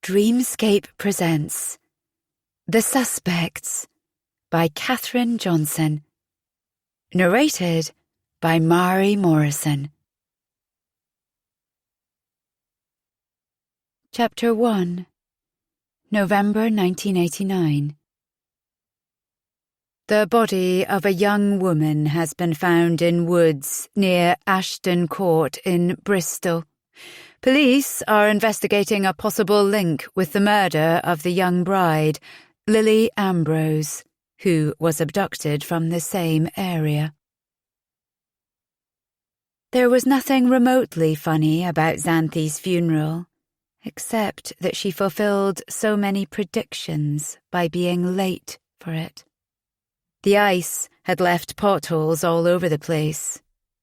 Dreamscape presents The Suspects by Katharine Johnson. Narrated by Mari Morrison. Chapter 1. November 1989. The body of a young woman has been found in woods near Ashton Court in Bristol. Police are investigating a possible link with the murder of the young bride, Lily Ambrose, who was abducted from the same area. There was nothing remotely funny about Xanthi's funeral, except that she fulfilled so many predictions by being late for it. The ice had left potholes all over the place,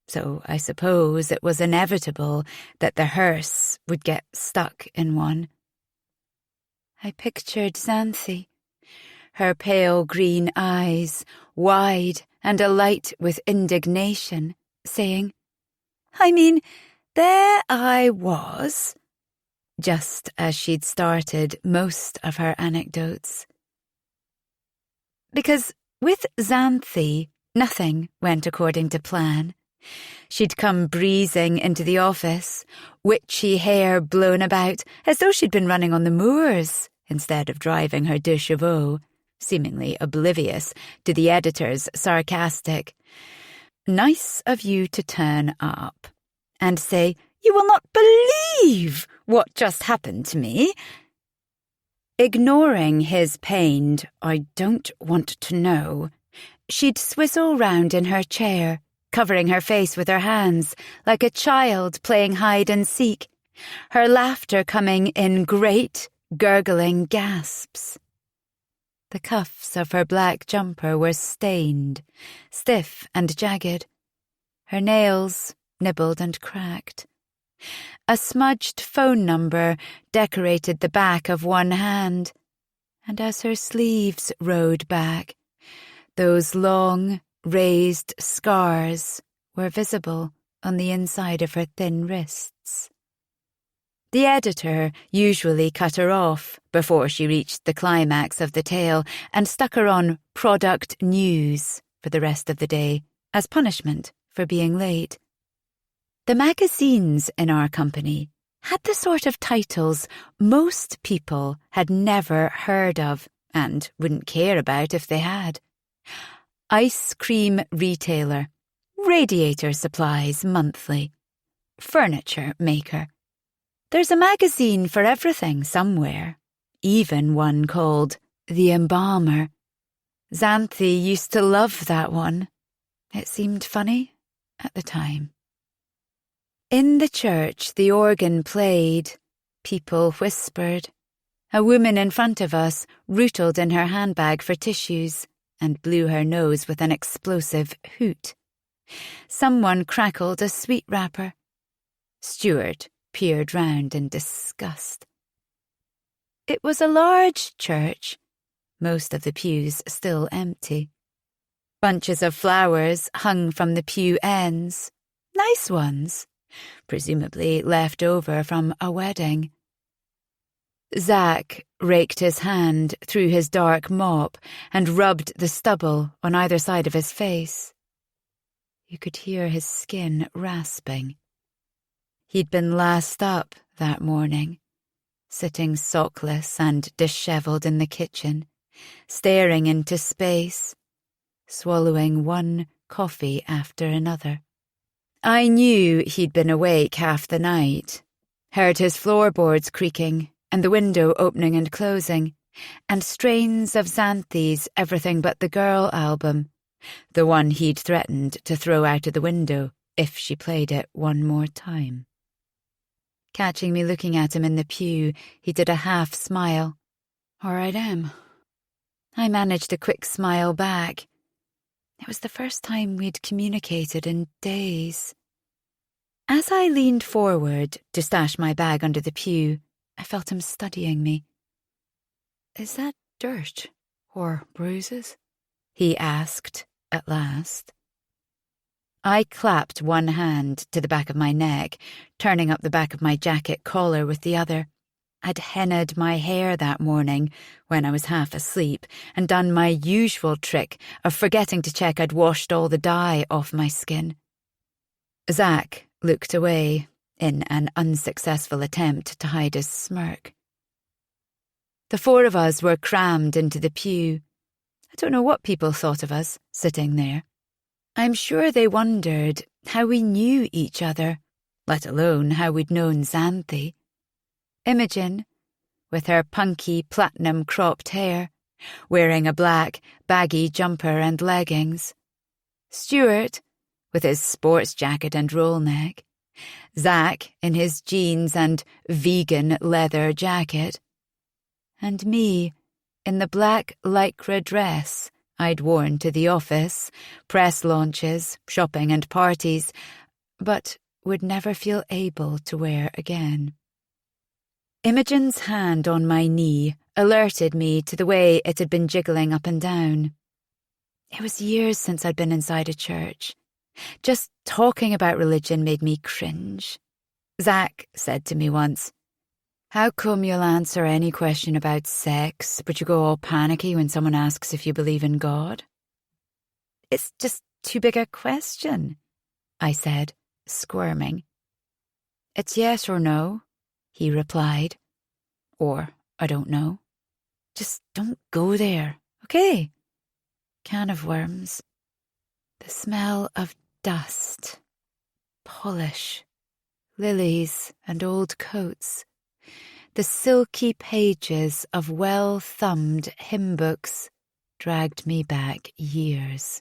so I suppose it was inevitable that the hearse would get stuck in one. I pictured Xanthi, her pale green eyes wide and alight with indignation, saying, there I was, just as she'd started most of her anecdotes. Because with Xanthi, nothing went according to plan. She'd come breezing into the office, witchy hair blown about as though she'd been running on the moors instead of driving her deux chevaux, seemingly oblivious to the editor's sarcastic, "Nice of you to turn up," and say, "You will not believe what just happened to me." Ignoring his pained, "I don't want to know," she'd swizzle round in her chair, covering her face with her hands like a child playing hide-and-seek, her laughter coming in great, gurgling gasps. The cuffs of her black jumper were stained, stiff and jagged, her nails nibbled and cracked. A smudged phone number decorated the back of one hand, and as her sleeves rode back, those long, raised scars were visible on the inside of her thin wrists. The editor usually cut her off before she reached the climax of the tale and stuck her on product news for the rest of the day as punishment for being late. The magazines in our company had the sort of titles most people had never heard of and wouldn't care about if they had. Ice cream retailer, radiator supplies monthly, furniture maker. There's a magazine for everything somewhere, even one called The Embalmer. Xanthi used to love that one. It seemed funny at the time. In the church, the organ played. People whispered. A woman in front of us rootled in her handbag for tissues and blew her nose with an explosive hoot. Someone crackled a sweet wrapper. Stuart peered round in disgust. It was a large church, most of the pews still empty. Bunches of flowers hung from the pew ends, nice ones, presumably left over from a wedding. Zack raked his hand through his dark mop and rubbed the stubble on either side of his face. You could hear his skin rasping. He'd been last up that morning, sitting sockless and dishevelled in the kitchen, staring into space, swallowing one coffee after another. I knew he'd been awake half the night, heard his floorboards creaking and the window opening and closing, and strains of Xanthi's Everything But the Girl album, the one he'd threatened to throw out of the window if she played it one more time. Catching me looking at him in the pew, he did a half smile. "All right, Em." I managed a quick smile back. It was the first time we'd communicated in days. As I leaned forward to stash my bag under the pew, I felt him studying me. "Is that dirt or bruises?" he asked at last. I clapped one hand to the back of my neck, turning up the back of my jacket collar with the other. I'd hennaed my hair that morning when I was half asleep and done my usual trick of forgetting to check I'd washed all the dye off my skin. Zack looked away in an unsuccessful attempt to hide his smirk. The four of us were crammed into the pew. I don't know what people thought of us sitting there. I'm sure they wondered how we knew each other, let alone how we'd known Xanthi. Imogen, with her punky platinum cropped hair, wearing a black, baggy jumper and leggings. Stuart, with his sports jacket and roll neck. Zack in his jeans and vegan leather jacket. And me in the black lycra dress I'd worn to the office, press launches, shopping and parties, but would never feel able to wear again. Imogen's hand on my knee alerted me to the way it had been jiggling up and down. It was years since I'd been inside a church. Just talking about religion made me cringe. Zack said to me once, "How come you'll answer any question about sex, but you go all panicky when someone asks if you believe in God?" "It's just too big a question," I said, squirming. "It's yes or no," he replied. "Or, I don't know. Just don't go there, okay?" Can of worms. The smell of dust, polish, lilies and old coats. The silky pages of well-thumbed hymn books dragged me back years.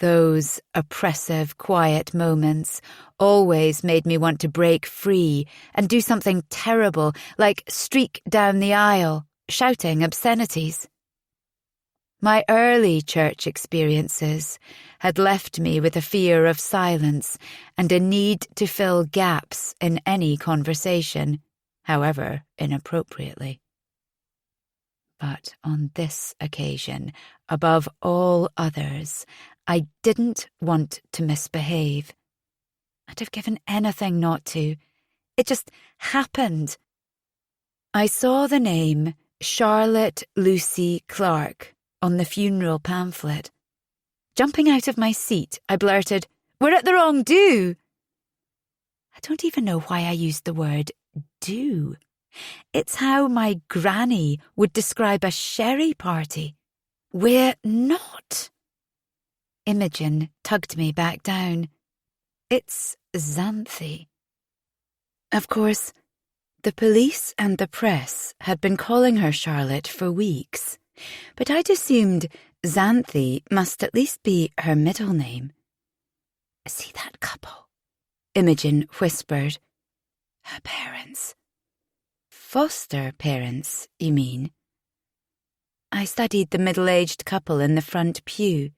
Those oppressive, quiet moments always made me want to break free and do something terrible, like streak down the aisle, shouting obscenities. My early church experiences had left me with a fear of silence and a need to fill gaps in any conversation, however inappropriately. But on this occasion, above all others, I didn't want to misbehave. I'd have given anything not to. It just happened. I saw the name Charlotte Lucy Clark on the funeral pamphlet. Jumping out of my seat, I blurted, "We're at the wrong do!" I don't even know why I used the word do. It's how my granny would describe a sherry party. We're not. Imogen tugged me back down. It's Xanthi. Of course, the police and the press had been calling her Charlotte for weeks, but I'd assumed Xanthi must at least be her middle name. "See that couple?" Imogen whispered. "Her parents." "Foster parents, you mean?" I studied the middle-aged couple in the front pew.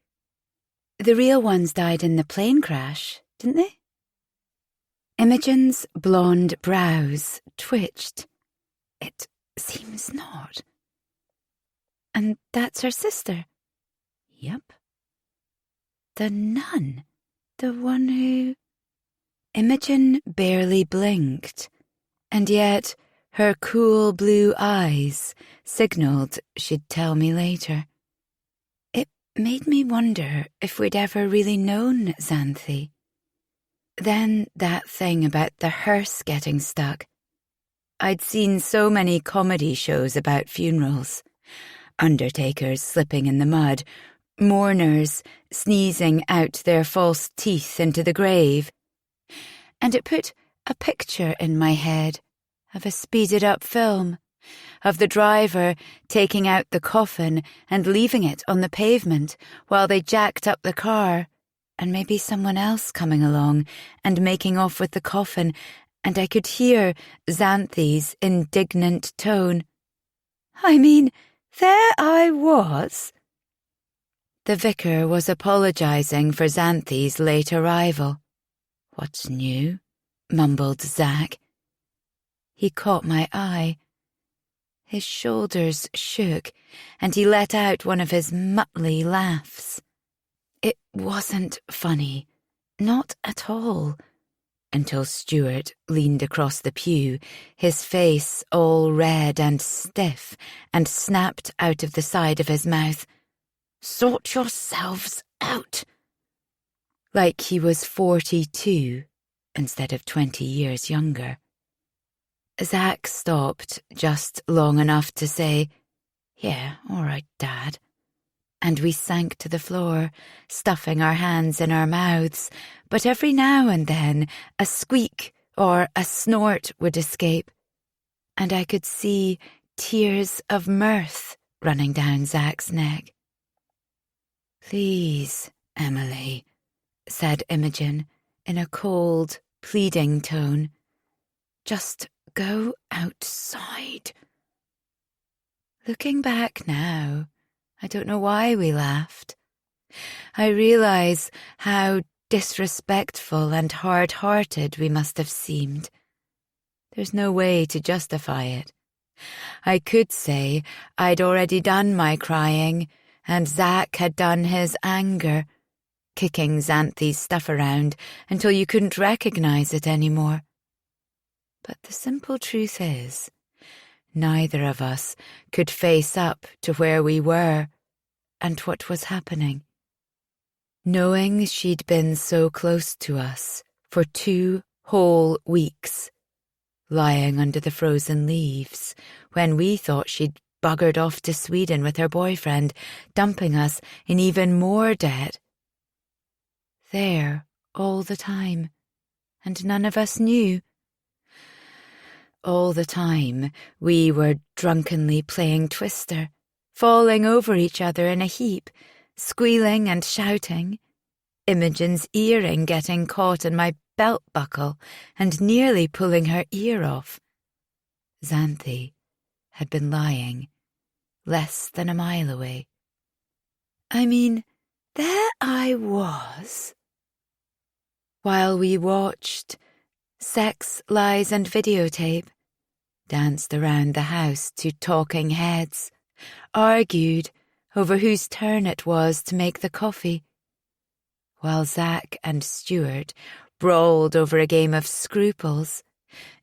The real ones died in the plane crash, didn't they? Imogen's blonde brows twitched. "It seems not." "And that's her sister?" "Yep." "The nun? The one who—" Imogen barely blinked, and yet her cool blue eyes signalled she'd tell me later. It made me wonder if we'd ever really known Xanthi. Then that thing about the hearse getting stuck. I'd seen so many comedy shows about funerals. Undertakers slipping in the mud, mourners sneezing out their false teeth into the grave. And it put a picture in my head of a speeded-up film, of the driver taking out the coffin and leaving it on the pavement while they jacked up the car, and maybe someone else coming along and making off with the coffin, and I could hear Xanthi's indignant tone. "I mean, there I was." The vicar was apologising for Xanthi's late arrival. "What's new?" mumbled Zack. He caught my eye. His shoulders shook, and he let out one of his muttly laughs. It wasn't funny. Not at all. until Stuart leaned across the pew, his face all red and stiff, and snapped out of the side of his mouth, "Sort yourselves out!" Like he was 42 instead of 20 years younger. Zack stopped just long enough to say, "Yeah, all right, Dad." And we sank to the floor, stuffing our hands in our mouths, but every now and then a squeak or a snort would escape, and I could see tears of mirth running down Zack's neck. "Please, Emily," said Imogen in a cold, pleading tone, "just go outside." Looking back now, I don't know why we laughed. I realise how disrespectful and hard-hearted we must have seemed. There's no way to justify it. I could say I'd already done my crying, and Zack had done his anger, kicking Xanthi's stuff around until you couldn't recognise it anymore. But the simple truth is, neither of us could face up to where we were and what was happening. Knowing she'd been so close to us for 2 whole weeks, lying under the frozen leaves, when we thought she'd buggered off to Sweden with her boyfriend, dumping us in even more debt. There all the time, and none of us knew. All the time, we were drunkenly playing Twister, falling over each other in a heap, squealing and shouting, Imogen's earring getting caught in my belt buckle and nearly pulling her ear off. Xanthi had been lying less than a mile away. I mean, there I was. While we watched Sex, Lies and Videotape, danced around the house to talking heads, argued over whose turn it was to make the coffee, while Zack and Stuart brawled over a game of Scruples,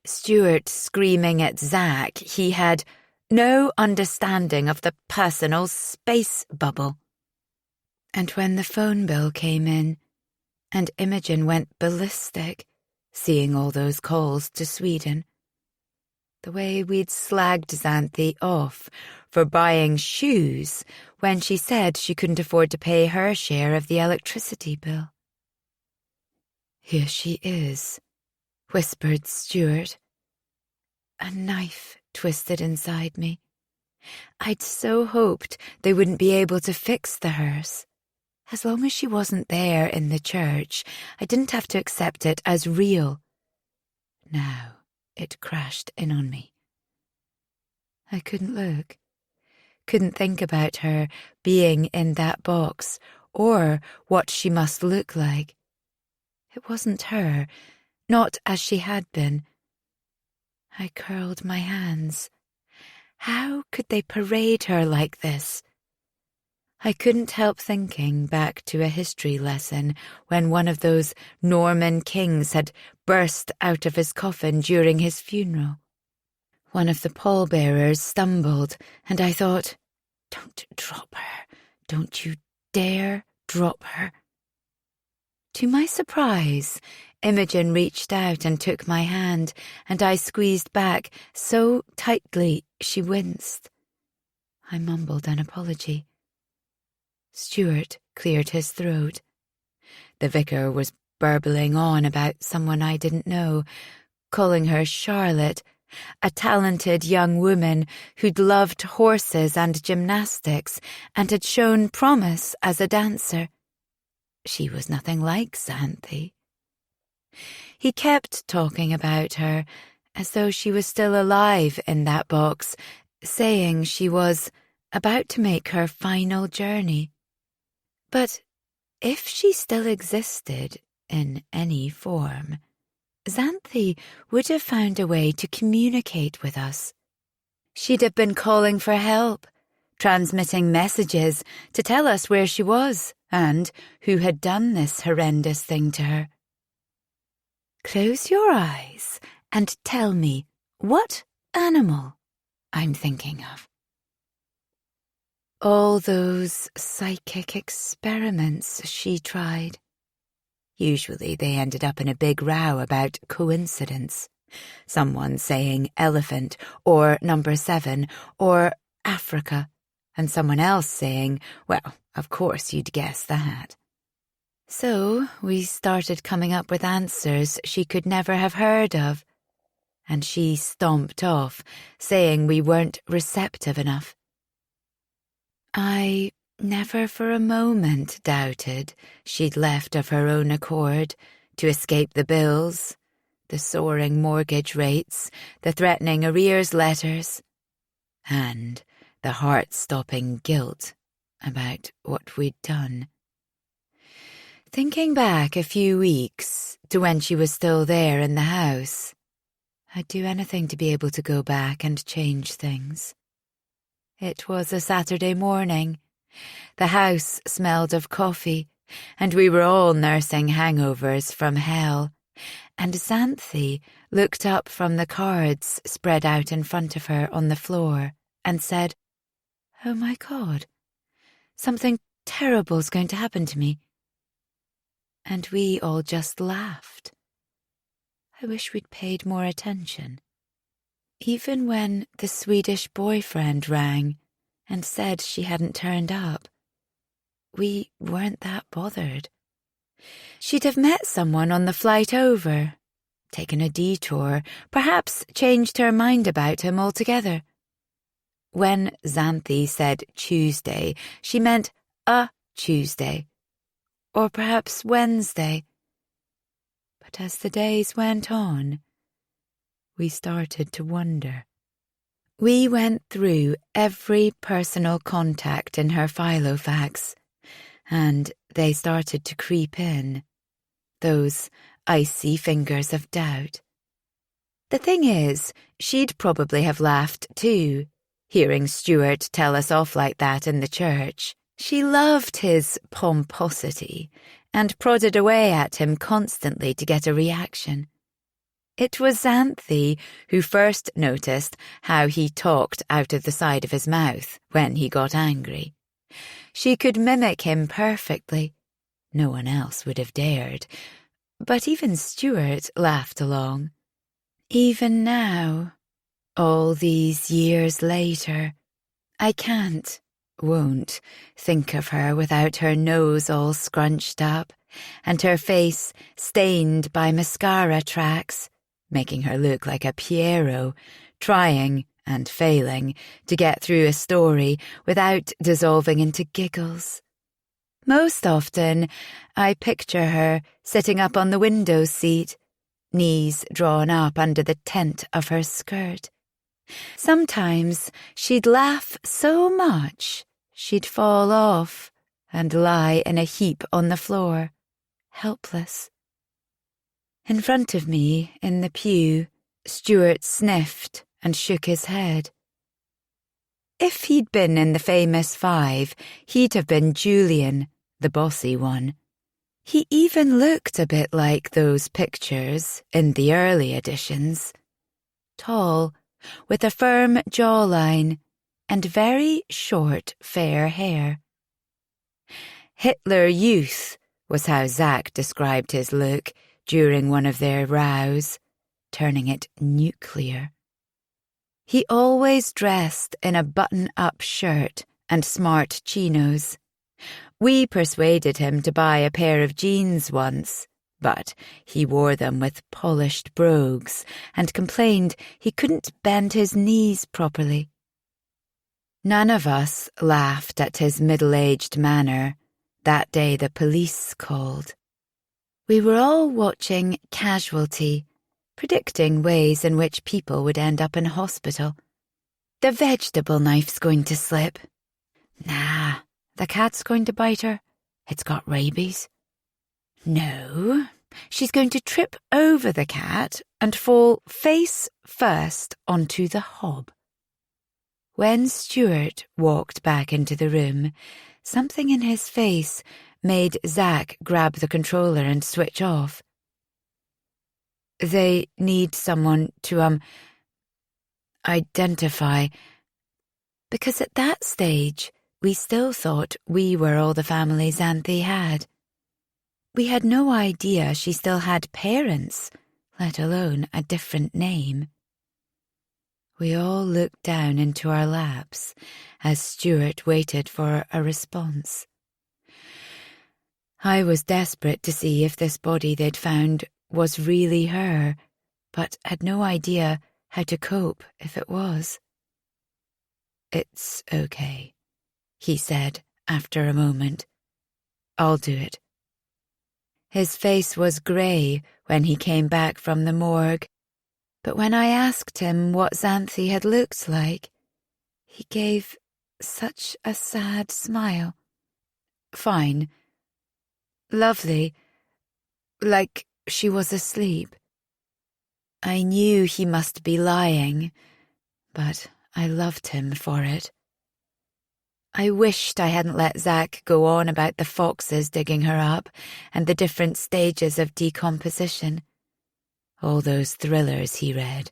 Stuart screaming at Zack he had no understanding of the personal space bubble. And when the phone bill came in, and Imogen went ballistic, seeing all those calls to Sweden, the way we'd slagged Xanthi off for buying shoes when she said she couldn't afford to pay her share of the electricity bill. "Here she is," whispered Stuart. A knife twisted inside me. I'd so hoped they wouldn't be able to fix the hearse. As long as she wasn't there in the church, I didn't have to accept it as real. Now it crashed in on me. I couldn't look, couldn't think about her being in that box or what she must look like. It wasn't her, not as she had been. I curled my hands. How could they parade her like this? I couldn't help thinking back to a history lesson when one of those Norman kings had burst out of his coffin during his funeral. One of the pallbearers stumbled, and I thought, "Don't drop her. Don't you dare drop her." To my surprise, Imogen reached out and took my hand, and I squeezed back so tightly she winced. I mumbled an apology. Stuart cleared his throat. The vicar was burbling on about someone I didn't know, calling her Charlotte, a talented young woman who'd loved horses and gymnastics and had shown promise as a dancer. She was nothing like Xanthi. He kept talking about her as though she was still alive in that box, saying she was about to make her final journey. But if she still existed in any form, Xanthi would have found a way to communicate with us. She'd have been calling for help, transmitting messages to tell us where she was and who had done this horrendous thing to her. Close your eyes and tell me what animal I'm thinking of. All those psychic experiments she tried. Usually they ended up in a big row about coincidence. Someone saying elephant or number 7 or Africa, and someone else saying, well, of course you'd guess that. So we started coming up with answers she could never have heard of, and she stomped off, saying we weren't receptive enough. I never for a moment doubted she'd left of her own accord to escape the bills, the soaring mortgage rates, the threatening arrears letters, and the heart-stopping guilt about what we'd done. Thinking back a few weeks to when she was still there in the house, I'd do anything to be able to go back and change things. It was a Saturday morning. The house smelled of coffee, and we were all nursing hangovers from hell, and Xanthi looked up from the cards spread out in front of her on the floor and said, "Oh my God, something terrible's going to happen to me." And we all just laughed. I wish we'd paid more attention. Even when the Swedish boyfriend rang and said she hadn't turned up, we weren't that bothered. She'd have met someone on the flight over, taken a detour, perhaps changed her mind about him altogether. When Xanthi said Tuesday, she meant a Tuesday, or perhaps Wednesday. But as the days went on, we started to wonder. We went through every personal contact in her Filofax, and they started to creep in, those icy fingers of doubt. The thing is, she'd probably have laughed too, hearing Stuart tell us off like that in the church. She loved his pomposity and prodded away at him constantly to get a reaction. It was Xanthi who first noticed how he talked out of the side of his mouth when he got angry. She could mimic him perfectly. No one else would have dared, but even Stuart laughed along. Even now, all these years later, I won't think of her without her nose all scrunched up and her face stained by mascara tracks, making her look like a Pierrot, trying and failing to get through a story without dissolving into giggles. Most often, I picture her sitting up on the window seat, knees drawn up under the tent of her skirt. Sometimes she'd laugh so much she'd fall off and lie in a heap on the floor, helpless. In front of me, in the pew, Stuart sniffed and shook his head. If he'd been in the famous 5, he'd have been Julian, the bossy one. He even looked a bit like those pictures in the early editions. Tall, with a firm jawline and very short, fair hair. Hitler Youth was how Zach described his look during one of their rows, turning it nuclear. He always dressed in a button-up shirt and smart chinos. We persuaded him to buy a pair of jeans once, but he wore them with polished brogues and complained he couldn't bend his knees properly. None of us laughed at his middle-aged manner that day the police called. We were all watching Casualty, predicting ways in which people would end up in hospital. The vegetable knife's going to slip. Nah, the cat's going to bite her. It's got rabies. No, she's going to trip over the cat and fall face first onto the hob. When Stuart walked back into the room, something in his face made Zach grab the controller and switch off. They need someone to, identify. Because at that stage, we still thought we were all the family Xanthi had. We had no idea she still had parents, let alone a different name. We all looked down into our laps as Stuart waited for a response. I was desperate to see if this body they'd found was really her, but had no idea how to cope if it was. "It's okay," he said after a moment. "I'll do it." His face was grey when he came back from the morgue, but when I asked him what Xanthi had looked like, he gave such a sad smile. "Fine. Lovely. Like she was asleep." I knew he must be lying, but I loved him for it. I wished I hadn't let Zack go on about the foxes digging her up and the different stages of decomposition. All those thrillers he read.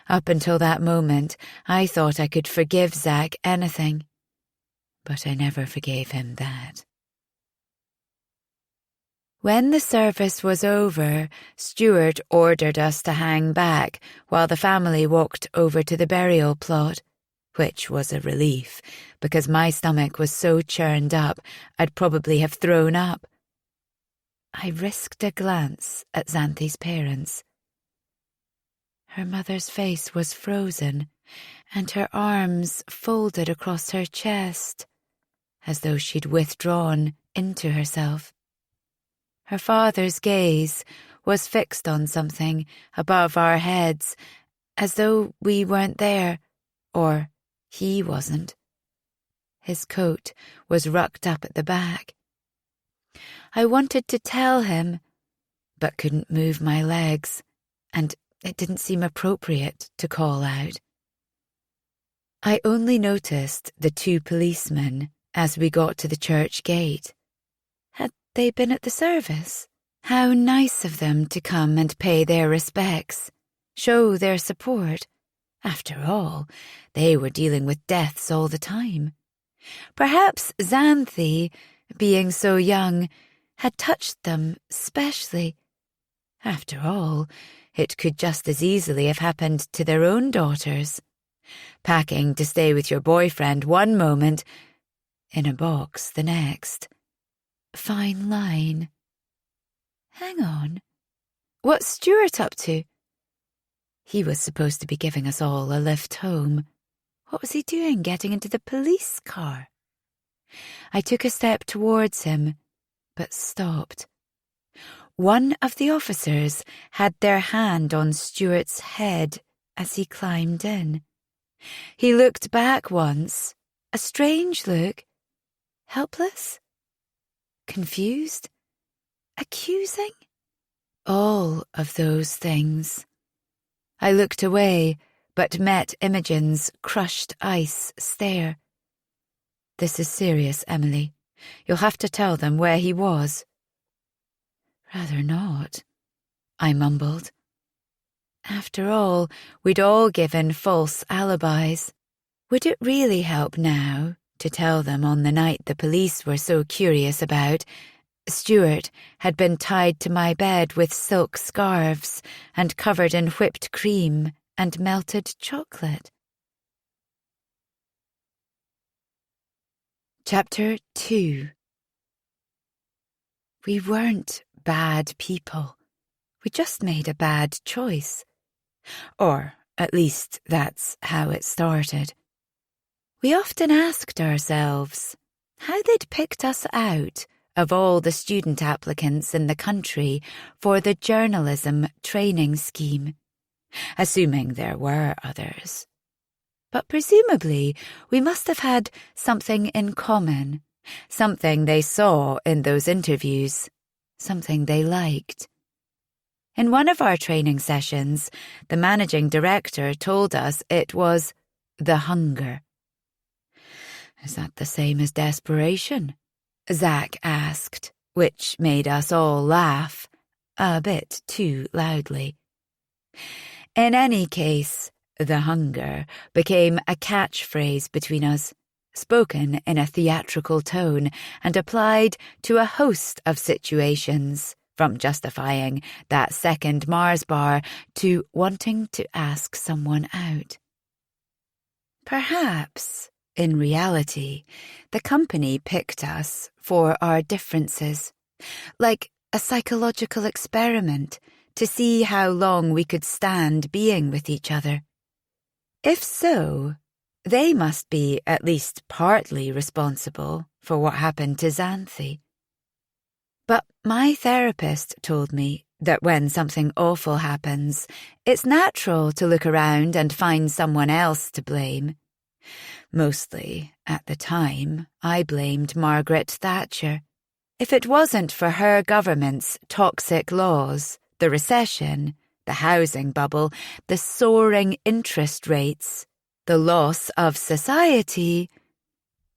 Up until that moment, I thought I could forgive Zack anything, but I never forgave him that. When the service was over, Stuart ordered us to hang back while the family walked over to the burial plot, which was a relief, because my stomach was so churned up I'd probably have thrown up. I risked a glance at Xanthi's parents. Her mother's face was frozen, and her arms folded across her chest, as though she'd withdrawn into herself. Her father's gaze was fixed on something above our heads, as though we weren't there, or he wasn't. His coat was rucked up at the back. I wanted to tell him, but couldn't move my legs, and it didn't seem appropriate to call out. I only noticed the 2 policemen as we got to the church gate. Had they been at the service? How nice of them to come and pay their respects, show their support. After all, they were dealing with deaths all the time. Perhaps Xanthi, being so young, had touched them specially. After all, it could just as easily have happened to their own daughters. Packing to stay with your boyfriend one moment, in a box the next. Fine line. Hang on. What's Stuart up to? He was supposed to be giving us all a lift home. What was he doing getting into the police car? I took a step towards him, but stopped. One of the officers had their hand on Stuart's head as he climbed in. He looked back once, a strange look. Helpless? Confused? Accusing? All of those things. I looked away, but met Imogen's crushed ice stare. "This is serious, Emily. You'll have to tell them where he was." "Rather not," I mumbled. After all, we'd all given false alibis. Would it really help now to tell them on the night the police were so curious about, Stuart had been tied to my bed with silk scarves and covered in whipped cream and melted chocolate? Chapter 2. We weren't bad people. We just made a bad choice. Or, at least, that's how it started. We often asked ourselves how they'd picked us out of all the student applicants in the country for the journalism training scheme, assuming there were others. But presumably we must have had something in common, something they saw in those interviews, something they liked. In one of our training sessions, the managing director told us it was the hunger. "Is that the same as desperation?" Zack asked, which made us all laugh. a bit too loudly. In any case, the hunger became a catchphrase between us, spoken in a theatrical tone and applied to a host of situations, from justifying that second Mars bar to wanting to ask someone out. Perhaps, in reality, the company picked us for our differences, like a psychological experiment to see how long we could stand being with each other. If so, they must be at least partly responsible for what happened to Xanthi. But my therapist told me that when something awful happens, it's natural to look around and find someone else to blame. Mostly, at the time, I blamed Margaret Thatcher. If it wasn't for her government's toxic laws, the recession, the housing bubble, the soaring interest rates, the loss of society.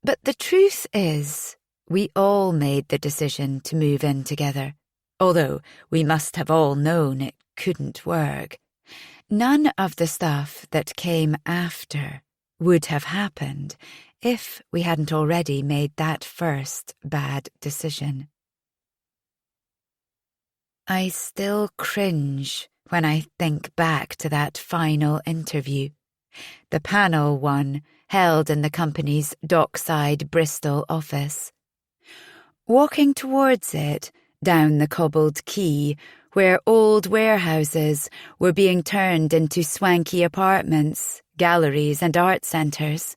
But the truth is, we all made the decision to move in together, although we must have all known it couldn't work. None of the stuff that came after would have happened if we hadn't already made that first bad decision. I still cringe when I think back to that final interview, the panel one held in the company's Dockside Bristol office. Walking towards it, down the cobbled quay, where old warehouses were being turned into swanky apartments, galleries and art centres,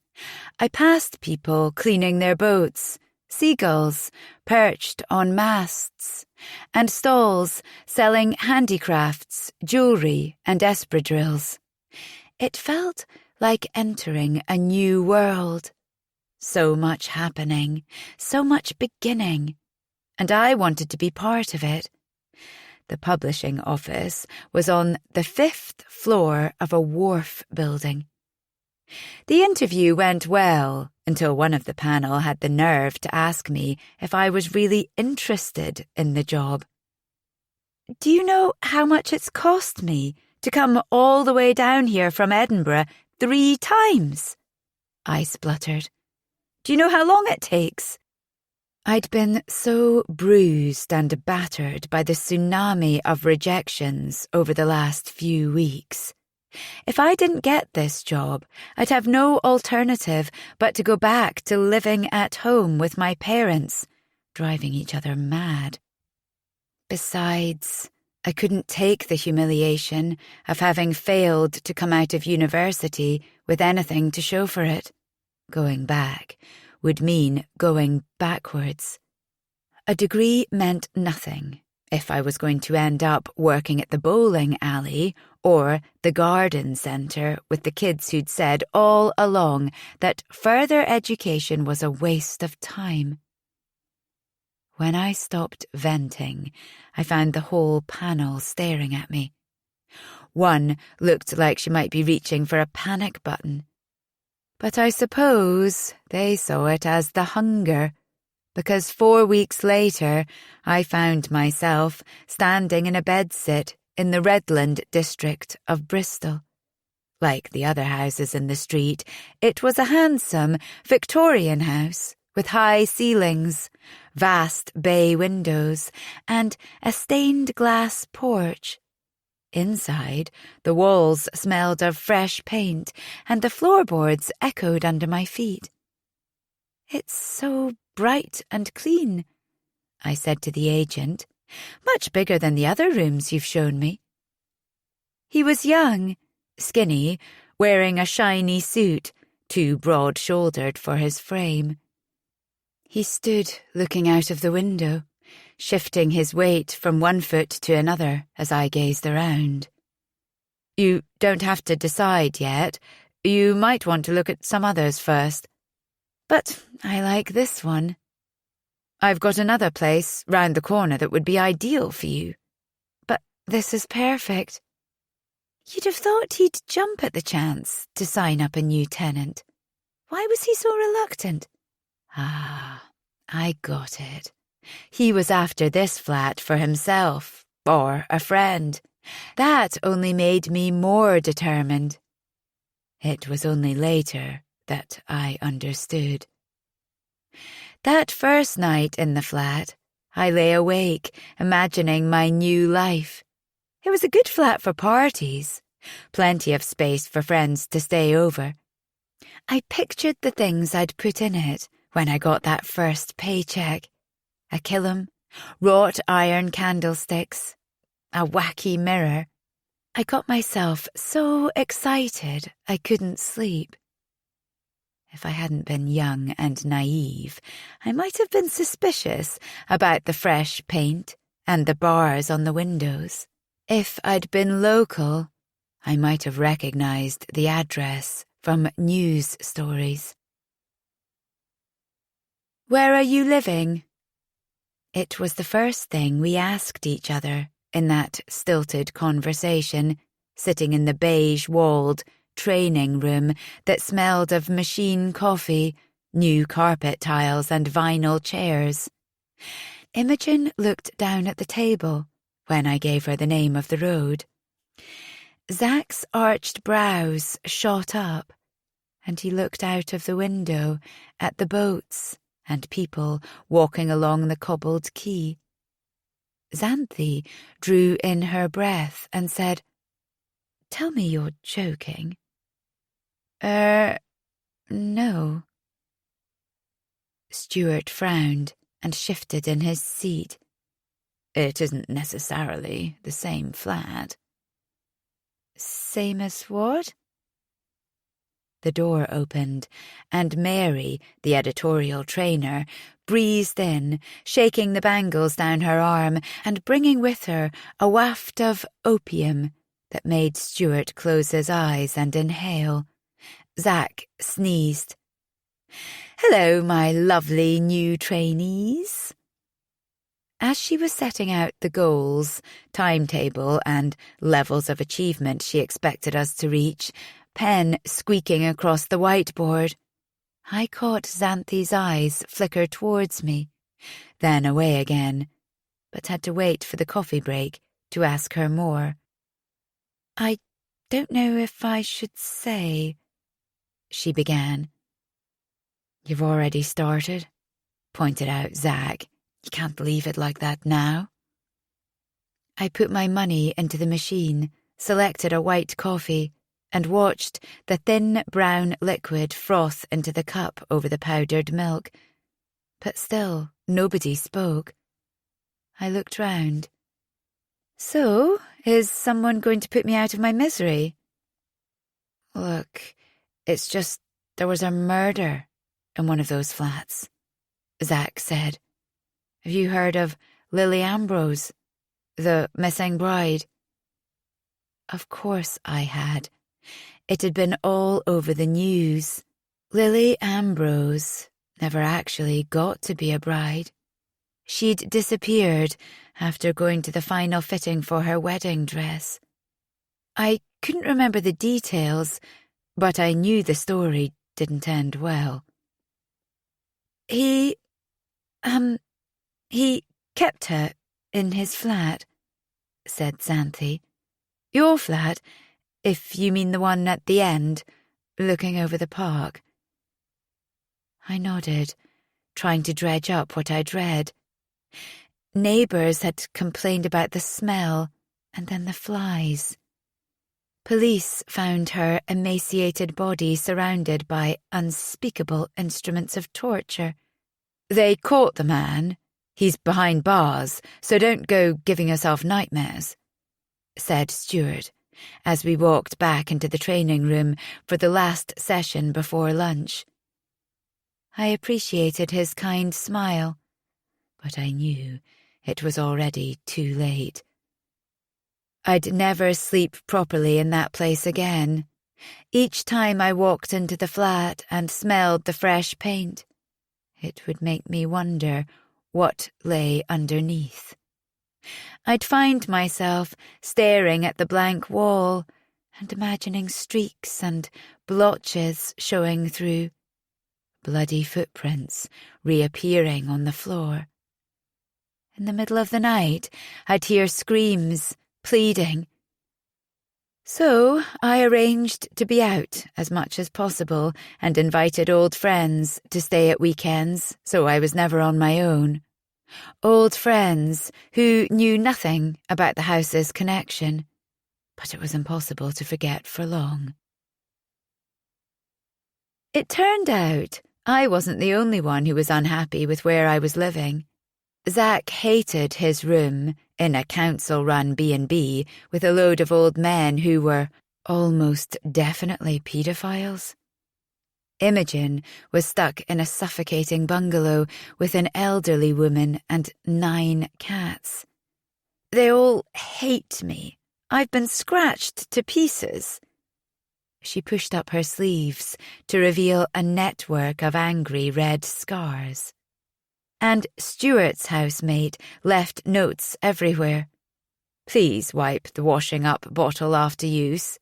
I passed people cleaning their boats, seagulls perched on masts, and stalls selling handicrafts, jewellery and espadrilles. It felt like entering a new world. So much happening, so much beginning, and I wanted to be part of it. The publishing office was on the 5th floor of a wharf building. The interview went well until one of the panel had the nerve to ask me if I was really interested in the job. "Do you know how much it's cost me to come all the way down here from Edinburgh 3 times?" I spluttered. "Do you know how long it takes?" I'd been so bruised and battered by the tsunami of rejections over the last few weeks. If I didn't get this job, I'd have no alternative but to go back to living at home with my parents, driving each other mad. Besides, I couldn't take the humiliation of having failed to come out of university with anything to show for it. Going back would mean going backwards. A degree meant nothing if I was going to end up working at the bowling alley or the garden centre with the kids who'd said all along that further education was a waste of time. When I stopped venting, I found the whole panel staring at me. One looked like she might be reaching for a panic button. But I suppose they saw it as the hunger, because 4 weeks later I found myself standing in a bedsit in the Redland district of Bristol. Like the other houses in the street, it was a handsome Victorian house with high ceilings, vast bay windows, and a stained glass porch. Inside, the walls smelled of fresh paint, and the floorboards echoed under my feet. "It's so bright and clean," I said to the agent. "Much bigger than the other rooms you've shown me." He was young, skinny, wearing a shiny suit, too broad-shouldered for his frame. He stood looking out of the window, shifting his weight from one foot to another as I gazed around. "You don't have to decide yet. You might want to look at some others first. But I like this one. I've got another place round the corner that would be ideal for you. But this is perfect." You'd have thought he'd jump at the chance to sign up a new tenant. Why was he so reluctant? Ah, I got it. He was after this flat for himself, or a friend. That only made me more determined. It was only later that I understood. That first night in the flat, I lay awake, imagining my new life. It was a good flat for parties, plenty of space for friends to stay over. I pictured the things I'd put in it when I got that first paycheck. A kiln, wrought iron candlesticks, a wacky mirror. I got myself so excited I couldn't sleep. If I hadn't been young and naive, I might have been suspicious about the fresh paint and the bars on the windows. If I'd been local, I might have recognized the address from news stories. "Where are you living?" It was the first thing we asked each other in that stilted conversation, sitting in the beige-walled training room that smelled of machine coffee, new carpet tiles and vinyl chairs. Imogen looked down at the table when I gave her the name of the road. Zach's arched brows shot up, and he looked out of the window at the boats and people walking along the cobbled quay. Xanthi drew in her breath and said, "Tell me you're joking." No." Stuart frowned and shifted in his seat. "It isn't necessarily the same flat." "Same as what?" The door opened, and Mary, the editorial trainer, breezed in, shaking the bangles down her arm and bringing with her a waft of opium that made Stuart close his eyes and inhale. Zach sneezed. "Hello, my lovely new trainees." As she was setting out the goals, timetable, and levels of achievement she expected us to reach, pen squeaking across the whiteboard, I caught Xanthi's eyes flicker towards me, then away again, but had to wait for the coffee break to ask her more. "I don't know if I should say," she began. "You've already started," pointed out Zach. "You can't leave it like that now." I put my money into the machine, selected a white coffee, and watched the thin brown liquid froth into the cup over the powdered milk. But still, nobody spoke. I looked round. "So, is someone going to put me out of my misery?" "Look, it's just there was a murder in one of those flats," Zach said. "Have you heard of Lily Ambrose, the missing bride?" Of course I had. It had been all over the news. Lily Ambrose never actually got to be a bride. She'd disappeared after going to the final fitting for her wedding dress. I couldn't remember the details, but I knew the story didn't end well. He kept her in his flat," said Xanthi. "Your flat, if you mean the one at the end, looking over the park." I nodded, trying to dredge up what I'd read. Neighbours had complained about the smell and then the flies. Police found her emaciated body surrounded by unspeakable instruments of torture. "They caught the man. He's behind bars, so don't go giving yourself nightmares," said Stuart, as we walked back into the training room for the last session before lunch. I appreciated his kind smile, but I knew it was already too late. I'd never sleep properly in that place again. Each time I walked into the flat and smelled the fresh paint, it would make me wonder what lay underneath. I'd find myself staring at the blank wall and imagining streaks and blotches showing through, bloody footprints reappearing on the floor. In the middle of the night, I'd hear screams, pleading. So I arranged to be out as much as possible and invited old friends to stay at weekends, so I was never on my own. Old friends who knew nothing about the house's connection, but it was impossible to forget for long. It turned out I wasn't the only one who was unhappy with where I was living. Zach hated his room in a council-run B&B with a load of old men who were almost definitely paedophiles. Imogen was stuck in a suffocating bungalow with an elderly woman and 9 cats. They all hate me. I've been scratched to pieces. She pushed up her sleeves to reveal a network of angry red scars. And Stuart's housemate left notes everywhere. Please wipe the washing up bottle after use.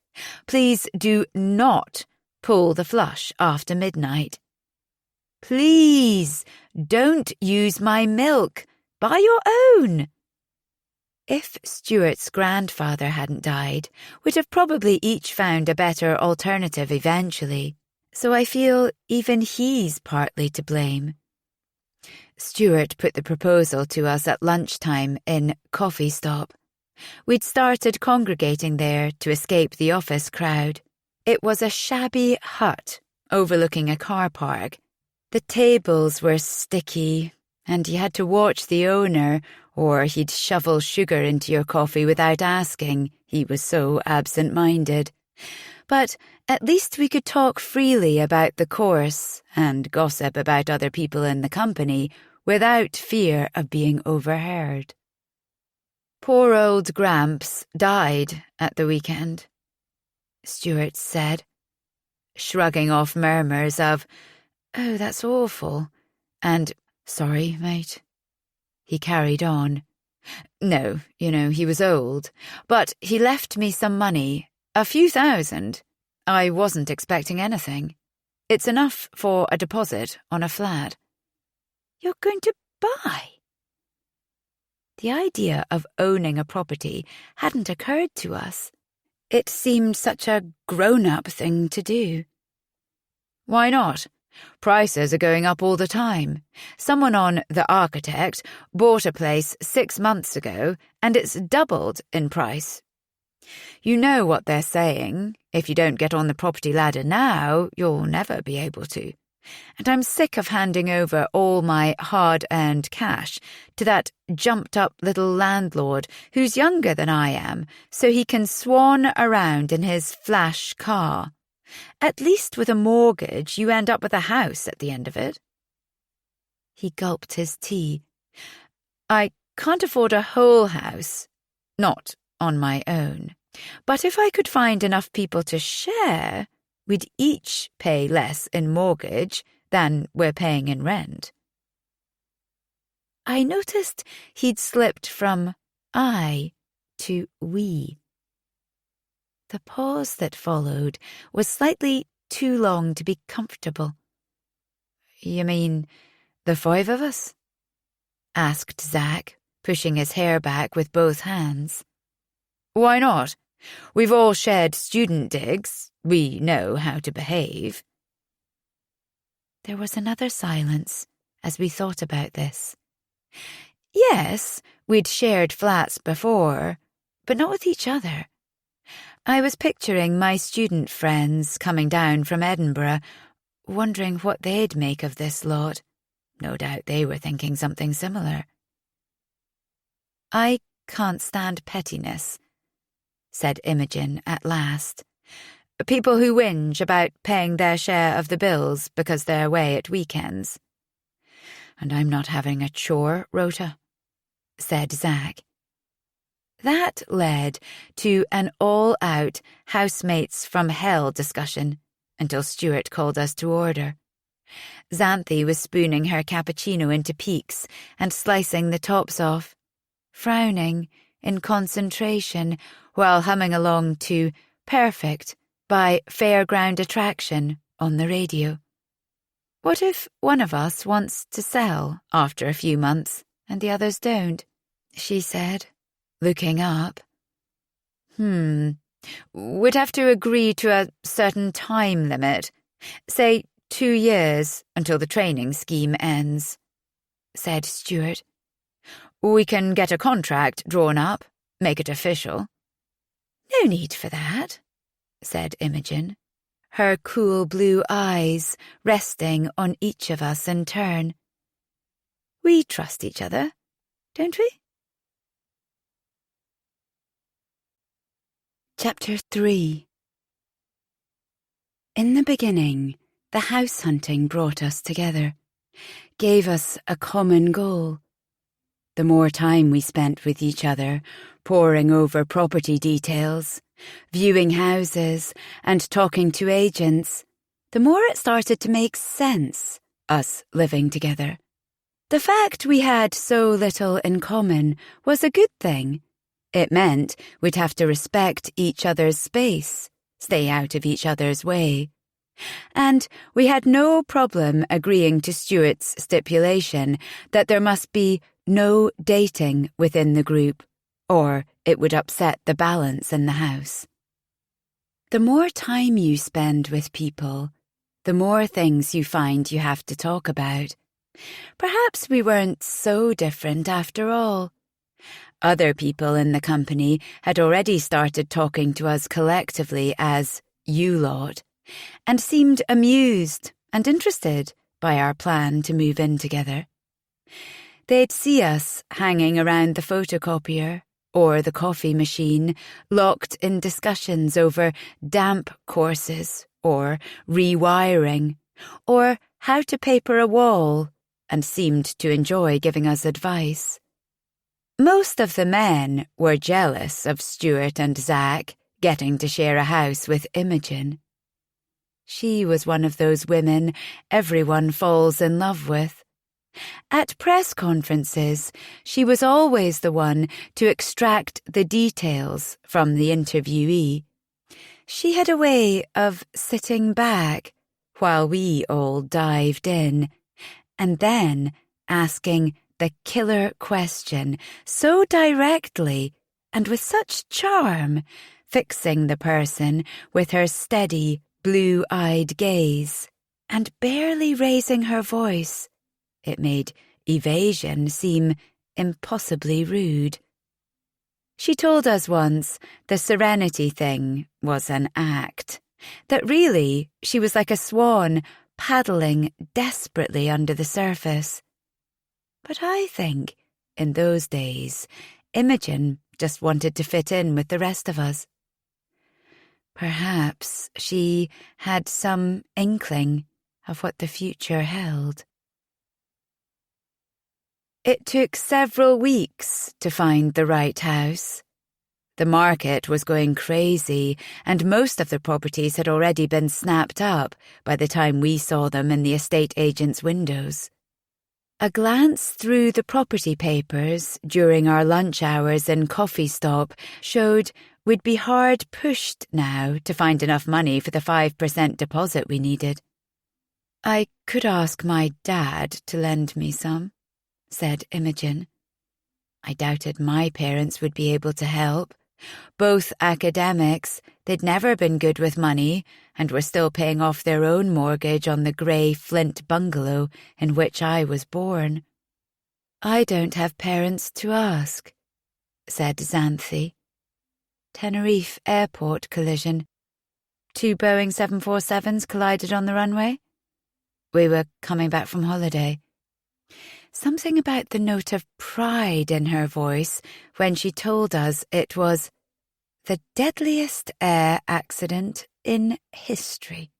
Please do not pull the flush after midnight. Please don't use my milk. Buy your own. If Stuart's grandfather hadn't died, we'd have probably each found a better alternative eventually, so I feel even he's partly to blame. Stuart put the proposal to us at lunchtime in Coffee Stop. We'd started congregating there to escape the office crowd. It was a shabby hut overlooking a car park. The tables were sticky, and you had to watch the owner, or he'd shovel sugar into your coffee without asking. He was so absent-minded. But at least we could talk freely about the course and gossip about other people in the company without fear of being overheard. Poor old Gramps died at the weekend, Stuart said, shrugging off murmurs of, "Oh, that's awful," and "Sorry, mate." He carried on. "No, he was old, but he left me some money, a few thousand. I wasn't expecting anything. It's enough for a deposit on a flat." "You're going to buy?" The idea of owning a property hadn't occurred to us. It seemed such a grown-up thing to do. "Why not? Prices are going up all the time. Someone on The Architect bought a place 6 months ago, and it's doubled in price. You know what they're saying. If you don't get on the property ladder now, you'll never be able to. And I'm sick of handing over all my hard-earned cash to that jumped-up little landlord who's younger than I am, so he can swan around in his flash car. At least with a mortgage, you end up with a house at the end of it." He gulped his tea. "I can't afford a whole house, not on my own. But if I could find enough people to share, we'd each pay less in mortgage than we're paying in rent." I noticed he'd slipped from I to we. The pause that followed was slightly too long to be comfortable. "You mean the 5 of us?" asked Zach, pushing his hair back with both hands. "Why not? We've all shared student digs. We know how to behave." There was another silence as we thought about this. Yes, we'd shared flats before, but not with each other. I was picturing my student friends coming down from Edinburgh, wondering what they'd make of this lot. No doubt they were thinking something similar. "I can't stand pettiness," said Imogen at last. "People who whinge about paying their share of the bills because they're away at weekends." "And I'm not having a chore rota," said Zach. That led to an all-out housemates from hell discussion until Stuart called us to order. Xanthi was spooning her cappuccino into peaks and slicing the tops off, frowning in concentration while humming along to Perfect by Fairground Attraction on the radio. What if one of us wants to sell after a few months and the others don't? she said, looking up. We'd have to agree to a certain time limit. Say 2 years until the training scheme ends, said Stuart. We can get a contract drawn up, make it official. No need for that, said Imogen, her cool blue eyes resting on each of us in turn. We trust each other, don't we? Chapter 3. In the beginning, the house hunting brought us together, gave us a common goal. The more time we spent with each other, poring over property details, viewing houses, and talking to agents, the more it started to make sense, us living together. The fact we had so little in common was a good thing. It meant we'd have to respect each other's space, stay out of each other's way. And we had no problem agreeing to Stuart's stipulation that there must be no dating within the group, or it would upset the balance in the house. The more time you spend with people, the more things you find you have to talk about. Perhaps we weren't so different after all. Other people in the company had already started talking to us collectively as you lot, and seemed amused and interested by our plan to move in together. They'd see us hanging around the photocopier or the coffee machine, locked in discussions over damp courses or rewiring or how to paper a wall, and seemed to enjoy giving us advice. Most of the men were jealous of Stuart and Zack getting to share a house with Imogen. She was one of those women everyone falls in love with. At press conferences, she was always the one to extract the details from the interviewee. She had a way of sitting back while we all dived in, and then asking the killer question so directly and with such charm, fixing the person with her steady, blue-eyed gaze, and barely raising her voice. It made evasion seem impossibly rude. She told us once the serenity thing was an act, that really she was like a swan paddling desperately under the surface. But I think, in those days, Imogen just wanted to fit in with the rest of us. Perhaps she had some inkling of what the future held. It took several weeks to find the right house. The market was going crazy, and most of the properties had already been snapped up by the time we saw them in the estate agent's windows. A glance through the property papers during our lunch hours in Coffee Stop showed we'd be hard pushed now to find enough money for the 5% deposit we needed. I could ask my dad to lend me some, said Imogen. I doubted my parents would be able to help. Both academics, they'd never been good with money and were still paying off their own mortgage on the grey flint bungalow in which I was born. I don't have parents to ask, said Xanthi. Tenerife airport collision. 2 Boeing 747s collided on the runway. We were coming back from holiday. Something about the note of pride in her voice when she told us it was the deadliest air accident in history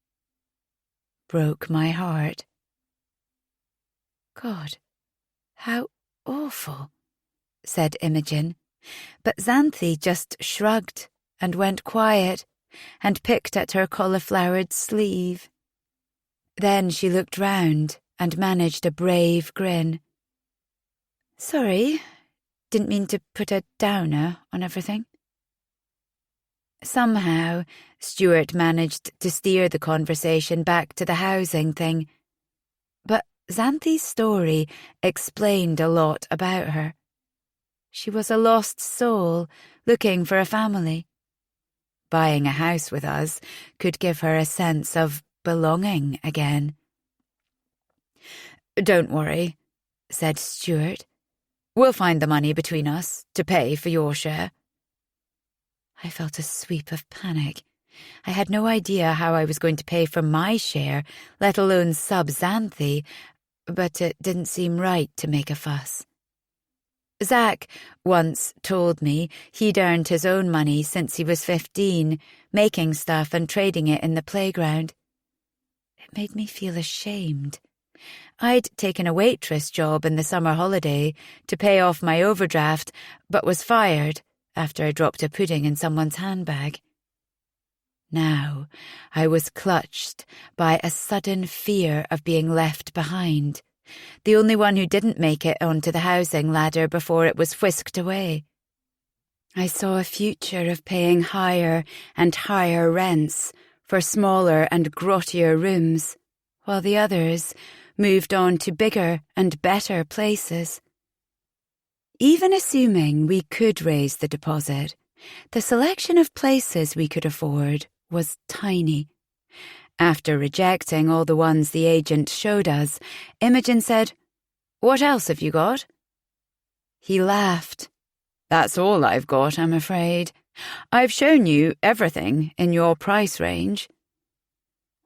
broke my heart. God, how awful, said Imogen, but Xanthi just shrugged and went quiet and picked at her cauliflowered sleeve. Then she looked round and managed a brave grin. Sorry, didn't mean to put a downer on everything. Somehow, Stuart managed to steer the conversation back to the housing thing. But Xanthi's story explained a lot about her. She was a lost soul, looking for a family. Buying a house with us could give her a sense of belonging again. "Don't worry," said Stuart. "We'll find the money between us to pay for your share." I felt a sweep of panic. I had no idea how I was going to pay for my share, let alone sub-Xanthi, but it didn't seem right to make a fuss. Zach once told me he'd earned his own money since he was 15, making stuff and trading it in the playground. It made me feel ashamed. I'd taken a waitress job in the summer holiday to pay off my overdraft, but was fired after I dropped a pudding in someone's handbag. Now I was clutched by a sudden fear of being left behind, the only one who didn't make it onto the housing ladder before it was whisked away. I saw a future of paying higher and higher rents for smaller and grottier rooms, while the others moved on to bigger and better places. Even assuming we could raise the deposit, the selection of places we could afford was tiny. After rejecting all the ones the agent showed us, Imogen said, "What else have you got?" He laughed. "That's all I've got, I'm afraid. I've shown you everything in your price range."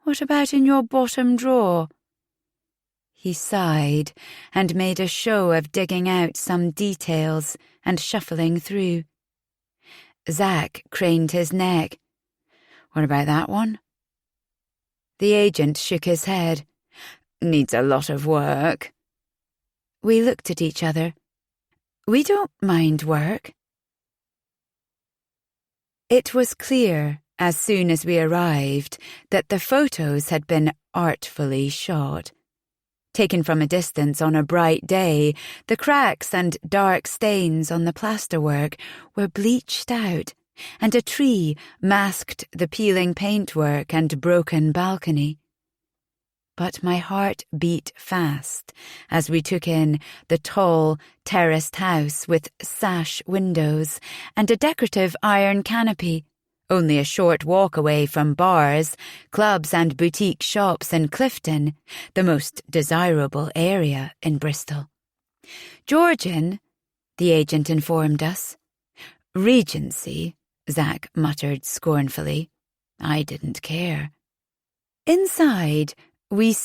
"What about in your bottom drawer?" He sighed and made a show of digging out some details and shuffling through. Zach craned his neck. "What about that one?" The agent shook his head. "Needs a lot of work." We looked at each other. "We don't mind work." It was clear, as soon as we arrived, that the photos had been artfully shot. Taken from a distance on a bright day, the cracks and dark stains on the plasterwork were bleached out, and a tree masked the peeling paintwork and broken balcony. But my heart beat fast as we took in the tall, terraced house with sash windows and a decorative iron canopy, only a short walk away from bars, clubs and boutique shops in Clifton, the most desirable area in Bristol. "Georgian," the agent informed us. "Regency," Zach muttered scornfully. I didn't care. Inside, we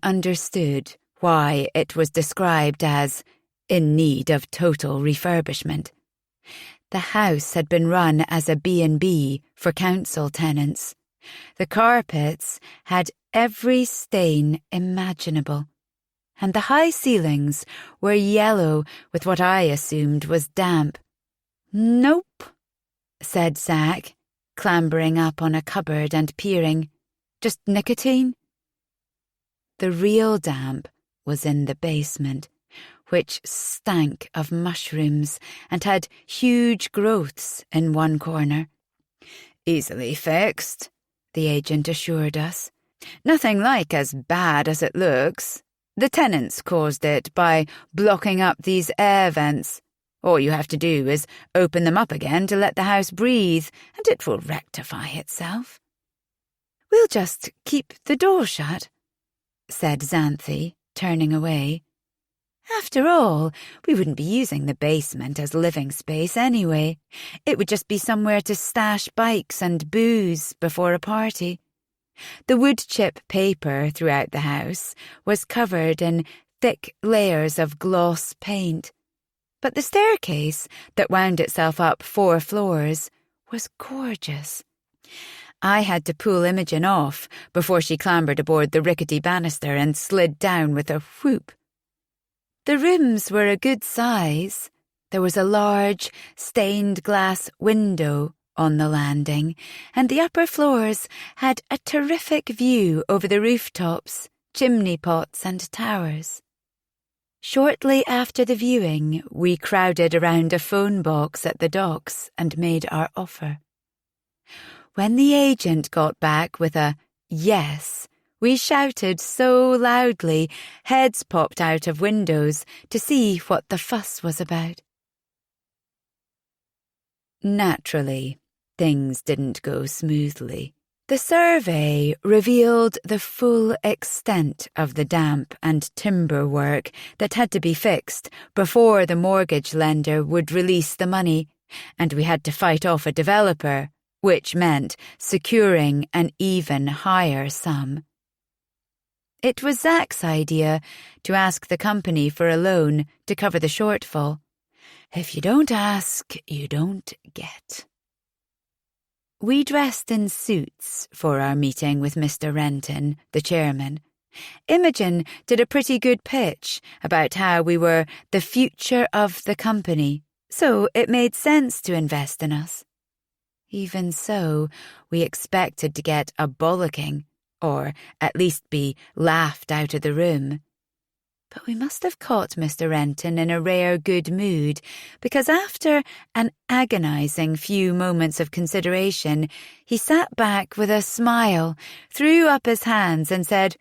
understood why it was described as in need of total refurbishment. The house had been run as a B&B for council tenants. The carpets had every stain imaginable, and the high ceilings were yellow with what I assumed was damp. "Nope," said Zach, clambering up on a cupboard and peering. "Just nicotine." The real damp was in the basement, which stank of mushrooms and had huge growths in one corner. "Easily fixed," the agent assured us. "Nothing like as bad as it looks. The tenants caused it by blocking up these air vents. All you have to do is open them up again to let the house breathe, and it will rectify itself." "We'll just keep the door shut," said Xanthi, turning away. "After all, we wouldn't be using the basement as living space anyway. It would just be somewhere to stash bikes and booze before a party." The wood chip paper throughout the house was covered in thick layers of gloss paint, but the staircase that wound itself up 4 floors was gorgeous. I had to pull Imogen off before she clambered aboard the rickety banister and slid down with a whoop. The rooms were a good size. There was a large, stained glass window on the landing, and the upper floors had a terrific view over the rooftops, chimney pots and towers. Shortly after the viewing, we crowded around a phone box at the docks and made our offer. When the agent got back with a yes, we shouted so loudly, heads popped out of windows to see what the fuss was about. Naturally, things didn't go smoothly. The survey revealed the full extent of the damp and timber work that had to be fixed before the mortgage lender would release the money, and we had to fight off a developer, which meant securing an even higher sum. It was Zach's idea to ask the company for a loan to cover the shortfall. If you don't ask, you don't get. We dressed in suits for our meeting with Mr. Renton, the chairman. Imogen did a pretty good pitch about how we were the future of the company, so it made sense to invest in us. Even so, we expected to get a bollocking, or at least be laughed out of the room. But we must have caught Mr. Renton in a rare good mood, because after an agonising few moments of consideration, he sat back with a smile, threw up his hands and said,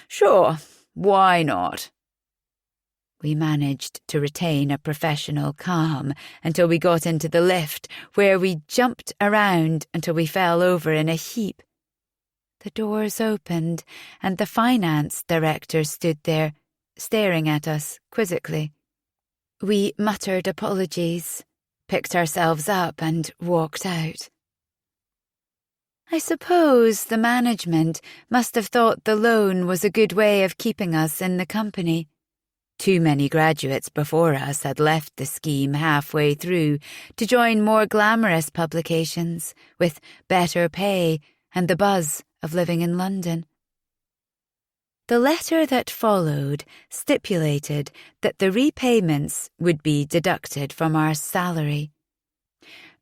"Sure, why not?" We managed to retain a professional calm until we got into the lift, where we jumped around until we fell over in a heap. The doors opened, and the finance director stood there, staring at us quizzically. We muttered apologies, picked ourselves up and walked out. I suppose the management must have thought the loan was a good way of keeping us in the company. Too many graduates before us had left the scheme halfway through to join more glamorous publications with better pay and the buzz of living in London. The letter that followed stipulated that the repayments would be deducted from our salary.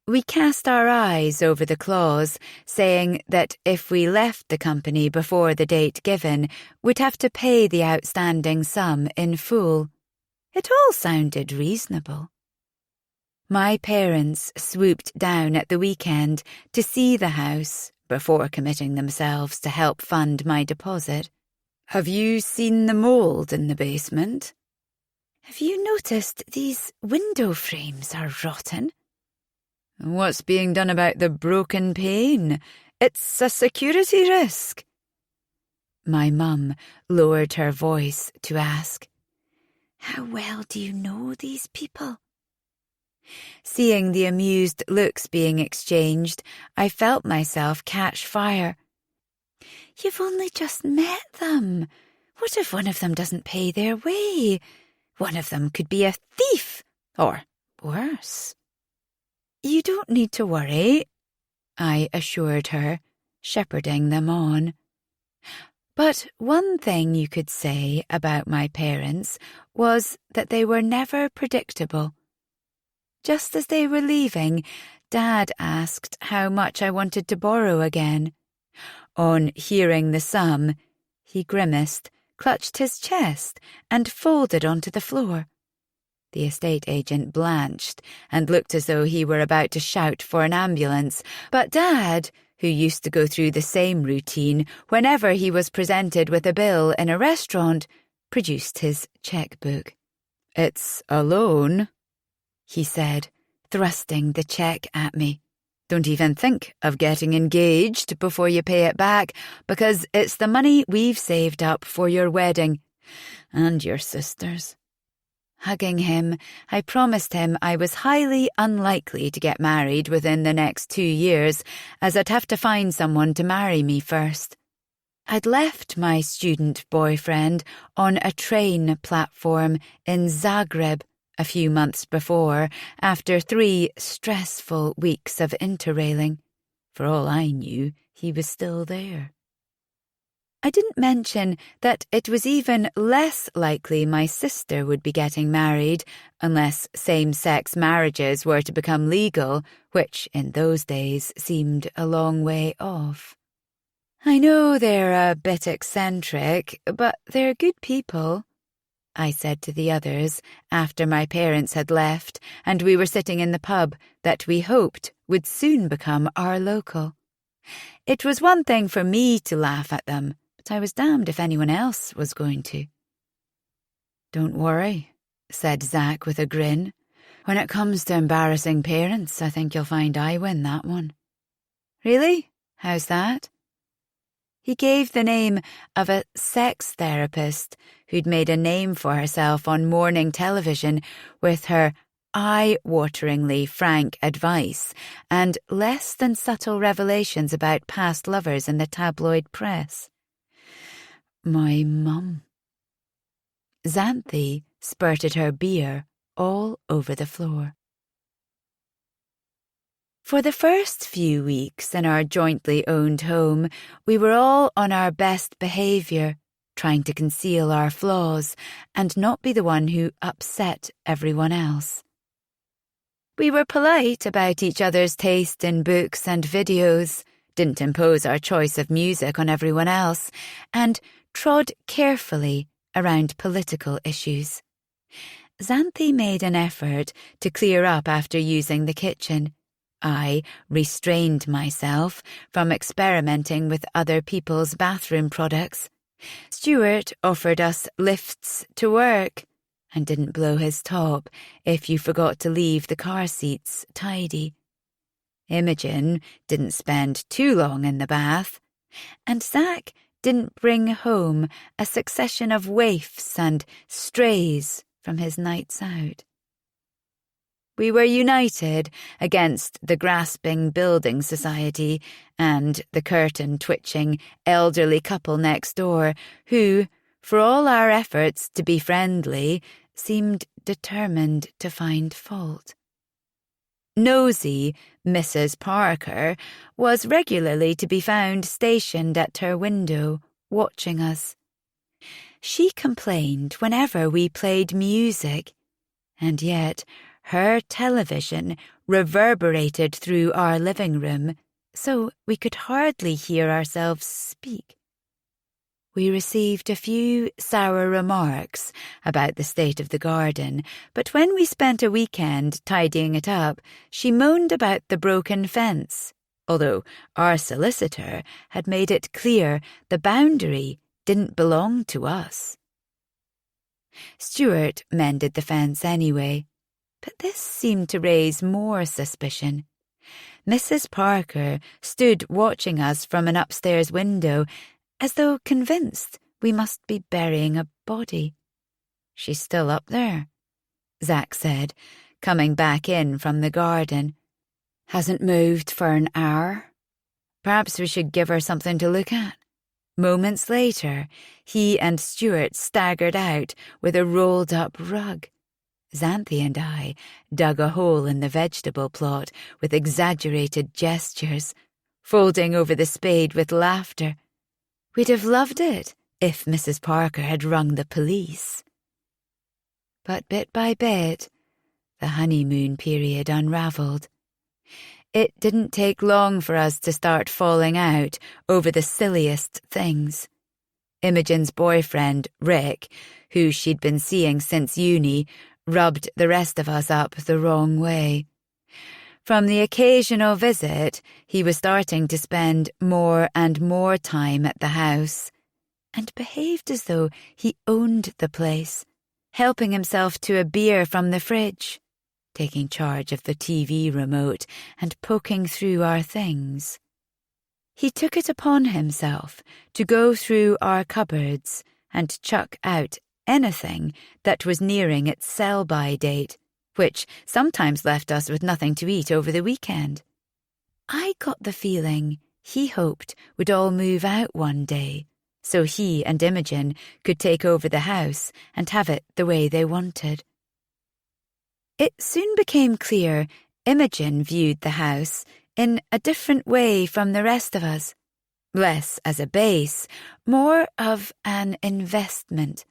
We cast our eyes over the clause, saying that if we left the company before the date given, we'd have to pay the outstanding sum in full. It all sounded reasonable. My parents swooped down at the weekend to see the house before committing themselves to help fund my deposit. "Have you seen the mould in the basement?" "Have you noticed these window frames are rotten?" "What's being done about the broken pane? It's a security risk." My mum lowered her voice to ask, "How well do you know these people?" Seeing the amused looks being exchanged, I felt myself catch fire. "You've only just met them. What if one of them doesn't pay their way? One of them could be a thief, or worse." "You don't need to worry," I assured her, shepherding them on. But one thing you could say about my parents was that they were never predictable. Just as they were leaving, Dad asked how much I wanted to borrow again. On hearing the sum, he grimaced, clutched his chest, and folded onto the floor. The estate agent blanched and looked as though he were about to shout for an ambulance, but Dad, who used to go through the same routine whenever he was presented with a bill in a restaurant, produced his checkbook. "It's a loan," he said, thrusting the cheque at me. "Don't even think of getting engaged before you pay it back, because it's the money we've saved up for your wedding and your sister's." Hugging him, I promised him I was highly unlikely to get married within the next 2 years, as I'd have to find someone to marry me first. I'd left my student boyfriend on a train platform in Zagreb a few months before, after 3 stressful weeks of interrailing. For all I knew, he was still there. I didn't mention that it was even less likely my sister would be getting married, unless same-sex marriages were to become legal, which in those days seemed a long way off. "I know they're a bit eccentric, but they're good people," I said to the others after my parents had left and we were sitting in the pub that we hoped would soon become our local. It was one thing for me to laugh at them, but I was damned if anyone else was going to. "Don't worry," said Zach with a grin. When it comes to embarrassing parents, I think you'll find I win that one. Really? How's that? He gave the name of a sex therapist who'd made a name for herself on morning television with her eye-wateringly frank advice and less than subtle revelations about past lovers in the tabloid press. My mum. Xanthi spurted her beer all over the floor. For the first few weeks in our jointly owned home, we were all on our best behaviour, trying to conceal our flaws and not be the one who upset everyone else. We were polite about each other's taste in books and videos, didn't impose our choice of music on everyone else, and trod carefully around political issues. Xanthi made an effort to clear up after using the kitchen. I restrained myself from experimenting with other people's bathroom products. Stuart offered us lifts to work and didn't blow his top if you forgot to leave the car seats tidy. Imogen didn't spend too long in the bath, and Zach didn't bring home a succession of waifs and strays from his nights out. We were united against the grasping building society and the curtain-twitching elderly couple next door who, for all our efforts to be friendly, seemed determined to find fault. Nosy Mrs. Parker was regularly to be found stationed at her window, watching us. She complained whenever we played music, and yet her television reverberated through our living room, so we could hardly hear ourselves speak. We received a few sour remarks about the state of the garden, but when we spent a weekend tidying it up, she moaned about the broken fence, although our solicitor had made it clear the boundary didn't belong to us. Stuart mended the fence anyway, but this seemed to raise more suspicion. Mrs. Parker stood watching us from an upstairs window, as though convinced we must be burying a body. She's still up there, Zach said, coming back in from the garden. Hasn't moved for an hour. Perhaps we should give her something to look at. Moments later, he and Stuart staggered out with a rolled-up rug. Xanthi and I dug a hole in the vegetable plot with exaggerated gestures, folding over the spade with laughter. We'd have loved it if Mrs. Parker had rung the police. But bit by bit, the honeymoon period unravelled. It didn't take long for us to start falling out over the silliest things. Imogen's boyfriend, Rick, who she'd been seeing since uni, rubbed the rest of us up the wrong way. From the occasional visit, he was starting to spend more and more time at the house, and behaved as though he owned the place, helping himself to a beer from the fridge, taking charge of the TV remote and poking through our things. He took it upon himself to go through our cupboards and chuck out anything that was nearing its sell-by date, which sometimes left us with nothing to eat over the weekend. I got the feeling he hoped would all move out one day, so he and Imogen could take over the house and have it the way they wanted. It soon became clear Imogen viewed the house in a different way from the rest of us, less as a base, more of an investment.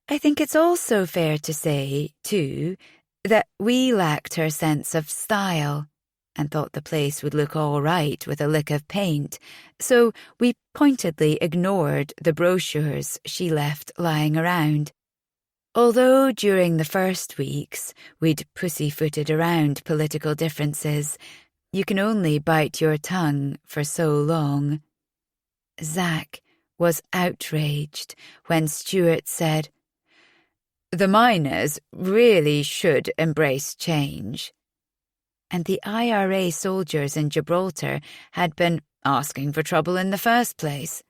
I think it's also fair to say, too, that we lacked her sense of style and thought the place would look all right with a lick of paint, so we pointedly ignored the brochures she left lying around. Although during the first weeks we'd pussyfooted around political differences, you can only bite your tongue for so long. Zach was outraged when Stuart said, The miners really should embrace change. And the IRA soldiers in Gibraltar had been asking for trouble in the first place.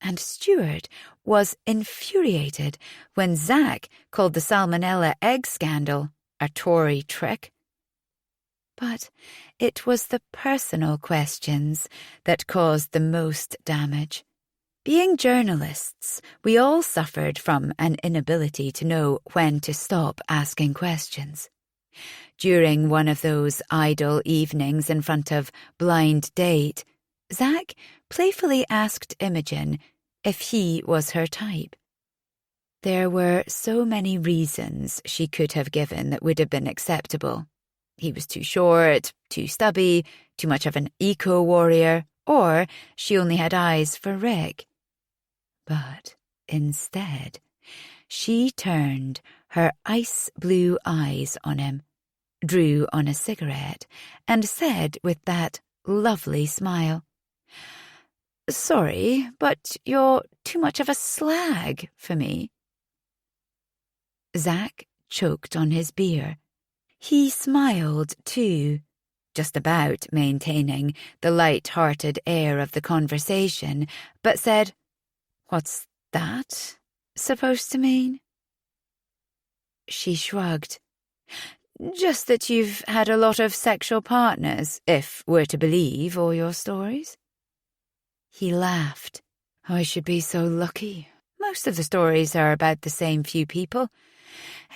And Stuart was infuriated when Zack called the salmonella egg scandal a Tory trick. But it was the personal questions that caused the most damage. Being journalists, we all suffered from an inability to know when to stop asking questions. During one of those idle evenings in front of Blind Date, Zack playfully asked Imogen if he was her type. There were so many reasons she could have given that would have been acceptable. He was too short, too stubby, too much of an eco-warrior, or she only had eyes for Rick. But instead, she turned her ice-blue eyes on him, drew on a cigarette, and said with that lovely smile, "Sorry, but you're too much of a slag for me." Zack choked on his beer. He smiled, too, just about maintaining the light-hearted air of the conversation, but said, "What's that supposed to mean?" She shrugged. "Just that you've had a lot of sexual partners, if we're to believe all your stories." He laughed. "I should be so lucky. Most of the stories are about the same few people.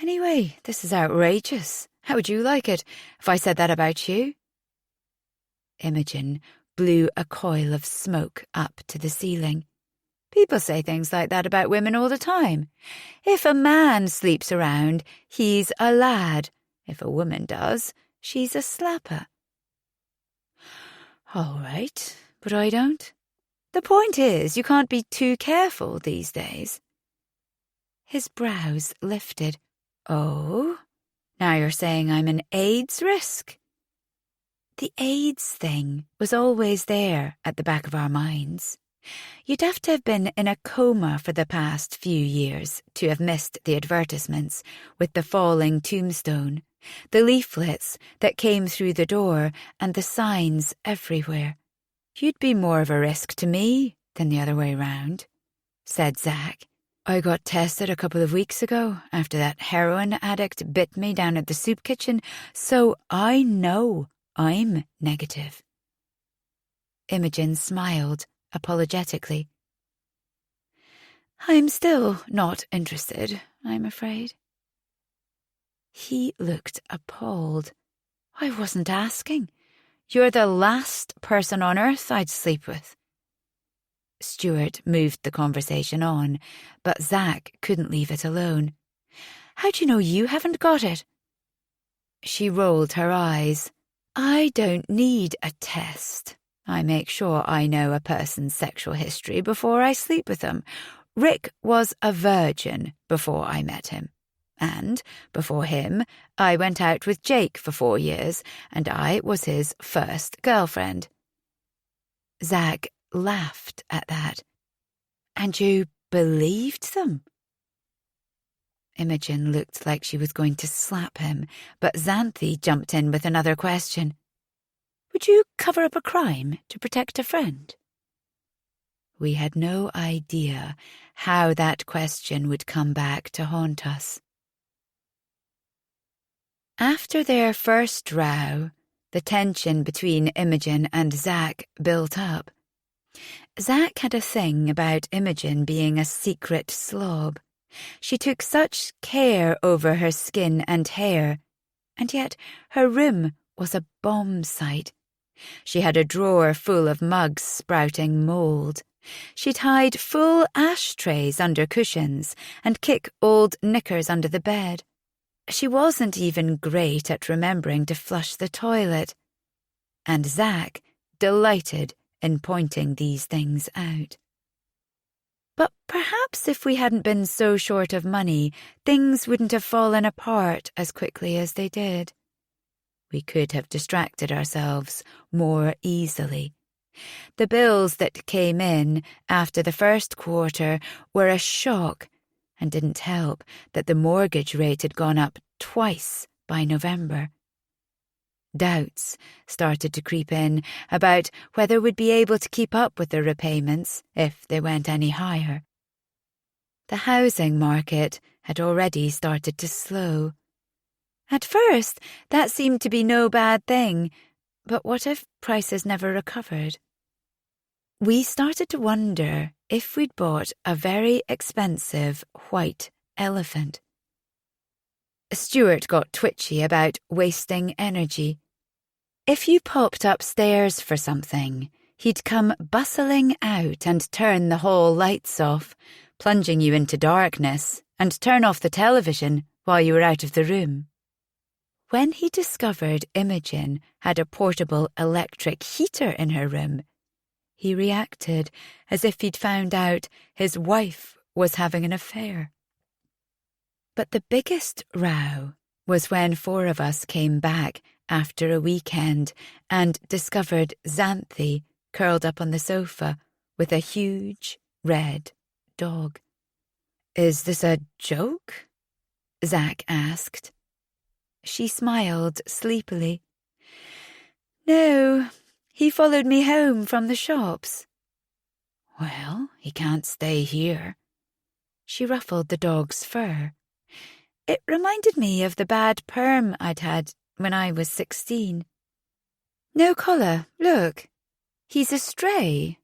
Anyway, this is outrageous. How would you like it if I said that about you?" Imogen blew a coil of smoke up to the ceiling. "People say things like that about women all the time. If a man sleeps around, he's a lad. If a woman does, she's a slapper." "All right, but I don't. The point is, you can't be too careful these days." His brows lifted. "Oh? Now you're saying I'm an AIDS risk?" The AIDS thing was always there at the back of our minds. You'd have to have been in a coma for the past few years to have missed the advertisements with the falling tombstone, the leaflets that came through the door, and the signs everywhere. "You'd be more of a risk to me than the other way round," said Zack. "I got tested a couple of weeks ago after that heroin addict bit me down at the soup kitchen, so I know I'm negative." Imogen smiled apologetically. "I'm still not interested, I'm afraid." He looked appalled. "I wasn't asking. You're the last person on earth I'd sleep with." Stuart moved the conversation on, but Zack couldn't leave it alone. "How do you know you haven't got it?" She rolled her eyes. "I don't need a test. I make sure I know a person's sexual history before I sleep with them. Rick was a virgin before I met him. And before him, I went out with Jake for 4 years, and I was his first girlfriend." Zack laughed at that. "And you believed them?" Imogen looked like she was going to slap him, but Xanthi jumped in with another question. "Would you cover up a crime to protect a friend?" We had no idea how that question would come back to haunt us. After their first row, the tension between Imogen and Zack built up. Zack had a thing about Imogen being a secret slob. She took such care over her skin and hair, and yet her room was a bomb site. She had a drawer full of mugs sprouting mould. She'd hide full ashtrays under cushions and kick old knickers under the bed. She wasn't even great at remembering to flush the toilet. And Zack delighted in pointing these things out. But perhaps if we hadn't been so short of money, things wouldn't have fallen apart as quickly as they did. We could have distracted ourselves more easily. The bills that came in after the first quarter were a shock, and didn't help that the mortgage rate had gone up twice by November. Doubts started to creep in about whether we'd be able to keep up with the repayments if they went any higher. The housing market had already started to slow. At first, that seemed to be no bad thing, but what if prices never recovered? We started to wonder if we'd bought a very expensive white elephant. Stuart got twitchy about wasting energy. If you popped upstairs for something, he'd come bustling out and turn the hall lights off, plunging you into darkness, and turn off the television while you were out of the room. When he discovered Imogen had a portable electric heater in her room, he reacted as if he'd found out his wife was having an affair. But the biggest row was when 4 of us came back after a weekend and discovered Xanthi curled up on the sofa with a huge red dog. "Is this a joke?" Zack asked. She smiled sleepily. "No, he followed me home from the shops." "Well, he can't stay here." She ruffled the dog's fur. It reminded me of the bad perm I'd had when I was 16. "No collar, look. He's a stray."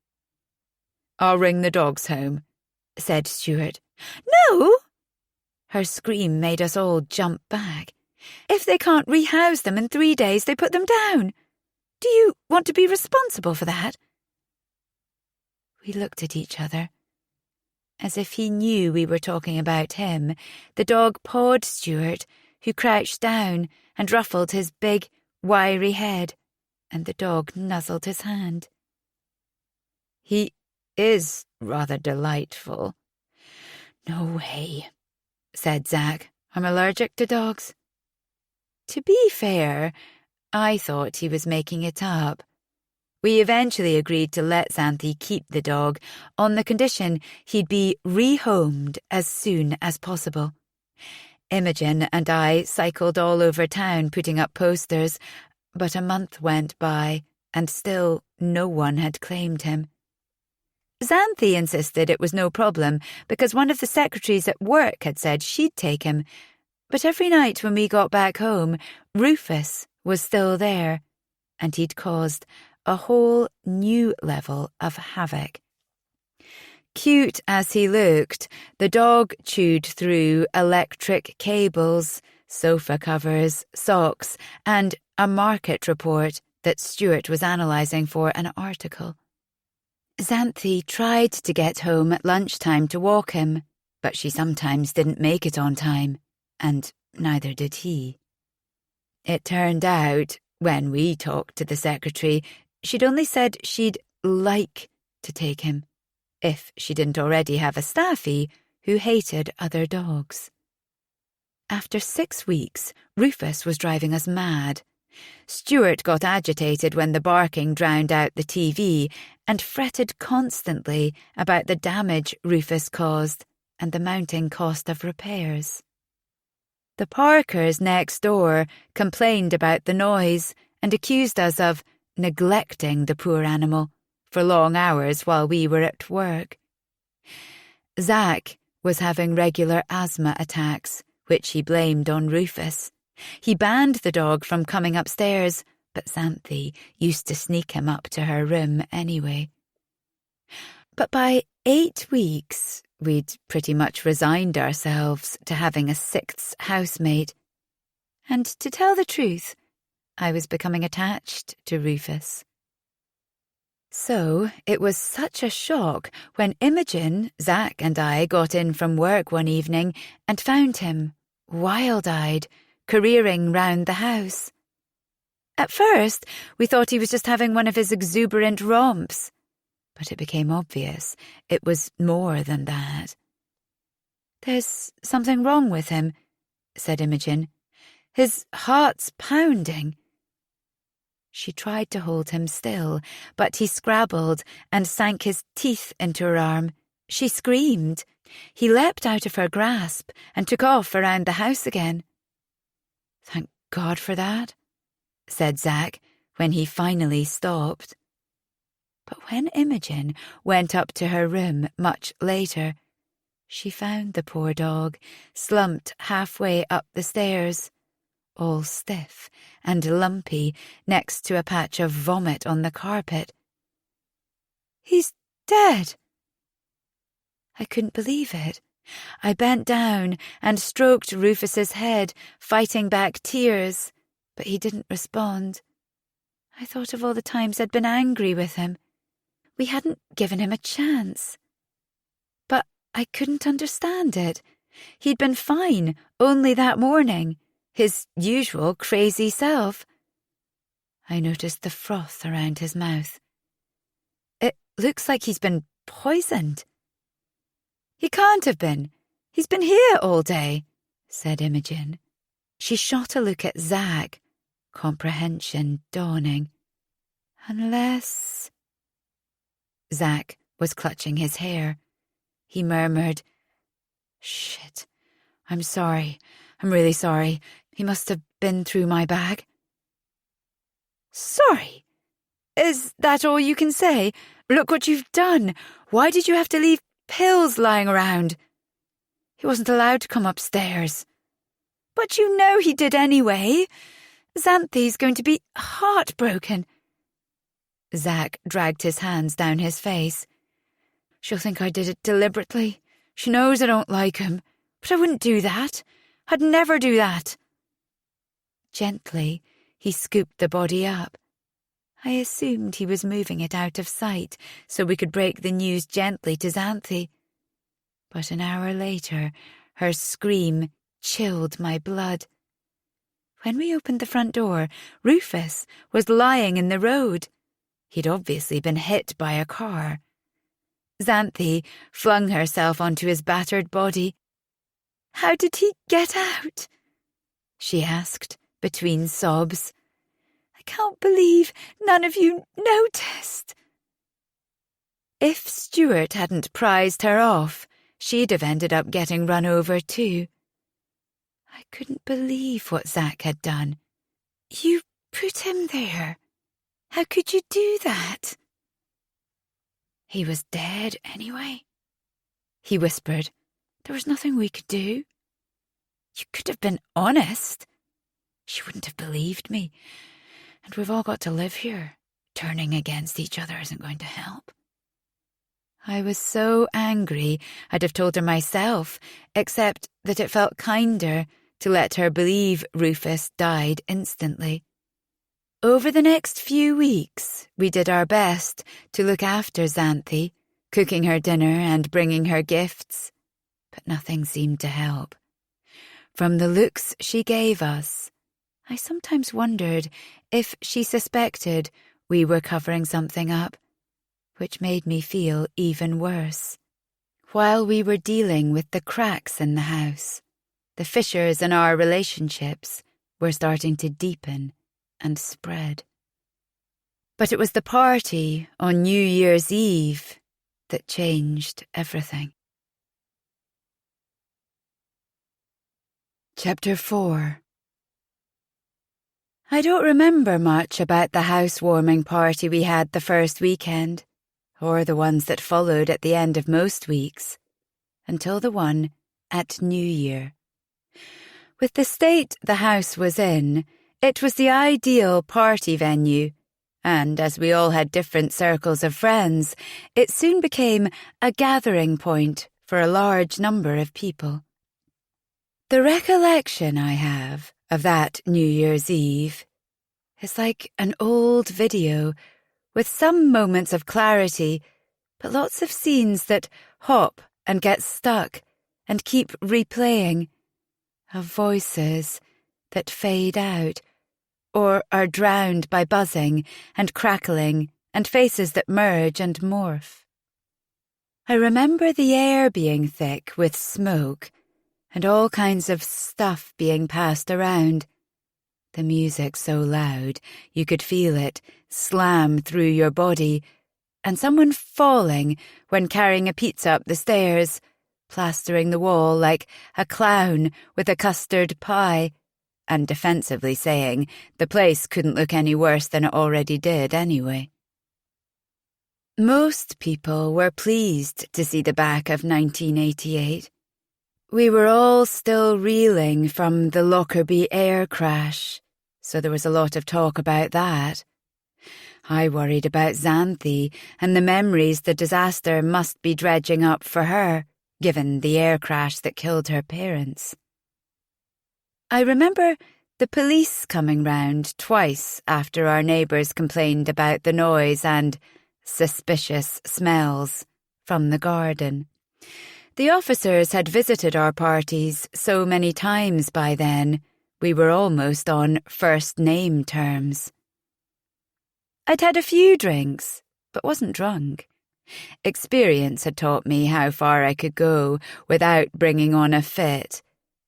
"I'll ring the dogs home," said Stuart. "No!" Her scream made us all jump back. "If they can't rehouse them in 3 days, they put them down. Do you want to be responsible for that?" We looked at each other. As if he knew we were talking about him, the dog pawed Stuart, who crouched down and ruffled his big, wiry head, and the dog nuzzled his hand. "He is rather delightful." "No way," said Zack. "I'm allergic to dogs." To be fair, I thought he was making it up. We eventually agreed to let Xanthi keep the dog on the condition he'd be rehomed as soon as possible. Imogen and I cycled all over town putting up posters, but a month went by and still no one had claimed him. Xanthi insisted it was no problem because one of the secretaries at work had said she'd take him, but every night when we got back home, Rufus was still there, and he'd caused a whole new level of havoc. Cute as he looked, the dog chewed through electric cables, sofa covers, socks, and a market report that Stuart was analysing for an article. Xanthi tried to get home at lunchtime to walk him, but she sometimes didn't make it on time, and neither did he. It turned out, when we talked to the secretary, she'd only said she'd like to take him, if she didn't already have a staffie who hated other dogs. After 6 weeks, Rufus was driving us mad. Stuart got agitated when the barking drowned out the TV and fretted constantly about the damage Rufus caused and the mounting cost of repairs. The Parkers next door complained about the noise and accused us of neglecting the poor animal for long hours while we were at work. Zack was having regular asthma attacks, which he blamed on Rufus. He banned the dog from coming upstairs, but Xanthi used to sneak him up to her room anyway. But by 8 weeks, we'd pretty much resigned ourselves to having a 6th housemate. And to tell the truth, I was becoming attached to Rufus. So it was such a shock when Imogen, Zack and I got in from work one evening and found him, wild-eyed, careering round the house. At first, we thought he was just having one of his exuberant romps, but it became obvious it was more than that. "There's something wrong with him," said Imogen. "His heart's pounding." She tried to hold him still, but he scrabbled and sank his teeth into her arm. She screamed, He leapt out of her grasp and took off around the house again. "Thank God for that," said Zack when he finally stopped. But when Imogen went up to her room much later, she found the poor dog slumped halfway up the stairs, all stiff and lumpy next to a patch of vomit on the carpet. "He's dead!" I couldn't believe it. I bent down and stroked Rufus's head, fighting back tears, but he didn't respond. I thought of all the times I'd been angry with him. We hadn't given him a chance. But I couldn't understand it. He'd been fine only that morning, his usual crazy self. I noticed the froth around his mouth. "It looks like he's been poisoned." "He can't have been. He's been here all day," said Imogen. She shot a look at Zack, comprehension dawning. "Unless—" Zack was clutching his hair. He murmured, "Shit. I'm sorry. I'm really sorry. He must have been through my bag." "Sorry? Is that all you can say? Look what you've done. Why did you have to leave pills lying around?" "He wasn't allowed to come upstairs." "But you know he did anyway. Xanthi's going to be heartbroken." Zack dragged his hands down his face. "She'll think I did it deliberately. She knows I don't like him. But I wouldn't do that. I'd never do that." Gently, he scooped the body up. I assumed he was moving it out of sight so we could break the news gently to Xanthi. But an hour later, her scream chilled my blood. When we opened the front door, Rufus was lying in the road. He'd obviously been hit by a car. Xanthi flung herself onto his battered body. "How did he get out?" she asked between sobs. "I can't believe none of you noticed." If Stuart hadn't prized her off, she'd have ended up getting run over too. I couldn't believe what Zack had done. "You put him there. How could you do that?" "He was dead anyway," he whispered. "There was nothing we could do. You could have been honest. She wouldn't have believed me. And we've all got to live here. Turning against each other isn't going to help." I was so angry I'd have told her myself, except that it felt kinder to let her believe Rufus died instantly. Over the next few weeks, we did our best to look after Xanthi, cooking her dinner and bringing her gifts, but nothing seemed to help. From the looks she gave us, I sometimes wondered if she suspected we were covering something up, which made me feel even worse. While we were dealing with the cracks in the house, the fissures in our relationships were starting to deepen and spread. But it was the party on New Year's Eve that changed everything. Chapter 4. I don't remember much about the housewarming party we had the first weekend, or the ones that followed at the end of most weeks, until the one at New Year. With the state the house was in, it was the ideal party venue, and as we all had different circles of friends, it soon became a gathering point for a large number of people. The recollection I have of that New Year's Eve is like an old video with some moments of clarity, but lots of scenes that hop and get stuck and keep replaying, of voices that fade out or are drowned by buzzing and crackling and faces that merge and morph. I remember the air being thick with smoke and all kinds of stuff being passed around, the music so loud you could feel it slam through your body, and someone falling when carrying a pizza up the stairs, plastering the wall like a clown with a custard pie, and defensively saying the place couldn't look any worse than it already did anyway. Most people were pleased to see the back of 1988. We were all still reeling from the Lockerbie air crash, so there was a lot of talk about that. I worried about Xanthi and the memories the disaster must be dredging up for her, given the air crash that killed her parents. I remember the police coming round twice after our neighbours complained about the noise and suspicious smells from the garden. The officers had visited our parties so many times by then, we were almost on first-name terms. I'd had a few drinks, but wasn't drunk. Experience had taught me how far I could go without bringing on a fit,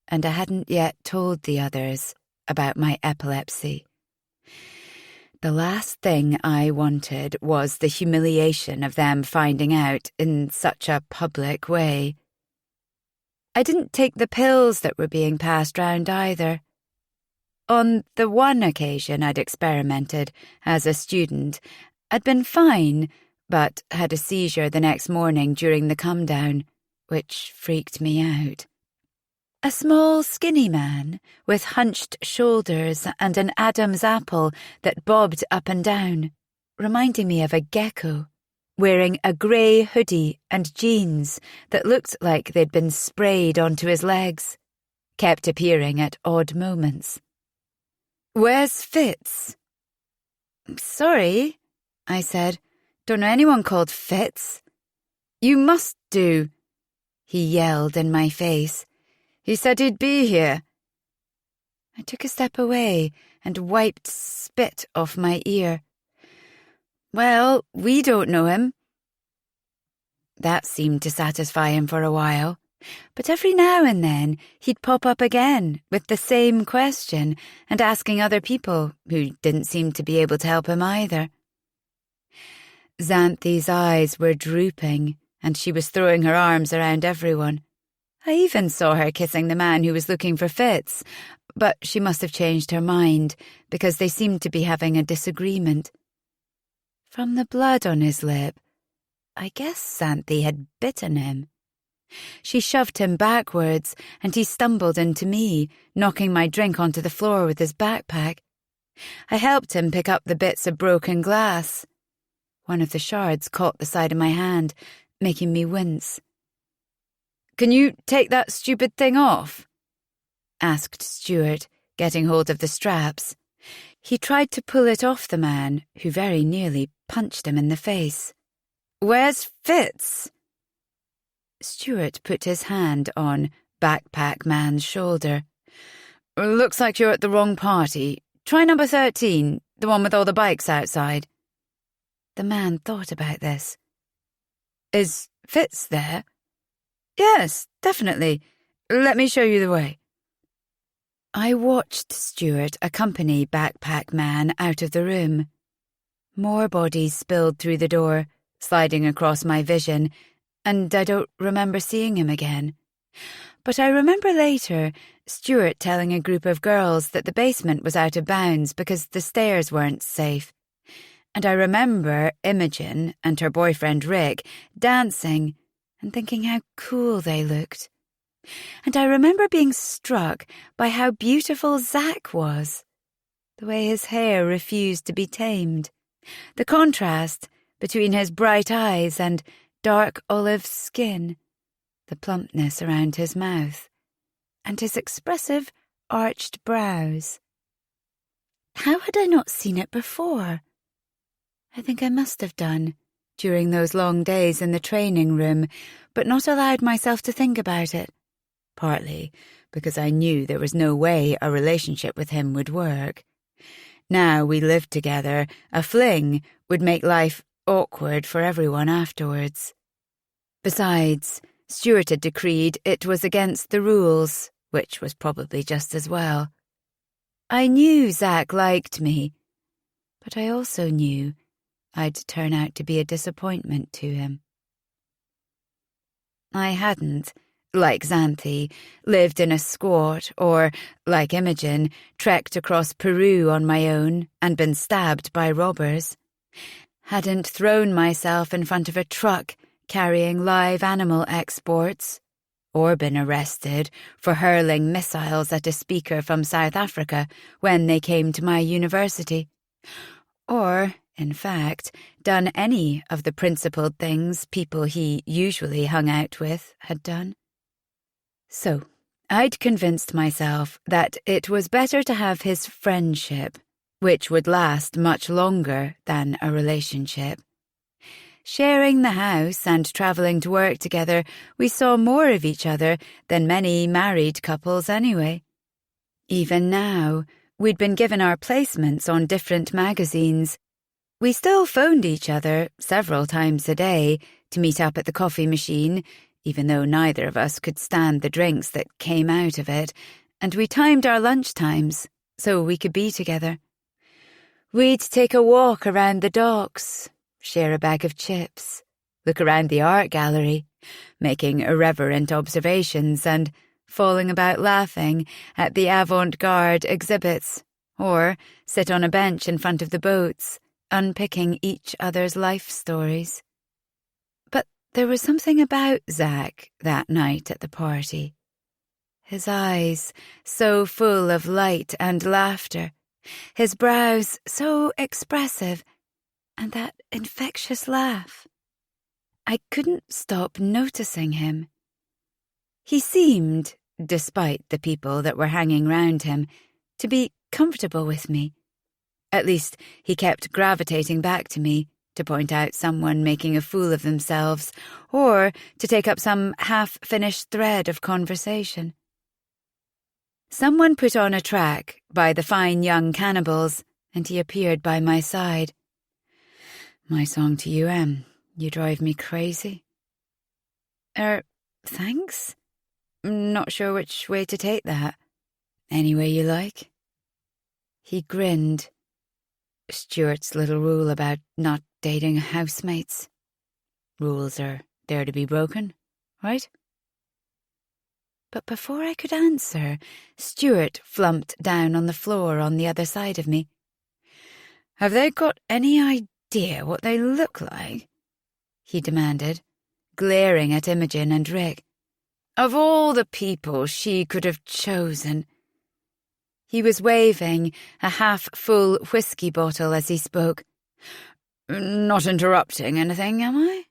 and I hadn't yet told the others about my epilepsy. The last thing I wanted was the humiliation of them finding out in such a public way. I didn't take the pills that were being passed round either. On the one occasion I'd experimented as a student, I'd been fine, but had a seizure the next morning during the come-down, which freaked me out. A small, skinny man with hunched shoulders and an Adam's apple that bobbed up and down, reminding me of a gecko, wearing a grey hoodie and jeans that looked like they'd been sprayed onto his legs, kept appearing at odd moments. "Where's Fitz?" "Sorry," I said. "Don't know anyone called Fitz." "You must do," he yelled in my face. "He said he'd be here." I took a step away and wiped spit off my ear. "Well, we don't know him." That seemed to satisfy him for a while, but every now and then he'd pop up again with the same question and asking other people who didn't seem to be able to help him either. Xanthi's eyes were drooping, and she was throwing her arms around everyone. I even saw her kissing the man who was looking for Fitz, but she must have changed her mind because they seemed to be having a disagreement. From the blood on his lip, I guess Xanthi had bitten him. She shoved him backwards, and he stumbled into me, knocking my drink onto the floor with his backpack. I helped him pick up the bits of broken glass. One of the shards caught the side of my hand, making me wince. "Can you take that stupid thing off?" asked Stuart, getting hold of the straps. He tried to pull it off the man, who very nearly punched him in the face. "Where's Fitz?" Stuart put his hand on Backpack Man's shoulder. "Looks like you're at the wrong party. Try number 13, the one with all the bikes outside." The man thought about this. "Is Fitz there?" "Yes, definitely. Let me show you the way." I watched Stuart accompany Backpack Man out of the room. More bodies spilled through the door, sliding across my vision, and I don't remember seeing him again. But I remember later Stuart telling a group of girls that the basement was out of bounds because the stairs weren't safe. And I remember Imogen and her boyfriend Rick dancing and thinking how cool they looked. And I remember being struck by how beautiful Zach was, the way his hair refused to be tamed, the contrast between his bright eyes and dark olive skin, the plumpness around his mouth, and his expressive arched brows. How had I not seen it before? I think I must have done, during those long days in the training room, but not allowed myself to think about it, partly because I knew there was no way a relationship with him would work. Now we lived together, a fling would make life awkward for everyone afterwards. Besides, Stuart had decreed it was against the rules, which was probably just as well. I knew Zach liked me, but I also knew I'd turn out to be a disappointment to him. I hadn't, like Xanthi, lived in a squat or, like Imogen, trekked across Peru on my own and been stabbed by robbers. Hadn't thrown myself in front of a truck carrying live animal exports, or been arrested for hurling missiles at a speaker from South Africa when they came to my university, or, in fact, done any of the principled things people he usually hung out with had done. So, I'd convinced myself that it was better to have his friendship, which would last much longer than a relationship. Sharing the house and travelling to work together, we saw more of each other than many married couples anyway. Even now, we'd been given our placements on different magazines. We still phoned each other several times a day to meet up at the coffee machine, even though neither of us could stand the drinks that came out of it, and we timed our lunch times so we could be together. We'd take a walk around the docks, share a bag of chips, look around the art gallery, making irreverent observations and falling about laughing at the avant-garde exhibits, or sit on a bench in front of the boats, unpicking each other's life stories. But there was something about Zach that night at the party. His eyes so full of light and laughter, his brows so expressive, and that infectious laugh. I couldn't stop noticing him. He seemed, despite the people that were hanging round him, to be comfortable with me. At least he kept gravitating back to me to point out someone making a fool of themselves, or to take up some half-finished thread of conversation. Someone put on a track by the Fine Young Cannibals, and he appeared by my side. "My song to you, Em. You drive me crazy." Thanks? Not sure which way to take that. Any way you like." He grinned. Stuart's little rule about not dating housemates. Rules are there to be broken, right? But before I could answer, Stuart flumped down on the floor on the other side of me. "Have they got any idea what they look like?" he demanded, glaring at Imogen and Rick. "Of all the people she could have chosen." He was waving a half-full whiskey bottle as he spoke. "Not interrupting anything, am I?"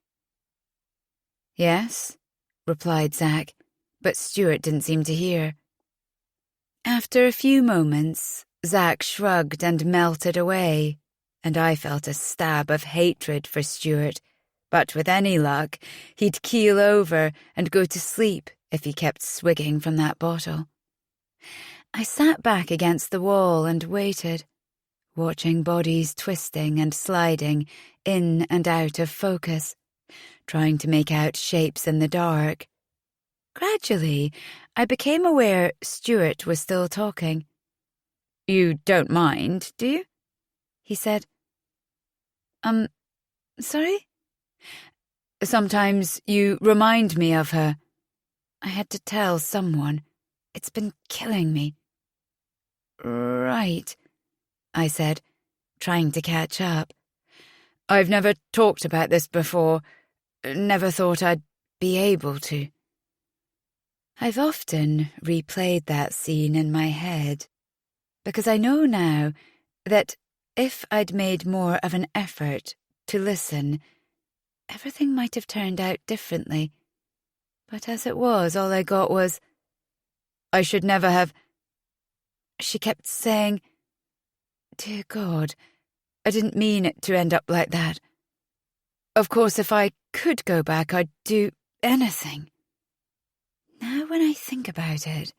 "Yes," replied Zach, but Stuart didn't seem to hear. After a few moments, Zach shrugged and melted away, and I felt a stab of hatred for Stuart, but with any luck, he'd keel over and go to sleep if he kept swigging from that bottle. I sat back against the wall and waited, watching bodies twisting and sliding in and out of focus, trying to make out shapes in the dark. Gradually, I became aware Stuart was still talking. "You don't mind, do you?" he said. Sorry?" "Sometimes you remind me of her. I had to tell someone. It's been killing me." "Right," I said, trying to catch up. "I've never talked about this before. Never thought I'd be able to." I've often replayed that scene in my head, because I know now that if I'd made more of an effort to listen, everything might have turned out differently. But as it was, all I got was, "I should never have..." She kept saying, "Dear God, I didn't mean it to end up like that. Of course, if I could go back, I'd do anything." Now when I think about it,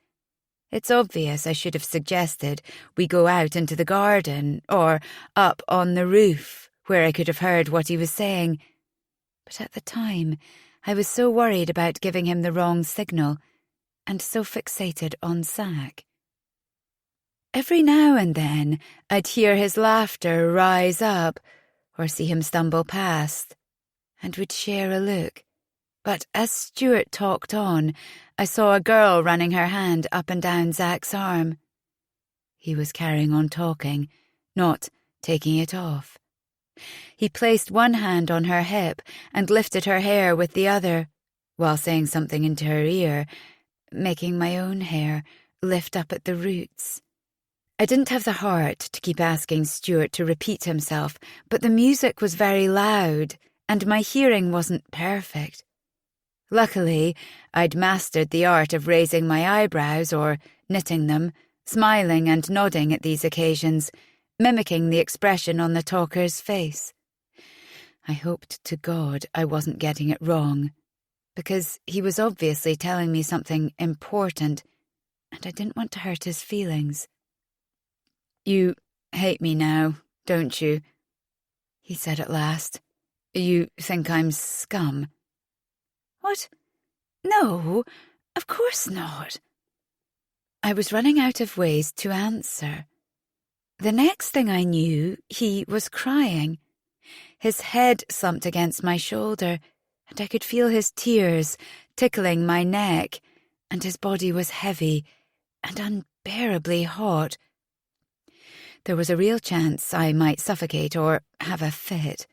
it's obvious I should have suggested we go out into the garden or up on the roof where I could have heard what he was saying. But at the time, I was so worried about giving him the wrong signal and so fixated on Zach. Every now and then, I'd hear his laughter rise up or see him stumble past, and would share a look. But as Stuart talked on, I saw a girl running her hand up and down Zach's arm. He was carrying on talking, not taking it off. He placed one hand on her hip and lifted her hair with the other, while saying something into her ear, making my own hair lift up at the roots. I didn't have the heart to keep asking Stuart to repeat himself, but the music was very loud, and my hearing wasn't perfect. Luckily, I'd mastered the art of raising my eyebrows or knitting them, smiling and nodding at these occasions, mimicking the expression on the talker's face. I hoped to God I wasn't getting it wrong, because he was obviously telling me something important, and I didn't want to hurt his feelings. "You hate me now, don't you?" he said at last. "You think I'm scum." "What? No, of course not." I was running out of ways to answer. The next thing I knew, he was crying. His head slumped against my shoulder, and I could feel his tears tickling my neck, and his body was heavy and unbearably hot. There was a real chance I might suffocate or have a fit.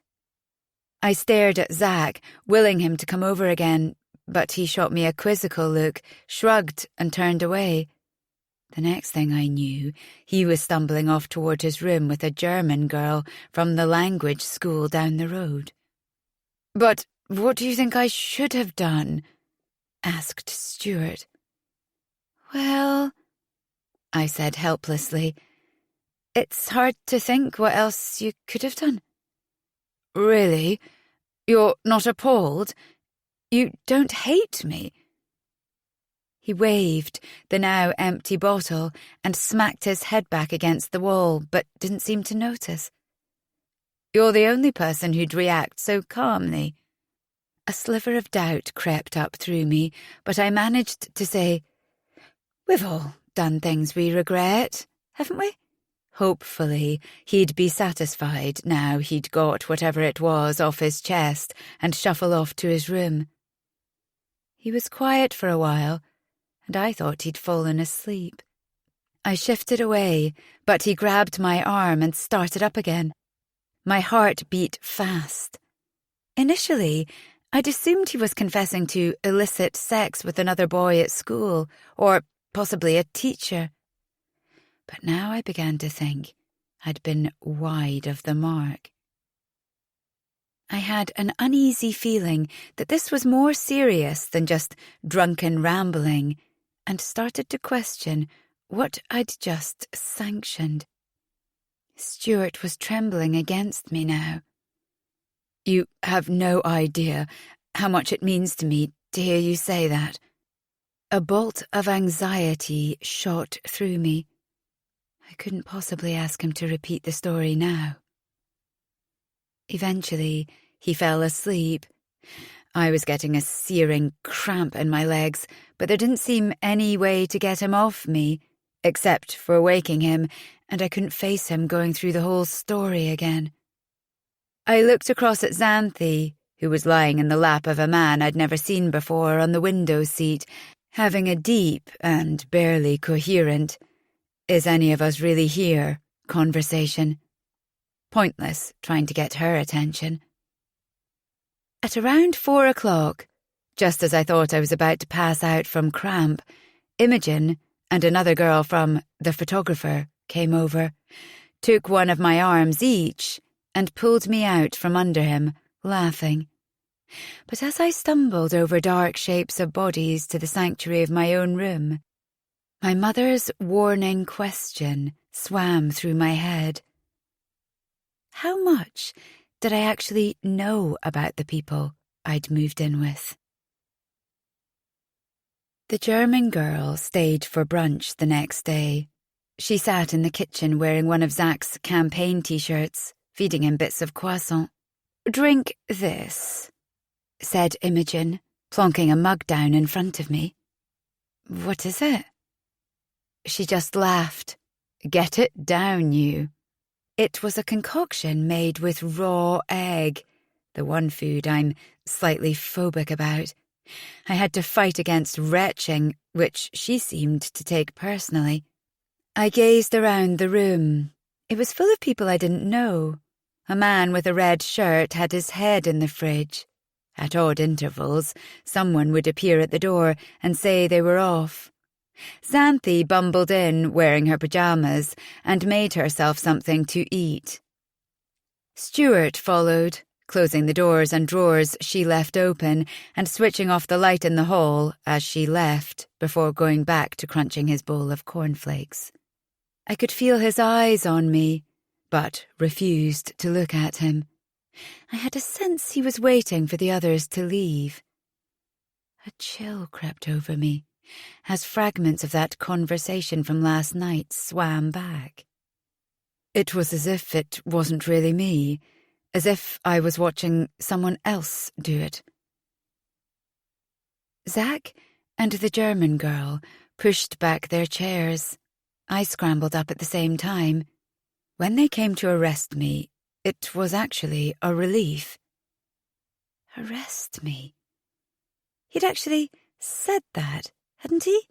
I stared at Zach, willing him to come over again, but he shot me a quizzical look, shrugged and turned away. The next thing I knew, he was stumbling off toward his room with a German girl from the language school down the road. "But what do you think I should have done?" asked Stuart. "Well," I said helplessly, "it's hard to think what else you could have done." "Really? You're not appalled? You don't hate me?" He waved the now empty bottle and smacked his head back against the wall, but didn't seem to notice. "You're the only person who'd react so calmly." A sliver of doubt crept up through me, but I managed to say, "We've all done things we regret, haven't we?" Hopefully, he'd be satisfied now he'd got whatever it was off his chest and shuffle off to his room. He was quiet for a while, and I thought he'd fallen asleep. I shifted away, but he grabbed my arm and started up again. My heart beat fast. Initially, I'd assumed he was confessing to illicit sex with another boy at school, or possibly a teacher. But now I began to think I'd been wide of the mark. I had an uneasy feeling that this was more serious than just drunken rambling, and started to question what I'd just sanctioned. Stuart was trembling against me now. "You have no idea how much it means to me to hear you say that." A bolt of anxiety shot through me. I couldn't possibly ask him to repeat the story now. Eventually, he fell asleep. I was getting a searing cramp in my legs, but there didn't seem any way to get him off me, except for waking him, and I couldn't face him going through the whole story again. I looked across at Xanthi, who was lying in the lap of a man I'd never seen before on the window seat, having a deep and barely coherent "is any of us really here" conversation. Pointless trying to get her attention. At around 4 o'clock, just as I thought I was about to pass out from cramp, Imogen and another girl from The Photographer came over, took one of my arms each, and pulled me out from under him, laughing. But as I stumbled over dark shapes of bodies to the sanctuary of my own room, my mother's warning question swam through my head. How much did I actually know about the people I'd moved in with? The German girl stayed for brunch the next day. She sat in the kitchen wearing one of Zach's campaign t-shirts, feeding him bits of croissant. "Drink this," said Imogen, plonking a mug down in front of me. "What is it?" She just laughed. "Get it down, you." It was a concoction made with raw egg, the one food I'm slightly phobic about. I had to fight against retching, which she seemed to take personally. I gazed around the room. It was full of people I didn't know. A man with a red shirt had his head in the fridge. At odd intervals, someone would appear at the door and say they were off. Xanthi bumbled in, wearing her pyjamas, and made herself something to eat. Stuart followed, closing the doors and drawers she left open and switching off the light in the hall as she left before going back to crunching his bowl of cornflakes. I could feel his eyes on me, but refused to look at him. I had a sense he was waiting for the others to leave. A chill crept over me as fragments of that conversation from last night swam back. It was as if it wasn't really me, as if I was watching someone else do it. Zach and the German girl pushed back their chairs. I scrambled up at the same time. When they came to arrest me, it was actually a relief. Arrest me? He'd actually said that, hadn't he?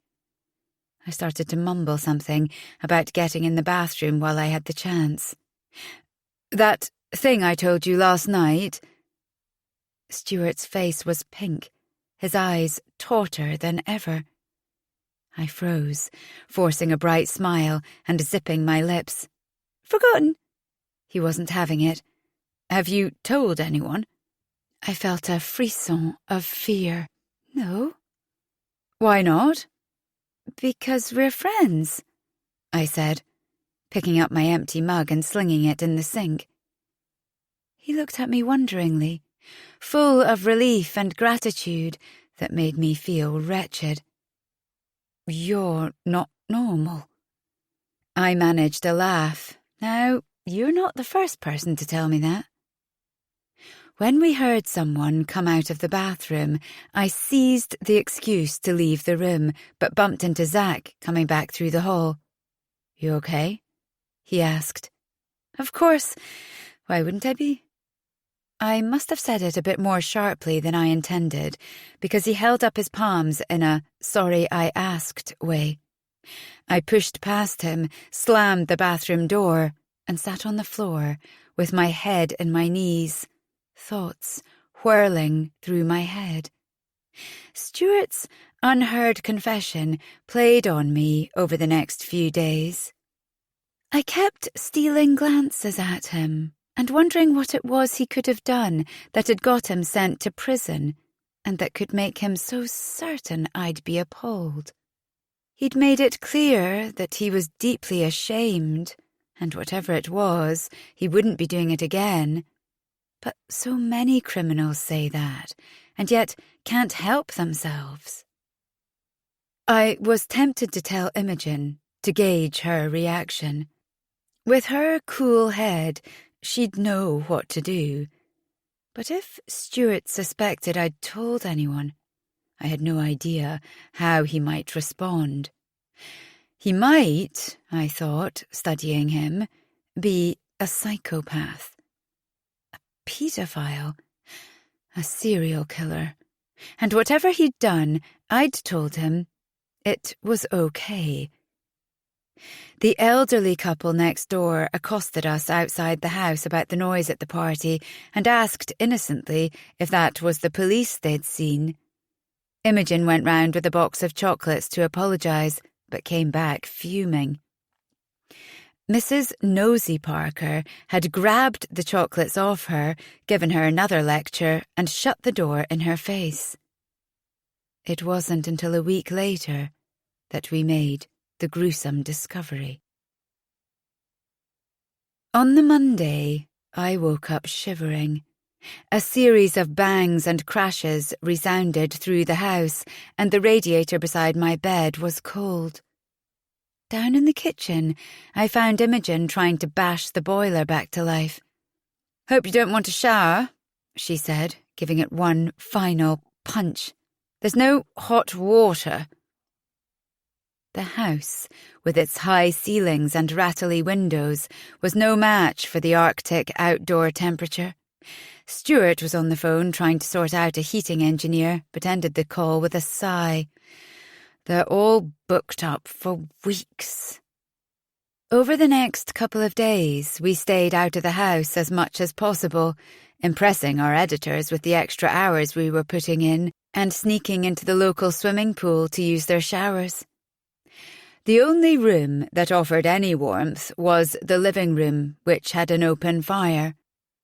I started to mumble something about getting in the bathroom while I had the chance. That thing I told you last night? Stuart's face was pink, his eyes tauter than ever. I froze, forcing a bright smile and zipping my lips. Forgotten? He wasn't having it. Have you told anyone? I felt a frisson of fear. No. Why not? Because we're friends, I said, picking up my empty mug and slinging it in the sink. He looked at me wonderingly, full of relief and gratitude that made me feel wretched. You're not normal. I managed a laugh. Now, you're not the first person to tell me that. When we heard someone come out of the bathroom, I seized the excuse to leave the room, but bumped into Zach coming back through the hall. You okay? He asked. Of course. Why wouldn't I be? I must have said it a bit more sharply than I intended, because he held up his palms in a sorry I asked way. I pushed past him, slammed the bathroom door, and sat on the floor with my head in my knees, thoughts whirling through my head. Stuart's unheard confession played on me over the next few days. I kept stealing glances at him and wondering what it was he could have done that had got him sent to prison and that could make him so certain I'd be appalled. He'd made it clear that he was deeply ashamed, and whatever it was, he wouldn't be doing it again. But so many criminals say that, and yet can't help themselves. I was tempted to tell Imogen, to gauge her reaction. With her cool head, she'd know what to do. But if Stuart suspected I'd told anyone, I had no idea how he might respond. He might, I thought, studying him, be a psychopath. A pedophile. A serial killer. And whatever he'd done, I'd told him it was okay. The elderly couple next door accosted us outside the house about the noise at the party and asked innocently if that was the police they'd seen. Imogen went round with a box of chocolates to apologise, but came back fuming. Mrs. Nosy Parker had grabbed the chocolates off her, given her another lecture, and shut the door in her face. It wasn't until a week later that we made the gruesome discovery. On the Monday, I woke up shivering. A series of bangs and crashes resounded through the house, and the radiator beside my bed was cold. Down in the kitchen, I found Imogen trying to bash the boiler back to life. "Hope you don't want a shower," she said, giving it one final punch. "There's no hot water." The house, with its high ceilings and rattly windows, was no match for the Arctic outdoor temperature. Stuart was on the phone trying to sort out a heating engineer, but ended the call with a sigh. They're all booked up for weeks. Over the next couple of days, we stayed out of the house as much as possible, impressing our editors with the extra hours we were putting in and sneaking into the local swimming pool to use their showers. The only room that offered any warmth was the living room, which had an open fire.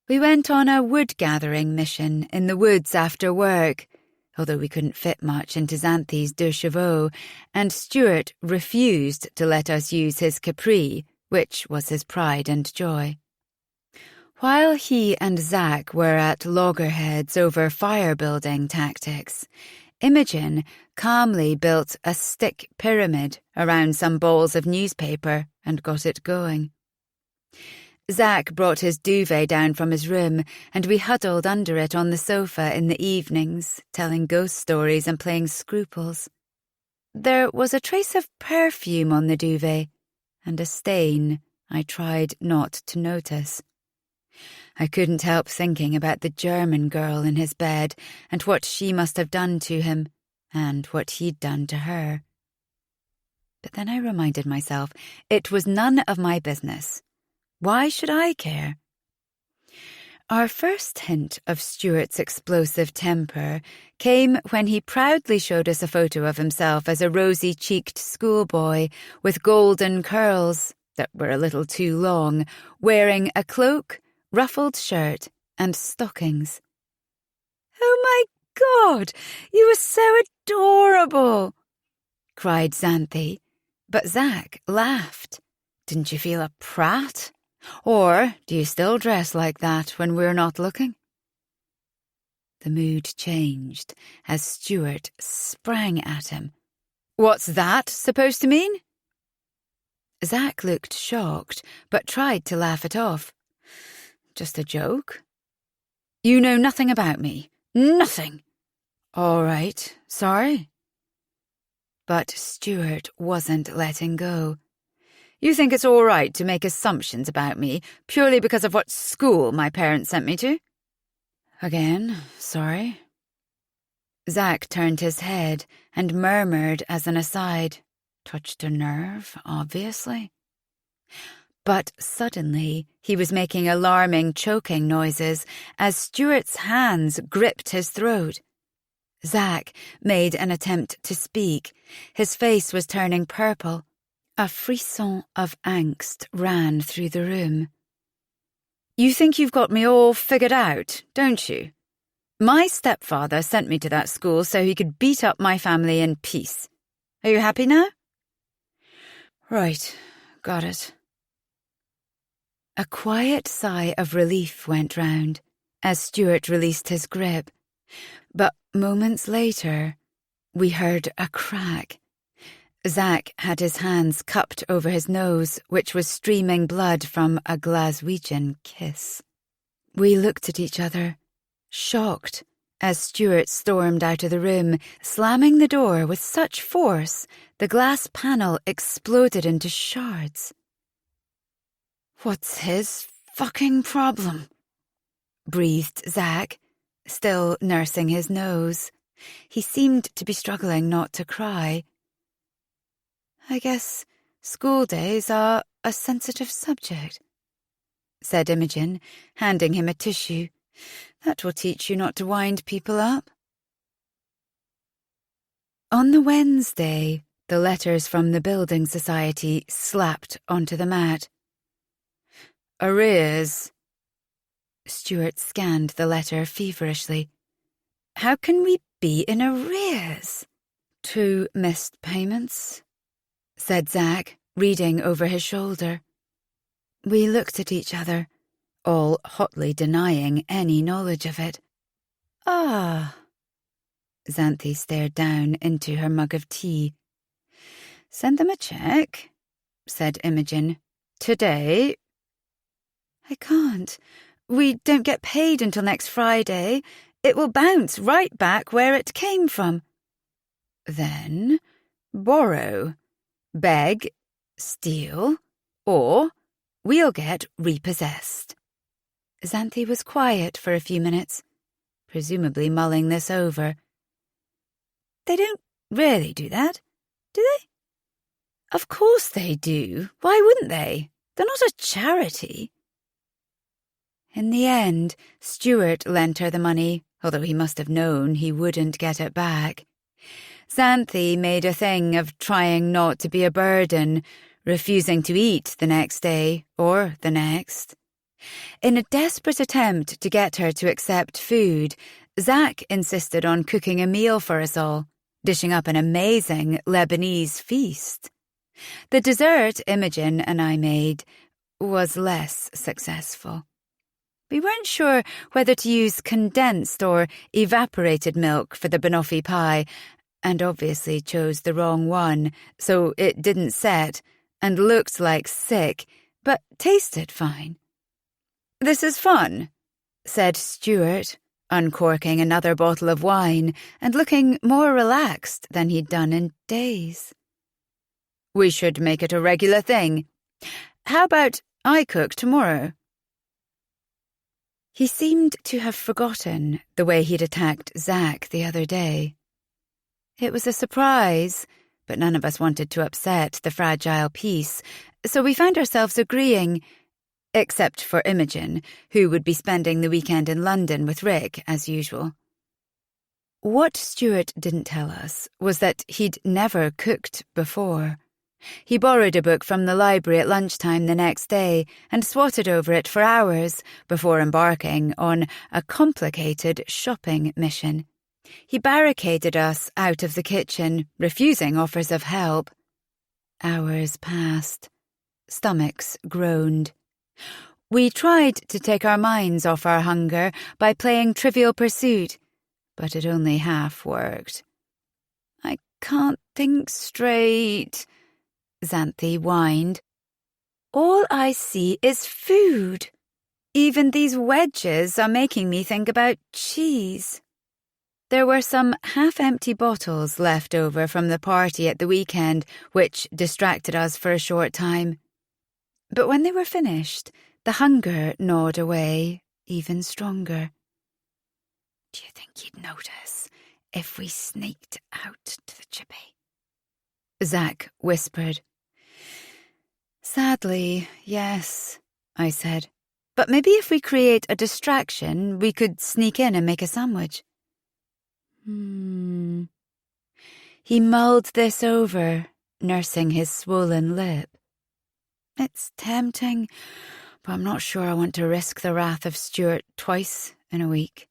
We went on a wood-gathering mission in the woods after work, although we couldn't fit much into Xanthi's deux chevaux, and Stuart refused to let us use his capri, which was his pride and joy. While he and Zack were at loggerheads over fire-building tactics, Imogen calmly built a stick pyramid around some balls of newspaper and got it going. Zack brought his duvet down from his room, and we huddled under it on the sofa in the evenings, telling ghost stories and playing scruples. There was a trace of perfume on the duvet, and a stain I tried not to notice. I couldn't help thinking about the German girl in his bed and what she must have done to him, and what he'd done to her. But then I reminded myself it was none of my business. Why should I care? Our first hint of Stuart's explosive temper came when he proudly showed us a photo of himself as a rosy-cheeked schoolboy with golden curls that were a little too long, wearing a cloak, ruffled shirt, and stockings. "Oh my God, you are so adorable!" cried Xanthi, but Zack laughed. "Didn't you feel a prat? Or do you still dress like that when we're not looking?" The mood changed as Stuart sprang at him. "What's that supposed to mean?" Zack looked shocked, but tried to laugh it off. "Just a joke." "You know nothing about me. Nothing." "All right, sorry." But Stuart wasn't letting go. "You think it's all right to make assumptions about me purely because of what school my parents sent me to?" "Again, sorry." Zack turned his head and murmured as an aside, "Touched a nerve, obviously." But suddenly he was making alarming choking noises as Stuart's hands gripped his throat. Zack made an attempt to speak. His face was turning purple. A frisson of angst ran through the room. "You think you've got me all figured out, don't you? My stepfather sent me to that school so he could beat up my family in peace. Are you happy now?" "Right, got it." A quiet sigh of relief went round as Stuart released his grip, but moments later we heard a crack. Zack had his hands cupped over his nose, which was streaming blood from a Glaswegian kiss. We looked at each other, shocked, as Stuart stormed out of the room, slamming the door with such force the glass panel exploded into shards. "What's his fucking problem?" breathed Zack, still nursing his nose. He seemed to be struggling not to cry. "I guess school days are a sensitive subject," said Imogen, handing him a tissue. "That will teach you not to wind people up." On the Wednesday, the letters from the Building Society slapped onto the mat. "Arrears." Stuart scanned the letter feverishly. "How can we be in arrears?" "2 missed payments," said Zack, reading over his shoulder. We looked at each other, all hotly denying any knowledge of it. "Ah." Xanthi stared down into her mug of tea. "Send them a check," said Imogen. "Today." "I can't. We don't get paid until next Friday. It will bounce right back where it came from." "Then borrow. Beg, steal, or we'll get repossessed." Xanthi was quiet for a few minutes, presumably mulling this over. They don't really do that, do they? Of course they do. Why wouldn't they? They're not a charity. In the end, Stuart lent her the money, although he must have known he wouldn't get it back. Xanthi made a thing of trying not to be a burden, refusing to eat the next day or the next. In a desperate attempt to get her to accept food, Zach insisted on cooking a meal for us all, dishing up an amazing Lebanese feast. The dessert Imogen and I made was less successful. We weren't sure whether to use condensed or evaporated milk for the banoffee pie, and obviously chose the wrong one, so it didn't set and looked like sick, but tasted fine. "This is fun," said Stuart, uncorking another bottle of wine and looking more relaxed than he'd done in days. "We should make it a regular thing. How about I cook tomorrow?" He seemed to have forgotten the way he'd attacked Zach the other day. It was a surprise, but none of us wanted to upset the fragile peace, so we found ourselves agreeing, except for Imogen, who would be spending the weekend in London with Rick, as usual. What Stuart didn't tell us was that he'd never cooked before. He borrowed a book from the library at lunchtime the next day and swatted over it for hours before embarking on a complicated shopping mission. He barricaded us out of the kitchen, refusing offers of help. Hours passed. Stomachs groaned. We tried to take our minds off our hunger by playing Trivial Pursuit, but it only half worked. "I can't think straight," Xanthi whined. "All I see is food. Even these wedges are making me think about cheese." There were some half-empty bottles left over from the party at the weekend, which distracted us for a short time. But when they were finished, the hunger gnawed away even stronger. "Do you think he'd notice if we sneaked out to the chippy?" Zach whispered. "Sadly, yes," I said. "But maybe if we create a distraction, we could sneak in and make a sandwich." He mulled this over, nursing his swollen lip. "It's tempting, but I'm not sure I want to risk the wrath of Stuart twice in a week."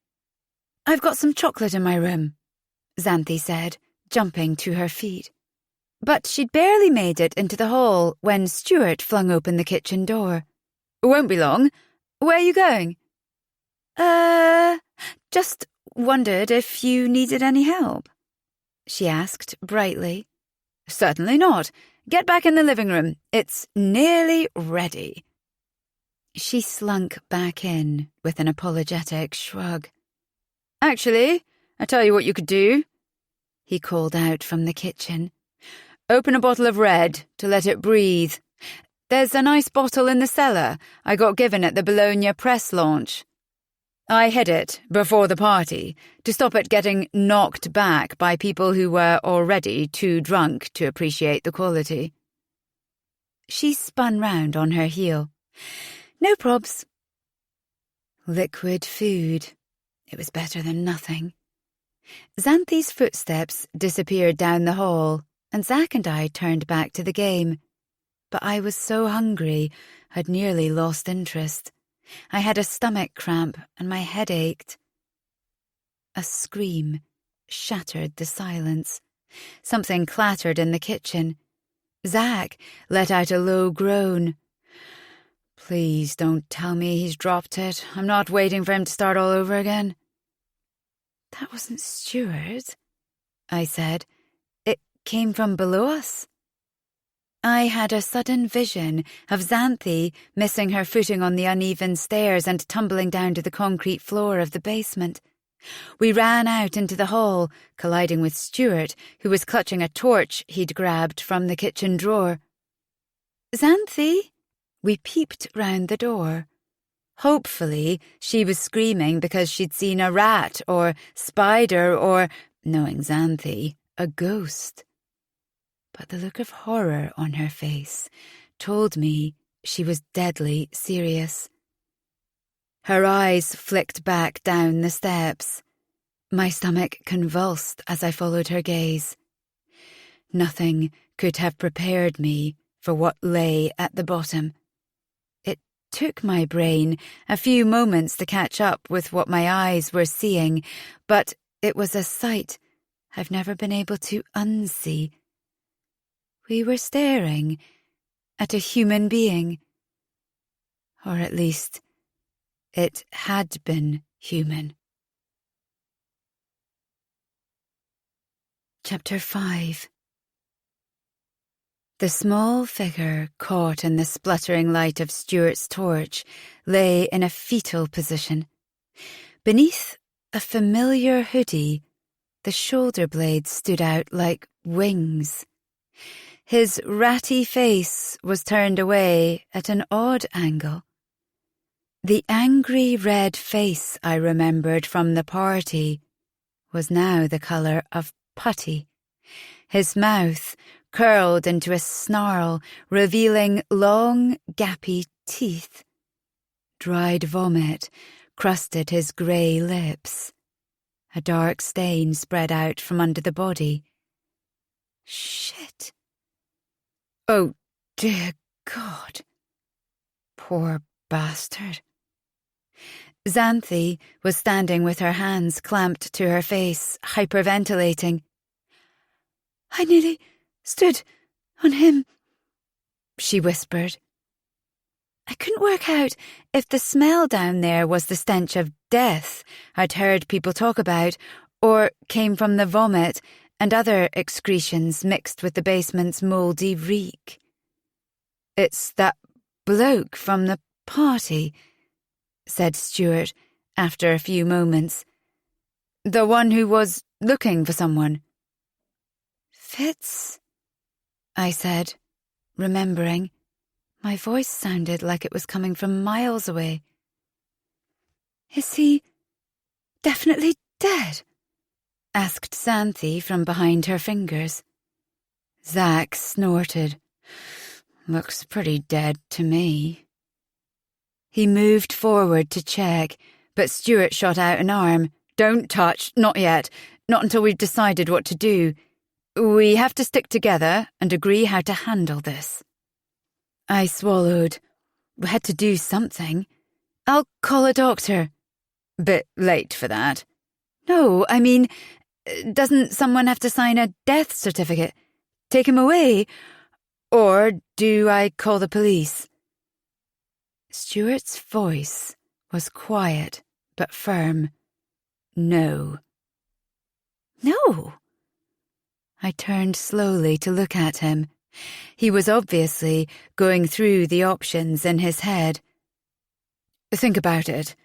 "I've got some chocolate in my room," Xanthi said, jumping to her feet. But she'd barely made it into the hall when Stuart flung open the kitchen door. "Won't be long. Where are you going?" Just wondered if you needed any help," she asked brightly. "Certainly not. Get back in the living room. It's nearly ready." She slunk back in with an apologetic shrug. "Actually, I tell you what you could do," he called out from the kitchen. "Open a bottle of red to let it breathe. There's a nice bottle in the cellar I got given at the Bologna press launch. I hid it before the party to stop it getting knocked back by people who were already too drunk to appreciate the quality." She spun round on her heel. "No probs." Liquid food. It was better than nothing. Xanthi's footsteps disappeared down the hall, and Zach and I turned back to the game. But I was so hungry, I'd nearly lost interest. I had a stomach cramp and my head ached. A scream shattered the silence. Something clattered in the kitchen. Zach let out a low groan. "Please don't tell me he's dropped it. I'm not waiting for him to start all over again." "That wasn't Stuart," I said. "It came from below us." I had a sudden vision of Xanthi missing her footing on the uneven stairs and tumbling down to the concrete floor of the basement. We ran out into the hall, colliding with Stuart, who was clutching a torch he'd grabbed from the kitchen drawer. "Xanthi?" We peeped round the door. Hopefully, she was screaming because she'd seen a rat or spider or, knowing Xanthi, a ghost. But the look of horror on her face told me she was deadly serious. Her eyes flicked back down the steps. My stomach convulsed as I followed her gaze. Nothing could have prepared me for what lay at the bottom. It took my brain a few moments to catch up with what my eyes were seeing, but it was a sight I've never been able to unsee. We were staring at a human being. Or at least, it had been human. Chapter 5. The small figure caught in the spluttering light of Stuart's torch lay in a fetal position. Beneath a familiar hoodie, the shoulder blades stood out like wings. His ratty face was turned away at an odd angle. The angry red face I remembered from the party was now the colour of putty. His mouth curled into a snarl, revealing long, gappy teeth. Dried vomit crusted his grey lips. A dark stain spread out from under the body. Shit. Oh, dear God. Poor bastard. Xanthi was standing with her hands clamped to her face, hyperventilating. I nearly stood on him, she whispered. I couldn't work out if the smell down there was the stench of death I'd heard people talk about, or came from the vomit and other excretions mixed with the basement's mouldy reek. It's that bloke from the party, said Stuart after a few moments. The one who was looking for someone. Fitz? I said, remembering. My voice sounded like it was coming from miles away. Is he definitely dead? Asked Xanthi from behind her fingers. Zack snorted. Looks pretty dead to me. He moved forward to check, but Stuart shot out an arm. Don't touch, not yet. Not until we've decided what to do. We have to stick together and agree how to handle this. I swallowed. We had to do something. I'll call a doctor. Bit late for that. No, I mean, doesn't someone have to sign a death certificate? Take him away? Or do I call the police? Stuart's voice was quiet but firm. No. No? I turned slowly to look at him. He was obviously going through the options in his head. Think about it.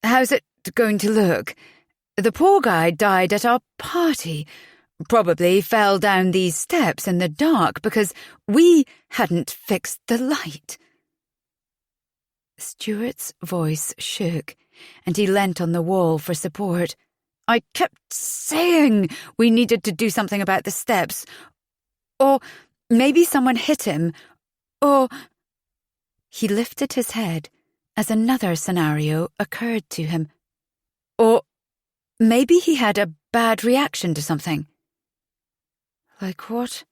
How's it going to look? The poor guy died at our party. Probably fell down these steps in the dark because we hadn't fixed the light. Stuart's voice shook, and he leant on the wall for support. I kept saying we needed to do something about the steps. Or maybe someone hit him. Or... He lifted his head as another scenario occurred to him. Or maybe he had a bad reaction to something. Like what?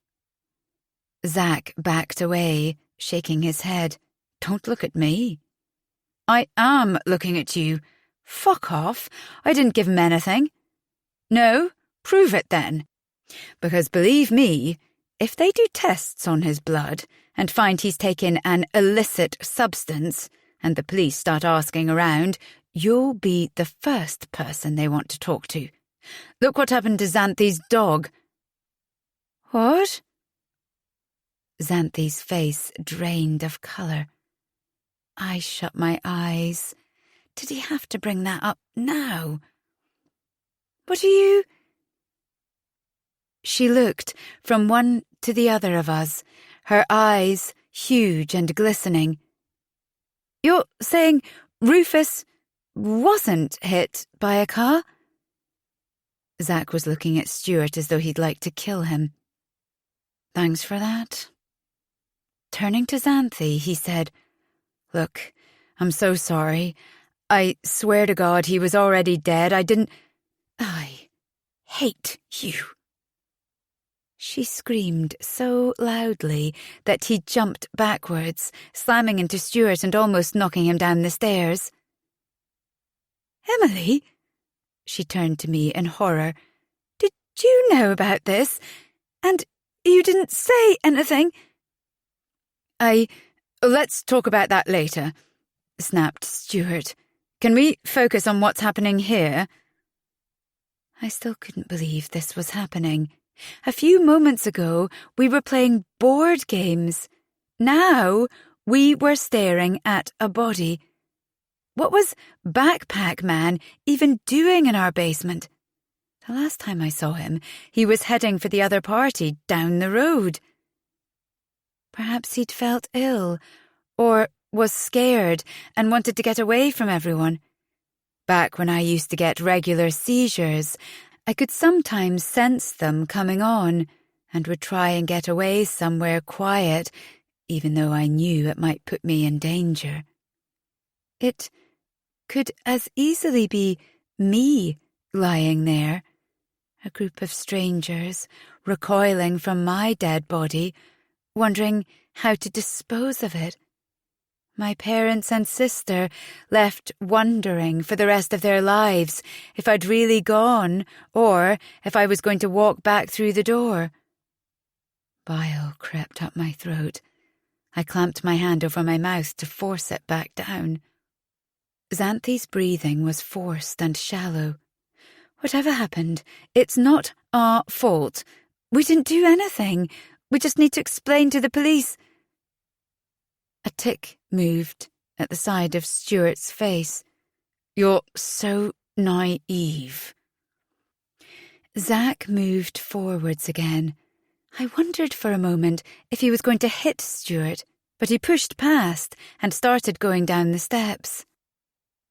Zack backed away, shaking his head. Don't look at me. I am looking at you. Fuck off. I didn't give him anything. No? Prove it then. Because believe me, if they do tests on his blood and find he's taken an illicit substance and the police start asking around, you'll be the first person they want to talk to. Look what happened to Xanthi's dog. What? Xanthi's face drained of colour. I shut my eyes. Did he have to bring that up now? What are you... She looked from one to the other of us, her eyes huge and glistening. You're saying Rufus wasn't hit by a car. Zack was looking at Stuart as though he'd like to kill him. Thanks for that. Turning to Xanthi, he said, Look, I'm so sorry. I swear to God he was already dead. I hate you. She screamed so loudly that he jumped backwards, slamming into Stuart and almost knocking him down the stairs. Emily? She turned to me in horror. Did you know about this? And you didn't say anything? Let's talk about that later, snapped Stuart. Can we focus on what's happening here? I still couldn't believe this was happening. A few moments ago, we were playing board games. Now, we were staring at a body. What was Backpack Man even doing in our basement? The last time I saw him, he was heading for the other party down the road. Perhaps he'd felt ill, or was scared and wanted to get away from everyone. Back when I used to get regular seizures, I could sometimes sense them coming on and would try and get away somewhere quiet, even though I knew it might put me in danger. It could as easily be me lying there, a group of strangers recoiling from my dead body, wondering how to dispose of it. My parents and sister left wondering for the rest of their lives if I'd really gone or if I was going to walk back through the door. Bile crept up my throat. I clamped my hand over my mouth to force it back down. Xanthi's breathing was forced and shallow. Whatever happened, it's not our fault. We didn't do anything. We just need to explain to the police. A tick moved at the side of Stuart's face. You're so naive. Zack moved forwards again. I wondered for a moment if he was going to hit Stuart, but he pushed past and started going down the steps.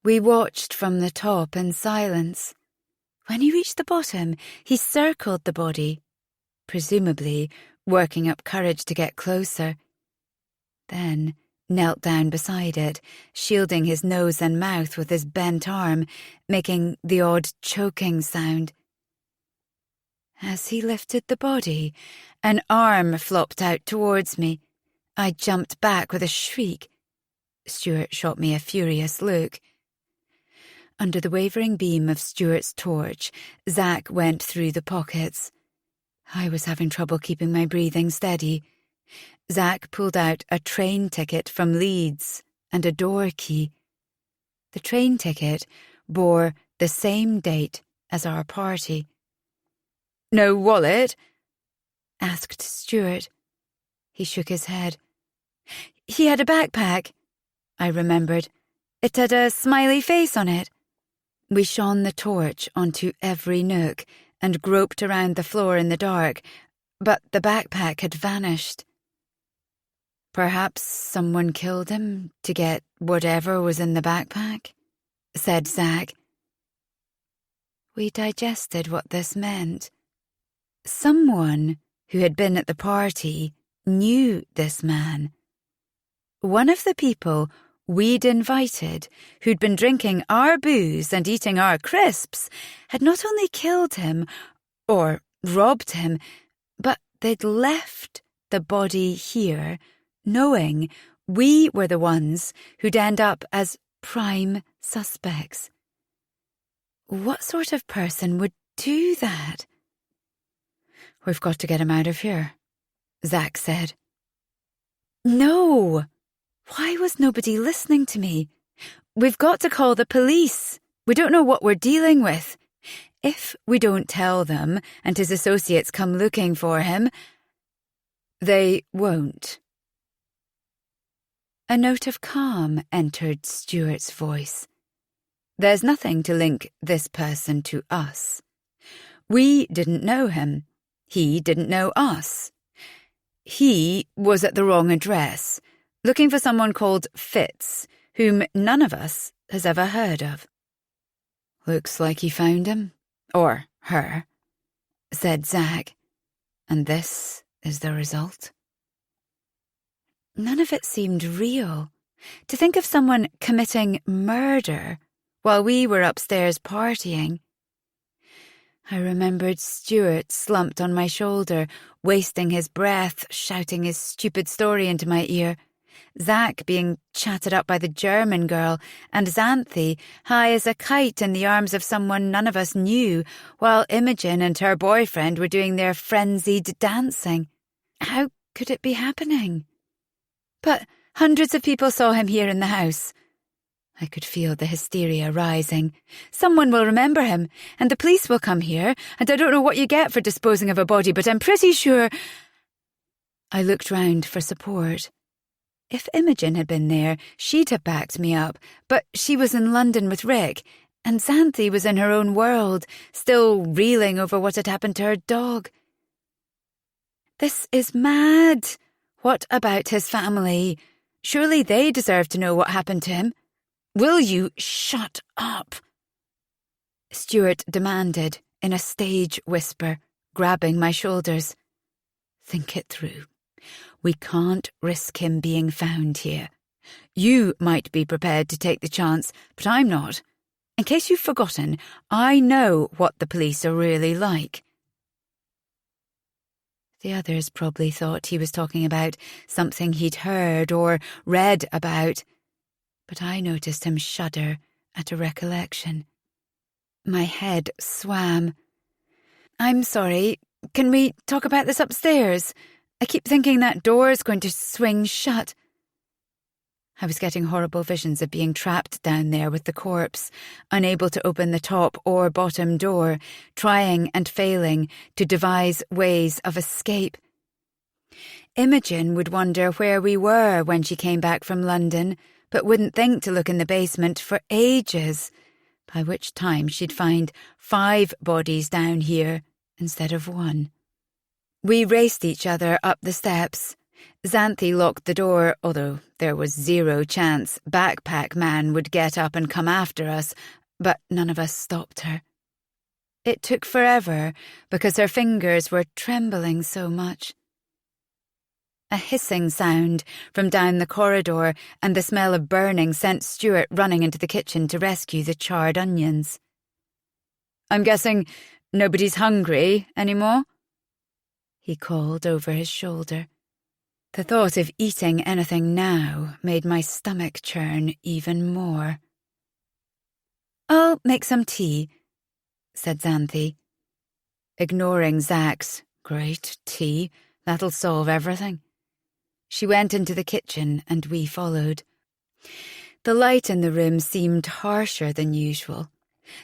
We watched from the top in silence. When he reached the bottom, he circled the body, presumably working up courage to get closer. Then knelt down beside it, shielding his nose and mouth with his bent arm, making the odd choking sound. As he lifted the body, an arm flopped out towards me. I jumped back with a shriek. Stuart shot me a furious look. Under the wavering beam of Stuart's torch, Zack went through the pockets. I was having trouble keeping my breathing steady. Zack pulled out a train ticket from Leeds and a door key. The train ticket bore the same date as our party. No wallet? Asked Stuart. He shook his head. He had a backpack, I remembered. It had a smiley face on it. We shone the torch onto every nook and groped around the floor in the dark, but the backpack had vanished. Perhaps someone killed him to get whatever was in the backpack, said Zack. We digested what this meant. Someone who had been at the party knew this man. One of the people we'd invited, who'd been drinking our booze and eating our crisps, had not only killed him or robbed him, but they'd left the body here, knowing we were the ones who'd end up as prime suspects. What sort of person would do that? We've got to get him out of here, Zack said. No! Why was nobody listening to me? We've got to call the police. We don't know what we're dealing with. If we don't tell them and his associates come looking for him, they won't. A note of calm entered Stuart's voice. There's nothing to link this person to us. We didn't know him. He didn't know us. He was at the wrong address, looking for someone called Fitz, whom none of us has ever heard of." "Looks like he found him. Or her," said Zack. "And this is the result." None of it seemed real. To think of someone committing murder while we were upstairs partying. I remembered Stuart slumped on my shoulder, wasting his breath, shouting his stupid story into my ear. Zack being chatted up by the German girl, and Xanthi high as a kite in the arms of someone none of us knew, while Imogen and her boyfriend were doing their frenzied dancing. How could it be happening? But hundreds of people saw him here in the house. I could feel the hysteria rising. Someone will remember him, and the police will come here, and I don't know what you get for disposing of a body, but I'm pretty sure... I looked round for support. If Imogen had been there, she'd have backed me up, but she was in London with Rick, and Xanthi was in her own world, still reeling over what had happened to her dog. This is mad. What about his family? Surely they deserve to know what happened to him. Will you shut up? Stuart demanded in a stage whisper, grabbing my shoulders. Think it through. We can't risk him being found here. You might be prepared to take the chance, but I'm not. In case you've forgotten, I know what the police are really like. The others probably thought he was talking about something he'd heard or read about, but I noticed him shudder at a recollection. My head swam. I'm sorry, can we talk about this upstairs? I keep thinking that door's going to swing shut. I was getting horrible visions of being trapped down there with the corpse, unable to open the top or bottom door, trying and failing to devise ways of escape. Imogen would wonder where we were when she came back from London, but wouldn't think to look in the basement for ages, by which time she'd find 5 bodies down here instead of 1. We raced each other up the steps. Xanthi locked the door, although there was 0 chance Backpack Man would get up and come after us, but none of us stopped her. It took forever because her fingers were trembling so much. A hissing sound from down the corridor and the smell of burning sent Stuart running into the kitchen to rescue the charred onions. I'm guessing nobody's hungry anymore? He called over his shoulder. The thought of eating anything now made my stomach churn even more. I'll make some tea, said Xanthi. Ignoring Zack's, great tea, that'll solve everything. She went into the kitchen and we followed. The light in the room seemed harsher than usual.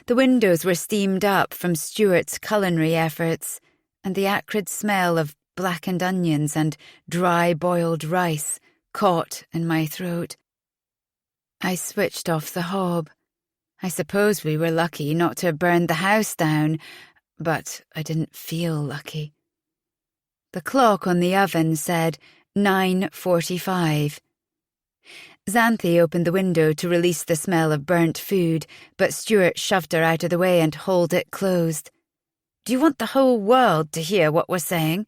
The windows were steamed up from Stuart's culinary efforts, and the acrid smell of blackened onions and dry boiled rice caught in my throat. I switched off the hob. I suppose we were lucky not to have burned the house down, but I didn't feel lucky. The clock on the oven said 9:45. Xanthi opened the window to release the smell of burnt food, but Stuart shoved her out of the way and hauled it closed. Do you want the whole world to hear what we're saying?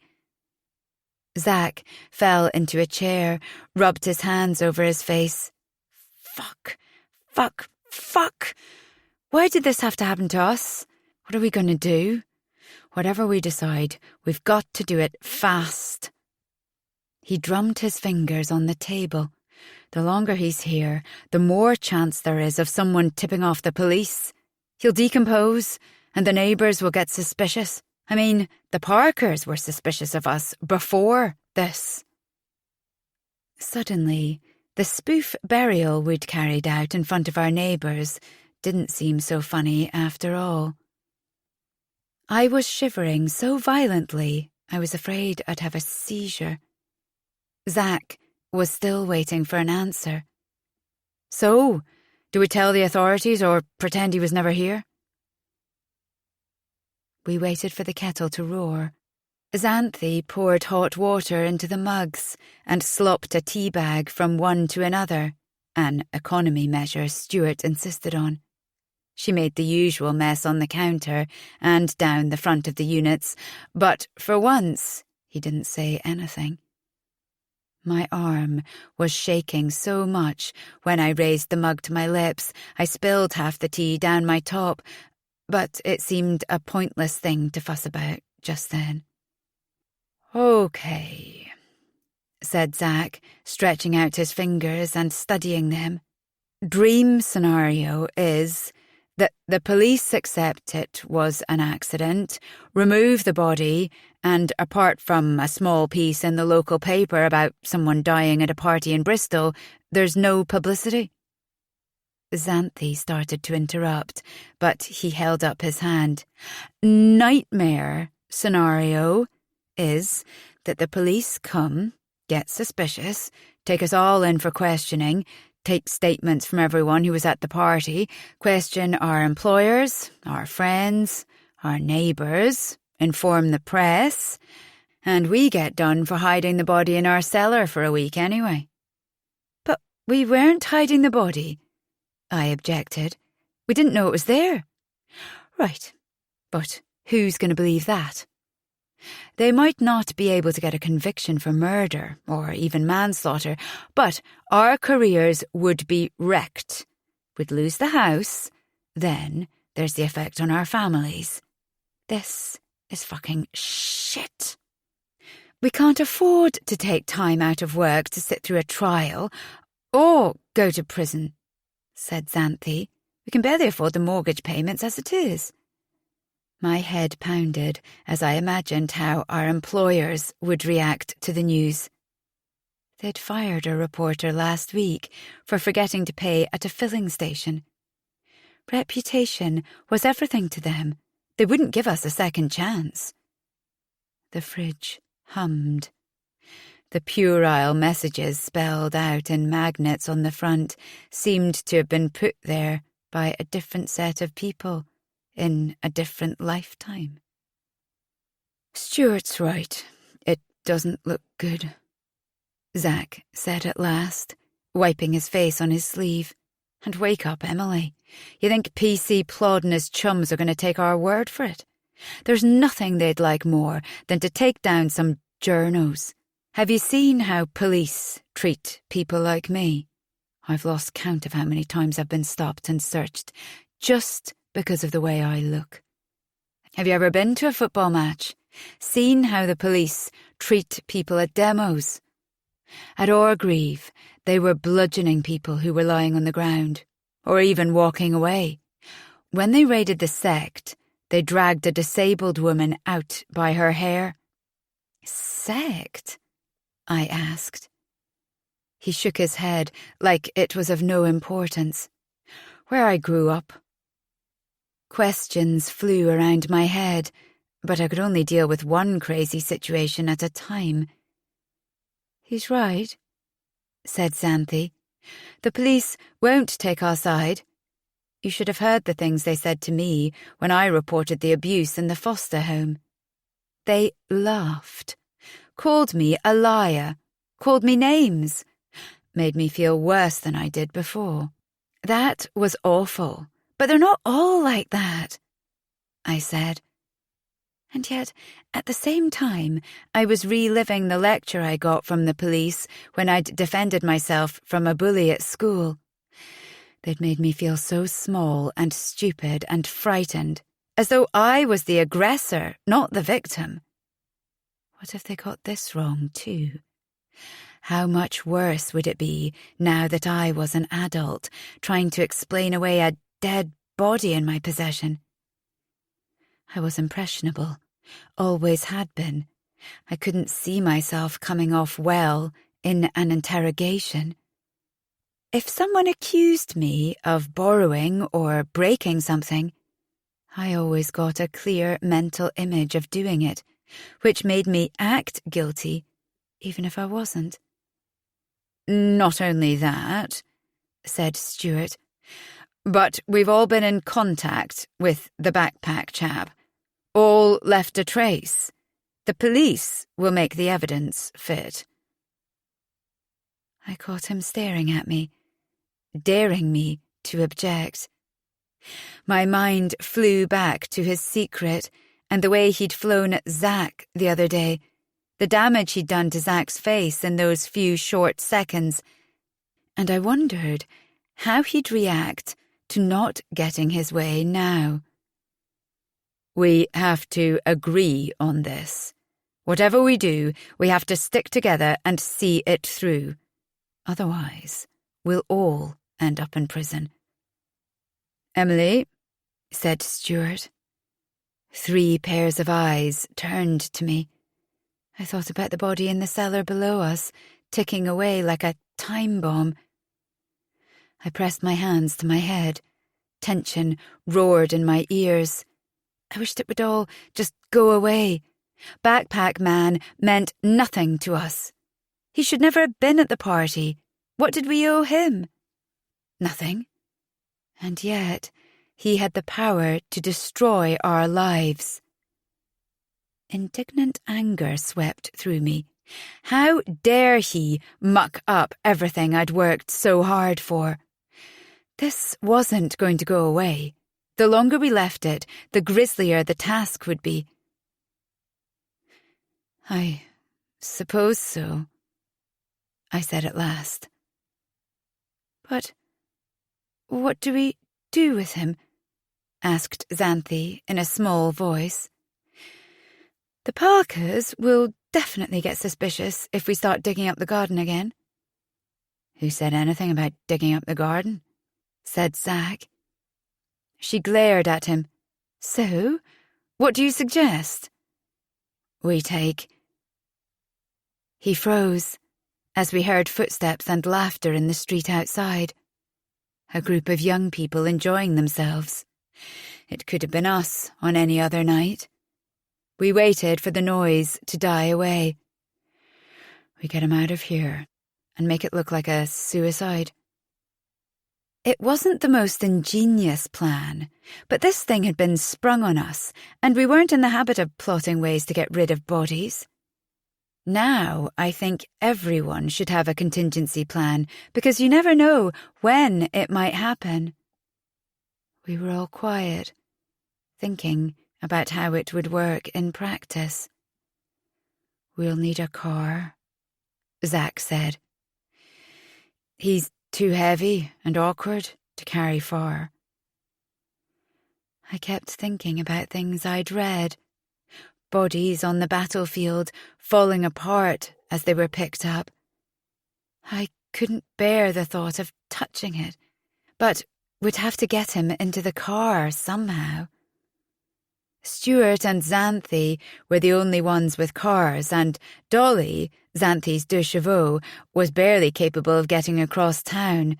Zack fell into a chair, rubbed his hands over his face. Fuck. Why did this have to happen to us? What are we going to do? Whatever we decide, we've got to do it fast. He drummed his fingers on the table. The longer he's here, the more chance there is of someone tipping off the police. He'll decompose, and the neighbours will get suspicious. I mean, the Parkers were suspicious of us before this. Suddenly, the spoof burial we'd carried out in front of our neighbours didn't seem so funny after all. I was shivering so violently I was afraid I'd have a seizure. Zack was still waiting for an answer. So, do we tell the authorities or pretend he was never here? We waited for the kettle to roar. Xanthi poured hot water into the mugs and slopped a tea bag from one to another, an economy measure Stuart insisted on. She made the usual mess on the counter and down the front of the units, but for once he didn't say anything. My arm was shaking so much when I raised the mug to my lips I spilled half the tea down my top, but it seemed a pointless thing to fuss about just then. "Okay," said Zack, stretching out his fingers and studying them. "Dream scenario is that the police accept it was an accident, remove the body, and apart from a small piece in the local paper about someone dying at a party in Bristol, there's no publicity." Xanthi started to interrupt, but he held up his hand. "Nightmare scenario is that the police come, get suspicious, take us all in for questioning, take statements from everyone who was at the party, question our employers, our friends, our neighbours, inform the press, and we get done for hiding the body in our cellar for a week anyway." "But we weren't hiding the body," I objected. "We didn't know it was there." "Right, but who's going to believe that? They might not be able to get a conviction for murder or even manslaughter, but our careers would be wrecked. We'd lose the house. Then there's the effect on our families. This is fucking shit. We can't afford to take time out of work to sit through a trial or go to prison," said Xanthi. "We can barely afford the mortgage payments as it is." My head pounded as I imagined how our employers would react to the news. They'd fired a reporter last week for forgetting to pay at a filling station. Reputation was everything to them. They wouldn't give us a second chance. The fridge hummed. The puerile messages spelled out in magnets on the front seemed to have been put there by a different set of people in a different lifetime. "Stuart's right. It doesn't look good," Zack said at last, wiping his face on his sleeve. "And wake up, Emily. You think PC Plod and his chums are going to take our word for it? There's nothing they'd like more than to take down some journos. Have you seen how police treat people like me? I've lost count of how many times I've been stopped and searched just because of the way I look. Have you ever been to a football match? Seen how the police treat people at demos? At Orgreave, they were bludgeoning people who were lying on the ground, or even walking away. When they raided the sect, they dragged a disabled woman out by her hair." "Sect?" I asked. He shook his head like it was of no importance. "Where I grew up." Questions flew around my head, but I could only deal with one crazy situation at a time. "He's right," said Xanthi. "The police won't take our side. You should have heard the things they said to me when I reported the abuse in the foster home. They laughed, called me a liar, called me names, made me feel worse than I did before. That was awful, but they're not all like that," I said. And yet, at the same time, I was reliving the lecture I got from the police when I'd defended myself from a bully at school. They'd made me feel so small and stupid and frightened, as though I was the aggressor, not the victim. What if they got this wrong too? How much worse would it be now that I was an adult, trying to explain away a dead body in my possession? I was impressionable, always had been. I couldn't see myself coming off well in an interrogation. If someone accused me of borrowing or breaking something, I always got a clear mental image of doing it, which made me act guilty, even if I wasn't. "Not only that," said Stuart, "but we've all been in contact with the backpack chap. All left a trace. The police will make the evidence fit." I caught him staring at me, daring me to object. My mind flew back to his secret and the way he'd flown at Zack the other day, the damage he'd done to Zack's face in those few short seconds, and I wondered how he'd react to not getting his way now. We have to agree on this. Whatever we do, we have to stick together and see it through. Otherwise, we'll all end up in prison. Emily, said Stuart. 3 pairs of eyes turned to me. I thought about the body in the cellar below us, ticking away like a time bomb. I pressed my hands to my head. Tension roared in my ears. I wished it would all just go away. Backpack Man meant nothing to us. He should never have been at the party. What did we owe him? Nothing. And yet, he had the power to destroy our lives. Indignant anger swept through me. How dare he muck up everything I'd worked so hard for? This wasn't going to go away. The longer we left it, the grislier the task would be. I suppose so, I said at last. But what do we do with him? Asked Xanthi in a small voice. The Parkers will definitely get suspicious if we start digging up the garden again. Who said anything about digging up the garden? Said Zack. She glared at him. So, what do you suggest? We take... He froze as we heard footsteps and laughter in the street outside. A group of young people enjoying themselves. It could have been us on any other night. We waited for the noise to die away. We get him out of here and make it look like a suicide. It wasn't the most ingenious plan, but this thing had been sprung on us, and we weren't in the habit of plotting ways to get rid of bodies. Now I think everyone should have a contingency plan, because you never know when it might happen. We were all quiet, thinking about how it would work in practice. We'll need a car, Zack said. He's too heavy and awkward to carry far. I kept thinking about things I'd read. Bodies on the battlefield falling apart as they were picked up. I couldn't bear the thought of touching it, but would have to get him into the car somehow. Stuart and Xanthi were the only ones with cars, and Dolly, Xanthi's deux chevaux, was barely capable of getting across town.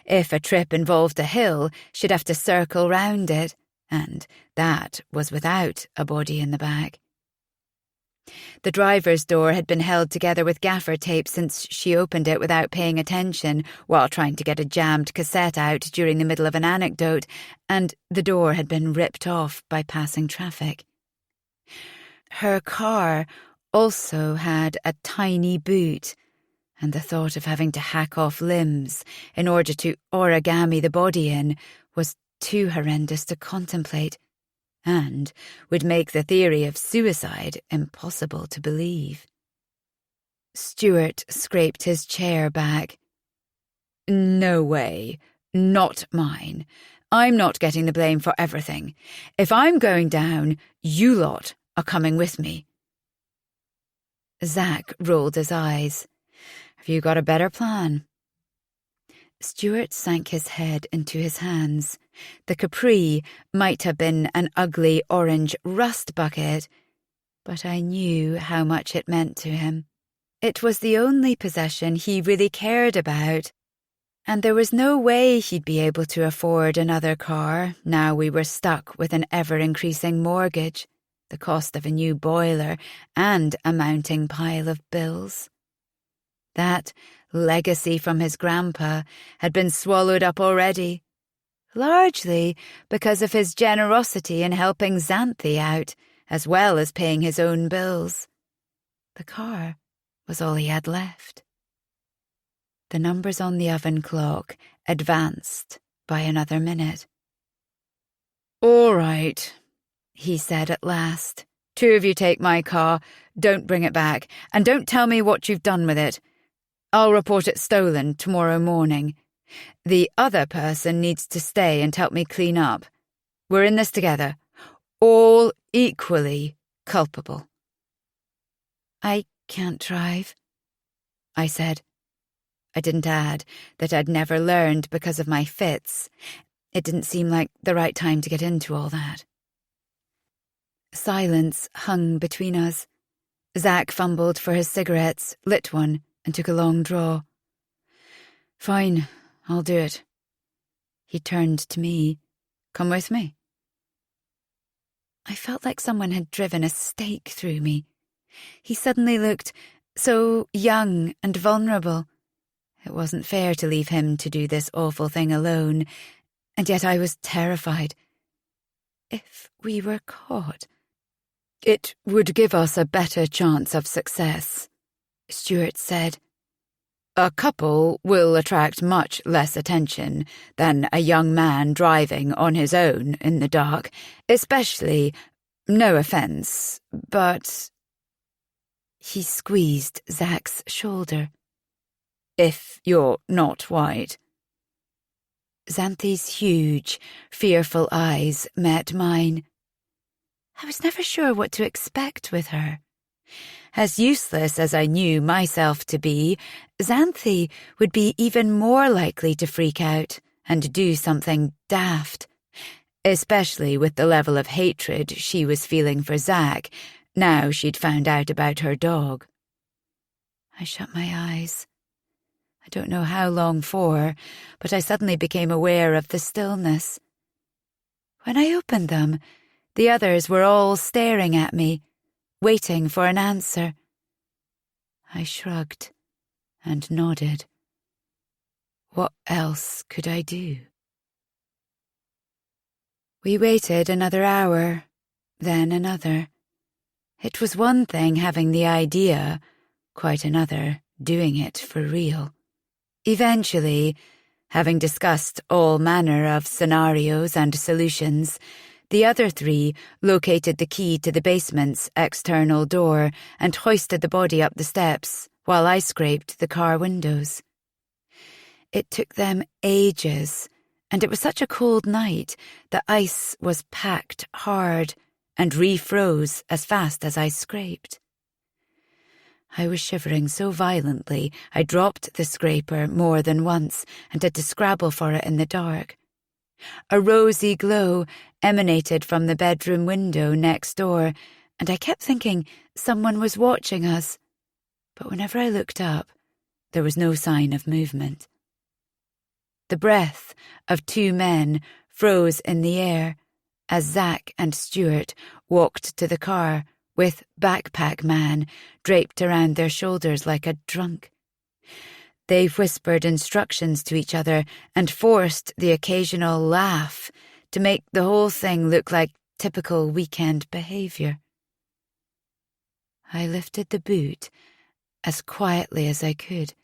If a trip involved a hill, she'd have to circle round it, and that was without a body in the back. The driver's door had been held together with gaffer tape since she opened it without paying attention while trying to get a jammed cassette out during the middle of an anecdote, and the door had been ripped off by passing traffic. Her car also had a tiny boot, and the thought of having to hack off limbs in order to origami the body in was too horrendous to contemplate, and would make the theory of suicide impossible to believe. Stuart scraped his chair back. No way. Not mine. I'm not getting the blame for everything. If I'm going down, you lot are coming with me. Zack rolled his eyes. Have you got a better plan? Stuart sank his head into his hands. The Capri might have been an ugly orange rust bucket, but I knew how much it meant to him. It was the only possession he really cared about, and there was no way he'd be able to afford another car now we were stuck with an ever-increasing mortgage, the cost of a new boiler, and a mounting pile of bills. That legacy from his grandpa had been swallowed up already, largely because of his generosity in helping Xanthi out, as well as paying his own bills. The car was all he had left. The numbers on the oven clock advanced by another minute. "All right," he said at last. "Two of you take my car. Don't bring it back, and don't tell me what you've done with it. I'll report it stolen tomorrow morning. The other person needs to stay and help me clean up. We're in this together, all equally culpable." "I can't drive," I said. I didn't add that I'd never learned because of my fits. It didn't seem like the right time to get into all that. Silence hung between us. Zack fumbled for his cigarettes, lit one, and took a long draw. "Fine, I'll do it." He turned to me. "Come with me." I felt like someone had driven a stake through me. He suddenly looked so young and vulnerable. It wasn't fair to leave him to do this awful thing alone, and yet I was terrified. If we were caught, it would give us a better chance of success, Stuart said. "A couple will attract much less attention than a young man driving on his own in the dark, especially, no offense, but—" He squeezed Zack's shoulder. "If you're not white." Xanthi's huge, fearful eyes met mine. I was never sure what to expect with her. As useless as I knew myself to be, Xanthi would be even more likely to freak out and do something daft, especially with the level of hatred she was feeling for Zack now she'd found out about her dog. I shut my eyes. I don't know how long for, but I suddenly became aware of the stillness. When I opened them, the others were all staring at me, waiting for an answer. I shrugged and nodded. What else could I do? We waited another hour, then another. It was one thing having the idea, quite another doing it for real. Eventually, having discussed all manner of scenarios and solutions, the other three located the key to the basement's external door and hoisted the body up the steps while I scraped the car windows. It took them ages, and it was such a cold night the ice was packed hard and refroze as fast as I scraped. I was shivering so violently I dropped the scraper more than once and had to scrabble for it in the dark. A rosy glow emanated from the bedroom window next door, and I kept thinking someone was watching us. But whenever I looked up, there was no sign of movement. The breath of two men froze in the air as Zack and Stuart walked to the car, with Backpack Man draped around their shoulders like a drunk. They whispered instructions to each other and forced the occasional laugh to make the whole thing look like typical weekend behaviour. I lifted the boot as quietly as I could.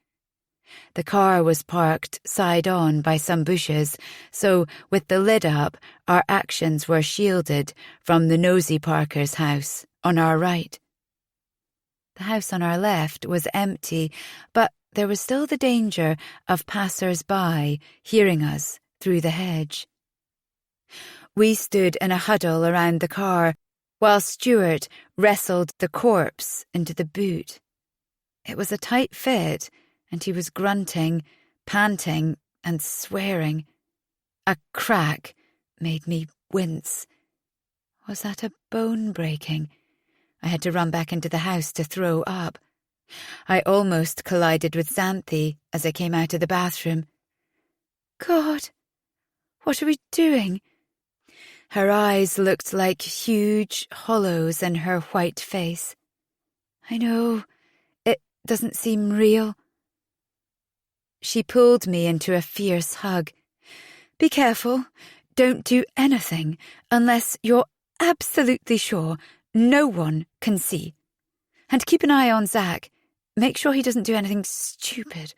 The car was parked side-on by some bushes, so with the lid up, our actions were shielded from the nosy Parker's house on our right. The house on our left was empty, but there was still the danger of passers-by hearing us through the hedge. We stood in a huddle around the car, while Stuart wrestled the corpse into the boot. It was a tight fit, and he was grunting, panting, and swearing. A crack made me wince. Was that a bone breaking? I had to run back into the house to throw up. I almost collided with Xanthi as I came out of the bathroom. God, what are we doing? Her eyes looked like huge hollows in her white face. I know, it doesn't seem real. She pulled me into a fierce hug. Be careful. Don't do anything unless you're absolutely sure no one can see. And keep an eye on Zack. Make sure he doesn't do anything stupid.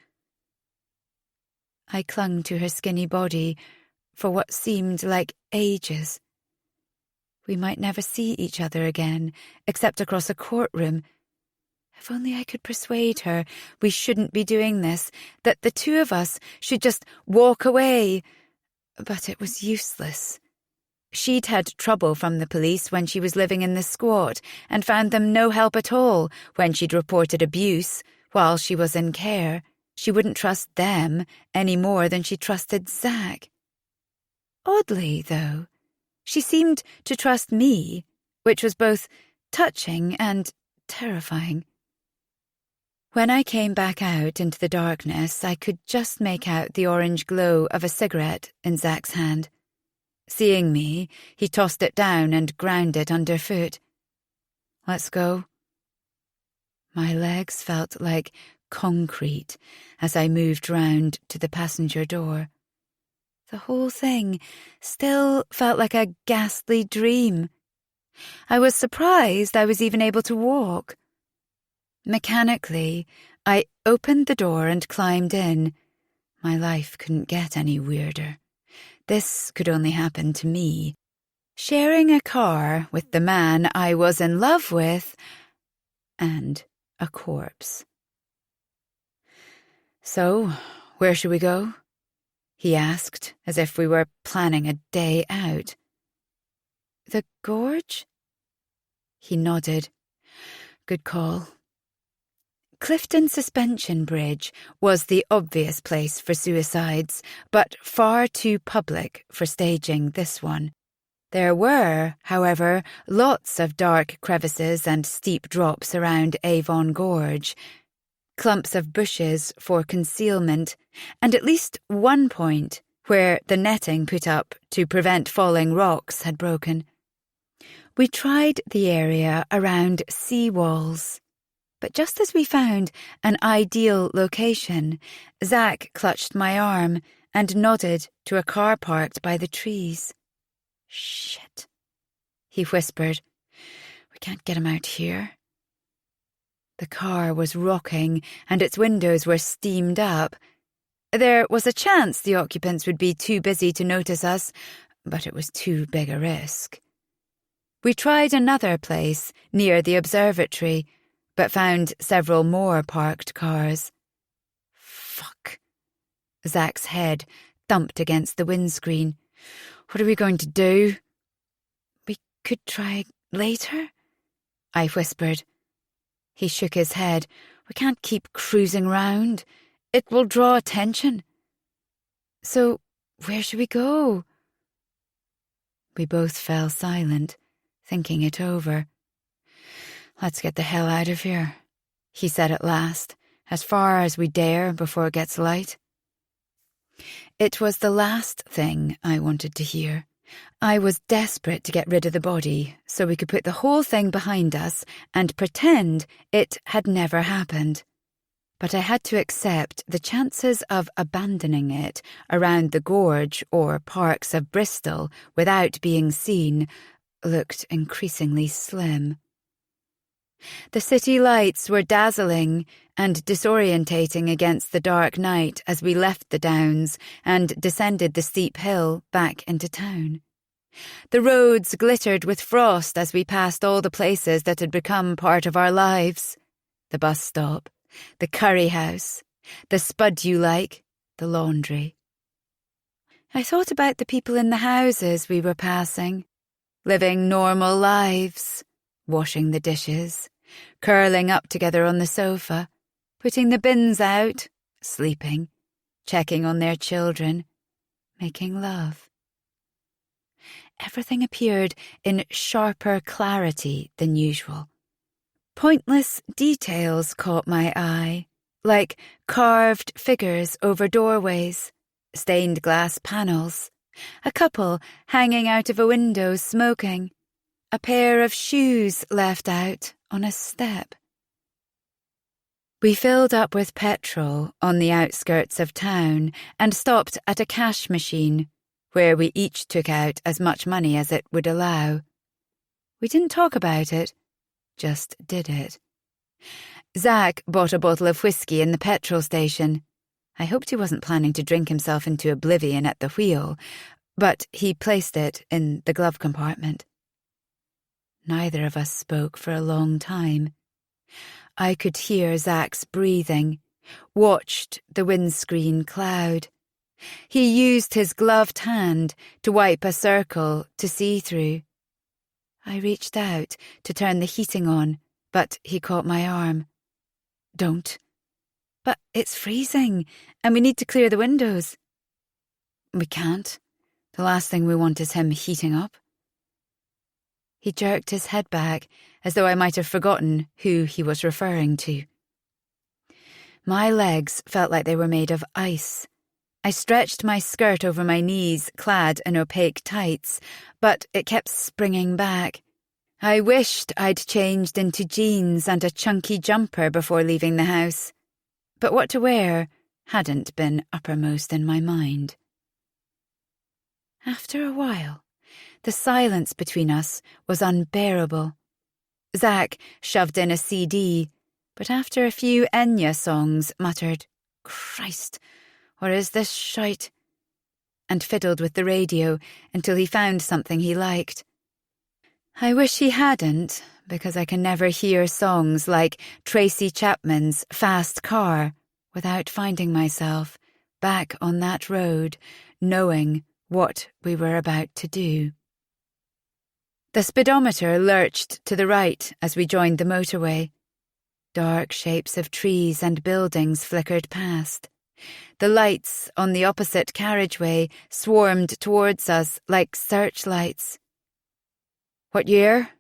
I clung to her skinny body for what seemed like ages. We might never see each other again, except across a courtroom. If only I could persuade her we shouldn't be doing this, that the two of us should just walk away. But it was useless. She'd had trouble from the police when she was living in the squat and found them no help at all when she'd reported abuse while she was in care. She wouldn't trust them any more than she trusted Zach. Oddly, though, she seemed to trust me, which was both touching and terrifying. When I came back out into the darkness, I could just make out the orange glow of a cigarette in Zach's hand. Seeing me, he tossed it down and ground it underfoot. "Let's go." My legs felt like concrete as I moved round to the passenger door. The whole thing still felt like a ghastly dream. I was surprised I was even able to walk. Mechanically, I opened the door and climbed in. My life couldn't get any weirder. This could only happen to me. Sharing a car with the man I was in love with, and a corpse. "So, where should we go?" he asked, as if we were planning a day out. "The gorge?" He nodded. "Good call." Clifton Suspension Bridge was the obvious place for suicides, but far too public for staging this one. There were, however, lots of dark crevices and steep drops around Avon Gorge, clumps of bushes for concealment, and at least one point where the netting put up to prevent falling rocks had broken. We tried the area around sea walls. But just as we found an ideal location, Zach clutched my arm and nodded to a car parked by the trees. "Shit," he whispered. "We can't get him out here." The car was rocking and its windows were steamed up. There was a chance the occupants would be too busy to notice us, but it was too big a risk. We tried another place near the observatory, but found several more parked cars. Fuck. Zach's head thumped against the windscreen. "What are we going to do?" "We could try later," I whispered. He shook his head. "We can't keep cruising round. It will draw attention." "So, where should we go?" We both fell silent, thinking it over. "Let's get the hell out of here," he said at last, "as far as we dare before it gets light." It was the last thing I wanted to hear. I was desperate to get rid of the body so we could put the whole thing behind us and pretend it had never happened. But I had to accept the chances of abandoning it around the gorge or parks of Bristol without being seen looked increasingly slim. The city lights were dazzling and disorientating against the dark night as we left the downs and descended the steep hill back into town. The roads glittered with frost as we passed all the places that had become part of our lives. The bus stop, the curry house, the spud you like, the laundry. I thought about the people in the houses we were passing, living normal lives, washing the dishes, curling up together on the sofa, putting the bins out, sleeping, checking on their children, making love. Everything appeared in sharper clarity than usual. Pointless details caught my eye, like carved figures over doorways, stained glass panels, a couple hanging out of a window smoking, a pair of shoes left out on a step. We filled up with petrol on the outskirts of town and stopped at a cash machine, where we each took out as much money as it would allow. We didn't talk about it, just did it. Zach bought a bottle of whiskey in the petrol station. I hoped he wasn't planning to drink himself into oblivion at the wheel, but he placed it in the glove compartment. Neither of us spoke for a long time. I could hear Zach's breathing, watched the windscreen cloud. He used his gloved hand to wipe a circle to see through. I reached out to turn the heating on, but he caught my arm. "Don't." "But it's freezing, and we need to clear the windows." "We can't. The last thing we want is him heating up." He jerked his head back, as though I might have forgotten who he was referring to. My legs felt like they were made of ice. I stretched my skirt over my knees, clad in opaque tights, but it kept springing back. I wished I'd changed into jeans and a chunky jumper before leaving the house, but what to wear hadn't been uppermost in my mind. After a while, the silence between us was unbearable. Zach shoved in a CD, but after a few Enya songs muttered, "Christ, or is this shite?" and fiddled with the radio until he found something he liked. I wish he hadn't, because I can never hear songs like Tracy Chapman's Fast Car without finding myself back on that road, knowing what we were about to do. The speedometer lurched to the right as we joined the motorway. Dark shapes of trees and buildings flickered past. The lights on the opposite carriageway swarmed towards us like searchlights. "What year?"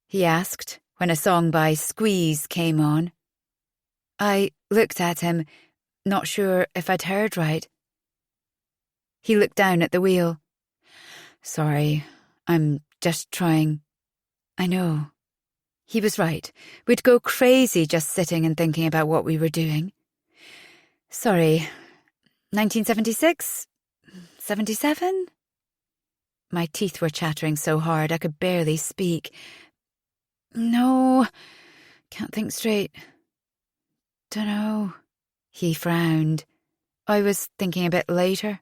he asked when a song by Squeeze came on. I looked at him, not sure if I'd heard right. He looked down at the wheel. "Sorry, I'm just trying." I know. He was right. We'd go crazy just sitting and thinking about what we were doing. "Sorry, 1976? 77? My teeth were chattering so hard I could barely speak. "No, can't think straight." "Dunno." He frowned. I was thinking a bit later.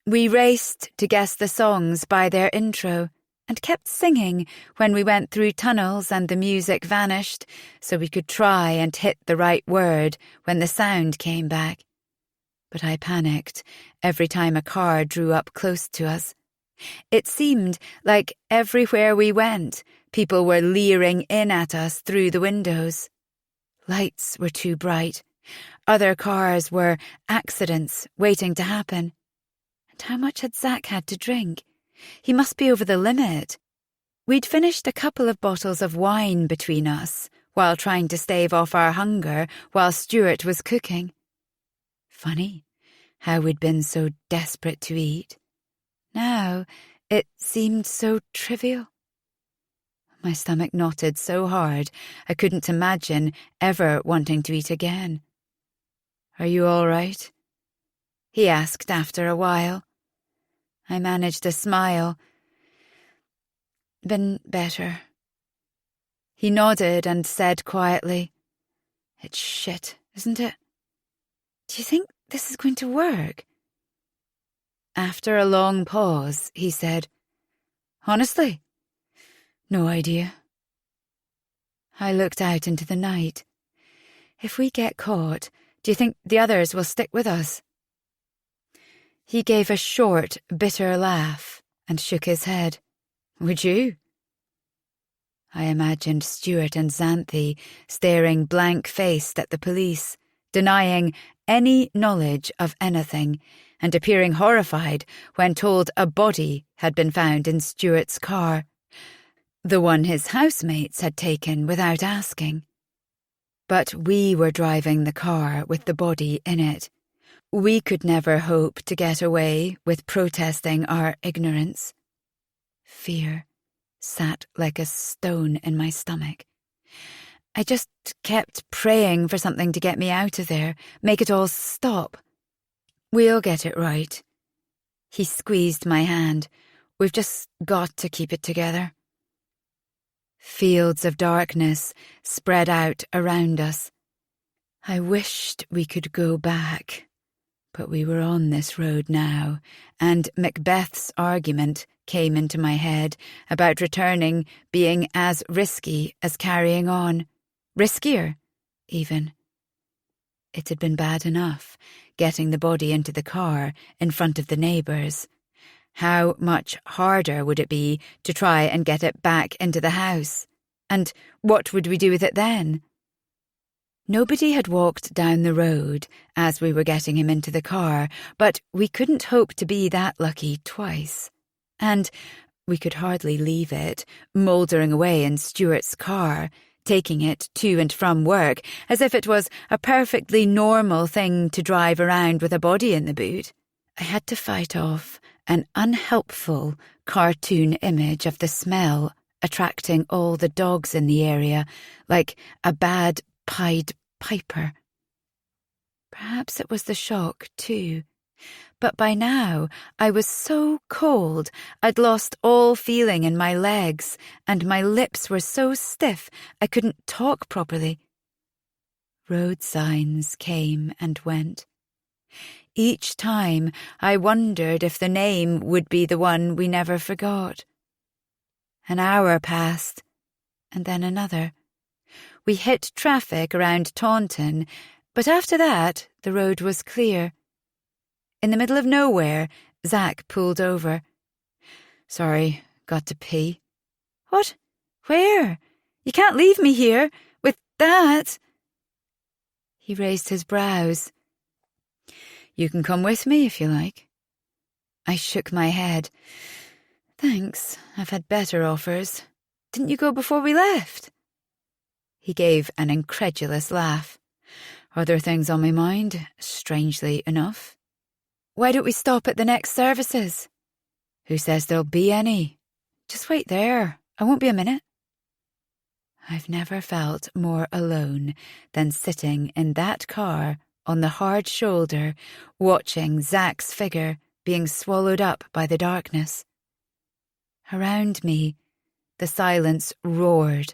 We raced to guess the songs by their intro and kept singing when we went through tunnels and the music vanished, so we could try and hit the right word when the sound came back. But I panicked every time a car drew up close to us. It seemed like everywhere we went, people were leering in at us through the windows. Lights were too bright. Other cars were accidents waiting to happen. And how much had Zach had to drink? He must be over the limit. We'd finished a couple of bottles of wine between us, while trying to stave off our hunger while Stuart was cooking. Funny how we'd been so desperate to eat. Now it seemed so trivial. My stomach knotted so hard I couldn't imagine ever wanting to eat again. "Are you all right?" he asked after a while. I managed a smile. "Been better." He nodded and said quietly, "It's shit, isn't it? Do you think this is going to work?" After a long pause, he said, "Honestly, no idea." I looked out into the night. If we get caught, do you think the others will stick with us? He gave a short, bitter laugh and shook his head. "Would you?" I imagined Stuart and Xanthi staring blank-faced at the police, denying any knowledge of anything, and appearing horrified when told a body had been found in Stuart's car, the one his housemates had taken without asking. But we were driving the car with the body in it. We could never hope to get away with protesting our ignorance. Fear sat like a stone in my stomach. I just kept praying for something to get me out of there, make it all stop. "We'll get it right." He squeezed my hand. "We've just got to keep it together." Fields of darkness spread out around us. I wished we could go back, but we were on this road now, and Macbeth's argument came into my head about returning being as risky as carrying on. Riskier, even. It had been bad enough, getting the body into the car in front of the neighbours. How much harder would it be to try and get it back into the house? And what would we do with it then? Nobody had walked down the road as we were getting him into the car, but we couldn't hope to be that lucky twice. And we could hardly leave it, mouldering away in Stuart's car, taking it to and from work as if it was a perfectly normal thing to drive around with a body in the boot. I had to fight off an unhelpful cartoon image of the smell attracting all the dogs in the area, like a bad Pied Piper. Perhaps it was the shock, too. But by now I was so cold I'd lost all feeling in my legs, and my lips were so stiff I couldn't talk properly. Road signs came and went. Each time I wondered if the name would be the one we never forgot. An hour passed, and then another. We hit traffic around Taunton, but after that the road was clear. In the middle of nowhere, Zack pulled over. "Sorry, got to pee." "What? Where? You can't leave me here with that." He raised his brows. "You can come with me if you like." I shook my head. "Thanks, I've had better offers. Didn't you go before we left?" He gave an incredulous laugh. "Other things on my mind, strangely enough." "Why don't we stop at the next services?" "Who says there'll be any? Just wait there. I won't be a minute." I've never felt more alone than sitting in that car on the hard shoulder, watching Zack's figure being swallowed up by the darkness. Around me, the silence roared.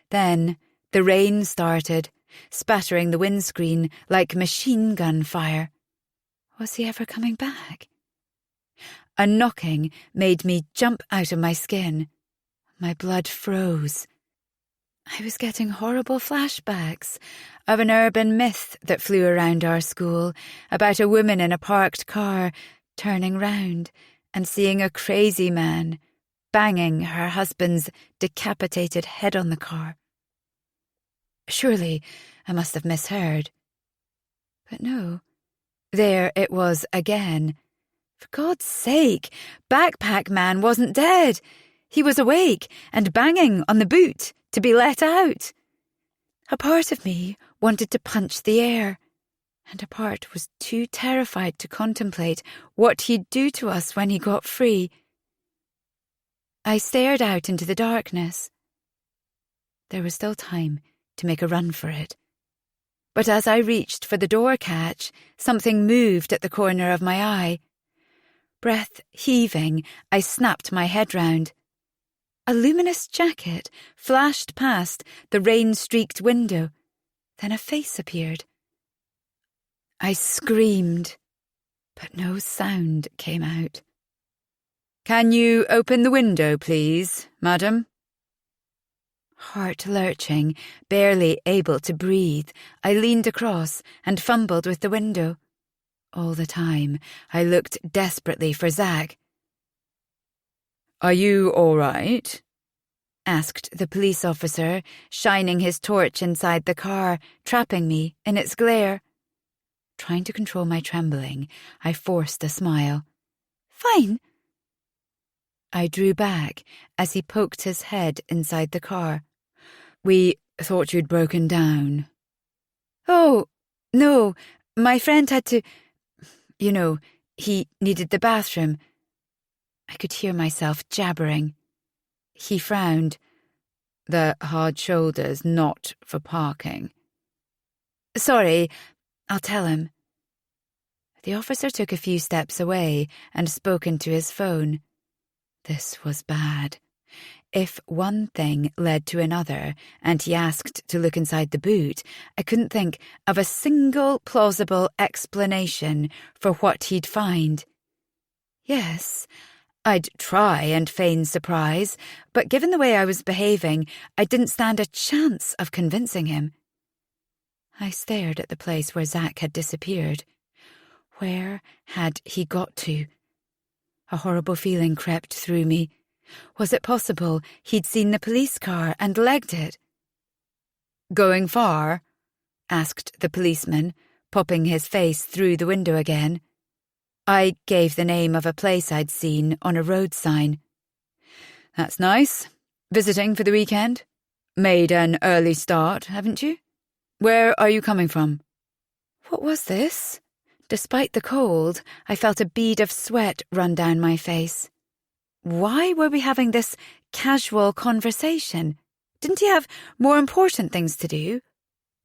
Then the rain started, spattering the windscreen like machine gun fire. Was he ever coming back? A knocking made me jump out of my skin. My blood froze. I was getting horrible flashbacks of an urban myth that flew around our school about a woman in a parked car turning round and seeing a crazy man banging her husband's decapitated head on the car. Surely I must have misheard. But no. There it was again. For God's sake, Backpack Man wasn't dead. He was awake and banging on the boot to be let out. A part of me wanted to punch the air, and a part was too terrified to contemplate what he'd do to us when he got free. I stared out into the darkness. There was still time to make a run for it. But as I reached for the door catch, something moved at the corner of my eye. Breath heaving, I snapped my head round. A luminous jacket flashed past the rain-streaked window. Then a face appeared. I screamed, but no sound came out. "Can you open the window, please, madam?" Heart lurching, barely able to breathe, I leaned across and fumbled with the window. All the time, I looked desperately for Zack. "Are you all right?" asked the police officer, shining his torch inside the car, trapping me in its glare. Trying to control my trembling, I forced a smile. "Fine." I drew back as he poked his head inside the car. "We thought you'd broken down." "Oh, no, my friend had to... he needed the bathroom." I could hear myself jabbering. He frowned. "The hard shoulder's not for parking." "Sorry, I'll tell him." The officer took a few steps away and spoke into his phone. This was bad. If one thing led to another and he asked to look inside the boot, I couldn't think of a single plausible explanation for what he'd find. Yes, I'd try and feign surprise, but given the way I was behaving, I didn't stand a chance of convincing him. I stared at the place where Zack had disappeared. Where had he got to? A horrible feeling crept through me. Was it possible he'd seen the police car and legged it? "Going far?" asked the policeman, popping his face through the window again. I gave the name of a place I'd seen on a road sign. "That's nice. Visiting for the weekend? Made an early start, haven't you? Where are you coming from?" What was this? Despite the cold, I felt a bead of sweat run down my face. Why were we having this casual conversation? Didn't he have more important things to do?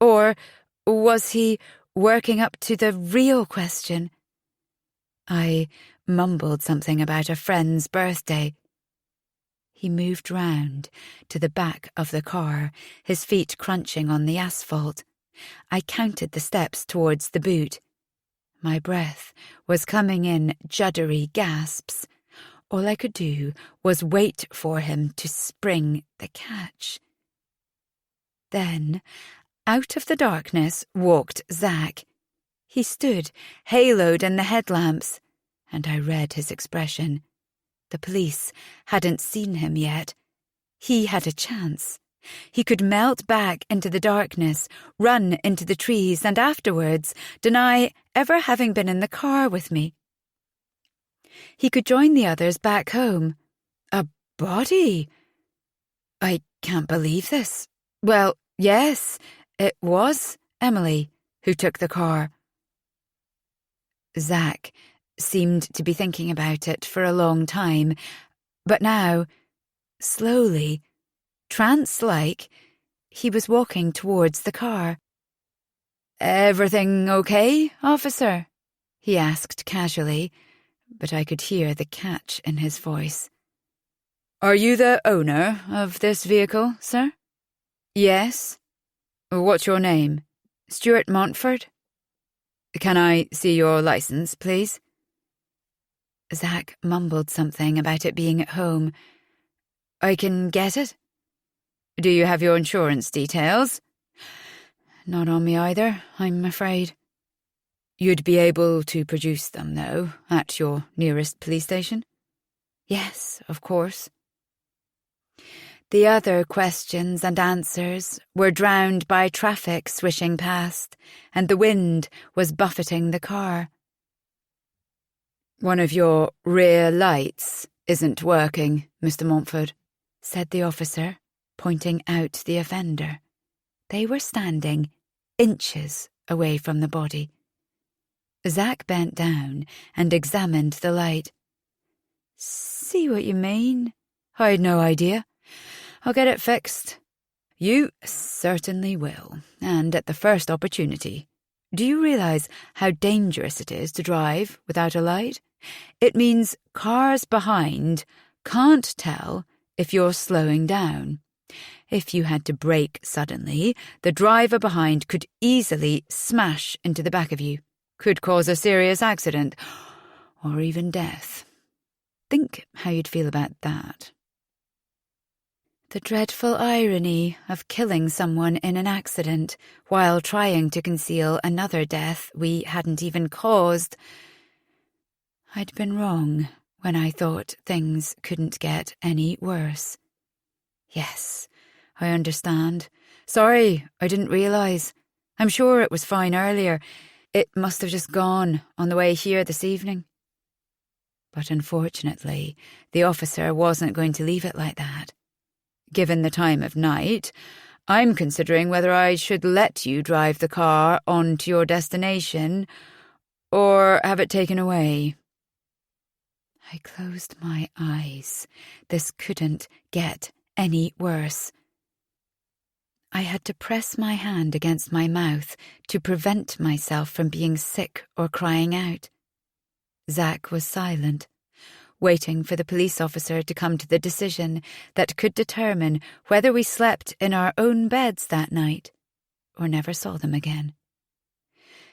Or was he working up to the real question? I mumbled something about a friend's birthday. He moved round to the back of the car, his feet crunching on the asphalt. I counted the steps towards the boot. My breath was coming in juddery gasps. All I could do was wait for him to spring the catch. Then, out of the darkness walked Zack. He stood, haloed in the headlamps, and I read his expression. The police hadn't seen him yet. He had a chance. He could melt back into the darkness, run into the trees, and afterwards deny ever having been in the car with me. He could join the others back home. A body? I can't believe this. Well, yes, it was Emily who took the car. Zack seemed to be thinking about it for a long time, but now, slowly, trance-like, he was walking towards the car. "Everything okay, officer?" he asked casually, but I could hear the catch in his voice. "Are you the owner of this vehicle, sir?" "Yes." "What's your name?" "Stuart Montford." "Can I see your license, please?" Zack mumbled something about it being at home. "I can get it." "Do you have your insurance details?" "Not on me either, I'm afraid." "You'd be able to produce them, though, at your nearest police station?" "Yes, of course." The other questions and answers were drowned by traffic swishing past, and the wind was buffeting the car. "One of your rear lights isn't working, Mr. Montford," said the officer, pointing out the offender. They were standing inches away from the body. Zack bent down and examined the light. "See what you mean? I'd no idea. I'll get it fixed." "You certainly will, and at the first opportunity. Do you realize how dangerous it is to drive without a light? It means cars behind can't tell if you're slowing down. If you had to brake suddenly, the driver behind could easily smash into the back of you, could cause a serious accident, or even death. Think how you'd feel about that." The dreadful irony of killing someone in an accident while trying to conceal another death we hadn't even caused. I'd been wrong when I thought things couldn't get any worse. Yes, I understand. Sorry, I didn't realise. I'm sure it was fine earlier. It must have just gone on the way here this evening. But unfortunately, the officer wasn't going to leave it like that. Given the time of night, I'm considering whether I should let you drive the car on to your destination or have it taken away. I closed my eyes. This couldn't get any worse. I had to press my hand against my mouth to prevent myself from being sick or crying out. Zack was silent, waiting for the police officer to come to the decision that could determine whether we slept in our own beds that night or never saw them again.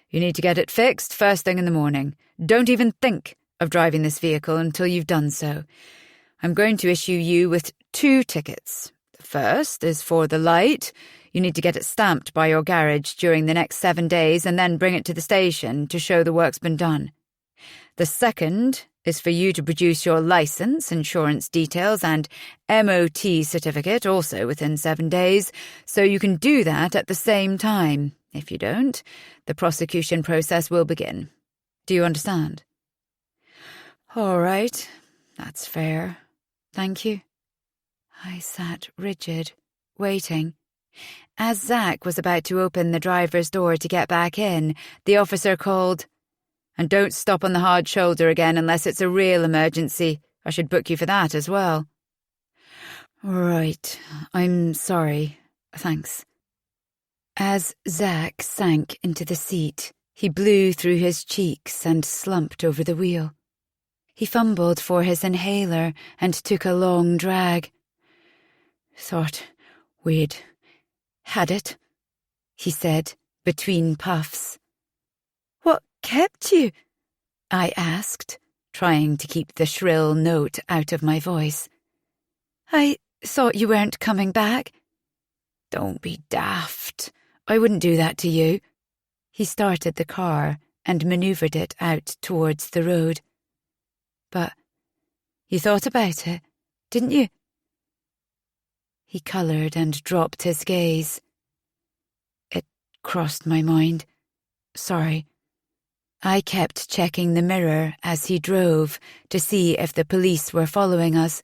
You need to get it fixed first thing in the morning. Don't even think of driving this vehicle until you've done so. I'm going to issue you with 2 tickets. The first is for the light. You need to get it stamped by your garage during the next 7 days and then bring it to the station to show the work's been done. The second is for you to produce your license, insurance details, and MOT certificate also within 7 days, so you can do that at the same time. If you don't, the prosecution process will begin. Do you understand? All right, that's fair. Thank you. I sat rigid, waiting. As Zach was about to open the driver's door to get back in, the officer called, "And don't stop on the hard shoulder again unless it's a real emergency. I should book you for that as well." Right, I'm sorry. Thanks. As Zach sank into the seat, he blew through his cheeks and slumped over the wheel. He fumbled for his inhaler and took a long drag. "Thought we'd had it," he said, between puffs. "What kept you?" I asked, trying to keep the shrill note out of my voice. "I thought you weren't coming back." "Don't be daft. I wouldn't do that to you." He started the car and manoeuvred it out towards the road. "But you thought about it, didn't you?" He coloured and dropped his gaze. "It crossed my mind. Sorry." I kept checking the mirror as he drove to see if the police were following us.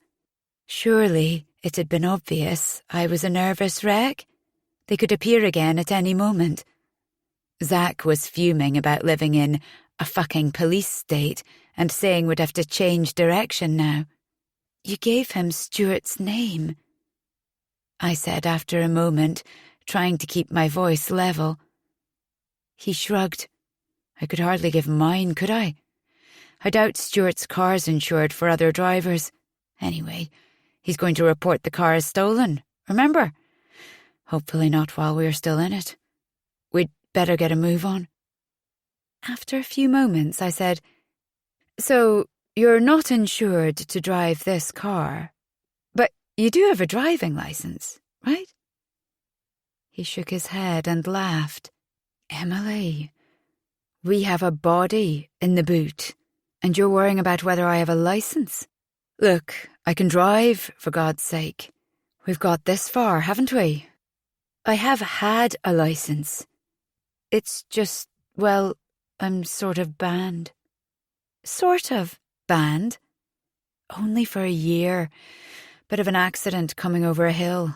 Surely it had been obvious I was a nervous wreck. They could appear again at any moment. Zach was fuming about living in a fucking police state and saying we'd have to change direction now. "You gave him Stuart's name," I said after a moment, trying to keep my voice level. He shrugged. I could hardly give him mine, could I? I doubt Stuart's car's insured for other drivers. Anyway, he's going to report the car as stolen, remember? Hopefully not while we're still in it. We'd better get a move on. After a few moments, I said, "So, you're not insured to drive this car, but you do have a driving license, right?" He shook his head and laughed. "Emily, we have a body in the boot, and you're worrying about whether I have a license? Look, I can drive, for God's sake. We've got this far, haven't we? I have had a license. It's just, well, I'm sort of banned." "Sort of banned?" "Only for a year. Bit of an accident coming over a hill.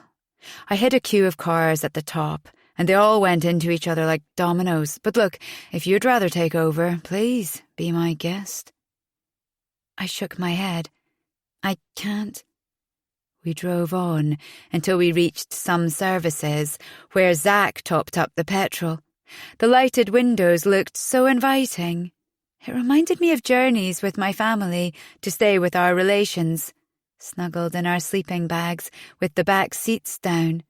I hit a queue of cars at the top, and they all went into each other like dominoes. But look, if you'd rather take over, please be my guest." I shook my head. "I can't." We drove on until we reached some services where Zach topped up the petrol. The lighted windows looked so inviting. It reminded me of journeys with my family to stay with our relations, snuggled in our sleeping bags with the back seats down.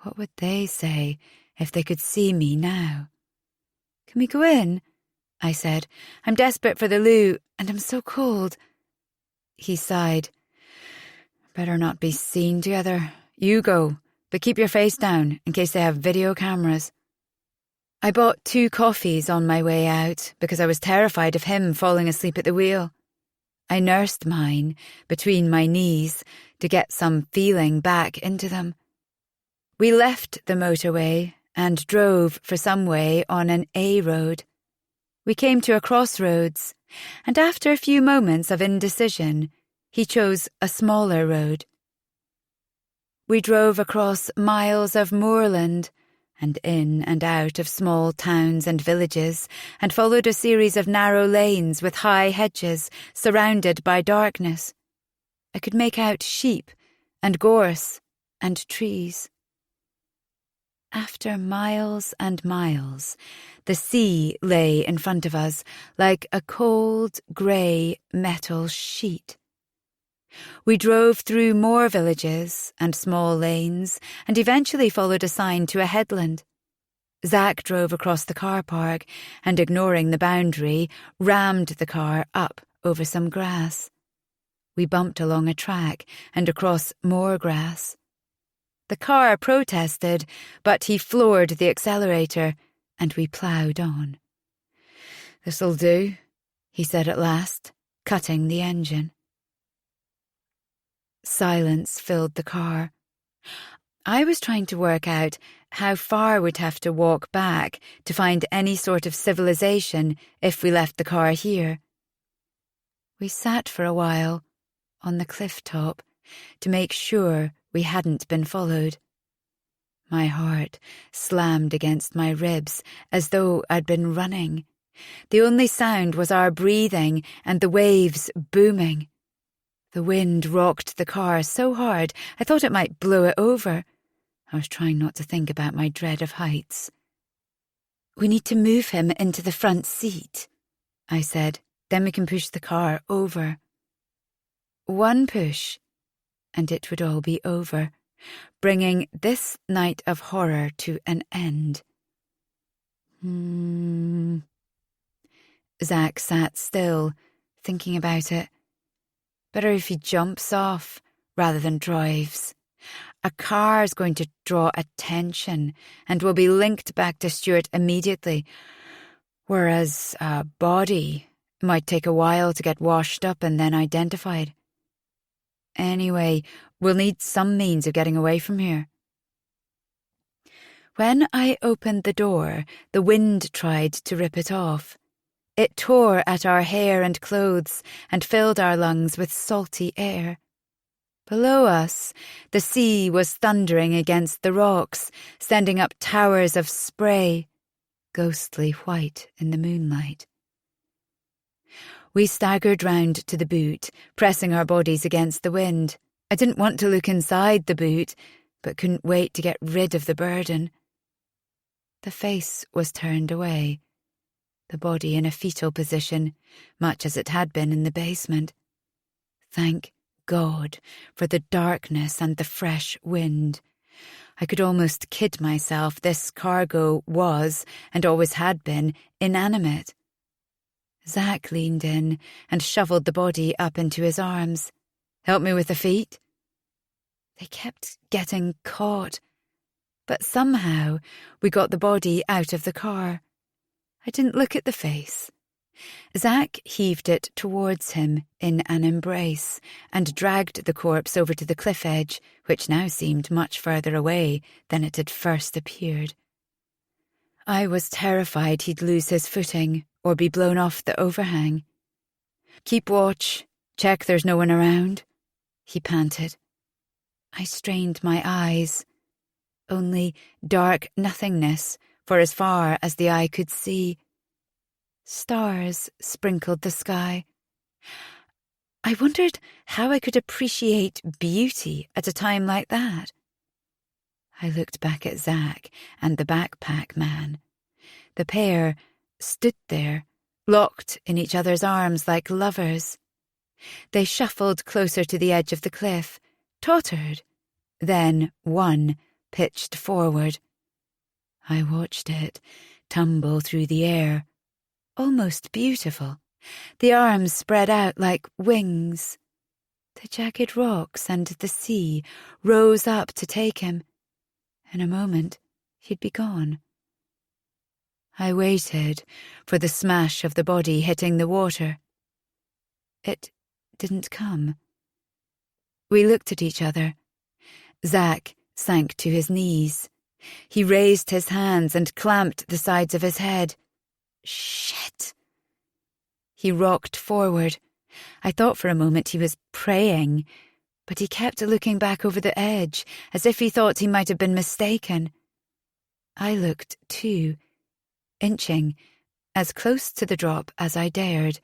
What would they say if they could see me now? "Can we go in?" I said. "I'm desperate for the loo, and I'm so cold." He sighed. "Better not be seen together. You go, but keep your face down in case they have video cameras." I bought 2 coffees on my way out because I was terrified of him falling asleep at the wheel. I nursed mine between my knees to get some feeling back into them. We left the motorway and drove for some way on an A road. We came to a crossroads, and after a few moments of indecision, he chose a smaller road. We drove across miles of moorland and in and out of small towns and villages, and followed a series of narrow lanes with high hedges surrounded by darkness. I could make out sheep and gorse and trees. After miles and miles, the sea lay in front of us like a cold, grey metal sheet. We drove through more villages and small lanes and eventually followed a sign to a headland. Zack drove across the car park and, ignoring the boundary, rammed the car up over some grass. We bumped along a track and across more grass. The car protested, but he floored the accelerator and we ploughed on. "This'll do," he said at last, cutting the engine. Silence filled the car. I was trying to work out how far we'd have to walk back to find any sort of civilization if we left the car here. We sat for a while on the cliff top to make sure we hadn't been followed. My heart slammed against my ribs as though I'd been running. The only sound was our breathing and the waves booming. The wind rocked the car so hard I thought it might blow it over. I was trying not to think about my dread of heights. "We need to move him into the front seat," I said. "Then we can push the car over." One push, and it would all be over, bringing this night of horror to an end. Zack sat still, thinking about it. Better if he jumps off rather than drives. A car's going to draw attention and will be linked back to Stuart immediately, whereas a body might take a while to get washed up and then identified. Anyway, we'll need some means of getting away from here. When I opened the door, the wind tried to rip it off. It tore at our hair and clothes and filled our lungs with salty air. Below us, the sea was thundering against the rocks, sending up towers of spray, ghostly white in the moonlight. We staggered round to the boot, pressing our bodies against the wind. I didn't want to look inside the boot, but couldn't wait to get rid of the burden. The face was turned away, the body in a fetal position, much as it had been in the basement. Thank God for the darkness and the fresh wind. I could almost kid myself this cargo was, and always had been, inanimate. Zack leaned in and shovelled the body up into his arms. "Help me with the feet." They kept getting caught, but somehow we got the body out of the car. I didn't look at the face. Zack heaved it towards him in an embrace and dragged the corpse over to the cliff edge, which now seemed much further away than it had first appeared. I was terrified he'd lose his footing or be blown off the overhang. "Keep watch. Check there's no one around," he panted. I strained my eyes. Only dark nothingness for as far as the eye could see. Stars sprinkled the sky. I wondered how I could appreciate beauty at a time like that. I looked back at Zack and the backpack man. The pair stood there, locked in each other's arms like lovers. They shuffled closer to the edge of the cliff, tottered. Then one pitched forward. I watched it tumble through the air, almost beautiful, the arms spread out like wings. The jagged rocks and the sea rose up to take him. In a moment, he'd be gone. I waited for the smash of the body hitting the water. It didn't come. We looked at each other. Zack sank to his knees. He raised his hands and clamped the sides of his head. Shit! He rocked forward. I thought for a moment he was praying, but he kept looking back over the edge, as if he thought he might have been mistaken. I looked too, inching as close to the drop as I dared.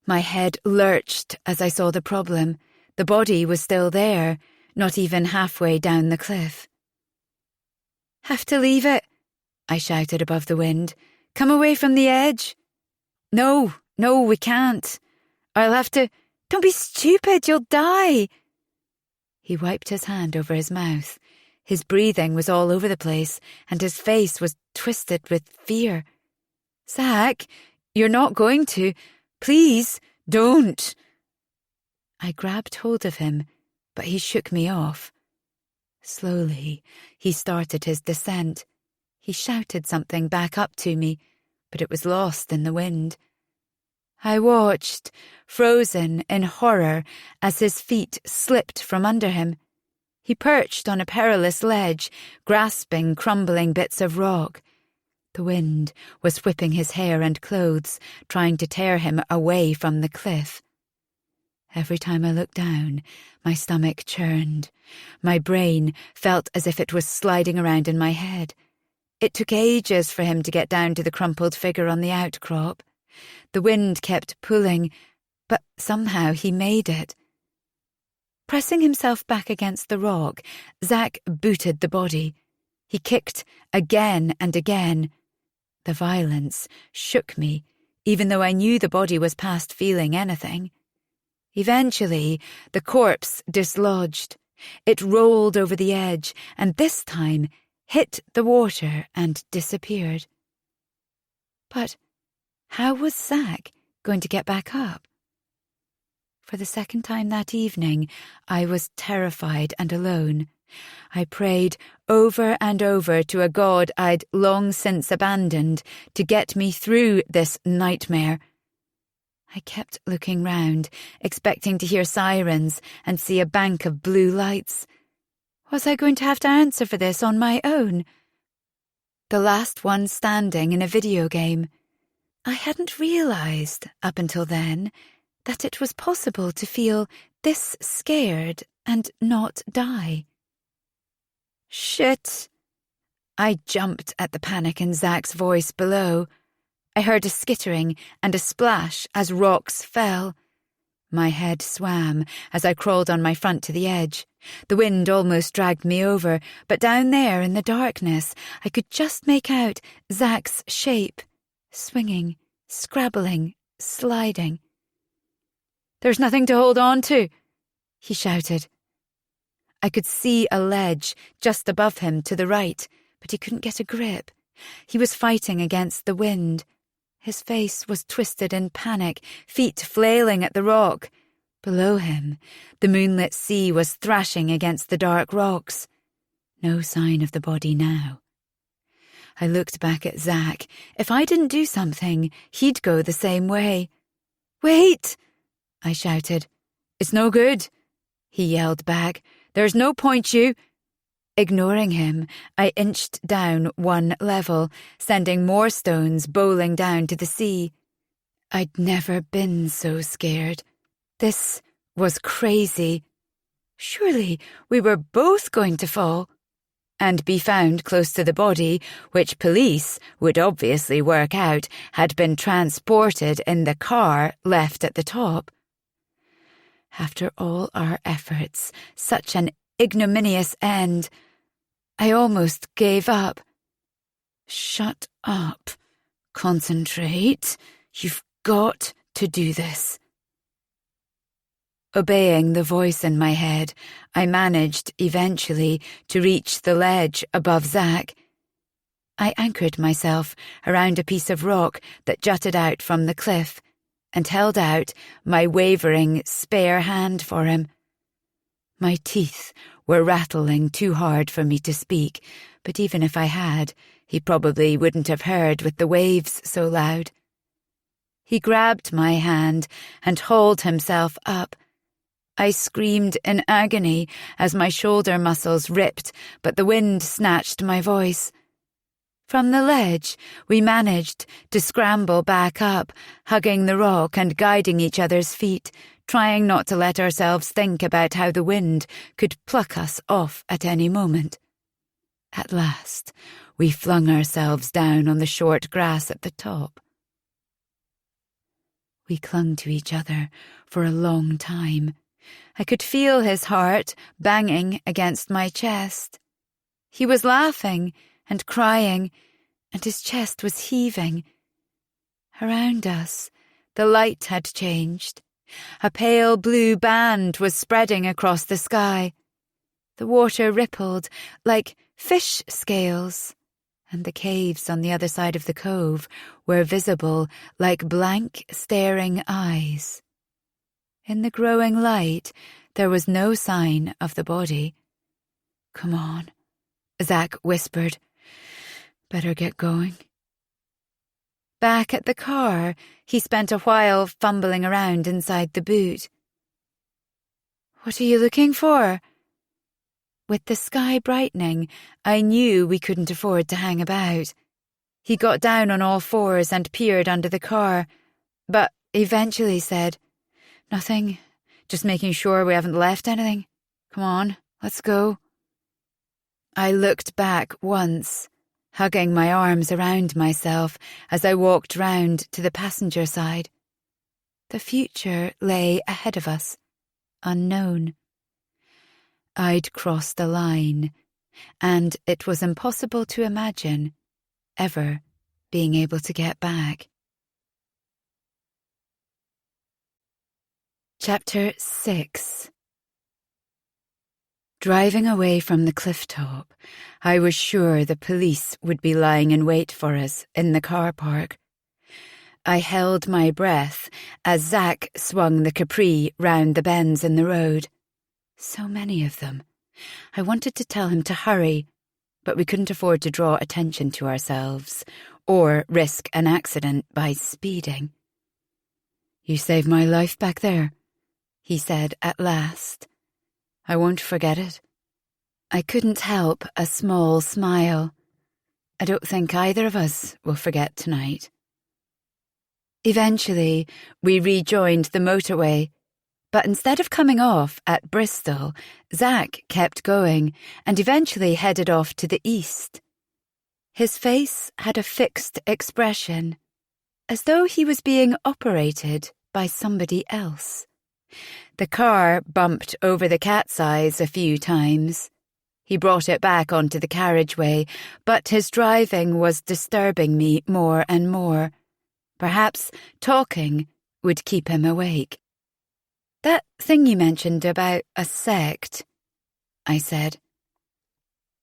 My head lurched as I saw the problem. The body was still there, not even halfway down the cliff. Have to leave it, I shouted above the wind. Come away from the edge. No, we can't. I'll have to. Don't be stupid, you'll die. He wiped his hand over his mouth. His breathing was all over the place, and his face was twisted with fear. Zach, you're not going to. Please, don't. I grabbed hold of him, but he shook me off. Slowly, he started his descent. He shouted something back up to me, but it was lost in the wind. I watched, frozen in horror, as his feet slipped from under him. He perched on a perilous ledge, grasping crumbling bits of rock. The wind was whipping his hair and clothes, trying to tear him away from the cliff. Every time I looked down, my stomach churned. My brain felt as if it was sliding around in my head. It took ages for him to get down to the crumpled figure on the outcrop. The wind kept pulling, but somehow he made it. Pressing himself back against the rock, Zach booted the body. He kicked again and again. The violence shook me, even though I knew the body was past feeling anything. Eventually, the corpse dislodged. It rolled over the edge, and this time hit the water and disappeared. But how was Zach going to get back up? For the second time that evening, I was terrified and alone. I prayed over and over to a God I'd long since abandoned to get me through this nightmare. I kept looking round, expecting to hear sirens and see a bank of blue lights. Was I going to have to answer for this on my own? The last one standing in a video game. I hadn't realised, up until then, that it was possible to feel this scared and not die. Shit! I jumped at the panic in Zach's voice below. I heard a skittering and a splash as rocks fell. My head swam as I crawled on my front to the edge. The wind almost dragged me over, but down there in the darkness I could just make out Zach's shape, swinging, scrabbling, sliding. There's nothing to hold on to, he shouted. I could see a ledge just above him to the right, but he couldn't get a grip. He was fighting against the wind. His face was twisted in panic, feet flailing at the rock. Below him, the moonlit sea was thrashing against the dark rocks. No sign of the body now. I looked back at Zach. If I didn't do something, he'd go the same way. Wait! I shouted. It's no good, he yelled back. There's no point you... Ignoring him, I inched down one level, sending more stones bowling down to the sea. I'd never been so scared. This was crazy. Surely we were both going to fall and be found close to the body, which police would obviously work out had been transported in the car left at the top. After all our efforts, such an ignominious end. I almost gave up. Shut up. Concentrate. You've got to do this. Obeying the voice in my head, I managed, eventually, to reach the ledge above Zach. I anchored myself around a piece of rock that jutted out from the cliff and held out my wavering spare hand for him. My teeth were rattling too hard for me to speak, but even if I had, he probably wouldn't have heard with the waves so loud. He grabbed my hand and hauled himself up. I screamed in agony as my shoulder muscles ripped, but the wind snatched my voice. From the ledge, we managed to scramble back up, hugging the rock and guiding each other's feet, trying not to let ourselves think about how the wind could pluck us off at any moment. At last, we flung ourselves down on the short grass at the top. We clung to each other for a long time. I could feel his heart banging against my chest. He was laughing, and crying, and his chest was heaving. Around us, the light had changed. A pale blue band was spreading across the sky. The water rippled like fish scales, and the caves on the other side of the cove were visible like blank, staring eyes. In the growing light, there was no sign of the body. "Come on," Zach whispered. "Better get going." Back at the car, he spent a while fumbling around inside the boot. "What are you looking for?" With the sky brightening, I knew we couldn't afford to hang about. He got down on all fours and peered under the car, but eventually said, "Nothing, just making sure we haven't left anything. Come on, let's go." I looked back once, hugging my arms around myself as I walked round to the passenger side. The future lay ahead of us, unknown. I'd crossed the line, and it was impossible to imagine ever being able to get back. Chapter 6. Driving away from the cliff top, I was sure the police would be lying in wait for us in the car park. I held my breath as Zach swung the Capri round the bends in the road. So many of them. I wanted to tell him to hurry, but we couldn't afford to draw attention to ourselves or risk an accident by speeding. "You saved my life back there," he said at last. "I won't forget it." I couldn't help a small smile. I don't think either of us will forget tonight. Eventually, we rejoined the motorway, but instead of coming off at Bristol, Zach kept going and eventually headed off to the east. His face had a fixed expression, as though he was being operated by somebody else. The car bumped over the cat's eyes a few times. He brought it back onto the carriageway, but his driving was disturbing me more and more. Perhaps talking would keep him awake. "That thing you mentioned about a sect," I said.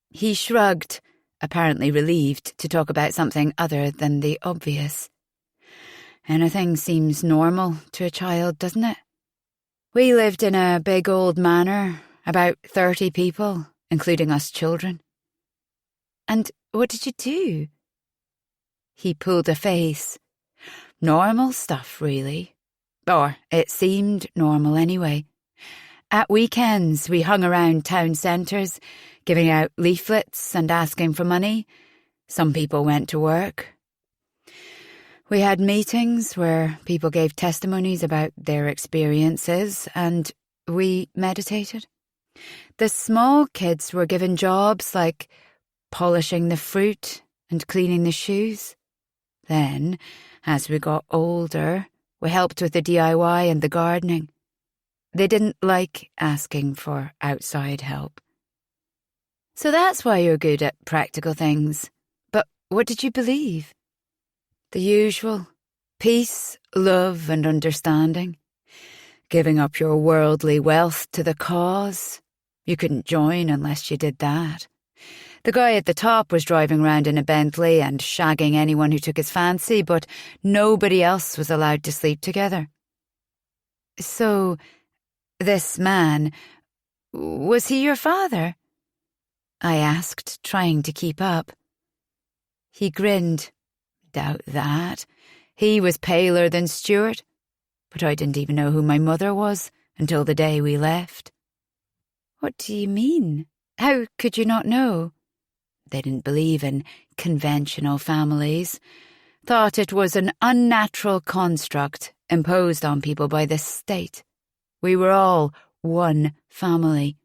He shrugged, apparently relieved to talk about something other than the obvious. "Anything seems normal to a child, doesn't it? We lived in a big old manor, about 30 people, including us children." "And what did you do?" He pulled a face. "Normal stuff, really. Or it seemed normal anyway. At weekends, we hung around town centres, giving out leaflets and asking for money. Some people went to work. We had meetings where people gave testimonies about their experiences, and we meditated. The small kids were given jobs like polishing the fruit and cleaning the shoes. Then, as we got older, we helped with the DIY and the gardening. They didn't like asking for outside help." "So that's why you're good at practical things. But what did you believe?" "The usual. Peace, love, and understanding. Giving up your worldly wealth to the cause. You couldn't join unless you did that. The guy at the top was driving around in a Bentley and shagging anyone who took his fancy, but nobody else was allowed to sleep together." "So, this man, was he your father?" I asked, trying to keep up. He grinned. "Doubt that. He was paler than Stuart. But I didn't even know who my mother was until the day we left." "What do you mean? How could you not know?" "They didn't believe in conventional families. Thought it was an unnatural construct imposed on people by the state. We were all one family.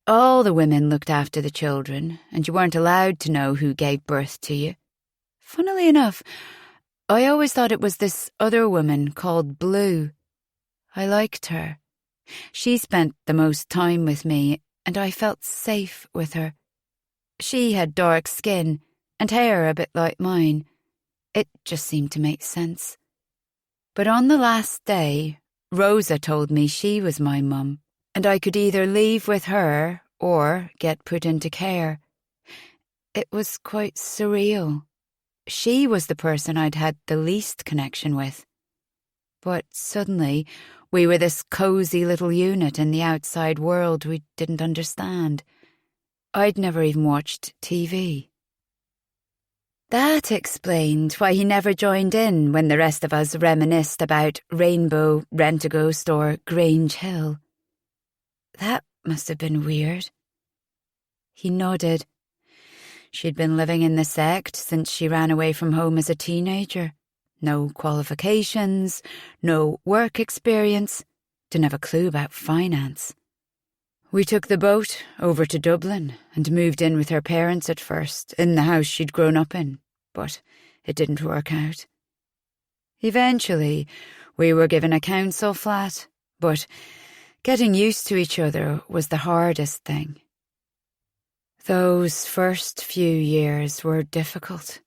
All the women looked after the children, and you weren't allowed to know who gave birth to you. Funnily enough, I always thought it was this other woman called Blue. I liked her. She spent the most time with me, and I felt safe with her. She had dark skin and hair a bit like mine. It just seemed to make sense. But on the last day, Rosa told me she was my mum, and I could either leave with her or get put into care. It was quite surreal. She was the person I'd had the least connection with. But suddenly, we were this cosy little unit in the outside world we didn't understand. I'd never even watched TV. That explained why he never joined in when the rest of us reminisced about Rainbow, Rent-A-Ghost or Grange Hill. That must have been weird. He nodded. She'd been living in the sect since she ran away from home as a teenager. No qualifications, no work experience, didn't have a clue about finance. We took the boat over to Dublin and moved in with her parents at first, in the house she'd grown up in, but it didn't work out. Eventually, we were given a council flat, but getting used to each other was the hardest thing. Those first few years were difficult.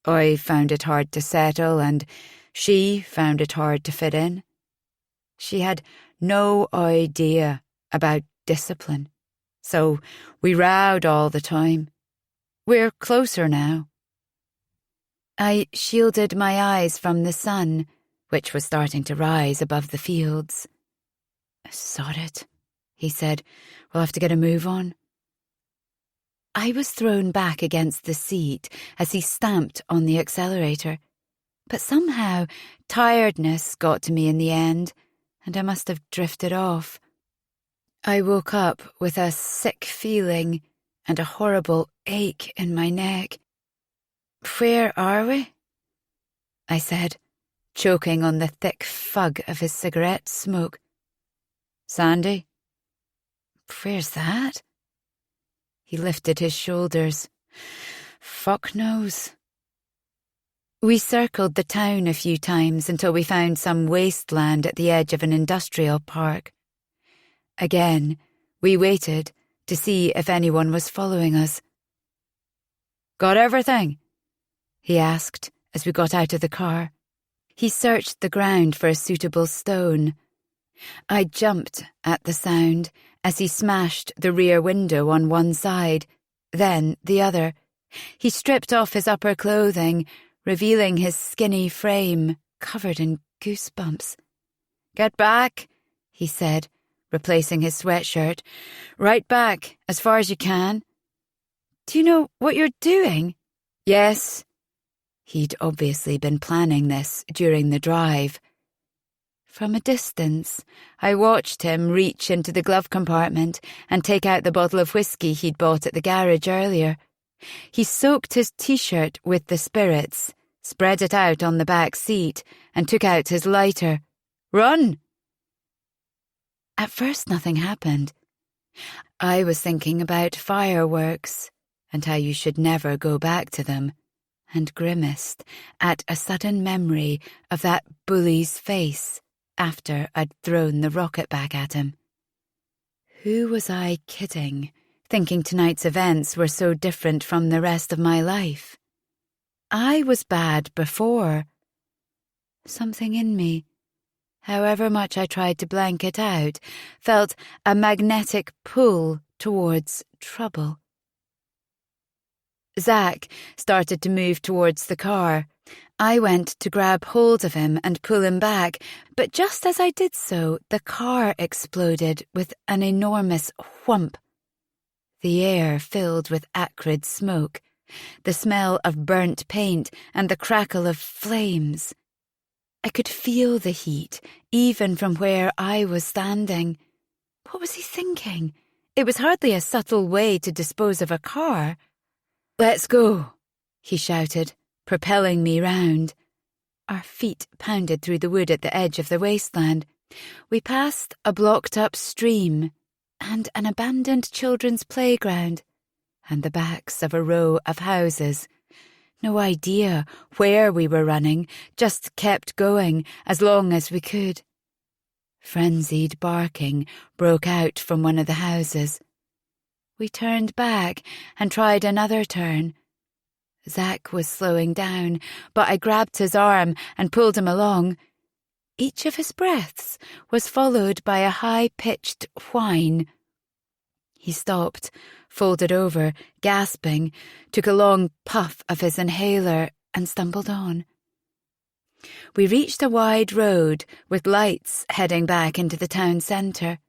I found it hard to settle, and she found it hard to fit in. She had no idea about discipline, so we rowed all the time. We're closer now. I shielded my eyes from the sun, which was starting to rise above the fields. "Sod it," he said. "We'll have to get a move on." I was thrown back against the seat as he stamped on the accelerator, but somehow tiredness got to me in the end, and I must have drifted off. I woke up with a sick feeling and a horrible ache in my neck. "Where are we?" I said, choking on the thick fug of his cigarette smoke. "Sandy." "Where's that?" He lifted his shoulders. "Fuck knows." We circled the town a few times until we found some wasteland at the edge of an industrial park. Again, we waited to see if anyone was following us. "Got everything?" he asked as we got out of the car. He searched the ground for a suitable stone. I jumped at the sound as he smashed the rear window on one side, then the other. He stripped off his upper clothing, revealing his skinny frame covered in goosebumps. "Get back," he said, replacing his sweatshirt. "Right back, as far as you can." "Do you know what you're doing?" "Yes." He'd obviously been planning this during the drive. From a distance, I watched him reach into the glove compartment and take out the bottle of whiskey he'd bought at the garage earlier. He soaked his t-shirt with the spirits, spread it out on the back seat, and took out his lighter. "Run!" At first nothing happened. I was thinking about fireworks and how you should never go back to them, and grimaced at a sudden memory of that bully's face after I'd thrown the rocket back at him. Who was I kidding, thinking tonight's events were so different from the rest of my life? I was bad before. Something in me, however much I tried to blank it out, felt a magnetic pull towards trouble. Zach started to move towards the car. I went to grab hold of him and pull him back, but just as I did so, the car exploded with an enormous whump. The air filled with acrid smoke, the smell of burnt paint and the crackle of flames. I could feel the heat, even from where I was standing. What was he thinking? It was hardly a subtle way to dispose of a car. "Let's go," he shouted, propelling me round. Our feet pounded through the wood at the edge of the wasteland. We passed a blocked-up stream and an abandoned children's playground and the backs of a row of houses. No idea where we were running, just kept going as long as we could. Frenzied barking broke out from one of the houses. We turned back and tried another turn. Zach was slowing down, but I grabbed his arm and pulled him along. Each of his breaths was followed by a high-pitched whine. He stopped, folded over, gasping, took a long puff of his inhaler and stumbled on. We reached a wide road with lights heading back into the town centre.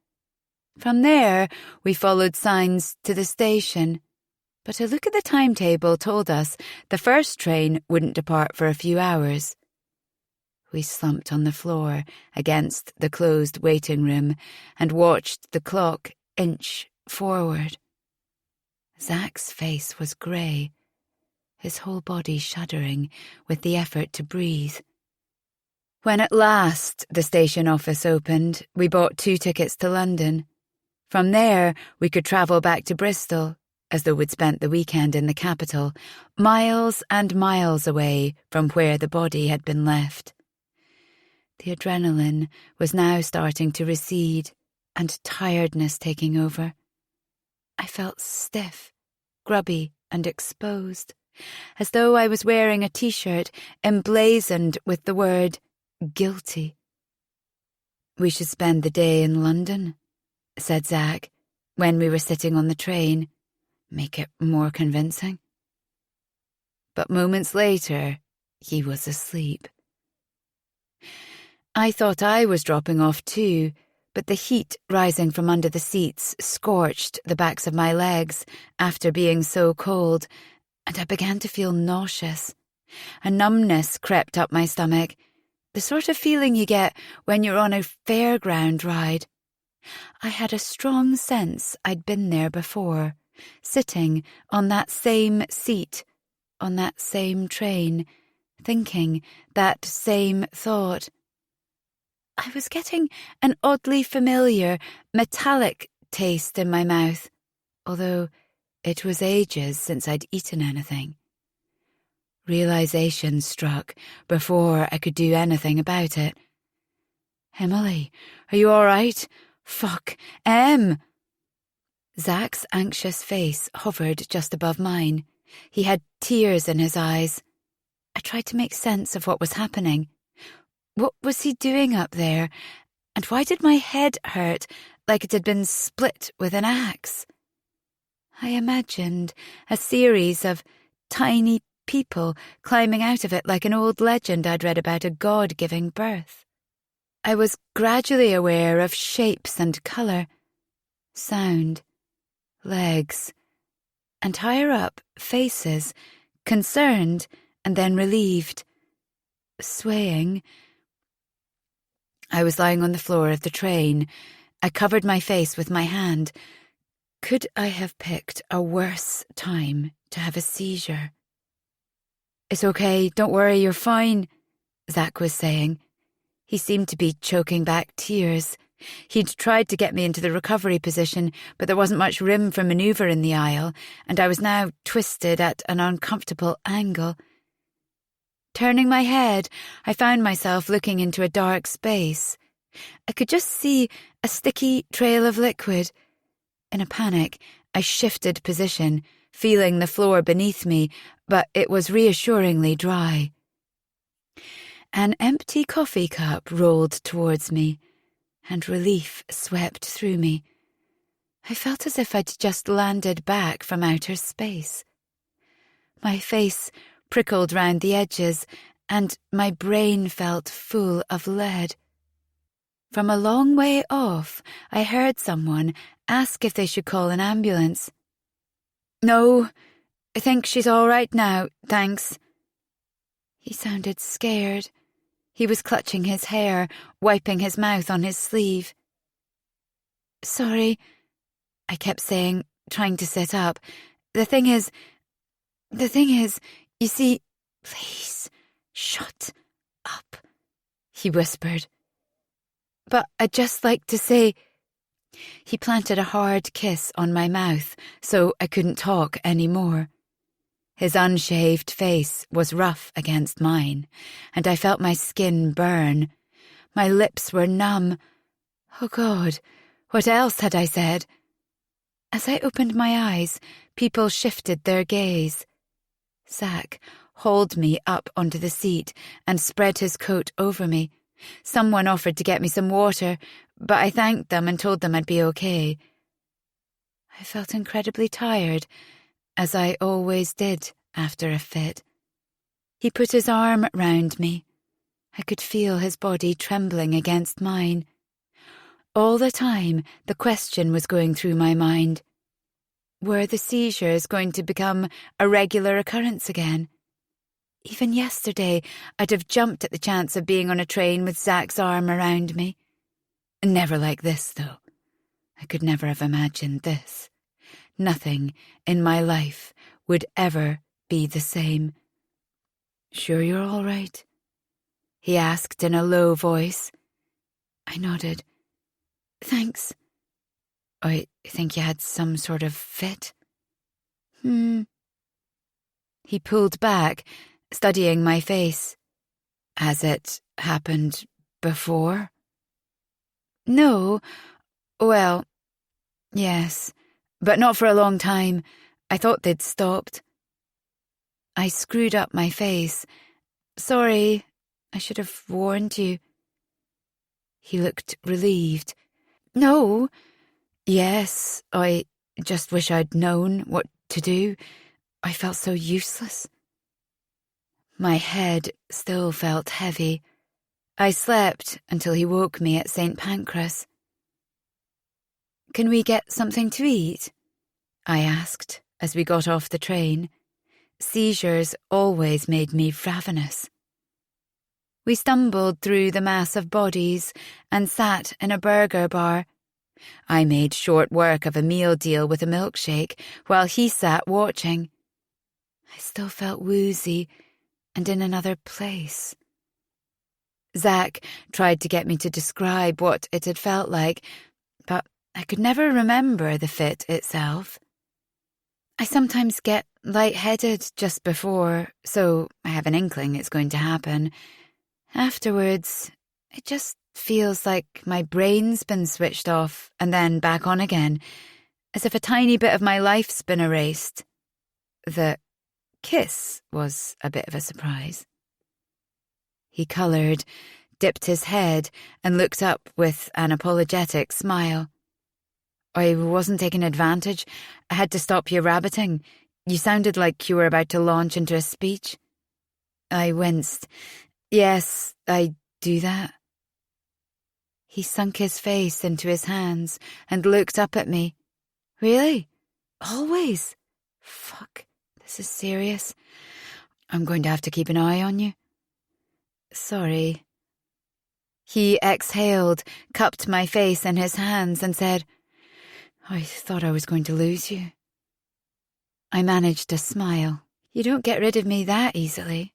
From there, we followed signs to the station, but a look at the timetable told us the first train wouldn't depart for a few hours. We slumped on the floor against the closed waiting room and watched the clock inch forward. Zach's face was grey, his whole body shuddering with the effort to breathe. When at last the station office opened, we bought 2 tickets to London. From there, we could travel back to Bristol, as though we'd spent the weekend in the capital, miles and miles away from where the body had been left. The adrenaline was now starting to recede, and tiredness taking over. I felt stiff, grubby and exposed, as though I was wearing a t-shirt emblazoned with the word guilty. "We should spend the day in London," said Zach, when we were sitting on the train. "Make it more convincing." But moments later, he was asleep. I thought I was dropping off too, but the heat rising from under the seats scorched the backs of my legs after being so cold, and I began to feel nauseous. A numbness crept up my stomach, the sort of feeling you get when you're on a fairground ride. I had a strong sense I'd been there before, sitting on that same seat, on that same train, thinking that same thought. I was getting an oddly familiar, metallic taste in my mouth, although it was ages since I'd eaten anything. Realization struck before I could do anything about it. "Emily, are you all right? Fuck, Em!" Zach's anxious face hovered just above mine. He had tears in his eyes. I tried to make sense of what was happening. What was he doing up there? And why did my head hurt like it had been split with an axe? I imagined a series of tiny people climbing out of it like an old legend I'd read about a god giving birth. I was gradually aware of shapes and colour, sound, legs, and higher up, faces, concerned and then relieved, swaying. I was lying on the floor of the train. I covered my face with my hand. Could I have picked a worse time to have a seizure? "It's okay, don't worry, you're fine," Zach was saying. He seemed to be choking back tears. He'd tried to get me into the recovery position, but there wasn't much room for manoeuvre in the aisle, and I was now twisted at an uncomfortable angle. Turning my head, I found myself looking into a dark space. I could just see a sticky trail of liquid. In a panic, I shifted position, feeling the floor beneath me, but it was reassuringly dry. An empty coffee cup rolled towards me, and relief swept through me. I felt as if I'd just landed back from outer space. My face prickled round the edges, and my brain felt full of lead. From a long way off, I heard someone ask if they should call an ambulance. "No, I think she's all right now, thanks." He sounded scared. He was clutching his hair, wiping his mouth on his sleeve. "Sorry," I kept saying, trying to sit up. The thing is, you see..." "Please, shut up," he whispered. "But I'd just like to say..." He planted a hard kiss on my mouth, so I couldn't talk any more. His unshaved face was rough against mine, and I felt my skin burn. My lips were numb. Oh God, what else had I said? As I opened my eyes, people shifted their gaze. Zach hauled me up onto the seat and spread his coat over me. Someone offered to get me some water, but I thanked them and told them I'd be okay. I felt incredibly tired, as I always did after a fit. He put his arm round me. I could feel his body trembling against mine. All the time, the question was going through my mind. Were the seizures going to become a regular occurrence again? Even yesterday, I'd have jumped at the chance of being on a train with Zach's arm around me. Never like this, though. I could never have imagined this. Nothing in my life would ever be the same. "Sure you're all right?" he asked in a low voice. I nodded. "Thanks." "I think you had some sort of fit." He pulled back, studying my face. "Has it happened before?" "No. Well, yes, but not for a long time. I thought they'd stopped." I screwed up my face. "Sorry, I should have warned you." He looked relieved. "No. Yes, I just wish I'd known what to do. I felt so useless." My head still felt heavy. I slept until he woke me at St. Pancras. "Can we get something to eat?" I asked as we got off the train. Seizures always made me ravenous. We stumbled through the mass of bodies and sat in a burger bar. I made short work of a meal deal with a milkshake while he sat watching. I still felt woozy and in another place. Zach tried to get me to describe what it had felt like, but I could never remember the fit itself. I sometimes get lightheaded just before, so I have an inkling it's going to happen. Afterwards, it just feels like my brain's been switched off and then back on again, as if a tiny bit of my life's been erased. The kiss was a bit of a surprise. He coloured, dipped his head, and looked up with an apologetic smile. "I wasn't taking advantage. I had to stop you rabbiting. You sounded like you were about to launch into a speech." I winced. "Yes, I do that." He sunk his face into his hands and looked up at me. "Really? Always? Fuck, this is serious. I'm going to have to keep an eye on you." "Sorry." He exhaled, cupped my face in his hands and said, "I thought I was going to lose you." I managed a smile. "You don't get rid of me that easily."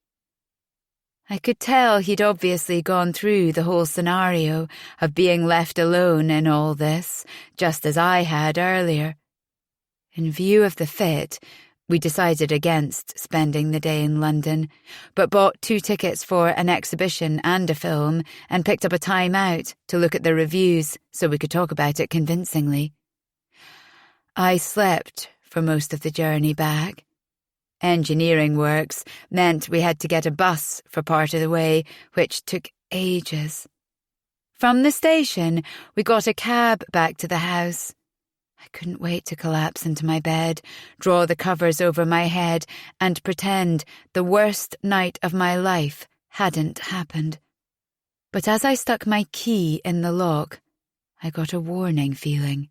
I could tell he'd obviously gone through the whole scenario of being left alone in all this, just as I had earlier. In view of the fit, we decided against spending the day in London, but bought 2 tickets for an exhibition and a film and picked up a time out to look at the reviews so we could talk about it convincingly. I slept for most of the journey back. Engineering works meant we had to get a bus for part of the way, which took ages. From the station, we got a cab back to the house. I couldn't wait to collapse into my bed, draw the covers over my head, and pretend the worst night of my life hadn't happened. But as I stuck my key in the lock, I got a warning feeling.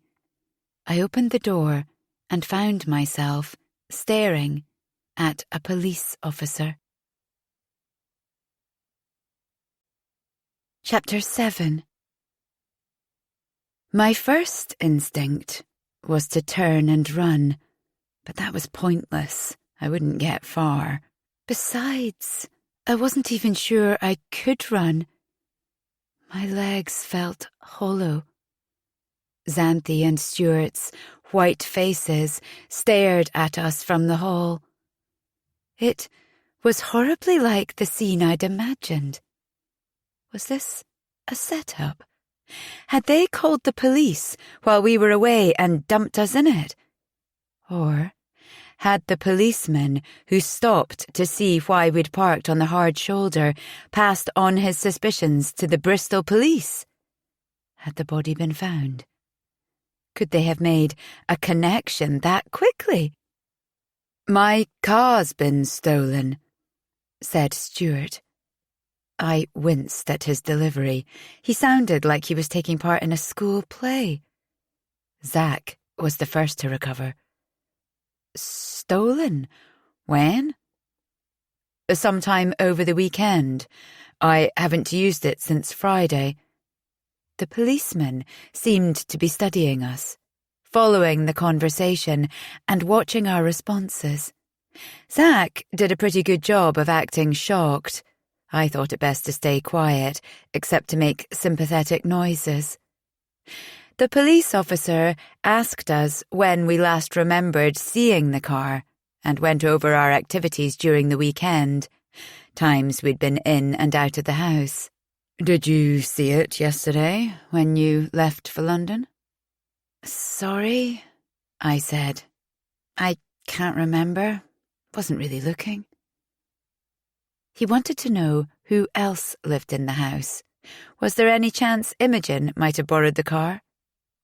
I opened the door and found myself staring at a police officer. Chapter 7. My first instinct was to turn and run, but that was pointless. I wouldn't get far. Besides, I wasn't even sure I could run. My legs felt hollow. Xanthi and Stuart's white faces stared at us from the hall. It was horribly like the scene I'd imagined. Was this a setup? Had they called the police while we were away and dumped us in it? Or had the policeman who stopped to see why we'd parked on the hard shoulder passed on his suspicions to the Bristol police? Had the body been found? Could they have made a connection that quickly? "My car's been stolen," said Stuart. I winced at his delivery. He sounded like he was taking part in a school play. Zach was the first to recover. "Stolen? When?" "Sometime over the weekend. I haven't used it since Friday." The policeman seemed to be studying us, following the conversation and watching our responses. Zach did a pretty good job of acting shocked. I thought it best to stay quiet, except to make sympathetic noises. The police officer asked us when we last remembered seeing the car and went over our activities during the weekend, times we'd been in and out of the house. "Did you see it yesterday when you left for London?" "Sorry," I said. "I can't remember. Wasn't really looking." He wanted to know who else lived in the house. Was there any chance Imogen might have borrowed the car?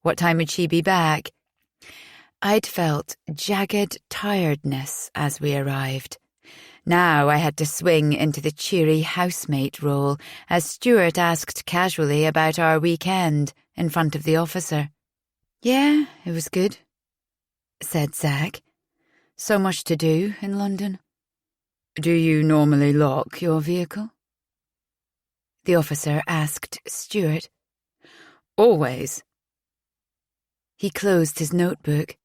What time would she be back? I'd felt jagged tiredness as we arrived. Now I had to swing into the cheery housemate role as Stuart asked casually about our weekend in front of the officer. "Yeah, it was good," said Zach. "So much to do in London." "Do you normally lock your vehicle?" the officer asked Stuart. "Always." He closed his notebook.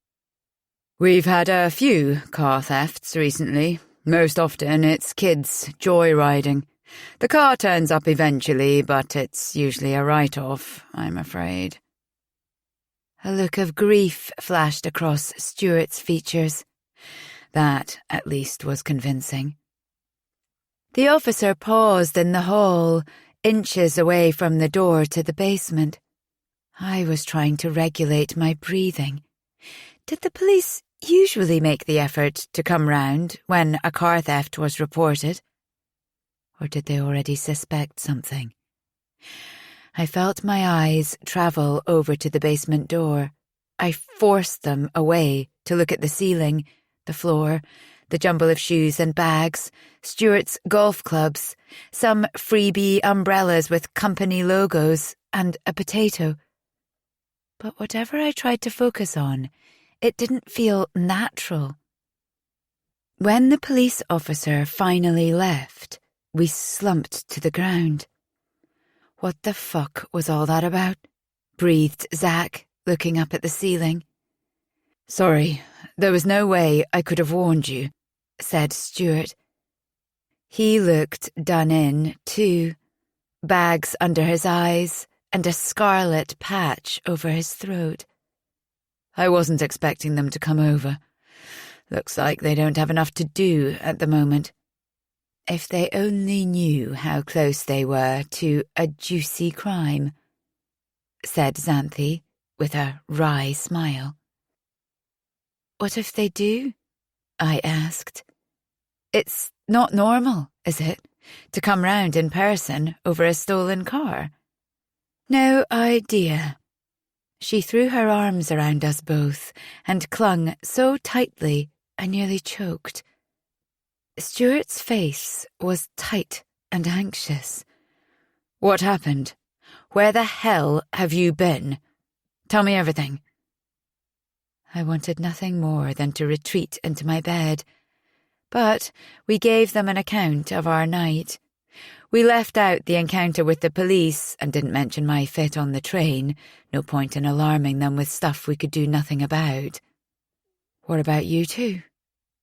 "We've had a few car thefts recently. Most often it's kids joyriding. The car turns up eventually, but it's usually a write-off, I'm afraid." A look of grief flashed across Stuart's features. That, at least, was convincing. The officer paused in the hall, inches away from the door to the basement. I was trying to regulate my breathing. Did the police usually make the effort to come round when a car theft was reported? Or did they already suspect something? I felt my eyes travel over to the basement door. I forced them away to look at the ceiling, the floor, the jumble of shoes and bags, Stuart's golf clubs, some freebie umbrellas with company logos, and a potato. But whatever I tried to focus on, it didn't feel natural. When the police officer finally left, we slumped to the ground. "What the fuck was all that about?" breathed Zach, looking up at the ceiling. "Sorry, there was no way I could have warned you," said Stuart. He looked done in, too, bags under his eyes and a scarlet patch over his throat. "I wasn't expecting them to come over. Looks like they don't have enough to do at the moment." If they only knew how close they were to a juicy crime, said Xanthi with a wry smile. "What if they do?" I asked. "It's not normal, is it, to come round in person over a stolen car?" "No idea." She threw her arms around us both and clung so tightly I nearly choked. Stuart's face was tight and anxious. "What happened? Where the hell have you been? Tell me everything." I wanted nothing more than to retreat into my bed, but we gave them an account of our night. We left out the encounter with the police and didn't mention my fit on the train. No point in alarming them with stuff we could do nothing about. "What about you two?"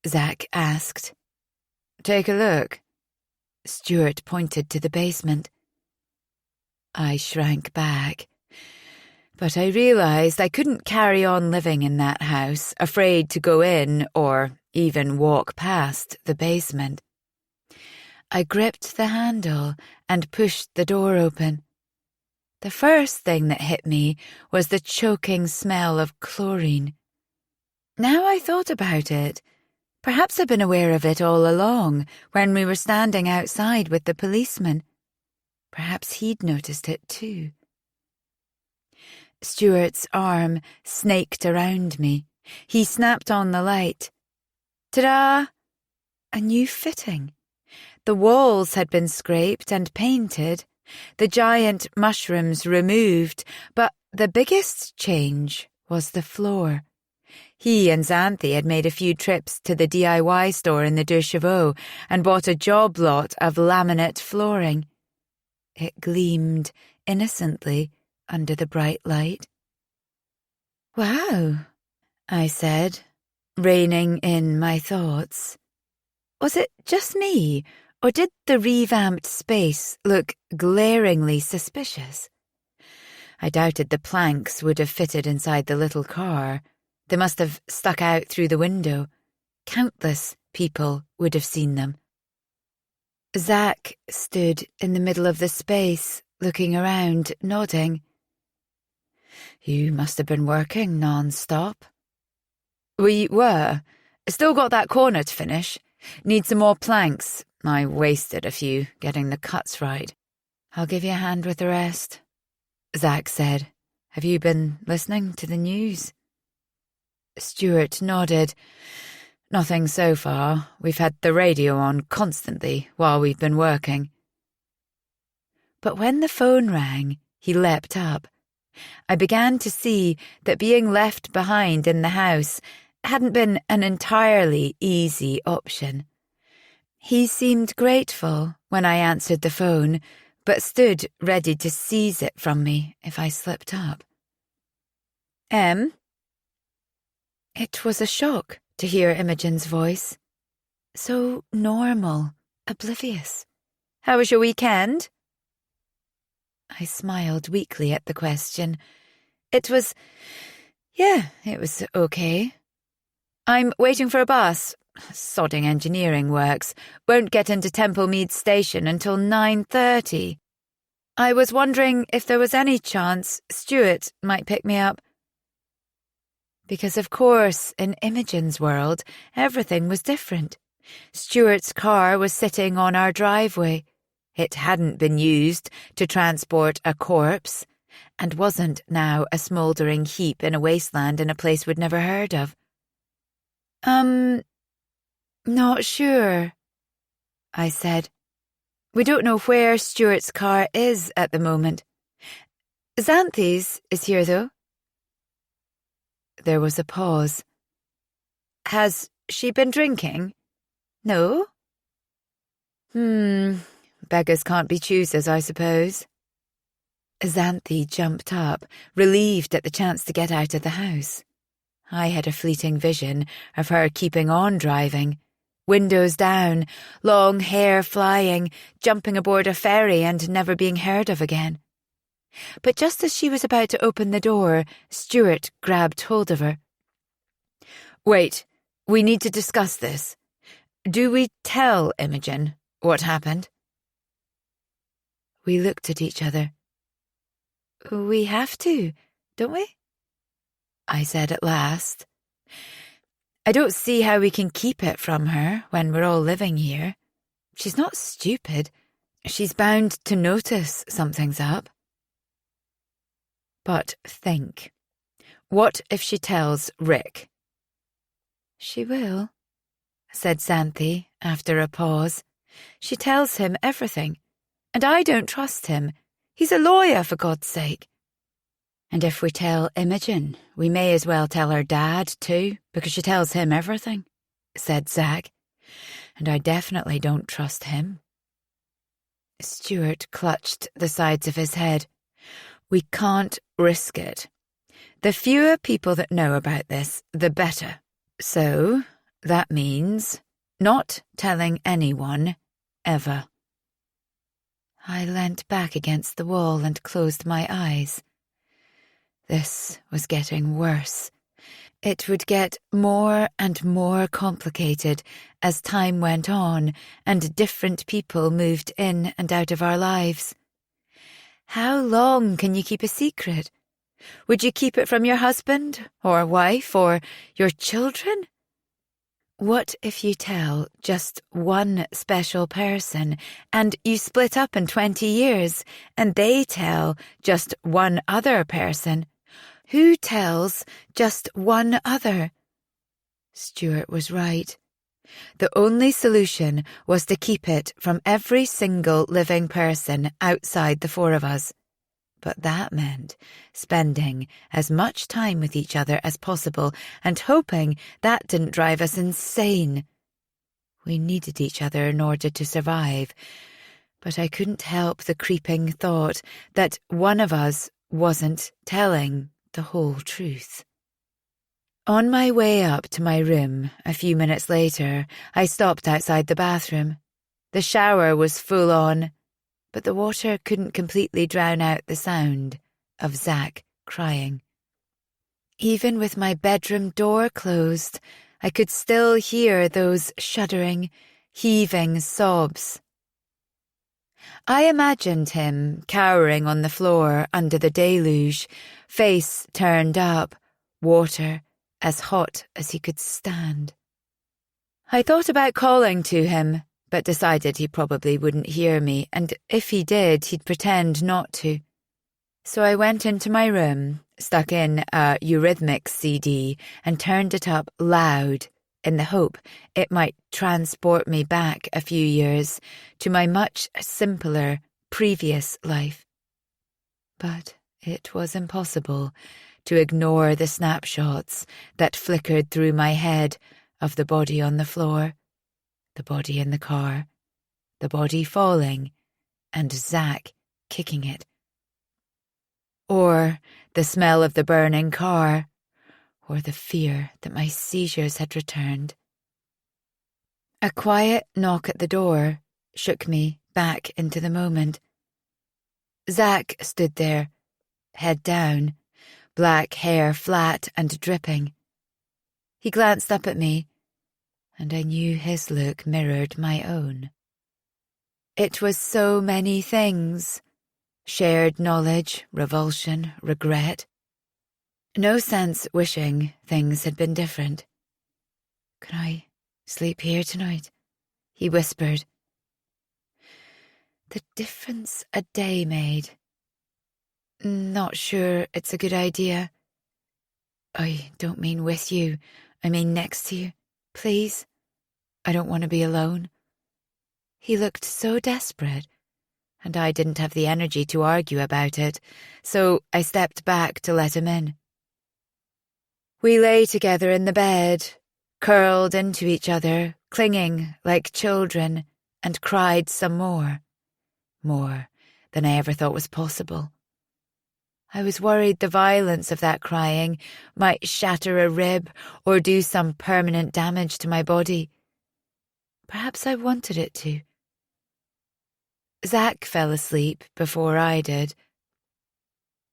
Zach asked. "Take a look." Stuart pointed to the basement. I shrank back. But I realised I couldn't carry on living in that house, afraid to go in or even walk past the basement. I gripped the handle and pushed the door open. The first thing that hit me was the choking smell of chlorine. Now I thought about it. Perhaps I'd been aware of it all along when we were standing outside with the policeman. Perhaps he'd noticed it too. Stuart's arm snaked around me. He snapped on the light. Ta-da! A new fitting. The walls had been scraped and painted, the giant mushrooms removed, but the biggest change was the floor. He and Xanthi had made a few trips to the DIY store in the Deux Chevaux and bought a job lot of laminate flooring. It gleamed innocently under the bright light. "Wow," I said, reining in my thoughts. Was it just me, or did the revamped space look glaringly suspicious? I doubted the planks would have fitted inside the little car. They must have stuck out through the window. Countless people would have seen them. Zach stood in the middle of the space, looking around, nodding. "You must have been working non-stop." "We were. Still got that corner to finish. Need some more planks. I wasted a few getting the cuts right. I'll give you a hand with the rest," Zach said. "Have you been listening to the news?" Stuart nodded. "Nothing so far. We've had the radio on constantly while we've been working." But when the phone rang, he leapt up. I began to see that being left behind in the house hadn't been an entirely easy option. He seemed grateful when I answered the phone, but stood ready to seize it from me if I slipped up. It was a shock to hear Imogen's voice. So normal, oblivious. "How was your weekend?" I smiled weakly at the question. It was okay. "I'm waiting for a bus. Sodding engineering works. Won't get into Templemead Station until 9:30. I was wondering if there was any chance Stuart might pick me up." Because of course, in Imogen's world, everything was different. Stuart's car was sitting on our driveway. It hadn't been used to transport a corpse, and wasn't now a smouldering heap in a wasteland in a place we'd never heard of. Not sure," I said. "We don't know where Stuart's car is at the moment. Xanthi's is here, though." There was a pause. "Has she been drinking?" "No." Beggars can't be choosers, I suppose." Xanthi jumped up, relieved at the chance to get out of the house. I had a fleeting vision of her keeping on driving. Windows down, long hair flying, jumping aboard a ferry and never being heard of again. But just as she was about to open the door, Stuart grabbed hold of her. "Wait, we need to discuss this. Do we tell Imogen what happened?" We looked at each other. "We have to, don't we?" I said at last. "I don't see how we can keep it from her when we're all living here. She's not stupid. She's bound to notice something's up." "But think. What if she tells Rick?" "She will," said Xanthi after a pause. "She tells him everything. And I don't trust him. He's a lawyer, for God's sake." "And if we tell Imogen, we may as well tell her dad, too, because she tells him everything," said Zach. "And I definitely don't trust him." Stuart clutched the sides of his head. "We can't risk it. The fewer people that know about this, the better. So, that means not telling anyone, ever." I leant back against the wall and closed my eyes. This was getting worse. It would get more and more complicated as time went on and different people moved in and out of our lives. How long can you keep a secret? Would you keep it from your husband, or wife, or your children? What if you tell just one special person, and you split up in 20 years, and they tell just one other person? Who tells just one other? Stuart was right. The only solution was to keep it from every single living person outside the four of us. But that meant spending as much time with each other as possible and hoping that didn't drive us insane. We needed each other in order to survive, but I couldn't help the creeping thought that one of us wasn't telling the whole truth. On my way up to my room a few minutes later, I stopped outside the bathroom. The shower was full on, but the water couldn't completely drown out the sound of Zach crying. Even with my bedroom door closed, I could still hear those shuddering, heaving sobs. I imagined him cowering on the floor under the deluge, face turned up, water as hot as he could stand. I thought about calling to him, but decided he probably wouldn't hear me, and if he did, he'd pretend not to. So I went into my room, stuck in a Eurythmics CD, and turned it up loud in the hope it might transport me back a few years to my much simpler previous life. But it was impossible to ignore the snapshots that flickered through my head of the body on the floor, the body in the car, the body falling, and Zach kicking it. Or the smell of the burning car, or the fear that my seizures had returned. A quiet knock at the door shook me back into the moment. Zach stood there, head down, black hair flat and dripping. He glanced up at me, and I knew his look mirrored my own. It was so many things. Shared knowledge, revulsion, regret. No sense wishing things had been different. "Can I sleep here tonight?" he whispered. The difference a day made. "Not sure it's a good idea." "I don't mean with you. I mean next to you. Please. I don't want to be alone." He looked so desperate, and I didn't have the energy to argue about it, so I stepped back to let him in. We lay together in the bed, curled into each other, clinging like children, and cried some more than I ever thought was possible. I was worried the violence of that crying might shatter a rib or do some permanent damage to my body. Perhaps I wanted it to. Zach fell asleep before I did.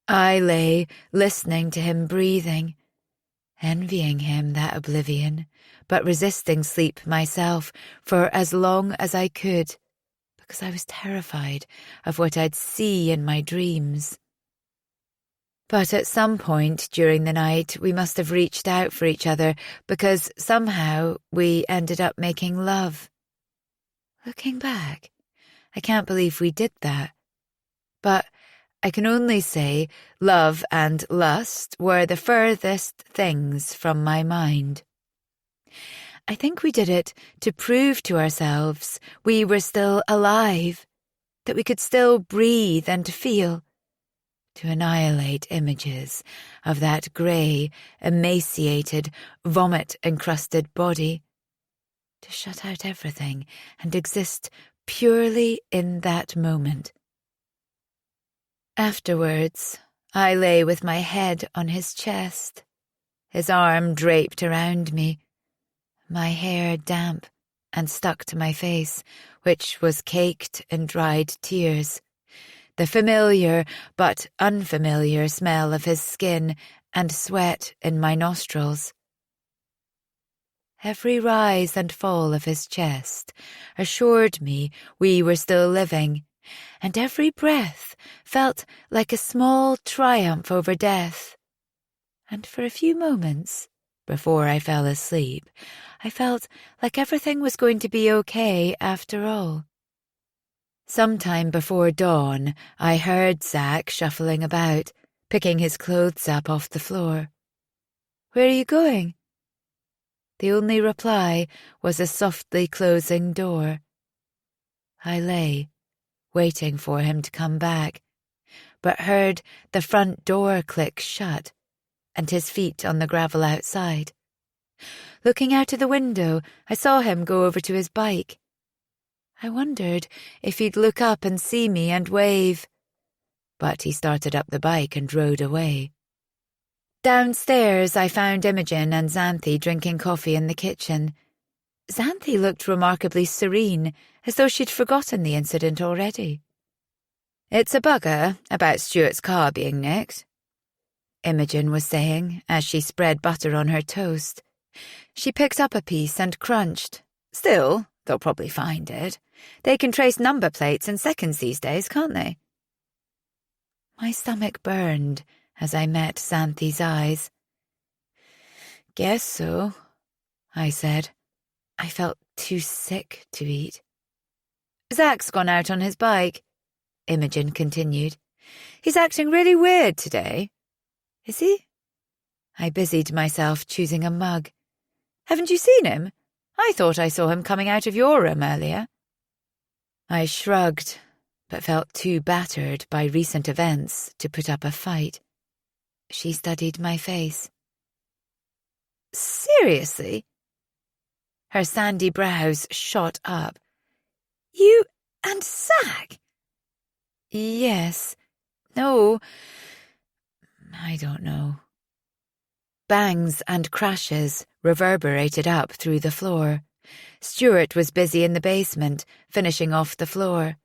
I lay listening to him breathing, envying him that oblivion, but resisting sleep myself for as long as I could, because I was terrified of what I'd see in my dreams. But at some point during the night, we must have reached out for each other because somehow we ended up making love. Looking back, I can't believe we did that. But I can only say love and lust were the furthest things from my mind. I think we did it to prove to ourselves we were still alive, that we could still breathe and feel, to annihilate images of that grey, emaciated, vomit-encrusted body, to shut out everything and exist purely in that moment. Afterwards, I lay with my head on his chest, his arm draped around me, my hair damp and stuck to my face, which was caked in dried tears, the familiar but unfamiliar smell of his skin and sweat in my nostrils. Every rise and fall of his chest assured me we were still living, and every breath felt like a small triumph over death. And for a few moments, before I fell asleep, I felt like everything was going to be okay after all. Sometime before dawn, I heard Zack shuffling about, picking his clothes up off the floor. "Where are you going?" The only reply was a softly closing door. I lay, waiting for him to come back, but heard the front door click shut and his feet on the gravel outside. Looking out of the window, I saw him go over to his bike. I wondered if he'd look up and see me and wave, but he started up the bike and rode away. Downstairs, I found Imogen and Xanthi drinking coffee in the kitchen. Xanthi looked remarkably serene, as though she'd forgotten the incident already. "It's a bugger about Stuart's car being nicked," Imogen was saying as she spread butter on her toast. She picked up a piece and crunched. "Still, they'll probably find it. They can trace number plates in seconds these days, can't they?" My stomach burned as I met Xanthi's eyes. "Guess so," I said. I felt too sick to eat. "Zack's gone out on his bike," Imogen continued. "He's acting really weird today." "Is he?" I busied myself choosing a mug. "Haven't you seen him? I thought I saw him coming out of your room earlier." I shrugged, but felt too battered by recent events to put up a fight. She studied my face. "Seriously?" Her sandy brows shot up. "You and Zack?" "Yes. No. I don't know." Bangs and crashes reverberated up through the floor. Stuart was busy in the basement, finishing off the floor.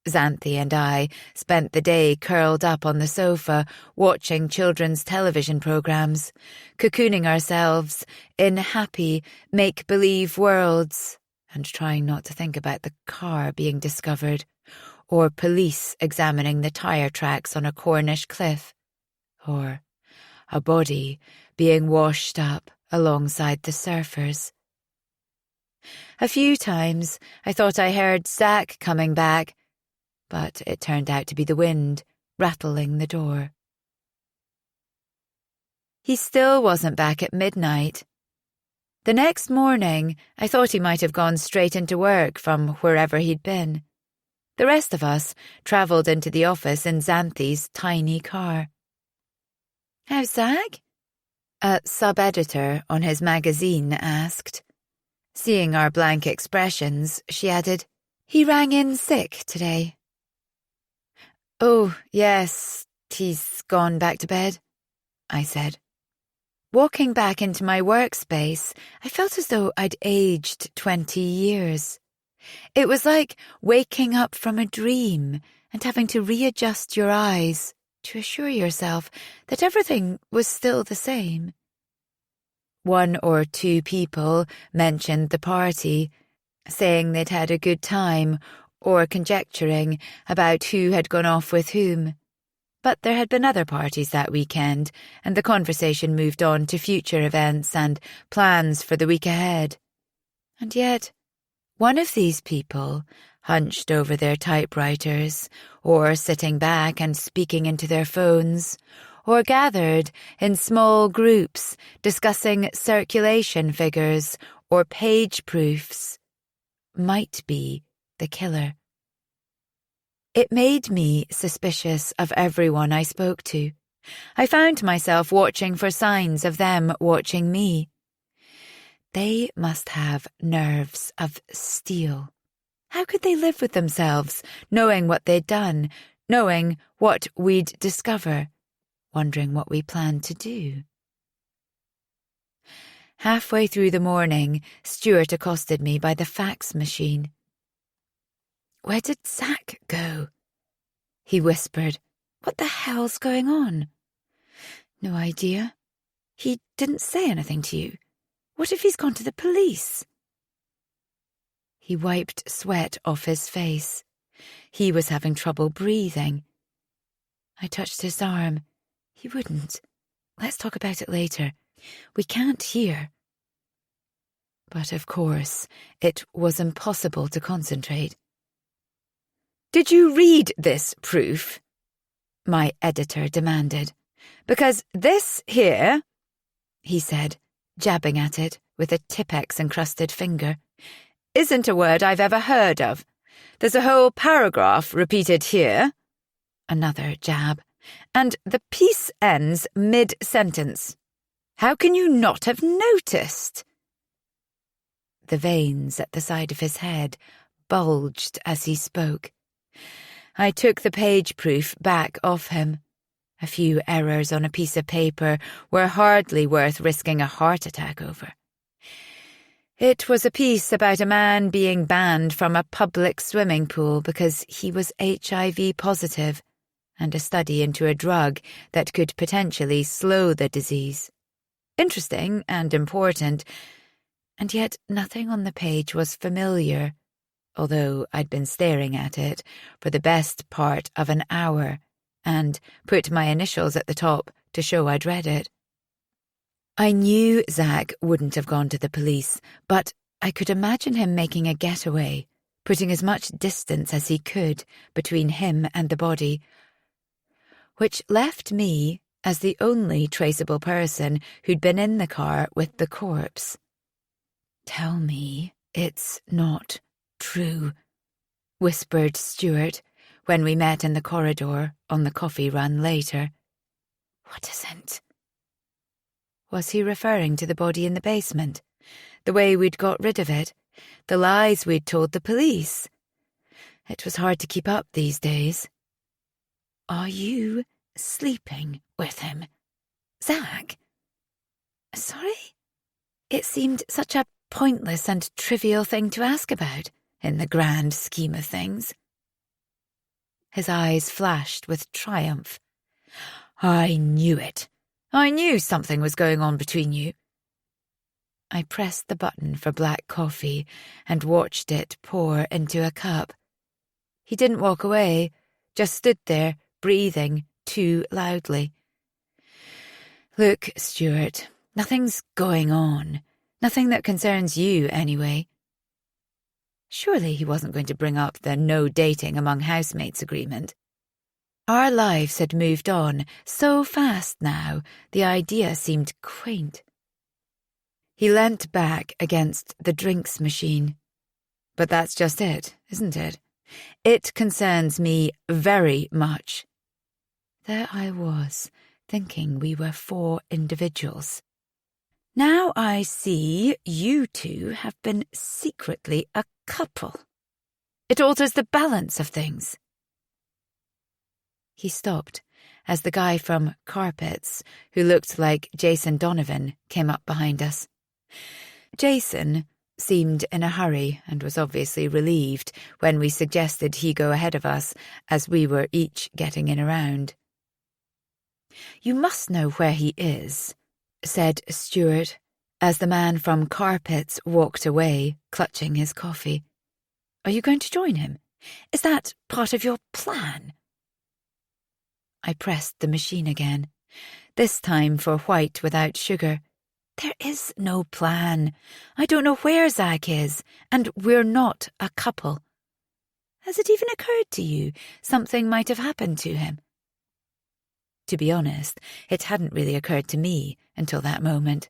Xanthi and I spent the day curled up on the sofa, watching children's television programs, cocooning ourselves in happy, make-believe worlds, and trying not to think about the car being discovered, or police examining the tire tracks on a Cornish cliff, or a body being washed up alongside the surfers. A few times I thought I heard Zack coming back, but it turned out to be the wind rattling the door. He still wasn't back at midnight. The next morning, I thought he might have gone straight into work from wherever he'd been. The rest of us travelled into the office in Xanthi's tiny car. "How's Zack?" a sub-editor on his magazine asked. Seeing our blank expressions, she added, "He rang in sick today." "Oh, yes, he's gone back to bed," I said. Walking back into my workspace, I felt as though I'd aged 20 years. It was like waking up from a dream and having to readjust your eyes to assure yourself that everything was still the same. One or two people mentioned the party, saying they'd had a good time or conjecturing about who had gone off with whom. But there had been other parties that weekend, and the conversation moved on to future events and plans for the week ahead. And yet, one of these people, hunched over their typewriters, or sitting back and speaking into their phones, or gathered in small groups discussing circulation figures or page proofs, might be the killer. It made me suspicious of everyone I spoke to. I found myself watching for signs of them watching me. They must have nerves of steel. How could they live with themselves, knowing what they'd done, knowing what we'd discover, wondering what we planned to do? Halfway through the morning, Stuart accosted me by the fax machine. "Where did Zack go?" he whispered. "What the hell's going on?" "No idea. He didn't say anything to you. What if he's gone to the police?" He wiped sweat off his face. He was having trouble breathing. I touched his arm. He wouldn't. Let's talk about it later. We can't hear. But of course, it was impossible to concentrate. Did you read this proof? My editor demanded. Because this here, he said, jabbing at it with a Tipex-encrusted finger, isn't a word I've ever heard of. There's a whole paragraph repeated here. Another jab. And the piece ends mid-sentence. How can you not have noticed? The veins at the side of his head bulged as he spoke. I took the page proof back off him. A few errors on a piece of paper were hardly worth risking a heart attack over. It was a piece about a man being banned from a public swimming pool because he was HIV positive, and a study into a drug that could potentially slow the disease. Interesting and important, and yet nothing on the page was familiar, although I'd been staring at it for the best part of an hour and put my initials at the top to show I'd read it. I knew Zach wouldn't have gone to the police, but I could imagine him making a getaway, putting as much distance as he could between him and the body, which left me as the only traceable person who'd been in the car with the corpse. Tell me it's not true, whispered Stuart when we met in the corridor on the coffee run later. What isn't? Was he referring to the body in the basement? The way we'd got rid of it? The lies we'd told the police? It was hard to keep up these days. Are you sleeping with him? Zach? Sorry? It seemed such a pointless and trivial thing to ask about in the grand scheme of things. His eyes flashed with triumph. I knew it. I knew something was going on between you. I pressed the button for black coffee and watched it pour into a cup. He didn't walk away, just stood there, breathing too loudly. Look, Stuart, nothing's going on. Nothing that concerns you, anyway. Surely he wasn't going to bring up the no dating among housemates agreement. Our lives had moved on so fast now, the idea seemed quaint. He leant back against the drinks machine. But that's just it, isn't it? It concerns me very much. There I was, thinking we were 4 individuals. Now I see you two have been secretly a couple. It alters the balance of things. He stopped as the guy from Carpets, who looked like Jason Donovan, came up behind us. Jason seemed in a hurry and was obviously relieved when we suggested he go ahead of us as we were each getting in around. You must know where he is, said Stuart, as the man from Carpets walked away, clutching his coffee. Are you going to join him? Is that part of your plan? I pressed the machine again, this time for white without sugar. There is no plan. I don't know where Zach is, and we're not a couple. Has it even occurred to you something might have happened to him? To be honest, it hadn't really occurred to me until that moment.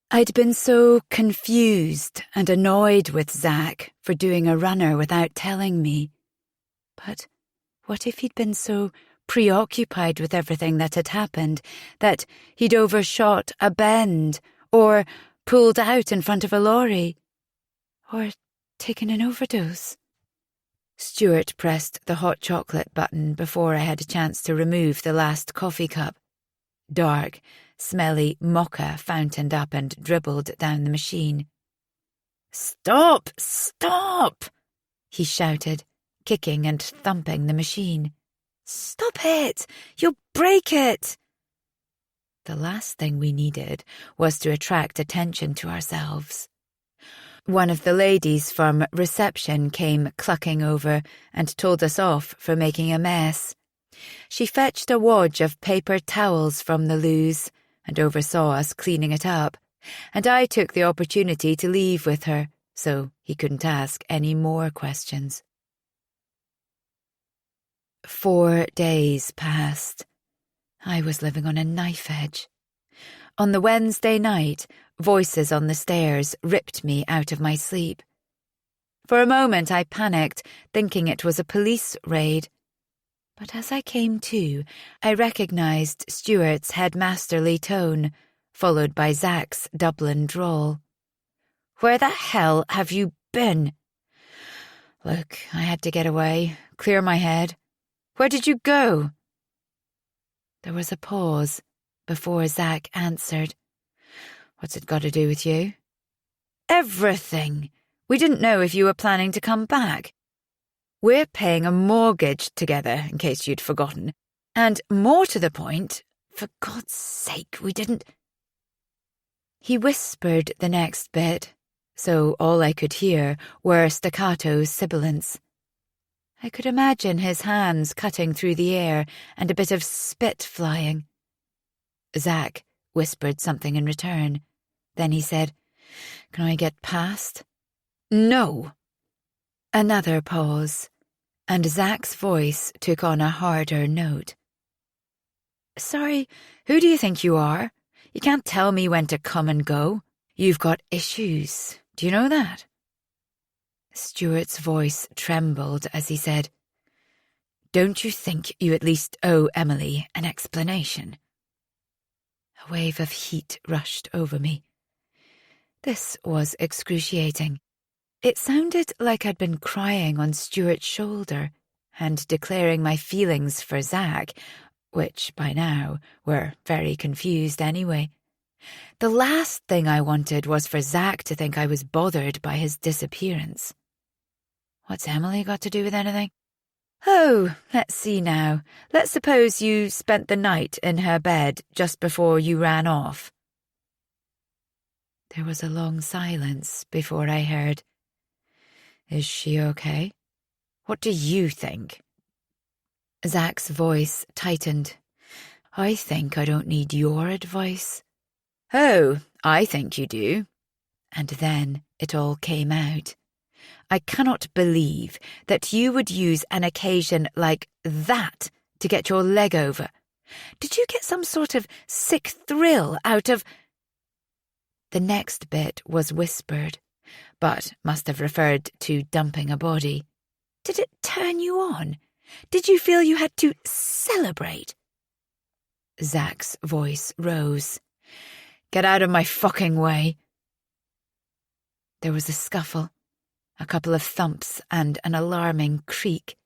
I'd been so confused and annoyed with Zach for doing a runner without telling me. But what if he'd been so preoccupied with everything that had happened that he'd overshot a bend or pulled out in front of a lorry or taken an overdose? Stuart pressed the hot chocolate button before I had a chance to remove the last coffee cup. Dark, smelly mocha fountained up and dribbled down the machine. Stop! Stop! He shouted, kicking and thumping the machine. Stop it! You'll break it! The last thing we needed was to attract attention to ourselves. One of the ladies from reception came clucking over and told us off for making a mess. She fetched a wad of paper towels from the loos and oversaw us cleaning it up, and I took the opportunity to leave with her so he couldn't ask any more questions. 4 days passed. I was living on a knife edge. On the Wednesday night, voices on the stairs ripped me out of my sleep. For a moment I panicked, thinking it was a police raid. But as I came to, I recognised Stuart's headmasterly tone, followed by Zach's Dublin drawl. "Where the hell have you been?" "Look, I had to get away, clear my head. Where did you go?" There was a pause before Zach answered. "What's it got to do with you?" "Everything. We didn't know if you were planning to come back. We're paying a mortgage together, in case you'd forgotten. And more to the point, for God's sake, we didn't—" He whispered the next bit, so all I could hear were staccato sibilants. I could imagine his hands cutting through the air and a bit of spit flying. Zach whispered something in return. Then he said, "Can I get past?" "No." Another pause, and Zach's voice took on a harder note. "Sorry, who do you think you are? You can't tell me when to come and go. You've got issues. Do you know that?" Stuart's voice trembled as he said, "Don't you think you at least owe Emily an explanation?" A wave of heat rushed over me. This was excruciating. It sounded like I'd been crying on Stuart's shoulder and declaring my feelings for Zach, which by now were very confused anyway. The last thing I wanted was for Zach to think I was bothered by his disappearance. What's Emily got to do with anything? "Oh, let's see now. Let's suppose you spent the night in her bed just before you ran off." There was a long silence before I heard, "Is she okay? What do you think?" Zach's voice tightened. "I think I don't need your advice." "Oh, I think you do." And then it all came out. "I cannot believe that you would use an occasion like that to get your leg over. Did you get some sort of sick thrill out of—" The next bit was whispered, but must have referred to dumping a body. "Did it turn you on? Did you feel you had to celebrate?" Zach's voice rose. "Get out of my fucking way." There was a scuffle, a couple of thumps and an alarming creak.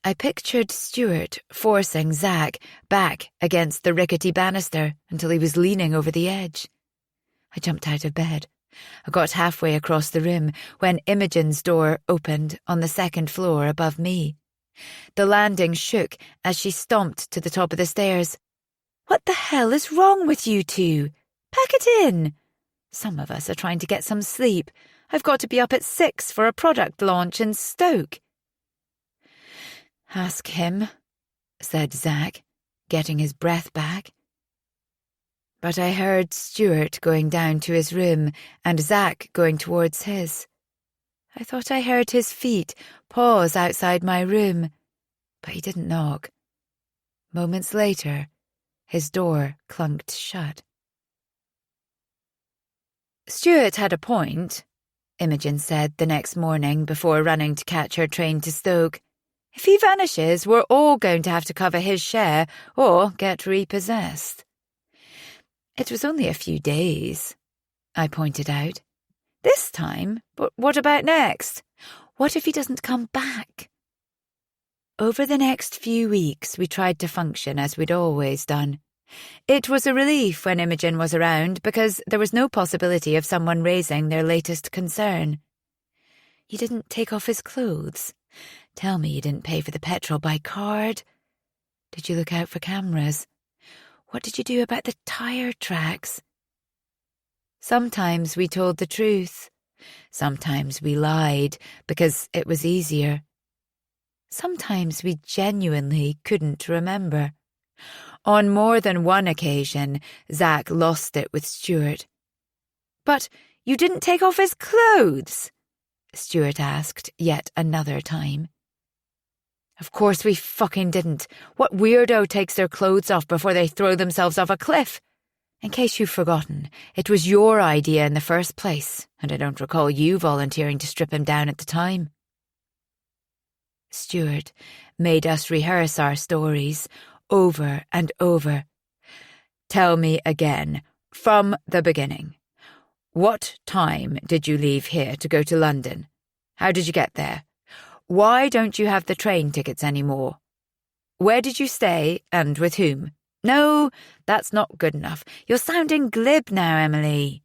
I pictured Stuart forcing Zach back against the rickety banister until he was leaning over the edge. I jumped out of bed. I got halfway across the room when Imogen's door opened on the second floor above me. The landing shook as she stomped to the top of the stairs. "What the hell is wrong with you two? Pack it in. Some of us are trying to get some sleep. I've got to be up at 6 for a product launch in Stoke." "Ask him," said Zach, getting his breath back. But I heard Stuart going down to his room and Zach going towards his. I thought I heard his feet pause outside my room, but he didn't knock. Moments later, his door clunked shut. "Stuart had a point," Imogen said the next morning before running to catch her train to Stoke. "If he vanishes, we're all going to have to cover his share or get repossessed." "It was only a few days," I pointed out. "This time? But what about next? What if he doesn't come back?" Over the next few weeks, we tried to function as we'd always done. It was a relief when Imogen was around because there was no possibility of someone raising their latest concern. "You didn't take off his clothes? Tell me you didn't pay for the petrol by card? Did you look out for cameras? What did you do about the tire tracks?" Sometimes we told the truth. Sometimes we lied because it was easier. Sometimes we genuinely couldn't remember. On more than one occasion, Zack lost it with Stuart. "But you didn't take off his clothes?" Stuart asked yet another time. "Of course we fucking didn't. What weirdo takes their clothes off before they throw themselves off a cliff? In case you've forgotten, it was your idea in the first place, and I don't recall you volunteering to strip him down at the time." Stuart made us rehearse our stories over and over. "Tell me again, from the beginning. What time did you leave here to go to London? How did you get there? Why don't you have the train tickets anymore? Where did you stay and with whom? No, that's not good enough. You're sounding glib now, Emily."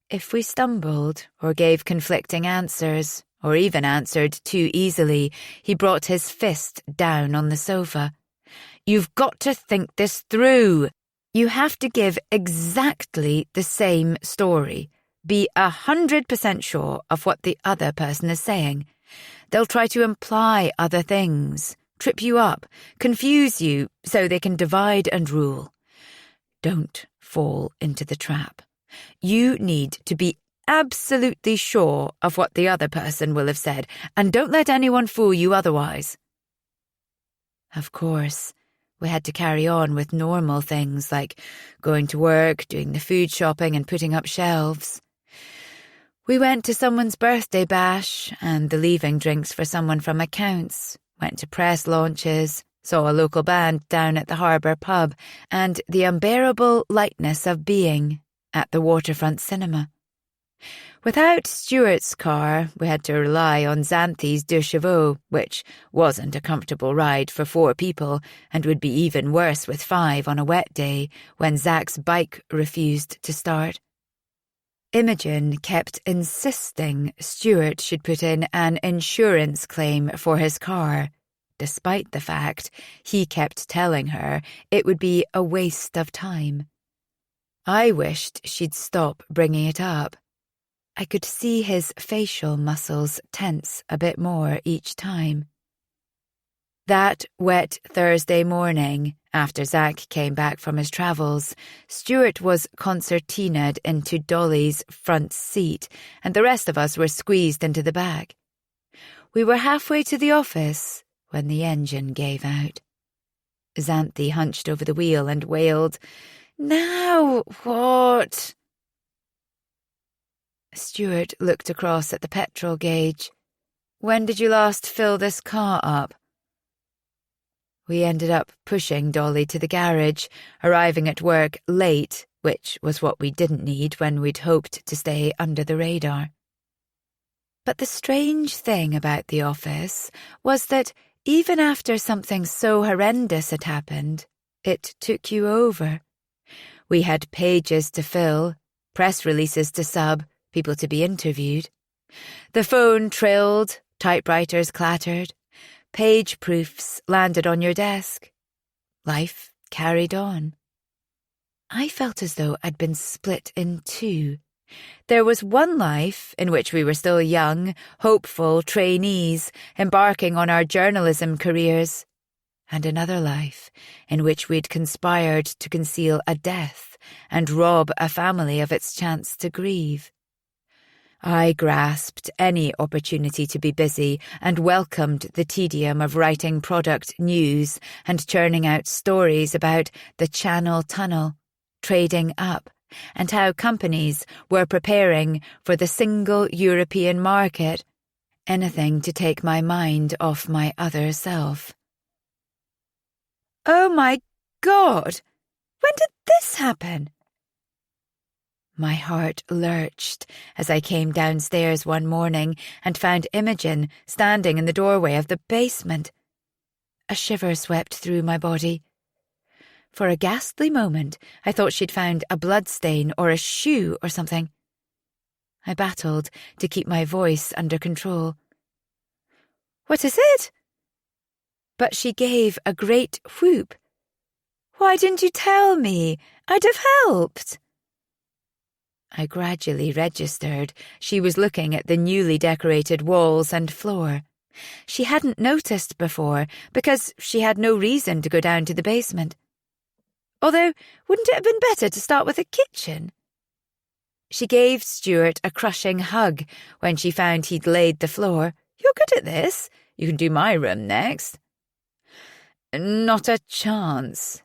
If we stumbled or gave conflicting answers, or even answered too easily, he brought his fist down on the sofa. "You've got to think this through. You have to give exactly the same story. Be 100% sure of what the other person is saying. They'll try to imply other things, trip you up, confuse you so they can divide and rule. Don't fall into the trap. You need to be absolutely sure of what the other person will have said, and don't let anyone fool you otherwise." Of course, we had to carry on with normal things like going to work, doing the food shopping and putting up shelves. We went to someone's birthday bash and the leaving drinks for someone from accounts, went to press launches, saw a local band down at the Harbour pub, and the unbearable lightness of being at the waterfront cinema. Without Stuart's car, we had to rely on Xanthi's deux chevaux, which wasn't a comfortable ride for 4 people and would be even worse with 5 on a wet day when Zack's bike refused to start. Imogen kept insisting Stuart should put in an insurance claim for his car, despite the fact he kept telling her it would be a waste of time. I wished she'd stop bringing it up. I could see his facial muscles tense a bit more each time. That wet Thursday morning, after Zack came back from his travels, Stuart was concertinaed into Dolly's front seat, and the rest of us were squeezed into the back. We were halfway to the office when the engine gave out. Xanthi hunched over the wheel and wailed, "Now what?" Stuart looked across at the petrol gauge. "When did you last fill this car up?" We ended up pushing Dolly to the garage, arriving at work late, which was what we didn't need when we'd hoped to stay under the radar. But the strange thing about the office was that even after something so horrendous had happened, it took you over. We had pages to fill, press releases to sub, people to be interviewed. The phone trilled, typewriters clattered, page proofs landed on your desk. Life carried on. I felt as though I'd been split in 2. There was one life in which we were still young, hopeful trainees embarking on our journalism careers, and another life in which we'd conspired to conceal a death and rob a family of its chance to grieve. I grasped any opportunity to be busy and welcomed the tedium of writing product news and churning out stories about the Channel Tunnel, trading up, and how companies were preparing for the single European market, anything to take my mind off my other self. "Oh my God! When did this happen?" My heart lurched as I came downstairs one morning and found Imogen standing in the doorway of the basement. A shiver swept through my body. For a ghastly moment, I thought she'd found a bloodstain or a shoe or something. I battled to keep my voice under control. "What is it?" But she gave a great whoop. "Why didn't you tell me? I'd have helped." I gradually registered she was looking at the newly decorated walls and floor, She hadn't noticed before because she had no reason to go down to the basement. Although, wouldn't it have been better to start with a kitchen? She gave Stuart a crushing hug when she found he'd laid the floor. "You're good at this. You can do my room next." "Not a chance,"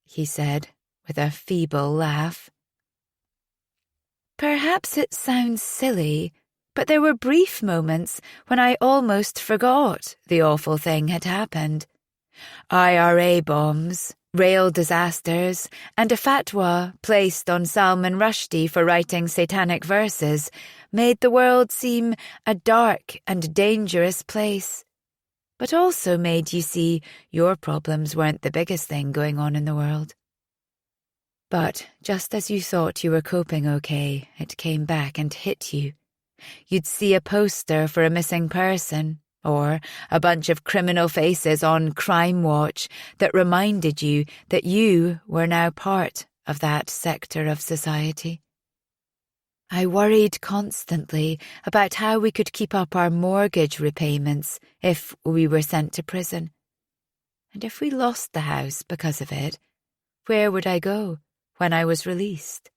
he said, with a feeble laugh. Perhaps it sounds silly, but there were brief moments when I almost forgot the awful thing had happened. IRA bombs, rail disasters, and a fatwa placed on Salman Rushdie for writing satanic verses made the world seem a dark and dangerous place, but also made you see your problems weren't the biggest thing going on in the world. But just as you thought you were coping okay, it came back and hit you. You'd see a poster for a missing person, or a bunch of criminal faces on Crime Watch that reminded you that you were now part of that sector of society. I worried constantly about how we could keep up our mortgage repayments if we were sent to prison. And if we lost the house because of it, where would I go when I was released?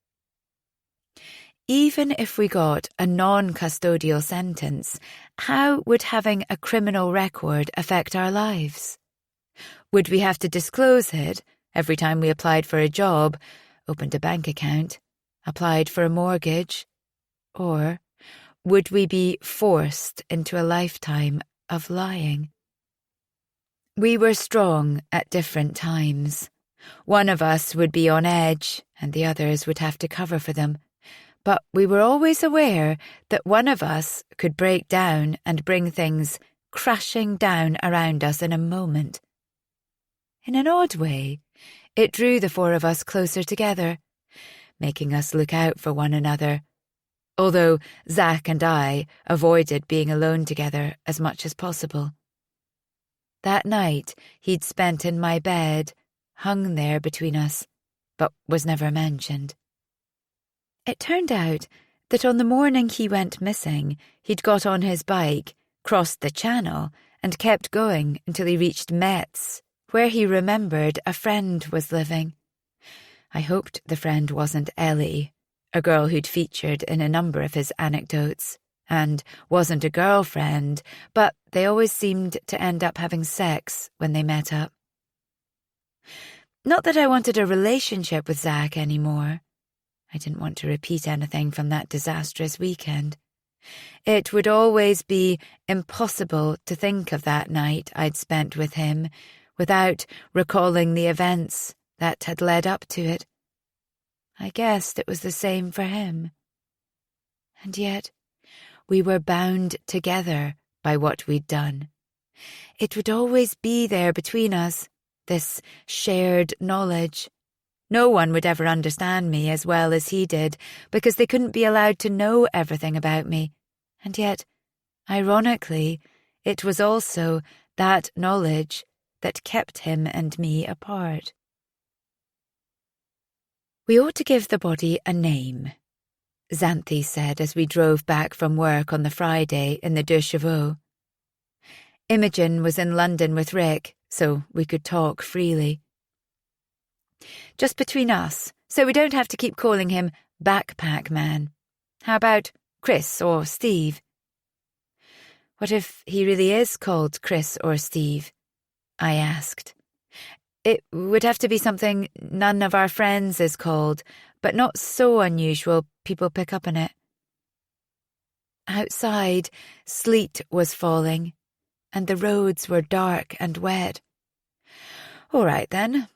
Even if we got a non-custodial sentence, how would having a criminal record affect our lives? Would we have to disclose it every time we applied for a job, opened a bank account, applied for a mortgage? Or would we be forced into a lifetime of lying? We were strong at different times. One of us would be on edge, and the others would have to cover for them. But we were always aware that one of us could break down and bring things crashing down around us in a moment. In an odd way, it drew the four of us closer together, making us look out for one another, although Zach and I avoided being alone together as much as possible. That night he'd spent in my bed, hung there between us, but was never mentioned. It turned out that on the morning he went missing, he'd got on his bike, crossed the channel, and kept going until he reached Metz, where he remembered a friend was living. I hoped the friend wasn't Ellie, a girl who'd featured in a number of his anecdotes, and wasn't a girlfriend, but they always seemed to end up having sex when they met up. Not that I wanted a relationship with Zach anymore. I didn't want to repeat anything from that disastrous weekend. It would always be impossible to think of that night I'd spent with him without recalling the events that had led up to it. I guessed it was the same for him. And yet, we were bound together by what we'd done. It would always be there between us, this shared knowledge. No one would ever understand me as well as he did, because they couldn't be allowed to know everything about me. And yet, ironically, it was also that knowledge that kept him and me apart. "We ought to give the body a name," Xanthi said as we drove back from work on the Friday in the Deux Chevaux. Imogen was in London with Rick, so we could talk freely. "Just between us, so we don't have to keep calling him Backpack Man. How about Chris or Steve?" "What if he really is called Chris or Steve?" I asked. "It would have to be something none of our friends is called, but not so unusual people pick up on it." Outside, sleet was falling, and the roads were dark and wet. "All right, then.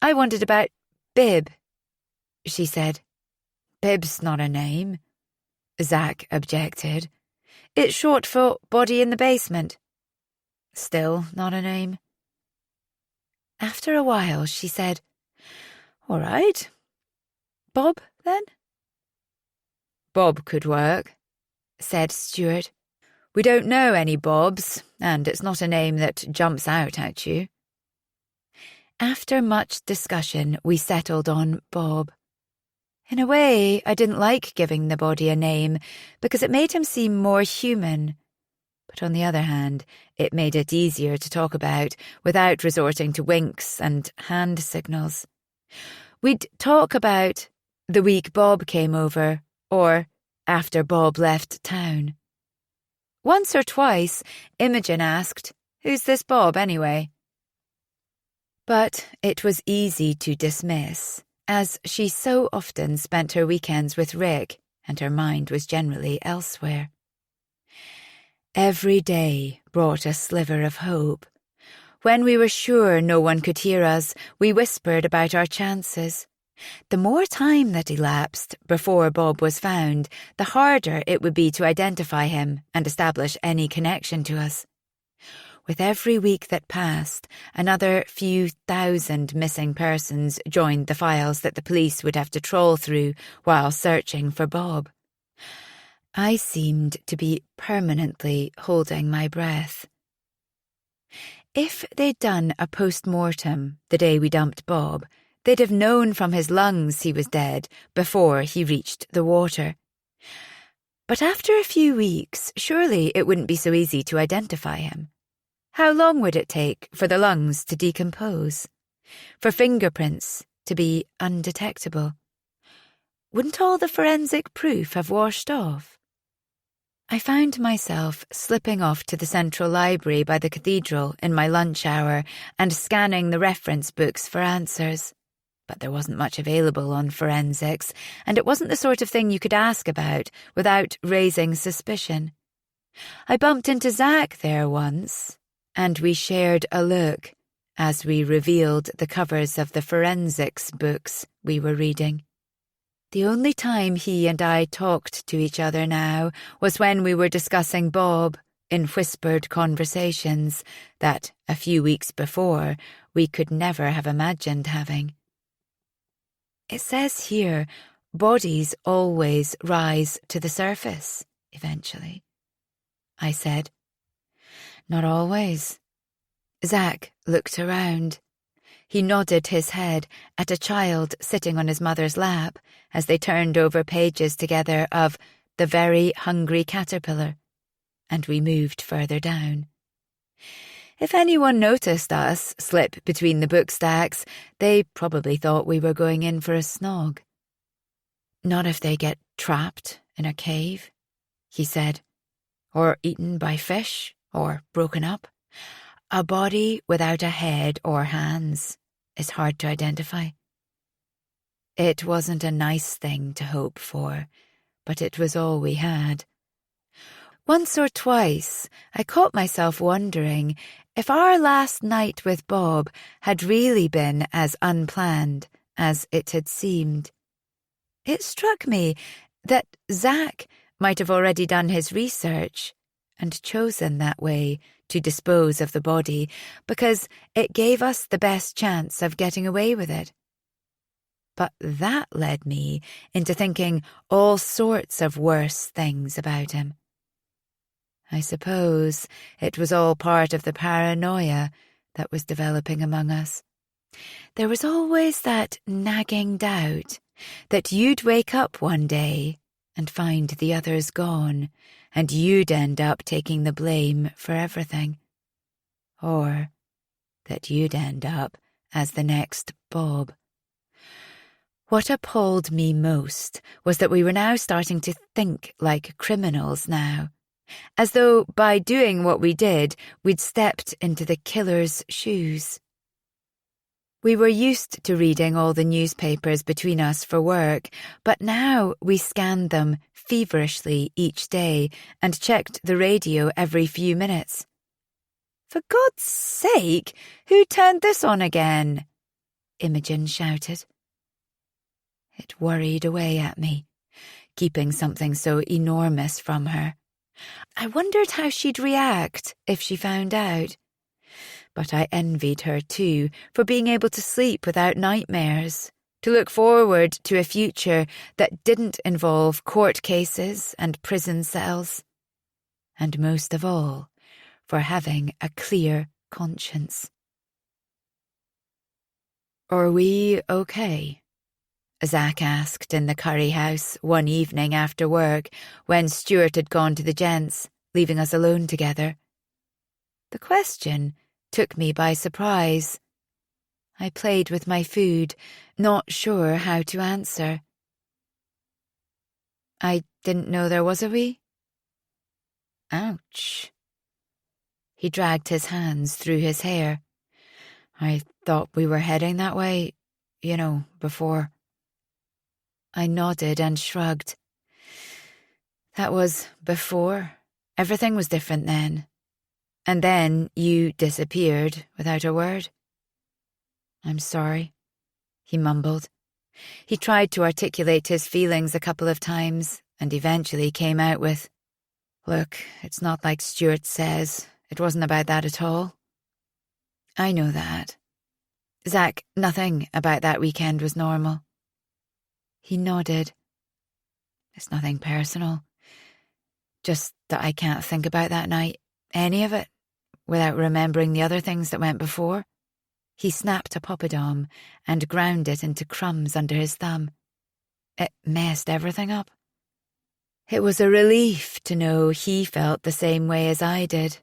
I wanted about Bib," she said. "Bib's not a name," Zach objected. "It's short for body in the basement." "Still not a name." After a while, she said, "All right. Bob, then?" "Bob could work," said Stuart. "We don't know any Bobs, and it's not a name that jumps out at you." After much discussion, we settled on Bob. In a way, I didn't like giving the body a name because it made him seem more human. But on the other hand, it made it easier to talk about without resorting to winks and hand signals. We'd talk about the week Bob came over, or after Bob left town. Once or twice, Imogen asked, "Who's this Bob, anyway?" But it was easy to dismiss, as she so often spent her weekends with Rick, and her mind was generally elsewhere. Every day brought a sliver of hope. When we were sure no one could hear us, we whispered about our chances. The more time that elapsed before Bob was found, the harder it would be to identify him and establish any connection to us. With every week that passed, another few thousand missing persons joined the files that the police would have to trawl through while searching for Bob. I seemed to be permanently holding my breath. If they'd done a post-mortem the day we dumped Bob, they'd have known from his lungs he was dead before he reached the water. But after a few weeks, surely it wouldn't be so easy to identify him. How long would it take for the lungs to decompose? For fingerprints to be undetectable? Wouldn't all the forensic proof have washed off? I found myself slipping off to the central library by the cathedral in my lunch hour and scanning the reference books for answers. But there wasn't much available on forensics, and it wasn't the sort of thing you could ask about without raising suspicion. I bumped into Zach there once, and we shared a look as we revealed the covers of the forensics books we were reading. The only time he and I talked to each other now was when we were discussing Bob in whispered conversations that, a few weeks before, we could never have imagined having. It says here, bodies always rise to the surface, eventually, I said. Not always. Zach looked around. He nodded his head at a child sitting on his mother's lap as they turned over pages together of The Very Hungry Caterpillar, and we moved further down. If anyone noticed us slip between the book stacks, they probably thought we were going in for a snog. Not if they get trapped in a cave, he said, or eaten by fish, or broken up. A body without a head or hands is hard to identify. It wasn't a nice thing to hope for, but it was all we had. Once or twice, I caught myself wondering if our last night with Bob had really been as unplanned as it had seemed. It struck me that Zach might have already done his research and chosen that way to dispose of the body because it gave us the best chance of getting away with it. But that led me into thinking all sorts of worse things about him. I suppose it was all part of the paranoia that was developing among us. There was always that nagging doubt that you'd wake up one day and find the others gone, and you'd end up taking the blame for everything. Or that you'd end up as the next Bob. What appalled me most was that we were now starting to think like criminals now, as though by doing what we did, we'd stepped into the killer's shoes. We were used to reading all the newspapers between us for work, but now we scanned them feverishly each day and checked the radio every few minutes. "For God's sake, who turned this on again?" Imogen shouted. It worried away at me, keeping something so enormous from her. I wondered how she'd react if she found out. But I envied her too for being able to sleep without nightmares, to look forward to a future that didn't involve court cases and prison cells. And most of all, for having a clear conscience. "Are we okay?" Zach asked in the curry house one evening after work when Stuart had gone to the gents, leaving us alone together. The question took me by surprise. I played with my food, not sure how to answer. I didn't know there was a we. Ouch. He dragged his hands through his hair. I thought we were heading that way, before. I nodded and shrugged. That was before. Everything was different then. And then you disappeared without a word. I'm sorry, he mumbled. He tried to articulate his feelings a couple of times and eventually came out with, "Look, it's not like Stuart says. It wasn't about that at all." I know that. Zach, nothing about that weekend was normal. He nodded. It's nothing personal. Just that I can't think about that night, any of it, without remembering the other things that went before. He snapped a poppadom and ground it into crumbs under his thumb. It messed everything up. It was a relief to know he felt the same way as I did,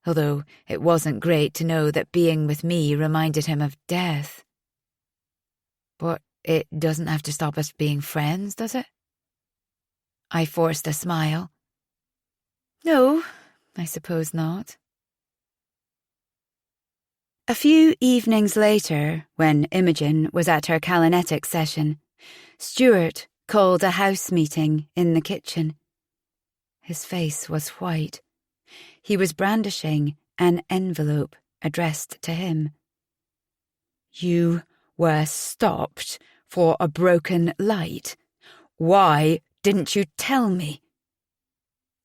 although it wasn't great to know that being with me reminded him of death. But it doesn't have to stop us being friends, does it? I forced a smile. No, I suppose not. A few evenings later, when Imogen was at her Calonetic session, Stuart called a house meeting in the kitchen. His face was white. He was brandishing an envelope addressed to him. You were stopped for a broken light. Why didn't you tell me?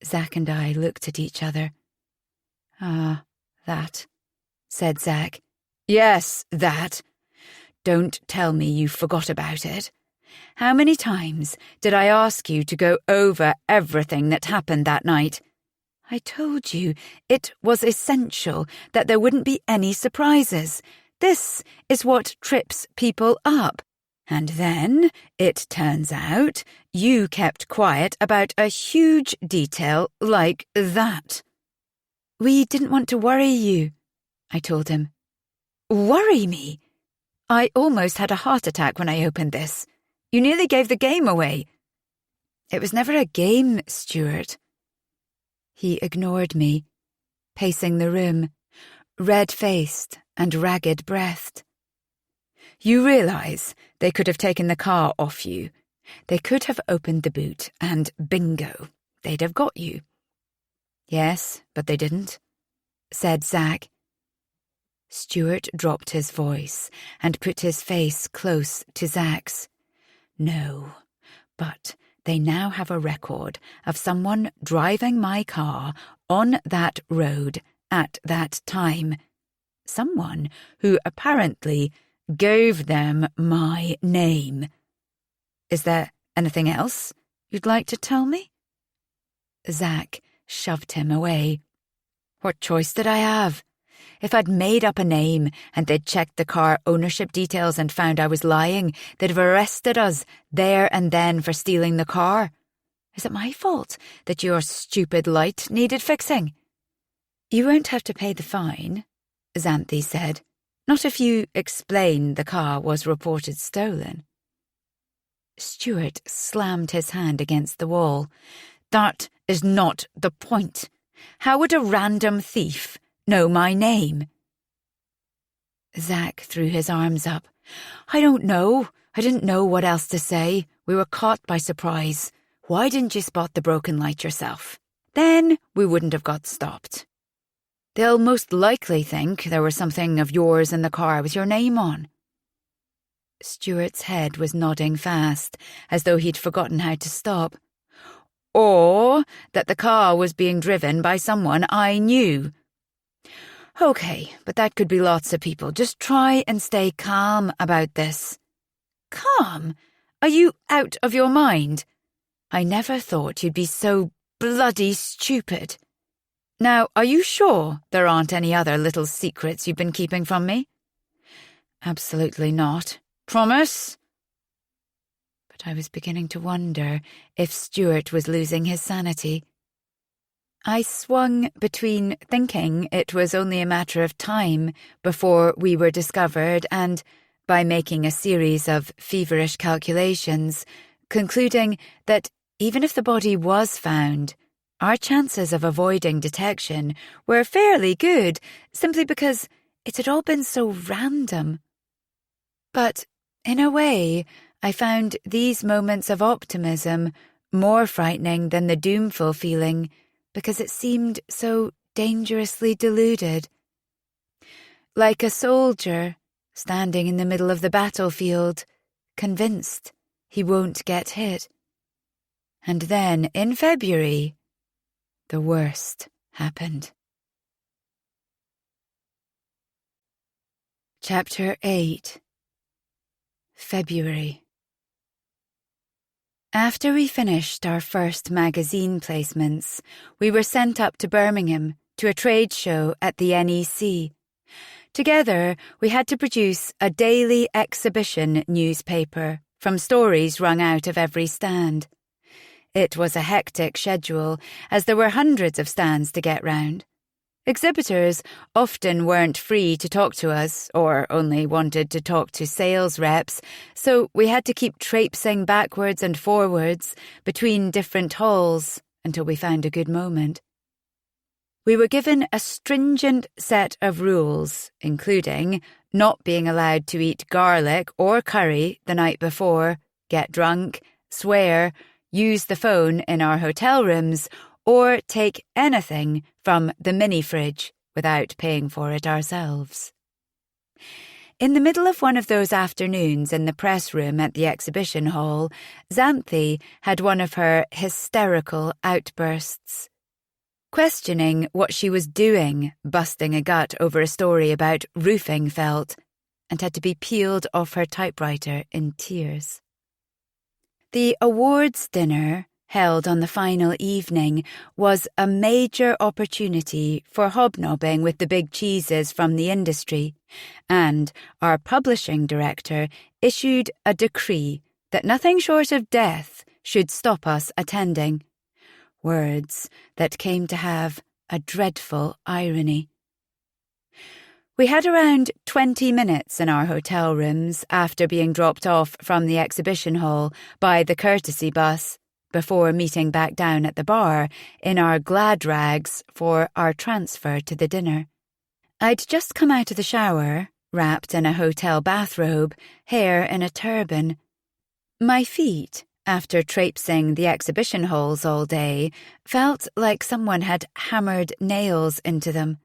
Zach and I looked at each other. Ah, that, said Zach. Yes, that. Don't tell me you forgot about it. How many times did I ask you to go over everything that happened that night? I told you it was essential that there wouldn't be any surprises. This is what trips people up. And then, it turns out, you kept quiet about a huge detail like that. We didn't want to worry you, I told him. Worry me? I almost had a heart attack when I opened this. You nearly gave the game away. It was never a game, Stuart. He ignored me, pacing the room, red-faced and ragged-breathed. You realise they could have taken the car off you. They could have opened the boot and bingo, they'd have got you. Yes, but they didn't, said Zach. Stuart dropped his voice and put his face close to Zach's. No, but they now have a record of someone driving my car on that road at that time. Someone who apparently gave them my name. Is there anything else you'd like to tell me? Zach shoved him away. What choice did I have? If I'd made up a name and they'd checked the car ownership details and found I was lying, they'd have arrested us there and then for stealing the car. Is it my fault that your stupid light needed fixing? You won't have to pay the fine, Xanthi said. Not if you explain the car was reported stolen. Stuart slammed his hand against the wall. That is not the point. How would a random thief know my name? Zach threw his arms up. I don't know. I didn't know what else to say. We were caught by surprise. Why didn't you spot the broken light yourself? Then we wouldn't have got stopped. They'll most likely think there was something of yours in the car with your name on. Stuart's head was nodding fast, as though he'd forgotten how to stop. Or that the car was being driven by someone I knew. Okay, but that could be lots of people. Just try and stay calm about this. Calm? Are you out of your mind? I never thought you'd be so bloody stupid. Now, are you sure there aren't any other little secrets you've been keeping from me? Absolutely not. Promise? But I was beginning to wonder if Stuart was losing his sanity. I swung between thinking it was only a matter of time before we were discovered and, by making a series of feverish calculations, concluding that even if the body was found, our chances of avoiding detection were fairly good, simply because it had all been so random. But, in a way, I found these moments of optimism more frightening than the doomful feeling, because it seemed so dangerously deluded. Like a soldier standing in the middle of the battlefield, convinced he won't get hit. And then, in February, the worst happened. Chapter 8. February. After we finished our first magazine placements, we were sent up to Birmingham to a trade show at the NEC. Together, we had to produce a daily exhibition newspaper from stories wrung out of every stand. It was a hectic schedule, as there were hundreds of stands to get round. Exhibitors often weren't free to talk to us, or only wanted to talk to sales reps, so we had to keep traipsing backwards and forwards between different halls until we found a good moment. We were given a stringent set of rules, including not being allowed to eat garlic or curry the night before, get drunk, swear, use the phone in our hotel rooms, or take anything from the mini-fridge without paying for it ourselves. In the middle of one of those afternoons in the press room at the exhibition hall, Xanthi had one of her hysterical outbursts. Questioning what she was doing, busting a gut over a story about roofing felt, and had to be peeled off her typewriter in tears. The awards dinner, held on the final evening, was a major opportunity for hobnobbing with the big cheeses from the industry, and our publishing director issued a decree that nothing short of death should stop us attending. Words that came to have a dreadful irony. We had around 20 minutes in our hotel rooms after being dropped off from the exhibition hall by the courtesy bus, before meeting back down at the bar in our glad rags for our transfer to the dinner. I'd just come out of the shower, wrapped in a hotel bathrobe, hair in a turban. My feet, after traipsing the exhibition halls all day, felt like someone had hammered nails into them,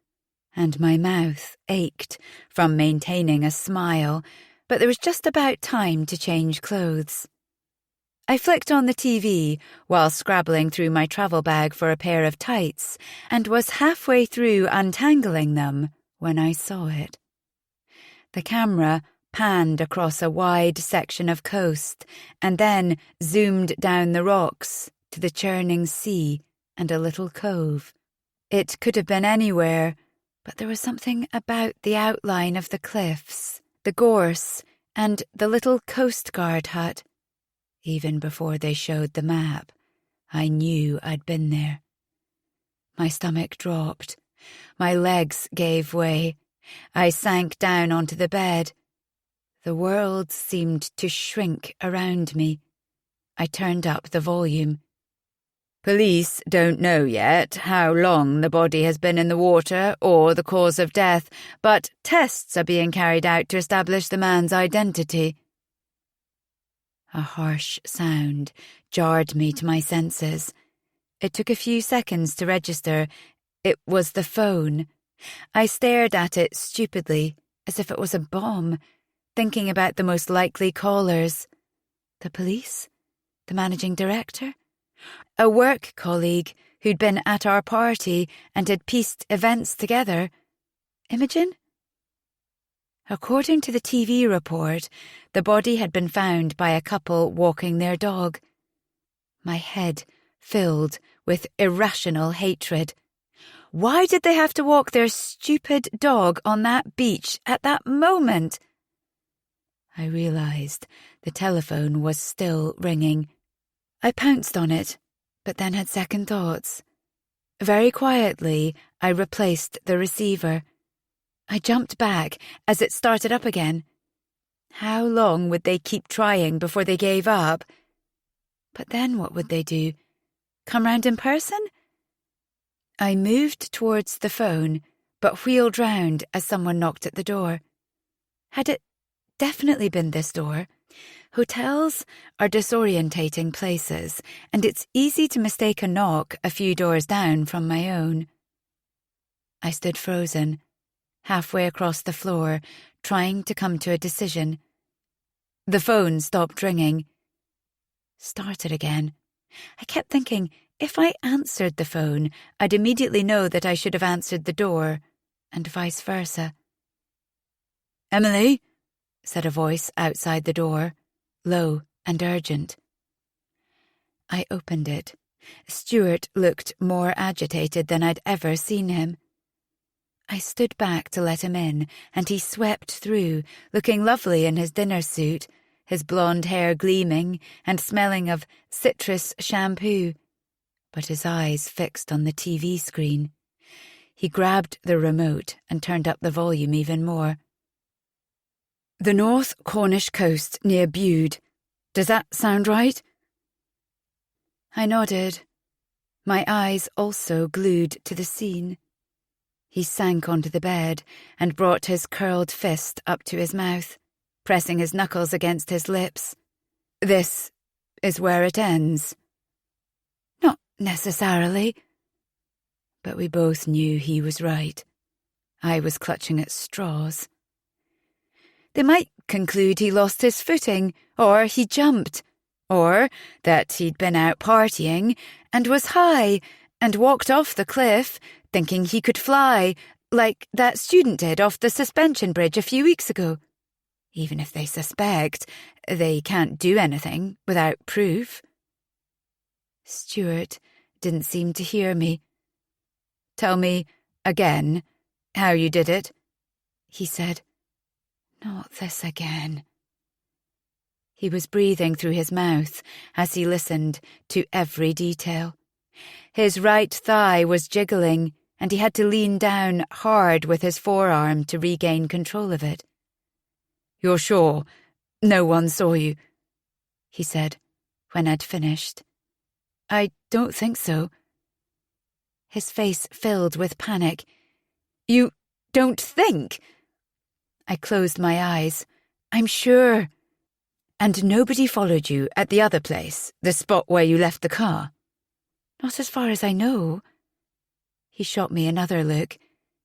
and my mouth ached from maintaining a smile, but there was just about time to change clothes. I flicked on the TV while scrabbling through my travel bag for a pair of tights, and was halfway through untangling them when I saw it. The camera panned across a wide section of coast and then zoomed down the rocks to the churning sea and a little cove. It could have been anywhere, but there was something about the outline of the cliffs, the gorse, and the little Coast Guard hut. Even before they showed the map, I knew I'd been there. My stomach dropped. My legs gave way. I sank down onto the bed. The world seemed to shrink around me. I turned up the volume. Police don't know yet how long the body has been in the water or the cause of death, but tests are being carried out to establish the man's identity. A harsh sound jarred me to my senses. It took a few seconds to register. It was the phone. I stared at it stupidly, as if it was a bomb, thinking about the most likely callers. The police? The managing director? A work colleague who'd been at our party and had pieced events together? Imogen? According to the TV report, the body had been found by a couple walking their dog. My head filled with irrational hatred. Why did they have to walk their stupid dog on that beach at that moment? I realised the telephone was still ringing. I pounced on it, but then had second thoughts. Very quietly, I replaced the receiver. I jumped back as it started up again. How long would they keep trying before they gave up? But then what would they do? Come round in person? I moved towards the phone, but wheeled round as someone knocked at the door. Had it definitely been this door? Hotels are disorientating places, and it's easy to mistake a knock a few doors down from my own. I stood frozen, halfway across the floor, trying to come to a decision. The phone stopped ringing. Started again. I kept thinking, if I answered the phone, I'd immediately know that I should have answered the door, and vice versa. "Emily?" said a voice outside the door, low and urgent. I opened it. Stuart looked more agitated than I'd ever seen him. I stood back to let him in, and he swept through, looking lovely in his dinner suit, his blonde hair gleaming and smelling of citrus shampoo, but his eyes fixed on the TV screen. He grabbed the remote and turned up the volume even more. "The North Cornish coast near Bude. Does that sound right?" I nodded, my eyes also glued to the scene. He sank onto the bed and brought his curled fist up to his mouth, pressing his knuckles against his lips. "This is where it ends." Not necessarily. But we both knew he was right. I was clutching at straws. They might conclude he lost his footing, or he jumped, or that he'd been out partying and was high and walked off the cliff thinking he could fly, like that student did off the suspension bridge a few weeks ago. Even if they suspect, they can't do anything without proof. Stuart didn't seem to hear me. "Tell me again how you did it," he said. Not this again. He was breathing through his mouth as he listened to every detail. His right thigh was jiggling, and he had to lean down hard with his forearm to regain control of it. "You're sure no one saw you?" he said, when I'd finished. "I don't think so." His face filled with panic. "You don't think?" I closed my eyes. "I'm sure." "And nobody followed you at the other place, the spot where you left the car?" "Not as far as I know." He shot me another look.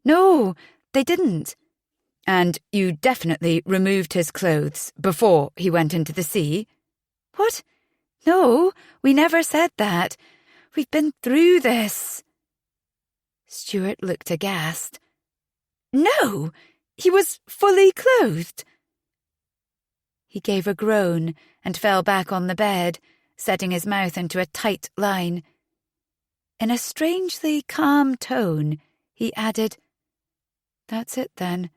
"No, they didn't." "And you definitely removed his clothes before he went into the sea?" "What? No, we never said that. We've been through this." Stuart looked aghast. "No, he was fully clothed." He gave a groan and fell back on the bed, setting his mouth into a tight line. In a strangely calm tone, he added, "That's it then.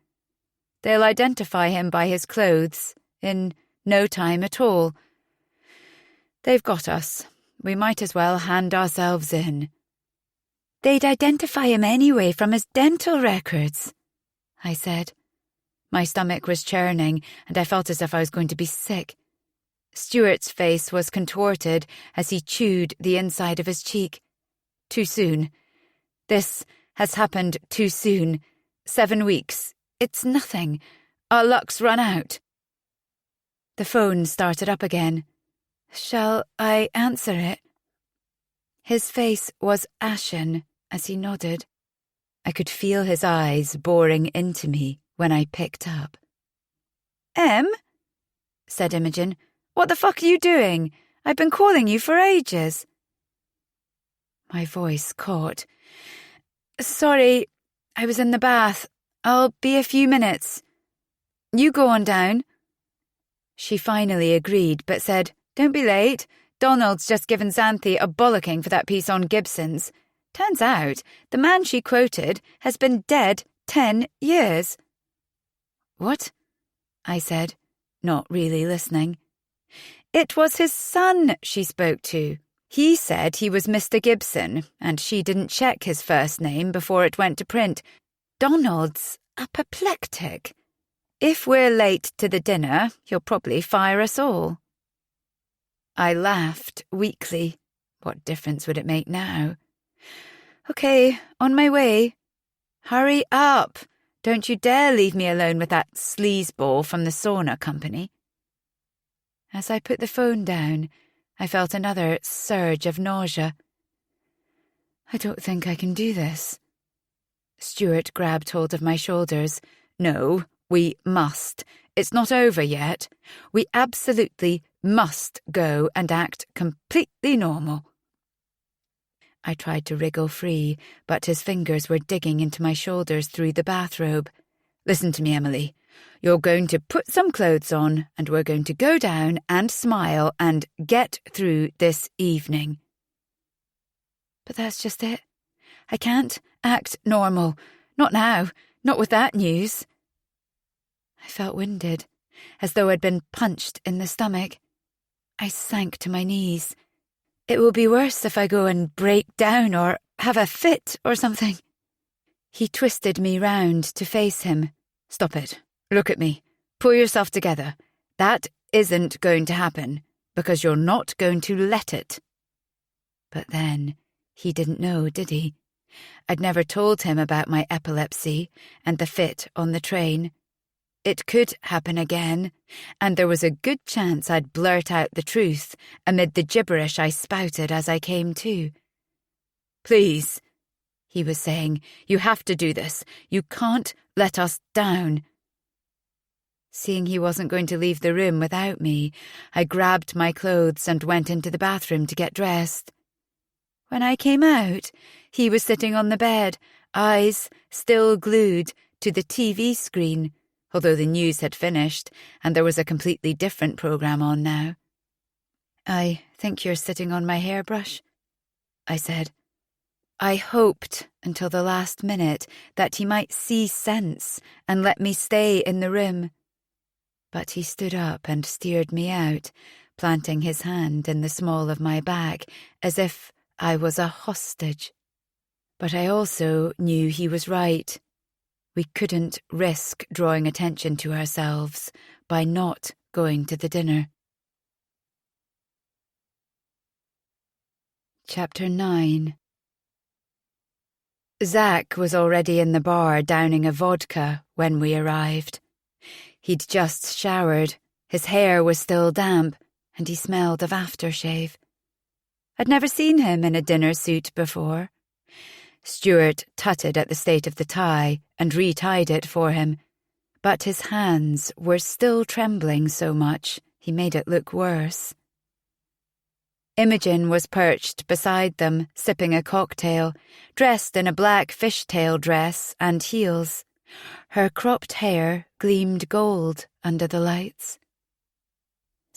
They'll identify him by his clothes in no time at all. They've got us. We might as well hand ourselves in." "They'd identify him anyway from his dental records," I said. My stomach was churning, and I felt as if I was going to be sick. Stuart's face was contorted as he chewed the inside of his cheek. "Too soon. This has happened too soon. 7 weeks. It's nothing. Our luck's run out." The phone started up again. "Shall I answer it?" His face was ashen as he nodded. I could feel his eyes boring into me when I picked up. "Em?" said Imogen. "What the fuck are you doing? I've been calling you for ages." My voice caught. "Sorry, I was in the bath. I'll be a few minutes. You go on down." She finally agreed, but said, "Don't be late. Donald's just given Xanthi a bollocking for that piece on Gibson's. Turns out, the man she quoted has been dead 10 years. "What?" I said, not really listening. "It was his son she spoke to. He said he was Mr. Gibson, and she didn't check his first name before it went to print. Donald's apoplectic. If we're late to the dinner, he'll probably fire us all. I laughed weakly. What difference would it make now? Okay, on my way. Hurry up. Don't you dare leave me alone with that sleazeball from the sauna company. As I put the phone down, I felt another surge of nausea. I don't think I can do this. Stuart grabbed hold of my shoulders. No, we must. It's not over yet. We absolutely must go and act completely normal. I tried to wriggle free, but his fingers were digging into my shoulders through the bathrobe. Listen to me, Emily. You're going to put some clothes on, and we're going to go down and smile and get through this evening. But that's just it. I can't act normal. Not now. Not with that news. I felt winded, as though I'd been punched in the stomach. I sank to my knees. It will be worse if I go and break down or have a fit or something. He twisted me round to face him. Stop it. Look at me. Pull yourself together. That isn't going to happen, because you're not going to let it. But then, he didn't know, did he? I'd never told him about my epilepsy and the fit on the train. It could happen again, and there was a good chance I'd blurt out the truth amid the gibberish I spouted as I came to. Please, he was saying, you have to do this. You can't let us down. Seeing he wasn't going to leave the room without me, I grabbed my clothes and went into the bathroom to get dressed. When I came out, he was sitting on the bed, eyes still glued to the TV screen, although the news had finished and there was a completely different programme on now. I think you're sitting on my hairbrush, I said. I hoped until the last minute that he might see sense and let me stay in the room. But he stood up and steered me out, planting his hand in the small of my back as if I was a hostage. But I also knew he was right. We couldn't risk drawing attention to ourselves by not going to the dinner. Chapter 9. Zach was already in the bar downing a vodka when we arrived. He'd just showered, his hair was still damp, and he smelled of aftershave. I'd never seen him in a dinner suit before. Stuart tutted at the state of the tie and retied it for him, but his hands were still trembling so much he made it look worse. Imogen was perched beside them, sipping a cocktail, dressed in a black fishtail dress and heels. Her cropped hair gleamed gold under the lights.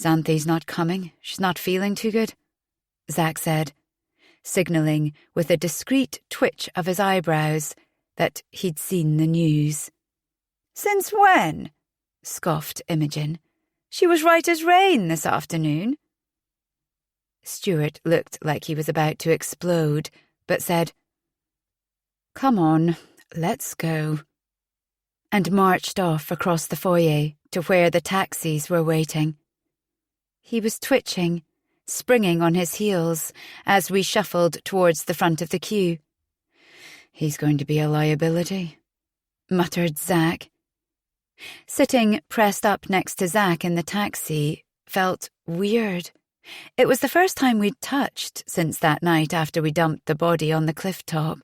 Xanthi's not coming. She's not feeling too good, Zach said, signalling with a discreet twitch of his eyebrows that he'd seen the news. Since when? Scoffed Imogen. She was right as rain this afternoon. Stuart looked like he was about to explode, but said, Come on, let's go, and marched off across the foyer to where the taxis were waiting. He was twitching, springing on his heels as we shuffled towards the front of the queue. He's going to be a liability, muttered Zach. Sitting pressed up next to Zach in the taxi felt weird. It was the first time we'd touched since that night after we dumped the body on the cliff top.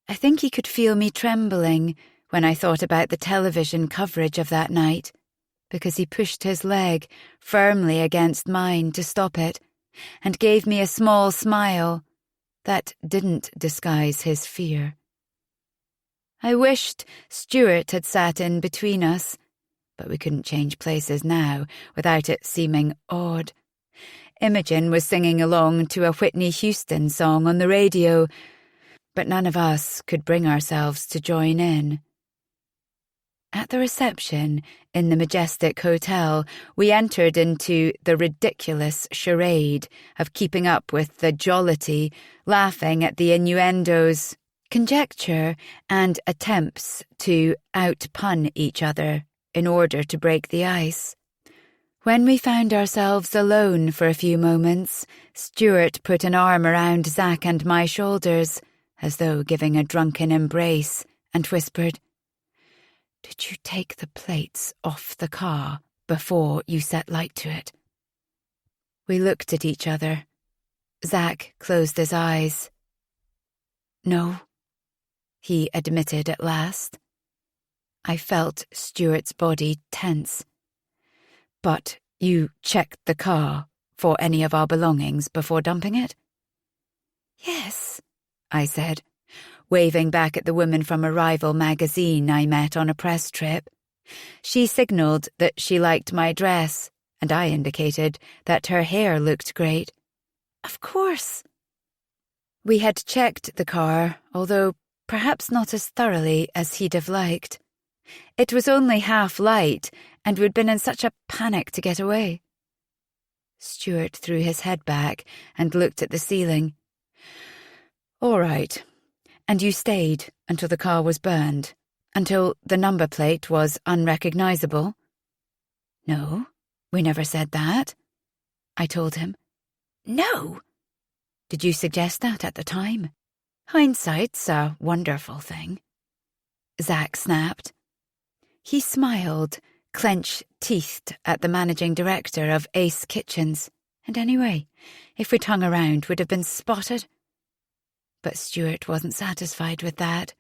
I think he could feel me trembling when I thought about the television coverage of that night, because he pushed his leg firmly against mine to stop it, and gave me a small smile that didn't disguise his fear. I wished Stuart had sat in between us, but we couldn't change places now without it seeming odd. Imogen was singing along to a Whitney Houston song on the radio, but none of us could bring ourselves to join in. At the reception in the majestic hotel, we entered into the ridiculous charade of keeping up with the jollity, laughing at the innuendos, conjecture, and attempts to out-pun each other in order to break the ice. When we found ourselves alone for a few moments, Stuart put an arm around Zack and my shoulders, as though giving a drunken embrace, and whispered, "Did you take the plates off the car before you set light to it?" We looked at each other. Zack closed his eyes. "No," he admitted at last. I felt Stuart's body tense. "But you checked the car for any of our belongings before dumping it?" "Yes," I said, waving back at the woman from a rival magazine I met on a press trip. She signalled that she liked my dress, and I indicated that her hair looked great. "Of course." We had checked the car, although perhaps not as thoroughly as he'd have liked. It was only half light, and we'd been in such a panic to get away. Stuart threw his head back and looked at the ceiling. "All right. And you stayed until the car was burned? Until the number plate was unrecognisable?" "No, we never said that," I told him. "No!" "Did you suggest that at the time? Hindsight's a wonderful thing," Zack snapped. He smiled, clench-teethed at the managing director of Ace Kitchens. And anyway, if we'd hung around, we'd have been spotted. But Stuart wasn't satisfied with that.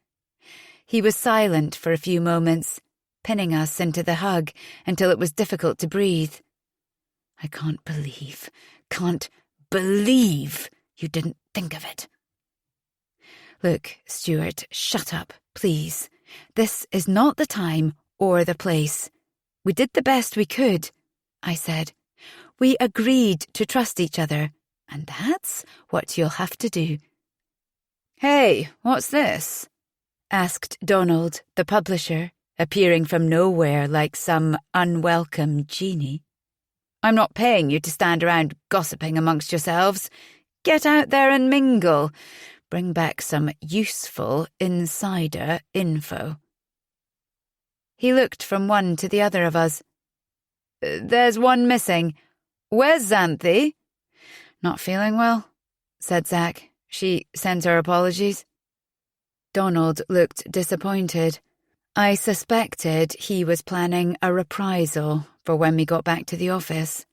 He was silent for a few moments, pinning us into the hug until it was difficult to breathe. "I can't believe you didn't think of it." "Look, Stuart, shut up, please. This is not the time or the place. We did the best we could," I said. "We agreed to trust each other, and that's what you'll have to do." "Hey, what's this?" asked Donald, the publisher, appearing from nowhere like some unwelcome genie. "I'm not paying you to stand around gossiping amongst yourselves. Get out there and mingle. Bring back some useful insider info." He looked from one to the other of us. "There's one missing. Where's Xanthi?" "Not feeling well," said Zack. "She sends her apologies." Donald looked disappointed. I suspected he was planning a reprisal for when we got back to the office.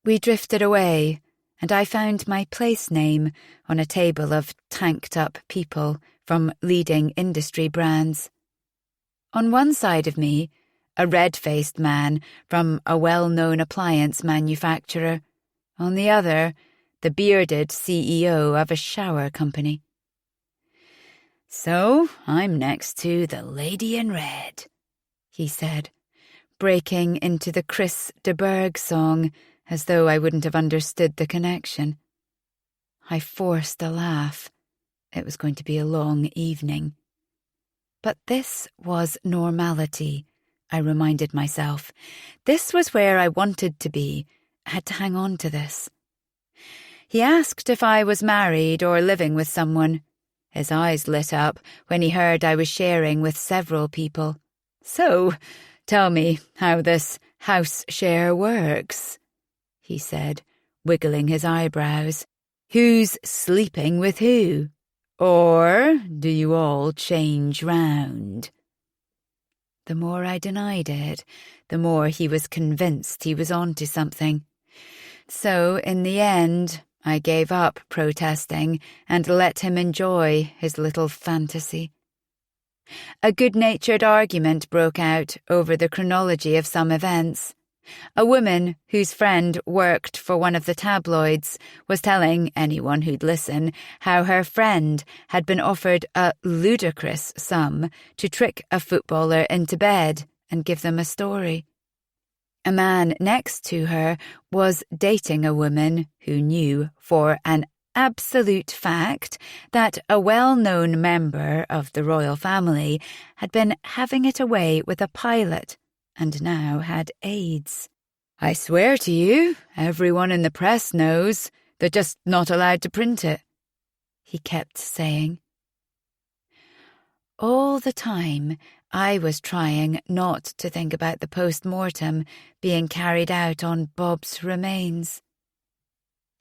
We drifted away, and I found my place name on a table of tanked-up people from leading industry brands. On one side of me, a red-faced man from a well-known appliance manufacturer. On the other, the bearded CEO of a shower company. "So, I'm next to the lady in red," he said, breaking into the Chris de Burgh song as though I wouldn't have understood the connection. I forced a laugh. It was going to be a long evening. But this was normality, I reminded myself. This was where I wanted to be. I had to hang on to this. He asked if I was married or living with someone. His eyes lit up when he heard I was sharing with several people. "So, tell me how this house share works," he said, wiggling his eyebrows. "Who's sleeping with who? Or do you all change round?" The more I denied it, the more he was convinced he was onto something. So, in the end, I gave up protesting and let him enjoy his little fantasy. A good-natured argument broke out over the chronology of some events. A woman whose friend worked for one of the tabloids was telling anyone who'd listen how her friend had been offered a ludicrous sum to trick a footballer into bed and give them a story. A man next to her was dating a woman who knew for an absolute fact that a well-known member of the royal family had been having it away with a pilot and now had AIDS. I swear to you, everyone in the press knows. They're just not allowed to print it, he kept saying. All the time, I was trying not to think about the post-mortem being carried out on Bob's remains.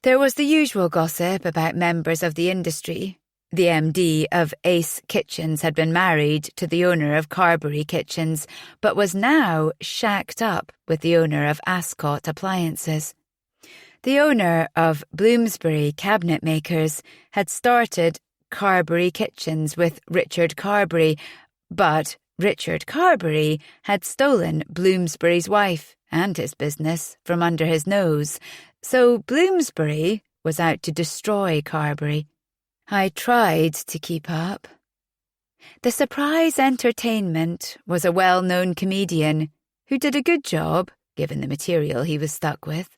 There was the usual gossip about members of the industry. The MD of Ace Kitchens had been married to the owner of Carberry Kitchens, but was now shacked up with the owner of Ascot Appliances. The owner of Bloomsbury Cabinet Makers had started Carberry Kitchens with Richard Carberry, but Richard Carberry had stolen Bloomsbury's wife and his business from under his nose, so Bloomsbury was out to destroy Carberry. I tried to keep up. The surprise entertainment was a well-known comedian who did a good job, given the material he was stuck with.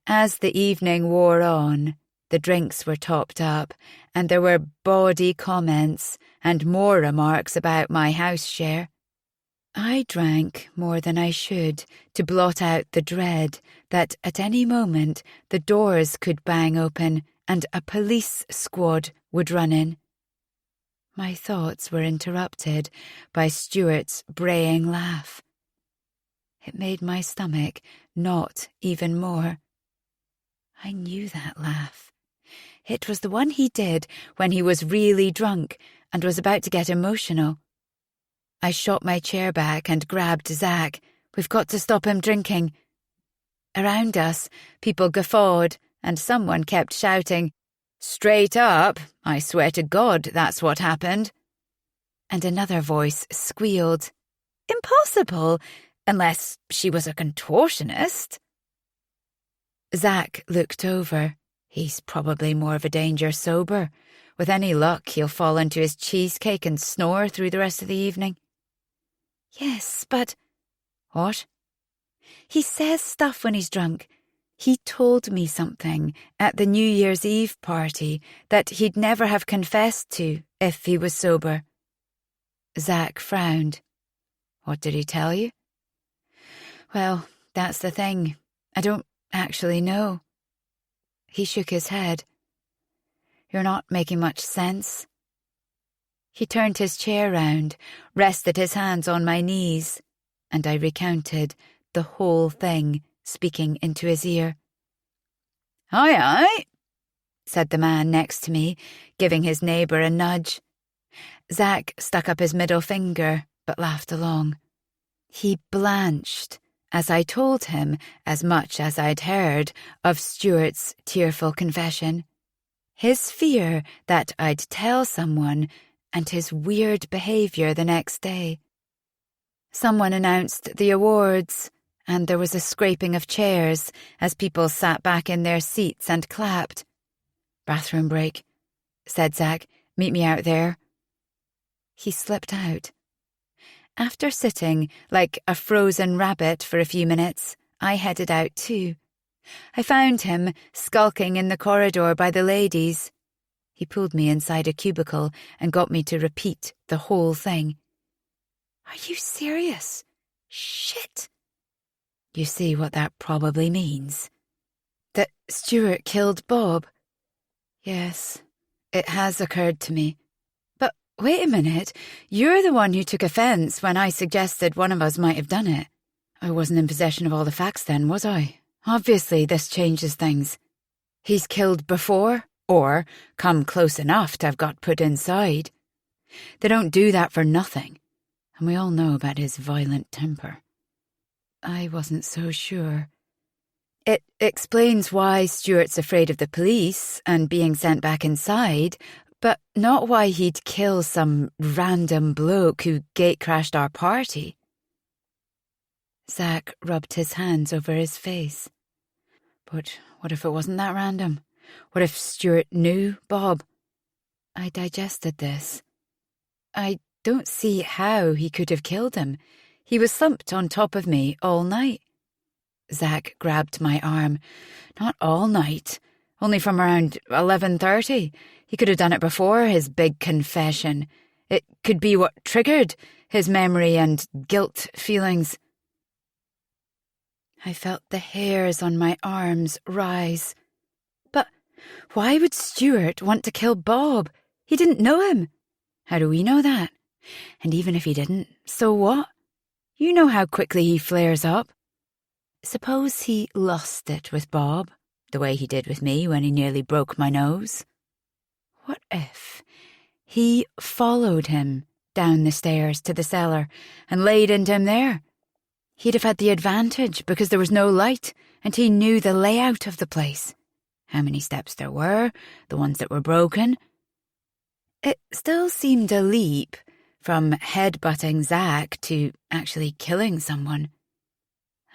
As the evening wore on, the drinks were topped up, and there were bawdy comments and more remarks about my house share. I drank more than I should to blot out the dread that at any moment the doors could bang open and a police squad would run in. My thoughts were interrupted by Stuart's braying laugh. It made my stomach knot even more. I knew that laugh. It was the one he did when he was really drunk and was about to get emotional. I shot my chair back and grabbed Zack. We've got to stop him drinking. Around us, people guffawed, and someone kept shouting, "Straight up, I swear to God that's what happened." And another voice squealed, "Impossible, unless she was a contortionist." Zack looked over. He's probably more of a danger sober. With any luck, he'll fall into his cheesecake and snore through the rest of the evening. Yes, but... What? He says stuff when he's drunk. He told me something at the New Year's Eve party that he'd never have confessed to if he was sober. Zack frowned. What did he tell you? Well, that's the thing. I don't actually know. He shook his head. You're not making much sense. He turned his chair round, rested his hands on my knees, and I recounted the whole thing, speaking into his ear. "Aye, aye," said the man next to me, giving his neighbour a nudge. Zack stuck up his middle finger, but laughed along. He blanched as I told him as much as I'd heard of Stuart's tearful confession. His fear that I'd tell someone, and his weird behaviour the next day. Someone announced the awards, and there was a scraping of chairs as people sat back in their seats and clapped. "Bathroom break," said Zack. "Meet me out there." He slipped out. After sitting like a frozen rabbit for a few minutes, I headed out too. I found him skulking in the corridor by the ladies. He pulled me inside a cubicle and got me to repeat the whole thing. "Are you serious? Shit!" You see what that probably means? That Stuart killed Bob? Yes, it has occurred to me. But wait a minute, you're the one who took offence when I suggested one of us might have done it. I wasn't in possession of all the facts then, was I? Obviously this changes things. He's killed before, or come close enough to have got put inside. They don't do that for nothing, and we all know about his violent temper. I wasn't so sure. It explains why Stuart's afraid of the police and being sent back inside, but not why he'd kill some random bloke who gatecrashed our party. Zack rubbed his hands over his face. But what if it wasn't that random? What if Stuart knew Bob? I digested this. I don't see how he could have killed him. He was slumped on top of me all night. Zack grabbed my arm. Not all night. Only from around 11:30. He could have done it before his big confession. It could be what triggered his memory and guilt feelings. I felt the hairs on my arms rise. But why would Stuart want to kill Bob? He didn't know him. How do we know that? And even if he didn't, so what? You know how quickly he flares up. Suppose he lost it with Bob, the way he did with me when he nearly broke my nose. What if he followed him down the stairs to the cellar and laid into him there? He'd have had the advantage because there was no light and he knew the layout of the place. How many steps there were, the ones that were broken. It still seemed a leap from headbutting Zach to actually killing someone.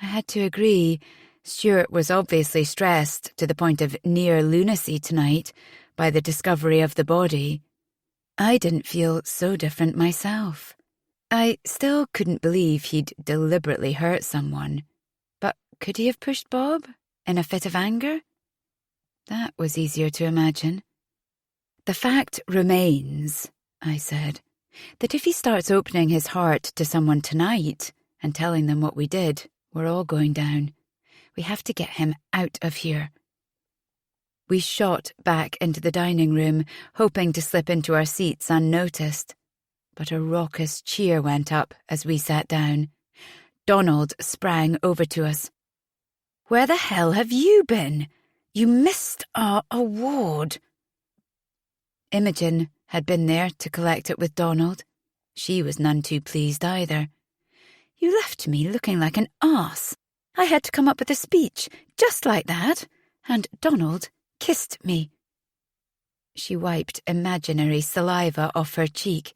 I had to agree. Stuart was obviously stressed to the point of near lunacy tonight by the discovery of the body. I didn't feel so different myself. I still couldn't believe he'd deliberately hurt someone. But could he have pushed Bob in a fit of anger? That was easier to imagine. The fact remains, I said, that if he starts opening his heart to someone tonight and telling them what we did, we're all going down. We have to get him out of here. We shot back into the dining room, hoping to slip into our seats unnoticed. But a raucous cheer went up as we sat down. Donald sprang over to us. "Where the hell have you been? You missed our award." Imogen had been there to collect it with Donald. She was none too pleased either. "You left me looking like an arse. I had to come up with a speech, just like that, and Donald kissed me." She wiped imaginary saliva off her cheek.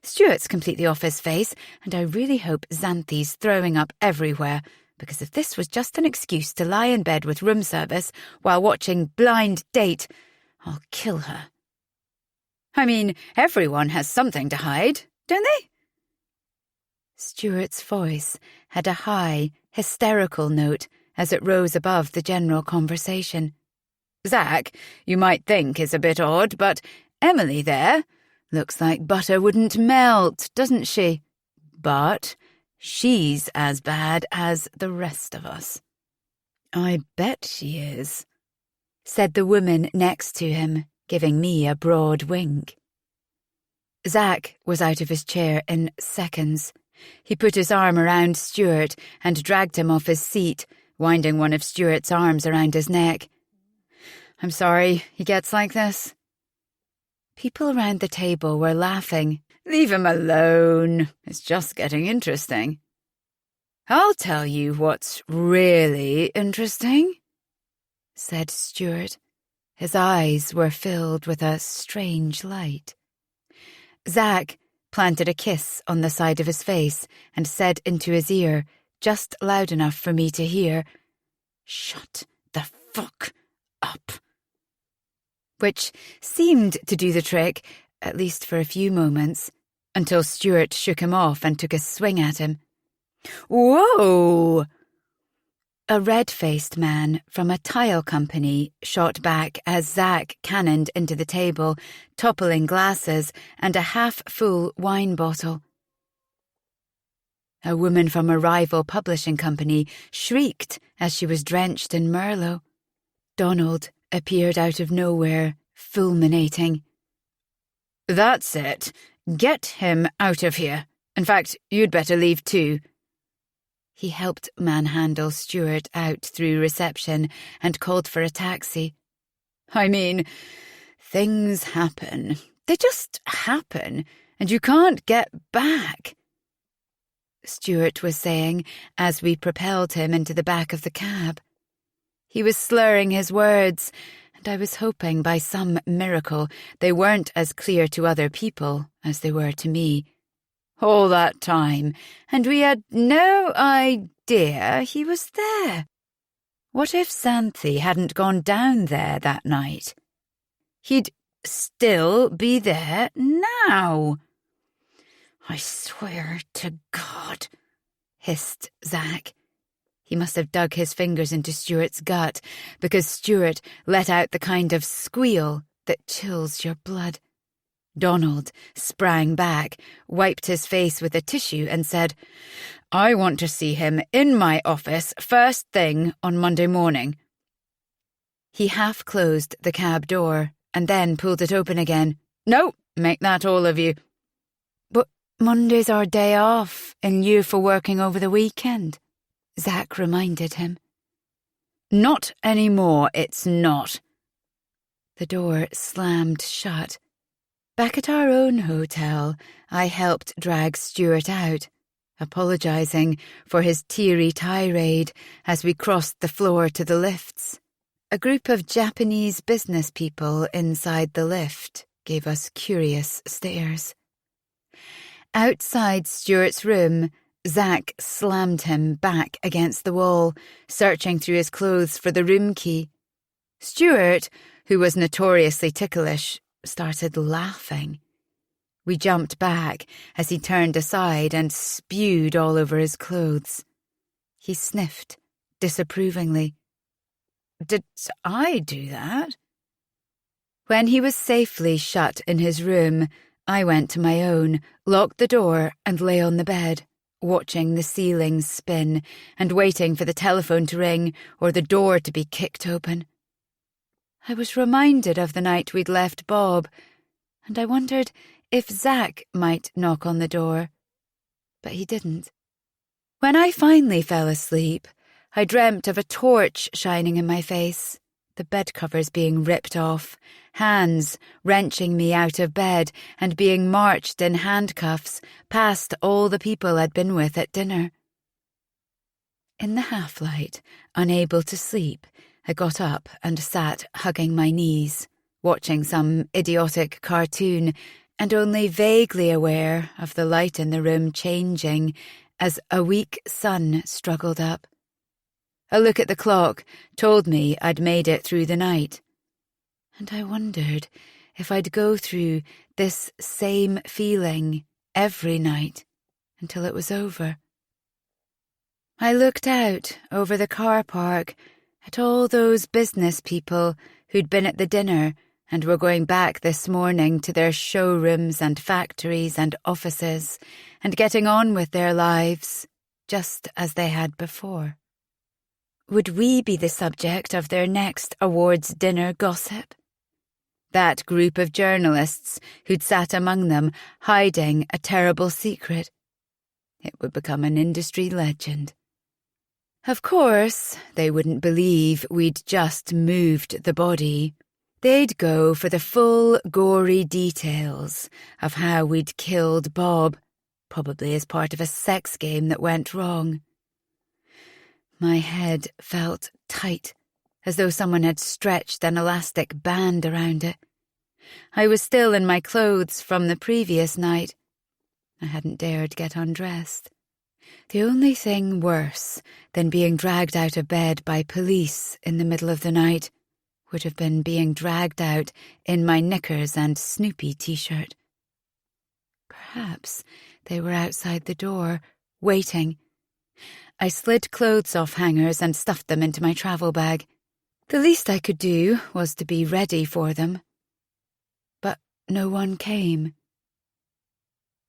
"Stuart's completely off his face, and I really hope Xanthi's throwing up everywhere, because if this was just an excuse to lie in bed with room service while watching Blind Date, I'll kill her. I mean, everyone has something to hide, don't they?" Stuart's voice had a high, hysterical note as it rose above the general conversation. "Zach, you might think is a bit odd, but Emily there looks like butter wouldn't melt, doesn't she? But she's as bad as the rest of us." "I bet she is," said the woman next to him, giving me a broad wink. Zach was out of his chair in seconds. He put his arm around Stuart and dragged him off his seat, winding one of Stuart's arms around his neck. "I'm sorry he gets like this." People around the table were laughing. "Leave him alone. It's just getting interesting." "I'll tell you what's really interesting," said Stuart. His eyes were filled with a strange light. Zach planted a kiss on the side of his face and said into his ear, just loud enough for me to hear, "Shut the fuck up." Which seemed to do the trick, at least for a few moments, until Stuart shook him off and took a swing at him. "Whoa!" A red-faced man from a tile company shot back as Zach cannoned into the table, toppling glasses and a half-full wine bottle. A woman from a rival publishing company shrieked as she was drenched in Merlot. Donald appeared out of nowhere, fulminating. "That's it. Get him out of here. In fact, you'd better leave too." He helped manhandle Stuart out through reception and called for a taxi. "I mean, things happen. They just happen, and you can't get back," Stuart was saying as we propelled him into the back of the cab. He was slurring his words, and I was hoping by some miracle they weren't as clear to other people as they were to me. All that time, and we had no idea he was there. What if Xanthi hadn't gone down there that night? He'd still be there now. "I swear to God," hissed Zach. He must have dug his fingers into Stuart's gut, because Stuart let out the kind of squeal that chills your blood. Donald sprang back, wiped his face with a tissue and said, "I want to see him in my office first thing on Monday morning." He half closed the cab door and then pulled it open again. "No, make that all of you." "But Monday's our day off in lieu for working over the weekend," Zack reminded him. "Not anymore, it's not." The door slammed shut. Back at our own hotel, I helped drag Stuart out, apologising for his teary tirade as we crossed the floor to the lifts. A group of Japanese business people inside the lift gave us curious stares. Outside Stuart's room, Zack slammed him back against the wall, searching through his clothes for the room key. Stuart, who was notoriously ticklish, started laughing. We jumped back as he turned aside and spewed all over his clothes. He sniffed disapprovingly. "Did I do that?" When he was safely shut in his room, I went to my own, locked the door and lay on the bed, watching the ceilings spin and waiting for the telephone to ring or the door to be kicked open. I was reminded of the night we'd left Bob, and I wondered if Zack might knock on the door. But he didn't. When I finally fell asleep, I dreamt of a torch shining in my face, the bed covers being ripped off, hands wrenching me out of bed and being marched in handcuffs past all the people I'd been with at dinner. In the half-light, unable to sleep, I got up and sat hugging my knees, watching some idiotic cartoon and only vaguely aware of the light in the room changing as a weak sun struggled up. A look at the clock told me I'd made it through the night, and I wondered if I'd go through this same feeling every night until it was over. I looked out over the car park at all those business people who'd been at the dinner and were going back this morning to their showrooms and factories and offices and getting on with their lives just as they had before. Would we be the subject of their next awards dinner gossip? That group of journalists who'd sat among them hiding a terrible secret. It would become an industry legend. Of course, they wouldn't believe we'd just moved the body. They'd go for the full, gory details of how we'd killed Bob, probably as part of a sex game that went wrong. My head felt tight, as though someone had stretched an elastic band around it. I was still in my clothes from the previous night. I hadn't dared get undressed. The only thing worse than being dragged out of bed by police in the middle of the night would have been being dragged out in my knickers and Snoopy t-shirt. Perhaps they were outside the door, waiting. I slid clothes off hangers and stuffed them into my travel bag. The least I could do was to be ready for them. But no one came.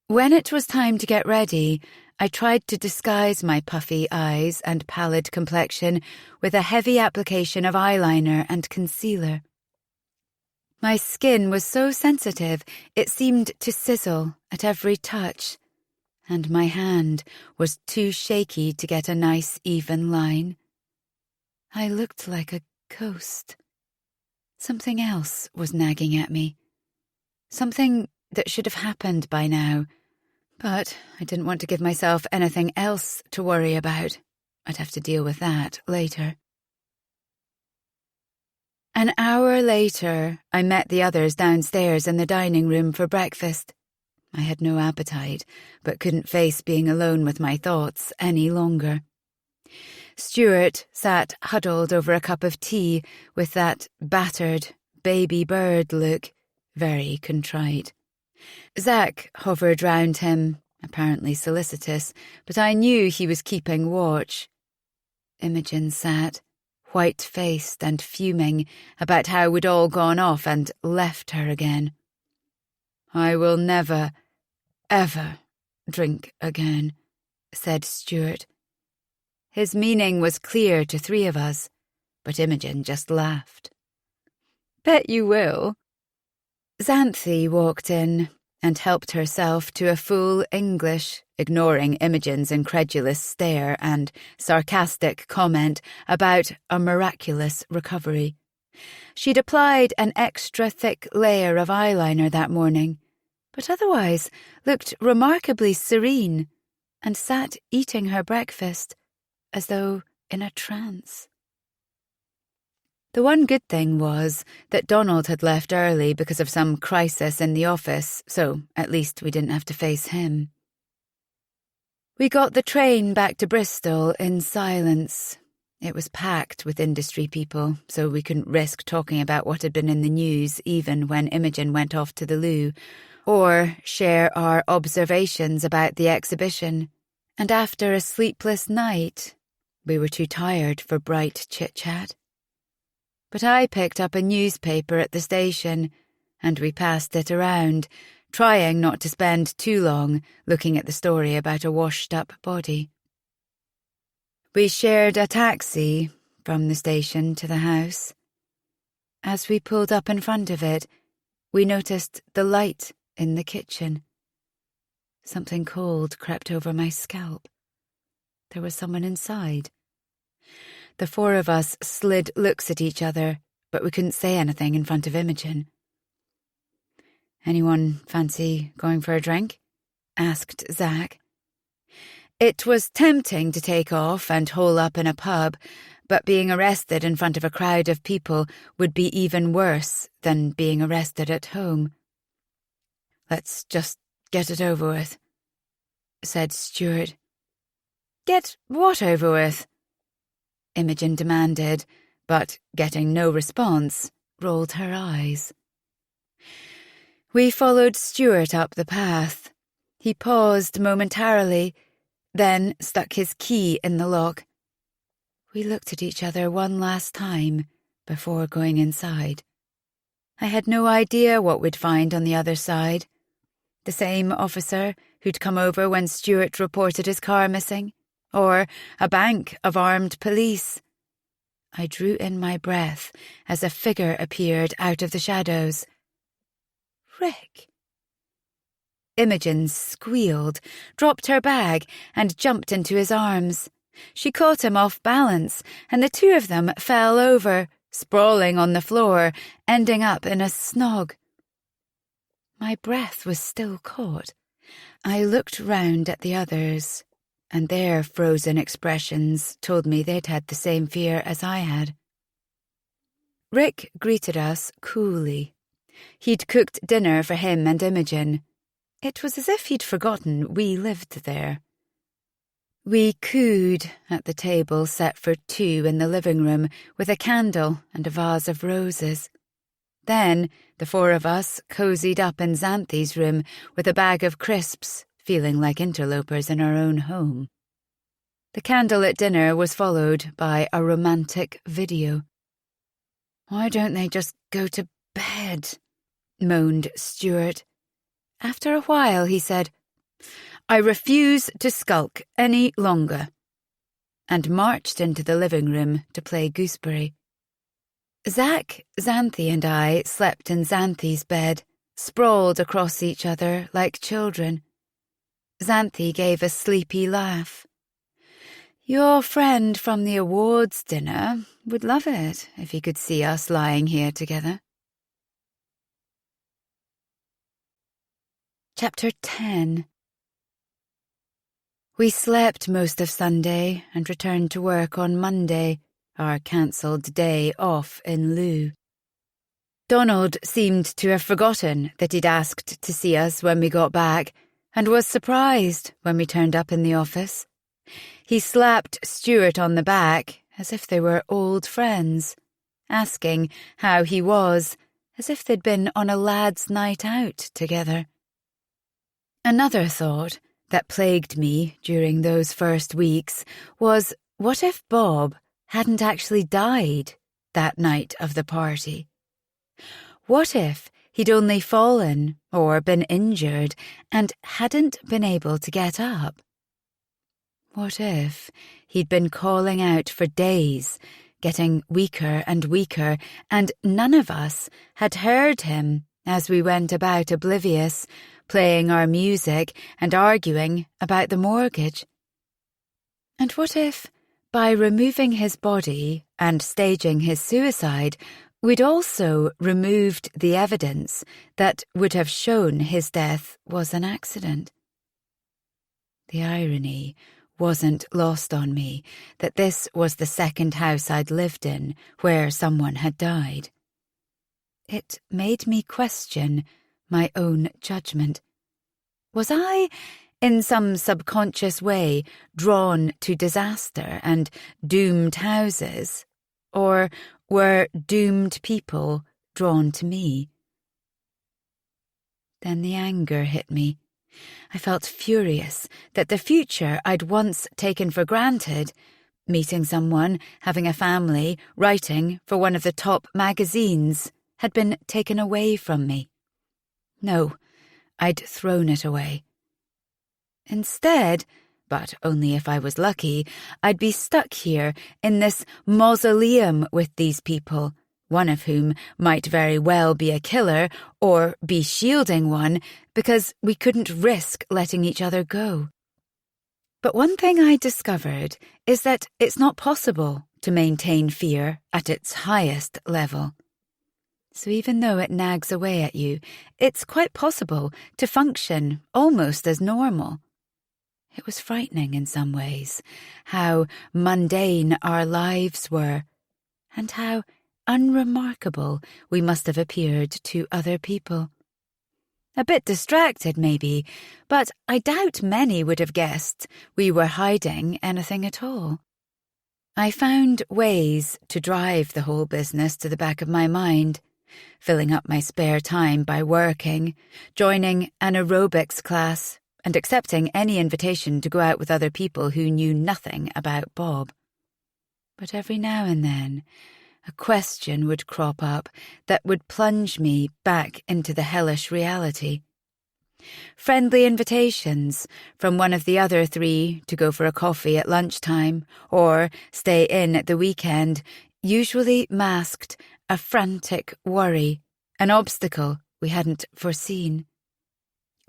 When it was time to get ready, I tried to disguise my puffy eyes and pallid complexion with a heavy application of eyeliner and concealer. My skin was so sensitive it seemed to sizzle at every touch, and my hand was too shaky to get a nice even line. I looked like a ghost. Something else was nagging at me. Something that should have happened by now. But I didn't want to give myself anything else to worry about. I'd have to deal with that later. An hour later, I met the others downstairs in the dining room for breakfast. I had no appetite, but couldn't face being alone with my thoughts any longer. Stuart sat huddled over a cup of tea with that battered, baby bird look, very contrite. Zack hovered round him, apparently solicitous, but I knew he was keeping watch. Imogen sat, white-faced and fuming about how we'd all gone off and left her again. "I will never, ever drink again," said Stuart. His meaning was clear to three of us, but Imogen just laughed. "Bet you will." Xanthi walked in and helped herself to a full English, ignoring Imogen's incredulous stare and sarcastic comment about a miraculous recovery. She'd applied an extra thick layer of eyeliner that morning, but otherwise looked remarkably serene and sat eating her breakfast as though in a trance. The one good thing was that Donald had left early because of some crisis in the office, so at least we didn't have to face him. We got the train back to Bristol in silence. It was packed with industry people, so we couldn't risk talking about what had been in the news even when Imogen went off to the loo, or share our observations about the exhibition. And after a sleepless night, we were too tired for bright chit-chat. But I picked up a newspaper at the station, and we passed it around, trying not to spend too long looking at the story about a washed-up body. We shared a taxi from the station to the house. As we pulled up in front of it, we noticed the light in the kitchen. Something cold crept over my scalp. There was someone inside. The four of us slid looks at each other, but we couldn't say anything in front of Imogen. "Anyone fancy going for a drink?" asked Zach. It was tempting to take off and hole up in a pub, but being arrested in front of a crowd of people would be even worse than being arrested at home. "Let's just get it over with," said Stuart. "Get what over with?" Imogen demanded, but, getting no response, rolled her eyes. We followed Stuart up the path. He paused momentarily, then stuck his key in the lock. We looked at each other one last time before going inside. I had no idea what we'd find on the other side. The same officer who'd come over when Stuart reported his car missing, or a bank of armed police. I drew in my breath as a figure appeared out of the shadows. "Rick!" Imogen squealed, dropped her bag, and jumped into his arms. She caught him off balance, and the two of them fell over, sprawling on the floor, ending up in a snog. My breath was still caught. I looked round at the others, and their frozen expressions told me they'd had the same fear as I had. Rick greeted us coolly. He'd cooked dinner for him and Imogen. It was as if he'd forgotten we lived there. We cooed at the table set for two in the living room with a candle and a vase of roses. Then the four of us cozied up in Xanthi's room with a bag of crisps, feeling like interlopers in our own home. The candlelit dinner was followed by a romantic video. "Why don't they just go to bed?" moaned Stuart. After a while he said, "I refuse to skulk any longer," and marched into the living room to play gooseberry. Zach, Xanthi and I slept in Xanthi's bed, sprawled across each other like children. Xanthi gave a sleepy laugh. "Your friend from the awards dinner would love it if he could see us lying here together." Chapter 10. We slept most of Sunday and returned to work on Monday, our cancelled day off in lieu. Donald seemed to have forgotten that he'd asked to see us when we got back, and was surprised when we turned up in the office. He slapped Stuart on the back as if they were old friends, asking how he was, as if they'd been on a lads' night out together. Another thought that plagued me during those first weeks was What if Bob hadn't actually died that night of the party? What if he'd only fallen or been injured and hadn't been able to get up? What if he'd been calling out for days, getting weaker and weaker, and none of us had heard him as we went about oblivious, playing our music and arguing about the mortgage? And what if, by removing his body and staging his suicide, we'd also removed the evidence that would have shown his death was an accident? The irony wasn't lost on me that this was the second house I'd lived in where someone had died. It made me question my own judgment. Was I, in some subconscious way, drawn to disaster and doomed houses? Or were doomed people drawn to me? Then the anger hit me. I felt furious that the future I'd once taken for granted, meeting someone, having a family, writing for one of the top magazines, had been taken away from me. No, I'd thrown it away. Instead, but only if I was lucky, I'd be stuck here in this mausoleum with these people, one of whom might very well be a killer or be shielding one because we couldn't risk letting each other go. But one thing I discovered is that it's not possible to maintain fear at its highest level. So even though it nags away at you, it's quite possible to function almost as normal. It was frightening in some ways, how mundane our lives were, and how unremarkable we must have appeared to other people. A bit distracted, maybe, but I doubt many would have guessed we were hiding anything at all. I found ways to drive the whole business to the back of my mind, filling up my spare time by working, joining an aerobics class, and accepting any invitation to go out with other people who knew nothing about Bob. But every now and then, a question would crop up that would plunge me back into the hellish reality. Friendly invitations from one of the other three to go for a coffee at lunchtime or stay in at the weekend usually masked a frantic worry, an obstacle we hadn't foreseen.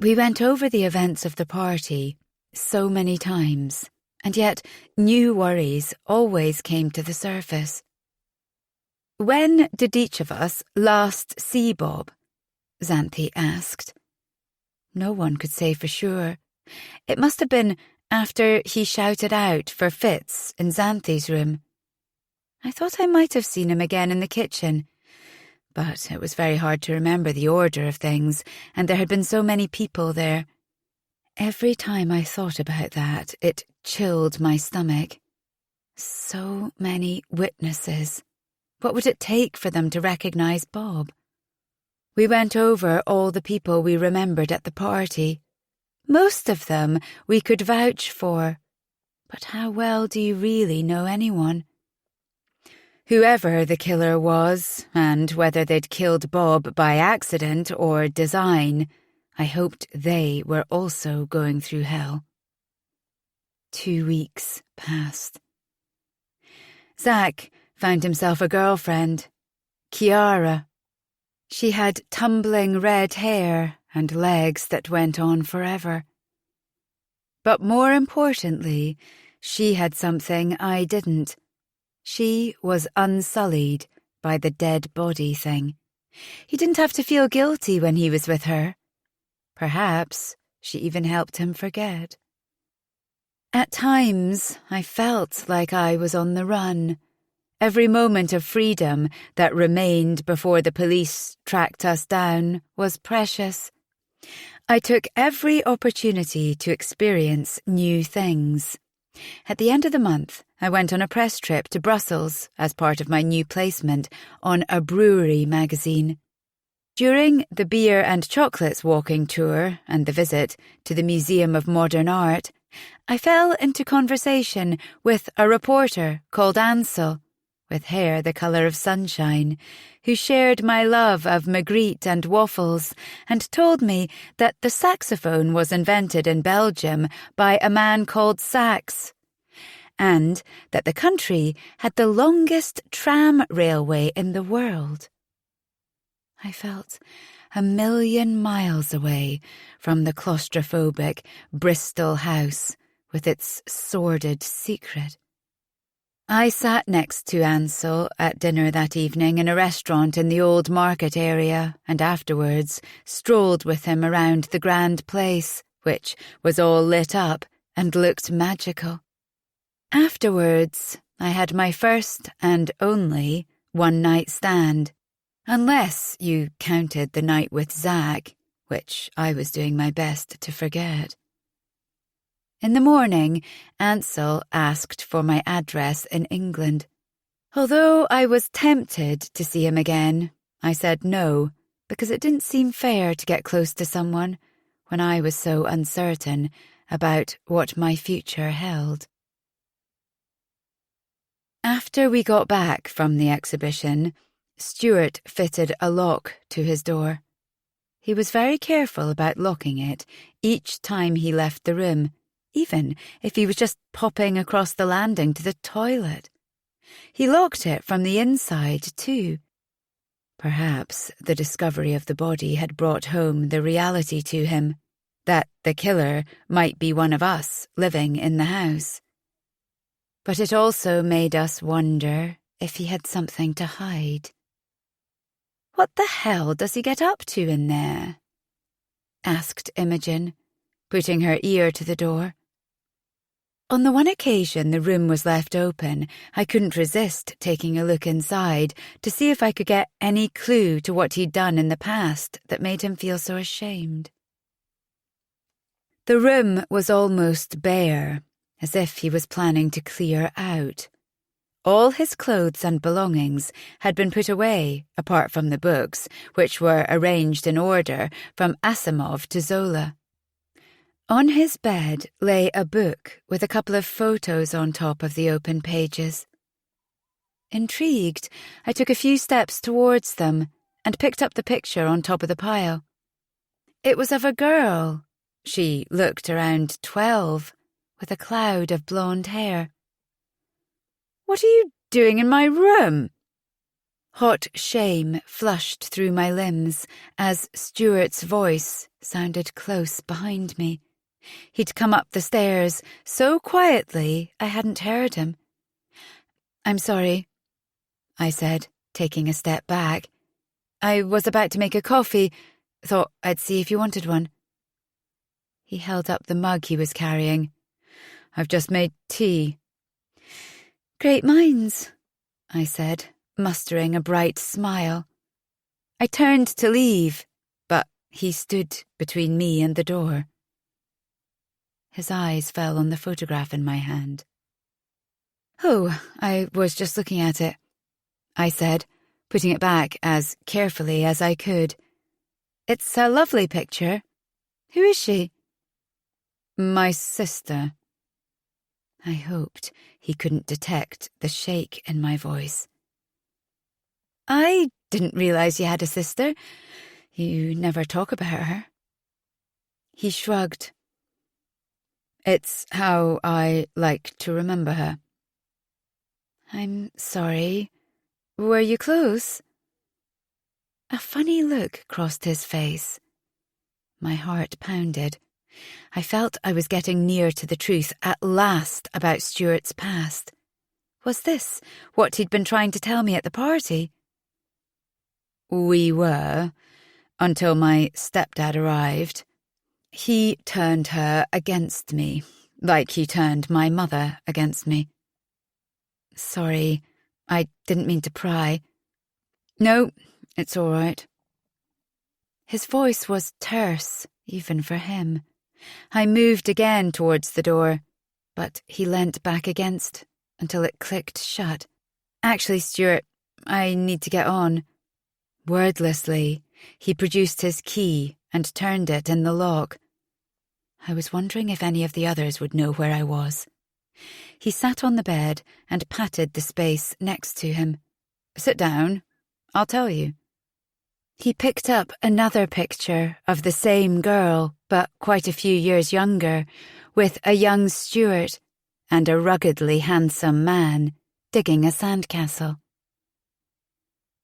We went over the events of the party so many times, and yet new worries always came to the surface. "When did each of us last see Bob?" Xanthi asked. No one could say for sure. It must have been after he shouted out for Fitz in Xanthi's room. I thought I might have seen him again in the kitchen, but it was very hard to remember the order of things, and there had been so many people there. Every time I thought about that, it chilled my stomach. So many witnesses. What would it take for them to recognize Bob? We went over all the people we remembered at the party. Most of them we could vouch for. But how well do you really know anyone? Whoever the killer was, and whether they'd killed Bob by accident or design, I hoped they were also going through hell. 2 weeks passed. Zach found himself a girlfriend, Kiara. She had tumbling red hair and legs that went on forever. But more importantly, she had something I didn't. She was unsullied by the dead body thing. He didn't have to feel guilty when he was with her. Perhaps she even helped him forget. At times, I felt like I was on the run. Every moment of freedom that remained before the police tracked us down was precious. I took every opportunity to experience new things. At the end of the month, I went on a press trip to Brussels as part of my new placement on a brewery magazine. During the beer and chocolates walking tour and the visit to the Museum of Modern Art, I fell into conversation with a reporter called Ansel, with hair the colour of sunshine, who shared my love of Magritte and waffles and told me that the saxophone was invented in Belgium by a man called Sax, and that the country had the longest tram railway in the world. I felt 1,000,000 miles away from the claustrophobic Bristol house with its sordid secret. I sat next to Ansel at dinner that evening in a restaurant in the old market area and afterwards strolled with him around the grand place, which was all lit up and looked magical. Afterwards, I had my first and only one-night stand, unless you counted the night with Zach, which I was doing my best to forget. In the morning, Ansel asked for my address in England. Although I was tempted to see him again, I said no, because it didn't seem fair to get close to someone when I was so uncertain about what my future held. After we got back from the exhibition, Stuart fitted a lock to his door. He was very careful about locking it each time he left the room, even if he was just popping across the landing to the toilet. He locked it from the inside, too. Perhaps the discovery of the body had brought home the reality to him, that the killer might be one of us living in the house. But it also made us wonder if he had something to hide. "What the hell does he get up to in there?" asked Imogen, putting her ear to the door. On the one occasion the room was left open, I couldn't resist taking a look inside to see if I could get any clue to what he'd done in the past that made him feel so ashamed. The room was almost bare, as if he was planning to clear out. All his clothes and belongings had been put away, apart from the books, which were arranged in order from Asimov to Zola. On his bed lay a book with a couple of photos on top of the open pages. Intrigued, I took a few steps towards them and picked up the picture on top of the pile. It was of a girl. She looked around 12, with a cloud of blonde hair. "What are you doing in my room?" Hot shame flushed through my limbs as Stuart's voice sounded close behind me. He'd come up the stairs so quietly I hadn't heard him. "I'm sorry," I said, taking a step back. "I was about to make a coffee. Thought I'd see if you wanted one." He held up the mug he was carrying. "I've just made tea." "Great minds," I said, mustering a bright smile. I turned to leave, but he stood between me and the door. His eyes fell on the photograph in my hand. "Oh, I was just looking at it," I said, putting it back as carefully as I could. "It's a lovely picture. Who is she?" "My sister." I hoped he couldn't detect the shake in my voice. "I didn't realize you had a sister. You never talk about her." He shrugged. "It's how I like to remember her." "I'm sorry. Were you close?" A funny look crossed his face. My heart pounded. I felt I was getting near to the truth at last about Stuart's past. Was this what he'd been trying to tell me at the party? "We were, until my stepdad arrived. He turned her against me, like he turned my mother against me." "Sorry, I didn't mean to pry." "No, it's all right." His voice was terse, even for him. I moved again towards the door, but he leant back against until it clicked shut. "Actually, Stuart, I need to get on." Wordlessly, he produced his key and turned it in the lock. I was wondering if any of the others would know where I was. He sat on the bed and patted the space next to him. "Sit down. I'll tell you." He picked up another picture of the same girl, but quite a few years younger, with a young Stuart and a ruggedly handsome man digging a sandcastle.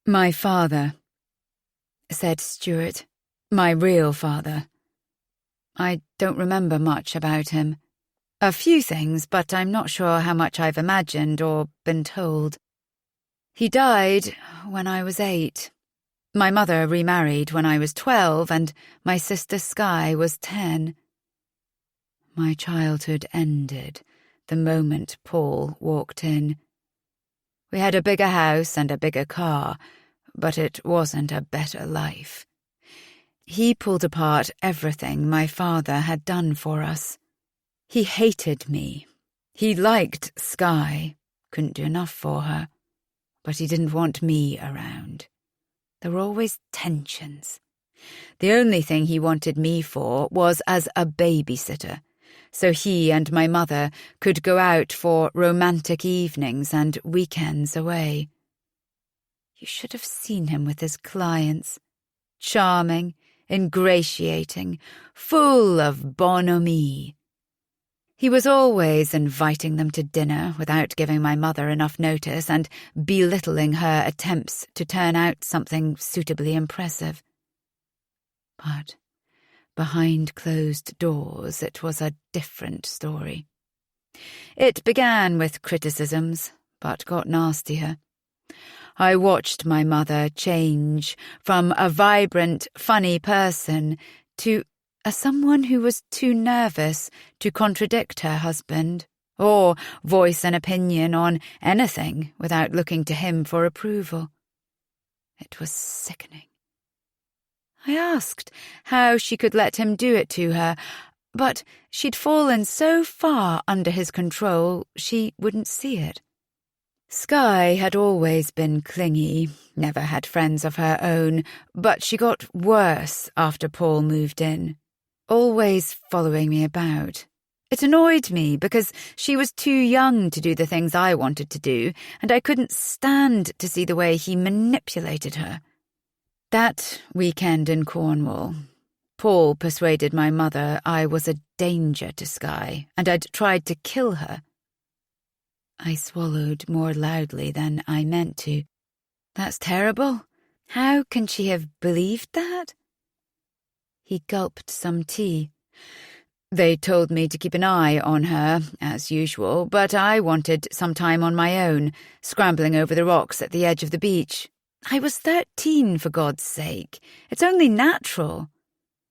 "My father," said Stuart. "My real father. I don't remember much about him. A few things, but I'm not sure how much I've imagined or been told. He died when I was 8. My mother remarried when I was 12, and my sister Skye was 10. My childhood ended the moment Paul walked in. We had a bigger house and a bigger car, but it wasn't a better life. He pulled apart everything my father had done for us. He hated me. He liked Skye, couldn't do enough for her, but he didn't want me around. There were always tensions. The only thing he wanted me for was as a babysitter, so he and my mother could go out for romantic evenings and weekends away. You should have seen him with his clients. Charming, ingratiating, full of bonhomie. He was always inviting them to dinner without giving my mother enough notice and belittling her attempts to turn out something suitably impressive. But behind closed doors it was a different story. It began with criticisms, but got nastier. I watched my mother change from a vibrant, funny person to someone who was too nervous to contradict her husband or voice an opinion on anything without looking to him for approval. It was sickening. I asked how she could let him do it to her, but she'd fallen so far under his control she wouldn't see it. Skye had always been clingy, never had friends of her own, but she got worse after Paul moved in, always following me about. It annoyed me because she was too young to do the things I wanted to do, and I couldn't stand to see the way he manipulated her. That weekend in Cornwall, Paul persuaded my mother I was a danger to Skye, and I'd tried to kill her. I swallowed more loudly than I meant to. That's terrible. How can she have believed that? He gulped some tea. They told me to keep an eye on her, as usual, but I wanted some time on my own, scrambling over the rocks at the edge of the beach. I was 13, for God's sake. It's only natural.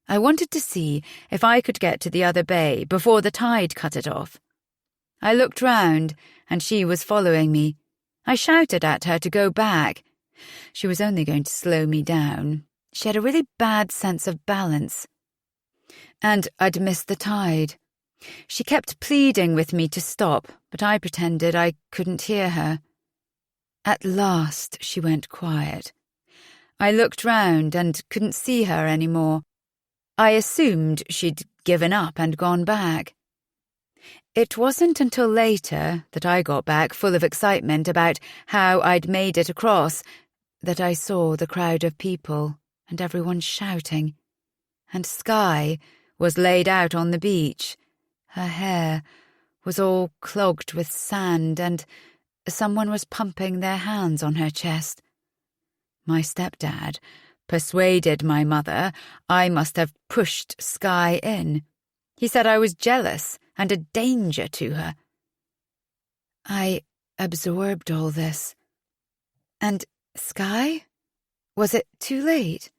I wanted to see if I could get to the other bay before the tide cut it off. I looked round, and she was following me. I shouted at her to go back. She was only going to slow me down. She had a really bad sense of balance. And I'd missed the tide. She kept pleading with me to stop, but I pretended I couldn't hear her. At last she went quiet. I looked round and couldn't see her any more. I assumed she'd given up and gone back. It wasn't until later that I got back full of excitement about how I'd made it across that I saw the crowd of people and everyone shouting. And Skye was laid out on the beach. Her hair was all clogged with sand and someone was pumping their hands on her chest. My stepdad persuaded my mother I must have pushed Skye in. He said I was jealous and a danger to her. I absorbed all this. And Skye? Was it too late?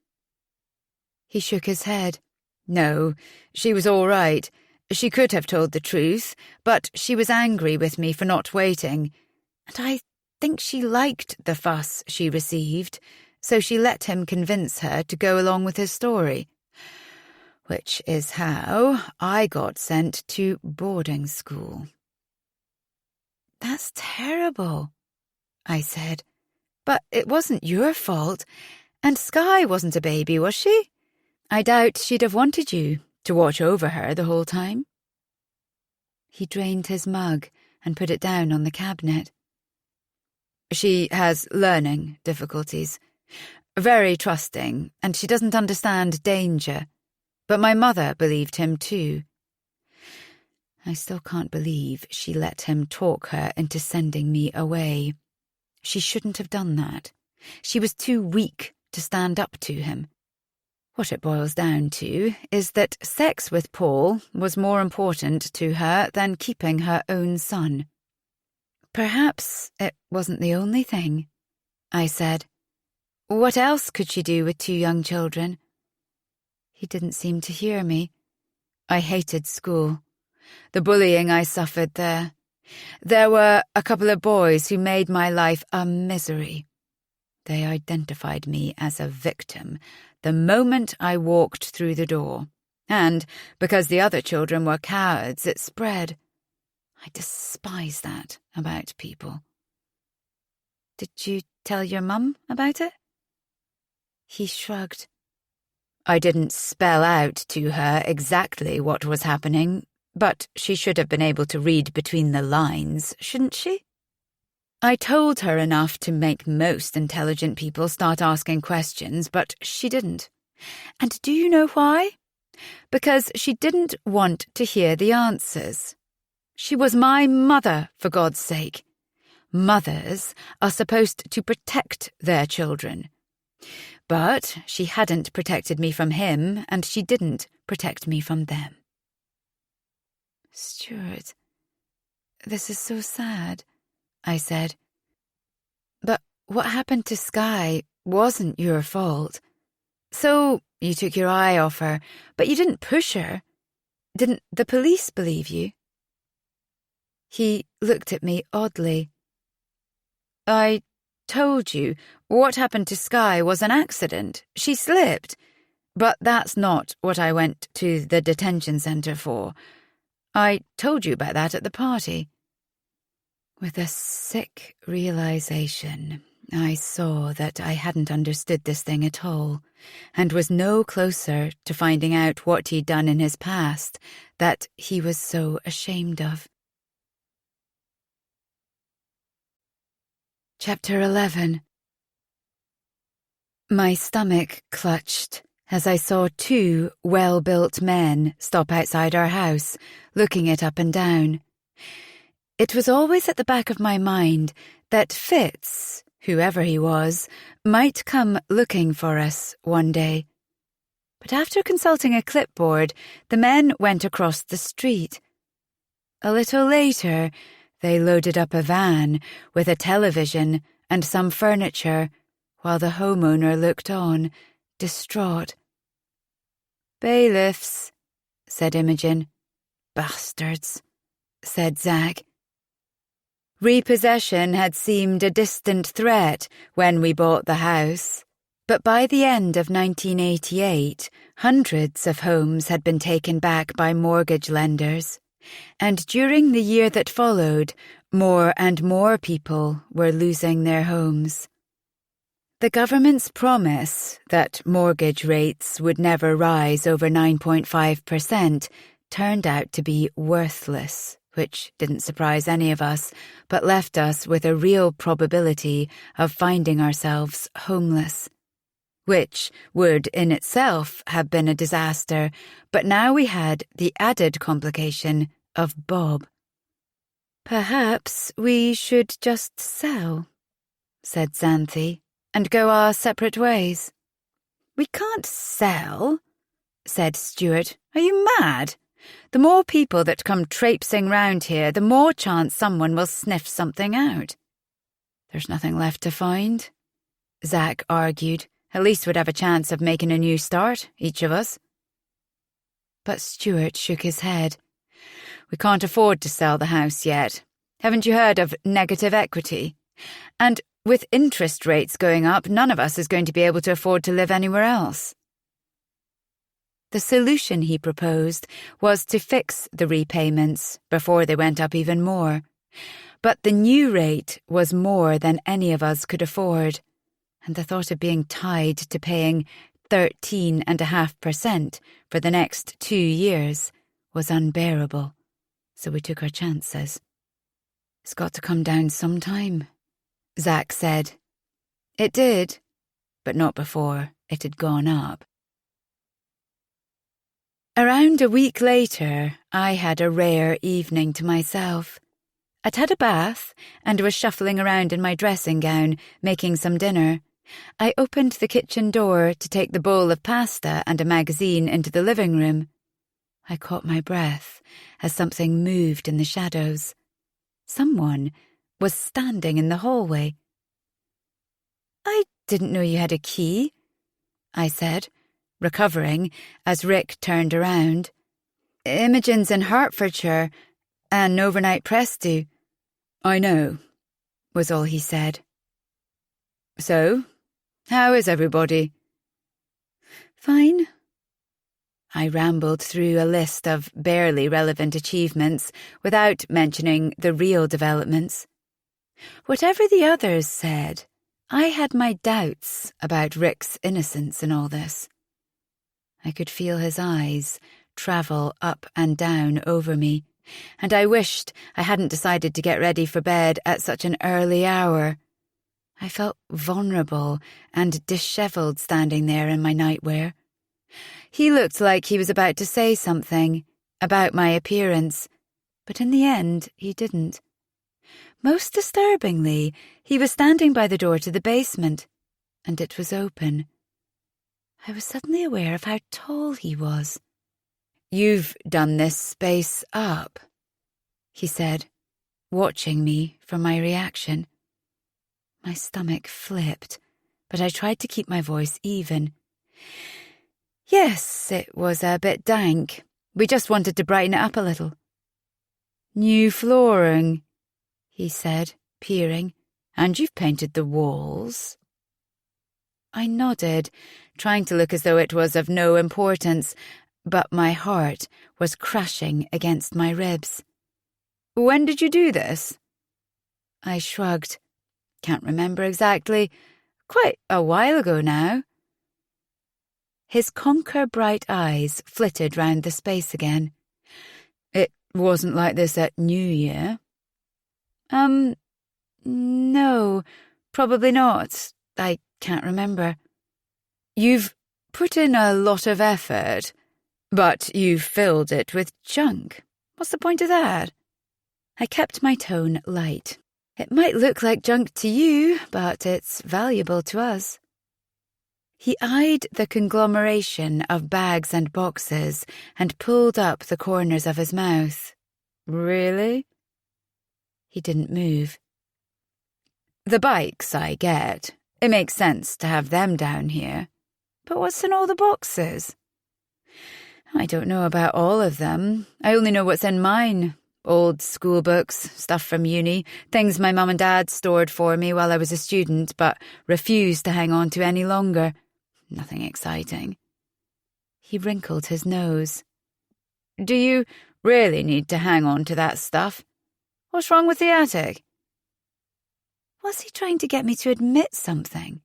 He shook his head. No, she was all right. She could have told the truth, but she was angry with me for not waiting. And I think she liked the fuss she received, so she let him convince her to go along with his story. Which is how I got sent to boarding school. That's terrible, I said. But it wasn't your fault. And Skye wasn't a baby, was she? I doubt she'd have wanted you, To watch over her the whole time?" He drained his mug and put it down on the cabinet. "She has learning difficulties. Very trusting, and she doesn't understand danger. But my mother believed him too. I still can't believe she let him talk her into sending me away. She shouldn't have done that. She was too weak to stand up to him. What it boils down to is that sex with Paul was more important to her than keeping her own son." "Perhaps it wasn't the only thing," I said. "What else could she do with 2 young children?" He didn't seem to hear me. I hated school. The bullying I suffered there. There were a couple of boys who made my life a misery. They identified me as a victim the moment I walked through the door, and because the other children were cowards, it spread. I despise that about people. "Did you tell your mum about it?" He shrugged. "I didn't spell out to her exactly what was happening, but she should have been able to read between the lines, shouldn't she? I told her enough to make most intelligent people start asking questions, but she didn't. And do you know why? Because she didn't want to hear the answers. She was my mother, for God's sake. Mothers are supposed to protect their children. But she hadn't protected me from him, and she didn't protect me from them." "Stuart, this is so sad," I said. "But what happened to Skye wasn't your fault. So you took your eye off her, but you didn't push her. Didn't the police believe you?" He looked at me oddly. "I told you what happened to Skye was an accident. She slipped. But that's not what I went to the detention centre for. I told you about that at the party." With a sick realization, I saw that I hadn't understood this thing at all, and was no closer to finding out what he'd done in his past that he was so ashamed of. Chapter 11. My stomach clutched as I saw 2 well-built men stop outside our house, looking it up and down. It was always at the back of my mind that Fitz, whoever he was, might come looking for us one day. But after consulting a clipboard, the men went across the street. A little later, they loaded up a van with a television and some furniture, while the homeowner looked on, distraught. "Bailiffs," said Imogen. "Bastards," said Zack. Repossession had seemed a distant threat when we bought the house, but by the end of 1988, hundreds of homes had been taken back by mortgage lenders, and during the year that followed, more and more people were losing their homes. The government's promise that mortgage rates would never rise over 9.5% turned out to be worthless, which didn't surprise any of us, but left us with a real probability of finding ourselves homeless, which would in itself have been a disaster, but now we had the added complication of Bob. "Perhaps we should just sell," said Xanthi, "and go our separate ways." "We can't sell," said Stuart. "Are you mad? The more people that come traipsing round here, the more chance someone will sniff something out." "There's nothing left to find," Zack argued. "At least we'd have a chance of making a new start, each of us." But Stuart shook his head. "We can't afford to sell the house yet. Haven't you heard of negative equity? And with interest rates going up, none of us is going to be able to afford to live anywhere else." The solution he proposed was to fix the repayments before they went up even more. But the new rate was more than any of us could afford, and the thought of being tied to paying 13.5% for the next 2 years was unbearable, so we took our chances. "It's got to come down sometime," Zack said. It did, but not before it had gone up. Around a week later, I had a rare evening to myself. I'd had a bath and was shuffling around in my dressing gown, making some dinner. I opened the kitchen door to take the bowl of pasta and a magazine into the living room. I caught my breath as something moved in the shadows. Someone was standing in the hallway. "I didn't know you had a key," I said, recovering as Rick turned around. "Imogen's in Hertfordshire, and overnight press due." "I know," was all he said. "So, how is everybody?" "Fine." I rambled through a list of barely relevant achievements without mentioning the real developments. Whatever the others said, I had my doubts about Rick's innocence in all this. I could feel his eyes travel up and down over me, and I wished I hadn't decided to get ready for bed at such an early hour. I felt vulnerable and dishevelled standing there in my nightwear. He looked like he was about to say something about my appearance, but in the end he didn't. Most disturbingly, he was standing by the door to the basement, and it was open. I was suddenly aware of how tall he was. "You've done this space up," he said, watching me for my reaction. My stomach flipped, but I tried to keep my voice even. "Yes, it was a bit dank. We just wanted to brighten it up a little." "New flooring," he said, peering. "And you've painted the walls." I nodded, trying to look as though it was of no importance, but my heart was crashing against my ribs. "When did you do this?" I shrugged. "Can't remember exactly. Quite a while ago now." His conker-bright eyes flitted round the space again. "It wasn't like this at New Year?" No, probably not. I can't remember." "You've put in a lot of effort, but you've filled it with junk. What's the point of that?" I kept my tone light. "It might look like junk to you, but it's valuable to us." He eyed the conglomeration of bags and boxes and pulled up the corners of his mouth. "Really?" He didn't move. "The bikes, I get. It makes sense to have them down here. But what's in all the boxes?" "I don't know about all of them. I only know what's in mine. Old school books, stuff from uni, things my mum and dad stored for me while I was a student but refused to hang on to any longer. Nothing exciting." He wrinkled his nose. "Do you really need to hang on to that stuff? What's wrong with the attic?" Was he trying to get me to admit something?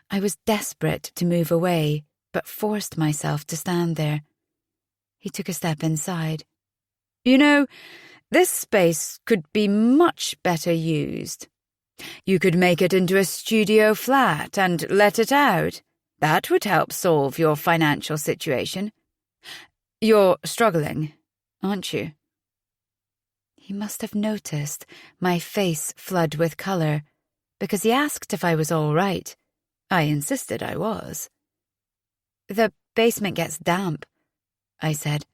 I was desperate to move away, but forced myself to stand there. He took a step inside. "You know, this space could be much better used. You could make it into a studio flat and let it out. That would help solve your financial situation. You're struggling, aren't you?" He must have noticed my face flood with colour, because he asked if I was all right. I insisted I was. "The basement gets damp," I said,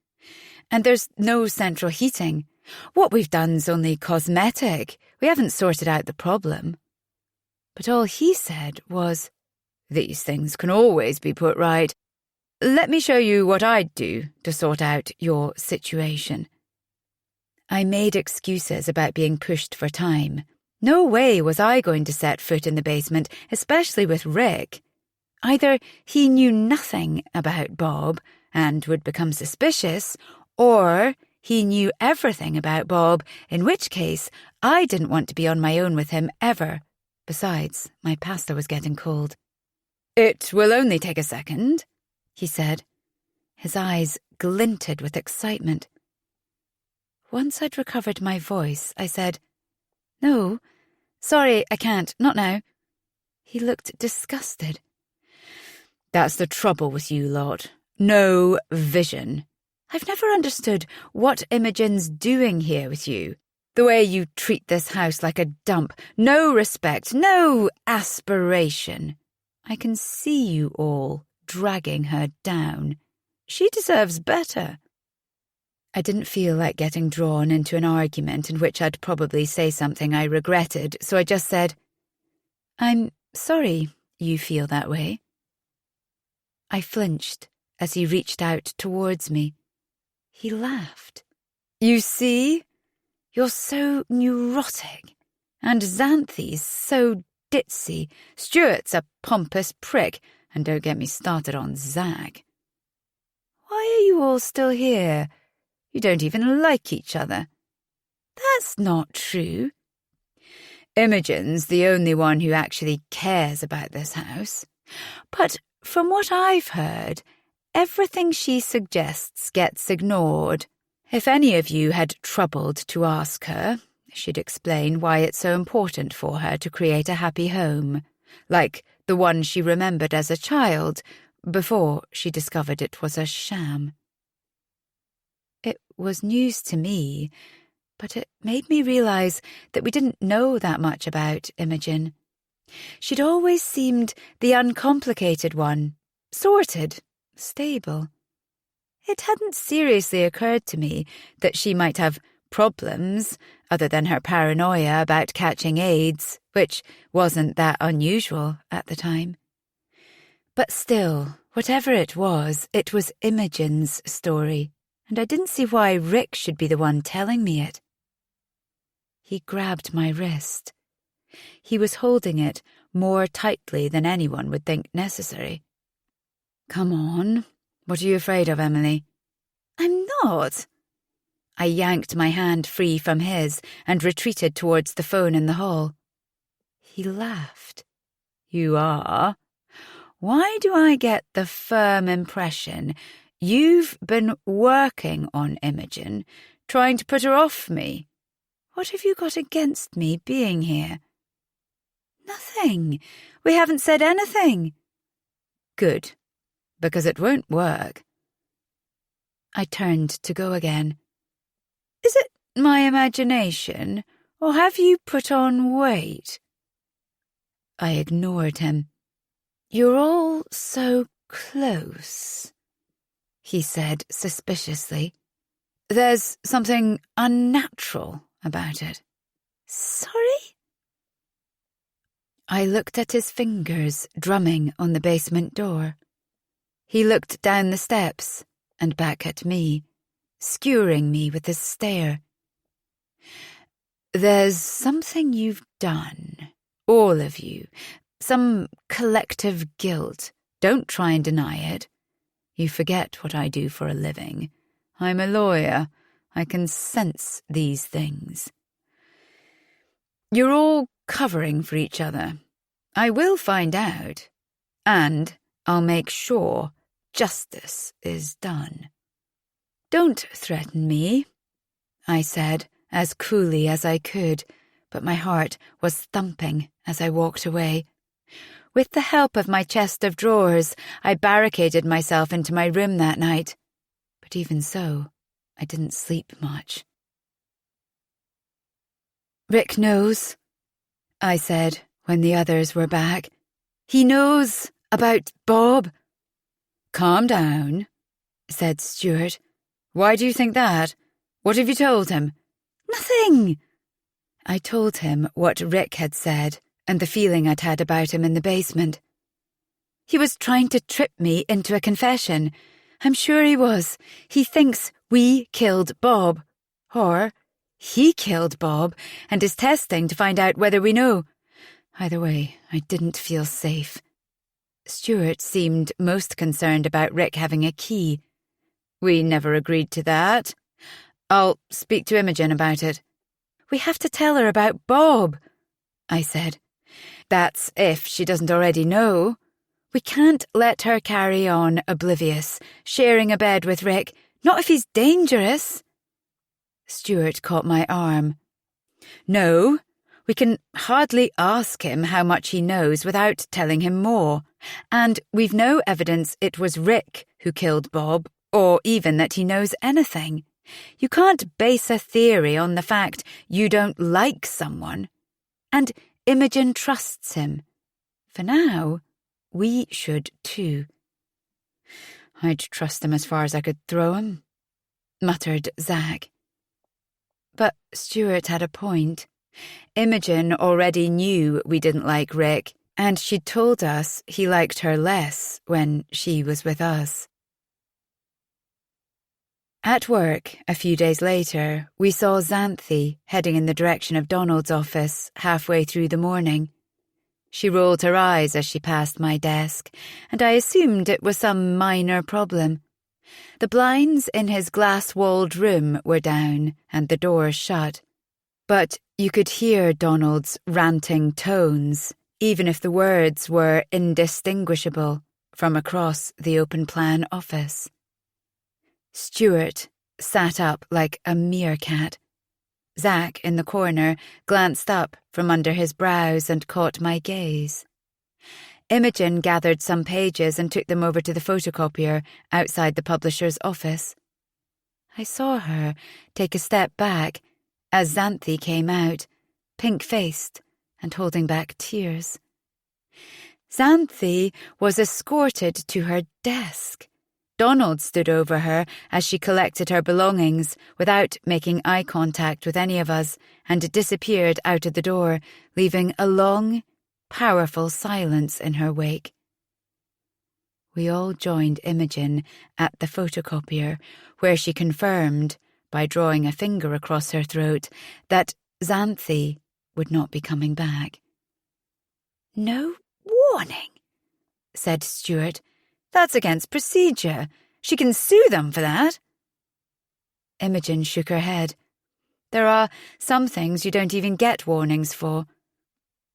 "and there's no central heating. What we've done's only cosmetic. We haven't sorted out the problem." But all he said was, "These things can always be put right. Let me show you what I'd do to sort out your situation." I made excuses about being pushed for time. No way was I going to set foot in the basement, especially with Rick. Either he knew nothing about Bob and would become suspicious, or he knew everything about Bob, in which case I didn't want to be on my own with him ever. Besides, my pasta was getting cold. "It will only take a second," he said. His eyes glinted with excitement. Once I'd recovered my voice, I said, "No, sorry, I can't, not now." He looked disgusted. "That's the trouble with you lot. No vision. I've never understood what Imogen's doing here with you. The way you treat this house like a dump. No respect, no aspiration. I can see you all dragging her down. She deserves better." I didn't feel like getting drawn into an argument in which I'd probably say something I regretted, so I just said, "I'm sorry you feel that way." I flinched as he reached out towards me. He laughed. "You see? You're so neurotic. And Xanthi's so ditzy. Stuart's a pompous prick. And don't get me started on Zach. Why are you all still here? You don't even like each other." "That's not true." "Imogen's the only one who actually cares about this house. But from what I've heard, everything she suggests gets ignored. If any of you had troubled to ask her, she'd explain why it's so important for her to create a happy home, like the one she remembered as a child, before she discovered it was a sham." It was news to me, but it made me realize that we didn't know that much about Imogen. She'd always seemed the uncomplicated one, sorted, stable. It hadn't seriously occurred to me that she might have problems other than her paranoia about catching AIDS, which wasn't that unusual at the time. But still, whatever it was Imogen's story, and I didn't see why Rick should be the one telling me it. He grabbed my wrist. He was holding it more tightly than anyone would think necessary. "Come on. What are you afraid of, Emily?" "I'm not." I yanked my hand free from his and retreated towards the phone in the hall. He laughed. "You are? Why do I get the firm impression you've been working on Imogen, trying to put her off me? What have you got against me being here?" "Nothing. We haven't said anything." "Good, because it won't work." I turned to go again. "Is it my imagination, or have you put on weight?" I ignored him. "You're all so close," he said suspiciously. "There's something unnatural about it." "Sorry?" I looked at his fingers drumming on the basement door. He looked down the steps and back at me, skewering me with his stare. "There's something you've done, all of you, some collective guilt. Don't try and deny it. You forget what I do for a living. I'm a lawyer. I can sense these things. You're all covering for each other. I will find out, and I'll make sure justice is done." "Don't threaten me," I said, as coolly as I could, but my heart was thumping as I walked away. With the help of my chest of drawers, I barricaded myself into my room that night. But even so, I didn't sleep much. "Rick knows," I said when the others were back. "He knows about Bob." "Calm down," said Stuart. "Why do you think that? What have you told him?" "Nothing." I told him what Rick had said and the feeling I'd had about him in the basement. "He was trying to trip me into a confession. I'm sure he was. He thinks we killed Bob. Or he killed Bob and is testing to find out whether we know. Either way, I didn't feel safe." Stuart seemed most concerned about Rick having a key. "We never agreed to that. I'll speak to Imogen about it." "We have to tell her about Bob," I said. "That's if she doesn't already know. We can't let her carry on oblivious, sharing a bed with Rick, not if he's dangerous. Stuart caught my arm. No, we can hardly ask him how much he knows without telling him more, and we've no evidence it was Rick who killed Bob, or even that he knows anything. You can't base a theory on the fact you don't like someone. And Imogen trusts him. For now, we should too. I'd trust him as far as I could throw him, muttered Zack. But Stuart had a point. Imogen already knew we didn't like Rick, and she'd told us he liked her less when she was with us. At work, a few days later, we saw Xanthi heading in the direction of Donald's office halfway through the morning. She rolled her eyes as she passed my desk, and I assumed it was some minor problem. The blinds in his glass-walled room were down and the doors shut. But you could hear Donald's ranting tones, even if the words were indistinguishable, from across the open-plan office. Stuart sat up like a meerkat. Zack, in the corner, glanced up from under his brows and caught my gaze. Imogen gathered some pages and took them over to the photocopier outside the publisher's office. I saw her take a step back as Xanthi came out, pink-faced and holding back tears. Xanthi was escorted to her desk. Donald stood over her as she collected her belongings without making eye contact with any of us and disappeared out of the door, leaving a long, powerful silence in her wake. We all joined Imogen at the photocopier, where she confirmed, by drawing a finger across her throat, that Xanthi would not be coming back. "No warning," said Stuart. "That's against procedure. She can sue them for that." Imogen shook her head. "There are some things you don't even get warnings for.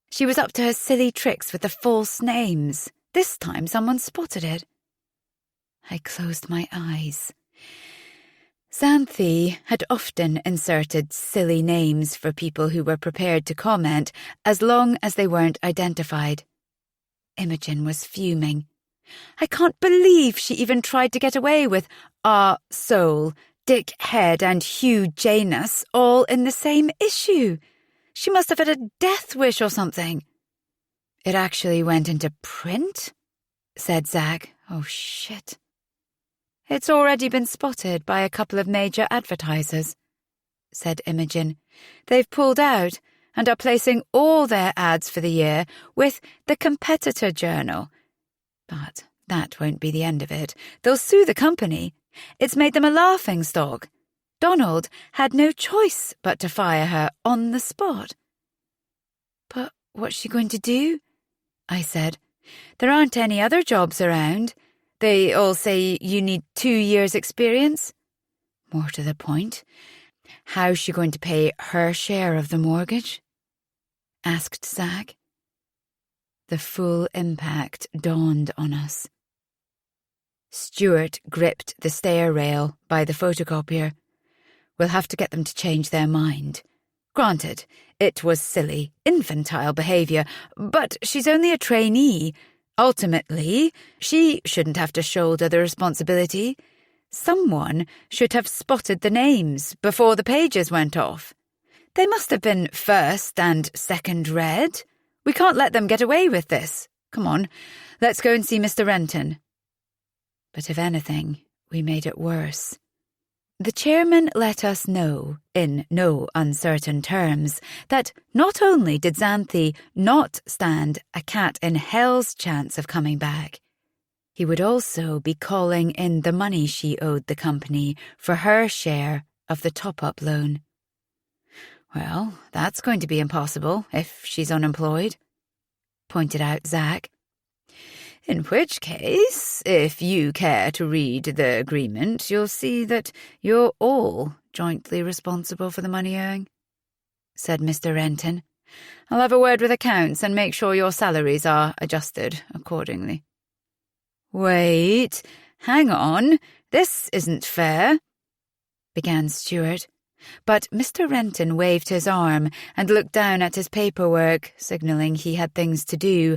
She was up to her silly tricks with the false names. This time someone spotted it." I closed my eyes. Xanthi had often inserted silly names for people who were prepared to comment as long as they weren't identified. Imogen was fuming. "I can't believe she even tried to get away with our soul, Dick Head and Hugh Janus all in the same issue. She must have had a death wish or something." "It actually went into print?" said Zack. "Oh, shit." "It's already been spotted by a couple of major advertisers," said Imogen. "They've pulled out and are placing all their ads for the year with the competitor journal. But that won't be the end of it. They'll sue the company. It's made them a laughingstock. Donald had no choice but to fire her on the spot." "But what's she going to do?" I said. "There aren't any other jobs around. They all say you need 2 years' experience. More to the point, how's she going to pay her share of the mortgage?" asked Zack. The full impact dawned on us. Stuart gripped the stair rail by the photocopier. "We'll have to get them to change their mind. Granted, it was silly, infantile behaviour, but she's only a trainee. Ultimately, she shouldn't have to shoulder the responsibility. Someone should have spotted the names before the pages went off. They must have been first and second read. We can't let them get away with this. Come on, let's go and see Mr. Renton." But if anything, we made it worse. The chairman let us know, in no uncertain terms, that not only did Xanthi not stand a cat-in-hell's chance of coming back, he would also be calling in the money she owed the company for her share of the top-up loan. "Well, that's going to be impossible if she's unemployed," pointed out Zack. "In which case, if you care to read the agreement, you'll see that you're all jointly responsible for the money owing," said Mr. Renton. "I'll have a word with accounts and make sure your salaries are adjusted accordingly." "Wait, hang on, this isn't fair," began Stuart. But Mr. Renton waved his arm and looked down at his paperwork, signalling he had things to do,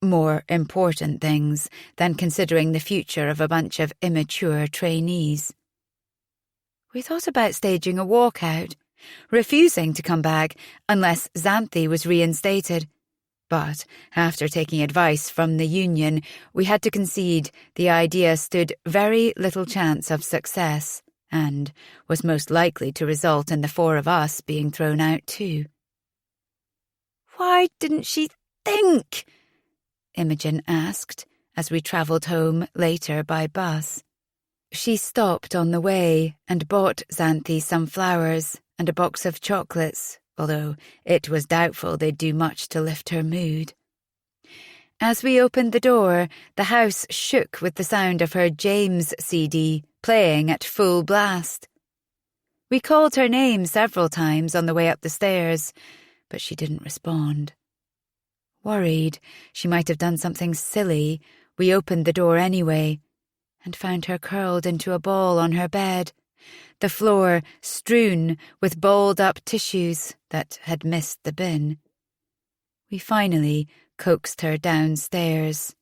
more important things than considering the future of a bunch of immature trainees. We thought about staging a walkout, refusing to come back unless Xanthi was reinstated. But after taking advice from the union, we had to concede the idea stood very little chance of success and was most likely to result in the four of us being thrown out too. "Why didn't she think?" Imogen asked as we travelled home later by bus. She stopped on the way and bought Xanthi some flowers and a box of chocolates, although it was doubtful they'd do much to lift her mood. As we opened the door, the house shook with the sound of her James CD playing at full blast. We called her name several times on the way up the stairs, but she didn't respond. Worried she might have done something silly, we opened the door anyway and found her curled into a ball on her bed, the floor strewn with balled-up tissues that had missed the bin. We finally coaxed her downstairs,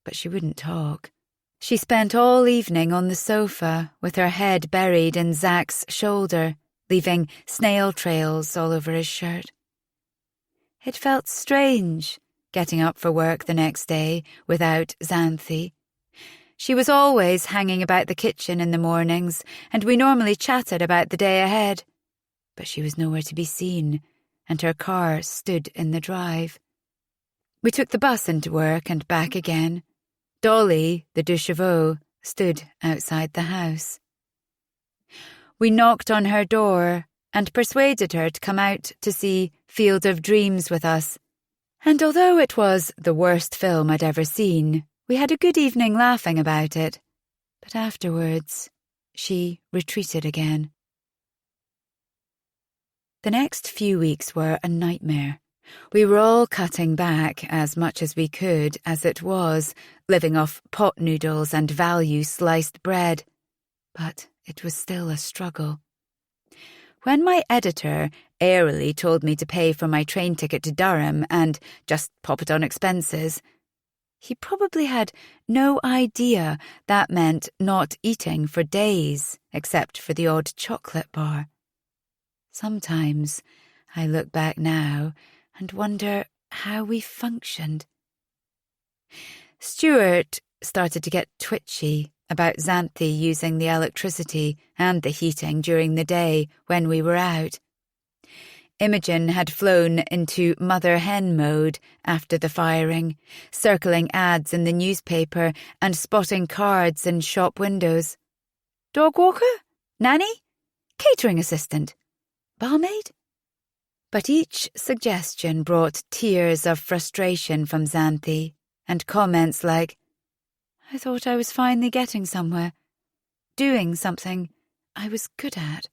but she wouldn't talk. She spent all evening on the sofa with her head buried in Zach's shoulder, leaving snail trails all over his shirt. It felt strange, getting up for work the next day without Xanthi. She was always hanging about the kitchen in the mornings, and we normally chatted about the day ahead. But she was nowhere to be seen, and her car stood in the drive. We took the bus into work and back again. Dolly, the deux chevaux, stood outside the house. We knocked on her door and persuaded her to come out to see Field of Dreams with us. And although it was the worst film I'd ever seen, we had a good evening laughing about it. But afterwards, she retreated again. The next few weeks were a nightmare. We were all cutting back as much as we could as it was, living off pot noodles and value-sliced bread. But it was still a struggle. When my editor airily told me to pay for my train ticket to Durham and just pop it on expenses, he probably had no idea that meant not eating for days, except for the odd chocolate bar. Sometimes I look back now and wonder how we functioned. Stuart started to get twitchy about Xanthi using the electricity and the heating during the day when we were out. Imogen had flown into mother-hen mode after the firing, circling ads in the newspaper and spotting cards in shop windows. Dog walker? Nanny? Catering assistant? Barmaid? But each suggestion brought tears of frustration from Xanthi and comments like, "I thought I was finally getting somewhere, doing something I was good at."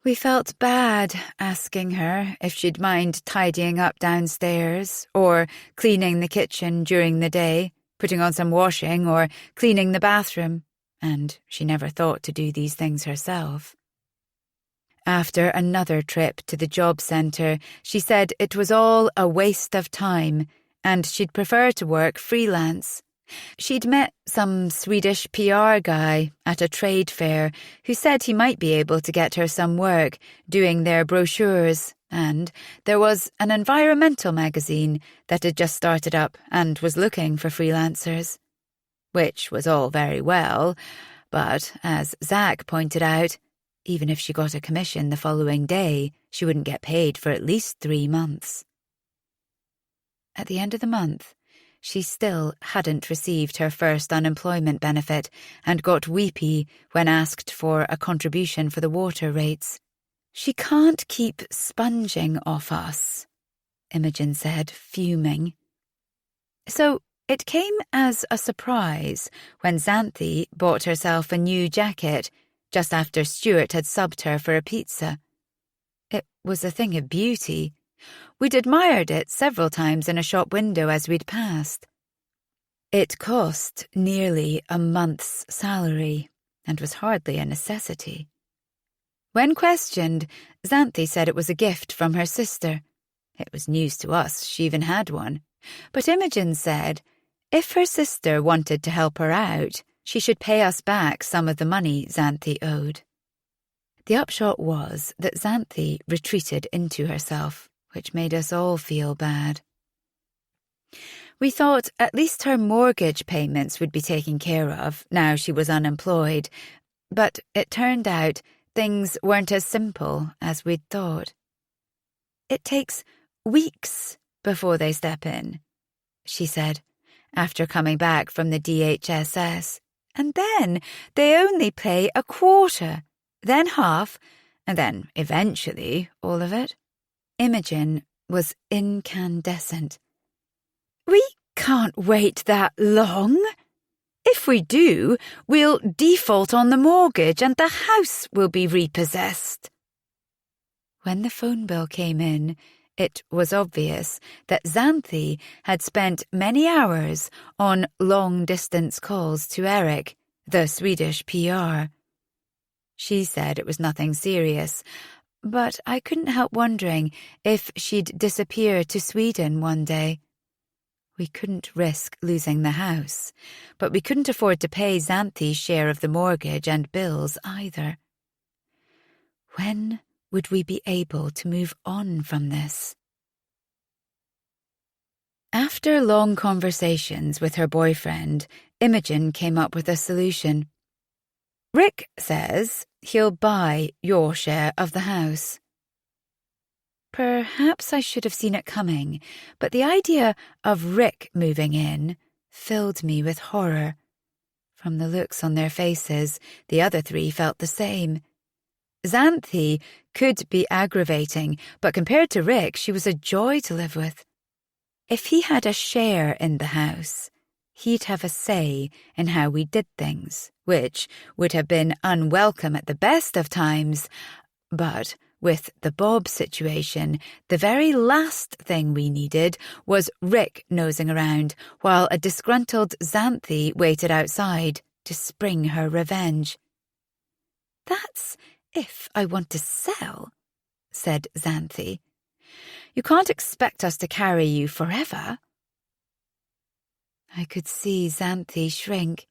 We felt bad asking her if she'd mind tidying up downstairs or cleaning the kitchen during the day, putting on some washing or cleaning the bathroom, and she never thought to do these things herself. After another trip to the job centre, she said it was all a waste of time and she'd prefer to work freelance. She'd met some Swedish PR guy at a trade fair who said he might be able to get her some work doing their brochures, and there was an environmental magazine that had just started up and was looking for freelancers. Which was all very well, but as Zach pointed out, even if she got a commission the following day, she wouldn't get paid for at least 3 months. At the end of the month, she still hadn't received her first unemployment benefit and got weepy when asked for a contribution for the water rates. "She can't keep sponging off us," Imogen said, fuming. So it came as a surprise when Xanthi bought herself a new jacket just after Stuart had subbed her for a pizza. It was a thing of beauty. We'd admired it several times in a shop window as we'd passed. It cost nearly a month's salary and was hardly a necessity. When questioned, Xanthi said it was a gift from her sister. It was news to us, she even had one. But Imogen said if her sister wanted to help her out, she should pay us back some of the money Xanthi owed. The upshot was that Xanthi retreated into herself, which made us all feel bad. We thought at least her mortgage payments would be taken care of now she was unemployed, but it turned out things weren't as simple as we'd thought. It takes weeks before they step in, she said, after coming back from the DHSS. And then they only pay a quarter, then half, and then eventually all of it. Imogen was incandescent. We can't wait that long. If we do, we'll default on the mortgage and the house will be repossessed. When the phone bill came in, it was obvious that Xanthi had spent many hours on long-distance calls to Eric, the Swedish PR. She said it was nothing serious, but I couldn't help wondering if she'd disappear to Sweden one day. We couldn't risk losing the house, but we couldn't afford to pay Xanthi's share of the mortgage and bills either. When would we be able to move on from this? After long conversations with her boyfriend, Imogen came up with a solution. Rick says he'll buy your share of the house. Perhaps I should have seen it coming, but the idea of Rick moving in filled me with horror. From the looks on their faces, the other three felt the same. Xanthi could be aggravating, but compared to Rick, she was a joy to live with. If he had a share in the house, he'd have a say in how we did things, which would have been unwelcome at the best of times, but with the Bob situation, the very last thing we needed was Rick nosing around while a disgruntled Xanthi waited outside to spring her revenge. That's if I want to sell, said Xanthi. You can't expect us to carry you forever. I could see Xanthi shrink.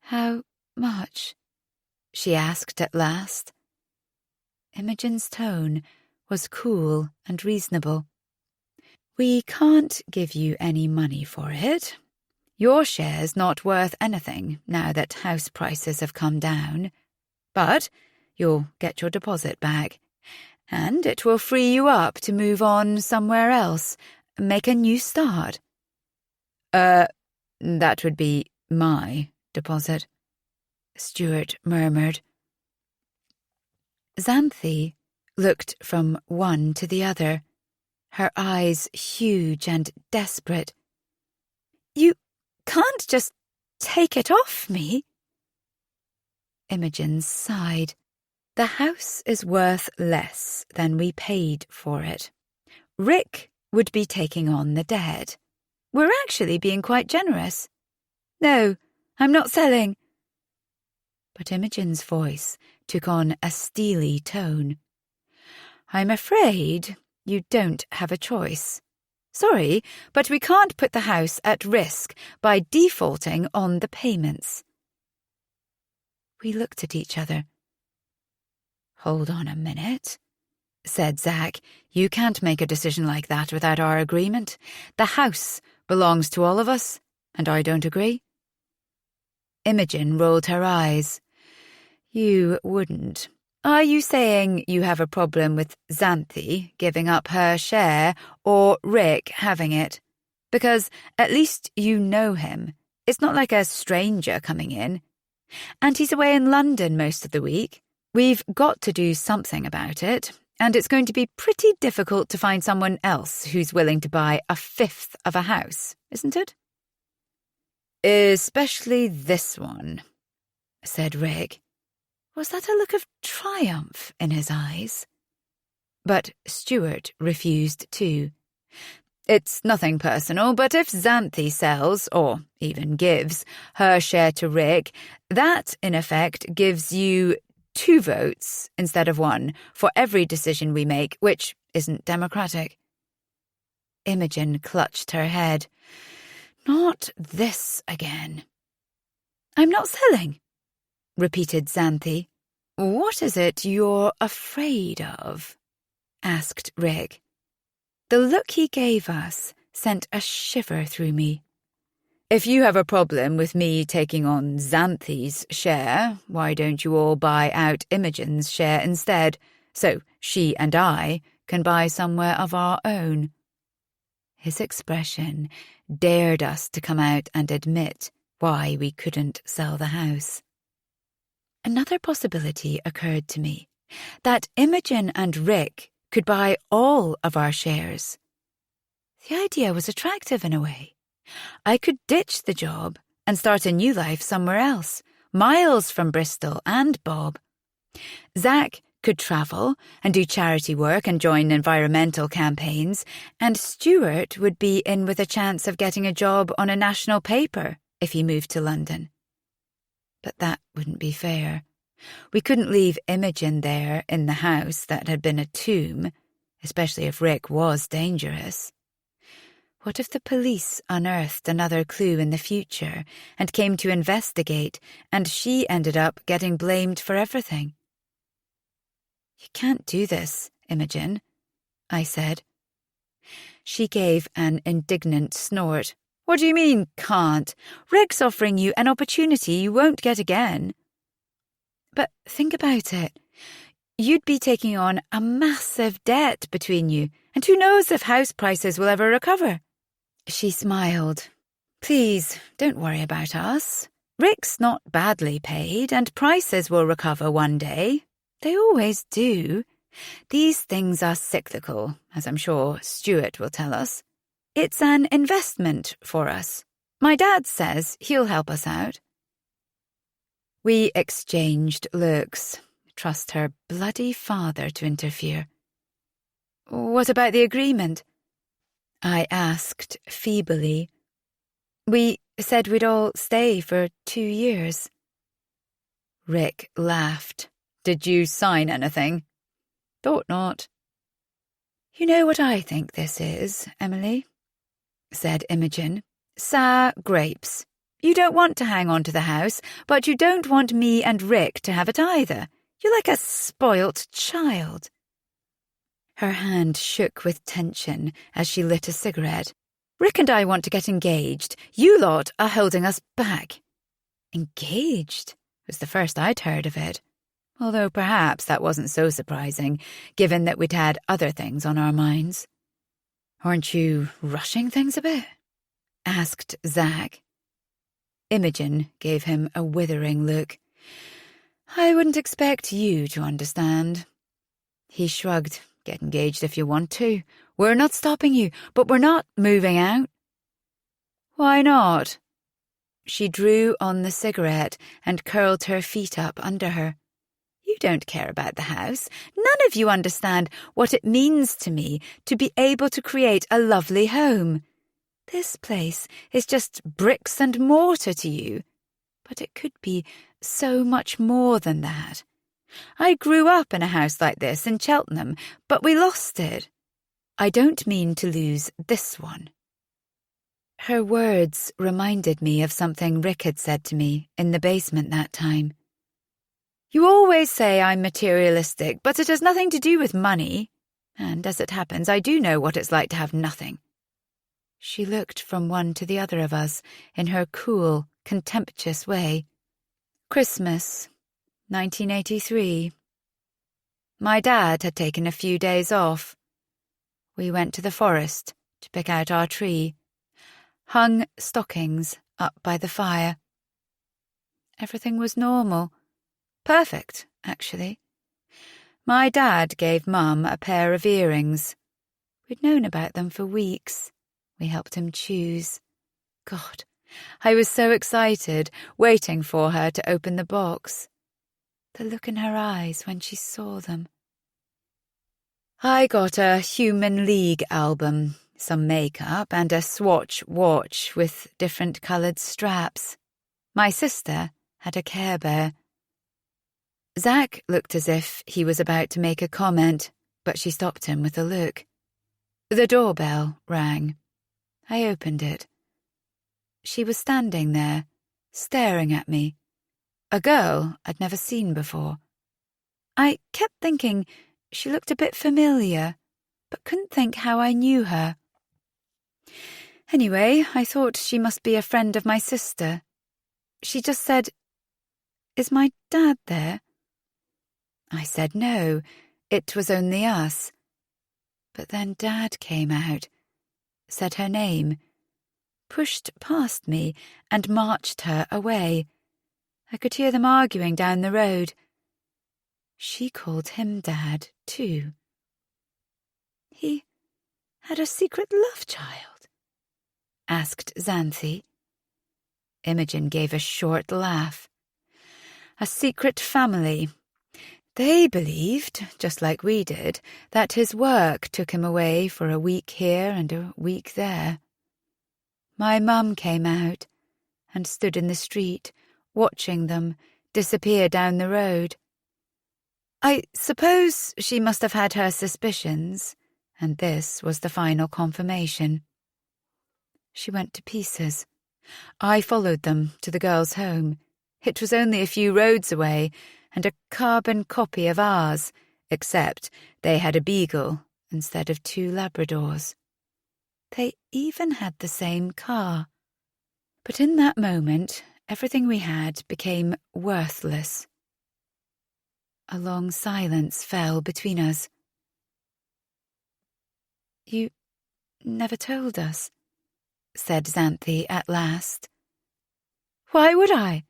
How much? She asked at last. Imogen's tone was cool and reasonable. We can't give you any money for it. Your share's not worth anything now that house prices have come down. But you'll get your deposit back, and it will free you up to move on somewhere else, make a new start. That would be my deposit, Stuart murmured. Xanthi looked from one to the other, her eyes huge and desperate. You can't just take it off me. Imogen sighed. The house is worth less than we paid for it. Rick would be taking on the debt. We're actually being quite generous. No, I'm not selling. But Imogen's voice took on a steely tone. I'm afraid you don't have a choice. Sorry, but we can't put the house at risk by defaulting on the payments. We looked at each other. Hold on a minute, said Zach. You can't make a decision like that without our agreement. The house belongs to all of us, and I don't agree. Imogen rolled her eyes. You wouldn't. Are you saying you have a problem with Xanthi giving up her share or Rick having it? Because at least you know him. It's not like a stranger coming in. And he's away in London most of the week. We've got to do something about it, and it's going to be pretty difficult to find someone else who's willing to buy a fifth of a house, isn't it? Especially this one, said Rick. Was that a look of triumph in his eyes? But Stuart refused too. It's nothing personal, but if Xanthi sells, or even gives, her share to Rick, that, in effect, gives you 2 votes instead of 1 for every decision we make, which isn't democratic. Imogen clutched her head. Not this again. I'm not selling, repeated Xanthi. What is it you're afraid of? Asked Rick. The look he gave us sent a shiver through me. If you have a problem with me taking on Xanthi's share, why don't you all buy out Imogen's share instead, so she and I can buy somewhere of our own? His expression dared us to come out and admit why we couldn't sell the house. Another possibility occurred to me, that Imogen and Rick could buy all of our shares. The idea was attractive in a way. I could ditch the job and start a new life somewhere else, miles from Bristol and Bob. Zach could travel and do charity work and join environmental campaigns, and Stuart would be in with a chance of getting a job on a national paper if he moved to London. But that wouldn't be fair. We couldn't leave Imogen there in the house that had been a tomb, especially if Rick was dangerous. What if the police unearthed another clue in the future and came to investigate, and she ended up getting blamed for everything? You can't do this, Imogen, I said. She gave an indignant snort. What do you mean, can't? Rick's offering you an opportunity you won't get again. But think about it. You'd be taking on a massive debt between you, and who knows if house prices will ever recover? She smiled. Please, don't worry about us. Rick's not badly paid, and prices will recover one day. They always do. These things are cyclical, as I'm sure Stuart will tell us. It's an investment for us. My dad says he'll help us out. We exchanged looks. Trust her bloody father to interfere. What about the agreement? I asked feebly. We said we'd all stay for 2 years. Rick laughed. Did you sign anything? Thought not. You know what I think this is, Emily? Said Imogen. Sour grapes. You don't want to hang on to the house, but you don't want me and Rick to have it either. You're like a spoilt child. Her hand shook with tension as she lit a cigarette. Rick and I want to get engaged. You lot are holding us back. Engaged was the first I'd heard of it, although perhaps that wasn't so surprising, given that we'd had other things on our minds. Aren't you rushing things a bit? Asked Zach. Imogen gave him a withering look. I wouldn't expect you to understand. He shrugged. Get engaged if you want to. We're not stopping you, but we're not moving out. Why not? She drew on the cigarette and curled her feet up under her. You don't care about the house. None of you understand what it means to me to be able to create a lovely home. This place is just bricks and mortar to you, but it could be so much more than that. I grew up in a house like this in Cheltenham, but we lost it. I don't mean to lose this one. Her words reminded me of something Rick had said to me in the basement that time. You always say I'm materialistic, but it has nothing to do with money. And as it happens, I do know what it's like to have nothing. She looked from one to the other of us in her cool, contemptuous way. Christmas, 1983. My dad had taken a few days off. We went to the forest to pick out our tree, hung stockings up by the fire. Everything was normal. Perfect, actually. My dad gave Mum a pair of earrings. We'd known about them for weeks. We helped him choose. God, I was so excited, waiting for her to open the box. The look in her eyes when she saw them. I got a Human League album. some makeup and a swatch watch with different coloured straps. My sister had a Care Bear. Zack looked as if he was about to make a comment, but she stopped him with a look. The doorbell rang. I opened it. She was standing there, staring at me. A girl I'd never seen before. I kept thinking she looked a bit familiar, but couldn't think how I knew her. Anyway, I thought she must be a friend of my sister. She just said, "Is my dad there?" I said no, it was only us. But then Dad came out, said her name, pushed past me and marched her away. I could hear them arguing down the road. She called him Dad, too. "He had a secret love child?" asked Xanthi. Imogen gave a short laugh. "A secret family. They believed, just like we did, that his work took him away for a week here and a week there. My mum came out and stood in the street, watching them disappear down the road. I suppose she must have had her suspicions, and this was the final confirmation. She went to pieces. I followed them to the girl's home. It was only a few roads away, and a carbon copy of ours, except they had a beagle instead of 2 Labradors. They even had the same car. But in that moment, everything we had became worthless. A long silence fell between us. "You never told us," said Xanthi at last. "Why would I?"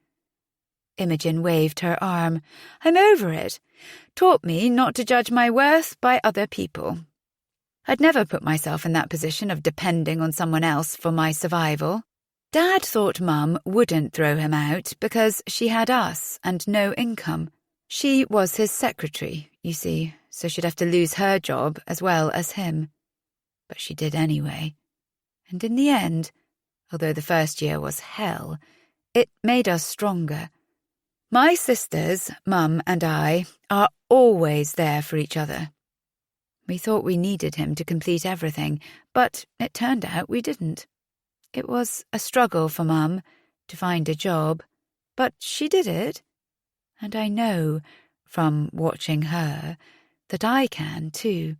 Imogen waved her arm. "I'm over it. Taught me not to judge my worth by other people. I'd never put myself in that position of depending on someone else for my survival. Dad thought Mum wouldn't throw him out because she had us and no income. She was his secretary, you see, so she'd have to lose her job as well as him. But she did anyway. And in the end, although the first year was hell, it made us stronger. My sisters, Mum and I, are always there for each other. We thought we needed him to complete everything, but it turned out we didn't. It was a struggle for Mum to find a job, but she did it. And I know, from watching her, that I can too.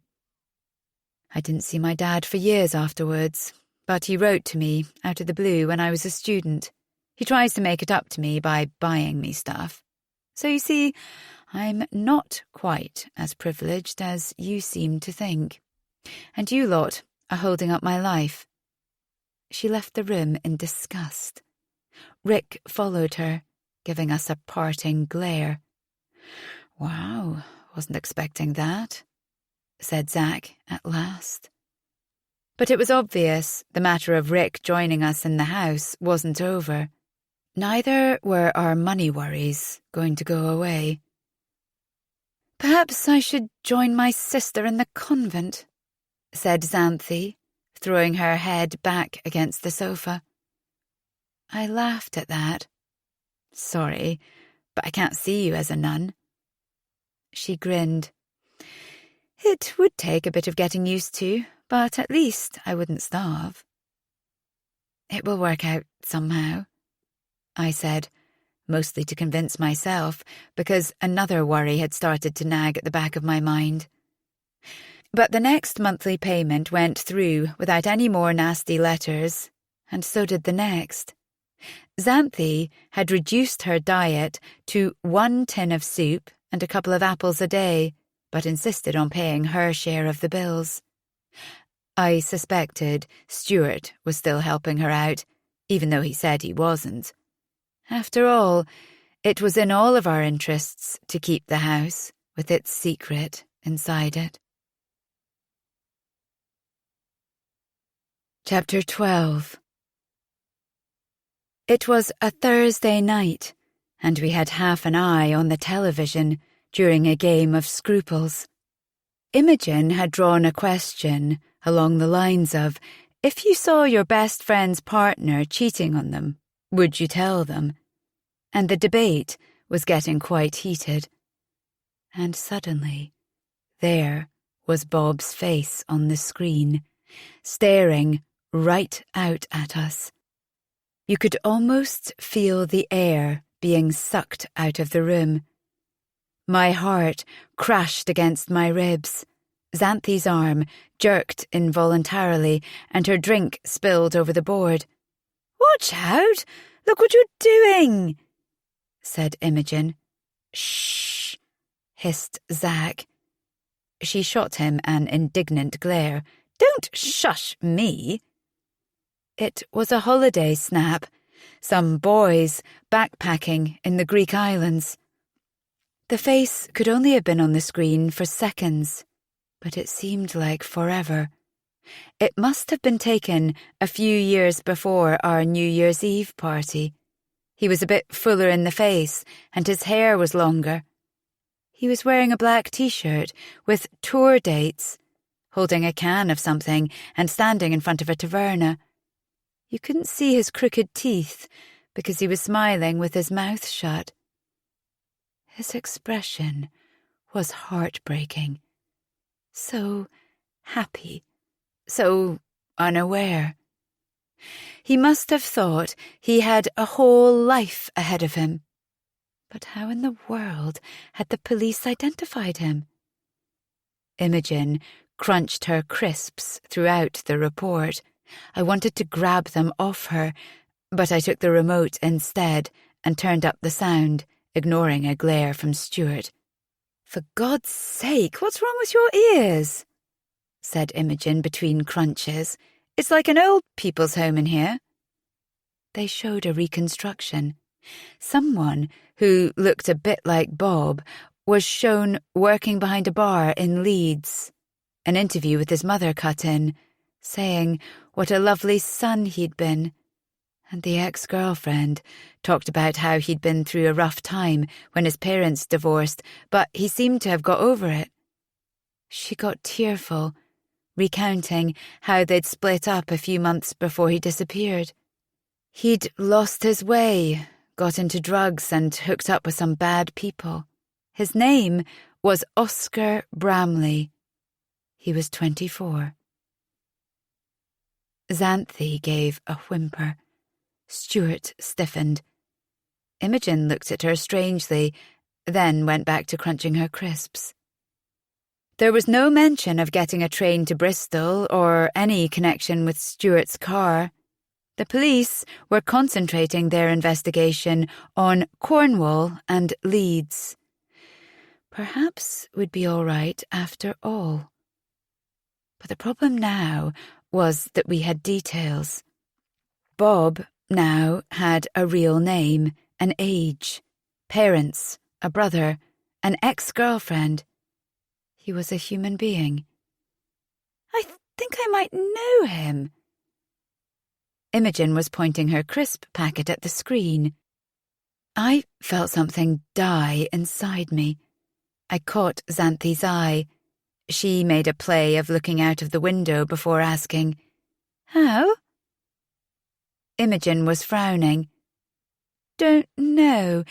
I didn't see my dad for years afterwards, but he wrote to me out of the blue when I was a student. He tries to make it up to me by buying me stuff. So you see, I'm not quite as privileged as you seem to think. And you lot are holding up my life. She left the room in disgust. Rick followed her, giving us a parting glare. "Wow, wasn't expecting that," said Zack at last. But it was obvious the matter of Rick joining us in the house wasn't over. Neither were our money worries going to go away. "Perhaps I should join my sister in the convent," said Xanthi, throwing her head back against the sofa. I laughed at that. "Sorry, but I can't see you as a nun." She grinned. "It would take a bit of getting used to, but at least I wouldn't starve." "It will work out somehow," I said, mostly to convince myself, because another worry had started to nag at the back of my mind. But the next monthly payment went through without any more nasty letters, and so did the next. Xanthi had reduced her diet to 1 tin of soup and a couple of apples a day, but insisted on paying her share of the bills. I suspected Stuart was still helping her out, even though he said he wasn't. After all, it was in all of our interests to keep the house with its secret inside it. Chapter 12. It was a Thursday night, and we had half an eye on the television during a game of scruples. Imogen had drawn a question along the lines of, if you saw your best friend's partner cheating on them, would you tell them? And the debate was getting quite heated. And suddenly, there was Bob's face on the screen, staring right out at us. You could almost feel the air being sucked out of the room. My heart crashed against my ribs. Xanthi's arm jerked involuntarily, and her drink spilled over the board. "Watch out! Look what you're doing!" said Imogen. "Shh!" hissed Zack. She shot him an indignant glare. "Don't shush me!" It was a holiday snap. Some boys backpacking in the Greek islands. The face could only have been on the screen for seconds, but it seemed like forever. It must have been taken a few years before our New Year's Eve party. He was a bit fuller in the face, and his hair was longer. He was wearing a black t-shirt with tour dates, holding a can of something and standing in front of a taverna. You couldn't see his crooked teeth because he was smiling with his mouth shut. His expression was heartbreaking. So happy, so unaware. He must have thought he had a whole life ahead of him. But how in the world had the police identified him? Imogen crunched her crisps throughout the report. I wanted to grab them off her, but I took the remote instead and turned up the sound, ignoring a glare from Stuart. "For God's sake, what's wrong with your ears?" said Imogen between crunches. "It's like an old people's home in here." They showed a reconstruction. Someone who looked a bit like Bob was shown working behind a bar in Leeds. An interview with his mother cut in, saying what a lovely son he'd been. And the ex-girlfriend talked about how he'd been through a rough time when his parents divorced, but he seemed to have got over it. She got tearful, recounting how they'd split up a few months before he disappeared. He'd lost his way, got into drugs and hooked up with some bad people. His name was Oscar Bramley. He was 24. Xanthi gave a whimper. Stuart stiffened. Imogen looked at her strangely, then went back to crunching her crisps. There was no mention of getting a train to Bristol or any connection with Stuart's car. The police were concentrating their investigation on Cornwall and Leeds. Perhaps we'd be all right after all. But the problem now was that we had details. Bob now had a real name, an age, parents, a brother, an ex-girlfriend. He was a human being. "I think I might know him." Imogen was pointing her crisp packet at the screen. I felt something die inside me. I caught Xanthi's eye. She made a play of looking out of the window before asking, "How?" Imogen was frowning. "Don't know.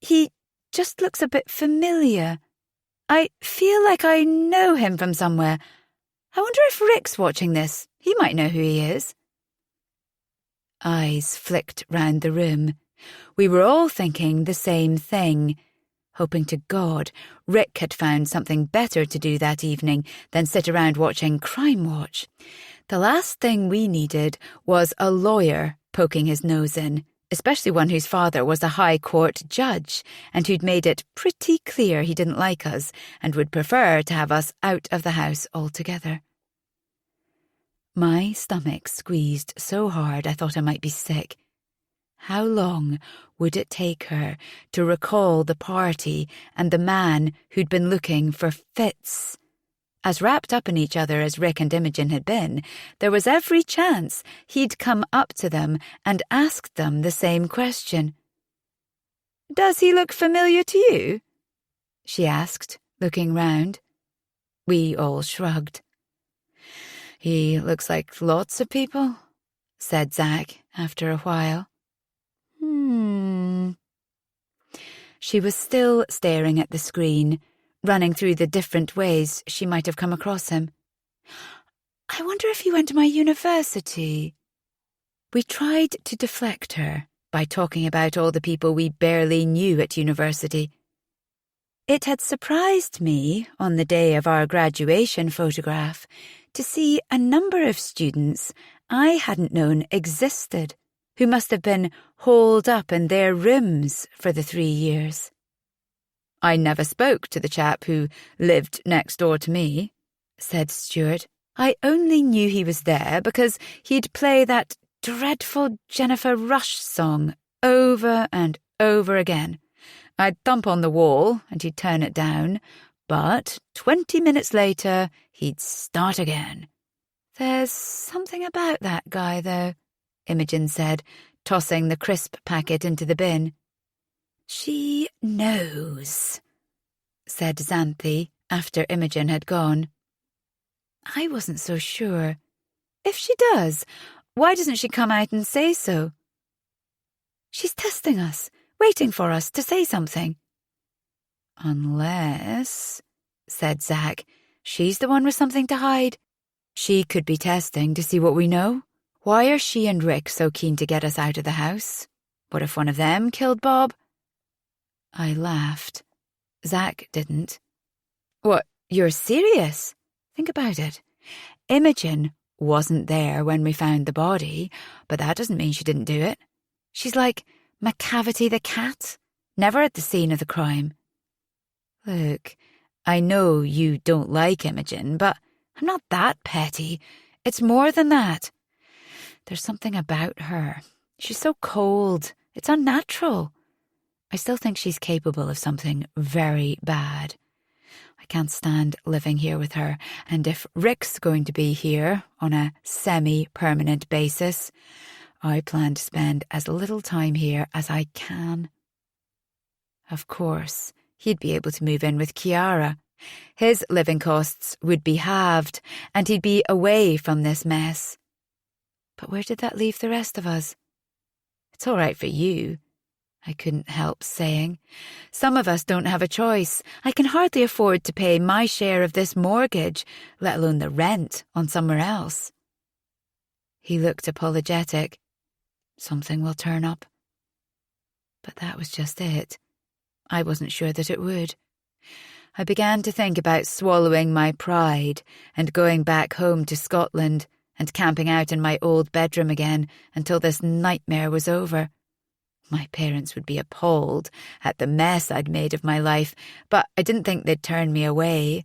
He just looks a bit familiar. I feel like I know him from somewhere. I wonder if Rick's watching this. He might know who he is." Eyes flicked round the room. We were all thinking the same thing, hoping to God Rick had found something better to do that evening than sit around watching Crime Watch. The last thing we needed was a lawyer poking his nose in, especially one whose father was a high court judge and who'd made it pretty clear he didn't like us and would prefer to have us out of the house altogether. My stomach squeezed so hard I thought I might be sick. How long would it take her to recall the party and the man who'd been looking for Fitz? As wrapped up in each other as Rick and Imogen had been, there was every chance he'd come up to them and asked them the same question. "Does he look familiar to you?" she asked, looking round. We all shrugged. He looks like lots of people, said Zack after a while. She was still staring at the screen, running through the different ways she might have come across him. I wonder if he went to my university. We tried to deflect her by talking about all the people we barely knew at university. It had surprised me on the day of our graduation photograph to see a number of students I hadn't known existed, who must have been holed up in their rooms for the 3 years. I never spoke to the chap who lived next door to me, said Stuart. I only knew he was there because he'd play that dreadful Jennifer Rush song over and over again. I'd thump on the wall and he'd turn it down, but 20 minutes later he'd start again. There's something about that guy, though, Imogen said, tossing the crisp packet into the bin. She knows, said Xanthi after Imogen had gone. I wasn't so sure. If she does, why doesn't she come out and say so? She's testing us, waiting for us to say something. Unless, said Zack, she's the one with something to hide. She could be testing to see what we know. Why are she and Rick so keen to get us out of the house? What if one of them killed Bob? I laughed. Zack didn't. What, you're serious? Think about it. Imogen wasn't there when we found the body, but that doesn't mean she didn't do it. She's like McCavity the cat, never at the scene of the crime. Look, I know you don't like Imogen, but I'm not that petty. It's more than that. There's something about her. She's so cold. It's unnatural. I still think she's capable of something very bad. I can't stand living here with her, and if Rick's going to be here on a semi-permanent basis, I plan to spend as little time here as I can. Of course, he'd be able to move in with Kiara. His living costs would be halved, and he'd be away from this mess. But where did that leave the rest of us? It's all right for you, I couldn't help saying. Some of us don't have a choice. I can hardly afford to pay my share of this mortgage, let alone the rent on somewhere else. He looked apologetic. Something will turn up. But that was just it. I wasn't sure that it would. I began to think about swallowing my pride and going back home to Scotland and camping out in my old bedroom again until this nightmare was over. My parents would be appalled at the mess I'd made of my life, but I didn't think they'd turn me away.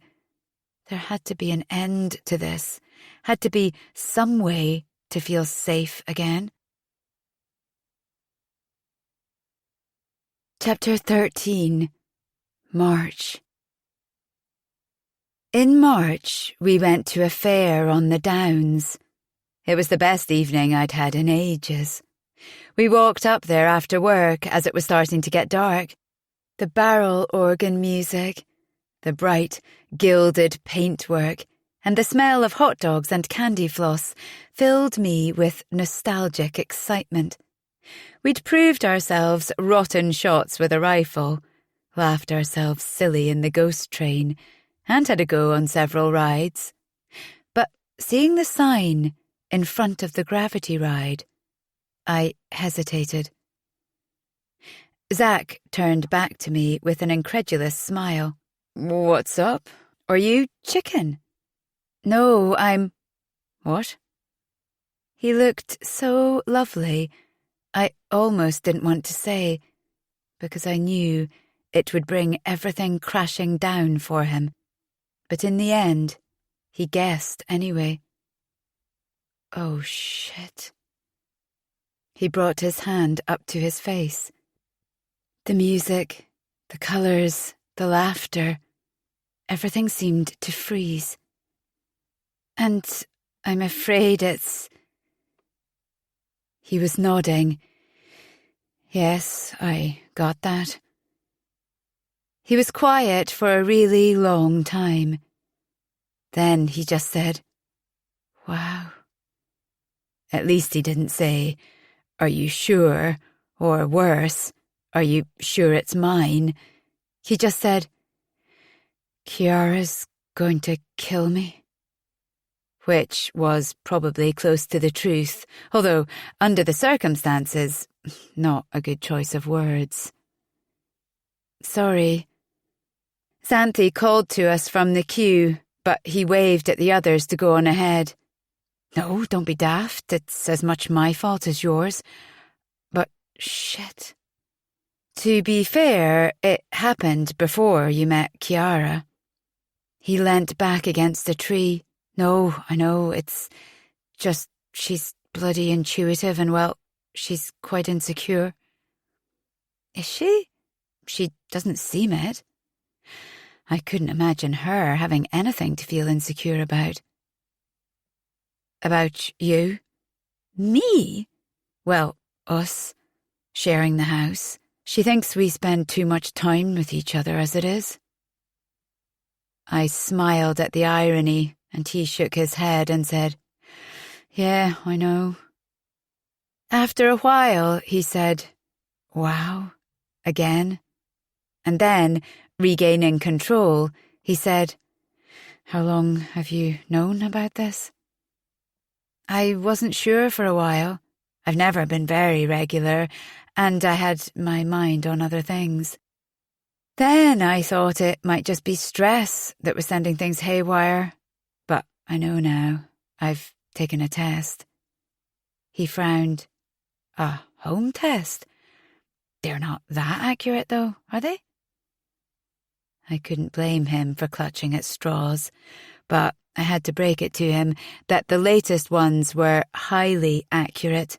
There had to be an end to this, had to be some way to feel safe again. Chapter 13. March. In March, we went to a fair on the Downs. It was the best evening I'd had in ages. We walked up there after work as it was starting to get dark. The barrel organ music, the bright, gilded paintwork, and the smell of hot dogs and candy floss filled me with nostalgic excitement. We'd proved ourselves rotten shots with a rifle, laughed ourselves silly in the ghost train, and had a go on several rides. But seeing the sign in front of the gravity ride, I hesitated. Zack turned back to me with an incredulous smile. What's up? Are you chicken? No, I'm... What? He looked so lovely, I almost didn't want to say, because I knew it would bring everything crashing down for him. But in the end, he guessed anyway. Oh, shit. He brought his hand up to his face. The music, the colours, the laughter, everything seemed to freeze. And I'm afraid it's... He was nodding. Yes, I got that. He was quiet for a really long time. Then he just said, Wow. At least he didn't say, "Are you sure?" or worse, "Are you sure it's mine?" He just said, "Kiara's going to kill me." Which was probably close to the truth, although, under the circumstances, not a good choice of words. "Sorry." Santi called to us from the queue, but he waved at the others to go on ahead. "No, don't be daft. It's as much my fault as yours." But shit. To be fair, it happened before you met Kiara. He leant back against a tree. "No, I know, it's just she's bloody intuitive and, well, she's quite insecure." "Is she?" "She doesn't seem it." I couldn't imagine her having anything to feel insecure about. "About you?" "Me?" "Well, us. Sharing the house. She thinks we spend too much time with each other as it is." I smiled at the irony, and he shook his head and said, "Yeah, I know." After a while, he said, "Wow," again. And then, regaining control, he said, "How long have you known about this?" I wasn't sure for a while. I've never been very regular, and I had my mind on other things. Then I thought it might just be stress that was sending things haywire. But I know now. I've taken a test. He frowned. "A home test? They're not that accurate, though, are they?" I couldn't blame him for clutching at straws, but I had to break it to him that the latest ones were highly accurate.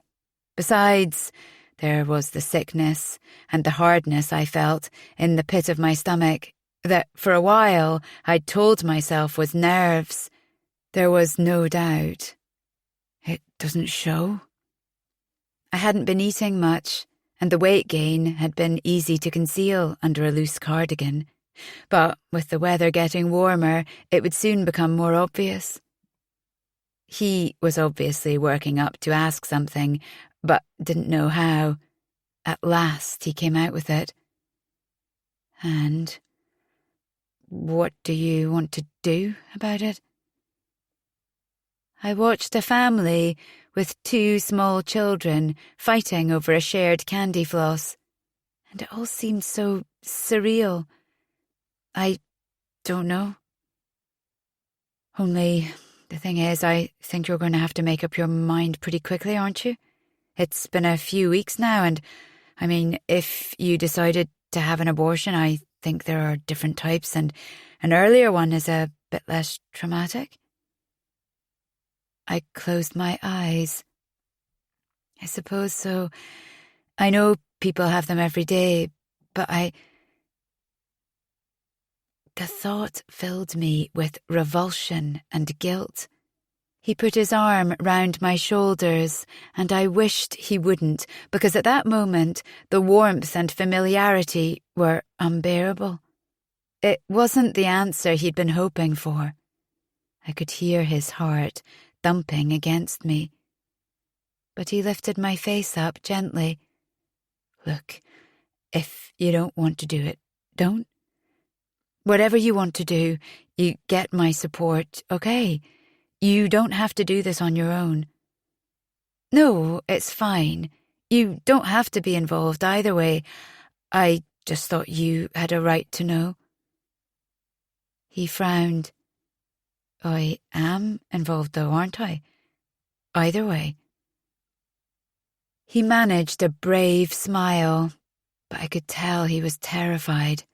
Besides, there was the sickness and the hardness I felt in the pit of my stomach that for a while I'd told myself was nerves. There was no doubt. It doesn't show. I hadn't been eating much, and the weight gain had been easy to conceal under a loose cardigan. But with the weather getting warmer, it would soon become more obvious. He was obviously working up to ask something, but didn't know how. At last he came out with it. "And what do you want to do about it?" I watched a family with 2 small children fighting over a shared candy floss, and it all seemed so surreal. I don't know. Only, the thing is, I think you're going to have to make up your mind pretty quickly, aren't you? It's been a few weeks now, and, I mean, if you decided to have an abortion, I think there are different types, and an earlier one is a bit less traumatic. I closed my eyes. I suppose so. I know people have them every day, but The thought filled me with revulsion and guilt. He put his arm round my shoulders, and I wished he wouldn't, because at that moment the warmth and familiarity were unbearable. It wasn't the answer he'd been hoping for. I could hear his heart thumping against me. But he lifted my face up gently. "Look, if you don't want to do it, don't. Whatever you want to do, you get my support, okay? You don't have to do this on your own." "No, it's fine. You don't have to be involved either way. I just thought you had a right to know." He frowned. "I am involved though, aren't I? Either way." He managed a brave smile, but I could tell he was terrified.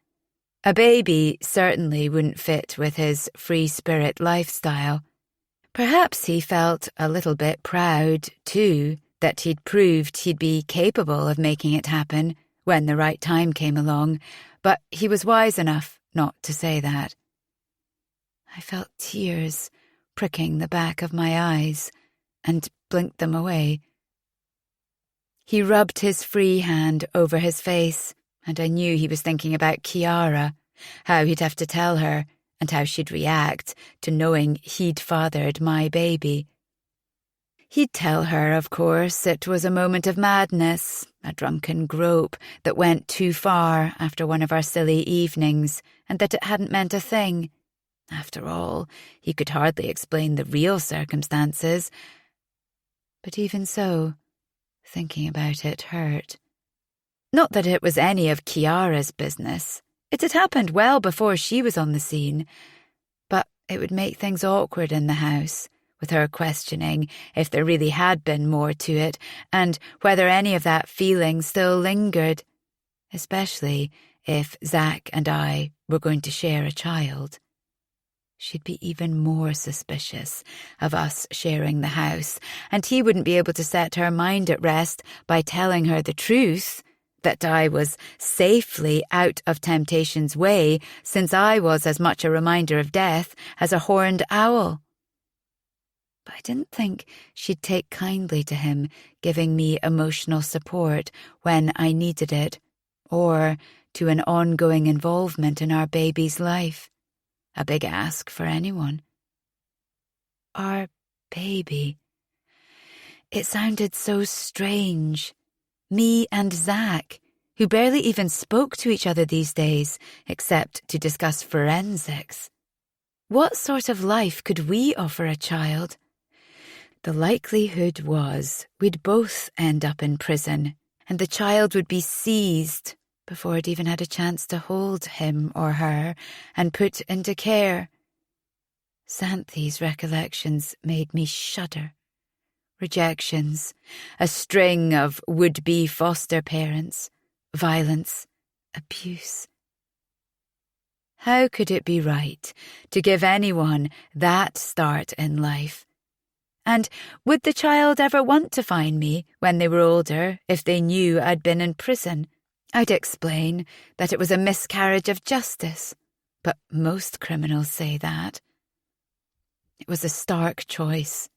A baby certainly wouldn't fit with his free-spirit lifestyle. Perhaps he felt a little bit proud, too, that he'd proved he'd be capable of making it happen when the right time came along, but he was wise enough not to say that. I felt tears pricking the back of my eyes and blinked them away. He rubbed his free hand over his face, and I knew he was thinking about Kiara, how he'd have to tell her, and how she'd react to knowing he'd fathered my baby. He'd tell her, of course, it was a moment of madness, a drunken grope that went too far after one of our silly evenings, and that it hadn't meant a thing. After all, he could hardly explain the real circumstances. But even so, thinking about it hurt. Not that it was any of Chiara's business. It had happened well before she was on the scene. But it would make things awkward in the house, with her questioning if there really had been more to it, and whether any of that feeling still lingered, especially if Zach and I were going to share a child. She'd be even more suspicious of us sharing the house, and he wouldn't be able to set her mind at rest by telling her the truth, that I was safely out of temptation's way, since I was as much a reminder of death as a horned owl. But I didn't think she'd take kindly to him giving me emotional support when I needed it, or to an ongoing involvement in our baby's life. A big ask for anyone. Our baby. It sounded so strange. Me and Zach, who barely even spoke to each other these days, except to discuss forensics. What sort of life could we offer a child? The likelihood was we'd both end up in prison, and the child would be seized before it even had a chance to hold him or her and put into care. Xanthi's recollections made me shudder. Rejections, a string of would-be foster parents, violence, abuse. How could it be right to give anyone that start in life? And would the child ever want to find me when they were older if they knew I'd been in prison? I'd explain that it was a miscarriage of justice, but most criminals say that. It was a stark choice.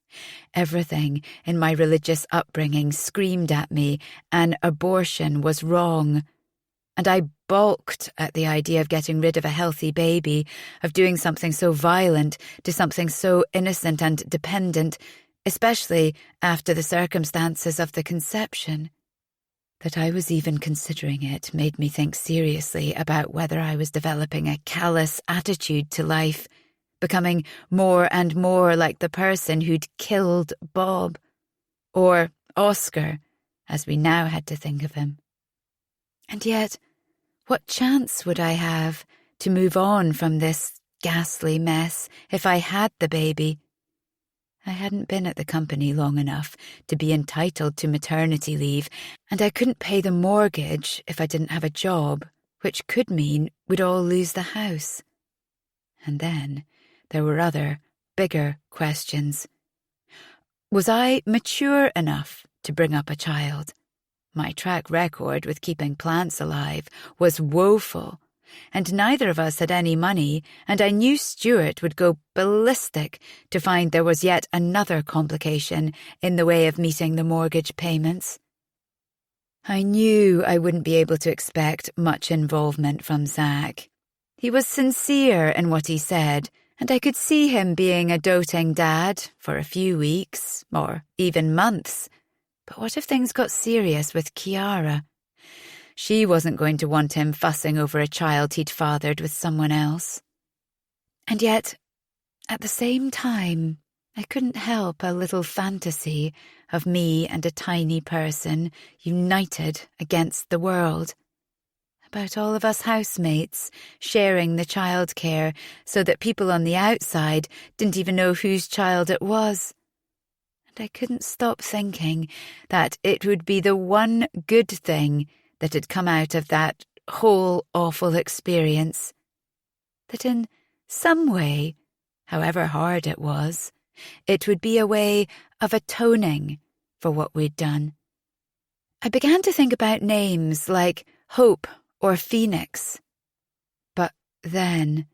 Everything in my religious upbringing screamed at me an abortion was wrong, and I balked at the idea of getting rid of a healthy baby, of doing something so violent to something so innocent and dependent, especially after the circumstances of the conception. That I was even considering it made me think seriously about whether I was developing a callous attitude to life, becoming more and more like the person who'd killed Bob, or Oscar, as we now had to think of him. And yet, what chance would I have to move on from this ghastly mess if I had the baby? I hadn't been at the company long enough to be entitled to maternity leave, and I couldn't pay the mortgage if I didn't have a job, which could mean we'd all lose the house. And then there were other, bigger questions. Was I mature enough to bring up a child? My track record with keeping plants alive was woeful, and neither of us had any money, and I knew Stuart would go ballistic to find there was yet another complication in the way of meeting the mortgage payments. I knew I wouldn't be able to expect much involvement from Zach. He was sincere in what he said, and I could see him being a doting dad for a few weeks, or even months. But what if things got serious with Chiara? She wasn't going to want him fussing over a child he'd fathered with someone else. And yet, at the same time, I couldn't help a little fantasy of me and a tiny person united against the world. About all of us housemates sharing the childcare so that people on the outside didn't even know whose child it was. And I couldn't stop thinking that it would be the one good thing that had come out of that whole awful experience. That in some way, however hard it was, it would be a way of atoning for what we'd done. I began to think about names like Hope or Phoenix. But then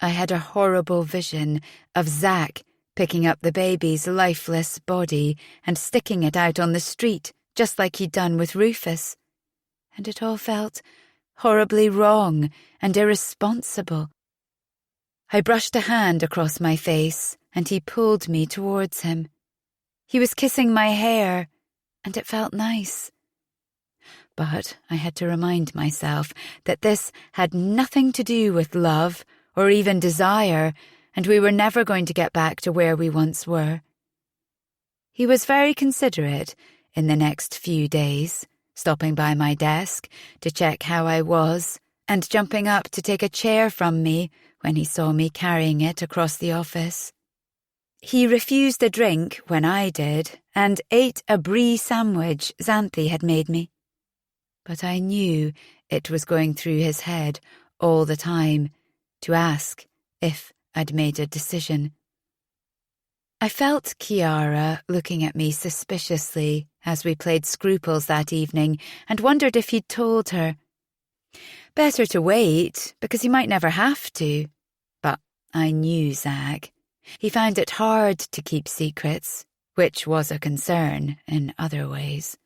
I had a horrible vision of Zach picking up the baby's lifeless body and sticking it out on the street, just like he'd done with Rufus. And it all felt horribly wrong and irresponsible. I brushed a hand across my face, and he pulled me towards him. He was kissing my hair, and it felt nice. But I had to remind myself that this had nothing to do with love or even desire, and we were never going to get back to where we once were. He was very considerate in the next few days, stopping by my desk to check how I was and jumping up to take a chair from me when he saw me carrying it across the office. He refused a drink when I did and ate a brie sandwich Xanthi had made me. But I knew it was going through his head all the time to ask if I'd made a decision. I felt Chiara looking at me suspiciously as we played Scruples that evening and wondered if he'd told her. Better to wait, because he might never have to. But I knew Zach. He found it hard to keep secrets, which was a concern in other ways.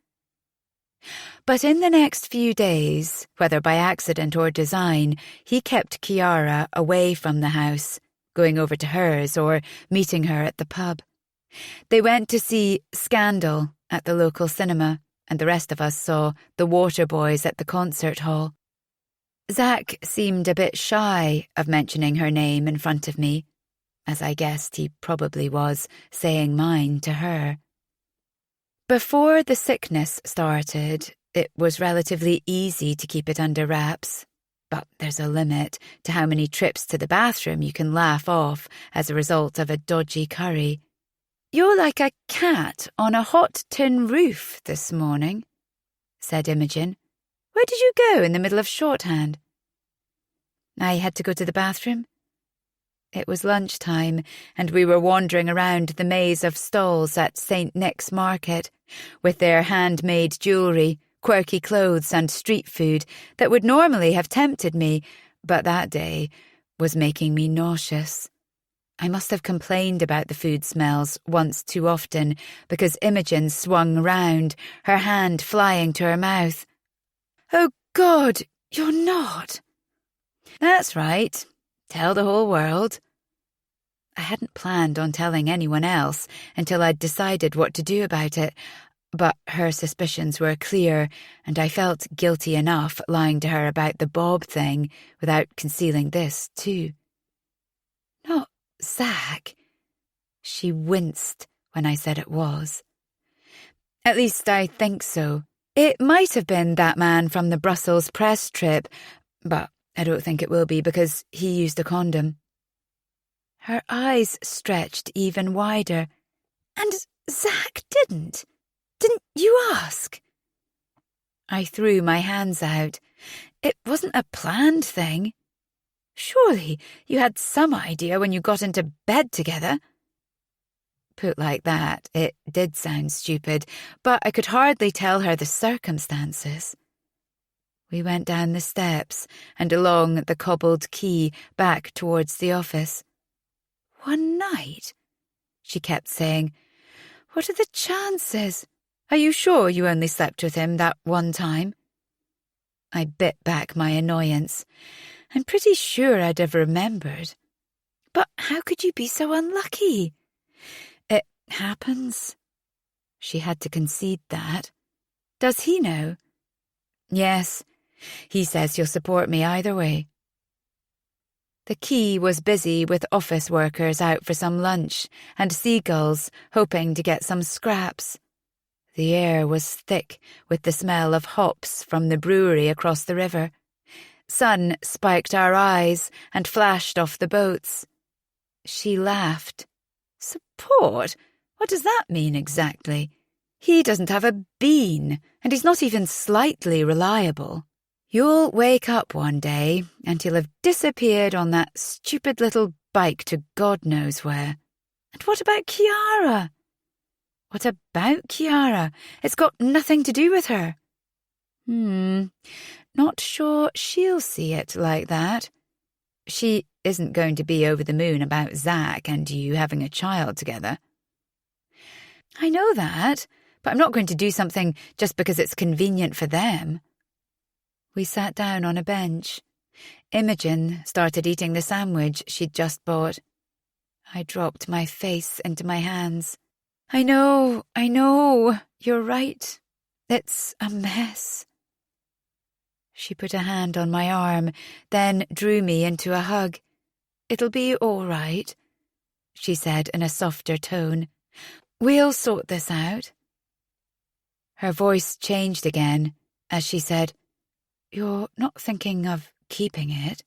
But in the next few days, whether by accident or design, he kept Chiara away from the house, going over to hers or meeting her at the pub. They went to see Scandal at the local cinema, and the rest of us saw The Waterboys at the concert hall. Zach seemed a bit shy of mentioning her name in front of me, as I guessed he probably was saying mine to her. Before the sickness started, it was relatively easy to keep it under wraps, but there's a limit to how many trips to the bathroom you can laugh off as a result of a dodgy curry. "You're like a cat on a hot tin roof this morning," said Imogen. "Where did you go in the middle of shorthand?" I had to go to the bathroom. It was lunchtime, and we were wandering around the maze of stalls at St. Nick's Market, with their handmade jewellery, quirky clothes and street food that would normally have tempted me, but that day was making me nauseous. I must have complained about the food smells once too often, because Imogen swung round, her hand flying to her mouth. "Oh God, you're not!" "That's right. Tell the whole world." I hadn't planned on telling anyone else until I'd decided what to do about it, but her suspicions were clear, and I felt guilty enough lying to her about the Bob thing without concealing this too. "Not Zach." She winced when I said it was. "At least I think so. It might have been that man from the Brussels press trip, but I don't think it will be because he used a condom." Her eyes stretched even wider. "And Zach didn't? Didn't you ask?" I threw my hands out. "It wasn't a planned thing. Surely you had some idea when you got into bed together." Put like that, it did sound stupid, but I could hardly tell her the circumstances. We went down the steps and along the cobbled quay back towards the office. "One night?" she kept saying. "What are the chances? Are you sure you only slept with him that one time?" I bit back my annoyance. I'm pretty sure I'd have remembered. "But how could you be so unlucky?" "It happens." She had to concede that. "Does he know?" "Yes. He says he'll support me either way." The quay was busy with office workers out for some lunch and seagulls hoping to get some scraps. The air was thick with the smell of hops from the brewery across the river. Sun spiked our eyes and flashed off the boats. She laughed. "Support? What does that mean exactly? He doesn't have a bean, and he's not even slightly reliable. You'll wake up one day and he'll have disappeared on that stupid little bike to God knows where." "And what about Chiara?" "What about Chiara? It's got nothing to do with her." Not sure she'll see it like that. She isn't going to be over the moon about Zach and you having a child together." "I know that, but I'm not going to do something just because it's convenient for them." We sat down on a bench. Imogen started eating the sandwich she'd just bought. I dropped my face into my hands. I know, you're right. It's a mess. She put a hand on my arm, then drew me into a hug. It'll be all right, she said in a softer tone. We'll sort this out. Her voice changed again as she said, You're not thinking of keeping it?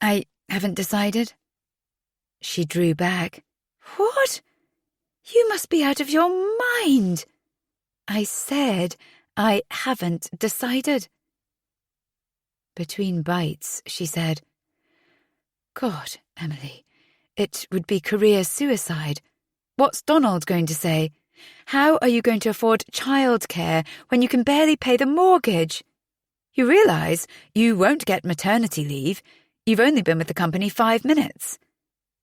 I haven't decided. She drew back. What? You must be out of your mind. I said I haven't decided. Between bites, she said, God, Emily, it would be career suicide. What's Donald going to say? How are you going to afford childcare when you can barely pay the mortgage? You realise you won't get maternity leave. You've only been with the company 5 minutes.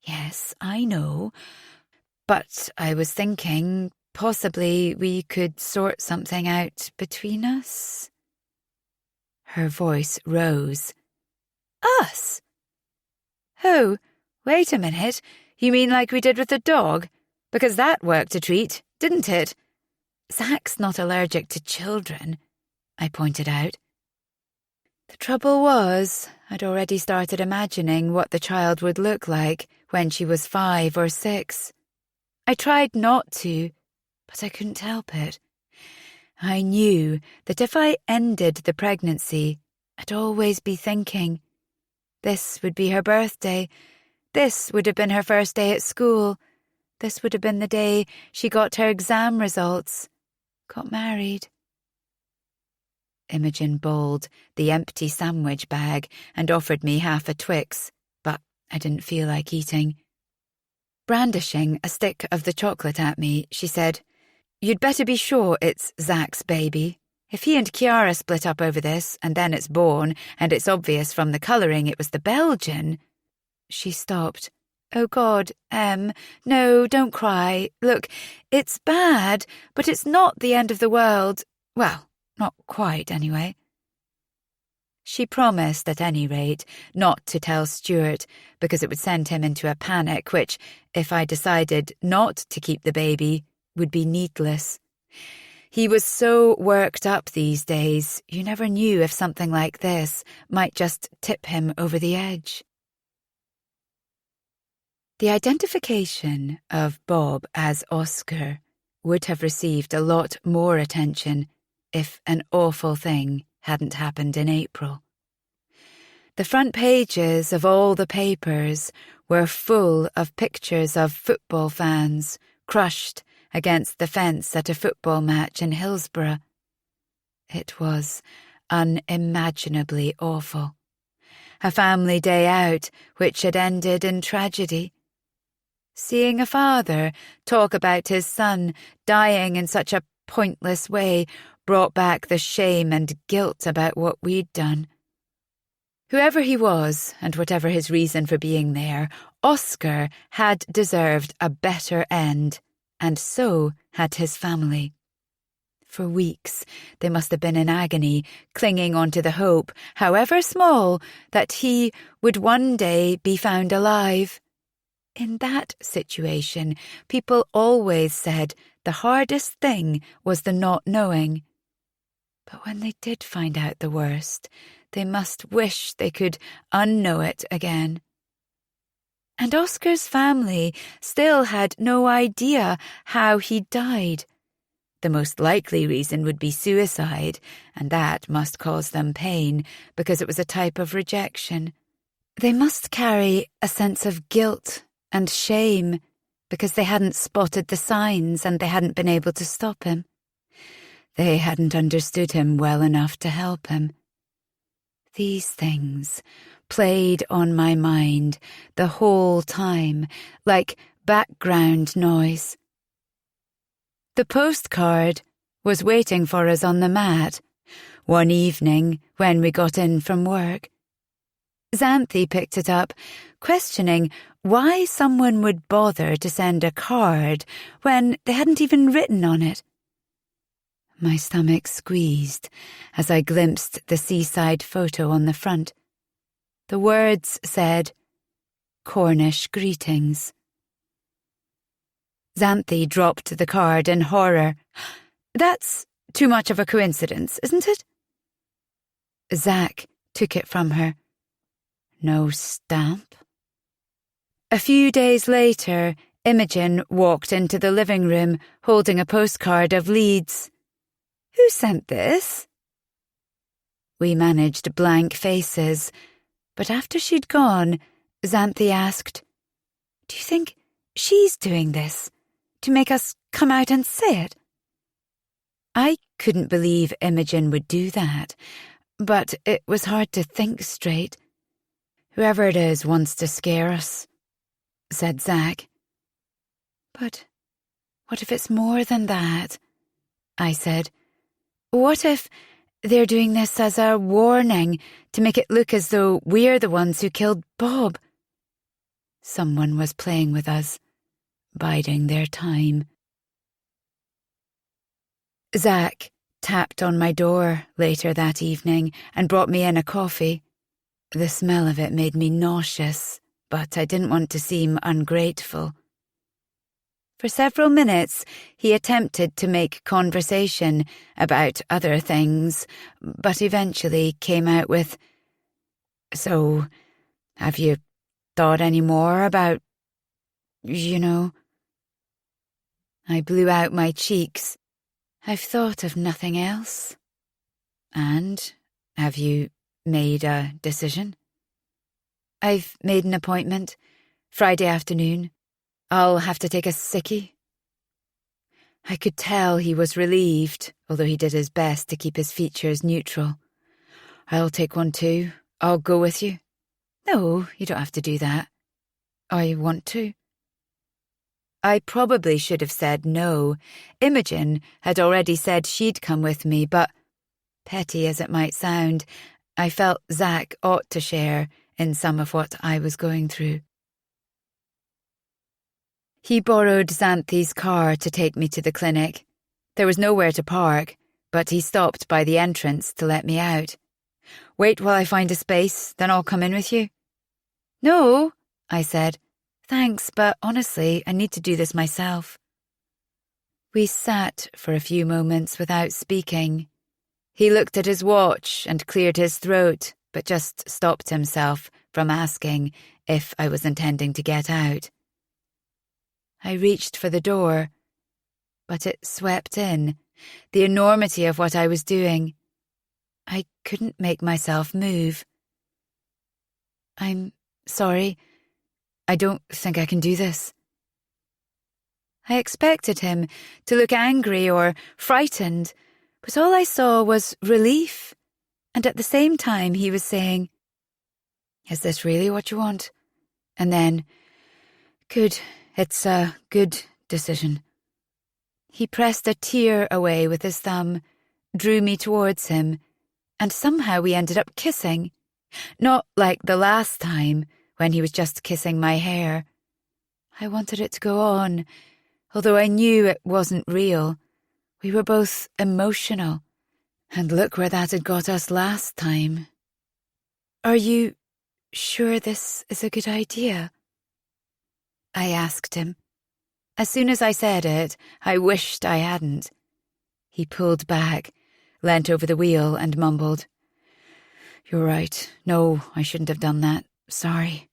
Yes, I know. But I was thinking possibly we could sort something out between us. Her voice rose. Us? Oh, wait a minute. You mean like we did with the dog? Because that worked a treat, didn't it? Zach's not allergic to children, I pointed out. The trouble was, I'd already started imagining what the child would look like when she was 5 or 6. I tried not to, but I couldn't help it. I knew that if I ended the pregnancy, I'd always be thinking, this would be her birthday, this would have been her first day at school, this would have been the day she got her exam results, got married. Imogen bowled the empty sandwich bag and offered me half a Twix, but I didn't feel like eating. Brandishing a stick of the chocolate at me, she said, You'd better be sure it's Zach's baby. If he and Chiara split up over this, and then it's born, and it's obvious from the colouring it was the Belgian. She stopped. Oh God, no, don't cry. Look, it's bad, but it's not the end of the world. Well, not quite, anyway. She promised, at any rate, not to tell Stuart, because it would send him into a panic, which, if I decided not to keep the baby, would be needless. He was so worked up these days, you never knew if something like this might just tip him over the edge. The identification of Bob as Oscar would have received a lot more attention if an awful thing hadn't happened in April. The front pages of all the papers were full of pictures of football fans crushed against the fence at a football match in Hillsborough. It was unimaginably awful. A family day out which had ended in tragedy. Seeing a father talk about his son dying in such a pointless way brought back the shame and guilt about what we'd done. Whoever he was, and whatever his reason for being there, Oscar had deserved a better end, and so had his family. For weeks they must have been in agony, clinging on to the hope, however small, that he would one day be found alive. In that situation, people always said the hardest thing was the not knowing. But when they did find out the worst, they must wish they could unknow it again. And Oscar's family still had no idea how he died. The most likely reason would be suicide, and that must cause them pain because it was a type of rejection. They must carry a sense of guilt and shame because they hadn't spotted the signs and they hadn't been able to stop him. They hadn't understood him well enough to help him. These things played on my mind the whole time, like background noise. The postcard was waiting for us on the mat one evening when we got in from work. Xanthi picked it up, questioning why someone would bother to send a card when they hadn't even written on it. My stomach squeezed as I glimpsed the seaside photo on the front. The words said, Cornish greetings. Xanthi dropped the card in horror. "That's too much of a coincidence, isn't it?" Zach took it from her. "No stamp?" A few days later, Imogen walked into the living room holding a postcard of Leeds. "Who sent this?" We managed blank faces, but after she'd gone, Xanthi asked, "Do you think she's doing this, to make us come out and say it?" I couldn't believe Imogen would do that, but it was hard to think straight. "Whoever it is wants to scare us," said Zach. "But what if it's more than that?" I said. "What if they're doing this as a warning to make it look as though we're the ones who killed Bob?" Someone was playing with us, biding their time. Zach tapped on my door later that evening and brought me in a coffee. The smell of it made me nauseous, but I didn't want to seem ungrateful. For several minutes, he attempted to make conversation about other things, but eventually came out with, "So, have you thought any more about, you know?" I blew out my cheeks. "I've thought of nothing else." "And have you made a decision?" "I've made an appointment. Friday afternoon. I'll have to take a sickie." I could tell he was relieved, although he did his best to keep his features neutral. "I'll take one too. I'll go with you." "No, you don't have to do that." "I want to." I probably should have said no. Imogen had already said she'd come with me, but, petty as it might sound, I felt Zach ought to share in some of what I was going through. He borrowed Xanthi's car to take me to the clinic. There was nowhere to park, but he stopped by the entrance to let me out. "Wait while I find a space, then I'll come in with you." "No," I said. "Thanks, but honestly, I need to do this myself." We sat for a few moments without speaking. He looked at his watch and cleared his throat, but just stopped himself from asking if I was intending to get out. I reached for the door, but it swept in, the enormity of what I was doing. I couldn't make myself move. "I'm sorry. I don't think I can do this." I expected him to look angry or frightened, but all I saw was relief, and at the same time he was saying, "Is this really what you want?" And then, "Good, it's a good decision." He pressed a tear away with his thumb, drew me towards him, and somehow we ended up kissing. Not like the last time, when he was just kissing my hair. I wanted it to go on, although I knew it wasn't real. We were both emotional, and look where that had got us last time. "Are you sure this is a good idea?" I asked him. As soon as I said it, I wished I hadn't. He pulled back, leant over the wheel and mumbled, "You're right. No, I shouldn't have done that. Sorry."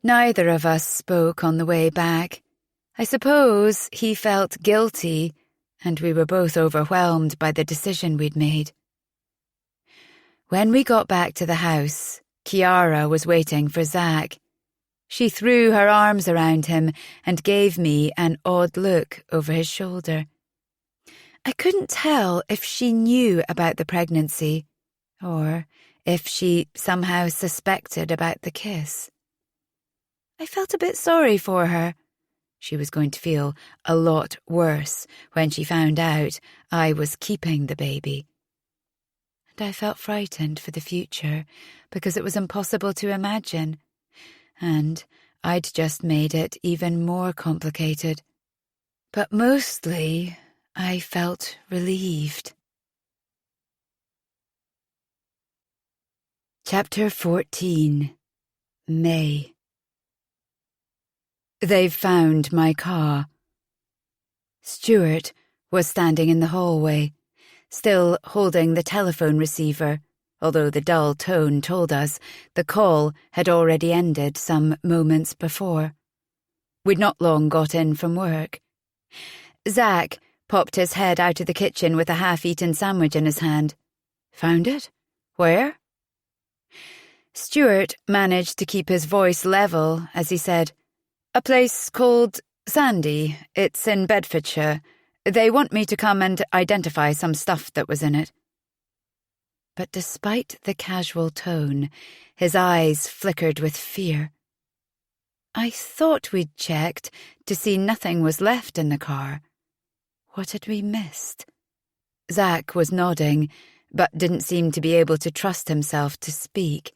Neither of us spoke on the way back. I suppose he felt guilty, and we were both overwhelmed by the decision we'd made. When we got back to the house, Chiara was waiting for Zach. She threw her arms around him and gave me an odd look over his shoulder. I couldn't tell if she knew about the pregnancy, or if she somehow suspected about the kiss. I felt a bit sorry for her. She was going to feel a lot worse when she found out I was keeping the baby. And I felt frightened for the future because it was impossible to imagine. And I'd just made it even more complicated. But mostly, I felt relieved. Chapter 14. May. They've found my car. Stuart was standing in the hallway, still holding the telephone receiver, although the dull tone told us the call had already ended some moments before. We'd not long got in from work. Zack popped his head out of the kitchen with a half-eaten sandwich in his hand. Found it? Where? Stuart managed to keep his voice level as he said, A place called Sandy. It's in Bedfordshire. They want me to come and identify some stuff that was in it. But despite the casual tone, his eyes flickered with fear. I thought we'd checked to see nothing was left in the car. What had we missed? Zack was nodding, but didn't seem to be able to trust himself to speak.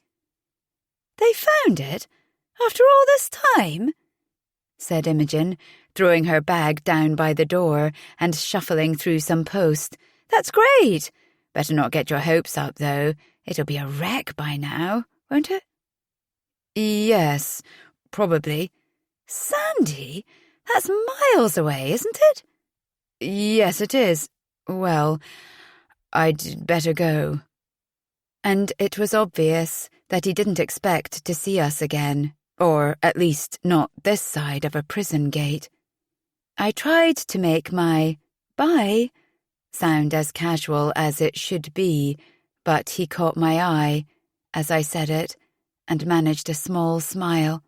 They found it? After all this time? Said Imogen, throwing her bag down by the door and shuffling through some post. That's great! Better not get your hopes up, though. It'll be a wreck by now, won't it? Yes, probably. Sandy? That's miles away, isn't it? Yes, it is. Well, I'd better go. And it was obvious that he didn't expect to see us again, or at least not this side of a prison gate. I tried to make my bye sound as casual as it should be, but he caught my eye as I said it and managed a small smile.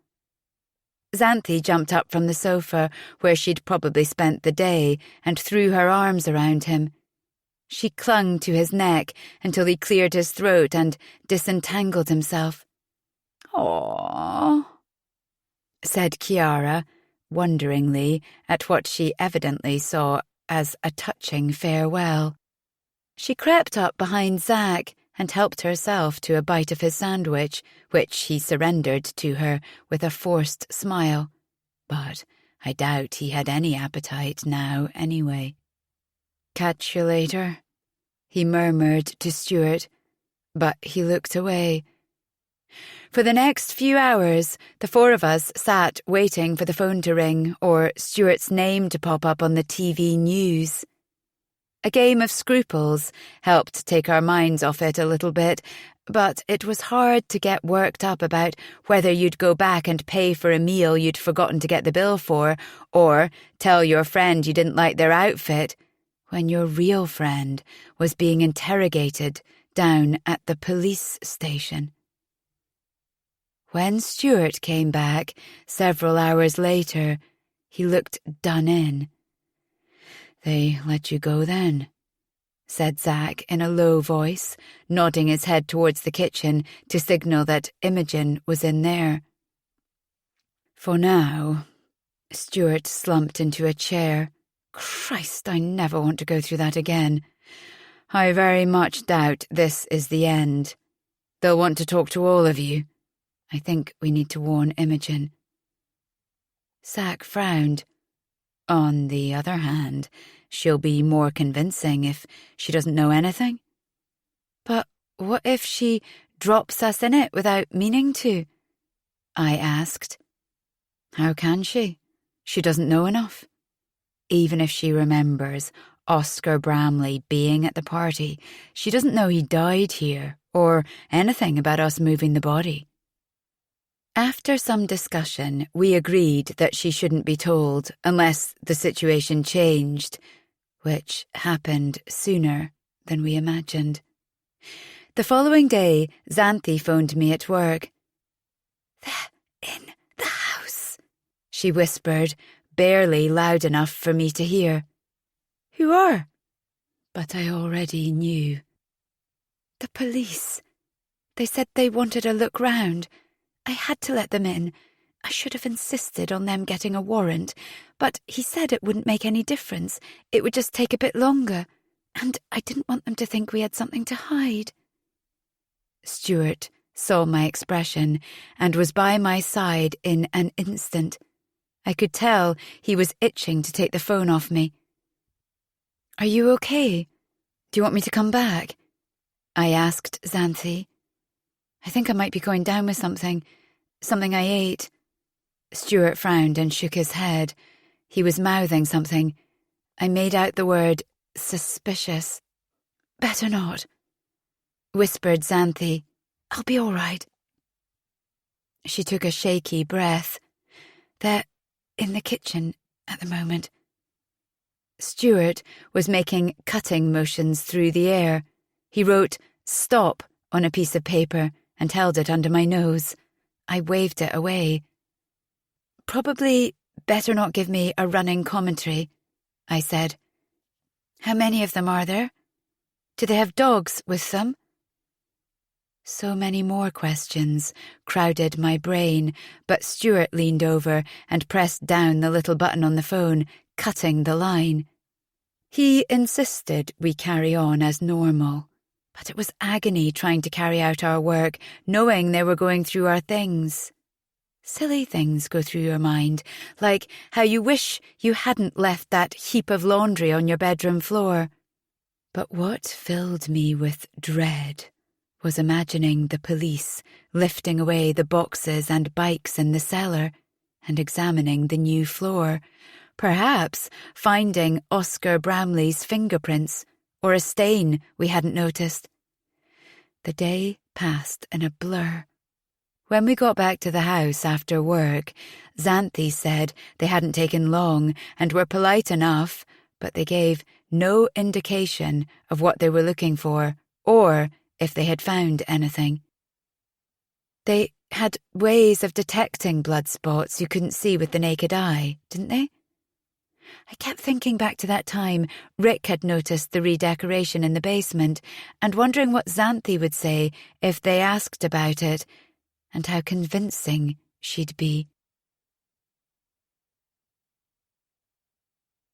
Xanthi jumped up from the sofa where she'd probably spent the day and threw her arms around him. She clung to his neck until he cleared his throat and disentangled himself. "Aww," said Chiara, wonderingly at what she evidently saw as a touching farewell. She crept up behind Zack and helped herself to a bite of his sandwich, which he surrendered to her with a forced smile. But I doubt he had any appetite now anyway. "Catch you later," he murmured to Stuart, but he looked away. For the next few hours, the four of us sat waiting for the phone to ring or Stuart's name to pop up on the TV news. A game of scruples helped take our minds off it a little bit, but it was hard to get worked up about whether you'd go back and pay for a meal you'd forgotten to get the bill for, or tell your friend you didn't like their outfit, when your real friend was being interrogated down at the police station. When Stuart came back several hours later, he looked done in. "They let you go then," said Zack in a low voice, nodding his head towards the kitchen to signal that Imogen was in there. "For now." Stuart slumped into a chair. "Christ, I never want to go through that again. I very much doubt this is the end. They'll want to talk to all of you. I think we need to warn Imogen." Zack frowned. "On the other hand, she'll be more convincing if she doesn't know anything." "But what if she drops us in it without meaning to?" I asked. "How can she? She doesn't know enough. Even if she remembers Oscar Bramley being at the party, she doesn't know he died here or anything about us moving the body." After some discussion, we agreed that she shouldn't be told unless the situation changed, which happened sooner than we imagined. The following day, Xanthi phoned me at work. "They're in the house," she whispered, barely loud enough for me to hear. "Who are?" But I already knew. "The police. They said they wanted a look round. I had to let them in. I should have insisted on them getting a warrant, but he said it wouldn't make any difference. It would just take a bit longer, and I didn't want them to think we had something to hide." Stuart saw my expression and was by my side in an instant. I could tell he was itching to take the phone off me. "Are you okay? Do you want me to come back?" I asked Xanthi. "I think I might be going down with something I ate." Stuart frowned and shook his head. He was mouthing something. I made out the word suspicious. "Better not," whispered Xanthi. "I'll be all right." She took a shaky breath. "They're in the kitchen at the moment." Stuart was making cutting motions through the air. He wrote "stop" on a piece of paper and held it under my nose. I waved it away. "Probably better not give me a running commentary," I said. "How many of them are there? Do they have dogs with them?" So many more questions crowded my brain, but Stuart leaned over and pressed down the little button on the phone, cutting the line. He insisted we carry on as normal, but it was agony trying to carry out our work, knowing they were going through our things. Silly things go through your mind, like how you wish you hadn't left that heap of laundry on your bedroom floor. But what filled me with dread was imagining the police lifting away the boxes and bikes in the cellar and examining the new floor, perhaps finding Oscar Bramley's fingerprints or a stain we hadn't noticed. The day passed in a blur. When we got back to the house after work, Xanthi said they hadn't taken long and were polite enough, but they gave no indication of what they were looking for or if they had found anything. They had ways of detecting blood spots you couldn't see with the naked eye, didn't they? I kept thinking back to that time Rick had noticed the redecoration in the basement and wondering what Xanthi would say if they asked about it, and how convincing she'd be.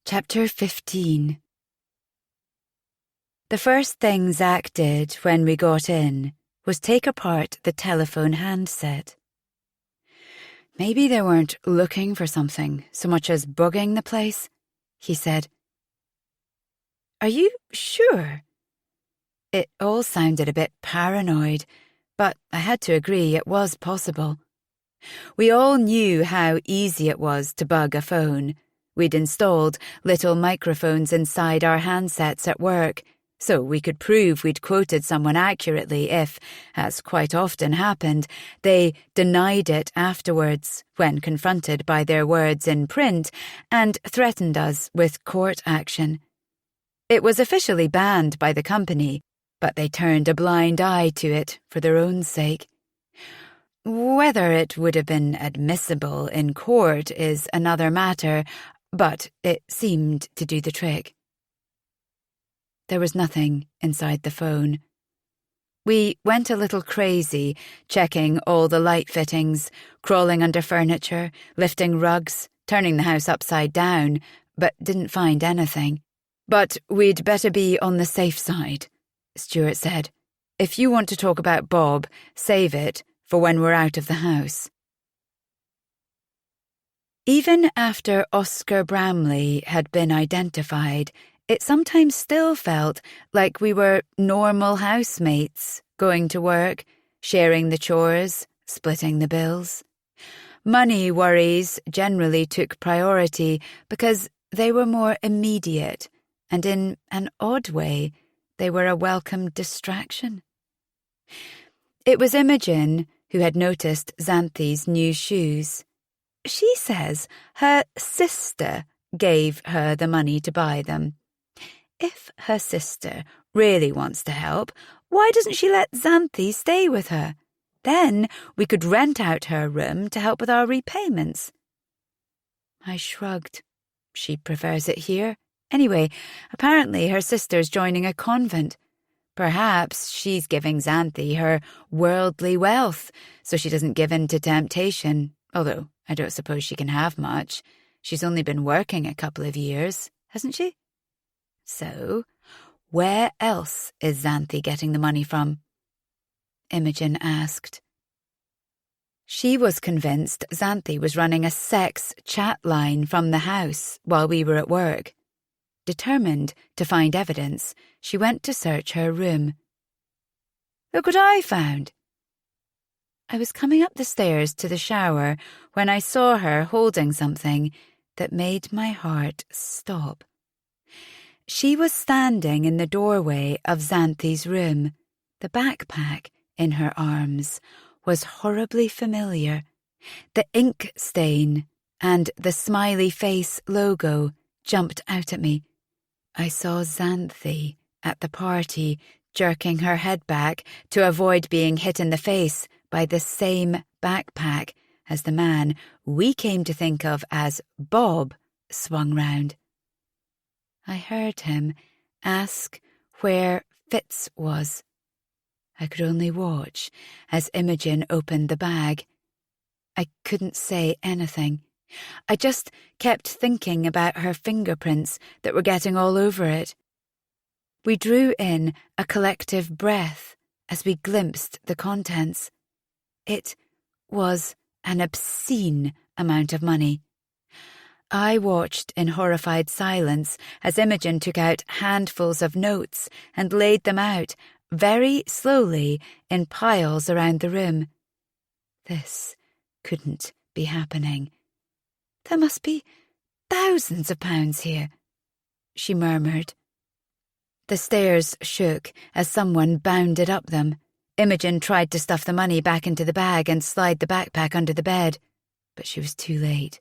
Chapter 15. The first thing Zach did when we got in was take apart the telephone handset. "Maybe they weren't looking for something so much as bugging the place," he said. "Are you sure?" It all sounded a bit paranoid, but I had to agree it was possible. We all knew how easy it was to bug a phone. We'd installed little microphones inside our handsets at work, so we could prove we'd quoted someone accurately if, as quite often happened, they denied it afterwards when confronted by their words in print and threatened us with court action. It was officially banned by the company, but they turned a blind eye to it for their own sake. Whether it would have been admissible in court is another matter, but it seemed to do the trick. There was nothing inside the phone. We went a little crazy, checking all the light fittings, crawling under furniture, lifting rugs, turning the house upside down, but didn't find anything. "But we'd better be on the safe side," Stuart said. "If you want to talk about Bob, save it for when we're out of the house." Even after Oscar Bramley had been identified, it sometimes still felt like we were normal housemates, going to work, sharing the chores, splitting the bills. Money worries generally took priority because they were more immediate, and in an odd way, they were a welcome distraction. It was Imogen who had noticed Xanthi's new shoes. She says her sister gave her the money to buy them. If her sister really wants to help, why doesn't she let Xanthi stay with her? Then we could rent out her room to help with our repayments. I shrugged. She prefers it here. Anyway, apparently her sister's joining a convent. Perhaps she's giving Xanthi her worldly wealth so she doesn't give in to temptation, although I don't suppose she can have much. She's only been working a couple of years, hasn't she? So, where else is Xanthi getting the money from? Imogen asked. She was convinced Xanthi was running a sex chat line from the house while we were at work. Determined to find evidence, she went to search her room. "Look what I found." I was coming up the stairs to the shower when I saw her holding something that made my heart stop. She was standing in the doorway of Xanthi's room. The backpack in her arms was horribly familiar. The ink stain and the smiley face logo jumped out at me. I saw Xanthi at the party jerking her head back to avoid being hit in the face by the same backpack as the man we came to think of as Bob swung round. I heard him ask where Fitz was. I could only watch as Imogen opened the bag. I couldn't say anything. I just kept thinking about her fingerprints that were getting all over it. We drew in a collective breath as we glimpsed the contents. It was an obscene amount of money. I watched in horrified silence as Imogen took out handfuls of notes and laid them out very slowly in piles around the room. This couldn't be happening. There must be thousands of pounds here, she murmured. The stairs shook as someone bounded up them. Imogen tried to stuff the money back into the bag and slide the backpack under the bed, but she was too late.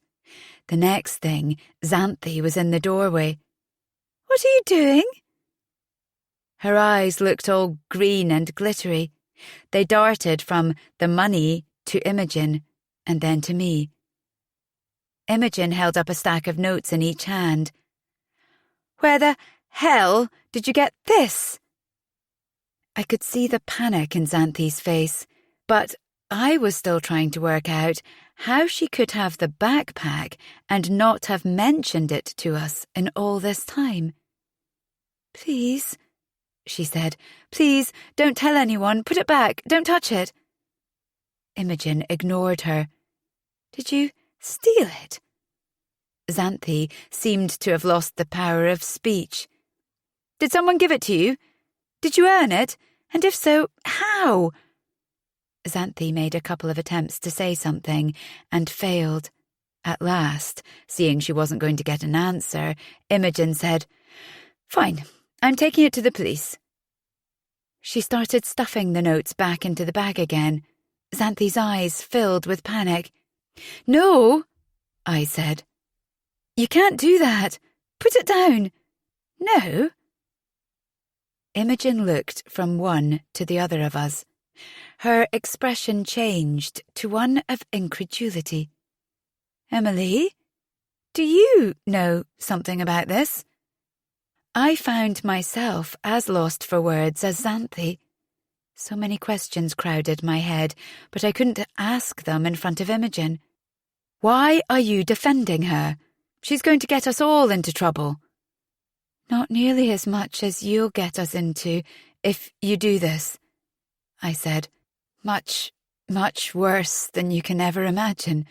The next thing, Xanthi was in the doorway. "What are you doing?" Her eyes looked all green and glittery. They darted from the money to Imogen, and then to me. Imogen held up a stack of notes in each hand. "Where the hell did you get this?" I could see the panic in Xanthi's face, but I was still trying to work out how she could have the backpack and not have mentioned it to us in all this time. "Please," she said, "please, don't tell anyone. Put it back. Don't touch it." Imogen ignored her. "Did you steal it?" Xanthi seemed to have lost the power of speech. "Did someone give it to you? Did you earn it? And if so, how?" Xanthi made a couple of attempts to say something and failed. At last, seeing she wasn't going to get an answer, Imogen said, "Fine, I'm taking it to the police." She started stuffing the notes back into the bag again. Xanthi's eyes filled with panic. "No," I said. "You can't do that. Put it down." "No." Imogen looked from one to the other of us. Her expression changed to one of incredulity. "Emily, do you know something about this?" I found myself as lost for words as Xanthi. So many questions crowded my head, but I couldn't ask them in front of Imogen. "Why are you defending her? She's going to get us all into trouble." "Not nearly as much as you'll get us into if you do this," I said. "Much, much worse than you can ever imagine."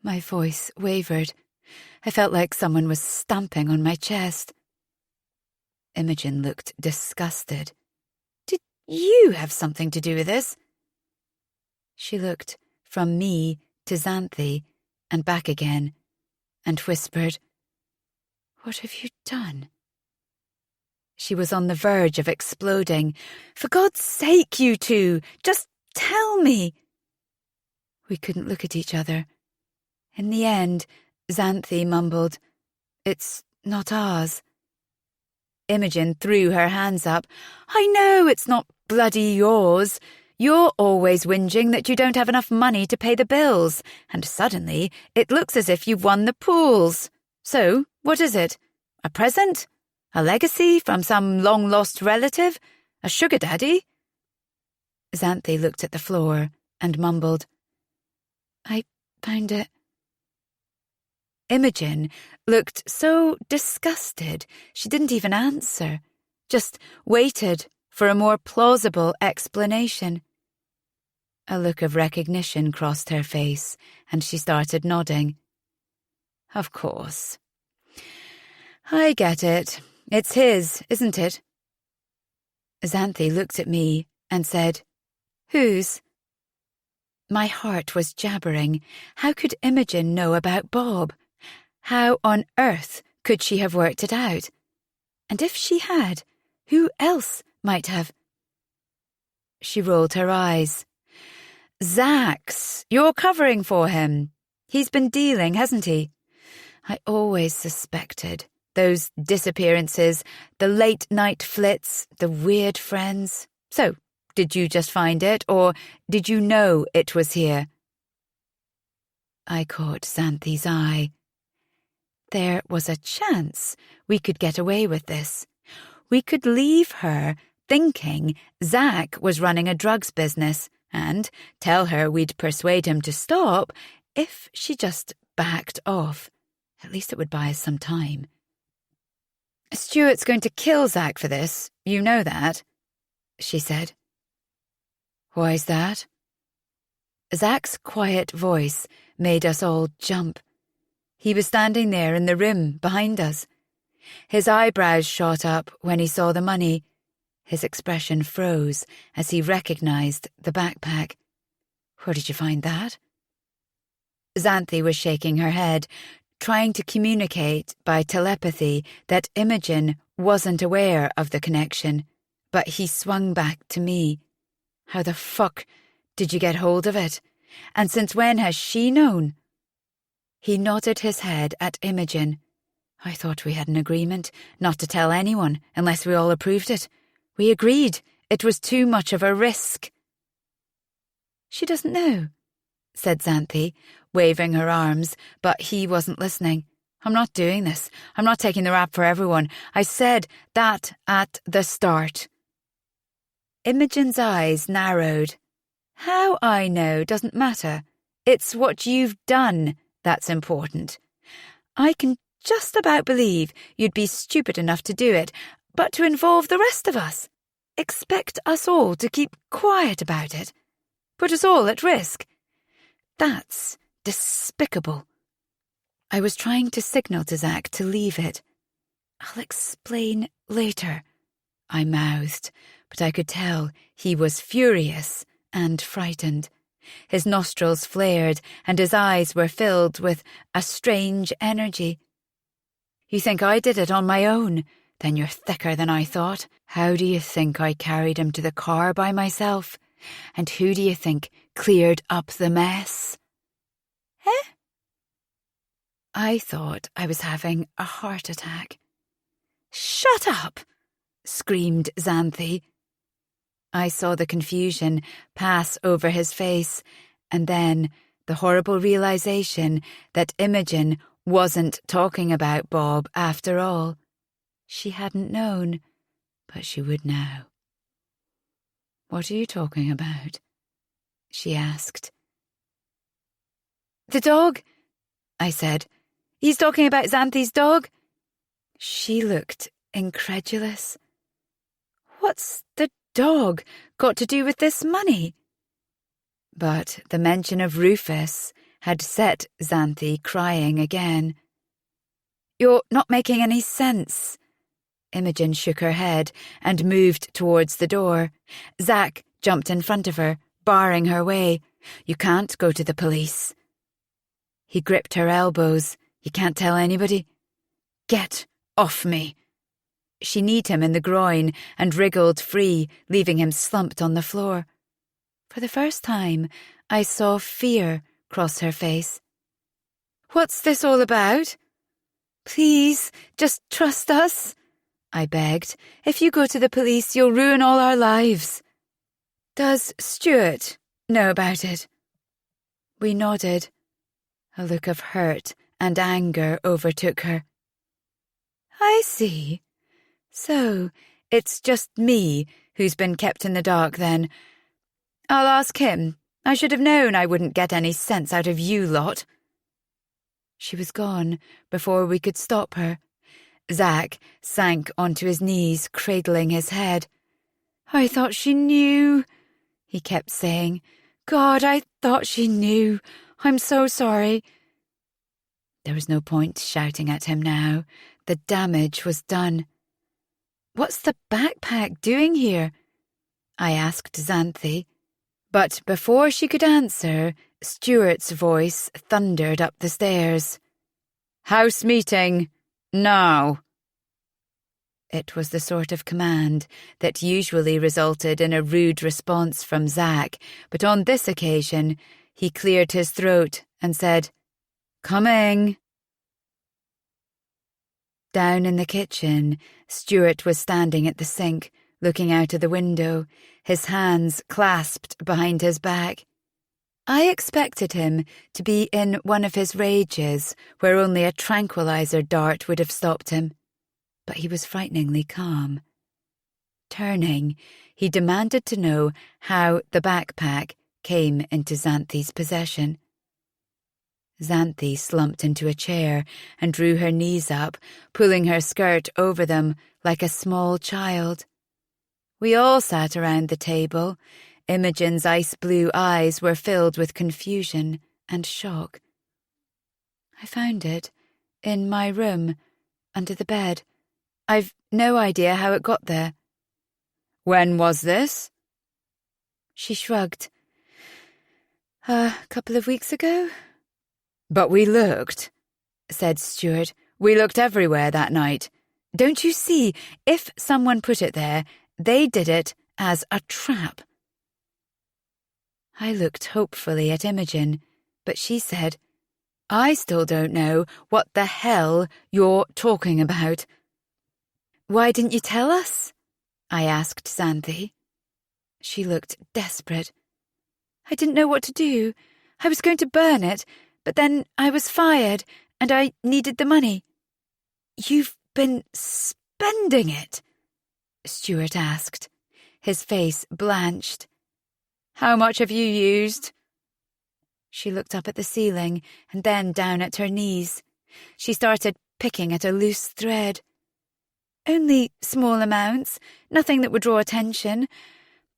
My voice wavered. I felt like someone was stamping on my chest. Imogen looked disgusted. "Did you have something to do with this?" She looked from me to Xanthi and back again and whispered, "What have you done?" She was on the verge of exploding. "For God's sake, you two, just tell me." We couldn't look at each other. In the end, Xanthi mumbled, "It's not ours." Imogen threw her hands up. "I know it's not bloody yours. You're always whinging that you don't have enough money to pay the bills, and suddenly it looks as if you've won the pools. So, what is it? A present? A legacy from some long-lost relative? A sugar daddy?" Xanthi looked at the floor and mumbled, "I found it." Imogen looked so disgusted she didn't even answer, just waited for a more plausible explanation. A look of recognition crossed her face, and she started nodding. "Of course. I get it. It's his, isn't it?" Xanthi looked at me and said, "Whose?" My heart was jabbering. How could Imogen know about Bob? How on earth could she have worked it out? And if she had, who else might have? She rolled her eyes. Zax, you're covering for him. He's been dealing, hasn't he? I always suspected. Those disappearances, the late-night flits, the weird friends. So, did you just find it, or did you know it was here? I caught Xanthi's eye. There was a chance we could get away with this. We could leave her thinking Zack was running a drugs business and tell her we'd persuade him to stop if she just backed off. At least it would buy us some time. Stuart's going to kill Zack for this, you know that, she said. Why's that? Zack's quiet voice made us all jump. He was standing there in the room behind us. His eyebrows shot up when he saw the money. His expression froze as he recognized the backpack. Where did you find that? Xanthi was shaking her head, trying to communicate by telepathy that Imogen wasn't aware of the connection, but he swung back to me. How the fuck did you get hold of it? And since when has she known? He nodded his head at Imogen. I thought we had an agreement not to tell anyone unless we all approved it. We agreed it was too much of a risk. She doesn't know, said Xanthi, waving her arms, but he wasn't listening. I'm not doing this. I'm not taking the rap for everyone. I said that at the start. Imogen's eyes narrowed. How I know doesn't matter. It's what you've done that's important. I can just about believe you'd be stupid enough to do it, but to involve the rest of us. Expect us all to keep quiet about it. Put us all at risk. That's despicable. I was trying to signal to Zack to leave it. I'll explain later, I mouthed, but I could tell he was furious and frightened. His nostrils flared and his eyes were filled with a strange energy. You think I did it on my own? Then you're thicker than I thought. How do you think I carried him to the car by myself? And who do you think cleared up the mess? Eh? I thought I was having a heart attack. Shut up! Screamed Xanthi. I saw the confusion pass over his face, and then the horrible realization that Imogen wasn't talking about Bob after all. She hadn't known, but she would now. What are you talking about? She asked. The dog, I said. He's talking about Xanthi's dog. She looked incredulous. What's the dog got to do with this money? But the mention of Rufus had set Xanthi crying again. You're not making any sense. Imogen shook her head and moved towards the door. Zack jumped in front of her, barring her way. You can't go to the police. He gripped her elbows. You can't tell anybody. Get off me. She kneed him in the groin and wriggled free, leaving him slumped on the floor. For the first time, I saw fear cross her face. What's this all about? Please, just trust us, I begged. If you go to the police, you'll ruin all our lives. Does Stuart know about it? We nodded. A look of hurt and anger overtook her. I see. So, it's just me who's been kept in the dark then. I'll ask him. I should have known I wouldn't get any sense out of you lot. She was gone before we could stop her. Zack sank onto his knees, cradling his head. I thought she knew, he kept saying. God, I thought she knew. I'm so sorry. There was no point shouting at him now. The damage was done. What's the backpack doing here? I asked Xanthi. But before she could answer, Stuart's voice thundered up the stairs. "House meeting, now." It was the sort of command that usually resulted in a rude response from Zack, but on this occasion he cleared his throat and said, "Coming." Down in the kitchen, Stuart was standing at the sink, looking out of the window, his hands clasped behind his back. I expected him to be in one of his rages where only a tranquilizer dart would have stopped him, but he was frighteningly calm. Turning, he demanded to know how the backpack came into Xanthi's possession. Xanthi slumped into a chair and drew her knees up, pulling her skirt over them like a small child. We all sat around the table. Imogen's ice-blue eyes were filled with confusion and shock. "I found it in my room, under the bed. I've no idea how it got there." "When was this?" She shrugged. "A couple of weeks ago." "But we looked," said Stuart. "We looked everywhere that night. Don't you see, if someone put it there, they did it as a trap." I looked hopefully at Imogen, but she said, "I still don't know what the hell you're talking about." "Why didn't you tell us?" I asked Xanthi. She looked desperate. "I didn't know what to do. I was going to burn it, but then I was fired, and I needed the money." "You've been spending it?" Stuart asked. His face blanched. "How much have you used?" She looked up at the ceiling and then down at her knees. She started picking at a loose thread. "Only small amounts, nothing that would draw attention.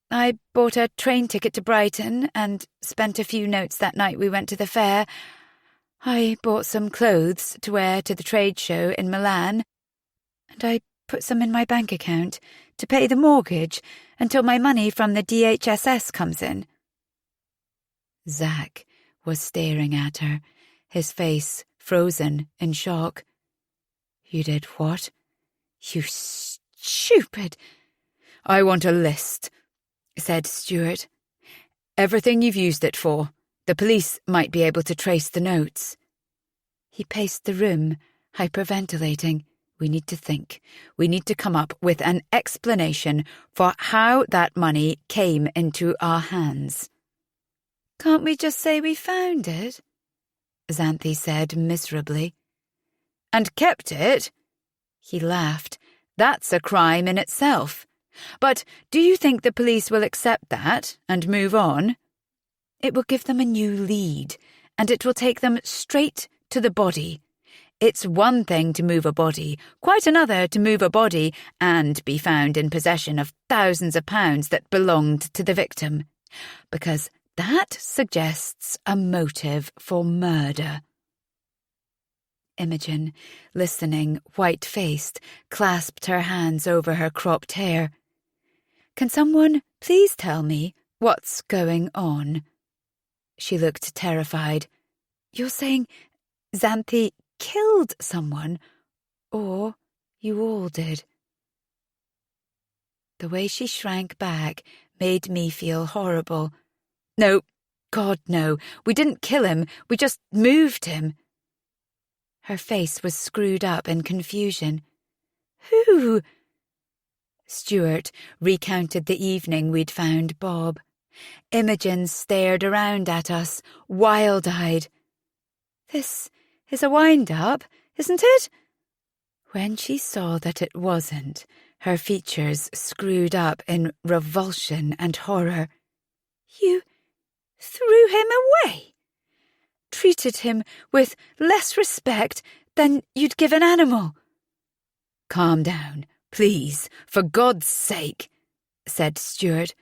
I bought a train ticket to Brighton and spent a few notes that night we went to the fair. I bought some clothes to wear to the trade show in Milan, and I put some in my bank account to pay the mortgage until my money from the DHSS comes in." Zack was staring at her, his face frozen in shock. "You did what?" "You stupid—" "I want a list," said Stuart. "Everything you've used it for. The police might be able to trace the notes." He paced the room, hyperventilating. "We need to think. We need to come up with an explanation for how that money came into our hands." "Can't we just say we found it?" Xanthi said miserably. "And kept it?" He laughed. "That's a crime in itself. But do you think the police will accept that and move on?" "It will give them a new lead, and it will take them straight to the body. It's one thing to move a body, quite another to move a body and be found in possession of thousands of pounds that belonged to the victim, because that suggests a motive for murder." Imogen, listening, white-faced, clasped her hands over her cropped hair. "Can someone please tell me what's going on?" She looked terrified. "You're saying Xanthi killed someone, or you all did?" The way she shrank back made me feel horrible. "No, God, no. We didn't kill him. We just moved him." Her face was screwed up in confusion. "Who?" Stuart recounted the evening we'd found Bob. Imogen stared around at us, wild-eyed. "This is a wind-up, isn't it?" When she saw that it wasn't, her features screwed up in revulsion and horror. "You threw him away? Treated him with less respect than you'd give an animal?" "Calm down, please, for God's sake," said Stuart.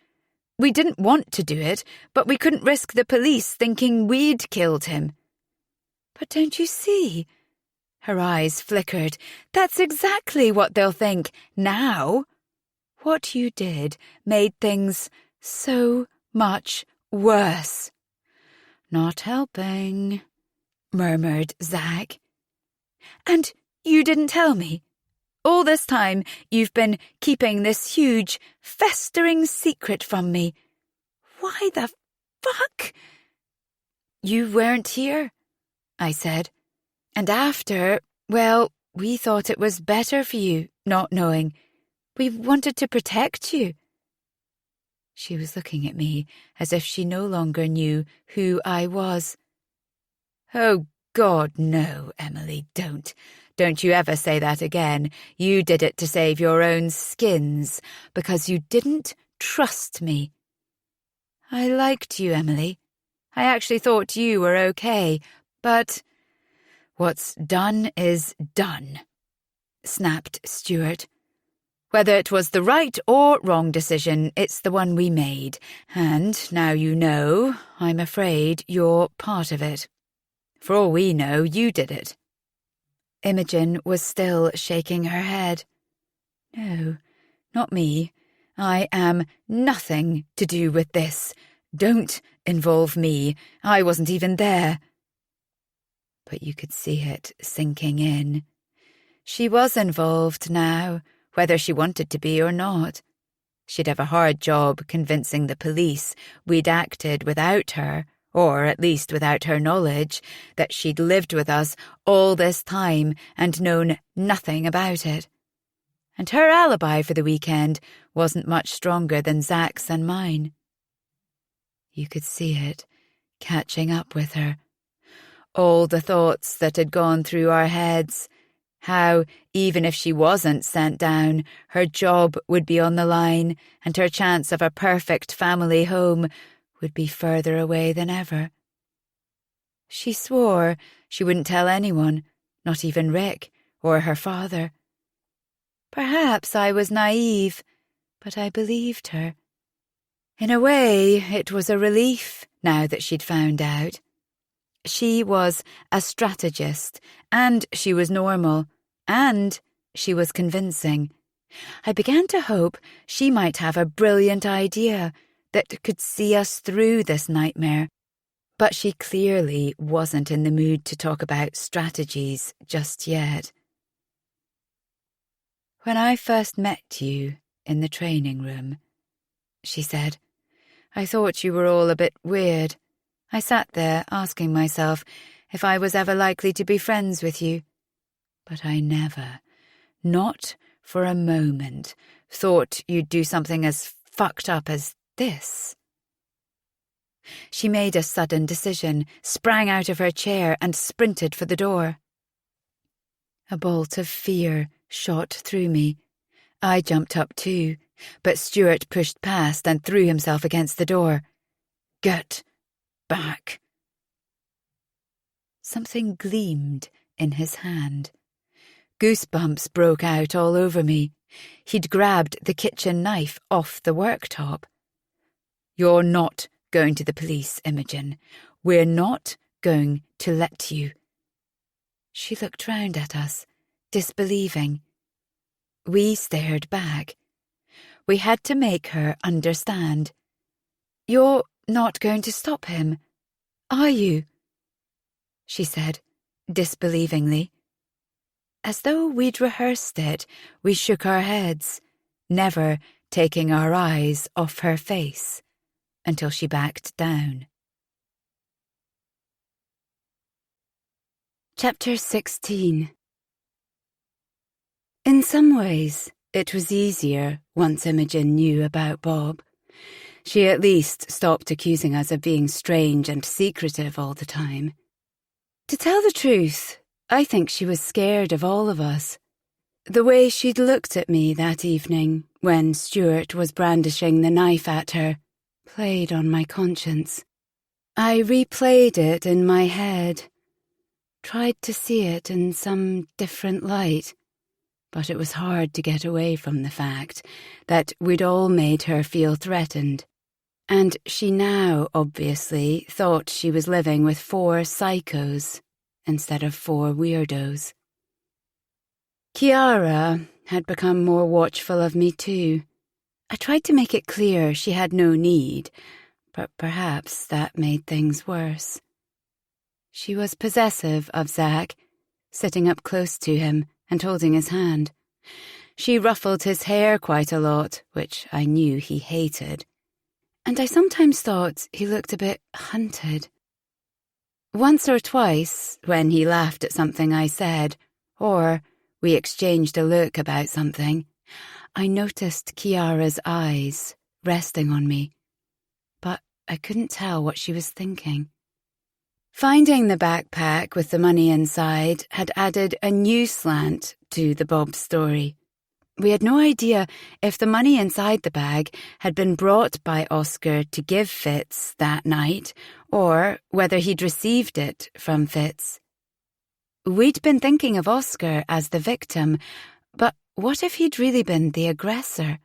"We didn't want to do it, but we couldn't risk the police thinking we'd killed him." "But don't you see?" Her eyes flickered. "That's exactly what they'll think now. What you did made things so much worse." "Not helping," murmured Zach. "And you didn't tell me? All this time you've been keeping this huge, festering secret from me. Why the fuck?" "You weren't here," I said. "And after, well, we thought it was better for you, not knowing. We wanted to protect you." She was looking at me as if she no longer knew who I was. "Oh, God, no, Emily, don't. Don't you ever say that again. You did it to save your own skins, because you didn't trust me." "I liked you, Emily. I actually thought you were okay, but—" "What's done is done," snapped Stuart. "Whether it was the right or wrong decision, it's the one we made, and now you know, I'm afraid you're part of it. For all we know, you did it." Imogen was still shaking her head. "No, not me. I am nothing to do with this. Don't involve me. I wasn't even there." But you could see it sinking in. She was involved now, whether she wanted to be or not. She'd have a hard job convincing the police we'd acted without her, or at least without her knowledge, that she'd lived with us all this time and known nothing about it. And her alibi for the weekend wasn't much stronger than Zach's and mine. You could see it catching up with her. All the thoughts that had gone through our heads, how, even if she wasn't sent down, her job would be on the line and her chance of a perfect family home would be further away than ever. She swore she wouldn't tell anyone, not even Rick or her father. Perhaps I was naive, but I believed her. In a way, it was a relief now that she'd found out. She was a strategist, and she was normal, and she was convincing. I began to hope she might have a brilliant idea that could see us through this nightmare, but she clearly wasn't in the mood to talk about strategies just yet. "When I first met you in the training room," she said, "I thought you were all a bit weird. I sat there asking myself if I was ever likely to be friends with you. But I never, not for a moment, thought you'd do something as fucked up as this." She made a sudden decision, sprang out of her chair and sprinted for the door. A bolt of fear shot through me. I jumped up too, but Stuart pushed past and threw himself against the door. "Get back." Something gleamed in his hand. Goosebumps broke out all over me. He'd grabbed the kitchen knife off the worktop. "You're not going to the police, Imogen. We're not going to let you." She looked round at us, disbelieving. We stared back. We had to make her understand. "You're not going to stop him, are you?" she said, disbelievingly. As though we'd rehearsed it, we shook our heads, never taking our eyes off her face, until she backed down. Chapter 16. In some ways, it was easier once Imogen knew about Bob. She at least stopped accusing us of being strange and secretive all the time. To tell the truth, I think she was scared of all of us. The way she'd looked at me that evening, when Stuart was brandishing the knife at her, played on my conscience. I replayed it in my head, tried to see it in some different light, but it was hard to get away from the fact that we'd all made her feel threatened, and she now obviously thought she was living with 4 psychos instead of 4 weirdos. Chiara had become more watchful of me too. I tried to make it clear she had no need, but perhaps that made things worse. She was possessive of Zach, sitting up close to him and holding his hand. She ruffled his hair quite a lot, which I knew he hated. And I sometimes thought he looked a bit hunted. Once or twice, when he laughed at something I said, or we exchanged a look about something, I noticed Kiara's eyes resting on me, but I couldn't tell what she was thinking. Finding the backpack with the money inside had added a new slant to the Bob story. We had no idea if the money inside the bag had been brought by Oscar to give Fitz that night, or whether he'd received it from Fitz. We'd been thinking of Oscar as the victim, but what if he'd really been the aggressor?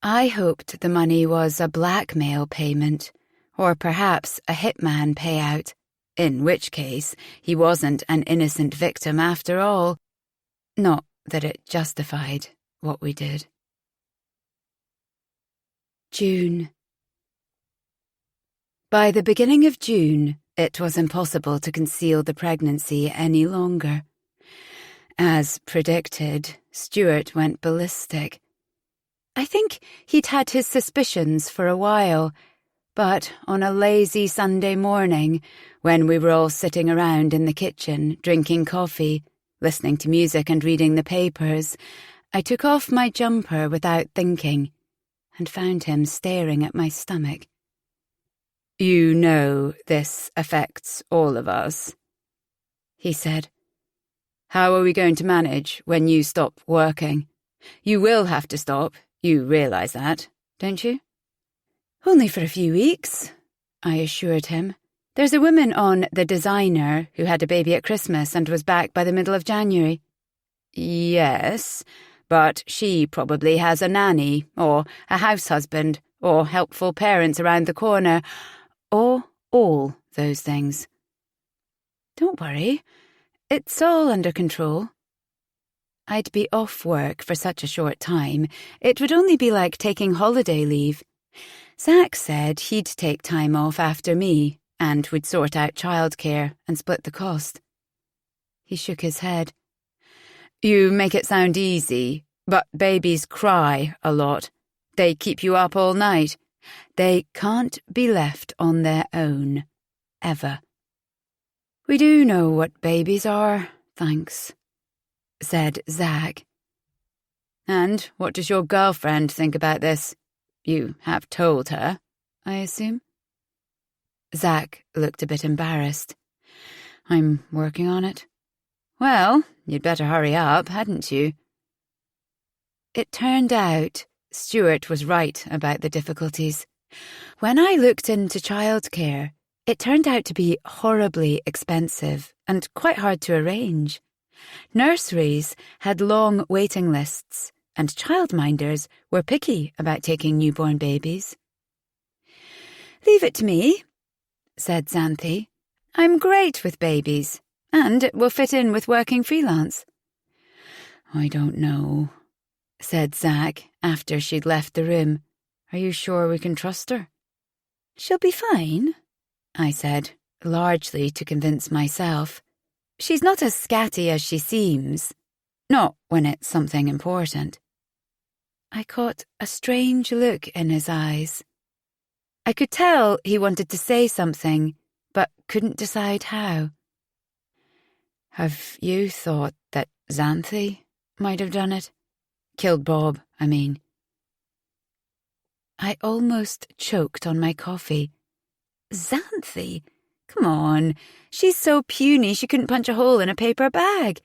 I hoped the money was a blackmail payment, or perhaps a hitman payout, in which case he wasn't an innocent victim after all. Not that it justified what we did. June. By the beginning of June, it was impossible to conceal the pregnancy any longer. As predicted, Stuart went ballistic. I think he'd had his suspicions for a while, but on a lazy Sunday morning, when we were all sitting around in the kitchen, drinking coffee, listening to music and reading the papers, I took off my jumper without thinking and found him staring at my stomach. "You know this affects all of us," he said. "How are we going to manage when you stop working? You will have to stop, you realise that, don't you?" "Only for a few weeks," I assured him. "There's a woman on The Designer who had a baby at Christmas and was back by the middle of January." "Yes, but she probably has a nanny, or a house husband, or helpful parents around the corner, or all those things." "Don't worry, it's all under control." I'd be off work for such a short time. It would only be like taking holiday leave. Zach said he'd take time off after me, and we'd sort out childcare and split the cost. He shook his head. "You make it sound easy, but babies cry a lot. They keep you up all night. They can't be left on their own, ever." "We do know what babies are, thanks," said Zach. "And what does your girlfriend think about this? You have told her, I assume?" Zach looked a bit embarrassed. "I'm working on it." "Well, you'd better hurry up, hadn't you?" It turned out Stuart was right about the difficulties. When I looked into childcare, it turned out to be horribly expensive and quite hard to arrange. Nurseries had long waiting lists, and childminders were picky about taking newborn babies. "Leave it to me," said Xanthi. "I'm great with babies, and it will fit in with working freelance." "I don't know," said Zach after she'd left the room. "Are you sure we can trust her?" "She'll be fine," I said, largely to convince myself. "She's not as scatty as she seems. Not when it's something important." I caught a strange look in his eyes. I could tell he wanted to say something, but couldn't decide how. "Have you thought that Xanthi might have done it? Killed Bob, I mean." I almost choked on my coffee. "Xanthi? Come on, she's so puny she couldn't punch a hole in a paper bag."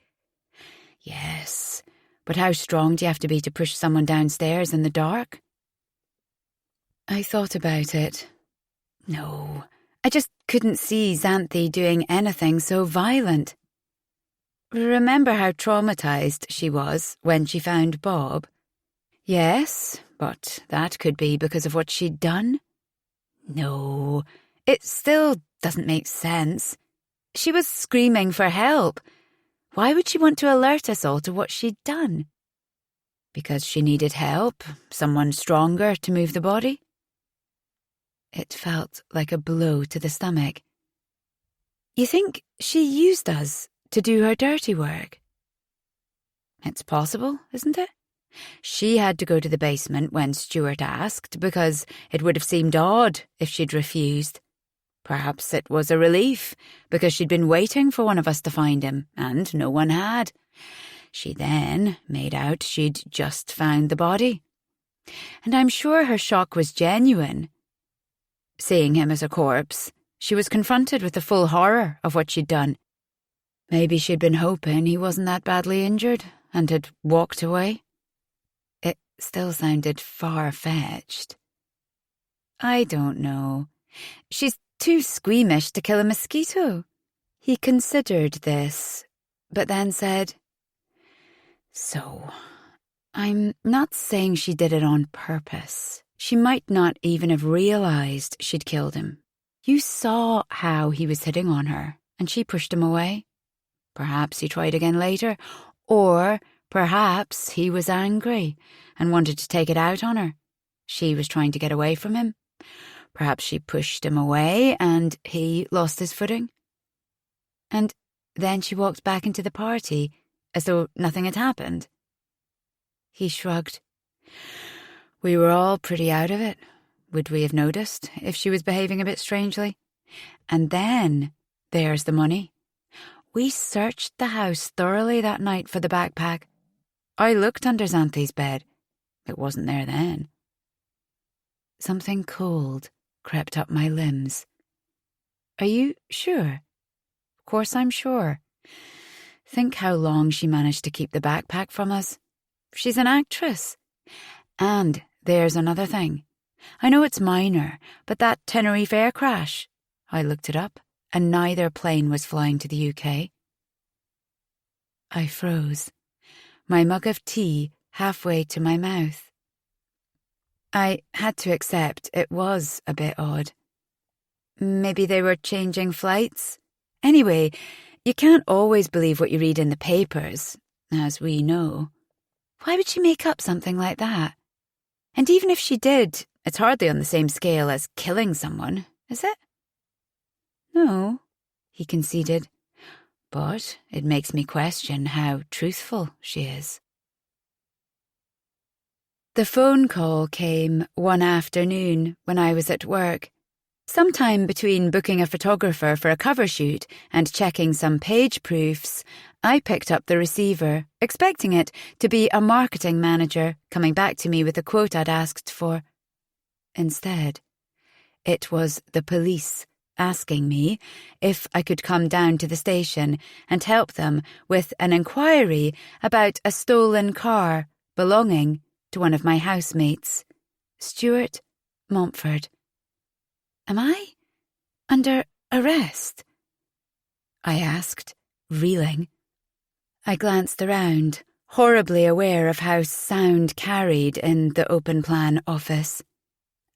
"Yes, but how strong do you have to be to push someone downstairs in the dark?" I thought about it. No, I just couldn't see Xanthi doing anything so violent. Remember how traumatized she was when she found Bob? Yes, but that could be because of what she'd done. No, it still doesn't make sense. She was screaming for help. Why would she want to alert us all to what she'd done? Because she needed help, someone stronger to move the body? It felt like a blow to the stomach. You think she used us to do her dirty work? It's possible, isn't it? She had to go to the basement when Stuart asked because it would have seemed odd if she'd refused. Perhaps it was a relief because she'd been waiting for one of us to find him, and no one had. She then made out she'd just found the body. And I'm sure her shock was genuine. Seeing him as a corpse, she was confronted with the full horror of what she'd done. Maybe she'd been hoping he wasn't that badly injured and had walked away. It still sounded far-fetched. I don't know. She's too squeamish to kill a mosquito. He considered this, but then said, "So, I'm not saying she did it on purpose. She might not even have realized she'd killed him. You saw how he was hitting on her, and she pushed him away. Perhaps he tried again later, or perhaps he was angry and wanted to take it out on her. She was trying to get away from him. Perhaps she pushed him away and he lost his footing. And then she walked back into the party as though nothing had happened." He shrugged. "We were all pretty out of it. Would we have noticed if she was behaving a bit strangely? And then there's the money. We searched the house thoroughly that night for the backpack. I looked under Xanthi's bed. It wasn't there then." Something cold crept up my limbs. "Are you sure?" "Of course I'm sure. Think how long she managed to keep the backpack from us. She's an actress. And there's another thing. I know it's minor, but that Tenerife air crash. I looked it up, and neither plane was flying to the UK." I froze, my mug of tea halfway to my mouth. I had to accept it was a bit odd. Maybe they were changing flights. Anyway, you can't always believe what you read in the papers, as we know. Why would she make up something like that? And even if she did, it's hardly on the same scale as killing someone, is it? "No," he conceded, "but it makes me question how truthful she is." The phone call came one afternoon when I was at work. Sometime between booking a photographer for a cover shoot and checking some page proofs, I picked up the receiver, expecting it to be a marketing manager coming back to me with a quote I'd asked for. Instead, it was the police asking me if I could come down to the station and help them with an inquiry about a stolen car belonging to one of my housemates, Stuart Montford. "Am I under arrest?" I asked, reeling. I glanced around, horribly aware of how sound carried in the open-plan office.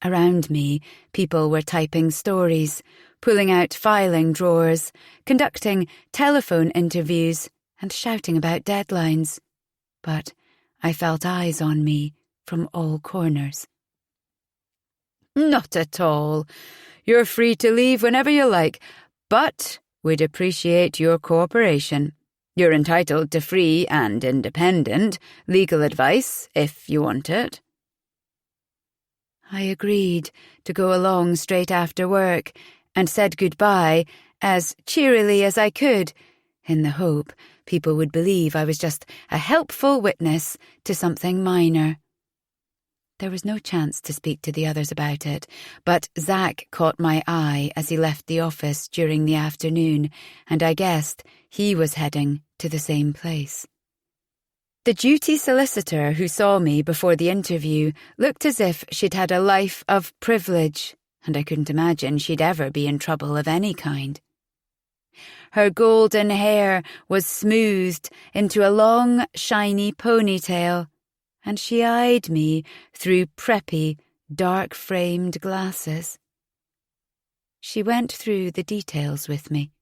Around me, people were typing stories, pulling out filing drawers, conducting telephone interviews, and shouting about deadlines. But I felt eyes on me from all corners. "Not at all. You're free to leave whenever you like, but we'd appreciate your cooperation. You're entitled to free and independent legal advice if you want it." I agreed to go along straight after work and said goodbye as cheerily as I could, in the hope people would believe I was just a helpful witness to something minor. There was no chance to speak to the others about it, but Zach caught my eye as he left the office during the afternoon, and I guessed he was heading to the same place. The duty solicitor who saw me before the interview looked as if she'd had a life of privilege, and I couldn't imagine she'd ever be in trouble of any kind. Her golden hair was smoothed into a long, shiny ponytail, and she eyed me through preppy, dark-framed glasses. She went through the details with me.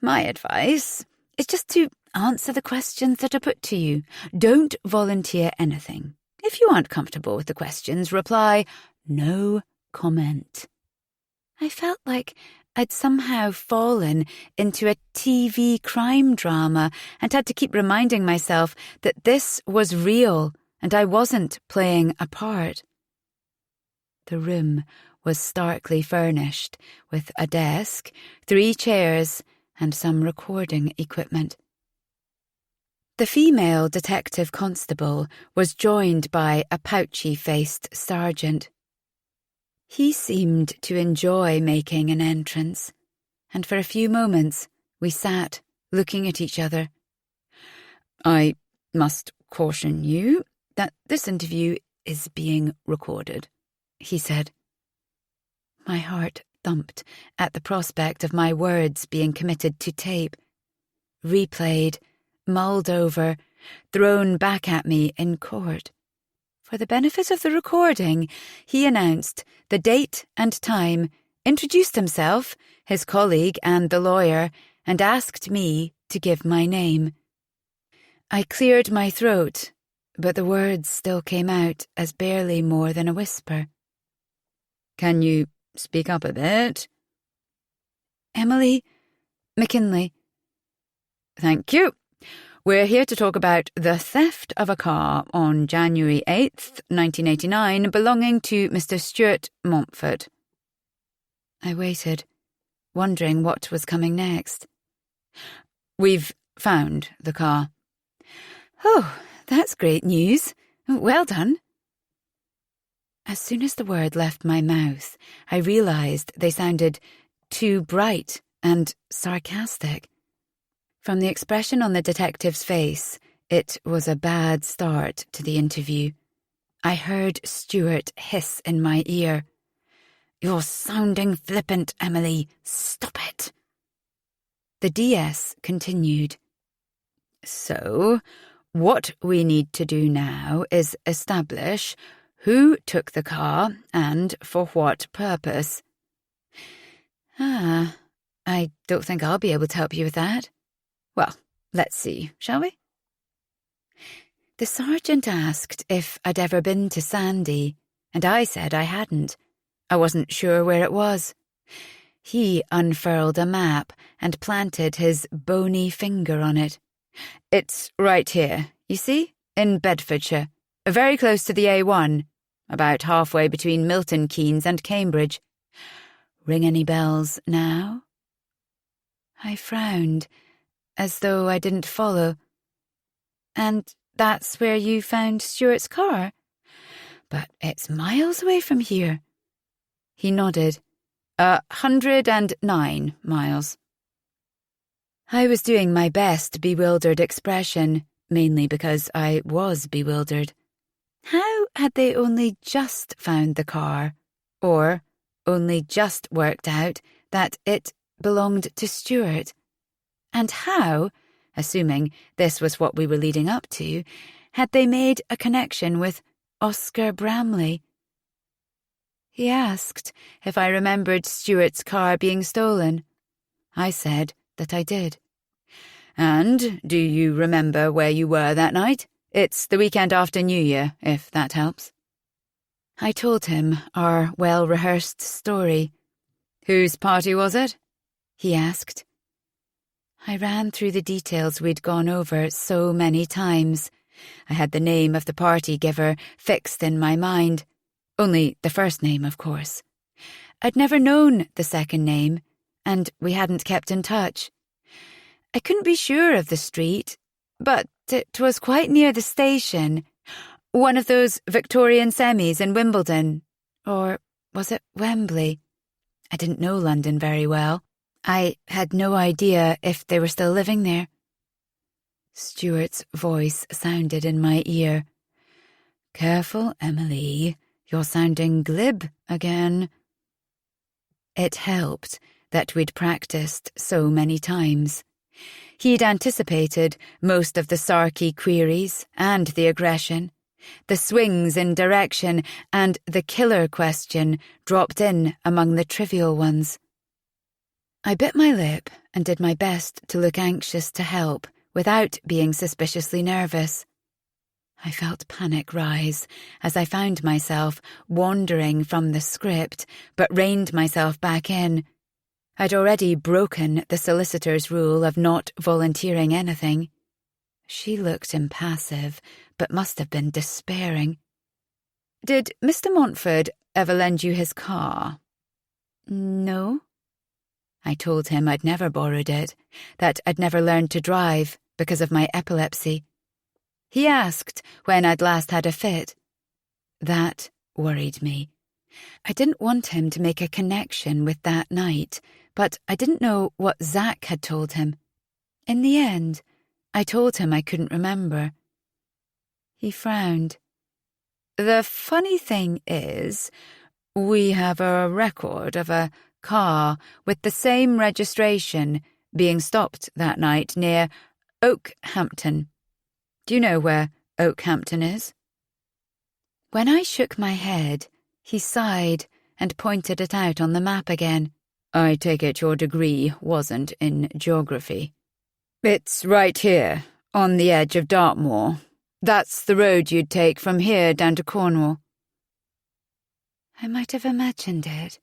"My advice is just to answer the questions that are put to you. Don't volunteer anything. If you aren't comfortable with the questions, reply, 'No comment. I felt like I'd somehow fallen into a TV crime drama and had to keep reminding myself that this was real and I wasn't playing a part. The room was starkly furnished with a desk, 3 chairs, and some recording equipment. The female detective constable was joined by a pouchy-faced sergeant. He seemed to enjoy making an entrance, and for a few moments we sat looking at each other. "I must caution you that this interview is being recorded," he said. My heart thumped at the prospect of my words being committed to tape, replayed, mulled over, thrown back at me in court. For the benefit of the recording, he announced the date and time, introduced himself, his colleague and the lawyer, and asked me to give my name. I cleared my throat, but the words still came out as barely more than a whisper. "Can you speak up a bit?" "Emily McKinley." "Thank you. We're here to talk about the theft of a car on January 8th, 1989, belonging to Mr. Stuart Montfort." I waited, wondering what was coming next. "We've found the car." "Oh, that's great news. Well done." As soon as the word left my mouth, I realised they sounded too bright and sarcastic. From the expression on the detective's face, it was a bad start to the interview. I heard Stuart hiss in my ear, "You're sounding flippant, Emily. Stop it." The DS continued. "So, what we need to do now is establish who took the car and for what purpose." "I don't think I'll be able to help you with that." "Well, let's see, shall we?" The sergeant asked if I'd ever been to Sandy, and I said I hadn't. I wasn't sure where it was. He unfurled a map and planted his bony finger on it. "It's right here, you see, in Bedfordshire, very close to the A1, about halfway between Milton Keynes and Cambridge. Ring any bells now?" I frowned, as though I didn't follow. "And that's where you found Stuart's car? But it's miles away from here." He nodded. 109 miles. I was doing my best bewildered expression, mainly because I was bewildered. How had they only just found the car, or only just worked out that it belonged to Stuart? And how, assuming this was what we were leading up to, had they made a connection with Oscar Bramley? He asked if I remembered Stuart's car being stolen. I said that I did. "And do you remember where you were that night? It's the weekend after New Year, if that helps." I told him our well-rehearsed story. "Whose party was it?" he asked. I ran through the details we'd gone over so many times. I had the name of the party giver fixed in my mind. Only the first name, of course. I'd never known the second name, and we hadn't kept in touch. I couldn't be sure of the street, but it was quite near the station. One of those Victorian semis in Wimbledon. Or was it Wembley? I didn't know London very well. I had no idea if they were still living there. Stuart's voice sounded in my ear. "Careful, Emily. You're sounding glib again." It helped that we'd practiced so many times. He'd anticipated most of the sarky queries and the aggression, the swings in direction and the killer question dropped in among the trivial ones. I bit my lip and did my best to look anxious to help without being suspiciously nervous. I felt panic rise as I found myself wandering from the script, but reined myself back in. I'd already broken the solicitor's rule of not volunteering anything. She looked impassive, but must have been despairing. "Did Mr. Montford ever lend you his car?" "No." I told him I'd never borrowed it, that I'd never learned to drive because of my epilepsy. He asked when I'd last had a fit. That worried me. I didn't want him to make a connection with that night, but I didn't know what Zack had told him. In the end, I told him I couldn't remember. He frowned. "The funny thing is, we have a record of a car with the same registration being stopped that night near Oakhampton. Do you know where Oakhampton is?" When I shook my head, he sighed and pointed it out on the map again. "I take it your degree wasn't in geography." "It's right here, on the edge of Dartmoor. That's the road you'd take from here down to Cornwall." I might have imagined it,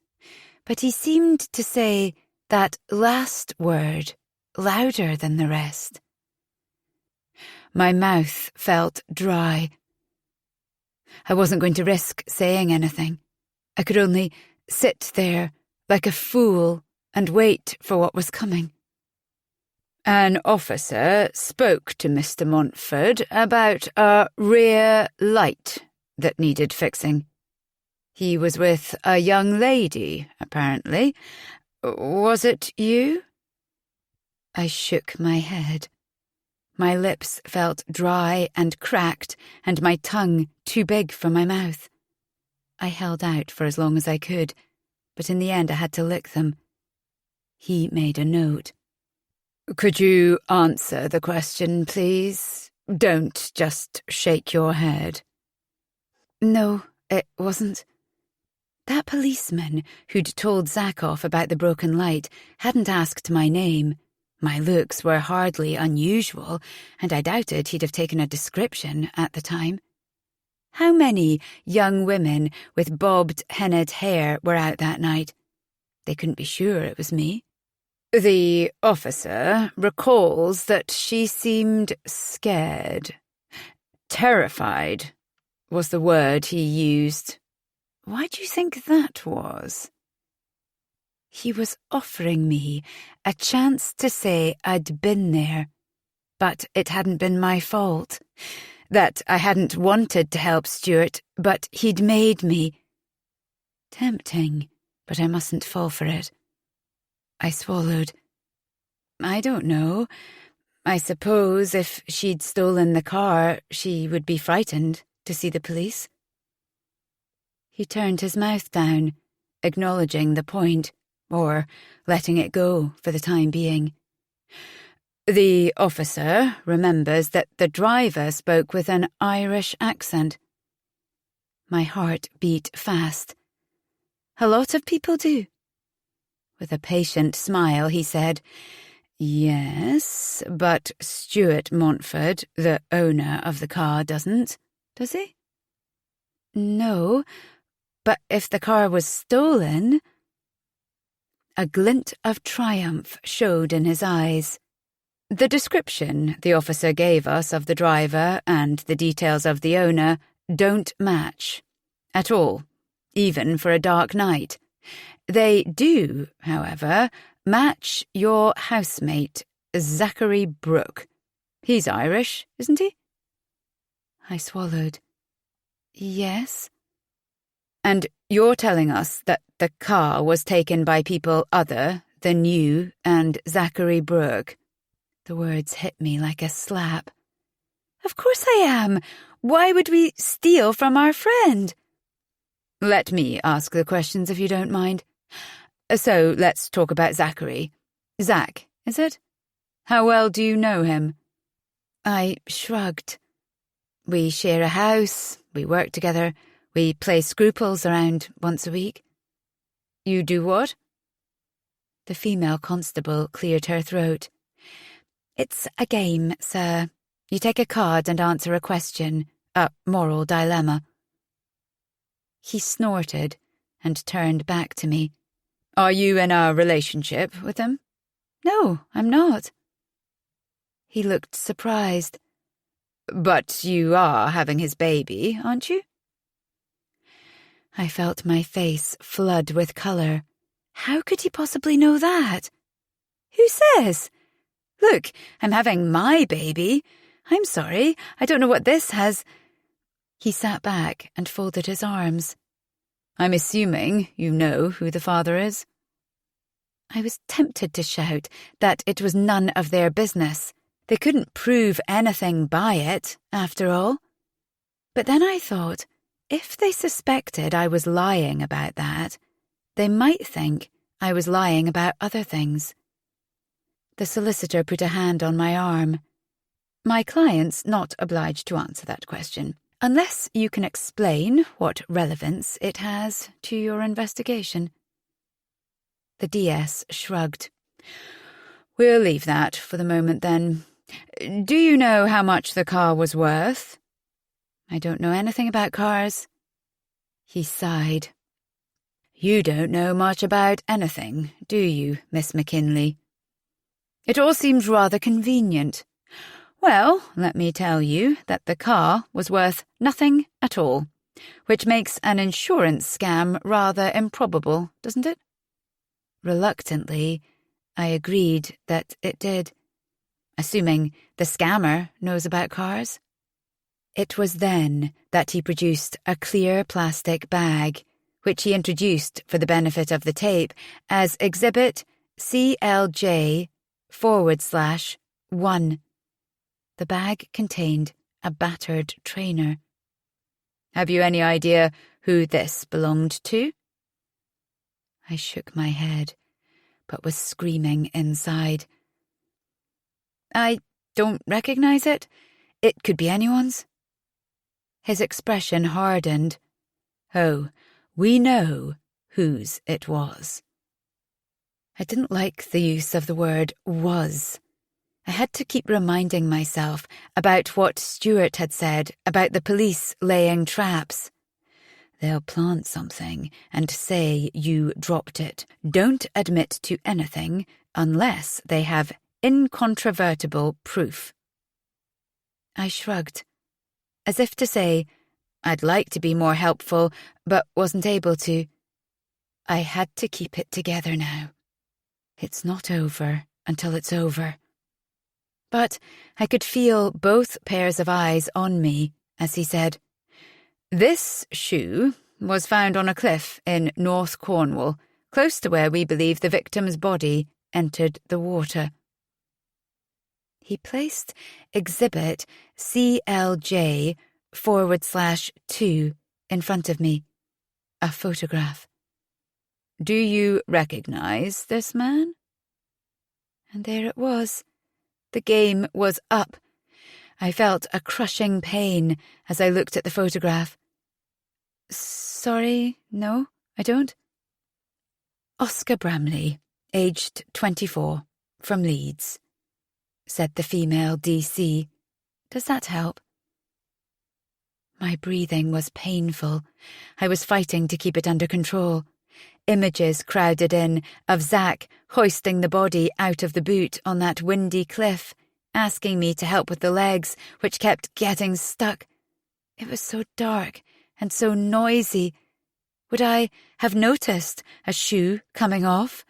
but he seemed to say that last word louder than the rest. My mouth felt dry. I wasn't going to risk saying anything. I could only sit there like a fool and wait for what was coming. "An officer spoke to Mr. Montford about a rear light that needed fixing. He was with a young lady, apparently. Was it you?" I shook my head. My lips felt dry and cracked, and my tongue too big for my mouth. I held out for as long as I could, but in the end I had to lick them. He made a note. "Could you answer the question, please? Don't just shake your head." "No, it wasn't." That policeman who'd told Zack off about the broken light hadn't asked my name. My looks were hardly unusual, and I doubted he'd have taken a description at the time. How many young women with bobbed hennaed hair were out that night? They couldn't be sure it was me. "The officer recalls that she seemed scared. Terrified was the word he used. Why do you think that was?" He was offering me a chance to say I'd been there, but it hadn't been my fault. That I hadn't wanted to help Stuart, but he'd made me. Tempting, but I mustn't fall for it. I swallowed. "I don't know. I suppose if she'd stolen the car, she would be frightened to see the police." He turned his mouth down, acknowledging the point, or letting it go for the time being. "The officer remembers that the driver spoke with an Irish accent." My heart beat fast. "A lot of people do." With a patient smile, he said, "Yes, but Stuart Montford, the owner of the car, doesn't, does he?" "No, but if the car was stolen—" A glint of triumph showed in his eyes. "The description the officer gave us of the driver and the details of the owner don't match. At all, even for a dark night. They do, however, match your housemate, Zachary Brooke. He's Irish, isn't he?" I swallowed. "Yes." "And you're telling us that the car was taken by people other than you and Zachary Brooke?" The words hit me like a slap. "Of course I am. Why would we steal from our friend?" "Let me ask the questions if you don't mind. So let's talk about Zachary. Zack, is it? How well do you know him?" I shrugged. "We share a house, we work together, we play scruples around once a week." "You do what?" The female constable cleared her throat. "It's a game, sir. You take a card and answer a question. a moral dilemma. He snorted and turned back to me. Are you in a relationship with him? No, I'm not. He looked surprised. But you are having his baby, aren't you? I felt my face flood with colour. How could he possibly know that? Who says? Look, I'm having my baby. I'm sorry, I don't know what this has... He sat back and folded his arms. I'm assuming you know who the father is. I was tempted to shout that it was none of their business. They couldn't prove anything by it, after all. But then I thought, if they suspected I was lying about that, they might think I was lying about other things. The solicitor put a hand on my arm. My client's not obliged to answer that question, unless you can explain what relevance it has to your investigation. The DS shrugged. We'll leave that for the moment, then. Do you know how much the car was worth? I don't know anything about cars. He sighed. You don't know much about anything, do you, Miss McKinley? It all seems rather convenient. Well, let me tell you that the car was worth nothing at all, which makes an insurance scam rather improbable, doesn't it? Reluctantly, I agreed that it did, assuming the scammer knows about cars. It was then that he produced a clear plastic bag, which he introduced for the benefit of the tape as Exhibit CLJ/1. The bag contained a battered trainer. Have you any idea who this belonged to? I shook my head, but was screaming inside. I don't recognize it. It could be anyone's. His expression hardened. Oh, we know whose it was. I didn't like the use of the word was. I had to keep reminding myself about what Stuart had said about the police laying traps. They'll plant something and say you dropped it. Don't admit to anything unless they have incontrovertible proof. I shrugged, as if to say, I'd like to be more helpful, but wasn't able to. I had to keep it together now. It's not over until it's over. But I could feel both pairs of eyes on me as he said, This shoe was found on a cliff in North Cornwall, close to where we believe the victim's body entered the water. He placed Exhibit CLJ/2 in front of me, a photograph. Do you recognize this man? And there it was. The game was up. I felt a crushing pain as I looked at the photograph. Sorry, no, I don't. Oscar Bramley, aged 24, from Leeds, said the female DC. Does that help? My breathing was painful. I was fighting to keep it under control. Images crowded in of Zack hoisting the body out of the boot on that windy cliff, asking me to help with the legs, which kept getting stuck. It was so dark and so noisy. Would I have noticed a shoe coming off?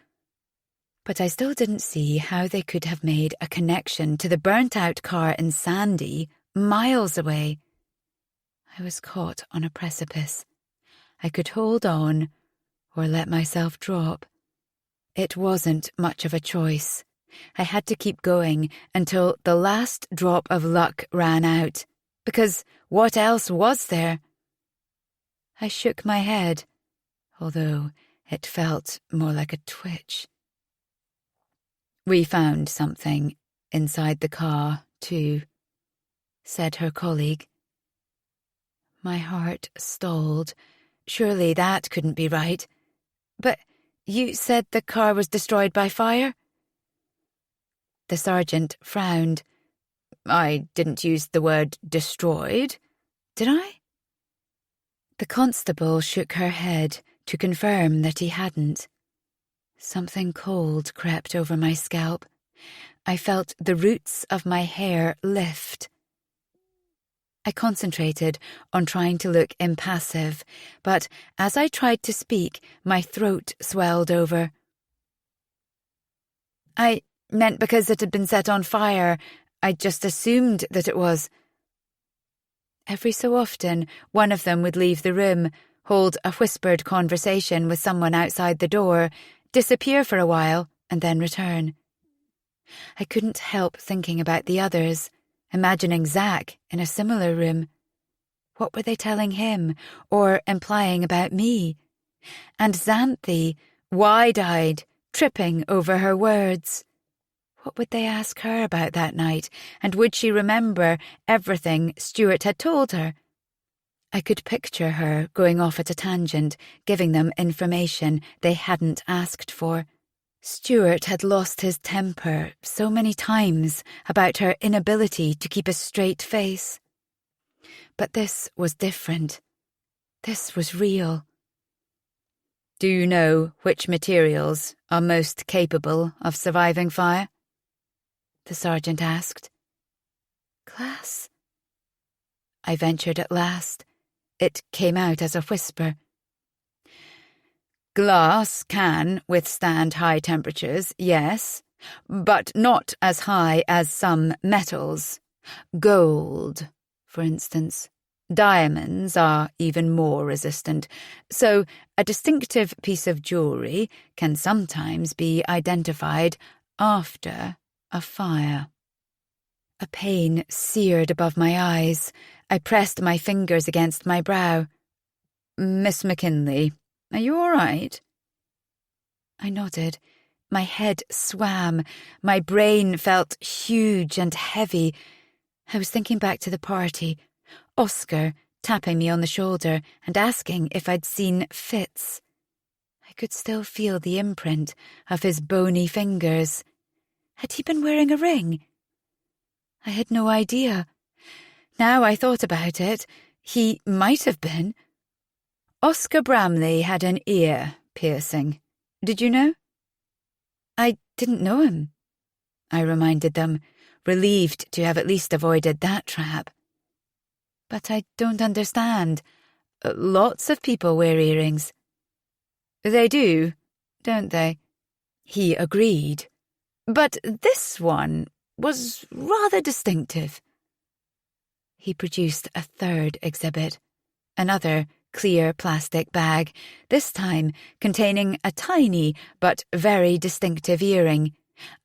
But I still didn't see how they could have made a connection to the burnt-out car in Sandy, miles away. I was caught on a precipice. I could hold on or let myself drop. It wasn't much of a choice. I had to keep going until the last drop of luck ran out, because what else was there? I shook my head, although it felt more like a twitch. We found something inside the car, too, said her colleague. My heart stalled. Surely that couldn't be right. But you said the car was destroyed by fire? The sergeant frowned. I didn't use the word destroyed. Did I? The constable shook her head to confirm that he hadn't. Something cold crept over my scalp. I felt the roots of my hair lift. I concentrated on trying to look impassive, but as I tried to speak, my throat swelled over. I meant because it had been set on fire. I just assumed that it was. Every so often, one of them would leave the room, hold a whispered conversation with someone outside the door, disappear for a while, and then return. I couldn't help thinking about the others, imagining Zack in a similar room. What were they telling him, or implying about me? And Xanthi, wide-eyed, tripping over her words. What would they ask her about that night, and would she remember everything Stuart had told her? I could picture her going off at a tangent, giving them information they hadn't asked for. Stuart had lost his temper so many times about her inability to keep a straight face. But this was different. This was real. Do you know which materials are most capable of surviving fire? The sergeant asked. Glass? I ventured at last. It came out as a whisper. Glass can withstand high temperatures, yes, but not as high as some metals. Gold, for instance. Diamonds are even more resistant, so a distinctive piece of jewellery can sometimes be identified after a fire. A pain seared above my eyes. I pressed my fingers against my brow. Miss McKinley, are you all right? I nodded. My head swam. My brain felt huge and heavy. I was thinking back to the party. Oscar tapping me on the shoulder and asking if I'd seen Fitz. I could still feel the imprint of his bony fingers. Had he been wearing a ring? I had no idea. Now I thought about it, he might have been. Oscar Bramley had an ear piercing. Did you know? I didn't know him, I reminded them, relieved to have at least avoided that trap. But I don't understand. Lots of people wear earrings. They do, don't they? He agreed. But this one was rather distinctive. He produced a third exhibit, another clear plastic bag, this time containing a tiny but very distinctive earring,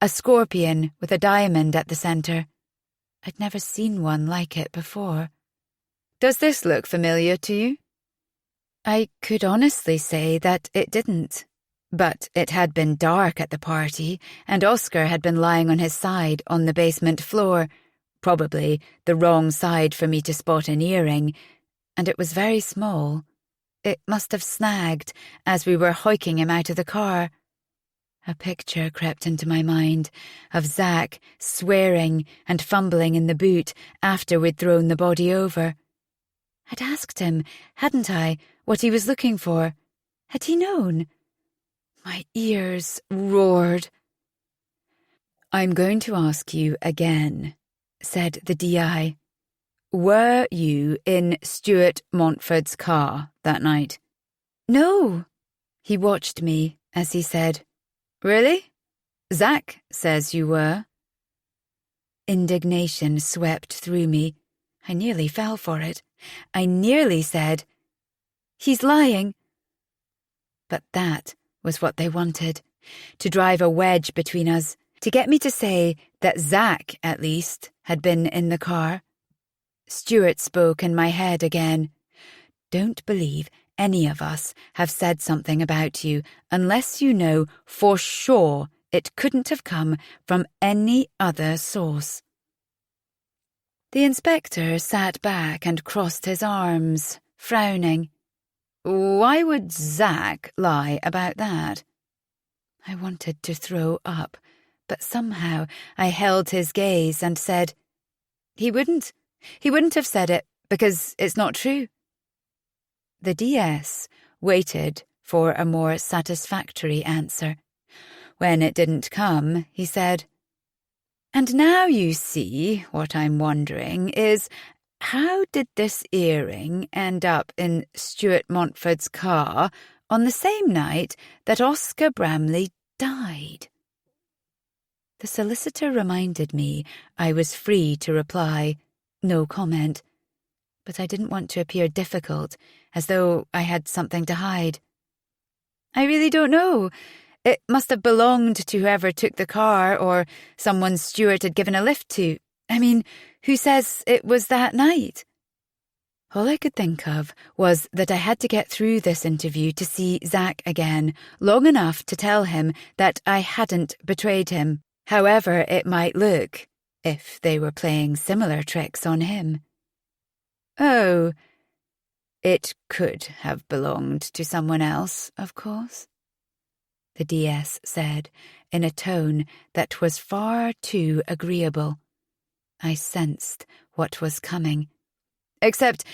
a scorpion with a diamond at the centre. I'd never seen one like it before. Does this look familiar to you? I could honestly say that it didn't. But it had been dark at the party, and Oscar had been lying on his side on the basement floor, probably the wrong side for me to spot an earring, and it was very small. It must have snagged as we were hoiking him out of the car. A picture crept into my mind of Zack swearing and fumbling in the boot after we'd thrown the body over. I'd asked him, hadn't I, what he was looking for? Had he known? My ears roared. I'm going to ask you again, said the DI. Were you in Stuart Montford's car that night? No. He watched me as he said, Really? Zack says you were. Indignation swept through me. I nearly fell for it. I nearly said, He's lying. But that was what they wanted, to drive a wedge between us, to get me to say that Zack, at least, had been in the car. Stuart spoke in my head again. Don't believe any of us have said something about you unless you know for sure it couldn't have come from any other source. The inspector sat back and crossed his arms, frowning. Why would Zack lie about that? I wanted to throw up, but somehow I held his gaze and said, He wouldn't have said it because it's not true." The DS waited for a more satisfactory answer. When it didn't come, he said, "And now you see, what I'm wondering is, how did this earring end up in Stuart Montford's car on the same night that Oscar Bramley died?" The solicitor reminded me I was free to reply, "No comment," but I didn't want to appear difficult, as though I had something to hide. "I really don't know. It must have belonged to whoever took the car, or someone Stuart had given a lift to. I mean, who says it was that night?" All I could think of was that I had to get through this interview to see Zack again, long enough to tell him that I hadn't betrayed him, however it might look, if they were playing similar tricks on him. "Oh, it could have belonged to someone else, of course," the DS said, in a tone that was far too agreeable. I sensed what was coming. "Except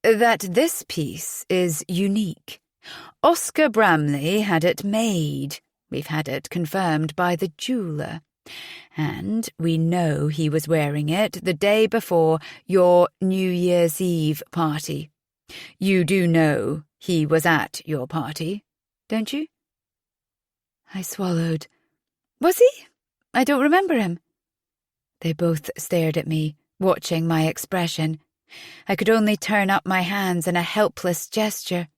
that this piece is unique. Oscar Bramley had it made. We've had it confirmed by the jeweller. And we know he was wearing it the day before your New Year's Eve party. You do know he was at your party, don't you?" I swallowed. "Was he? I don't remember him." They both stared at me, watching my expression. I could only turn up my hands in a helpless gesture.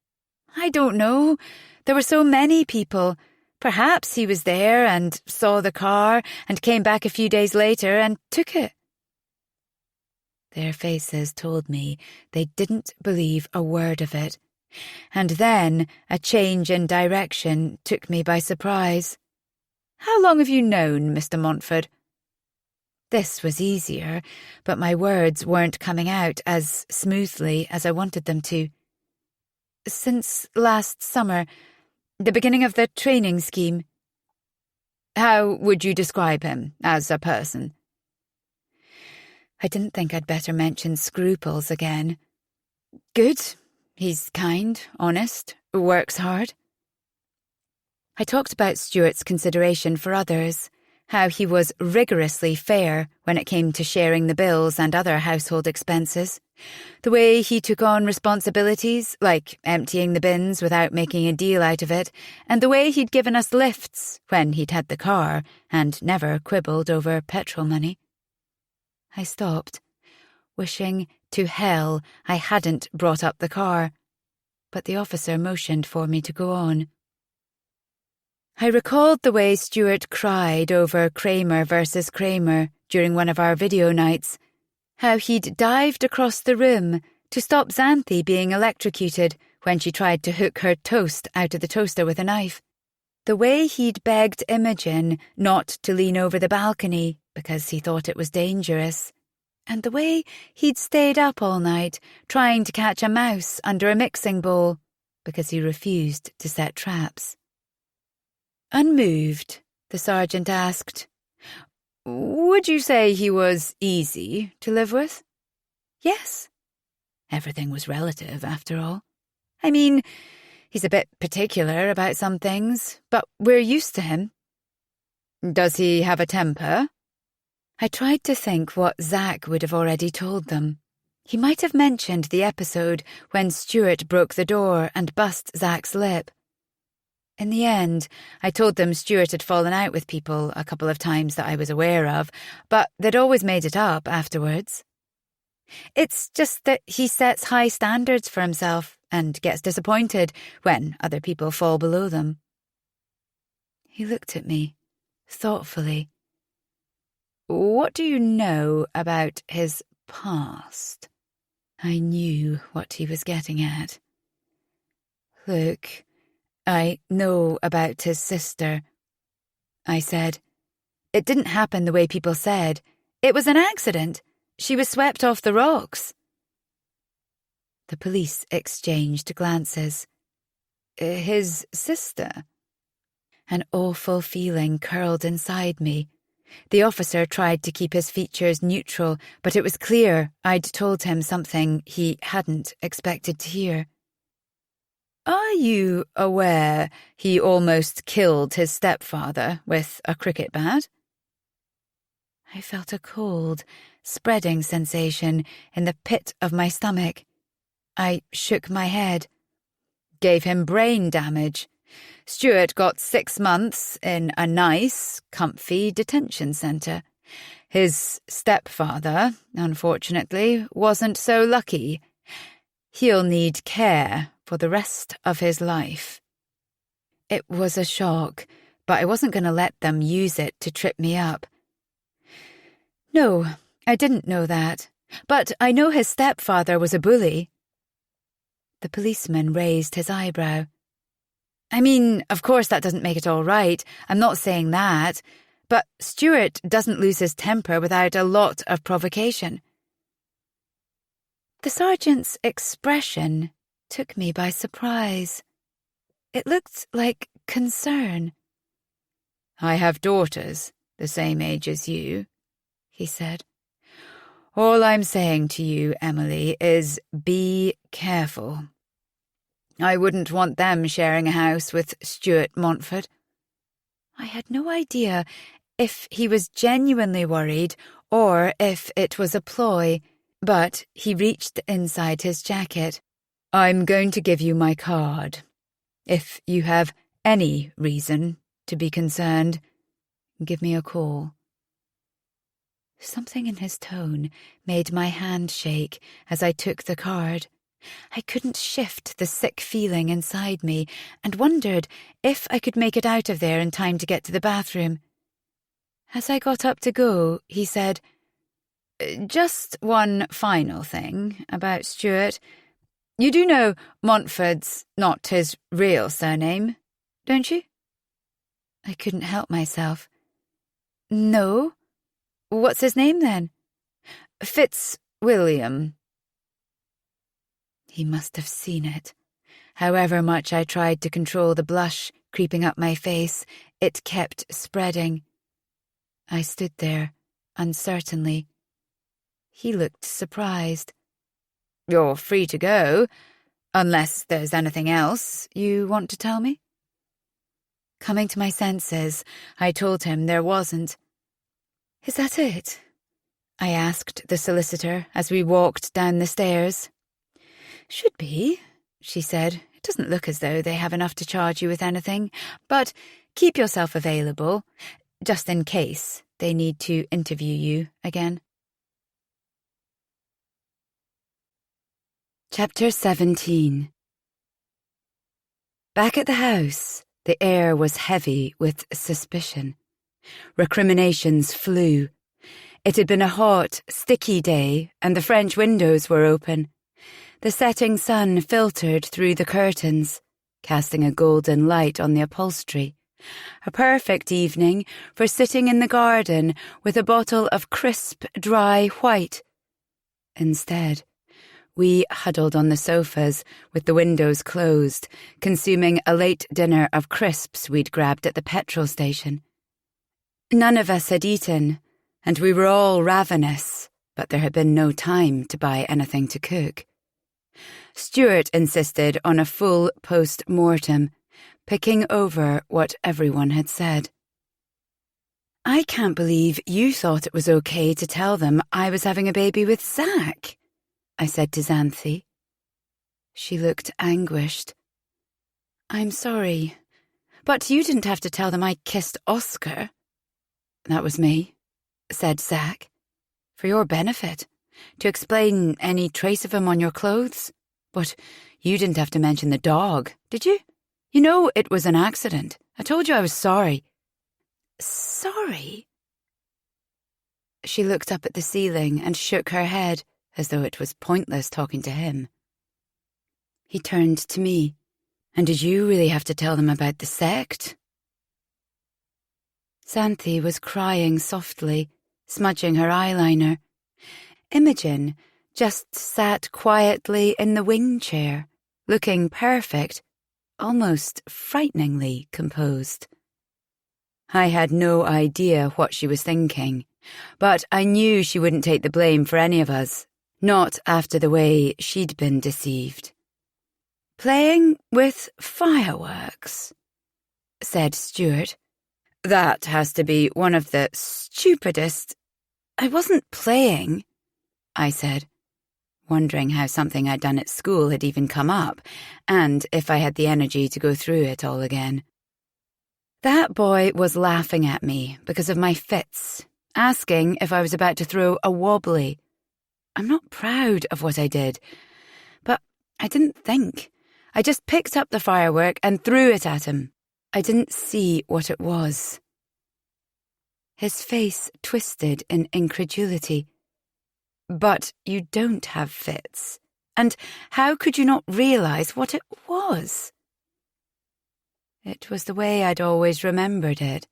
"I don't know. There were so many people. Perhaps he was there and saw the car and came back a few days later and took it." Their faces told me they didn't believe a word of it. And then a change in direction took me by surprise. "How long have you known Mr. Montford?" This was easier, but my words weren't coming out as smoothly as I wanted them to. "Since last summer, the beginning of the training scheme." "How would you describe him as a person?" I didn't think I'd better mention scruples again. "Good. He's kind, honest, works hard." I talked about Stuart's consideration for others, how he was rigorously fair when it came to sharing the bills and other household expenses, the way he took on responsibilities, like emptying the bins without making a deal out of it, and the way he'd given us lifts when he'd had the car and never quibbled over petrol money. I stopped, wishing to hell I hadn't brought up the car, but the officer motioned for me to go on. I recalled the way Stuart cried over Kramer versus Kramer during one of our video nights, how he'd dived across the room to stop Xanthi being electrocuted when she tried to hook her toast out of the toaster with a knife, the way he'd begged Imogen not to lean over the balcony because he thought it was dangerous, and the way he'd stayed up all night trying to catch a mouse under a mixing bowl because he refused to set traps. Unmoved, the sergeant asked, "Would you say he was easy to live with?" "Yes." Everything was relative, after all. "I mean, he's a bit particular about some things, but we're used to him." "Does he have a temper?" I tried to think what Zack would have already told them. He might have mentioned the episode when Stuart broke the door and bust Zack's lip. In the end, I told them Stuart had fallen out with people a couple of times that I was aware of, but they'd always made it up afterwards. It's just that he sets high standards for himself and gets disappointed when other people fall below them. He looked at me, thoughtfully. "What do you know about his past?" I knew what he was getting at. "Look, I know about his sister," I said. "It didn't happen the way people said. It was an accident. She was swept off the rocks." The police exchanged glances. "His sister?" An awful feeling curled inside me. The officer tried to keep his features neutral, but it was clear I'd told him something he hadn't expected to hear. "Are you aware he almost killed his stepfather with a cricket bat?" I felt a cold, spreading sensation in the pit of my stomach. I shook my head. "Gave him brain damage. Stuart got 6 months in a nice, comfy detention centre. His stepfather, unfortunately, wasn't so lucky. He'll need care for the rest of his life." It was a shock, but I wasn't going to let them use it to trip me up. "No, I didn't know that. But I know his stepfather was a bully." The policeman raised his eyebrow. "I mean, of course that doesn't make it all right. I'm not saying that. But Stuart doesn't lose his temper without a lot of provocation." The sergeant's expression took me by surprise. It looked like concern. "I have daughters the same age as you," he said. "All I'm saying to you, Emily, is be careful. I wouldn't want them sharing a house with Stuart Montfort." I had no idea if he was genuinely worried or if it was a ploy, but he reached inside his jacket. "I'm going to give you my card. If you have any reason to be concerned, give me a call." Something in his tone made my hand shake as I took the card. I couldn't shift the sick feeling inside me and wondered if I could make it out of there in time to get to the bathroom. As I got up to go, he said, "Just one final thing about Stuart. You do know Montford's not his real surname, don't you?" I couldn't help myself. "No. What's his name then?" "Fitzwilliam." He must have seen it. However much I tried to control the blush creeping up my face, it kept spreading. I stood there, uncertainly. He looked surprised. "You're free to go, unless there's anything else you want to tell me?" Coming to my senses, I told him there wasn't. "Is that it?" I asked the solicitor as we walked down the stairs. "Should be," she said. "It doesn't look as though they have enough to charge you with anything, but keep yourself available, just in case they need to interview you again." Chapter 17. Back at the house, the air was heavy with suspicion. Recriminations flew. It had been a hot, sticky day, and the French windows were open. The setting sun filtered through the curtains, casting a golden light on the upholstery. A perfect evening for sitting in the garden with a bottle of crisp, dry white. Instead, we huddled on the sofas with the windows closed, consuming a late dinner of crisps we'd grabbed at the petrol station. None of us had eaten, and we were all ravenous, but there had been no time to buy anything to cook. Stuart insisted on a full post-mortem, picking over what everyone had said. "I can't believe you thought it was okay to tell them I was having a baby with Zach," I said to Xanthi. She looked anguished. "I'm sorry, but you didn't have to tell them I kissed Oscar." "That was me," said Zach. "For your benefit, to explain any trace of him on your clothes. But you didn't have to mention the dog, did you? You know it was an accident. I told you I was sorry." "Sorry?" She looked up at the ceiling and shook her head, as though it was pointless talking to him. He turned to me. "And did you really have to tell them about the sect?" Xanthi was crying softly, smudging her eyeliner. Imogen just sat quietly in the wing chair, looking perfect, almost frighteningly composed. I had no idea what she was thinking, but I knew she wouldn't take the blame for any of us, not after the way she'd been deceived. "Playing with fireworks," said Stuart. "That has to be one of the stupidest—" "I wasn't playing," I said, wondering how something I'd done at school had even come up, and if I had the energy to go through it all again. That boy was laughing at me because of my fits, asking if I was about to throw a wobbly. I'm not proud of what I did, but I didn't think. I just picked up the firework and threw it at him. I didn't see what it was. His face twisted in incredulity. "But you don't have fits, and how could you not realize what it was?" It was the way I'd always remembered it.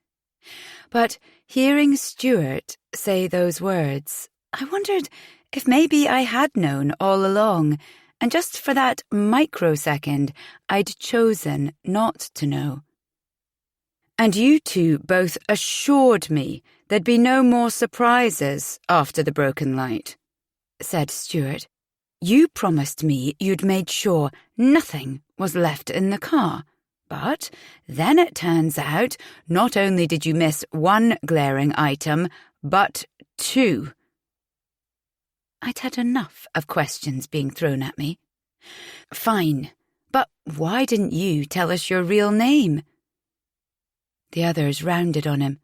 But hearing Stuart say those words, I wondered if maybe I had known all along, and just for that microsecond I'd chosen not to know. "And you two both assured me there'd be no more surprises after the broken light," said Stuart. "You promised me you'd made sure nothing was left in the car. But then it turns out not only did you miss one glaring item, but two." I'd had enough of questions being thrown at me. "Fine, but why didn't you tell us your real name?" The others rounded on him.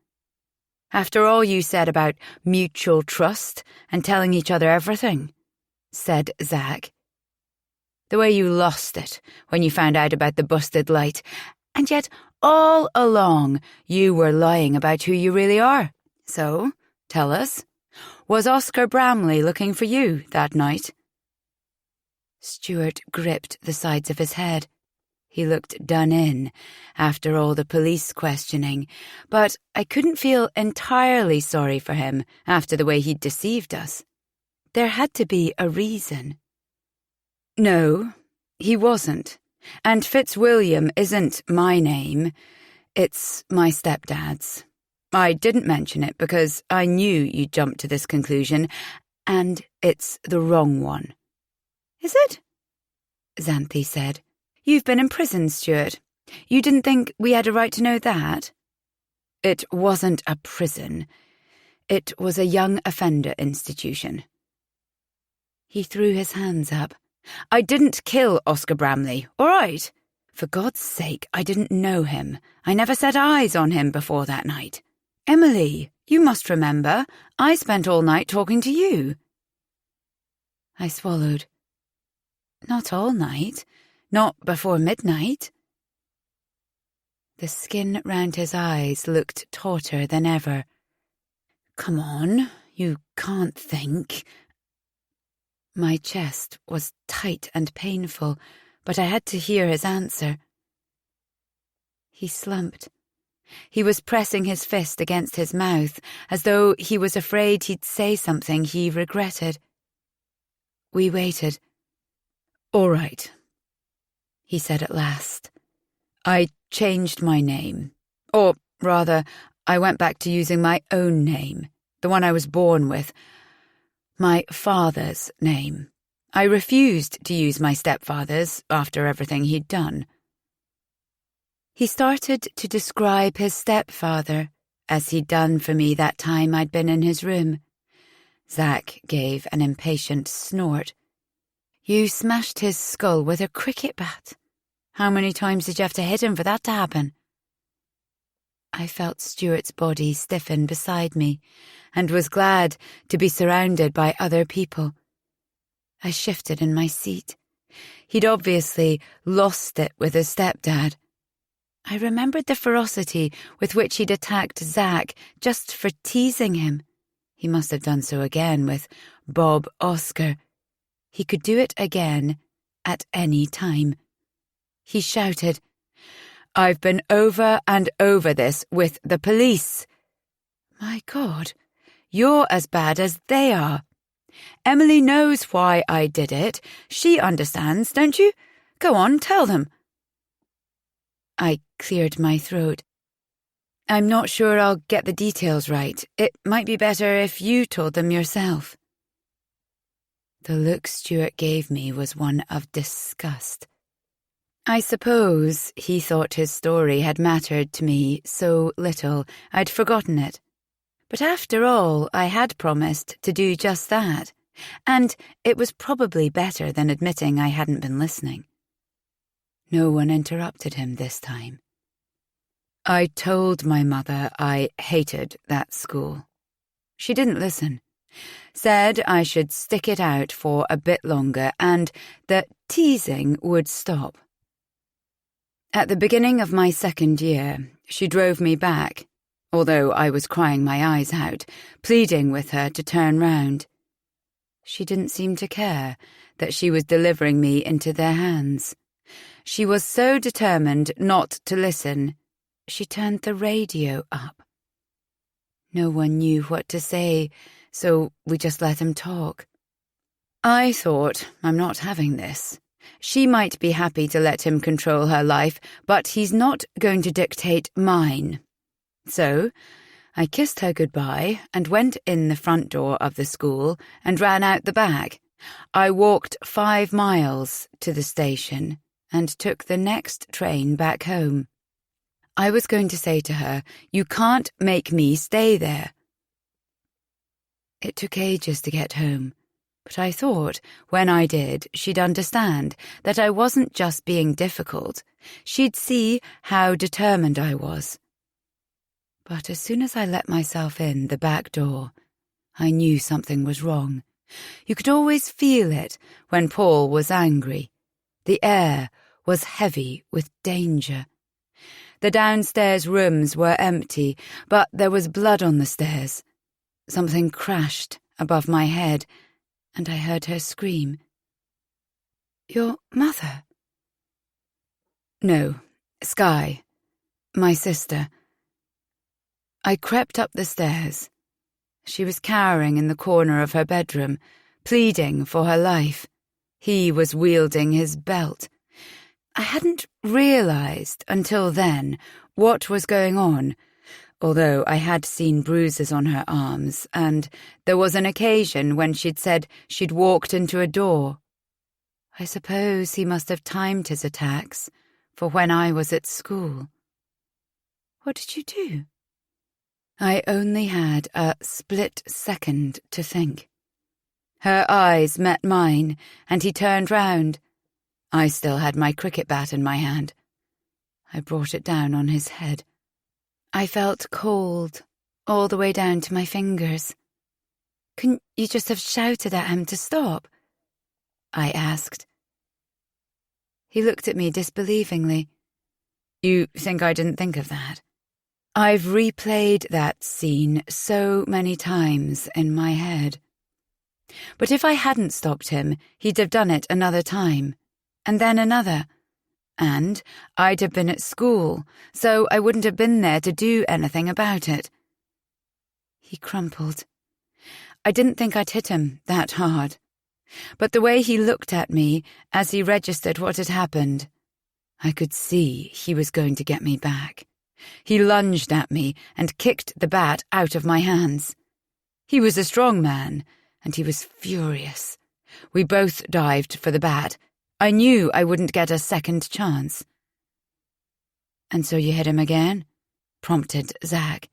"After all you said about mutual trust and telling each other everything," said Zach. "The way you lost it when you found out about the busted light, and yet all along you were lying about who you really are. So, tell us, was Oscar Bramley looking for you that night?" Stuart gripped the sides of his head. He looked done in after all the police questioning, but I couldn't feel entirely sorry for him after the way he'd deceived us. There had to be a reason. "No, he wasn't. And Fitzwilliam isn't my name. It's my stepdad's. I didn't mention it because I knew you'd jump to this conclusion, and it's the wrong one." "Is it?" Xanthi said. "You've been in prison, Stuart. You didn't think we had a right to know that?" "It wasn't a prison. It was a young offender institution." He threw his hands up. "I didn't kill Oscar Bramley, all right? For God's sake, I didn't know him. I never set eyes on him before that night. Emily, you must remember, I spent all night talking to you." I swallowed. "Not all night. Not before midnight." The skin round his eyes looked tauter than ever. "Come on, you can't think." My chest was tight and painful, but I had to hear his answer. He slumped. He was pressing his fist against his mouth, as though he was afraid he'd say something he regretted. We waited. "All right," he said at last. "I changed my name. Or, rather, I went back to using my own name, the one I was born with. My father's name. I refused to use my stepfather's after everything he'd done." He started to describe his stepfather, as he'd done for me that time I'd been in his room. Zach gave an impatient snort. "You smashed his skull with a cricket bat. How many times did you have to hit him for that to happen?" I felt Stuart's body stiffen beside me, and was glad to be surrounded by other people. I shifted in my seat. He'd obviously lost it with his stepdad. I remembered the ferocity with which he'd attacked Zach just for teasing him. He must have done so again with Bob Oscar. He could do it again at any time. He shouted, "I've been over and over this with the police." My God, you're as bad as they are. Emily knows why I did it. She understands, don't you? Go on, tell them. I cleared my throat. I'm not sure I'll get the details right. It might be better if you told them yourself. The look Stuart gave me was one of disgust. I suppose he thought his story had mattered to me so little I'd forgotten it. But after all, I had promised to do just that, and it was probably better than admitting I hadn't been listening. No one interrupted him this time. I told my mother I hated that school. She didn't listen. Said I should stick it out for a bit longer and that teasing would stop. At the beginning of my second year, she drove me back, although I was crying my eyes out, pleading with her to turn round. She didn't seem to care that she was delivering me into their hands. She was so determined not to listen, she turned the radio up. No one knew what to say, so we just let him talk. I thought, I'm not having this. She might be happy to let him control her life, but he's not going to dictate mine. So I kissed her goodbye and went in the front door of the school and ran out the back. I walked 5 miles to the station and took the next train back home. I was going to say to her, "You can't make me stay there." It took ages to get home, but I thought, when I did, she'd understand that I wasn't just being difficult. She'd see how determined I was. But as soon as I let myself in the back door, I knew something was wrong. You could always feel it when Paul was angry. The air was heavy with danger. The downstairs rooms were empty, but there was blood on the stairs. Something crashed above my head, and I heard her scream. "Your mother?" "No, Skye, my sister." I crept up the stairs. She was cowering in the corner of her bedroom, pleading for her life. He was wielding his belt. I hadn't realized until then what was going on, although I had seen bruises on her arms, and there was an occasion when she'd said she'd walked into a door. I suppose he must have timed his attacks for when I was at school. "What did you do?" I only had a split second to think. Her eyes met mine, and he turned round. I still had my cricket bat in my hand. I brought it down on his head. I felt cold all the way down to my fingers. "Couldn't you just have shouted at him to stop?" I asked. He looked at me disbelievingly. "You think I didn't think of that?" I've replayed that scene so many times in my head. But if I hadn't stopped him, he'd have done it another time, and then another. And I'd have been at school, so I wouldn't have been there to do anything about it. He crumpled. I didn't think I'd hit him that hard. But the way he looked at me as he registered what had happened, I could see he was going to get me back. He lunged at me and kicked the bat out of my hands. He was a strong man, and he was furious. We both dived for the bat. I knew I wouldn't get a second chance. "And so you hit him again?" prompted Zach.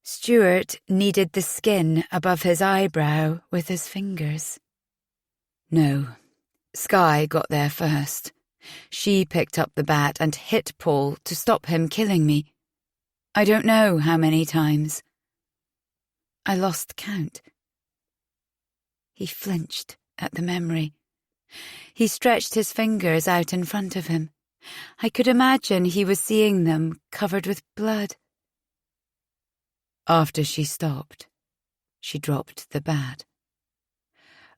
Stuart kneaded the skin above his eyebrow with his fingers. "No, Skye got there first. She picked up the bat and hit Paul to stop him killing me. I don't know how many times. I lost count." He flinched at the memory. He stretched his fingers out in front of him. I could imagine he was seeing them covered with blood. After she stopped, she dropped the bat.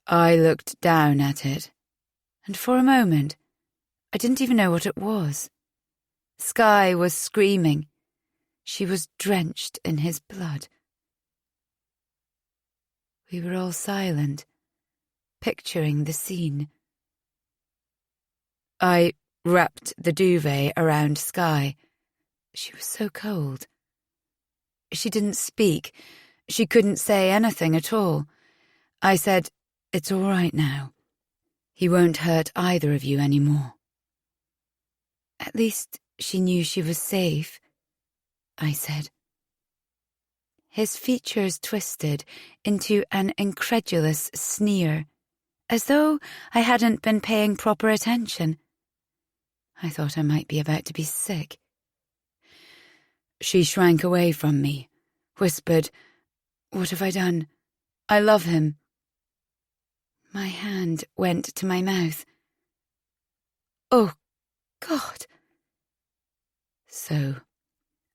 I looked down at it, and for a moment, I didn't even know what it was. Skye was screaming. She was drenched in his blood. We were all silent, picturing the scene. I wrapped the duvet around Skye. She was so cold. She didn't speak. She couldn't say anything at all. I said, "It's all right now. He won't hurt either of you anymore." At least she knew she was safe, I said. His features twisted into an incredulous sneer, as though I hadn't been paying proper attention. I thought I might be about to be sick. She shrank away from me, whispered, "What have I done? I love him." My hand went to my mouth. Oh, God. So,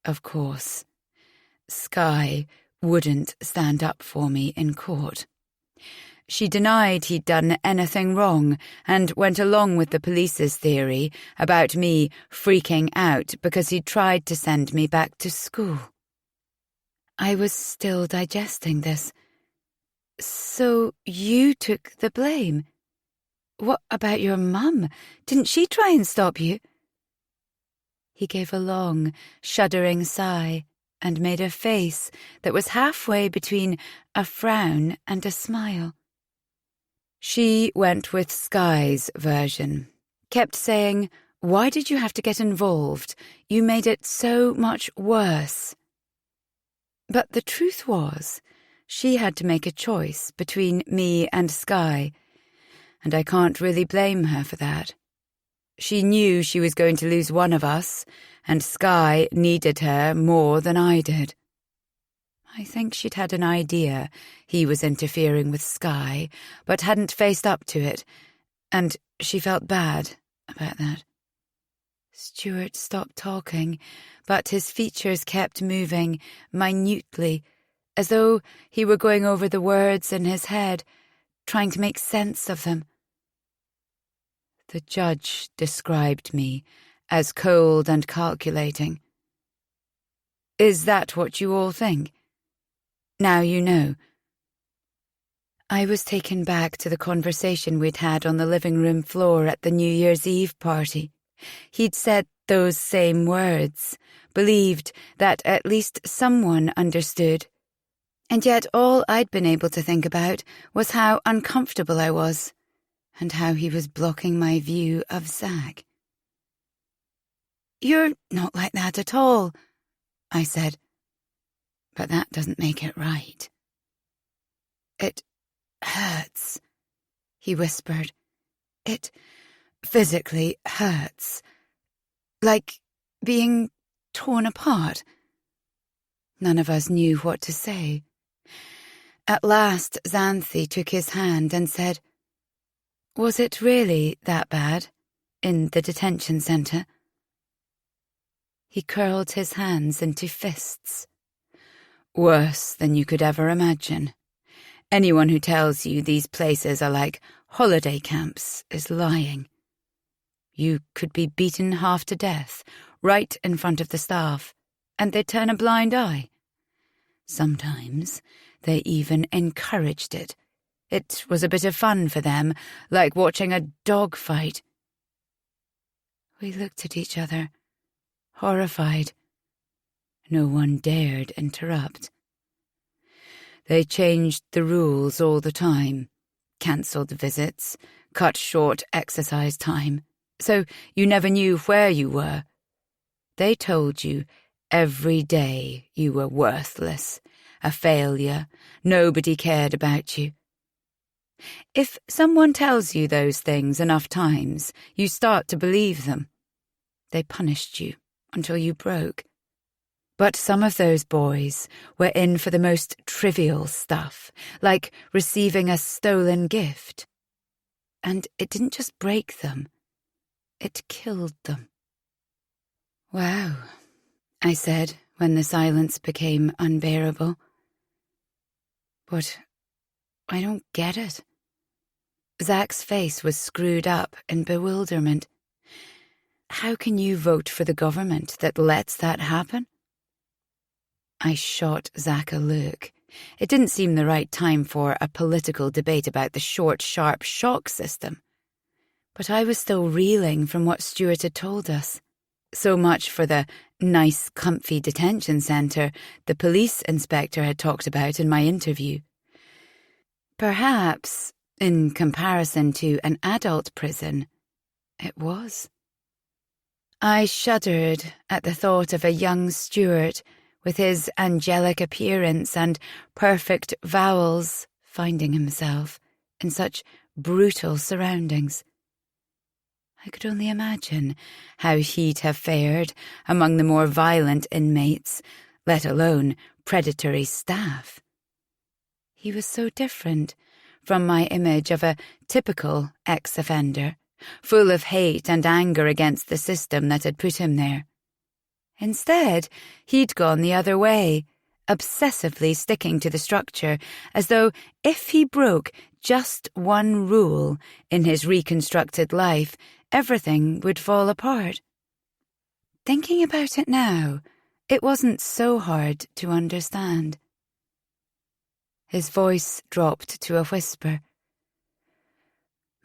of course, Skye wouldn't stand up for me in court. She denied he'd done anything wrong and went along with the police's theory about me freaking out because he'd tried to send me back to school. I was still digesting this. So you took the blame? What about your mum? Didn't she try and stop you? He gave a long, shuddering sigh and made a face that was halfway between a frown and a smile. She went with Skye's version, kept saying, "Why did you have to get involved? You made it so much worse." But the truth was, she had to make a choice between me and Skye, and I can't really blame her for that. She knew she was going to lose one of us, and Skye needed her more than I did. I think she'd had an idea he was interfering with Skye, but hadn't faced up to it, and she felt bad about that. Stuart stopped talking, but his features kept moving minutely, as though he were going over the words in his head, trying to make sense of them. The judge described me as cold and calculating. "Is that what you all think? Now you know." I was taken back to the conversation we'd had on the living room floor at the New Year's Eve party. He'd said those same words, believed that at least someone understood. And yet all I'd been able to think about was how uncomfortable I was, and how he was blocking my view of Zack. "You're not like that at all," I said. "But that doesn't make it right." "It hurts," he whispered. "It physically hurts. Like being torn apart." None of us knew what to say. At last Xanthi took his hand and said, "Was it really that bad in the detention centre?" He curled his hands into fists. "Worse than you could ever imagine. Anyone who tells you these places are like holiday camps is lying. You could be beaten half to death, right in front of the staff, and they'd turn a blind eye. Sometimes they even encouraged it. It was a bit of fun for them, like watching a dog fight." We looked at each other, horrified. No one dared interrupt. "They changed the rules all the time, cancelled visits, cut short exercise time, so you never knew where you were. They told you every day you were worthless, a failure, nobody cared about you. If someone tells you those things enough times, you start to believe them. They punished you until you broke. But some of those boys were in for the most trivial stuff, like receiving a stolen gift. And it didn't just break them, it killed them." "Wow," I said when the silence became unbearable. "But I don't get it." Zack's face was screwed up in bewilderment. "How can you vote for the government that lets that happen?" I shot Zack a look. It didn't seem the right time for a political debate about the short, sharp shock system. But I was still reeling from what Stuart had told us. So much for the nice, comfy detention centre the police inspector had talked about in my interview. Perhaps, in comparison to an adult prison, it was. I shuddered at the thought of a young Stuart with his angelic appearance and perfect vowels finding himself in such brutal surroundings. I could only imagine how he'd have fared among the more violent inmates, let alone predatory staff. He was so different from my image of a typical ex-offender, full of hate and anger against the system that had put him there. Instead, he'd gone the other way, obsessively sticking to the structure, as though if he broke just one rule in his reconstructed life, everything would fall apart. Thinking about it now, it wasn't so hard to understand. His voice dropped to a whisper.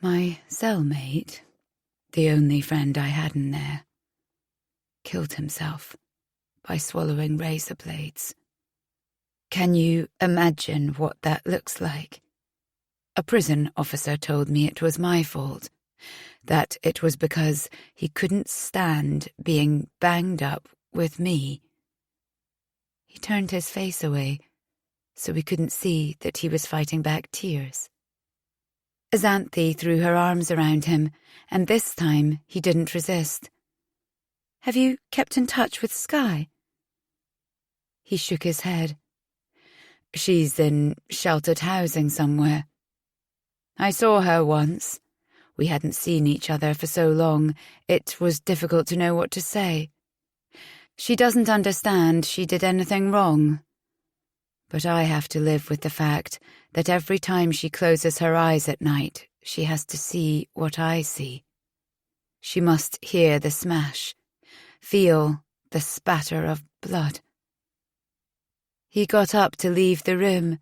My cellmate, the only friend I had in there, killed himself by swallowing razor blades. Can you imagine what that looks like? A prison officer told me it was my fault, that it was because he couldn't stand being banged up with me. He turned his face away so we couldn't see that he was fighting back tears. Xanthi threw her arms around him, and this time he didn't resist. Have you kept in touch with Skye? He shook his head. She's in sheltered housing somewhere. I saw her once. We hadn't seen each other for so long, it was difficult to know what to say. She doesn't understand she did anything wrong. But I have to live with the fact that every time she closes her eyes at night, she has to see what I see. She must hear the smash, feel the spatter of blood. He got up to leave the room,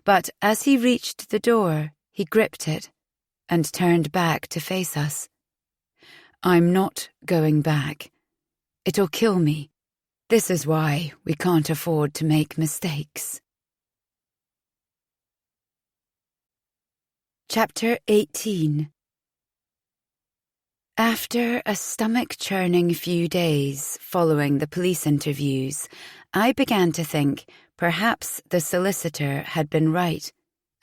but as he reached the door, he gripped it and turned back to face us. I'm not going back. It'll kill me. This is why we can't afford to make mistakes. Chapter 18. After a stomach-churning few days following the police interviews, I began to think perhaps the solicitor had been right,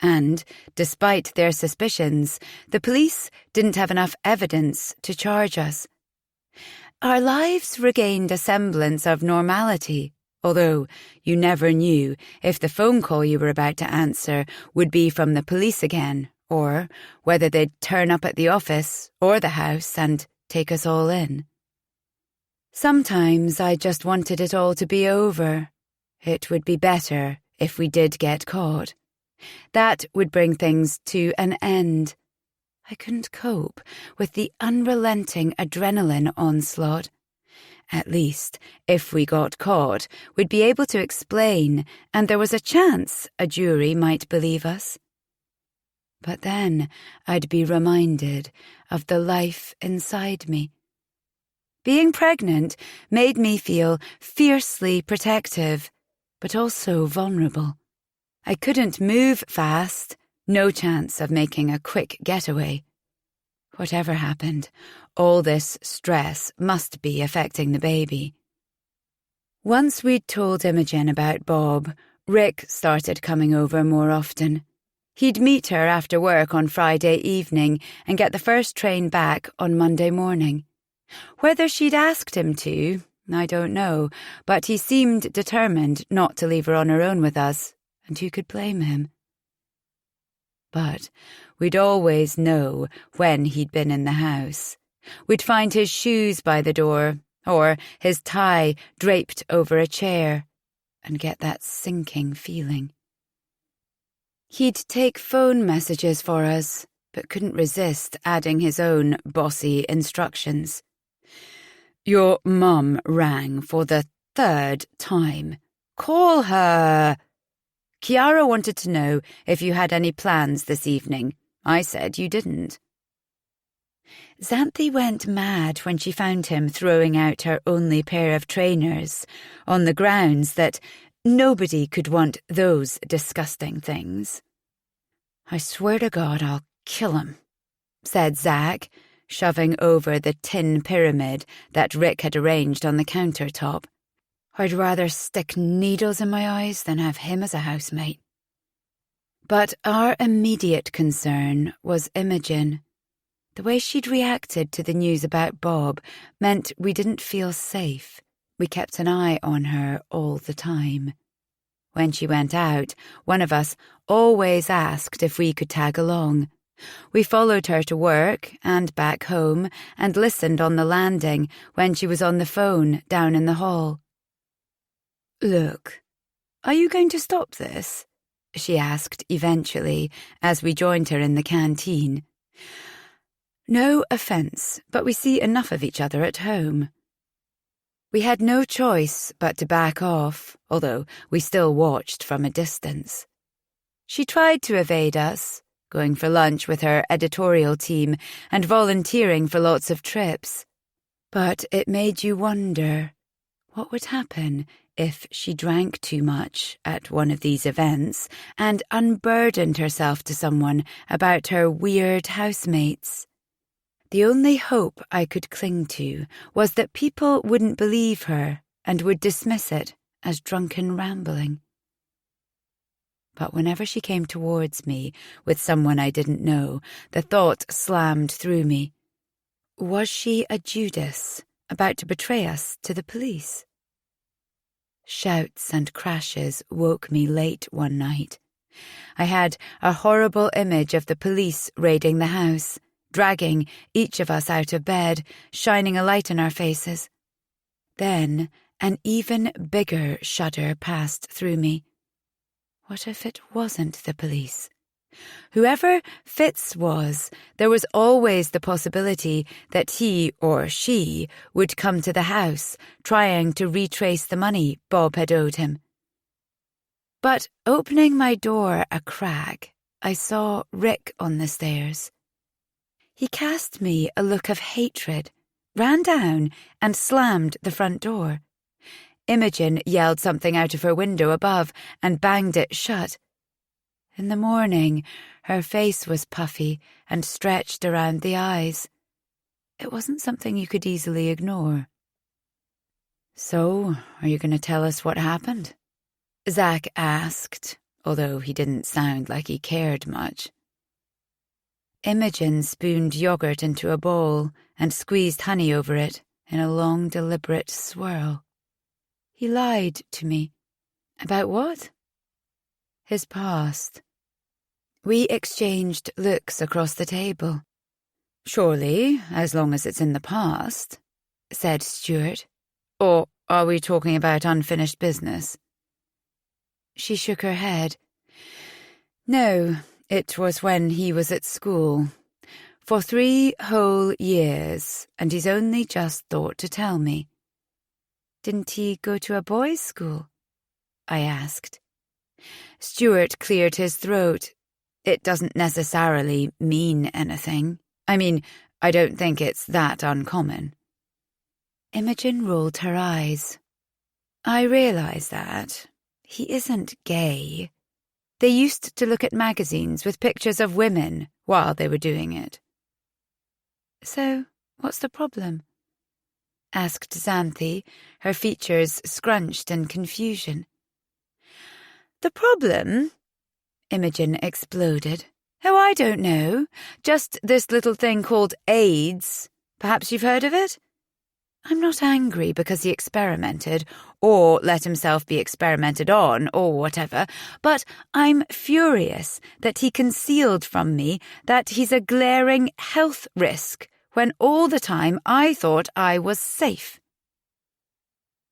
and, despite their suspicions, the police didn't have enough evidence to charge us. Our lives regained a semblance of normality, although you never knew if the phone call you were about to answer would be from the police again, or whether they'd turn up at the office or the house and take us all in. Sometimes I just wanted it all to be over. It would be better if we did get caught. That would bring things to an end. I couldn't cope with the unrelenting adrenaline onslaught. At least, if we got caught, we'd be able to explain, and there was a chance a jury might believe us. But then I'd be reminded of the life inside me. Being pregnant made me feel fiercely protective, but also vulnerable. I couldn't move fast. No chance of making a quick getaway. Whatever happened, all this stress must be affecting the baby. Once we'd told Imogen about Bob, Rick started coming over more often. He'd meet her after work on Friday evening and get the first train back on Monday morning. Whether she'd asked him to, I don't know, but he seemed determined not to leave her on her own with us, and who could blame him? But we'd always know when he'd been in the house. We'd find his shoes by the door, or his tie draped over a chair, and get that sinking feeling. He'd take phone messages for us, but couldn't resist adding his own bossy instructions. Your mum rang for the 3rd time. Call her. Chiara wanted to know if you had any plans this evening. I said you didn't. Xanthi went mad when she found him throwing out her only pair of trainers on the grounds that nobody could want those disgusting things. "I swear to God I'll kill him," said Zack, shoving over the tin pyramid that Rick had arranged on the countertop. "I'd rather stick needles in my eyes than have him as a housemate." But our immediate concern was Imogen. The way she'd reacted to the news about Bob meant we didn't feel safe. We kept an eye on her all the time. When she went out, one of us always asked if we could tag along. We followed her to work and back home and listened on the landing when she was on the phone down in the hall. "Look, are you going to stop this?" she asked eventually as we joined her in the canteen. "No offence, but we see enough of each other at home." We had no choice but to back off, although we still watched from a distance. She tried to evade us, going for lunch with her editorial team and volunteering for lots of trips. But it made you wonder, what would happen if she drank too much at one of these events and unburdened herself to someone about her weird housemates? The only hope I could cling to was that people wouldn't believe her and would dismiss it as drunken rambling. But whenever she came towards me with someone I didn't know, the thought slammed through me. Was she a Judas, about to betray us to the police? Shouts and crashes woke me late one night. I had a horrible image of the police raiding the house, dragging each of us out of bed, shining a light in our faces. Then an even bigger shudder passed through me. What if it wasn't the police? Whoever Fitz was, there was always the possibility that he or she would come to the house, trying to retrace the money Bob had owed him. But opening my door a crack, I saw Rick on the stairs. He cast me a look of hatred, ran down and slammed the front door. Imogen yelled something out of her window above and banged it shut. In the morning, her face was puffy and stretched around the eyes. It wasn't something you could easily ignore. "So, are you going to tell us what happened?" Zack asked, although he didn't sound like he cared much. Imogen spooned yogurt into a bowl and squeezed honey over it in a long, deliberate swirl. "He lied to me." "About what?" "His past." We exchanged looks across the table. "Surely, as long as it's in the past," said Stuart. "Or are we talking about unfinished business?" She shook her head. "No, it was when he was at school. For 3 whole years, and he's only just thought to tell me." "Didn't he go to a boys' school?" I asked. Stuart cleared his throat. "It doesn't necessarily mean anything. I mean, I don't think it's that uncommon." Imogen rolled her eyes. "I realise that. He isn't gay. They used to look at magazines with pictures of women while they were doing it." "So, what's the problem?" asked Xanthi, her features scrunched in confusion. "The problem?" Imogen exploded. "Oh, I don't know. Just this little thing called AIDS. Perhaps you've heard of it? I'm not angry because he experimented, or let himself be experimented on, or whatever, but I'm furious that he concealed from me that he's a glaring health risk when all the time I thought I was safe."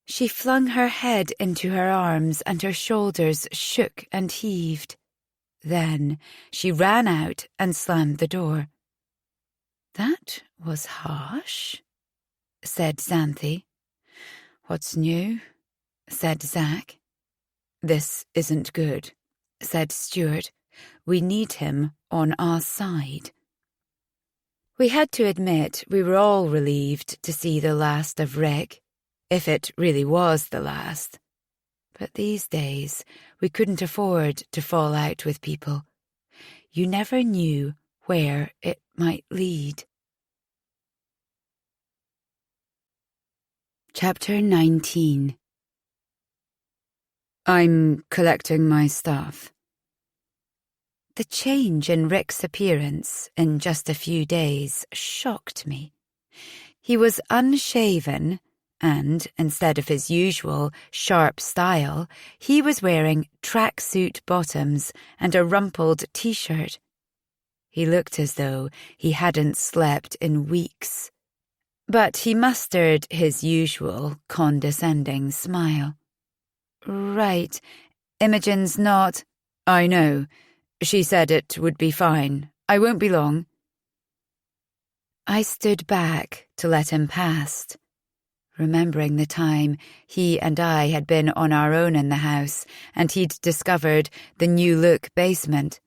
She flung her head into her arms and her shoulders shook and heaved. Then she ran out and slammed the door. "That was harsh," said Xanthi. "What's new?" said Zack. "This isn't good," said Stuart. "We need him on our side." We had to admit we were all relieved to see the last of Rick, if it really was the last. But these days, we couldn't afford to fall out with people. You never knew where it might lead. Chapter 19. I'm collecting my stuff. The change in Rick's appearance in just a few days shocked me. He was unshaven, and instead of his usual sharp style, he was wearing tracksuit bottoms and a rumpled t-shirt. He looked as though he hadn't slept in weeks. But he mustered his usual condescending smile. Right, Imogen's not... I know. She said it would be fine. I won't be long. I stood back to let him past, remembering the time he and I had been on our own in the house and he'd discovered the new-look basement.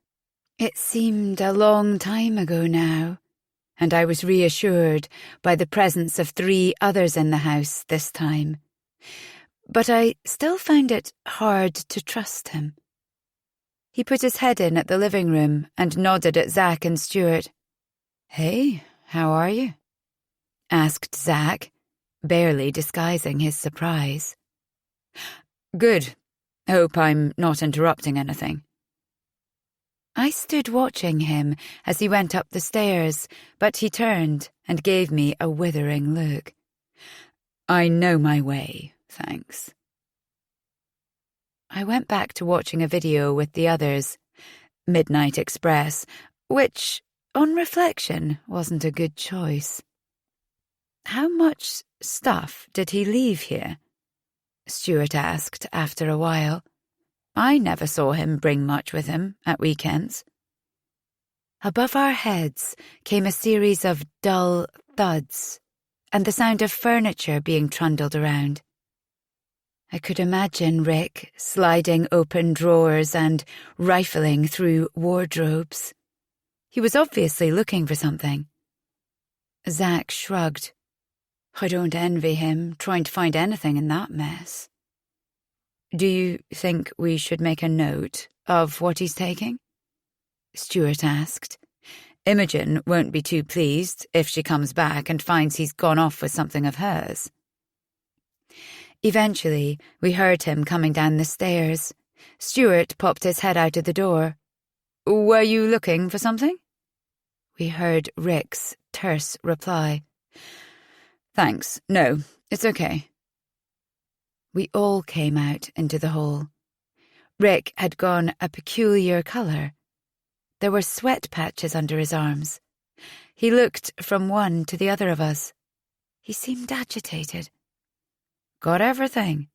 It seemed a long time ago now, and I was reassured by the presence of 3 others in the house this time. But I still found it hard to trust him. He put his head in at the living room and nodded at Zack and Stuart. "Hey, how are you?" asked Zack, barely disguising his surprise. "Good. Hope I'm not interrupting anything." I stood watching him as he went up the stairs, but he turned and gave me a withering look. "I know my way, thanks." I went back to watching a video with the others, Midnight Express, which, on reflection, wasn't a good choice. "How much stuff did he leave here?" Stuart asked after a while. I never saw him bring much with him at weekends. Above our heads came a series of dull thuds and the sound of furniture being trundled around. I could imagine Rick sliding open drawers and rifling through wardrobes. He was obviously looking for something. Zack shrugged. I don't envy him trying to find anything in that mess. "Do you think we should make a note of what he's taking?" Stuart asked. "Imogen won't be too pleased if she comes back and finds he's gone off with something of hers." Eventually, we heard him coming down the stairs. Stuart popped his head out of the door. "Were you looking for something?" We heard Rick's terse reply. "Thanks. No, it's okay." We all came out into the hall. Rick had gone a peculiar colour. There were sweat patches under his arms. He looked from one to the other of us. He seemed agitated. "Got everything?"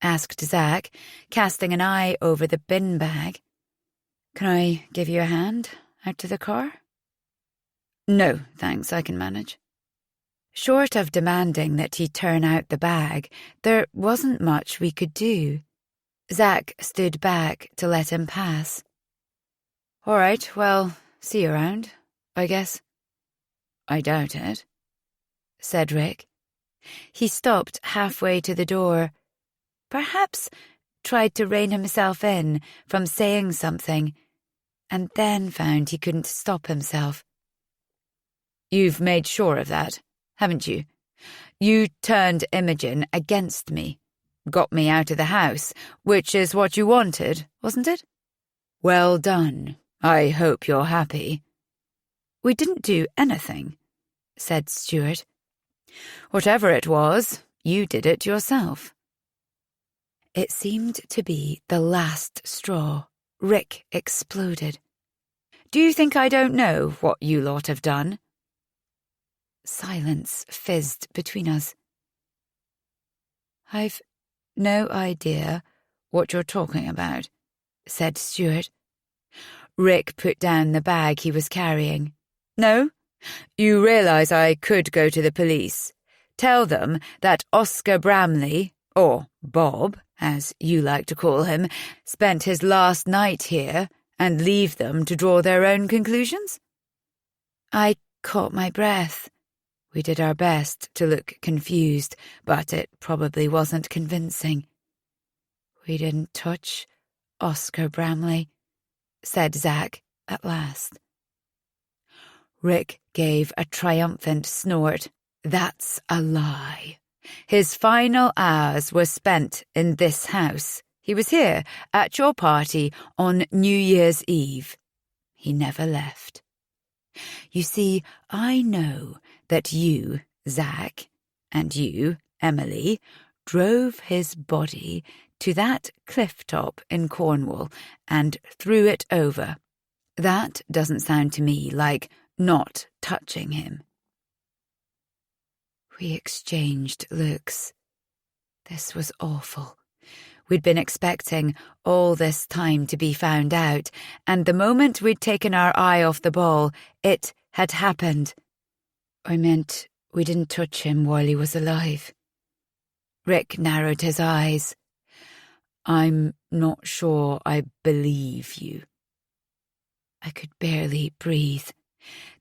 asked Zack, casting an eye over the bin bag. "Can I give you a hand out to the car?" "No, thanks, I can manage." Short of demanding that he turn out the bag, there wasn't much we could do. Zack stood back to let him pass. "All right, well, see you around, I guess." "I doubt it," said Rick. He stopped halfway to the door, perhaps tried to rein himself in from saying something, and then found he couldn't stop himself. "You've made sure of that, haven't you? You turned Imogen against me, got me out of the house, which is what you wanted, wasn't it? Well done. I hope you're happy." "We didn't do anything," said Stuart. "Whatever it was, you did it yourself." It seemed to be the last straw. Rick exploded. "Do you think I don't know what you lot have done?" Silence fizzed between us. "I've no idea what you're talking about," said Stuart. Rick put down the bag he was carrying. "No? You realise I could go to the police. Tell them that Oscar Bramley, or Bob, as you like to call him, spent his last night here, and leave them to draw their own conclusions?" "I caught my breath. We did our best to look confused, but it probably wasn't convincing. "We didn't touch Oscar Bramley," said Zack at last. Rick gave a triumphant snort. "That's a lie. His final hours were spent in this house. He was here at your party on New Year's Eve. He never left. You see, I know that you, Zack, and you, Emily, drove his body to that cliff top in Cornwall and threw it over. That doesn't sound to me like not touching him." We exchanged looks. This was awful. We'd been expecting all this time to be found out, and the moment we'd taken our eye off the ball, it had happened. "I meant we didn't touch him while he was alive." Rick narrowed his eyes. "I'm not sure I believe you." I could barely breathe.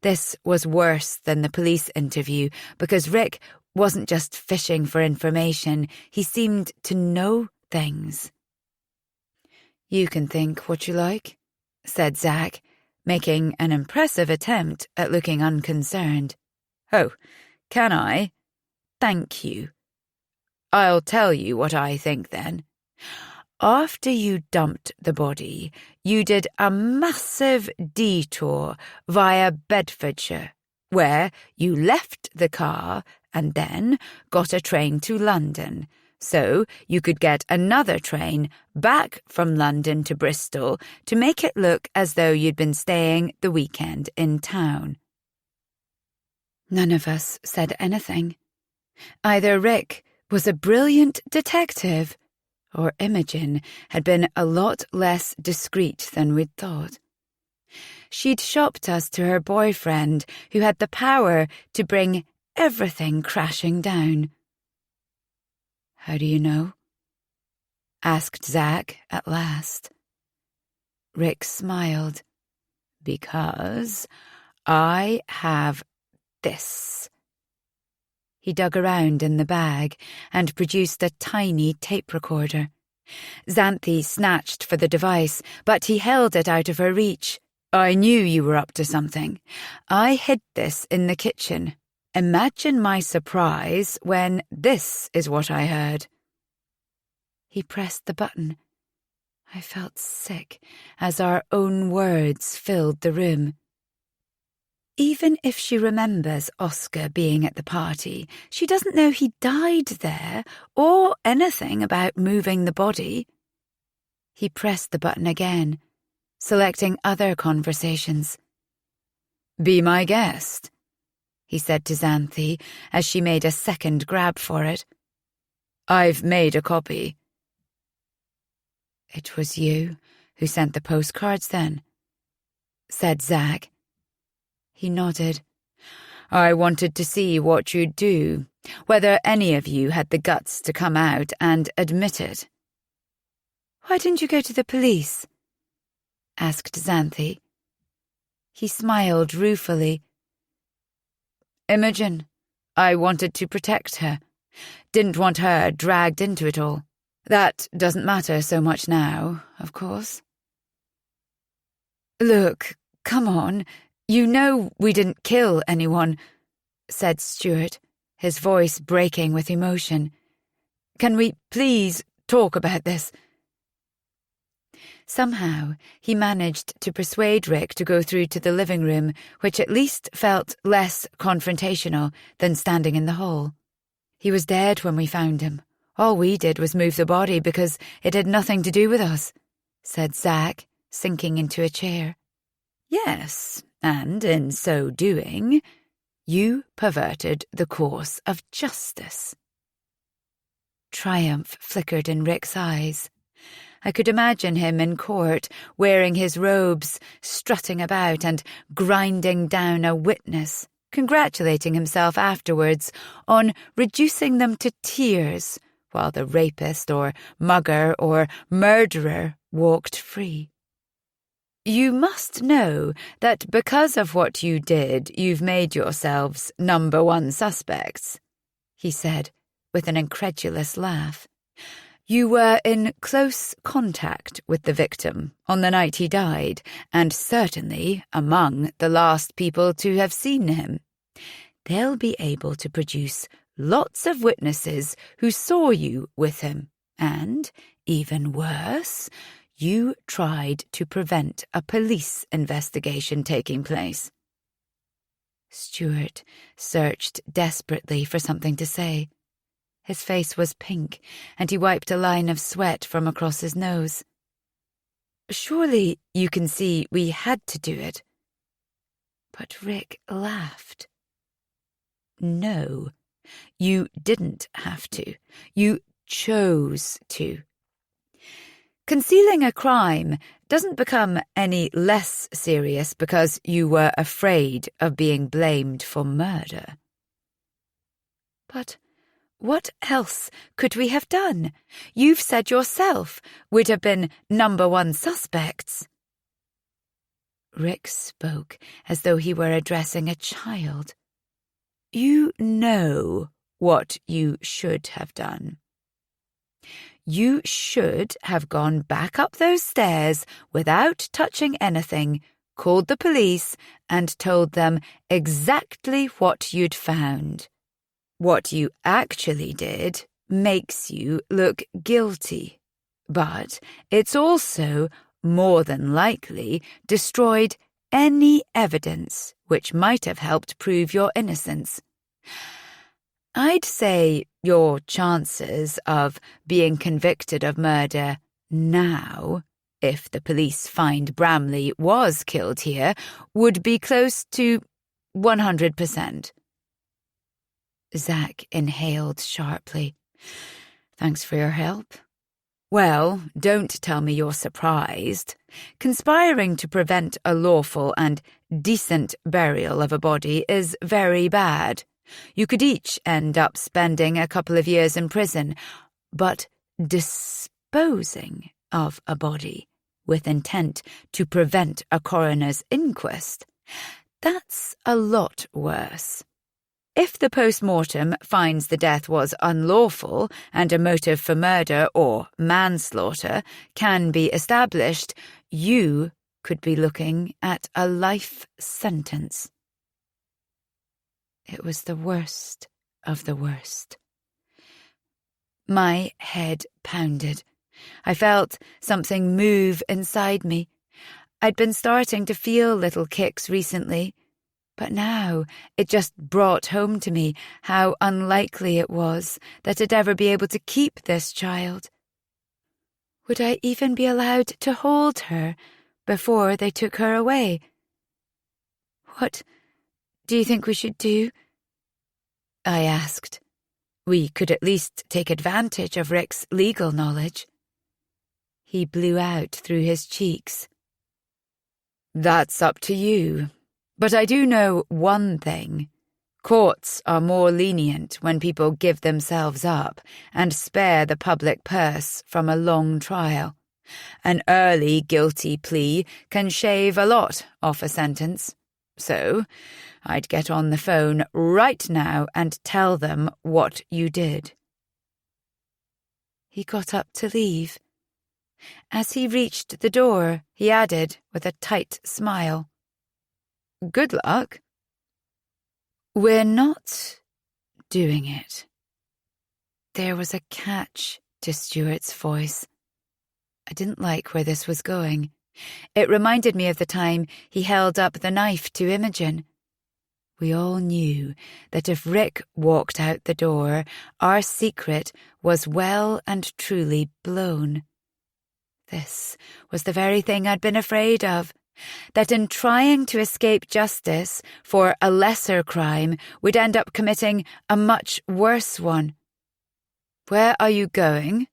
This was worse than the police interview, because Rick wasn't just fishing for information, he seemed to know things. "You can think what you like," said Zack, making an impressive attempt at looking unconcerned. "Oh, can I? Thank you. I'll tell you what I think then. After you dumped the body, you did a massive detour via Bedfordshire, where you left the car and then got a train to London, so you could get another train back from London to Bristol to make it look as though you'd been staying the weekend in town." None of us said anything. Either Rick was a brilliant detective, or Imogen had been a lot less discreet than we'd thought. She'd shopped us to her boyfriend, who had the power to bring everything crashing down. "How do you know?" asked Zack at last. Rick smiled. "Because I have this." He dug around in the bag and produced a tiny tape recorder. Xanthi snatched for the device, but he held it out of her reach. "I knew you were up to something. I hid this in the kitchen. Imagine my surprise when this is what I heard." He pressed the button. I felt sick as our own words filled the room. Even if she remembers Oscar being at the party, she doesn't know he died there or anything about moving the body. He pressed the button again, selecting other conversations. "Be my guest," he said to Xanthi as she made a second grab for it. "I've made a copy." "It was you who sent the postcards then?" said Zack. He nodded. "I wanted to see what you'd do, whether any of you had the guts to come out and admit it." "Why didn't you go to the police?" asked Xanthi. He smiled ruefully. "Imogen, I wanted to protect her. Didn't want her dragged into it all. That doesn't matter so much now, of course." "Look, come on. You know we didn't kill anyone," said Stuart, his voice breaking with emotion. "Can we please talk about this?" Somehow he managed to persuade Rick to go through to the living room, which at least felt less confrontational than standing in the hall. "He was dead when we found him. All we did was move the body because it had nothing to do with us," said Zack, sinking into a chair. "Yes, and in so doing, you perverted the course of justice." Triumph flickered in Rick's eyes. I could imagine him in court, wearing his robes, strutting about and grinding down a witness, congratulating himself afterwards on reducing them to tears, while the rapist or mugger or murderer walked free. You must know that because of what you did, you've made yourselves #1 suspects," he said, with an incredulous laugh. "You were in close contact with the victim on the night he died, and certainly among the last people to have seen him. They'll be able to produce lots of witnesses who saw you with him, and, even worse, you tried to prevent a police investigation taking place." Stuart searched desperately for something to say. His face was pink, and he wiped a line of sweat from across his nose. "Surely you can see we had to do it." But Rick laughed. "No, you didn't have to. You chose to. Concealing a crime doesn't become any less serious because you were afraid of being blamed for murder." "But what else could we have done? You've said yourself we'd have been #1 suspects." Rick spoke as though he were addressing a child. "You know what you should have done. You should have gone back up those stairs without touching anything, called the police, and told them exactly what you'd found. What you actually did makes you look guilty, but it's also, more than likely, destroyed any evidence which might have helped prove your innocence. I'd say your chances of being convicted of murder now, if the police find Bramley was killed here, would be close to 100%. Zack inhaled sharply. "Thanks for your help." "Well, don't tell me you're surprised. Conspiring to prevent a lawful and decent burial of a body is very bad. You could each end up spending a couple of years in prison, but disposing of a body with intent to prevent a coroner's inquest, that's a lot worse. If the post-mortem finds the death was unlawful and a motive for murder or manslaughter can be established, you could be looking at a life sentence." It was the worst of the worst. My head pounded. I felt something move inside me. I'd been starting to feel little kicks recently, but now it just brought home to me how unlikely it was that I'd ever be able to keep this child. Would I even be allowed to hold her before they took her away? "What do you think we should do?" I asked. We could at least take advantage of Rick's legal knowledge. He blew out through his cheeks. "That's up to you. But I do know one thing. Courts are more lenient when people give themselves up and spare the public purse from a long trial. An early guilty plea can shave a lot off a sentence. So I'd get on the phone right now and tell them what you did." He got up to leave. As he reached the door, he added with a tight smile, "Good luck." "We're not doing it." There was a catch to Stuart's voice. I didn't like where this was going. It reminded me of the time he held up the knife to Imogen. We all knew that if Rick walked out the door, our secret was well and truly blown. This was the very thing I'd been afraid of, that in trying to escape justice for a lesser crime, we'd end up committing a much worse one. "Where are you going?"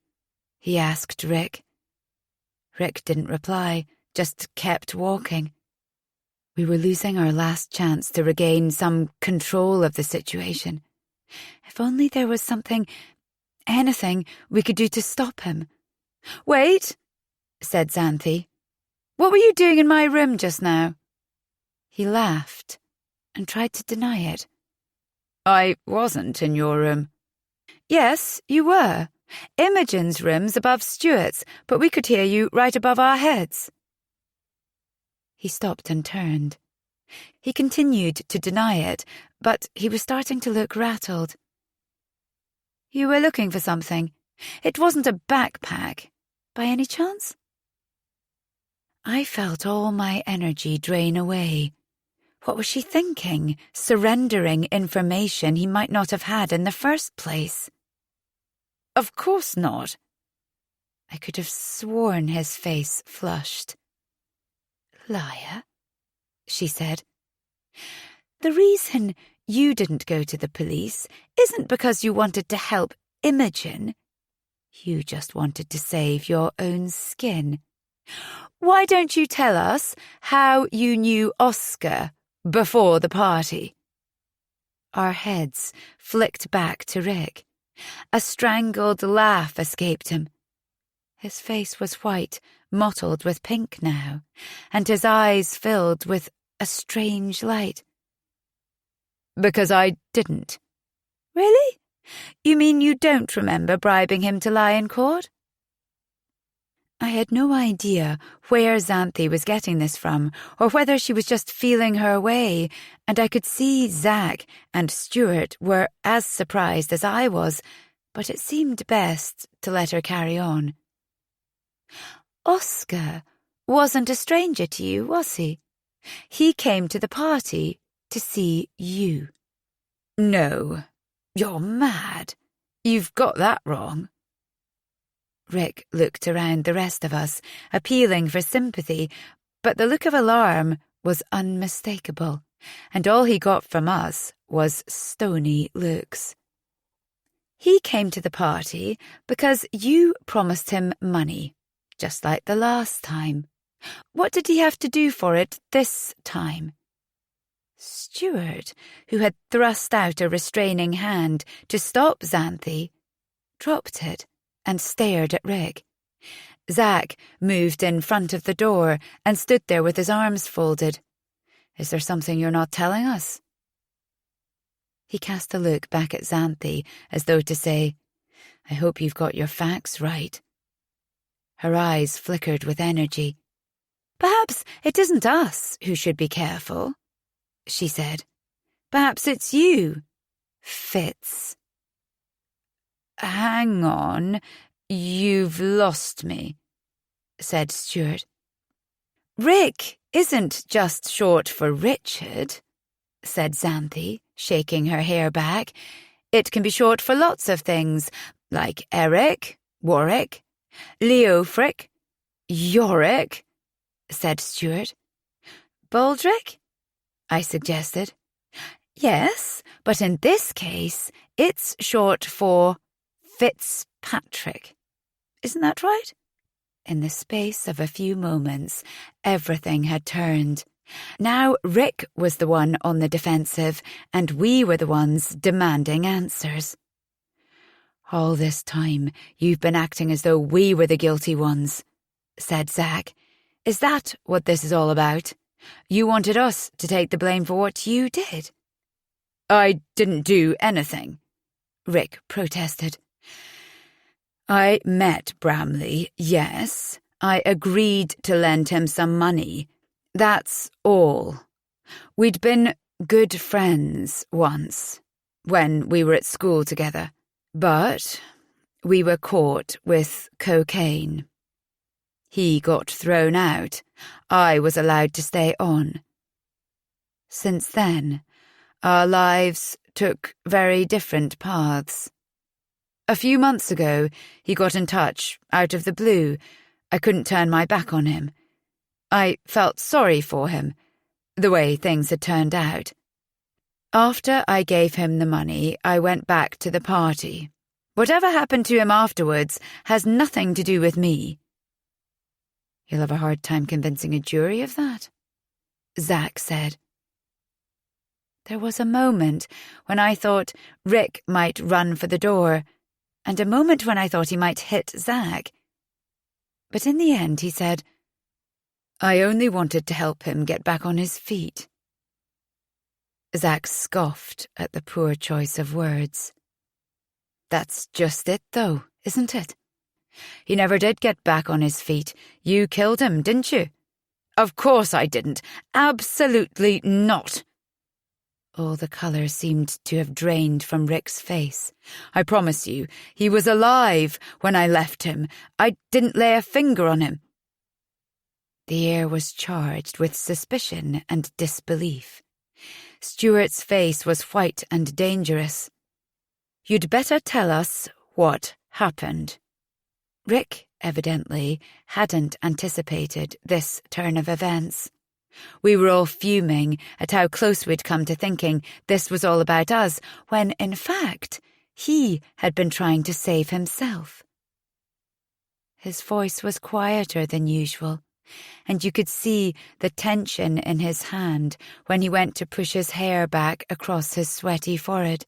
he asked Rick. Rick didn't reply, just kept walking. We were losing our last chance to regain some control of the situation. If only there was something, anything we could do to stop him. "Wait," said Xanthi. What were you doing in my room just now?" He laughed and tried to deny it. "I wasn't in your room." "Yes, you were. Imogen's room's above Stuart's, but we could hear you right above our heads." He stopped and turned. He continued to deny it, but he was starting to look rattled. "You were looking for something. It wasn't a backpack, by any chance?" I felt all my energy drain away. What was she thinking, surrendering information he might not have had in the first place? "Of course not." I could have sworn his face flushed. "Liar," she said. "The reason you didn't go to the police isn't because you wanted to help Imogen. You just wanted to save your own skin. Why don't you tell us how you knew Oscar before the party?" Our heads flicked back to Rick. A strangled laugh escaped him. His face was white, mottled with pink now, and his eyes filled with a strange light. "Because I didn't." "Really? You mean you don't remember bribing him to lie in court?" I had no idea where Xanthi was getting this from, or whether she was just feeling her way, and I could see Zach and Stuart were as surprised as I was, but it seemed best to let her carry on. "Oscar wasn't a stranger to you, was he? He came to the party to see you." "No, you're mad. You've got that wrong." Rick looked around the rest of us, appealing for sympathy, but the look of alarm was unmistakable, and all he got from us was stony looks. "He came to the party because you promised him money, just like the last time. What did he have to do for it this time?" Stuart, who had thrust out a restraining hand to stop Xanthi, dropped it and stared at Rick. Zach moved in front of the door and stood there with his arms folded. "Is there something you're not telling us?" He cast a look back at Xanthi as though to say, "I hope you've got your facts right." Her eyes flickered with energy. "Perhaps it isn't us who should be careful," she said. "Perhaps it's you, Fitz." "Hang on, you've lost me," said Stuart. "Rick isn't just short for Richard," said Xanthi, shaking her hair back. "It can be short for lots of things, like Eric, Warwick, Leofric, Yorick," said Stuart. "Baldric?" I suggested. "Yes, but in this case, it's short for Fitzpatrick. Isn't that right?" In the space of a few moments, everything had turned. Now Rick was the one on the defensive, and we were the ones demanding answers. "All this time, you've been acting as though we were the guilty ones," said Zach. "Is that what this is all about? You wanted us to take the blame for what you did?" "I didn't do anything," Rick protested. "I met Bramley, yes. I agreed to lend him some money. That's all. We'd been good friends once, when we were at school together. But we were caught with cocaine. He got thrown out. I was allowed to stay on. Since then, our lives took very different paths. A few months ago, he got in touch, out of the blue. I couldn't turn my back on him. I felt sorry for him, the way things had turned out. After I gave him the money, I went back to the party. Whatever happened to him afterwards has nothing to do with me." "You'll have a hard time convincing a jury of that," Zach said. There was a moment when I thought Rick might run for the door, and a moment when I thought he might hit Zach. But in the end he said, I only wanted to help him get back on his feet. Zach scoffed at the poor choice of words. That's just it, though, isn't it? He never did get back on his feet. You killed him, didn't you? Of course I didn't. Absolutely not. All the colour seemed to have drained from Rick's face. I promise you, he was alive when I left him. I didn't lay a finger on him. The air was charged with suspicion and disbelief. Stuart's face was white and dangerous. You'd better tell us what happened. Rick, evidently, hadn't anticipated this turn of events. We were all fuming at how close we'd come to thinking this was all about us, when, in fact, he had been trying to save himself. His voice was quieter than usual, and you could see the tension in his hand when he went to push his hair back across his sweaty forehead.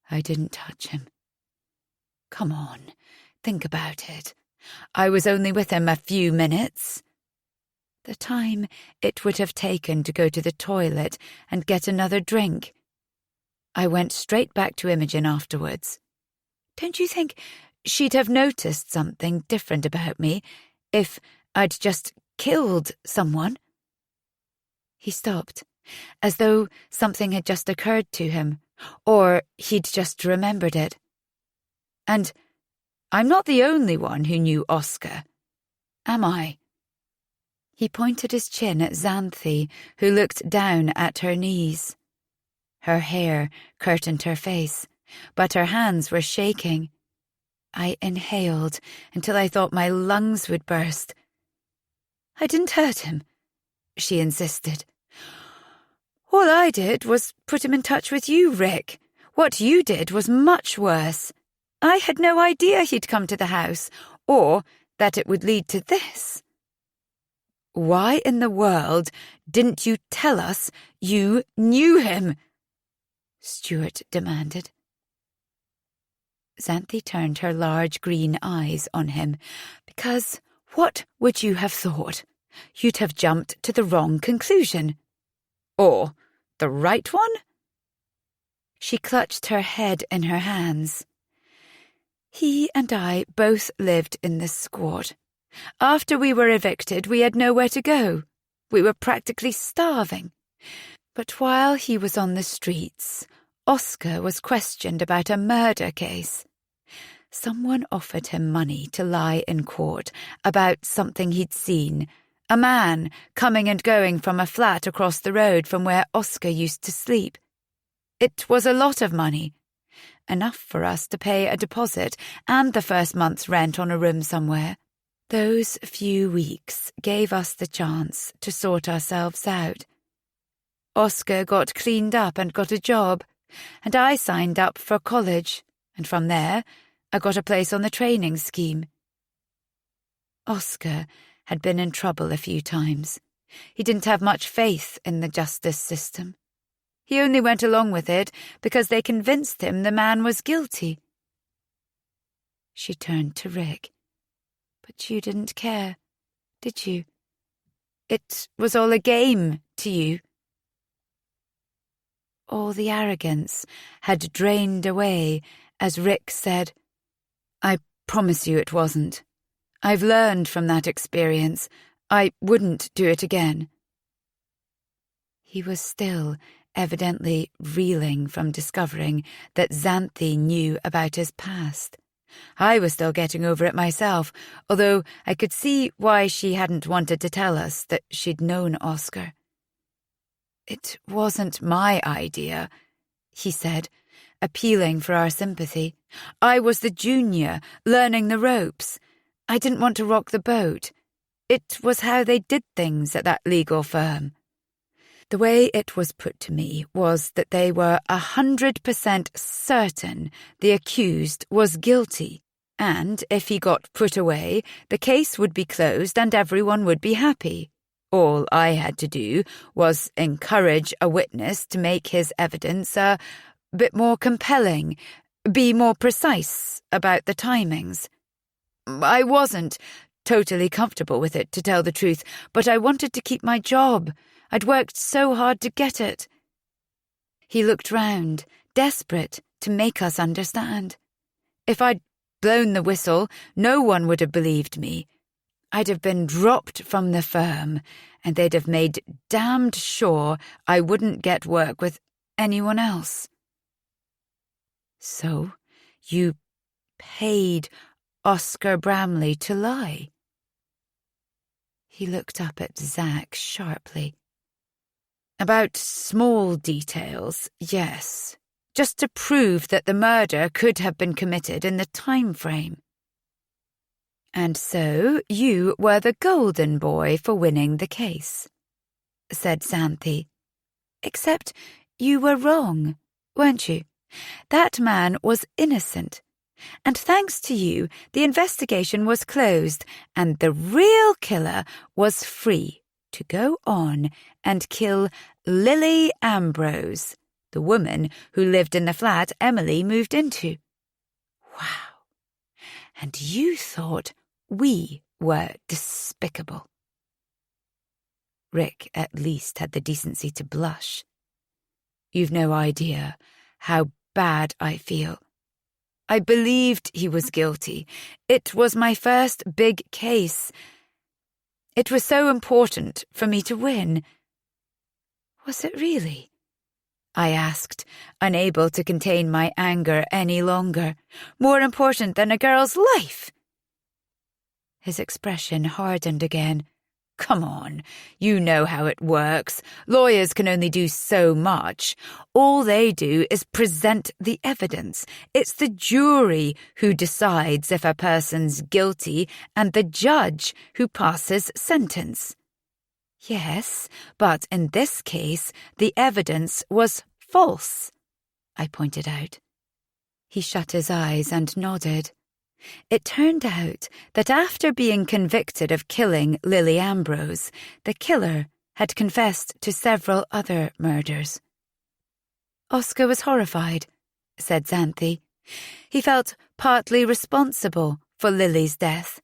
I didn't touch him. Come on, think about it. I was only with him a few minutes. The time it would have taken to go to the toilet and get another drink. I went straight back to Imogen afterwards. Don't you think she'd have noticed something different about me if I'd just killed someone? He stopped, as though something had just occurred to him, or he'd just remembered it. And I'm not the only one who knew Oscar, am I? He pointed his chin at Xanthi, who looked down at her knees. Her hair curtained her face, but her hands were shaking. I inhaled until I thought my lungs would burst. I didn't hurt him, she insisted. All I did was put him in touch with you, Rick. What you did was much worse. I had no idea he'd come to the house, or that it would lead to this. Why in the world didn't you tell us you knew him? Stuart demanded. Xanthi turned her large green eyes on him, because what would you have thought? You'd have jumped to the wrong conclusion. Or the right one? She clutched her head in her hands. He and I both lived in this squat. After we were evicted, we had nowhere to go. We were practically starving. But while he was on the streets, Oscar was questioned about a murder case. Someone offered him money to lie in court about something he'd seen, a man coming and going from a flat across the road from where Oscar used to sleep. It was a lot of money, enough for us to pay a deposit and the first month's rent on a room somewhere. Those few weeks gave us the chance to sort ourselves out. Oscar got cleaned up and got a job, and I signed up for college, and from there I got a place on the training scheme. Oscar had been in trouble a few times. He didn't have much faith in the justice system. He only went along with it because they convinced him the man was guilty. She turned to Rick. But you didn't care, did you? It was all a game to you. All the arrogance had drained away as Rick said, I promise you it wasn't. I've learned from that experience. I wouldn't do it again. He was still evidently reeling from discovering that Xanthi knew about his past. I was still getting over it myself, although I could see why she hadn't wanted to tell us that she'd known Oscar. It wasn't my idea, he said, appealing for our sympathy. I was the junior, learning the ropes. I didn't want to rock the boat. It was how they did things at that legal firm. The way it was put to me was that they were 100% certain the accused was guilty, and if he got put away, the case would be closed and everyone would be happy. All I had to do was encourage a witness to make his evidence a bit more compelling, be more precise about the timings. I wasn't totally comfortable with it, to tell the truth, but I wanted to keep my job. I'd worked so hard to get it. He looked round, desperate to make us understand. If I'd blown the whistle, no one would have believed me. I'd have been dropped from the firm, and they'd have made damned sure I wouldn't get work with anyone else. So, you paid Oscar Bramley to lie? He looked up at Zack sharply. About small details, yes. Just to prove that the murder could have been committed in the time frame. And so you were the golden boy for winning the case, said Xanthi. Except you were wrong, weren't you? That man was innocent. And thanks to you, the investigation was closed, and the real killer was free to go on and kill Lily Ambrose, the woman who lived in the flat Emily moved into. Wow. And you thought we were despicable. Rick at least had the decency to blush. You've no idea how bad I feel. I believed he was guilty. It was my first big case. It was so important for me to win. Was it really? I asked, unable to contain my anger any longer. More important than a girl's life? His expression hardened again. Come on, you know how it works. Lawyers can only do so much. All they do is present the evidence. It's the jury who decides if a person's guilty and the judge who passes sentence. Yes, but in this case, the evidence was false, I pointed out. He shut his eyes and nodded. It turned out that after being convicted of killing Lily Ambrose, the killer had confessed to several other murders. Oscar was horrified, said Xanthi. He felt partly responsible for Lily's death,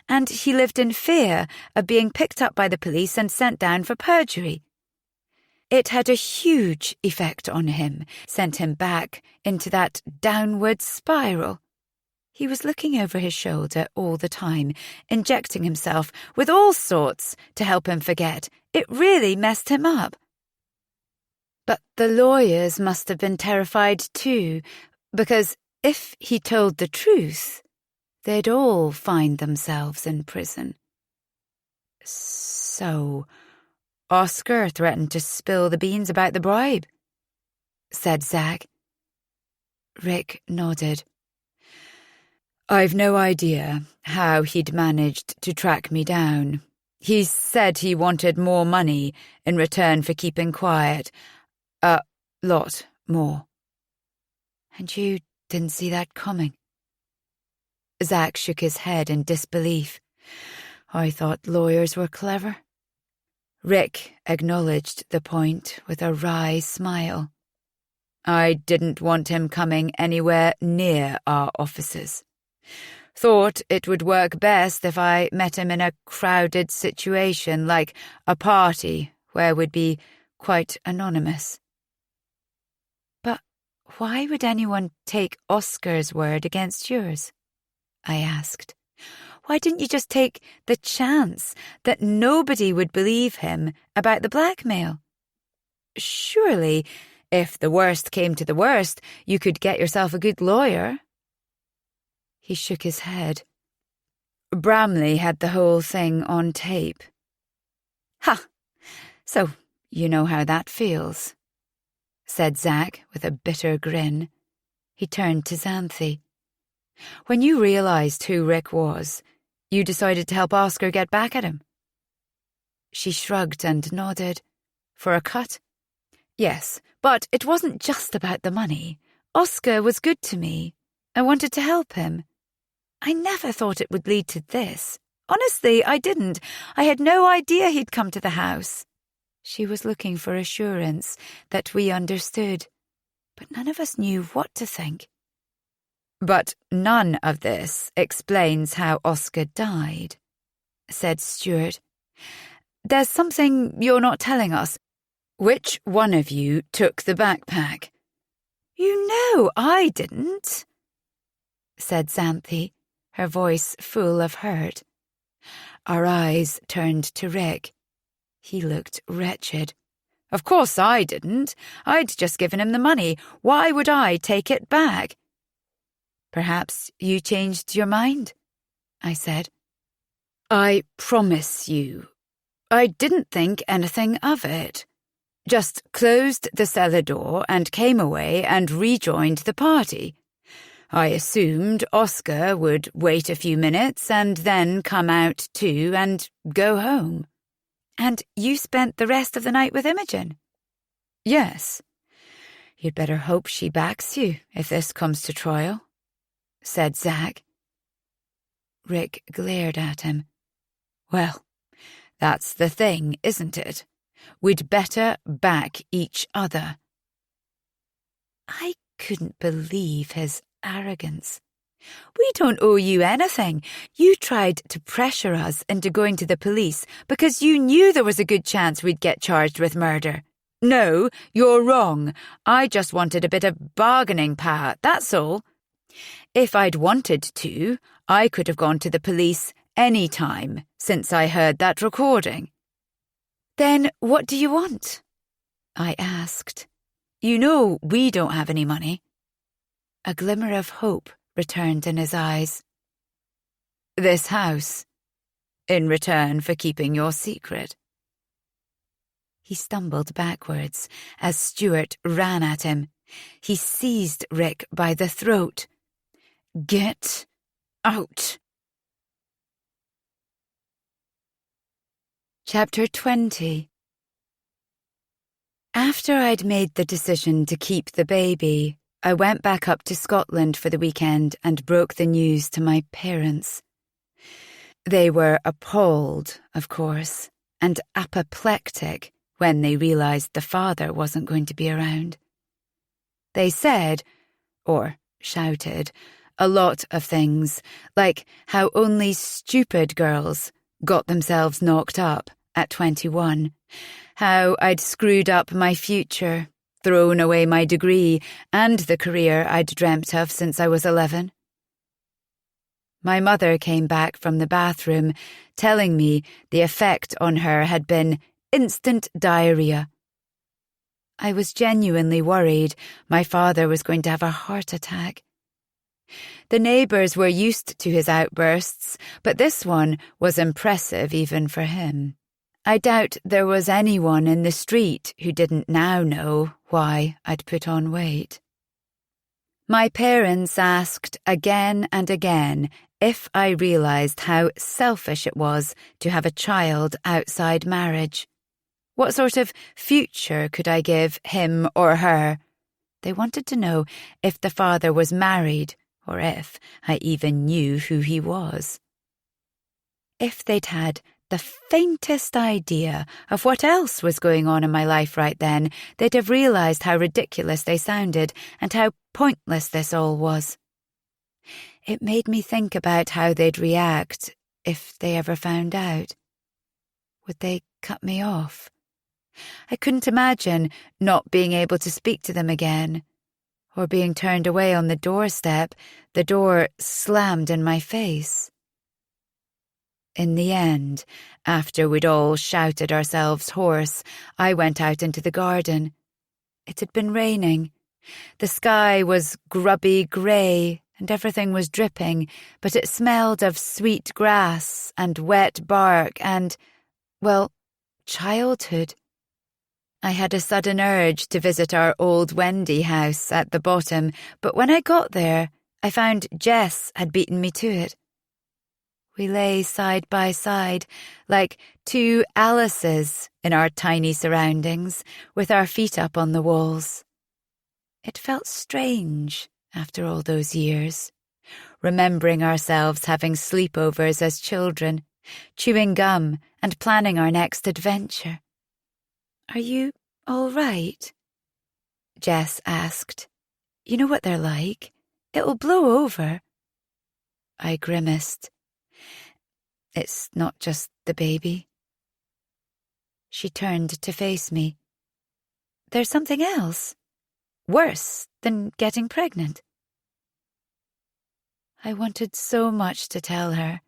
and he lived in fear of being picked up by the police and sent down for perjury. It had a huge effect on him, sent him back into that downward spiral. He was looking over his shoulder all the time, injecting himself with all sorts to help him forget. It really messed him up. But the lawyers must have been terrified too, because if he told the truth, they'd all find themselves in prison. So, Oscar threatened to spill the beans about the bribe, said Zack. Rick nodded. I've no idea how he'd managed to track me down. He said he wanted more money in return for keeping quiet. A lot more. And you didn't see that coming? Zack shook his head in disbelief. I thought lawyers were clever. Rick acknowledged the point with a wry smile. I didn't want him coming anywhere near our offices. Thought it would work best if I met him in a crowded situation like a party where we'd be quite anonymous. But why would anyone take Oscar's word against yours? I asked. Why didn't you just take the chance that nobody would believe him about the blackmail? Surely, if the worst came to the worst, you could get yourself a good lawyer. He shook his head. Bramley had the whole thing on tape. Ha! So you know how that feels, said Zack with a bitter grin. He turned to Xanthi. When you realized who Rick was, you decided to help Oscar get back at him. She shrugged and nodded. For a cut? Yes, but it wasn't just about the money. Oscar was good to me. I wanted to help him. I never thought it would lead to this. Honestly, I didn't. I had no idea he'd come to the house. She was looking for assurance that we understood, but none of us knew what to think. But none of this explains how Oscar died, said Stuart. "There's something you're not telling us. Which one of you took the backpack?" "You know I didn't," said Xanthi, her voice full of hurt. Our eyes turned to Rick. He looked wretched. "Of course I didn't. I'd just given him the money. Why would I take it back?" "Perhaps you changed your mind," I said. "I promise you, I didn't think anything of it. Just closed the cellar door and came away and rejoined the party. I assumed Oscar would wait a few minutes and then come out too and go home." "And you spent the rest of the night with Imogen?" "Yes." "You'd better hope she backs you if this comes to trial," said Zack. Rick glared at him. "Well, that's the thing, isn't it? We'd better back each other." I couldn't believe his arrogance. "We don't owe you anything. You tried to pressure us into going to the police because you knew there was a good chance we'd get charged with murder." "No, you're wrong. I just wanted a bit of bargaining power, that's all. If I'd wanted to, I could have gone to the police any time since I heard that recording." "Then what do you want?" I asked. "You know we don't have any money." A glimmer of hope returned in his eyes. "This house, in return for keeping your secret." He stumbled backwards as Stuart ran at him. He seized Rick by the throat. "Get out." Chapter 20. After I'd made the decision to keep the baby, I went back up to Scotland for the weekend and broke the news to my parents. They were appalled, of course, and apoplectic when they realised the father wasn't going to be around. They said, or shouted, a lot of things, like how only stupid girls got themselves knocked up at 21, how I'd screwed up my future, thrown away my degree and the career I'd dreamt of since I was 11. My mother came back from the bathroom, telling me the effect on her had been instant diarrhea. I was genuinely worried my father was going to have a heart attack. The neighbours were used to his outbursts, but this one was impressive even for him. I doubt there was anyone in the street who didn't now know why I'd put on weight. My parents asked again and again if I realised how selfish it was to have a child outside marriage. What sort of future could I give him or her? They wanted to know if the father was married, or if I even knew who he was. If they'd had the faintest idea of what else was going on in my life right then, they'd have realised how ridiculous they sounded and how pointless this all was. It made me think about how they'd react if they ever found out. Would they cut me off? I couldn't imagine not being able to speak to them again, or being turned away on the doorstep, the door slammed in my face. In the end, after we'd all shouted ourselves hoarse, I went out into the garden. It had been raining. The sky was grubby grey and everything was dripping, but it smelled of sweet grass and wet bark and, well, childhood. I had a sudden urge to visit our old Wendy house at the bottom, but when I got there, I found Jess had beaten me to it. We lay side by side, like two Alices in our tiny surroundings, with our feet up on the walls. It felt strange after all those years, remembering ourselves having sleepovers as children, chewing gum and planning our next adventure. "Are you all right?" Jess asked. "You know what they're like. It'll blow over." I grimaced. It's not just the baby. She turned to face me. There's something else, worse than getting pregnant. I wanted so much to tell her,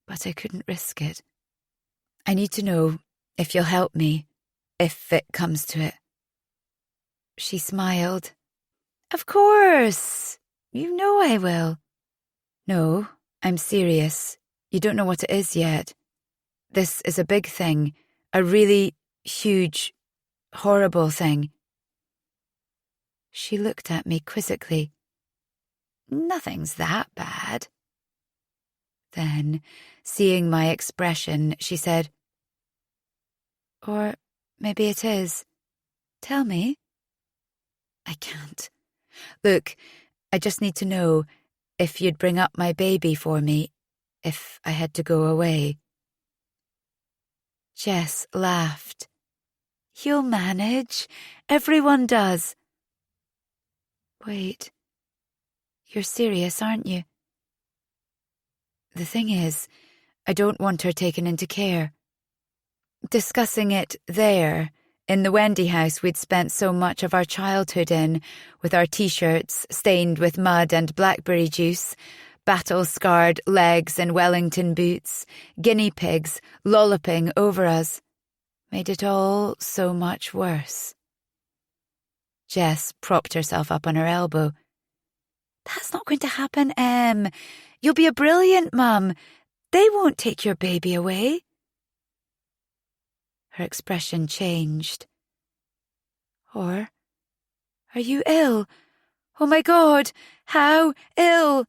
but I couldn't risk it. I need to know if you'll help me, if it comes to it. She smiled. Of course. You know I will. No, I'm serious. You don't know what it is yet. This is a big thing, a really huge, horrible thing. She looked at me quizzically. Nothing's that bad. Then, seeing my expression, she said, or maybe it is. Tell me. I can't. Look, I just need to know if you'd bring up my baby for me, if I had to go away. Jess laughed. You'll manage. Everyone does. Wait. You're serious, aren't you? The thing is, I don't want her taken into care. Discussing it there, in the Wendy house we'd spent so much of our childhood in, with our t-shirts stained with mud and blackberry juice, battle-scarred legs in Wellington boots, guinea pigs lolloping over us, made it all so much worse. Jess propped herself up on her elbow. That's not going to happen, Em. You'll be a brilliant mum. They won't take your baby away. Her expression changed. Or, are you ill? Oh my God, how ill?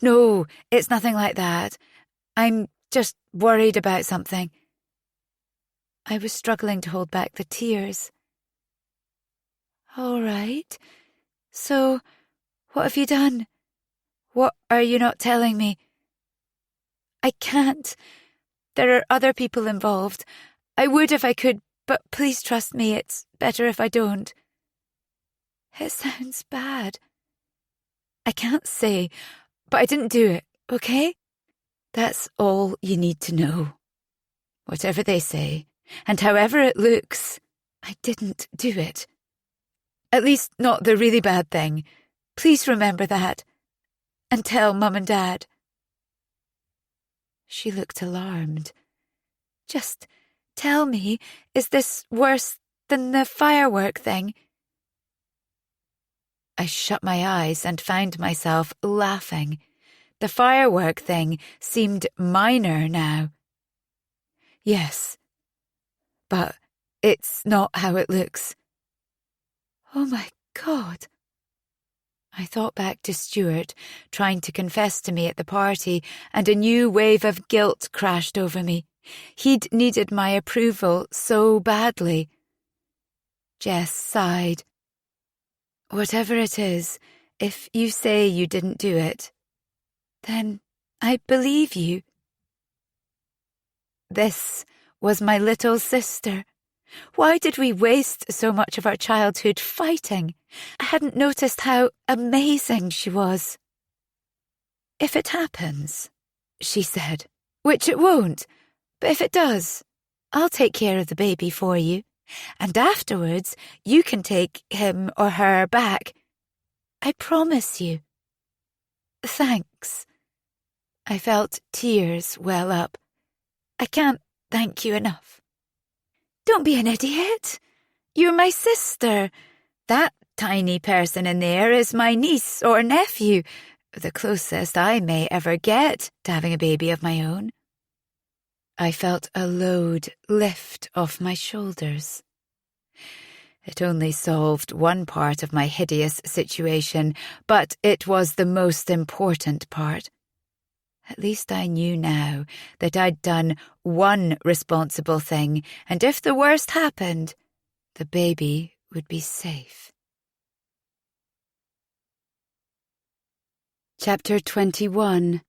No, it's nothing like that. I'm just worried about something. I was struggling to hold back the tears. All right. So, what have you done? What are you not telling me? I can't. There are other people involved. I would if I could, but please trust me, it's better if I don't. It sounds bad. I can't say, but I didn't do it, okay? That's all you need to know. Whatever they say, and however it looks, I didn't do it. At least not the really bad thing. Please remember that. And tell Mum and Dad. She looked alarmed. Just tell me, is this worse than the firework thing? I shut my eyes and found myself laughing. The firework thing seemed minor now. Yes, but it's not how it looks. Oh my God. I thought back to Stuart, trying to confess to me at the party, and a new wave of guilt crashed over me. He'd needed my approval so badly. Jess sighed. Whatever it is, if you say you didn't do it, then I believe you. This was my little sister. Why did we waste so much of our childhood fighting? I hadn't noticed how amazing she was. If it happens, she said, which it won't, but if it does, I'll take care of the baby for you, and afterwards you can take him or her back. I promise you. Thanks. I felt tears well up. I can't thank you enough. Don't be an idiot. You're my sister. That tiny person in there is my niece or nephew, the closest I may ever get to having a baby of my own. I felt a load lift off my shoulders. It only solved one part of my hideous situation, but it was the most important part. At least I knew now that I'd done one responsible thing, and if the worst happened, the baby would be safe. Chapter 21.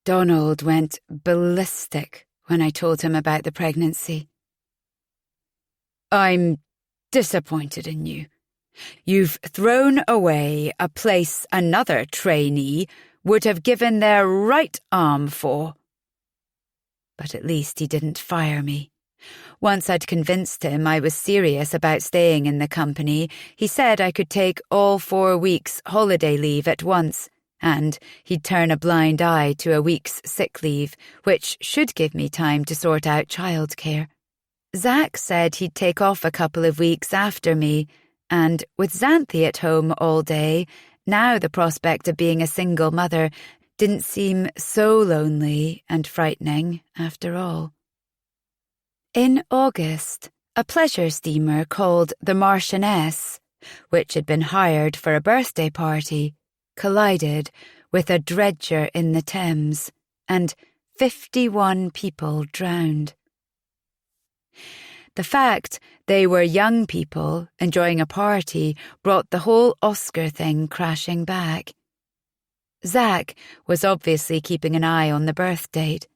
Donald went ballistic when I told him about the pregnancy. I'm disappointed in you. You've thrown away a place another trainee would have given their right arm for. But at least he didn't fire me. Once I'd convinced him I was serious about staying in the company, he said I could take all 4 weeks' holiday leave at once, and he'd turn a blind eye to a week's sick leave, which should give me time to sort out childcare. Zach said he'd take off a couple of weeks after me, and with Xanthi at home all day, now the prospect of being a single mother didn't seem so lonely and frightening after all. In August, a pleasure steamer called the Marchioness, which had been hired for a birthday party, collided with a dredger in the Thames, and 51 people drowned. The fact they were young people enjoying a party brought the whole Oscar thing crashing back. Zach was obviously keeping an eye on the birth date.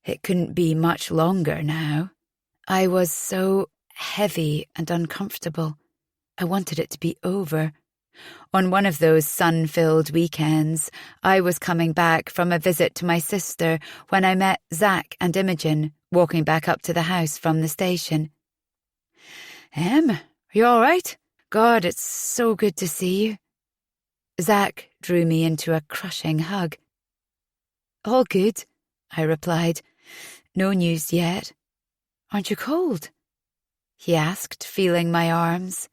It couldn't be much longer now. I was so heavy and uncomfortable. I wanted it to be over. On one of those sun-filled weekends, I was coming back from a visit to my sister when I met Zach and Imogen walking back up to the house from the station. Are you all right? God, it's so good to see you. Zach drew me into a crushing hug. All good, I replied. No news yet. Aren't you cold? He asked, feeling my arms.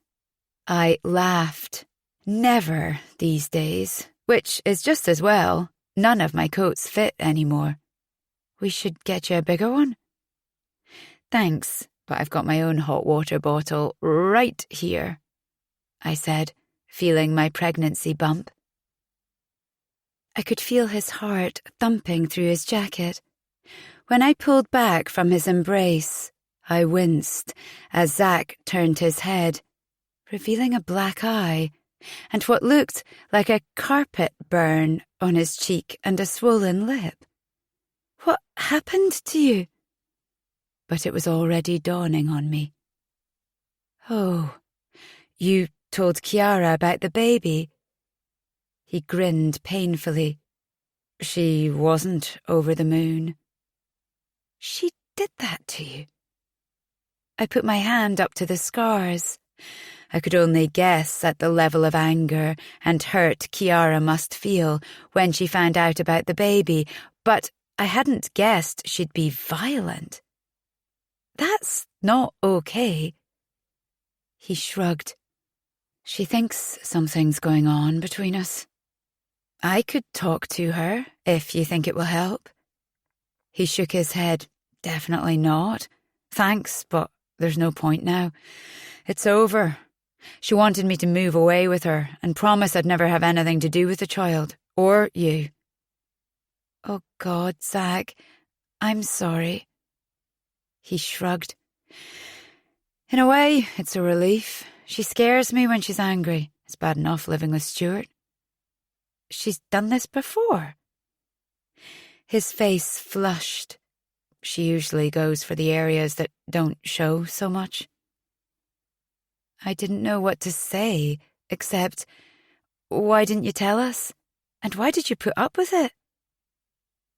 I laughed. Never these days, which is just as well. None of my coats fit anymore. We should get you a bigger one. Thanks, but I've got my own hot water bottle right here, I said, feeling my pregnancy bump. I could feel his heart thumping through his jacket. When I pulled back from his embrace, I winced as Zach turned his head, revealing a black eye and what looked like a carpet burn on his cheek and a swollen lip. What happened to you? But it was already dawning on me. Oh, you told Chiara about the baby. He grinned painfully. She wasn't over the moon. She did that to you? I put my hand up to the scars. I could only guess at the level of anger and hurt Chiara must feel when she found out about the baby, but I hadn't guessed she'd be violent. That's not okay. He shrugged. She thinks something's going on between us. I could talk to her, if you think it will help. He shook his head. Definitely not. Thanks, but there's no point now. It's over. She wanted me to move away with her and promise I'd never have anything to do with the child, or you. Oh God, Zach, I'm sorry. He shrugged. In a way, it's a relief. She scares me when she's angry. It's bad enough living with Stuart. She's done this before. His face flushed. She usually goes for the areas that don't show so much. I didn't know what to say, except, why didn't you tell us? And why did you put up with it?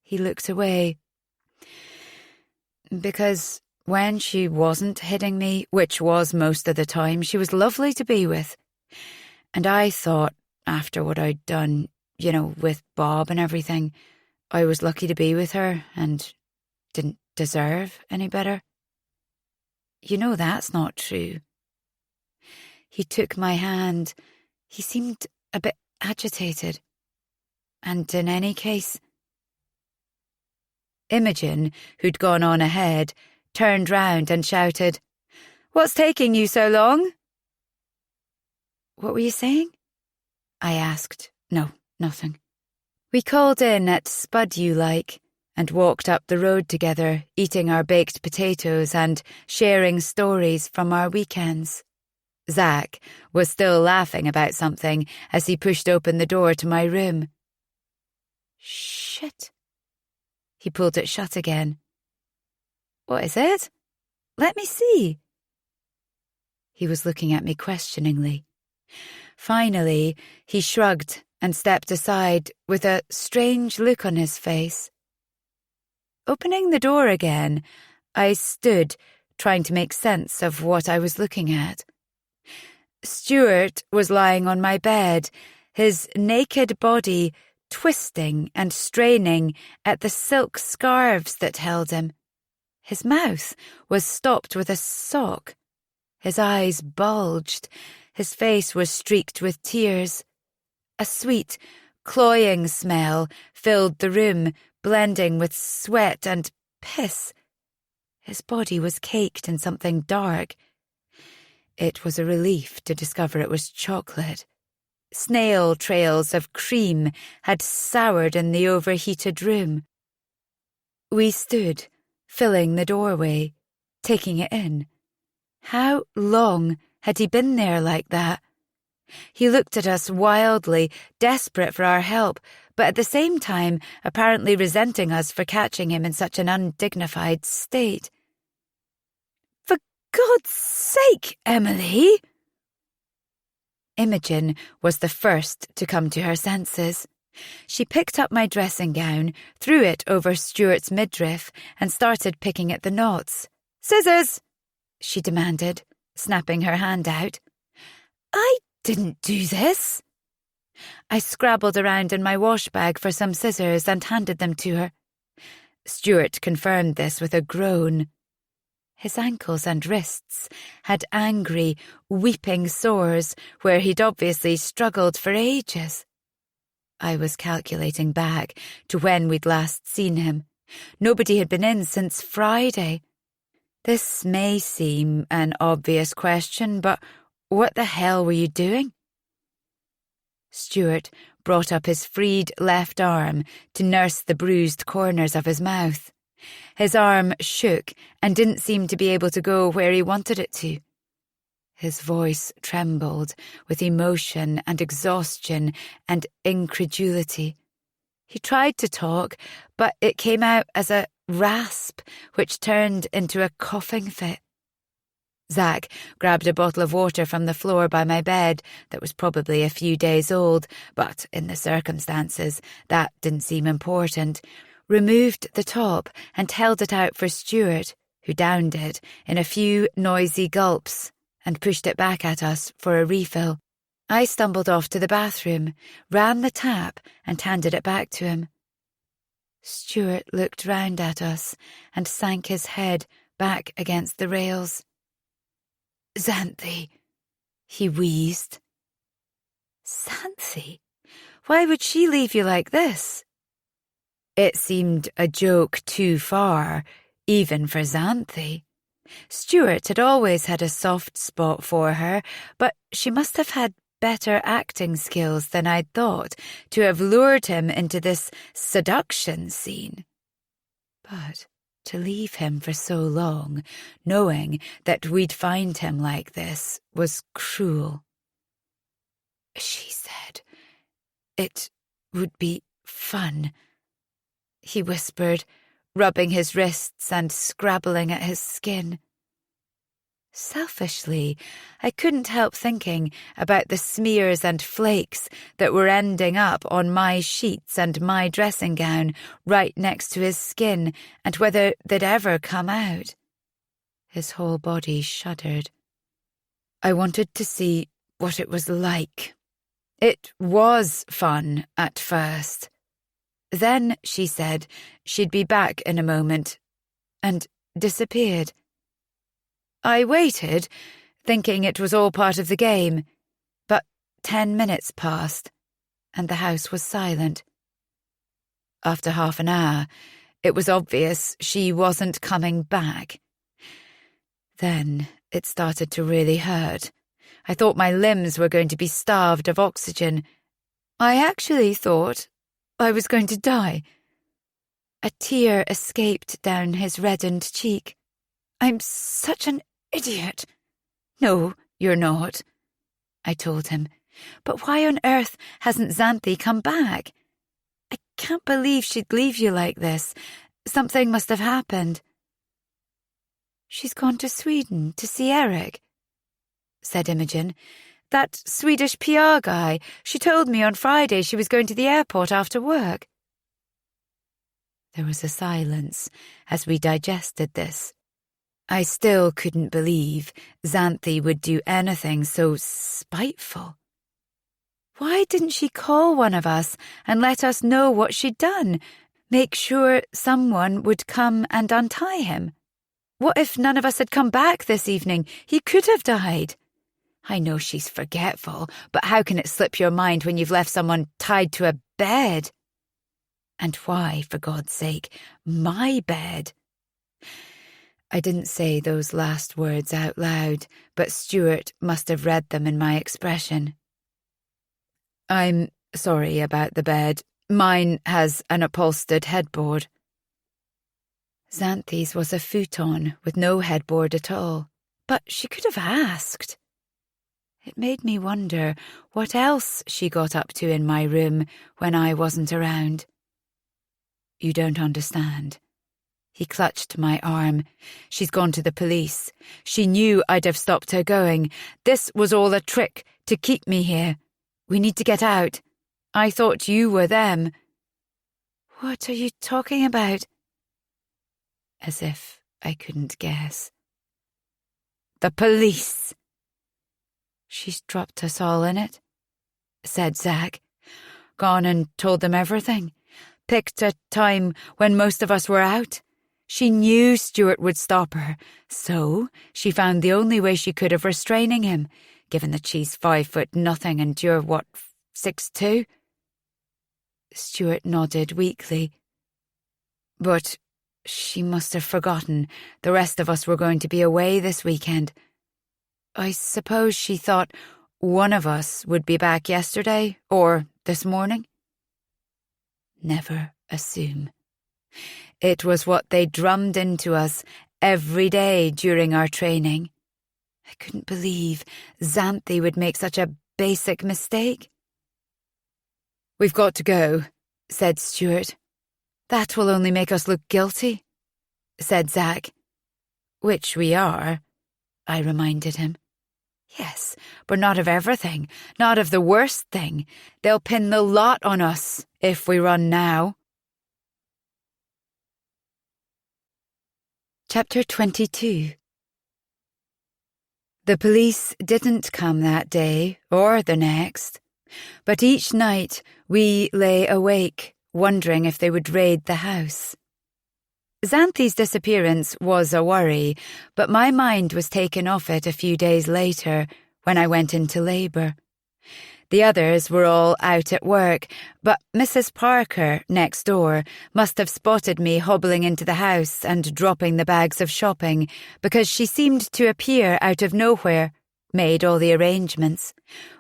He looked away. Because when she wasn't hitting me, which was most of the time, she was lovely to be with. And I thought, after what I'd done, with Bob and everything, I was lucky to be with her and didn't deserve any better. You know that's not true. He took my hand. He seemed a bit agitated. And in any case... Imogen, who'd gone on ahead, turned round and shouted, "What's taking you so long?" What were you saying? I asked. No, nothing. We called in at Spud You Like and walked up the road together, eating our baked potatoes and sharing stories from our weekends. Zach was still laughing about something as he pushed open the door to my room. Shit. He pulled it shut again. What is it? Let me see. He was looking at me questioningly. Finally, he shrugged and stepped aside with a strange look on his face. Opening the door again, I stood, trying to make sense of what I was looking at. Stuart was lying on my bed, his naked body twisting and straining at the silk scarves that held him. His mouth was stopped with a sock. His eyes bulged. His face was streaked with tears. A sweet, cloying smell filled the room, blending with sweat and piss. His body was caked in something dark. It was a relief to discover it was chocolate. Snail trails of cream had soured in the overheated room. We stood, filling the doorway, taking it in. How long had he been there like that? He looked at us wildly, desperate for our help, but at the same time apparently resenting us for catching him in such an undignified state. "For God's sake, Emily!" Imogen was the first to come to her senses. She picked up my dressing gown, threw it over Stuart's midriff, and started picking at the knots. "Scissors!" she demanded, snapping her hand out. "I didn't do this." I scrabbled around in my wash bag for some scissors and handed them to her. Stuart confirmed this with a groan. His ankles and wrists had angry, weeping sores where he'd obviously struggled for ages. I was calculating back to when we'd last seen him. Nobody had been in since Friday. This may seem an obvious question, but what the hell were you doing? Stuart brought up his freed left arm to nurse the bruised corners of his mouth. His arm shook and didn't seem to be able to go where he wanted it to. His voice trembled with emotion and exhaustion and incredulity. He tried to talk, but it came out as a rasp, which turned into a coughing fit. Zach grabbed a bottle of water from the floor by my bed that was probably a few days old, but in the circumstances, that didn't seem important, removed the top and held it out for Stuart, who downed it in a few noisy gulps and pushed it back at us for a refill. I stumbled off to the bathroom, ran the tap and handed it back to him. Stuart looked round at us and sank his head back against the rails. "Xanthi," he wheezed. "Xanthi? Why would she leave you like this?" It seemed a joke too far, even for Xanthi. Stuart had always had a soft spot for her, but she must have had better acting skills than I'd thought to have lured him into this seduction scene. But to leave him for so long, knowing that we'd find him like this, was cruel. "She said it would be fun," he whispered, rubbing his wrists and scrabbling at his skin. Selfishly, I couldn't help thinking about the smears and flakes that were ending up on my sheets and my dressing gown right next to his skin, and whether they'd ever come out. His whole body shuddered. I wanted to see what it was like. It was fun at first. Then she said she'd be back in a moment, and disappeared. I waited, thinking it was all part of the game, but 10 minutes passed, and the house was silent. After half an hour, it was obvious she wasn't coming back. Then it started to really hurt. I thought my limbs were going to be starved of oxygen. I actually thought I was going to die. A tear escaped down his reddened cheek. "I'm such an idiot." "No, you're not," I told him. "But why on earth hasn't Xanthi come back? I can't believe she'd leave you like this. Something must have happened." "She's gone to Sweden to see Eric," said Imogen, That Swedish PR guy. She told me on Friday she was going to the airport after work. There was a silence as we digested this. I still couldn't believe Xanthi would do anything so spiteful. Why didn't she call one of us and let us know what she'd done? Make sure someone would come and untie him? What if none of us had come back this evening? He could have died. I know she's forgetful, but how can it slip your mind when you've left someone tied to a bed? And why, for God's sake, my bed? I didn't say those last words out loud, but Stuart must have read them in my expression. I'm sorry about the bed. Mine has an upholstered headboard. Xanthi's was a futon with no headboard at all, but she could have asked. It made me wonder what else she got up to in my room when I wasn't around. You don't understand. He clutched my arm. She's gone to the police. She knew I'd have stopped her going. This was all a trick to keep me here. We need to get out. I thought you were them. What are you talking about? As if I couldn't guess. The police. She's dropped us all in it, said Zack. Gone and told them everything. Picked a time when most of us were out. She knew Stuart would stop her, so she found the only way she could of restraining him, given that she's 5'0" and you're, 6'2"? Stuart nodded weakly. But she must have forgotten the rest of us were going to be away this weekend. I suppose she thought one of us would be back yesterday or this morning. Never assume. It was what they drummed into us every day during our training. I couldn't believe Xanthi would make such a basic mistake. We've got to go, said Stuart. That will only make us look guilty, said Zack. Which we are, I reminded him. Yes, but not of everything, not of the worst thing. They'll pin the lot on us if we run now. Chapter 22. The police didn't come that day or the next, but each night we lay awake, wondering if they would raid the house. Xanthi's disappearance was a worry, but my mind was taken off it a few days later when I went into labour. The others were all out at work, but Mrs. Parker, next door, must have spotted me hobbling into the house and dropping the bags of shopping, because she seemed to appear out of nowhere, made all the arrangements,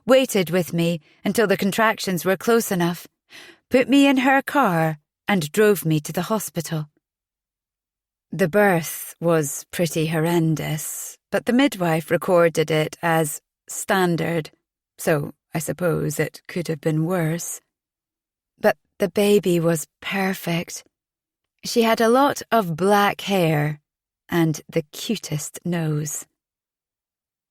waited with me until the contractions were close enough, put me in her car and drove me to the hospital. The birth was pretty horrendous, but the midwife recorded it as standard, so I suppose it could have been worse. But the baby was perfect. She had a lot of black hair and the cutest nose.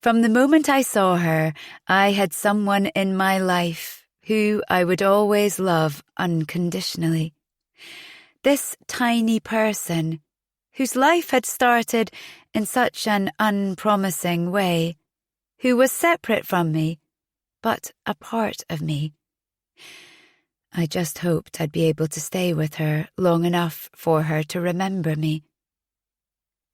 From the moment I saw her, I had someone in my life who I would always love unconditionally. This tiny person, whose life had started in such an unpromising way, who was separate from me, but a part of me. I just hoped I'd be able to stay with her long enough for her to remember me.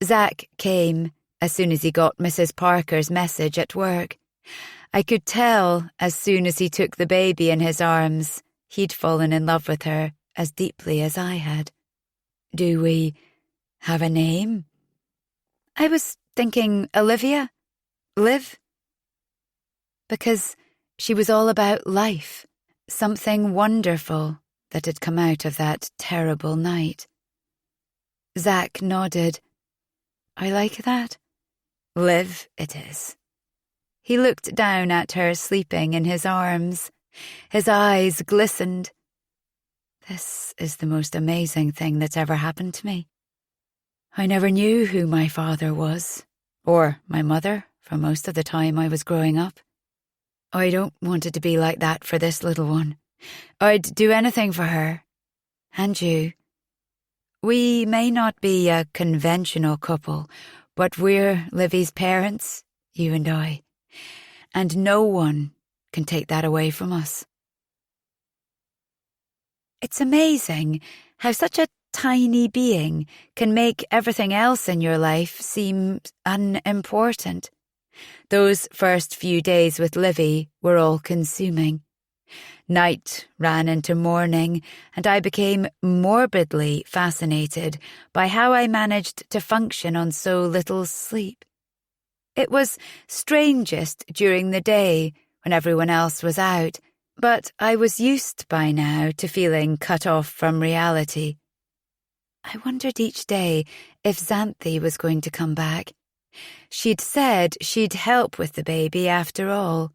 Zack came as soon as he got Mrs. Parker's message at work. I could tell as soon as he took the baby in his arms, he'd fallen in love with her as deeply as I had. Do we have a name? I was thinking Olivia. Liv. Because she was all about life, something wonderful that had come out of that terrible night. Zack nodded. I like that. Liv it is. He looked down at her sleeping in his arms. His eyes glistened. This is the most amazing thing that's ever happened to me. I never knew who my father was, or my mother, for most of the time I was growing up. I don't want it to be like that for this little one. I'd do anything for her. And you. We may not be a conventional couple, but we're Livy's parents, you and I. And no one can take that away from us. It's amazing how such a tiny being can make everything else in your life seem unimportant. Those first few days with Livy were all-consuming. Night ran into morning, and I became morbidly fascinated by how I managed to function on so little sleep. It was strangest during the day, when everyone else was out, but I was used by now to feeling cut off from reality. I wondered each day if Xanthi was going to come back. She'd said she'd help with the baby after all.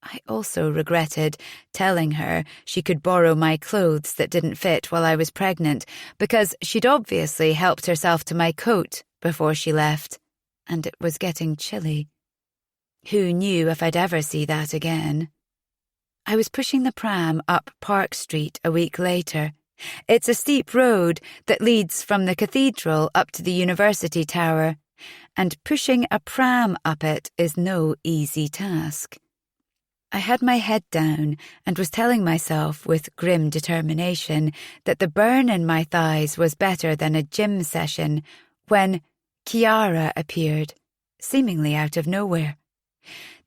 I also regretted telling her she could borrow my clothes that didn't fit while I was pregnant, because she'd obviously helped herself to my coat before she left, and it was getting chilly. Who knew if I'd ever see that again? I was pushing the pram up Park Street a week later. It's a steep road that leads from the cathedral up to the university tower, and pushing a pram up it is no easy task. I had my head down and was telling myself with grim determination that the burn in my thighs was better than a gym session when Chiara appeared, seemingly out of nowhere.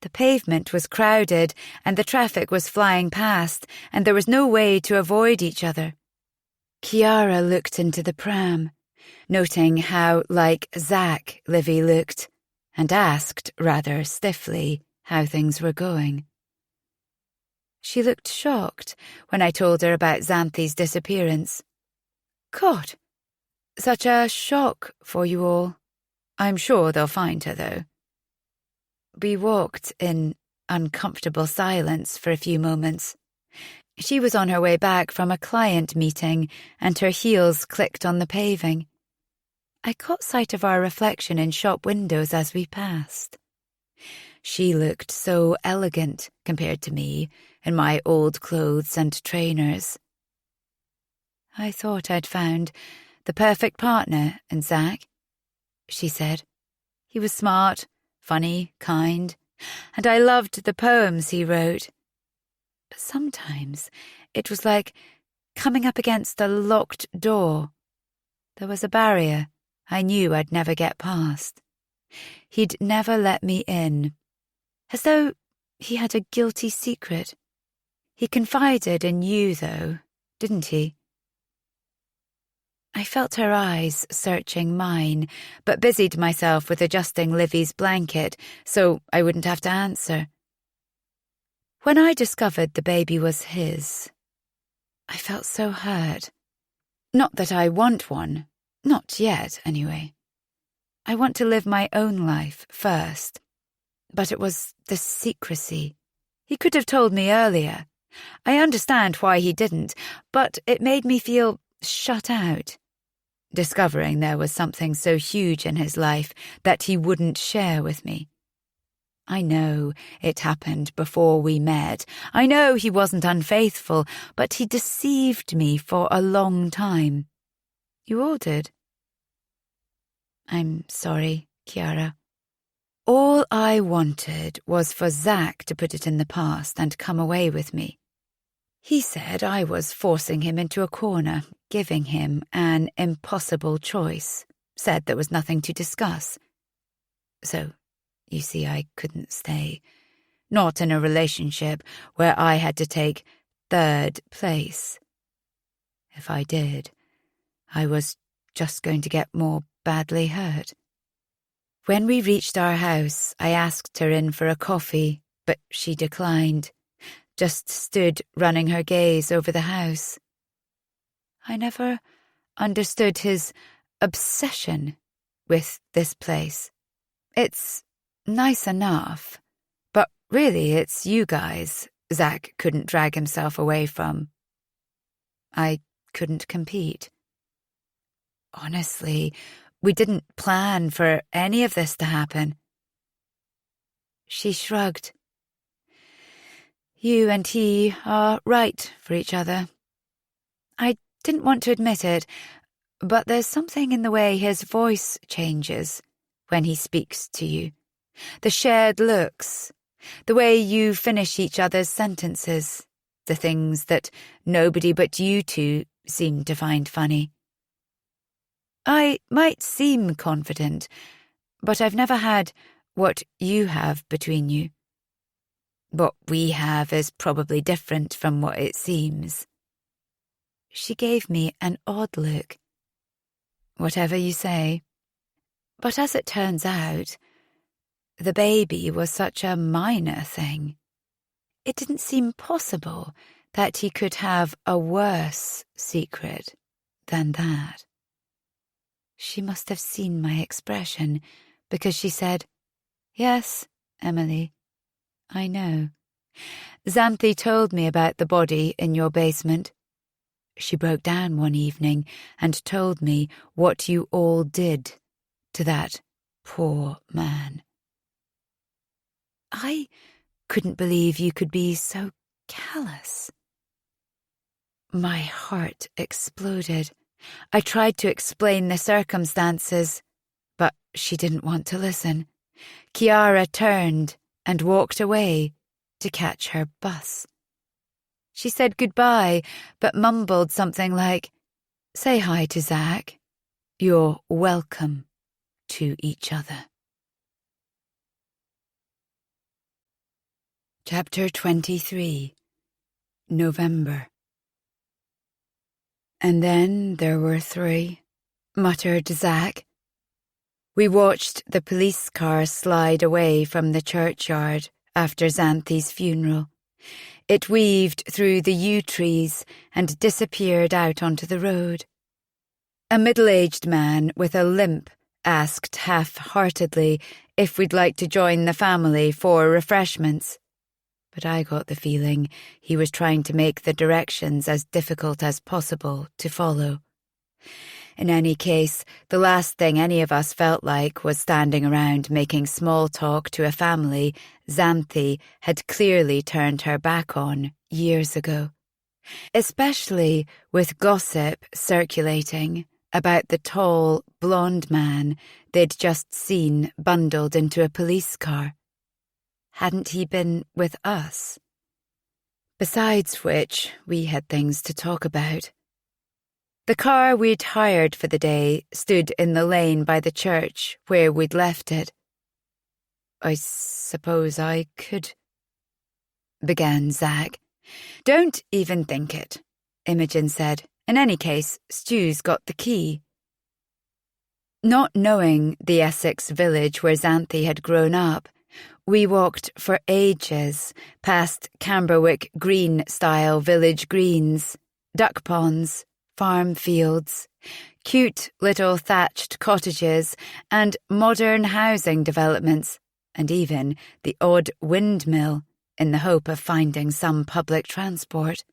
The pavement was crowded and the traffic was flying past, and there was no way to avoid each other. Chiara looked into the pram, noting how like Zach Livy looked, and asked rather stiffly how things were going. She looked shocked when I told her about Xanthi's disappearance. God, such a shock for you all. I'm sure they'll find her, though. We walked in uncomfortable silence for a few moments. She was on her way back from a client meeting, and her heels clicked on the paving. I caught sight of our reflection in shop windows as we passed. She looked so elegant compared to me in my old clothes and trainers. I thought I'd found the perfect partner in Zach, she said. He was smart, funny, kind, and I loved the poems he wrote. But sometimes it was like coming up against a locked door. There was a barrier I knew I'd never get past. He'd never let me in, as though he had a guilty secret. He confided in you, though, didn't he? I felt her eyes searching mine, but busied myself with adjusting Livy's blanket so I wouldn't have to answer. When I discovered the baby was his, I felt so hurt. Not that I want one, not yet, anyway. I want to live my own life first. But it was the secrecy. He could have told me earlier. I understand why he didn't, but it made me feel shut out. Discovering there was something so huge in his life that he wouldn't share with me. I know it happened before we met. I know he wasn't unfaithful, but he deceived me for a long time. You all did. I'm sorry, Chiara. All I wanted was for Zach to put it in the past and come away with me. He said I was forcing him into a corner, giving him an impossible choice, said there was nothing to discuss. So, you see, I couldn't stay. Not in a relationship where I had to take third place. If I did, I was just going to get more badly hurt. When we reached our house, I asked her in for a coffee, but she declined, just stood running her gaze over the house. I never understood his obsession with this place. It's nice enough, but really it's you guys Zach couldn't drag himself away from. I couldn't compete. Honestly, we didn't plan for any of this to happen. She shrugged. You and he are right for each other. I didn't want to admit it, but there's something in the way his voice changes when he speaks to you. The shared looks, the way you finish each other's sentences, the things that nobody but you two seem to find funny. I might seem confident, but I've never had what you have between you. What we have is probably different from what it seems. She gave me an odd look. Whatever you say. But as it turns out, the baby was such a minor thing. It didn't seem possible that he could have a worse secret than that. She must have seen my expression, because she said, "Yes, Emily, I know. Xanthi told me about the body in your basement. She broke down one evening and told me what you all did to that poor man." I couldn't believe you could be so callous. My heart exploded. I tried to explain the circumstances, but she didn't want to listen. Chiara turned and walked away to catch her bus. She said goodbye, but mumbled something like, "Say hi to Zach. You're welcome to each other." Chapter 23. November. "And then there were 3, muttered Zach. We watched the police car slide away from the churchyard after Xanthi's funeral. It weaved through the yew trees and disappeared out onto the road. A middle-aged man with a limp asked half-heartedly if we'd like to join the family for refreshments, but I got the feeling he was trying to make the directions as difficult as possible to follow. In any case, the last thing any of us felt like was standing around making small talk to a family Xanthi had clearly turned her back on years ago, especially with gossip circulating about the tall, blonde man they'd just seen bundled into a police car. Hadn't he been with us? Besides which, we had things to talk about. The car we'd hired for the day stood in the lane by the church where we'd left it. "I suppose I could," began Zach. "Don't even think it," Imogen said. "In any case, Stu's got the key." Not knowing the Essex village where Xanthi had grown up, we walked for ages past Camberwick Green-style village greens, duck ponds, farm fields, cute little thatched cottages and modern housing developments, and even the odd windmill in the hope of finding some public transport.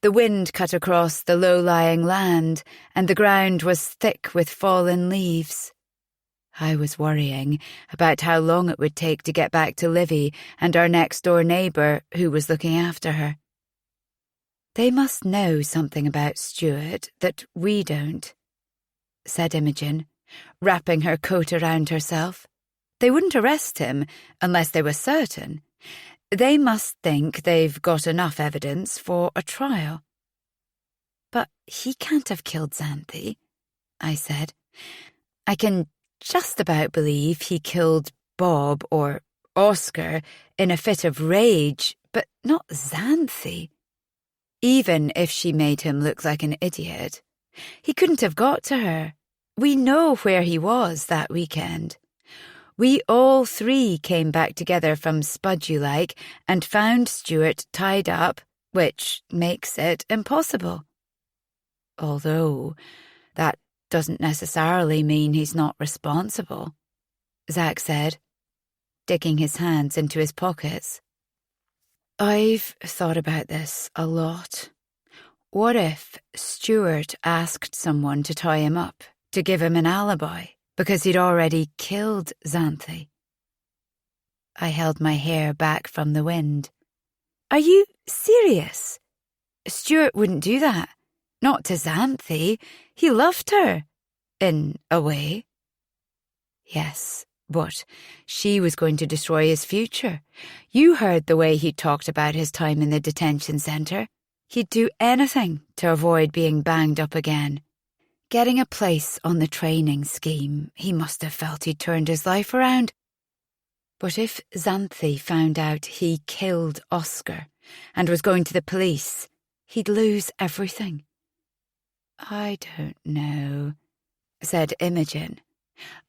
The wind cut across the low-lying land, and the ground was thick with fallen leaves. I was worrying about how long it would take to get back to Livy and our next-door neighbour who was looking after her. "They must know something about Stuart that we don't," said Imogen, wrapping her coat around herself. "They wouldn't arrest him unless they were certain. They must think they've got enough evidence for a trial." "But he can't have killed Xanthi," I said. "I can just about believe he killed Bob or Oscar in a fit of rage, but not Xanthi. Even if she made him look like an idiot, he couldn't have got to her. We know where he was that weekend. We all 3 came back together from Spudulike and found Stuart tied up, which makes it impossible. Although that doesn't necessarily mean he's not responsible," Zach said, digging his hands into his pockets. "I've thought about this a lot. What if Stuart asked someone to tie him up to give him an alibi because he'd already killed Xanthi?" I held my hair back from the wind. Are you serious? Stuart wouldn't do that. Not to Xanthi. He loved her. In a way. Yes, but she was going to destroy his future. You heard the way he talked about his time in the detention centre. He'd do anything to avoid being banged up again. Getting a place on the training scheme, he must have felt he'd turned his life around. But if Xanthi found out he killed Oscar and was going to the police, he'd lose everything. I don't know, said Imogen.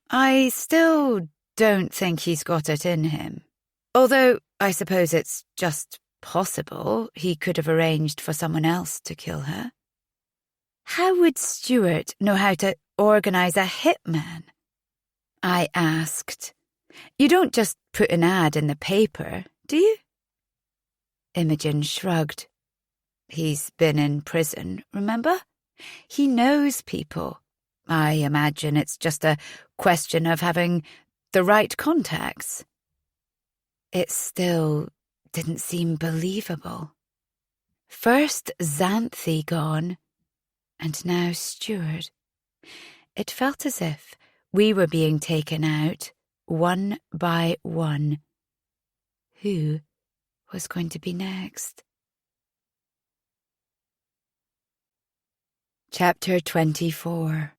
I still don't think he's got it in him. Although I suppose it's just possible he could have arranged for someone else to kill her. How would Stuart know how to organise a hitman? I asked. You don't just put an ad in the paper, do you? Imogen shrugged. He's been in prison, remember? He knows people. I imagine it's just a question of having the right contacts. It still didn't seem believable. First Xanthi gone, and now Stuart. It felt as if we were being taken out, one by one. Who was going to be next? Chapter 24.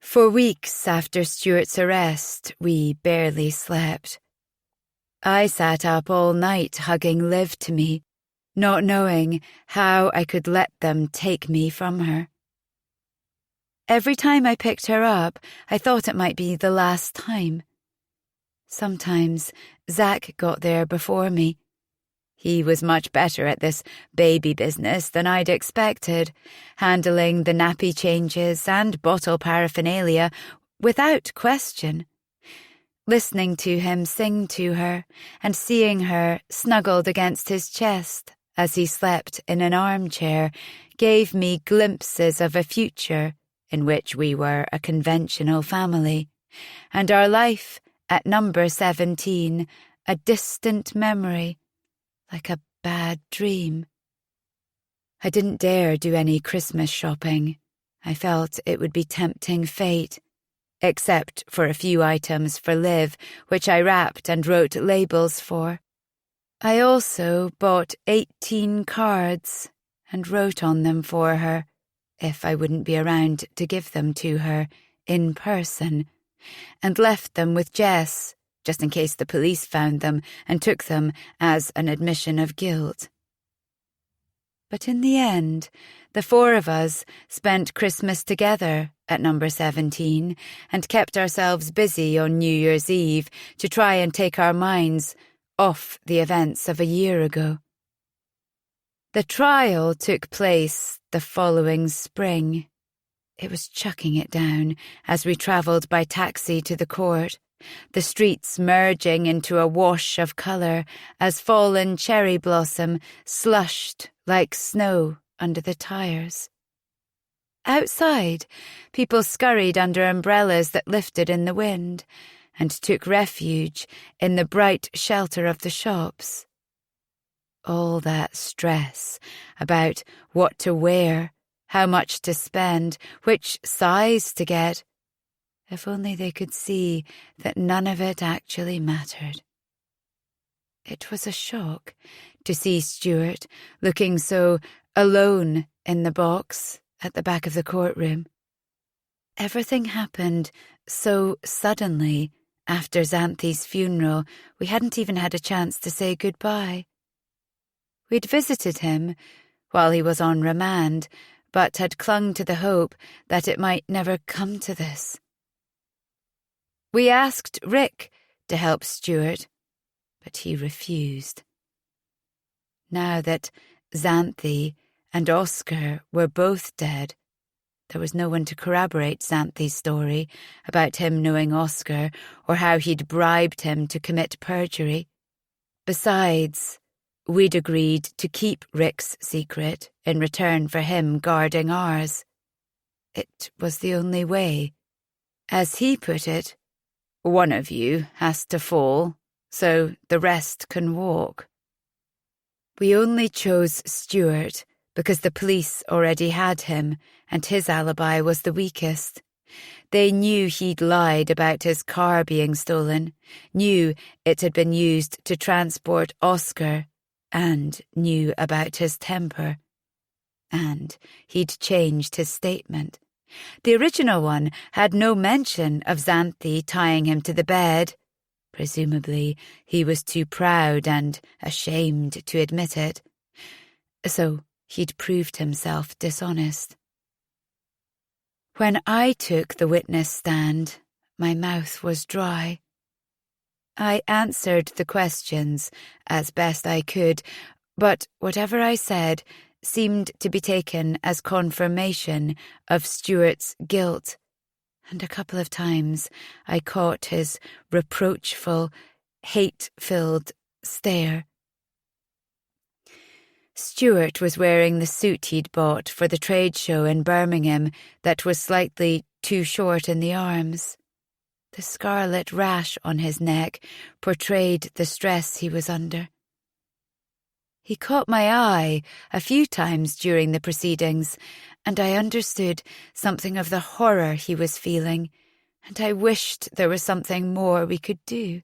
For weeks after Stuart's arrest, we barely slept. I sat up all night hugging Liv to me, not knowing how I could let them take me from her. Every time I picked her up, I thought it might be the last time. Sometimes Zach got there before me. He was much better at this baby business than I'd expected, handling the nappy changes and bottle paraphernalia without question. Listening to him sing to her and seeing her snuggled against his chest as he slept in an armchair gave me glimpses of a future in which we were a conventional family, and our life at number 17 a distant memory, like a bad dream. I didn't dare do any Christmas shopping. I felt it would be tempting fate, except for a few items for Liv, which I wrapped and wrote labels for. I also bought 18 cards and wrote on them for her, if I wouldn't be around to give them to her in person, and left them with Jess, just in case the police found them and took them as an admission of guilt. But in the end, the four of us spent Christmas together at number 17 and kept ourselves busy on New Year's Eve to try and take our minds off the events of a year ago. The trial took place the following spring. It was chucking it down as we travelled by taxi to the court, the streets merging into a wash of colour as fallen cherry blossom slushed like snow under the tyres. Outside, people scurried under umbrellas that lifted in the wind and took refuge in the bright shelter of the shops. All that stress about what to wear, how much to spend, which size to get. If only they could see that none of it actually mattered. It was a shock to see Stuart looking so alone in the box at the back of the courtroom. Everything happened so suddenly after Xanthi's funeral, we hadn't even had a chance to say goodbye. We'd visited him while he was on remand, but had clung to the hope that it might never come to this. We asked Rick to help Stuart, but he refused. Now that Xanthi and Oscar were both dead, there was no one to corroborate Xanthi's story about him knowing Oscar or how he'd bribed him to commit perjury. Besides, we'd agreed to keep Rick's secret in return for him guarding ours. It was the only way. As he put it, one of you has to fall, so the rest can walk. We only chose Stuart because the police already had him, and his alibi was the weakest. They knew he'd lied about his car being stolen, knew it had been used to transport Oscar, and knew about his temper. And he'd changed his statement. The original one had no mention of Xanthi tying him to the bed. Presumably, he was too proud and ashamed to admit it. So he'd proved himself dishonest. When I took the witness stand, my mouth was dry. I answered the questions as best I could, but whatever I said seemed to be taken as confirmation of Stuart's guilt, and a couple of times I caught his reproachful, hate-filled stare. Stuart was wearing the suit he'd bought for the trade show in Birmingham that was slightly too short in the arms. The scarlet rash on his neck portrayed the stress he was under. He caught my eye a few times during the proceedings, and I understood something of the horror he was feeling, and I wished there was something more we could do.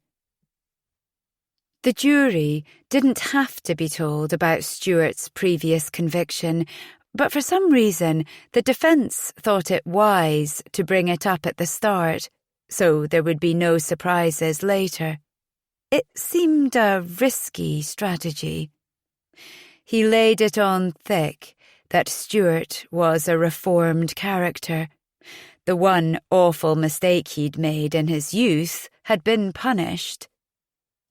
The jury didn't have to be told about Stuart's previous conviction, but for some reason the defence thought it wise to bring it up at the start, so there would be no surprises later. It seemed a risky strategy. He laid it on thick that Stuart was a reformed character. The one awful mistake he'd made in his youth had been punished.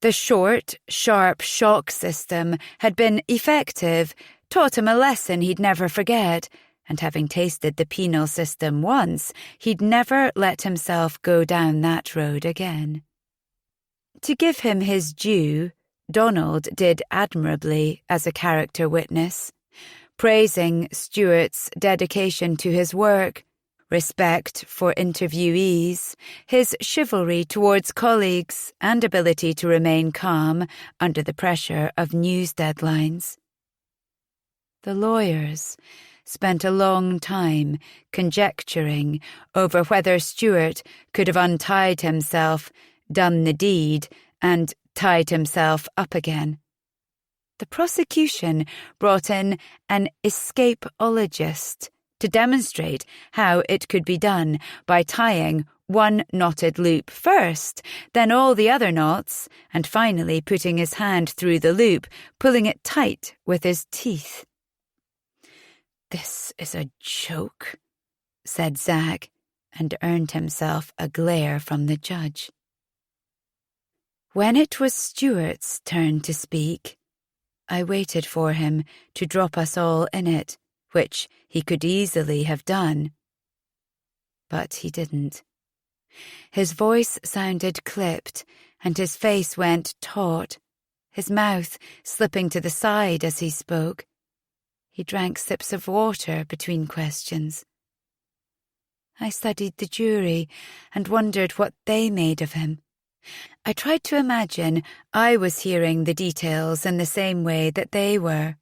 The short, sharp shock system had been effective, taught him a lesson he'd never forget, and having tasted the penal system once, he'd never let himself go down that road again. To give him his due, Donald did admirably as a character witness, praising Stuart's dedication to his work, respect for interviewees, his chivalry towards colleagues, and ability to remain calm under the pressure of news deadlines. The lawyers spent a long time conjecturing over whether Stuart could have untied himself, done the deed, and tied himself up again. The prosecution brought in an escapeologist to demonstrate how it could be done by tying one knotted loop first, then all the other knots, and finally putting his hand through the loop, pulling it tight with his teeth. "This is a joke," said Zach, and earned himself a glare from the judge. When it was Stuart's turn to speak, I waited for him to drop us all in it, which he could easily have done. But he didn't. His voice sounded clipped, and his face went taut, his mouth slipping to the side as he spoke. He drank sips of water between questions. I studied the jury and wondered what they made of him. I tried to imagine I was hearing the details in the same way that they were.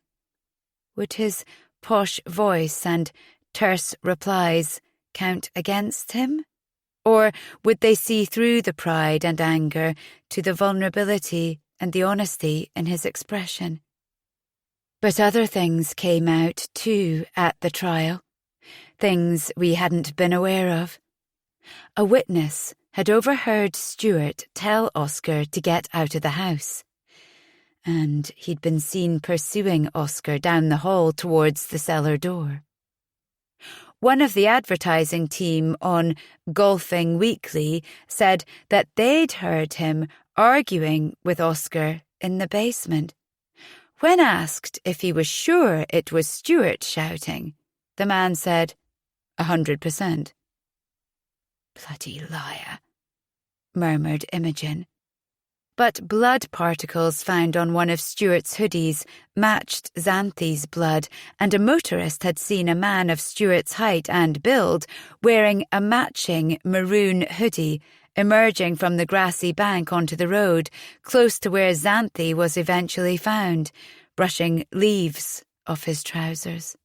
Would his posh voice and terse replies count against him? Or would they see through the pride and anger to the vulnerability and the honesty in his expression? But other things came out too at the trial, things we hadn't been aware of. A witness had overheard Stuart tell Oscar to get out of the house, and he'd been seen pursuing Oscar down the hall towards the cellar door. One of the advertising team on Golfing Weekly said that they'd heard him arguing with Oscar in the basement. When asked if he was sure it was Stuart shouting, the man said, 100%. "Bloody liar," murmured Imogen. But blood particles found on one of Stuart's hoodies matched Xanthi's blood, and a motorist had seen a man of Stuart's height and build wearing a matching maroon hoodie emerging from the grassy bank onto the road, close to where Xanthi was eventually found, brushing leaves off his trousers.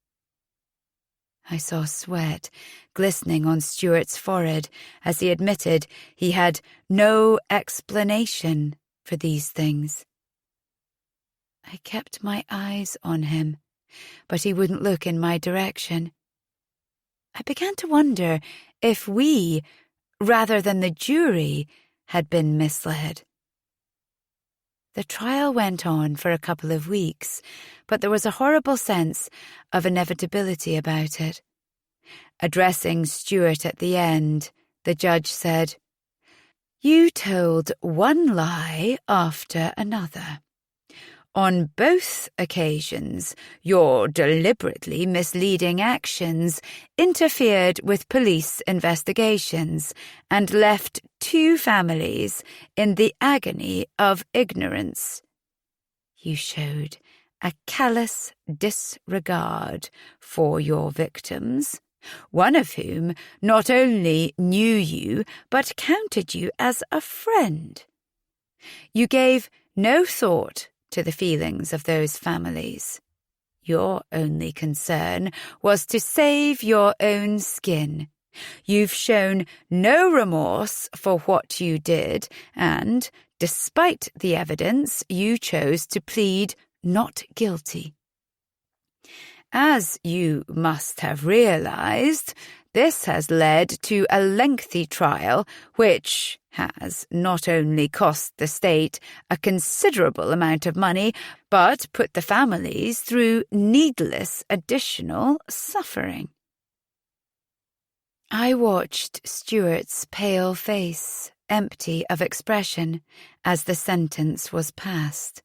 I saw sweat glistening on Stuart's forehead as he admitted he had no explanation for these things. I kept my eyes on him, but he wouldn't look in my direction. I began to wonder if we, rather than the jury, had been misled. The trial went on for a couple of weeks, but there was a horrible sense of inevitability about it. Addressing Stuart at the end, the judge said, "You told one lie after another. On both occasions, your deliberately misleading actions interfered with police investigations and left 2 families in the agony of ignorance. You showed a callous disregard for your victims, one of whom not only knew you but counted you as a friend. You gave no thought to the feelings of those families. Your only concern was to save your own skin. You've shown no remorse for what you did, and, despite the evidence, you chose to plead not guilty. As you must have realized, this has led to a lengthy trial which has not only cost the state a considerable amount of money, but put the families through needless additional suffering." I watched Stuart's pale face, empty of expression, as the sentence was passed.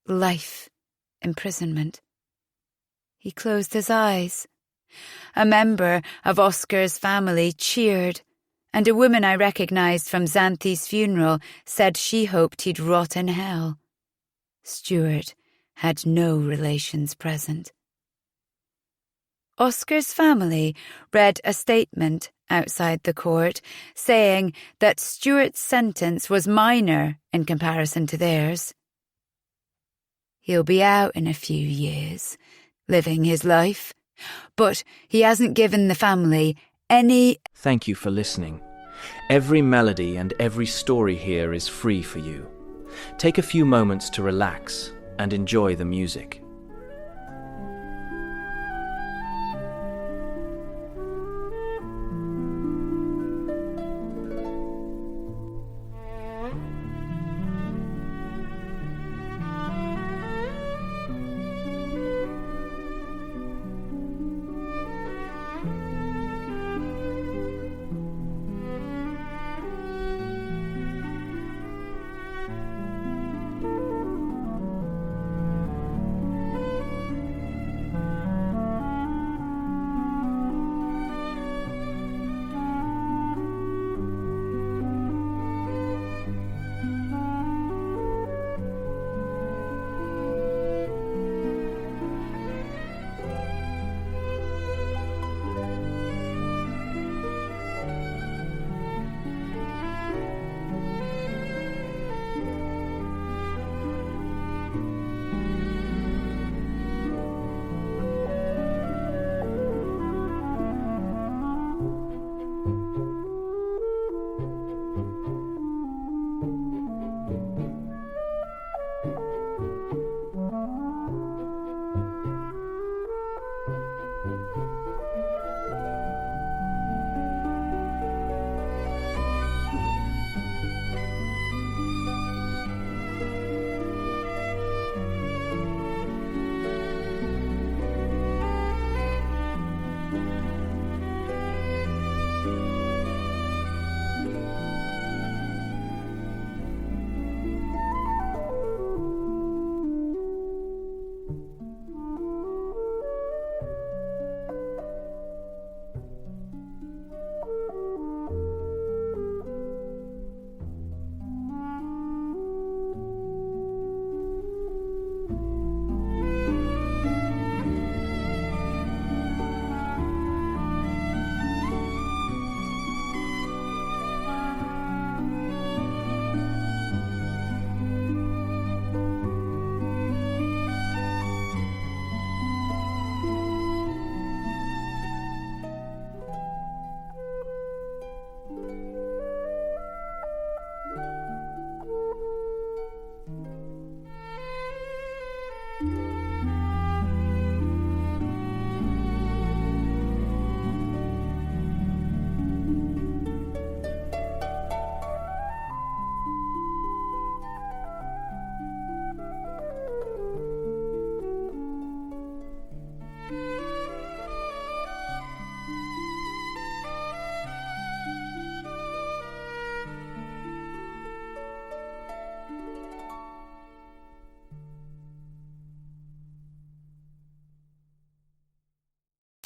Life imprisonment. He closed his eyes. A member of Oscar's family cheered, and a woman I recognized from Xanthi's funeral said she hoped he'd rot in hell. Stuart had no relations present. Oscar's family read a statement outside the court saying that Stuart's sentence was minor in comparison to theirs. He'll be out in a few years, living his life, but he hasn't given the family any... Thank you for listening. Every melody and every story here is free for you. Take a few moments to relax and enjoy the music.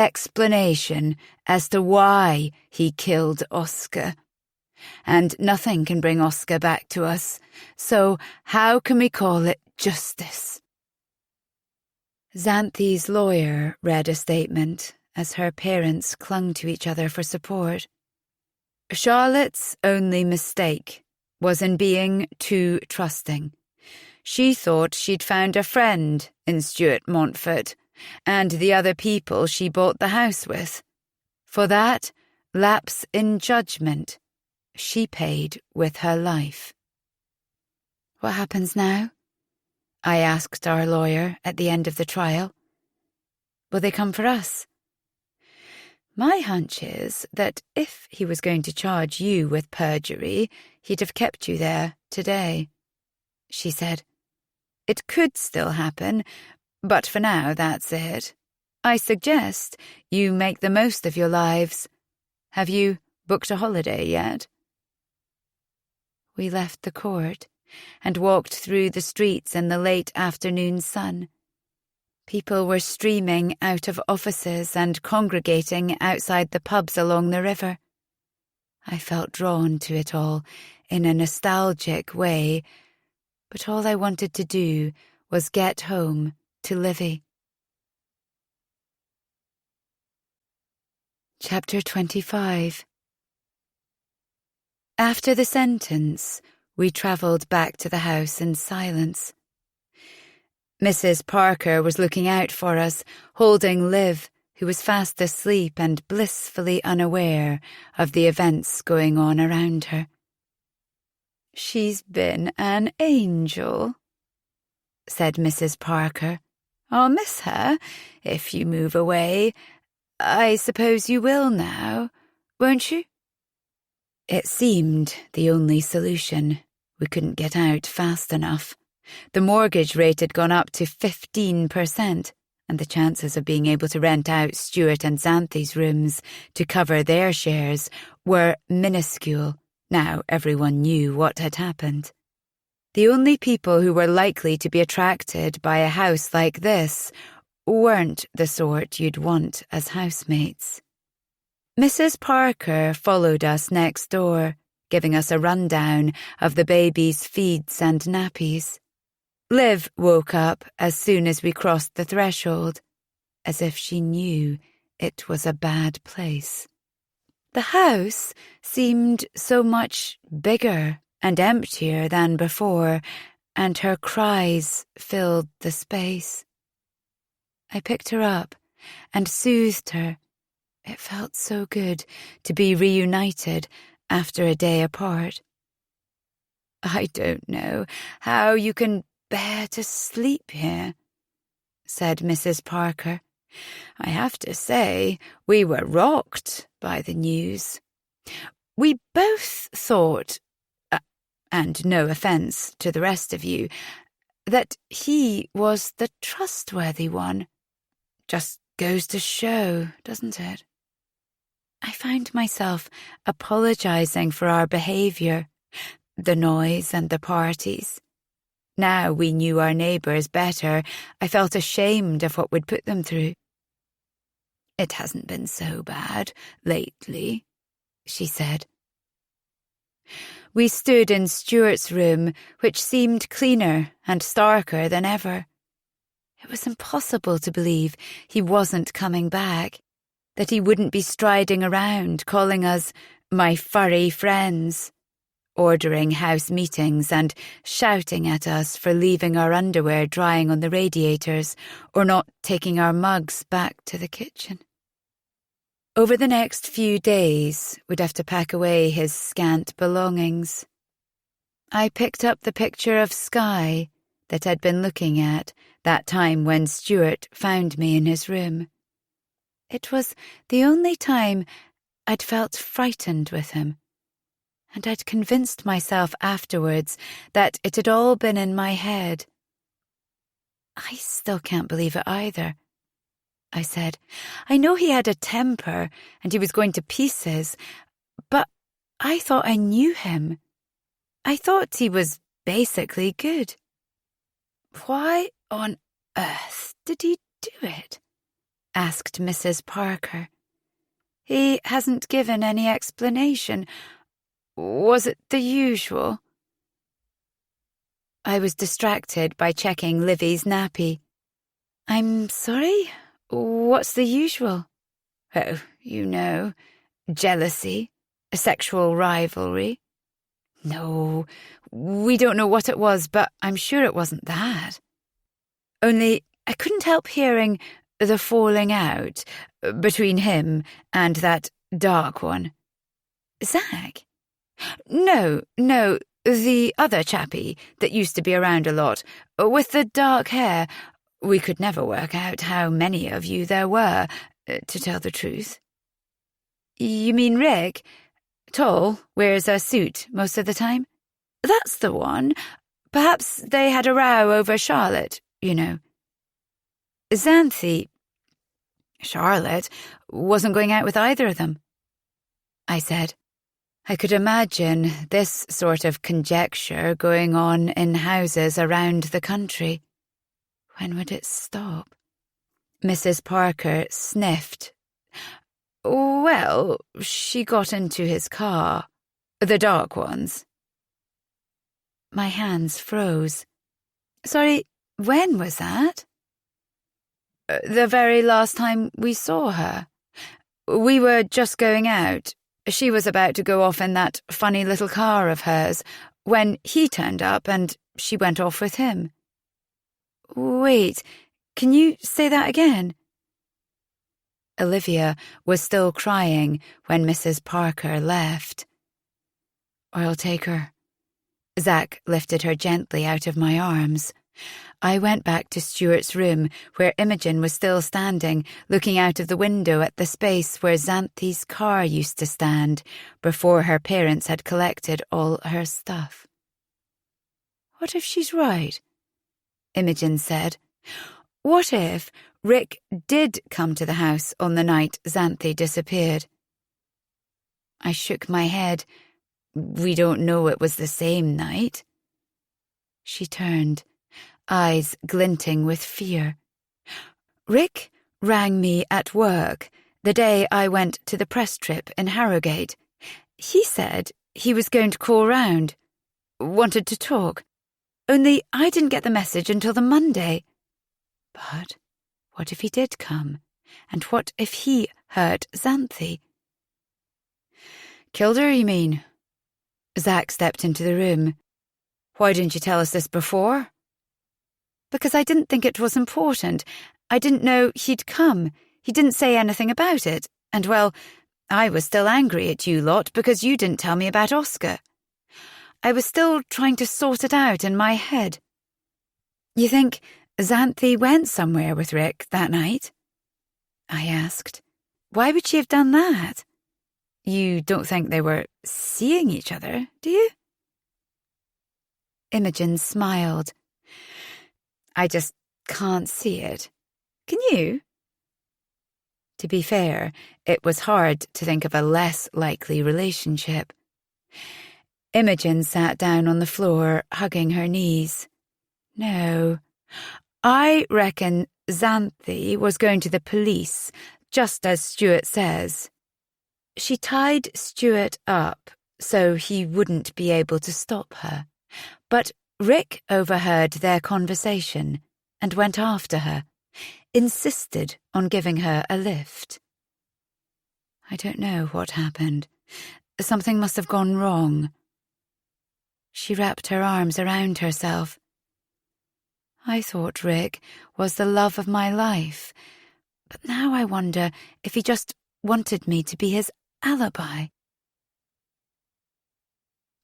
explanation as to why he killed Oscar. And nothing can bring Oscar back to us, so how can we call it justice? Xanthi's lawyer read a statement as her parents clung to each other for support. Charlotte's only mistake was in being too trusting. She thought she'd found a friend in Stuart Montfort and the other people she bought the house with. For that lapse in judgment, she paid with her life. What happens now? I asked our lawyer at the end of the trial. Will they come for us? My hunch is that if he was going to charge you with perjury, he'd have kept you there today, she said. It could still happen, but for now that's it. I suggest you make the most of your lives. Have you booked a holiday yet? We left the court and walked through the streets in the late afternoon sun. People were streaming out of offices and congregating outside the pubs along the river. I felt drawn to it all in a nostalgic way, but all I wanted to do was get home to Livy. Chapter 25. After the sentence, we travelled back to the house in silence. Mrs. Parker was looking out for us, holding Liv, who was fast asleep and blissfully unaware of the events going on around her. "She's been an angel," said Mrs. Parker. "I'll miss her if you move away. I suppose you will now, won't you?" It seemed the only solution. We couldn't get out fast enough. The mortgage rate had gone up to 15%, and the chances of being able to rent out Stuart and Xanthi's rooms to cover their shares were minuscule. Now everyone knew what had happened. The only people who were likely to be attracted by a house like this weren't the sort you'd want as housemates. Mrs. Parker followed us next door, giving us a rundown of the baby's feeds and nappies. Liv woke up as soon as we crossed the threshold, as if she knew it was a bad place. The house seemed so much bigger and emptier than before, and her cries filled the space. I picked her up and soothed her. It felt so good to be reunited after a day apart. "I don't know how you can bear to sleep here," said Mrs. Parker. "I have to say, we were rocked by the news. We both thought, and no offence to the rest of you, that he was the trustworthy one. Just goes to show, doesn't it?" I found myself apologising for our behaviour, the noise and the parties. Now we knew our neighbours better, I felt ashamed of what we'd put them through. "It hasn't been so bad lately," she said. We stood in Stuart's room, which seemed cleaner and starker than ever. It was impossible to believe he wasn't coming back, that he wouldn't be striding around calling us my furry friends, ordering house meetings and shouting at us for leaving our underwear drying on the radiators or not taking our mugs back to the kitchen. Over the next few days, we'd have to pack away his scant belongings. I picked up the picture of Skye that I'd been looking at that time when Stuart found me in his room. It was the only time I'd felt frightened with him, and I'd convinced myself afterwards that it had all been in my head. "I still can't believe it either," I said. "I know he had a temper and he was going to pieces, but I thought I knew him. I thought he was basically good. Why on earth did he do it?" asked Mrs. Parker. "He hasn't given any explanation. Was it the usual?" I was distracted by checking Livy's nappy. "I'm sorry? What's the usual?" "Oh, you know, jealousy, a sexual rivalry." "No, we don't know what it was, but I'm sure it wasn't that. Only I couldn't help hearing the falling out between him and that dark one." "Zach?" No, the other chappie that used to be around a lot, with the dark hair. We could never work out how many of you there were, to tell the truth." "You mean Rick? Tall, wears a suit most of the time?" "That's the one. Perhaps they had a row over Charlotte, you know." Charlotte wasn't going out with either of them," I said. I could imagine this sort of conjecture going on in houses around the country. When would it stop? Mrs. Parker sniffed. "Well, she got into his car. The dark ones." My hands froze. "Sorry, when was that?" "The very last time we saw her. We were just going out. She was about to go off in that funny little car of hers when he turned up and she went off with him." "Wait, can you say that again?" Olivia was still crying when Mrs. Parker left. "I'll take her." Zach lifted her gently out of my arms. I went back to Stuart's room, where Imogen was still standing, looking out of the window at the space where Xanthi's car used to stand before her parents had collected all her stuff. "What if she's right?" Imogen said. "What if Rick did come to the house on the night Xanthi disappeared?" I shook my head. "We don't know it was the same night." She turned, eyes glinting with fear. "Rick rang me at work the day I went to the press trip in Harrogate. He said he was going to call round, wanted to talk. Only I didn't get the message until the Monday." But what if he did come? And what if he hurt Xanthi? "Killed her, you mean?" Zach stepped into the room. "Why didn't you tell us this before?" "Because I didn't think it was important. I didn't know he'd come. He didn't say anything about it. And, well, I was still angry at you lot because you didn't tell me about Oscar. I was still trying to sort it out in my head." "You think Xanthi went somewhere with Rick that night?" I asked. "Why would she have done that? You don't think they were seeing each other, do you?" Imogen smiled. "I just can't see it. Can you?" To be fair, it was hard to think of a less likely relationship. Imogen sat down on the floor, hugging her knees. "No, I reckon Xanthi was going to the police, just as Stuart says. She tied Stuart up so he wouldn't be able to stop her. But Rick overheard their conversation and went after her, insisted on giving her a lift. I don't know what happened. Something must have gone wrong." She wrapped her arms around herself. "I thought Rick was the love of my life, but now I wonder if he just wanted me to be his alibi."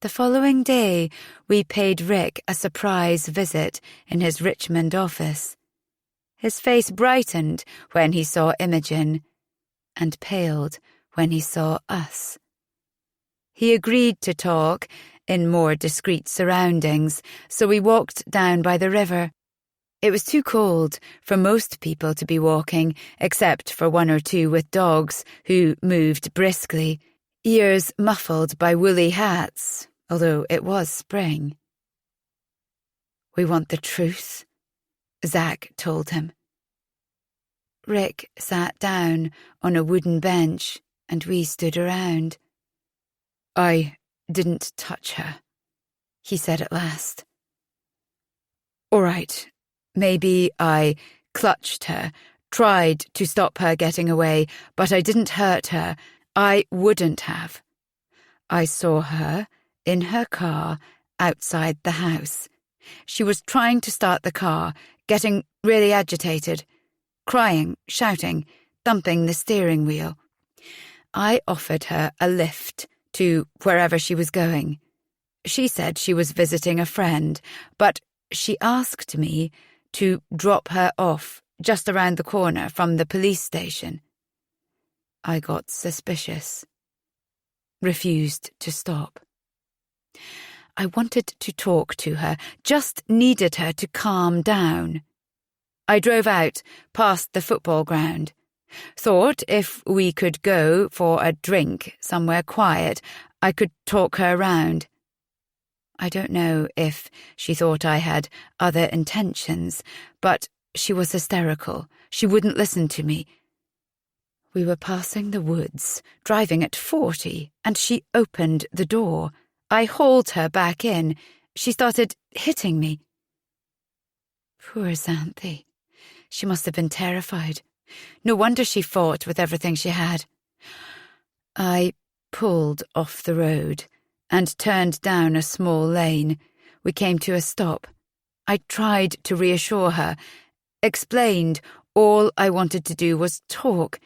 The following day, we paid Rick a surprise visit in his Richmond office. His face brightened when he saw Imogen, and paled when he saw us. He agreed to talk in more discreet surroundings, so we walked down by the river. It was too cold for most people to be walking, except for one or two with dogs who moved briskly, ears muffled by woolly hats, although it was spring. "We want the truth," Zach told him. Rick sat down on a wooden bench and we stood around. "I didn't touch her," he said at last. "All right, maybe I clutched her, tried to stop her getting away, but I didn't hurt her. I wouldn't have. I saw her in her car outside the house. She was trying to start the car, getting really agitated, crying, shouting, thumping the steering wheel. I offered her a lift to wherever she was going. She said she was visiting a friend, but she asked me to drop her off just around the corner from the police station. I got suspicious, refused to stop. I wanted to talk to her, just needed her to calm down. I drove out past the football ground. Thought if we could go for a drink somewhere quiet, I could talk her round. I don't know if she thought I had other intentions, but she was hysterical. She wouldn't listen to me. We were passing the woods, driving at 40, and she opened the door. I hauled her back in. She started hitting me. Poor Xanthi. She must have been terrified. No wonder she fought with everything she had. I pulled off the road and turned down a small lane. We came to a stop. I tried to reassure her, explained all I wanted to do was talk.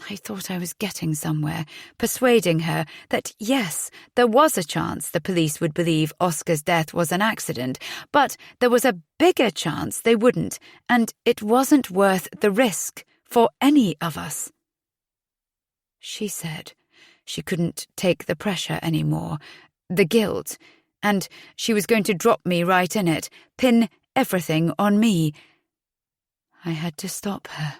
I thought I was getting somewhere, persuading her that yes, there was a chance the police would believe Oscar's death was an accident, but there was a bigger chance they wouldn't, and it wasn't worth the risk for any of us. She said she couldn't take the pressure anymore, the guilt, and she was going to drop me right in it, pin everything on me. I had to stop her.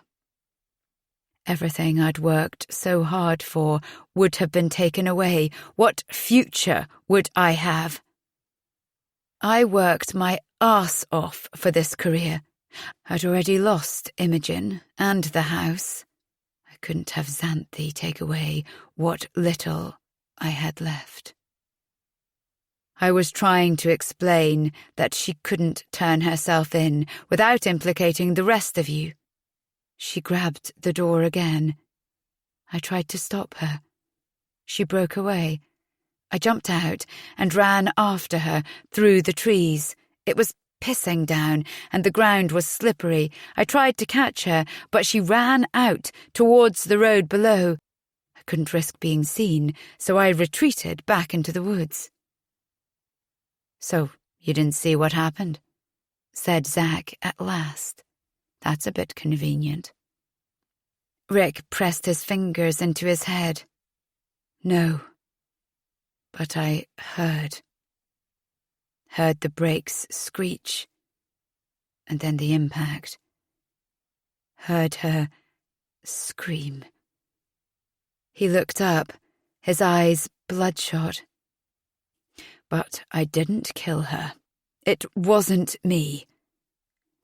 Everything I'd worked so hard for would have been taken away. What future would I have? I worked my arse off for this career. I'd already lost Imogen and the house. I couldn't have Xanthi take away what little I had left. I was trying to explain that she couldn't turn herself in without implicating the rest of you. She grabbed the door again. I tried to stop her. She broke away. I jumped out and ran after her through the trees. It was pissing down and the ground was slippery. I tried to catch her, but she ran out towards the road below. I couldn't risk being seen, so I retreated back into the woods. "So you didn't see what happened?" said Zach at last. "That's a bit convenient." Rick pressed his fingers into his head. "No, but I heard the brakes screech, and then the impact. Heard her scream." He looked up, his eyes bloodshot. "But I didn't kill her. It wasn't me.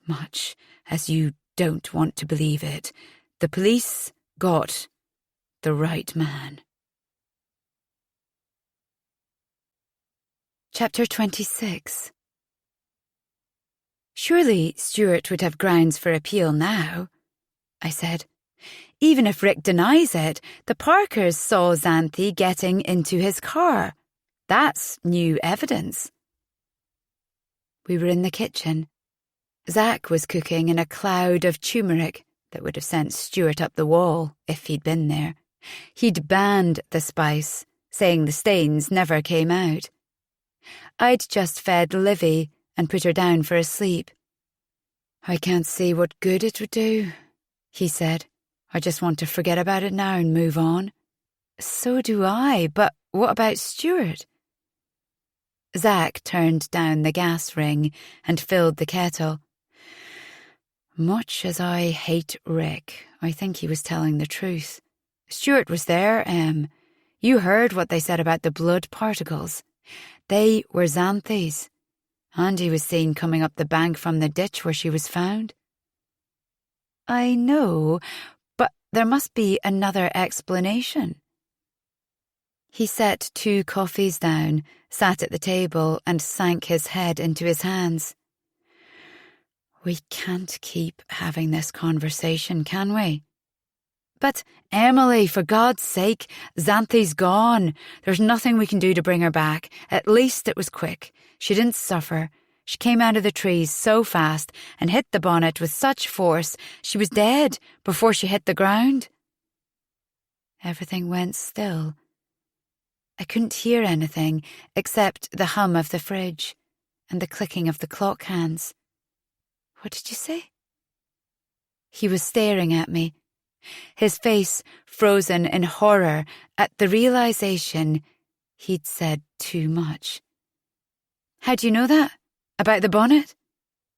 Much as you don't want to believe it, the police got the right man." Chapter 26. "Surely Stuart would have grounds for appeal now," I said. "Even if Rick denies it, the Parkers saw Xanthi getting into his car. That's new evidence." We were in the kitchen. Zach was cooking in a cloud of turmeric that would have sent Stuart up the wall if he'd been there. He'd banned the spice, saying the stains never came out. I'd just fed Livy and put her down for a sleep. "I can't see what good it would do," he said. "I just want to forget about it now and move on." "So do I, but what about Stuart?" Zach turned down the gas ring and filled the kettle. "Much as I hate Rick, I think he was telling the truth. Stuart was there, You heard what they said about the blood particles. They were Xanthi's, and he was seen coming up the bank from the ditch where she was found." I know, but there must be another explanation. He set 2 coffees down, sat at the table, and sank his head into his hands. We can't keep having this conversation, can we? But, Emily, for God's sake, Xanthi's gone. There's nothing we can do to bring her back. At least it was quick. She didn't suffer. She came out of the trees so fast and hit the bonnet with such force she was dead before she hit the ground. Everything went still. I couldn't hear anything except the hum of the fridge and the clicking of the clock hands. What did you say? He was staring at me, his face frozen in horror at the realization he'd said too much. How do you know that? About the bonnet?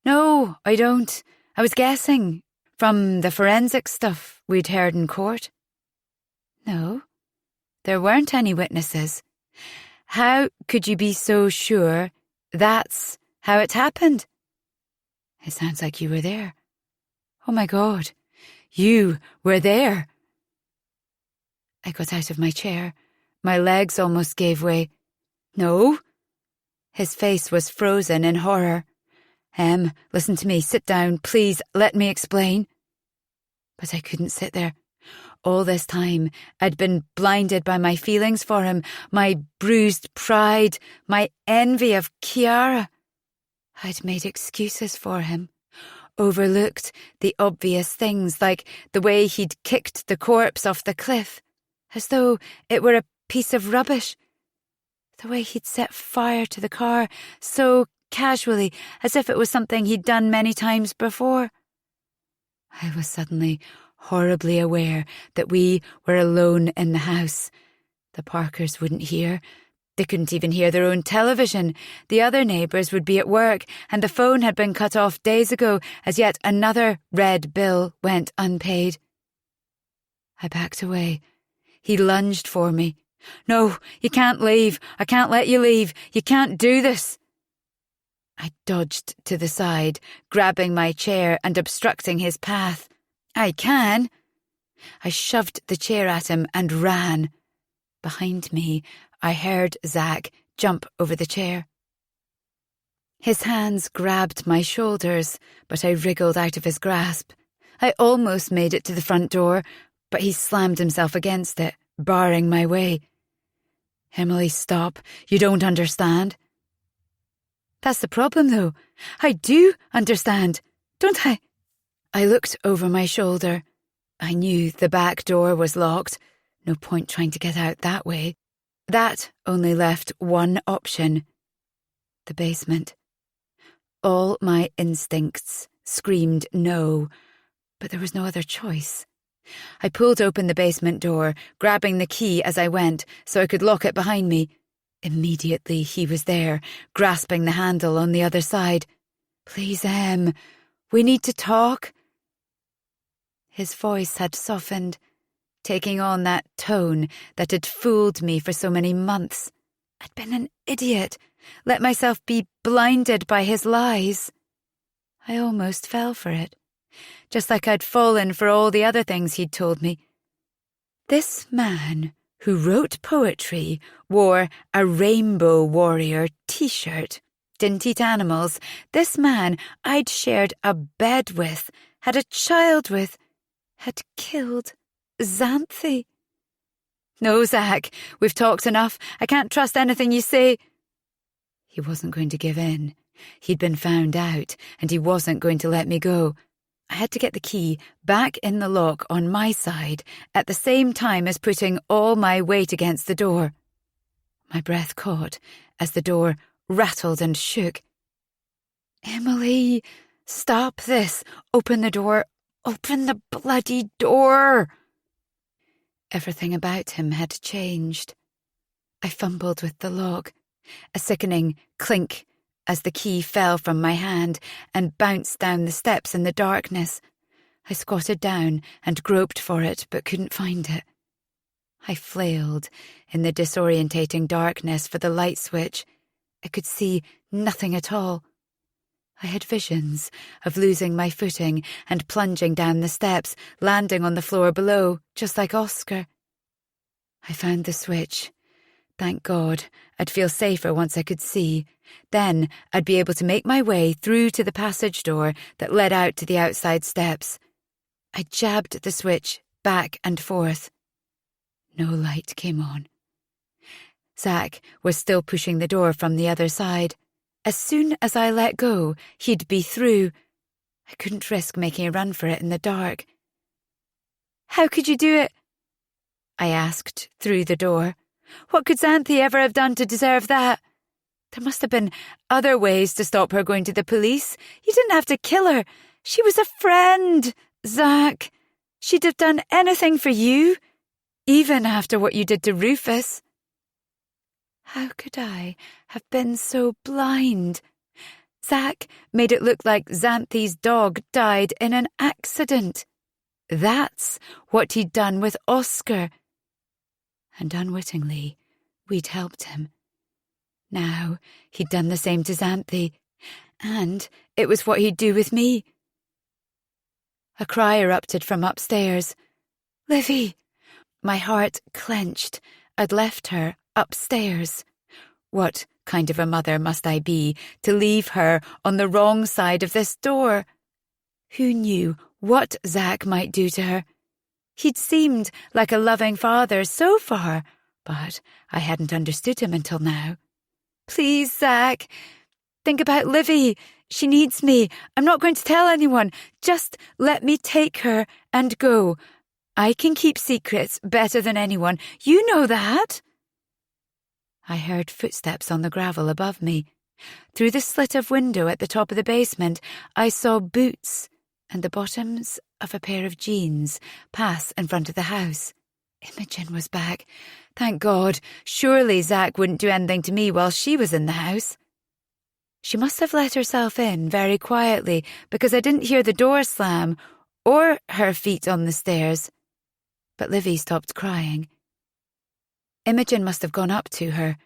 No, I don't. I was guessing from the forensic stuff we'd heard in court. No, there weren't any witnesses. How could you be so sure that's how it happened? It sounds like you were there. Oh my God, you were there. I got out of my chair. My legs almost gave way. No. His face was frozen in horror. Listen to me. Sit down, please. Let me explain. But I couldn't sit there. All this time, I'd been blinded by my feelings for him, my bruised pride, my envy of Chiara. I'd made excuses for him, overlooked the obvious things, like the way he'd kicked the corpse off the cliff, as though it were a piece of rubbish. The way he'd set fire to the car so casually, as if it was something he'd done many times before. I was suddenly horribly aware that we were alone in the house. The Parkers wouldn't hear. They couldn't even hear their own television. The other neighbours would be at work, and the phone had been cut off days ago as yet another red bill went unpaid. I backed away. He lunged for me. No, you can't leave. I can't let you leave. You can't do this. I dodged to the side, grabbing my chair and obstructing his path. I can. I shoved the chair at him and ran. Behind me, I heard Zach jump over the chair. His hands grabbed my shoulders, but I wriggled out of his grasp. I almost made it to the front door, but he slammed himself against it, barring my way. Emily, stop. You don't understand. That's the problem, though. I do understand, don't I? I looked over my shoulder. I knew the back door was locked. No point trying to get out that way. That only left one option. The basement. All my instincts screamed no, but there was no other choice. I pulled open the basement door, grabbing the key as I went so I could lock it behind me. Immediately he was there, grasping the handle on the other side. Please, Em, we need to talk. His voice had softened, taking on that tone that had fooled me for so many months. I'd been an idiot, let myself be blinded by his lies. I almost fell for it, just like I'd fallen for all the other things he'd told me. This man who wrote poetry wore a Rainbow Warrior t-shirt, didn't eat animals. This man I'd shared a bed with, had a child with, had killed Xanthi. No, Zach, we've talked enough. I can't trust anything you say. He wasn't going to give in. He'd been found out, and he wasn't going to let me go. I had to get the key back in the lock on my side at the same time as putting all my weight against the door. My breath caught as the door rattled and shook. Emily, stop this. Open the door. Open the bloody door. Everything about him had changed. I fumbled with the lock. A sickening clink as the key fell from my hand and bounced down the steps in the darkness. I squatted down and groped for it, but couldn't find it. I flailed in the disorientating darkness for the light switch. I could see nothing at all. I had visions of losing my footing and plunging down the steps, landing on the floor below, just like Oscar. I found the switch. Thank God, I'd feel safer once I could see. Then I'd be able to make my way through to the passage door that led out to the outside steps. I jabbed the switch back and forth. No light came on. Zach was still pushing the door from the other side. As soon as I let go, he'd be through. I couldn't risk making a run for it in the dark. "How could you do it?" I asked through the door. "What could Xanthi ever have done to deserve that? There must have been other ways to stop her going to the police. You didn't have to kill her. She was a friend, Zach. She'd have done anything for you, even after what you did to Rufus." How could I have been so blind? Zach made it look like Xanthi's dog died in an accident. That's what he'd done with Oscar. And unwittingly, we'd helped him. Now he'd done the same to Xanthi, and it was what he'd do with me. A cry erupted from upstairs. "Livy!" My heart clenched. I'd left her upstairs. What kind of a mother must I be to leave her on the wrong side of this door? Who knew what Zach might do to her? He'd seemed like a loving father so far, but I hadn't understood him until now. "Please, Zach, think about Livy. She needs me. I'm not going to tell anyone. Just let me take her and go. I can keep secrets better than anyone. You know that." I heard footsteps on the gravel above me. Through the slit of window at the top of the basement, I saw boots and the bottoms of a pair of jeans pass in front of the house. Imogen was back. Thank God. Surely Zach wouldn't do anything to me while she was in the house. She must have let herself in very quietly, because I didn't hear the door slam or her feet on the stairs. But Livy stopped crying. Imogen must have gone up to her,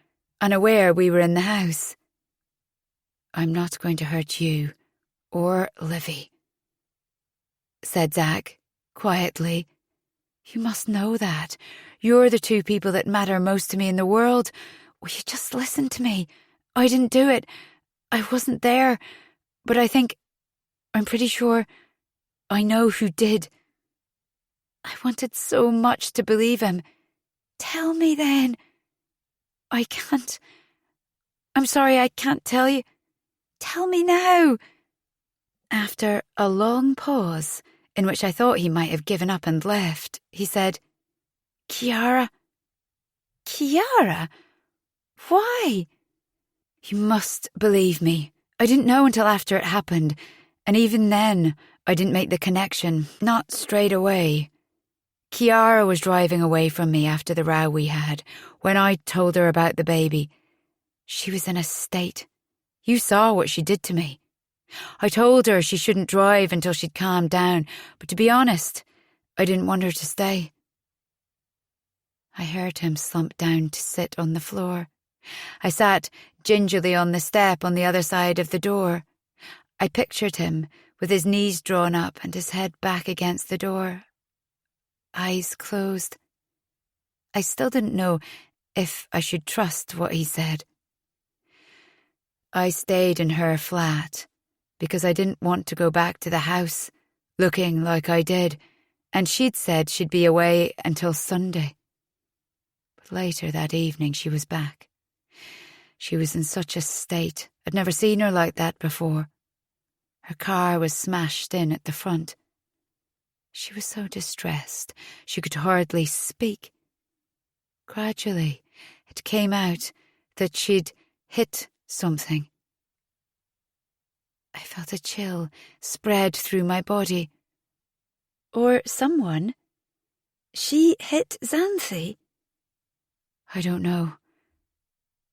unaware we were in the house. "I'm not going to hurt you, or Livy," said Zach, quietly. "You must know that. You're the two people that matter most to me in the world. Will you just listen to me? I didn't do it. I wasn't there. But I'm pretty sure I know who did." I wanted so much to believe him. "Tell me then." "I can't. I'm sorry, I can't tell you." "Tell me now." After a long pause, in which I thought he might have given up and left, he said, "Kiara." "Kiara? Why?" "You must believe me. I didn't know until after it happened, and even then I didn't make the connection, not straight away. Kiara was driving away from me after the row we had, when I told her about the baby. She was in a state. You saw what she did to me. I told her she shouldn't drive until she'd calmed down, but to be honest, I didn't want her to stay." I heard him slump down to sit on the floor. I sat gingerly on the step on the other side of the door. I pictured him with his knees drawn up and his head back against the door. Eyes closed. I still didn't know if I should trust what he said. I stayed in her flat because I didn't want to go back to the house, looking like I did, and she'd said she'd be away until Sunday. But later that evening she was back. She was in such a state. I'd never seen her like that before. Her car was smashed in at the front. She was so distressed she could hardly speak. Gradually, it came out that she'd hit something. I felt a chill spread through my body. Or someone. She hit Xanthi? I don't know.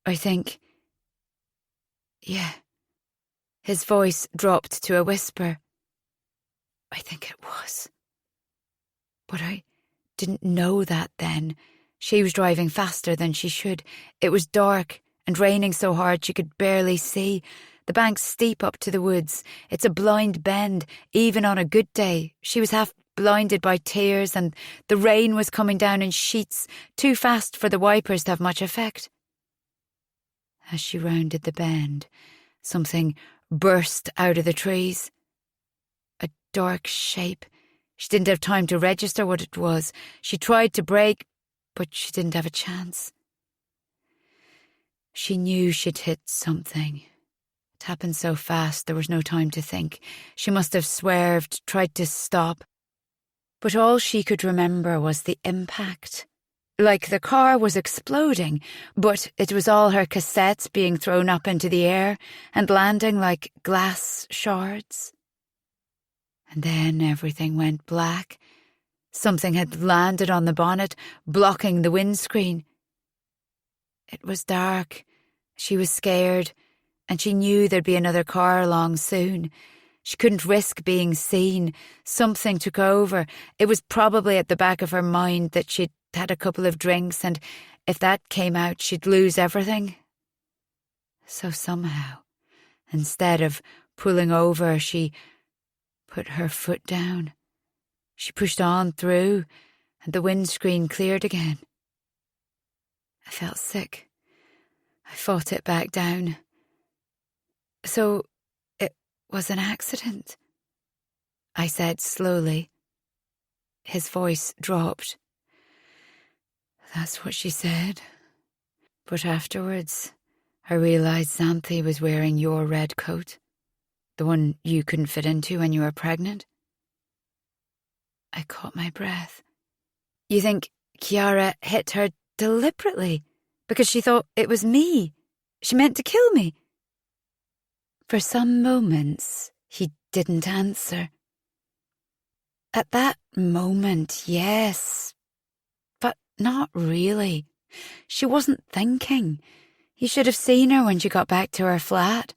I think... Yeah. His voice dropped to a whisper. I think it was. But I didn't know that then. She was driving faster than she should. It was dark and raining so hard she could barely see. The bank's steep up to the woods. It's a blind bend, even on a good day. She was half blinded by tears, and the rain was coming down in sheets, too fast for the wipers to have much effect. As she rounded the bend, something burst out of the trees. A dark shape. She didn't have time to register what it was. She tried to brake, but she didn't have a chance. She knew she'd hit something. It happened so fast there was no time to think. She must have swerved, tried to stop. But all she could remember was the impact. Like the car was exploding, but it was all her cassettes being thrown up into the air and landing like glass shards. And then everything went black. Something had landed on the bonnet, blocking the windscreen. It was dark. She was scared, and she knew there'd be another car along soon. She couldn't risk being seen. Something took over. It was probably at the back of her mind that she'd had a couple of drinks, and if that came out, she'd lose everything. So somehow, instead of pulling over, she put her foot down. She pushed on through, and the windscreen cleared again. I felt sick. I fought it back down. So it was an accident, I said slowly. His voice dropped. That's what she said. But afterwards, I realised Xanthi was wearing your red coat, the one you couldn't fit into when you were pregnant. I caught my breath. You think Chiara hit her deliberately because she thought it was me? She meant to kill me? For some moments, he didn't answer. At that moment, yes, but not really. She wasn't thinking. You should have seen her when she got back to her flat.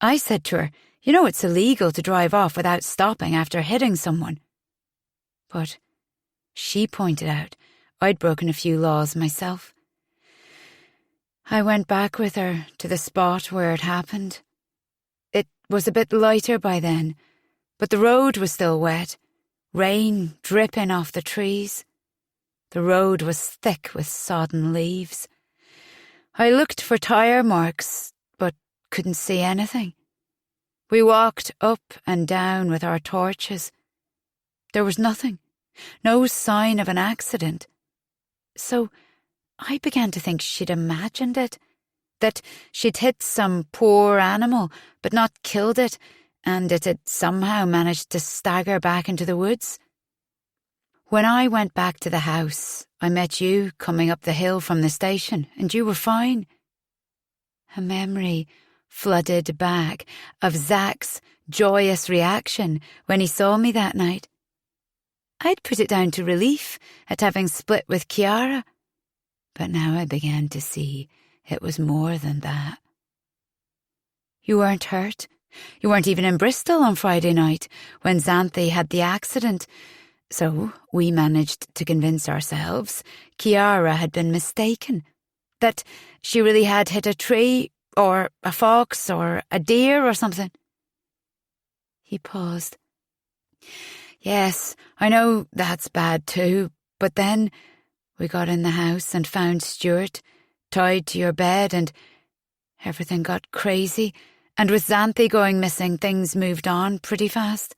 I said to her, you know it's illegal to drive off without stopping after hitting someone. But she pointed out I'd broken a few laws myself. I went back with her to the spot where it happened. It was a bit lighter by then, but the road was still wet, rain dripping off the trees. The road was thick with sodden leaves. I looked for tyre marks, but couldn't see anything. We walked up and down with our torches. There was nothing, no sign of an accident. So I began to think she'd imagined it, that she'd hit some poor animal but not killed it, and it had somehow managed to stagger back into the woods. When I went back to the house, I met you coming up the hill from the station, and you were fine. A memory flooded back of Zach's joyous reaction when he saw me that night. I'd put it down to relief at having split with Chiara, but now I began to see it was more than that. You weren't hurt. You weren't even in Bristol on Friday night when Xanthi had the accident, so we managed to convince ourselves Chiara had been mistaken, that she really had hit a tree or a fox or a deer or something. He paused. Yes, I know that's bad too, but then we got in the house and found Stuart tied to your bed, and everything got crazy, and with Xanthi going missing, things moved on pretty fast.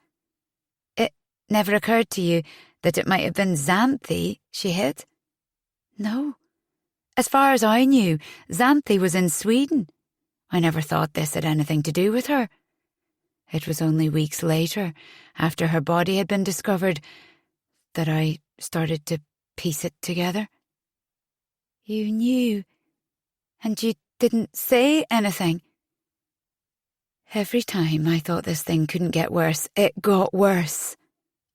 It never occurred to you that it might have been Xanthi she hit? No. As far as I knew, Xanthi was in Sweden. I never thought this had anything to do with her. It was only weeks later, after her body had been discovered, that I started to piece it together. You knew, and you didn't say anything. Every time I thought this thing couldn't get worse, it got worse.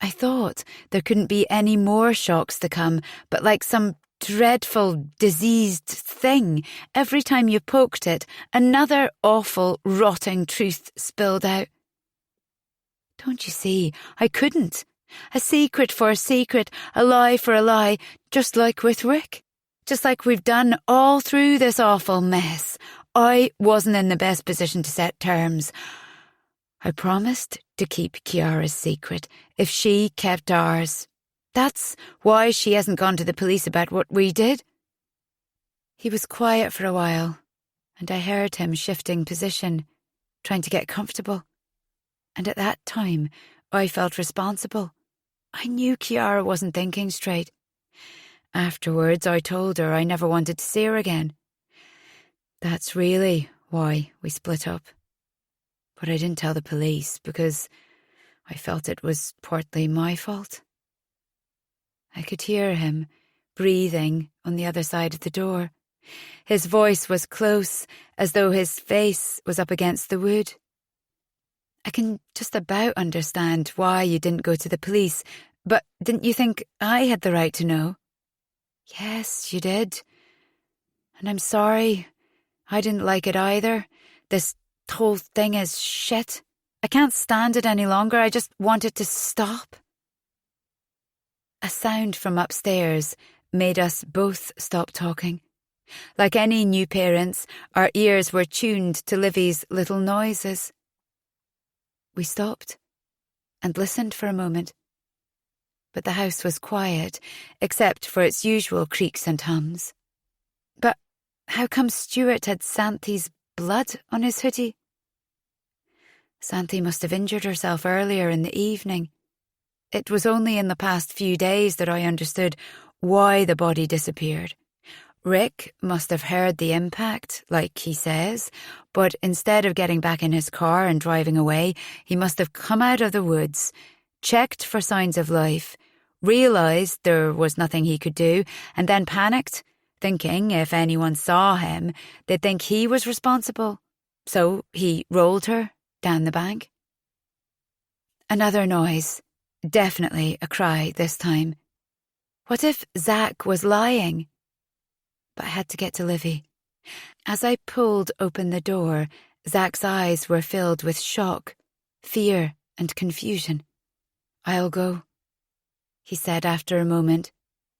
I thought there couldn't be any more shocks to come, but like some dreadful, diseased thing, every time you poked it, another awful, rotting truth spilled out. Don't you see, I couldn't. A secret for a secret, a lie for a lie, just like with Rick. Just like we've done all through this awful mess, I wasn't in the best position to set terms. I promised to keep Chiara's secret if she kept ours. That's why she hasn't gone to the police about what we did." He was quiet for a while, and I heard him shifting position, trying to get comfortable. And at that time, I felt responsible. I knew Chiara wasn't thinking straight. Afterwards, I told her I never wanted to see her again. That's really why we split up. But I didn't tell the police because I felt it was partly my fault. I could hear him breathing on the other side of the door. His voice was close, as though his face was up against the wood. "I can just about understand why you didn't go to the police, but didn't you think I had the right to know?" "Yes, you did. And I'm sorry. I didn't like it either. This whole thing is shit. I can't stand it any longer. I just want it to stop." A sound from upstairs made us both stop talking. Like any new parents, our ears were tuned to Livy's little noises. We stopped and listened for a moment. But the house was quiet, except for its usual creaks and hums. But how come Stuart had Santhi's blood on his hoodie? Santhi must have injured herself earlier in the evening. It was only in the past few days that I understood why the body disappeared. Rick must have heard the impact, like he says, but instead of getting back in his car and driving away, he must have come out of the woods, checked for signs of life, realised there was nothing he could do, and then panicked, thinking if anyone saw him, they'd think he was responsible. So he rolled her down the bank. Another noise. Definitely a cry this time. What if Zach was lying? But I had to get to Livy. As I pulled open the door, Zach's eyes were filled with shock, fear, and confusion. "I'll go," he said after a moment.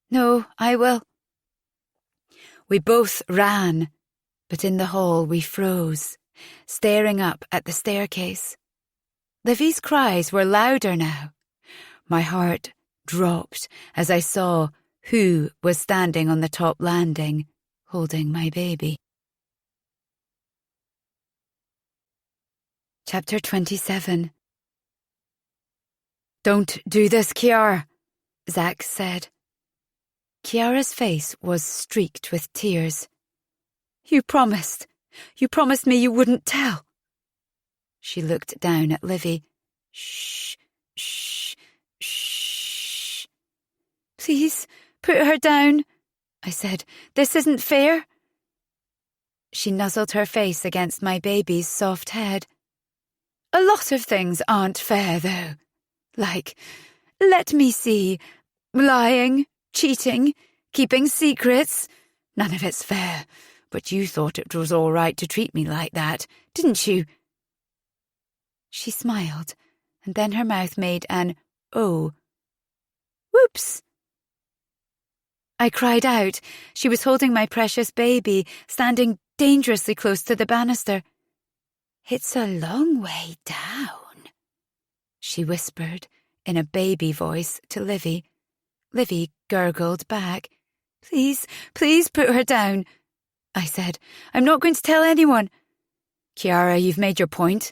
"No, I will." We both ran, but in the hall we froze, staring up at the staircase. Livy's cries were louder now. My heart dropped as I saw who was standing on the top landing, holding my baby. Chapter 27. "Don't do this, Chiara," Zach said. Chiara's face was streaked with tears. You promised me you wouldn't tell." She looked down at Livy. "Shh, shh, shh. Please, put her down," I said. "This isn't fair." She nuzzled her face against my baby's soft head. "A lot of things aren't fair, though. Like, let me see, lying, cheating, keeping secrets. None of it's fair, but you thought it was all right to treat me like that, didn't you?" She smiled, and then her mouth made an "oh." "Whoops." I cried out. She was holding my precious baby, standing dangerously close to the banister. "It's a long way down," she whispered in a baby voice to Livy. Livy gurgled back. Please put her down," I said. "I'm not going to tell anyone." "Chiara, you've made your point,"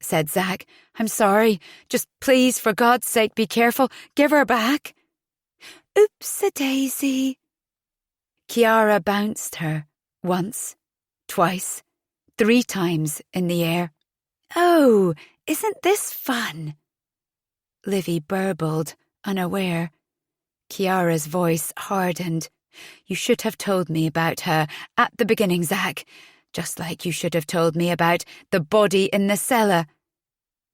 said Zach. "I'm sorry. Just please, for God's sake, be careful. Give her back." "Oops-a-daisy." Chiara bounced her once, twice, 3 times in the air. "Oh, isn't this fun?" Livy burbled, unaware. Chiara's voice hardened. "You should have told me about her at the beginning, Zach. Just like you should have told me about the body in the cellar.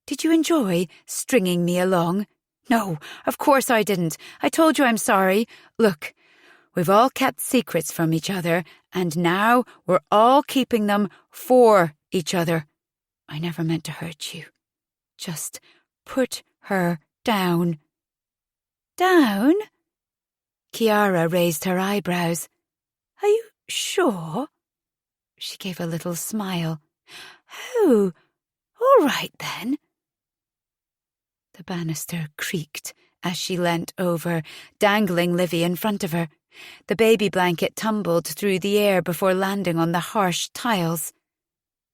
Did you enjoy stringing me along?" "No, of course I didn't. I told you I'm sorry. Look, we've all kept secrets from each other, and now we're all keeping them for each other. I never meant to hurt you. Just put her down." "Down?" Chiara raised her eyebrows. "Are you sure?" She gave a little smile. Oh, all right then. The banister creaked as she leant over, dangling Livy in front of her. The baby blanket tumbled through the air before landing on the harsh tiles.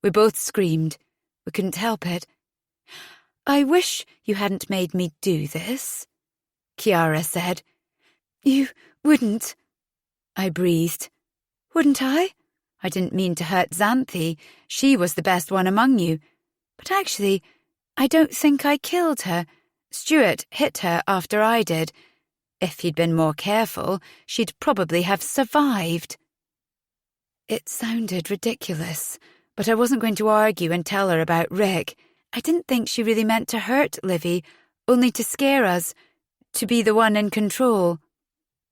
We both screamed. We couldn't help it. I wish you hadn't made me do this, Chiara said. You wouldn't, I breathed. Wouldn't I? I didn't mean to hurt Xanthi. She was the best one among you. But actually, I don't think I killed her. Stuart hit her after I did. If he'd been more careful, she'd probably have survived. It sounded ridiculous, but I wasn't going to argue and tell her about Rick. I didn't think she really meant to hurt Livy, only to scare us, to be the one in control.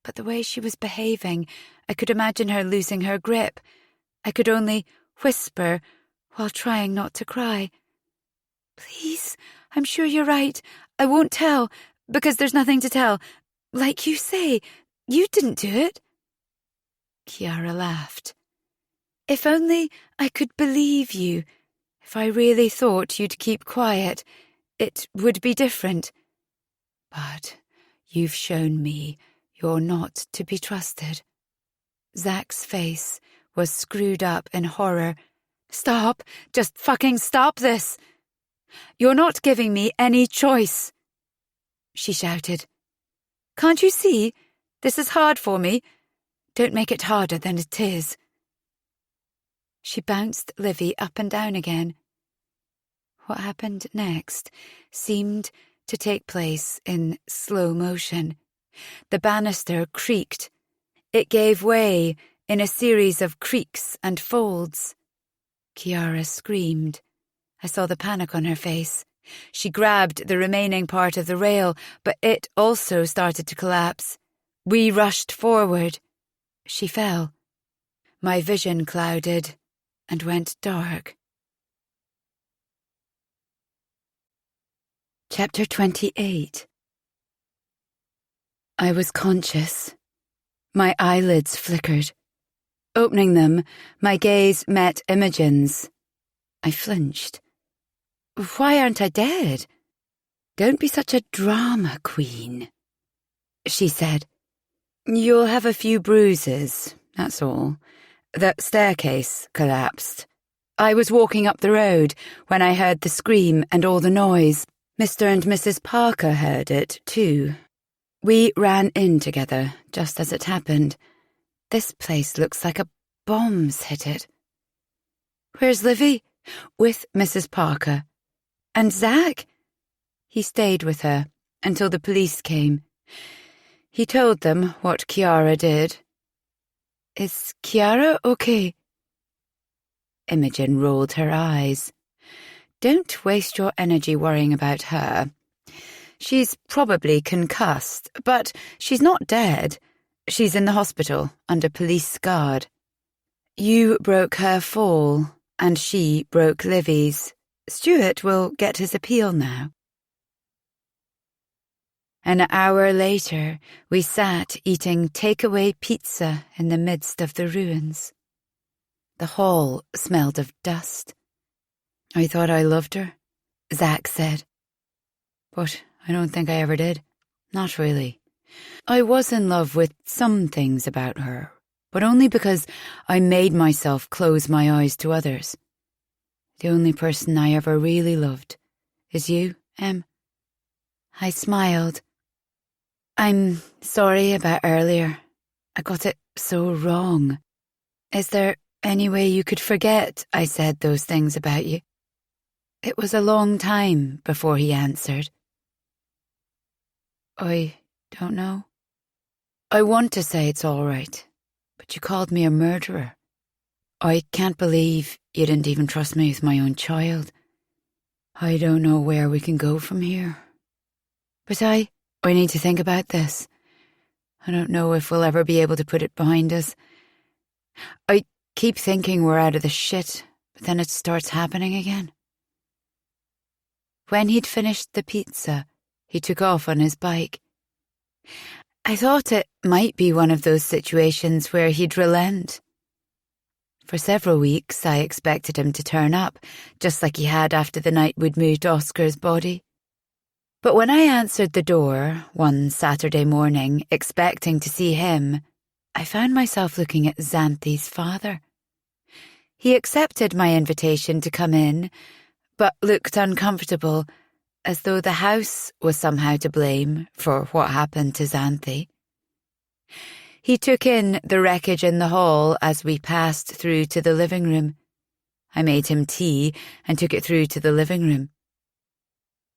But the way she was behaving, I could imagine her losing her grip. I could only whisper while trying not to cry. Please, I'm sure you're right. I won't tell, because there's nothing to tell. Like you say, you didn't do it. Chiara laughed. If only I could believe you. If I really thought you'd keep quiet, it would be different. But you've shown me you're not to be trusted. Zach's face was screwed up in horror. Stop! Just fucking stop this! You're not giving me any choice, she shouted. Can't you see? This is hard for me. Don't make it harder than it is. She bounced Livy up and down again. What happened next seemed to take place in slow motion. The banister creaked. It gave way in a series of creaks and folds. Chiara screamed. I saw the panic on her face. She grabbed the remaining part of the rail, but it also started to collapse. We rushed forward. She fell. My vision clouded and went dark. Chapter 28. I was conscious. My eyelids flickered. Opening them, my gaze met Imogen's. I flinched. Why aren't I dead? Don't be such a drama queen, she said. You'll have a few bruises, that's all. The staircase collapsed. I was walking up the road when I heard the scream and all the noise. Mr. and Mrs. Parker heard it, too. We ran in together, just as it happened. This place looks like a bomb's hit it. Where's Livy? With Mrs. Parker. And Zach? He stayed with her until the police came. He told them what Chiara did. Is Chiara okay? Imogen rolled her eyes. Don't waste your energy worrying about her. She's probably concussed, but she's not dead. She's in the hospital, under police guard. You broke her fall, and she broke Livy's. Stuart will get his appeal now. An hour later, we sat eating takeaway pizza in the midst of the ruins. The hall smelled of dust. I thought I loved her, Zach said. But I don't think I ever did. Not really. I was in love with some things about her, but only because I made myself close my eyes to others. The only person I ever really loved is you, Em. I smiled. I'm sorry about earlier. I got it so wrong. Is there any way you could forget I said those things about you? It was a long time before he answered. I don't know. I want to say it's all right, but you called me a murderer. I can't believe you didn't even trust me with my own child. I don't know where we can go from here. But I need to think about this. I don't know if we'll ever be able to put it behind us. I keep thinking we're out of the shit, but then it starts happening again. When he'd finished the pizza, he took off on his bike. I thought it might be one of those situations where he'd relent. For several weeks I expected him to turn up, just like he had after the night we'd moved Oscar's body. But when I answered the door one Saturday morning, expecting to see him, I found myself looking at Xanthi's father. He accepted my invitation to come in, but looked uncomfortable, as though the house was somehow to blame for what happened to Xanthi. He took in the wreckage in the hall as we passed through to the living room. I made him tea and took it through to the living room.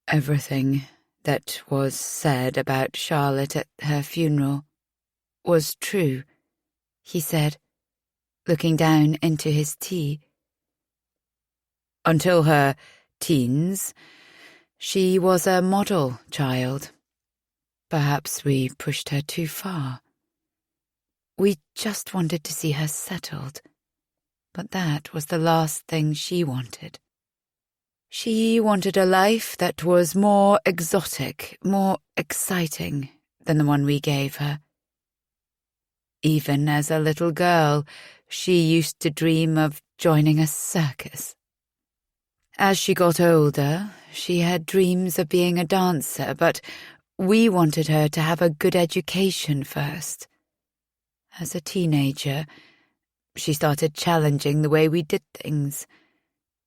Everything that was said about Charlotte at her funeral was true, he said, looking down into his tea. Until her teens, she was a model child. Perhaps we pushed her too far. We just wanted to see her settled, but that was the last thing she wanted. She wanted a life that was more exotic, more exciting than the one we gave her. Even as a little girl, she used to dream of joining a circus. As she got older, she had dreams of being a dancer, but we wanted her to have a good education first. As a teenager, she started challenging the way we did things.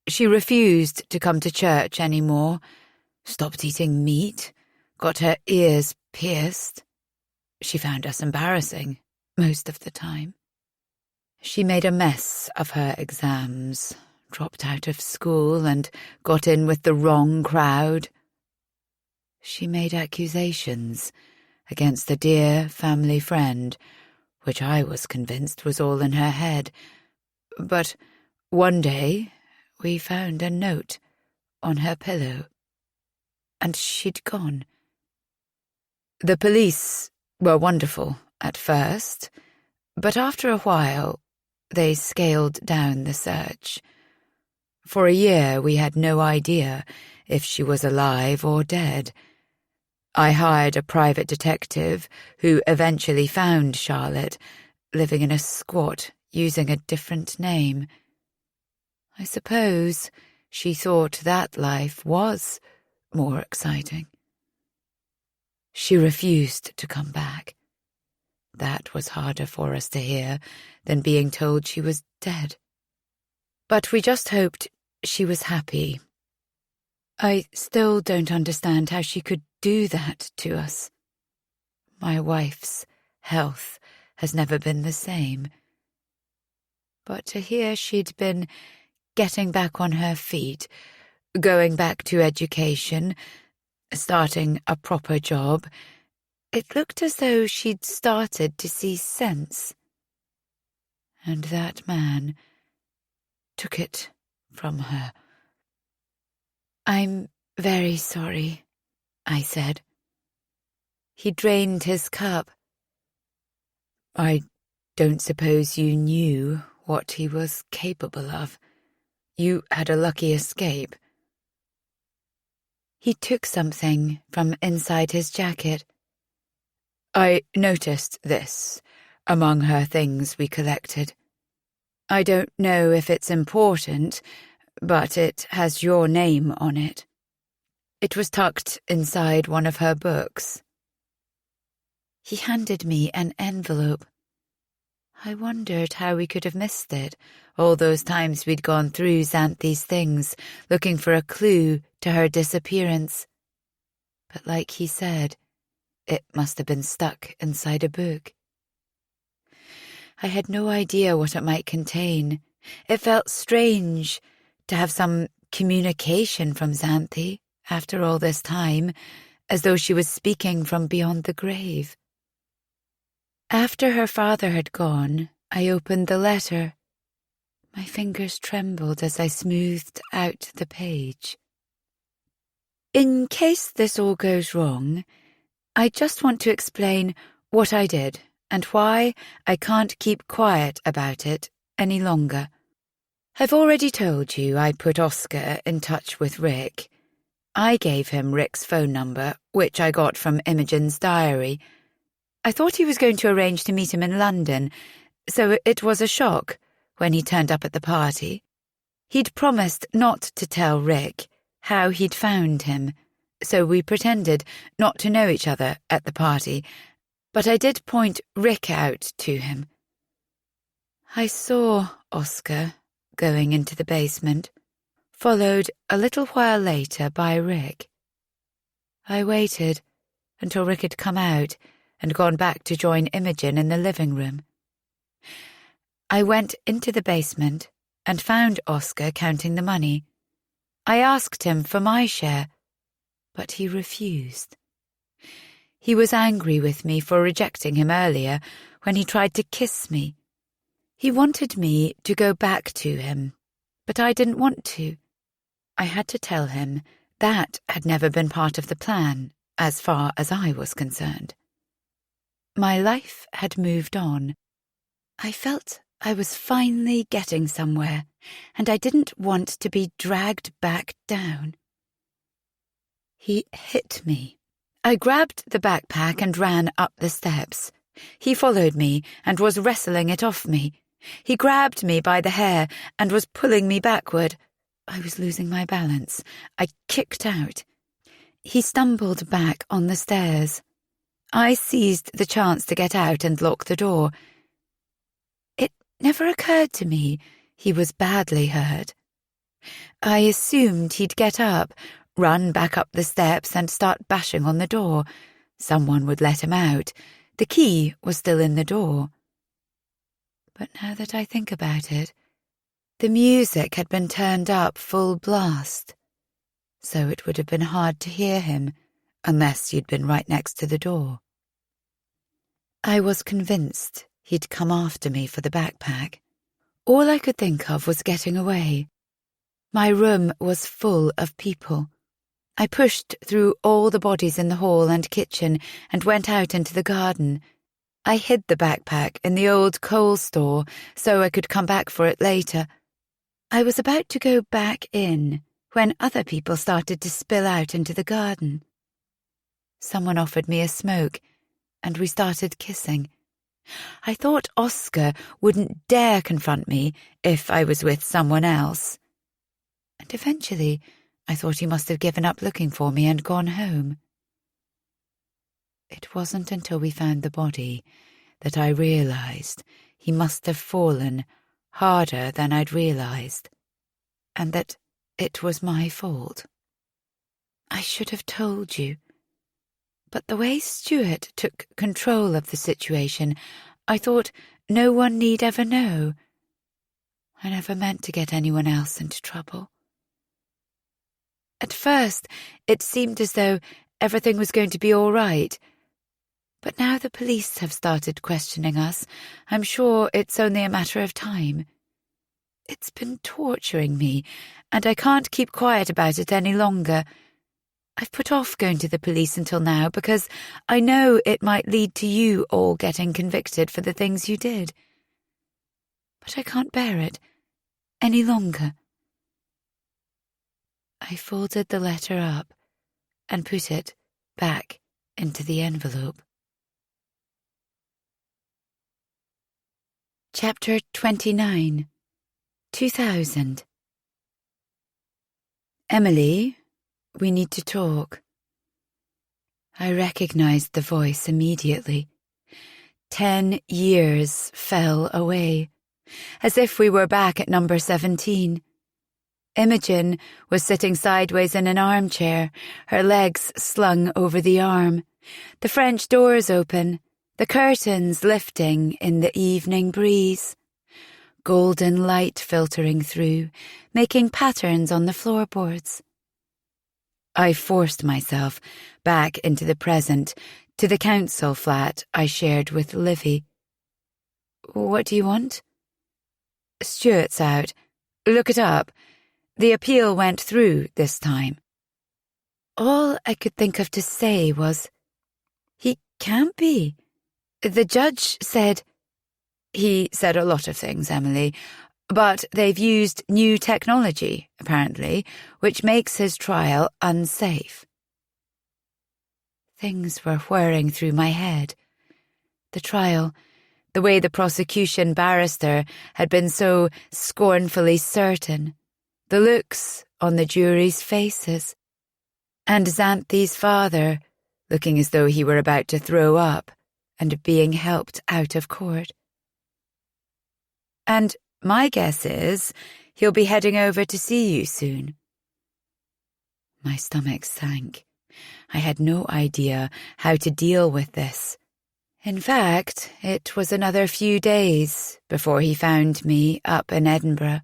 She refused to come to church anymore, stopped eating meat, got her ears pierced. She found us embarrassing most of the time. She made a mess of her exams, dropped out of school and got in with the wrong crowd. She made accusations against a dear family friend, which I was convinced was all in her head. But one day we found a note on her pillow, and she'd gone. The police were wonderful at first, but after a while they scaled down the search. For a year we had no idea if she was alive or dead. I hired a private detective who eventually found Charlotte, living in a squat using a different name. I suppose she thought that life was more exciting. She refused to come back. That was harder for us to hear than being told she was dead. But we just hoped she was happy. I still don't understand how she could do that to us. My wife's health has never been the same. But to hear she'd been getting back on her feet, going back to education, starting a proper job, it looked as though she'd started to see sense. And that man took it from her. "I'm very sorry," I said. He drained his cup. "I don't suppose you knew what he was capable of. You had a lucky escape." He took something from inside his jacket. "I noticed this among her things we collected. I don't know if it's important, but it has your name on it. It was tucked inside one of her books." He handed me an envelope. I wondered how we could have missed it, all those times we'd gone through Xanthi's things, looking for a clue to her disappearance. But like he said, it must have been stuck inside a book. I had no idea what it might contain. It felt strange to have some communication from Xanthi after all this time, as though she was speaking from beyond the grave. After her father had gone, I opened the letter. My fingers trembled as I smoothed out the page. "In case this all goes wrong, I just want to explain what I did and why I can't keep quiet about it any longer. I've already told you I put Oscar in touch with Rick. I gave him Rick's phone number, which I got from Imogen's diary. I thought he was going to arrange to meet him in London, so it was a shock when he turned up at the party. He'd promised not to tell Rick how he'd found him, so we pretended not to know each other at the party, but I did point Rick out to him. I saw Oscar going into the basement, followed a little while later by Rick. I waited until Rick had come out and gone back to join Imogen in the living room. I went into the basement and found Oscar counting the money. I asked him for my share, but he refused. He was angry with me for rejecting him earlier when he tried to kiss me. He wanted me to go back to him, but I didn't want to. I had to tell him that had never been part of the plan, as far as I was concerned. My life had moved on. I felt I was finally getting somewhere, and I didn't want to be dragged back down. He hit me. I grabbed the backpack and ran up the steps. He followed me and was wrestling it off me. He grabbed me by the hair and was pulling me backward. I was losing my balance. I kicked out. He stumbled back on the stairs. I seized the chance to get out and lock the door. It never occurred to me he was badly hurt. I assumed he'd get up, run back up the steps and start bashing on the door. Someone would let him out. The key was still in the door. But now that I think about it, the music had been turned up full blast, so it would have been hard to hear him unless you'd been right next to the door. I was convinced he'd come after me for the backpack. All I could think of was getting away. My room was full of people. I pushed through all the bodies in the hall and kitchen and went out into the garden. I hid the backpack in the old coal store so I could come back for it later. I was about to go back in when other people started to spill out into the garden. Someone offered me a smoke, and we started kissing. I thought Oscar wouldn't dare confront me if I was with someone else. And eventually, I thought he must have given up looking for me and gone home. It wasn't until we found the body that I realized he must have fallen harder than I'd realized, and that it was my fault. I should have told you, but the way Stuart took control of the situation, I thought no one need ever know. I never meant to get anyone else into trouble. At first, it seemed as though everything was going to be all right. But now the police have started questioning us. I'm sure it's only a matter of time. It's been torturing me, and I can't keep quiet about it any longer. I've put off going to the police until now because I know it might lead to you all getting convicted for the things you did. But I can't bear it any longer. I folded the letter up and put it back into the envelope. Chapter 29, 2000. Emily, we need to talk. I recognized the voice immediately. 10 years fell away, as if we were back at number 17. Imogen was sitting sideways in an armchair, her legs slung over the arm, the French doors open, the curtains lifting in the evening breeze, golden light filtering through, making patterns on the floorboards. I forced myself back into the present, to the council flat I shared with Livy. What do you want? Stuart's out. Look it up. The appeal went through this time. All I could think of to say was, he can't be. The judge said... He said a lot of things, Emily, but they've used new technology, apparently, which makes his trial unsafe. Things were whirring through my head. The trial, the way the prosecution barrister had been so scornfully certain, the looks on the jury's faces, and Xanthi's father looking as though he were about to throw up and being helped out of court. And my guess is he'll be heading over to see you soon. My stomach sank. I had no idea how to deal with this. In fact, it was another few days before he found me up in Edinburgh.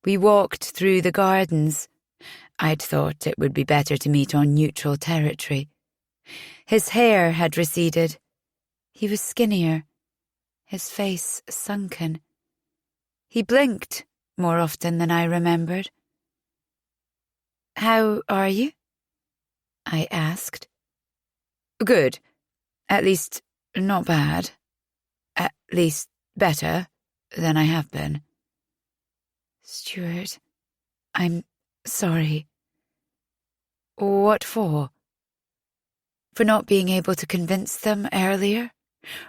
We walked through the gardens. I'd thought it would be better to meet on neutral territory. His hair had receded. He was skinnier, his face sunken. He blinked more often than I remembered. "How are you?" I asked. "Good. At least, not bad. At least, better than I have been." "Stuart, I'm sorry." "What for?" "For not being able to convince them earlier.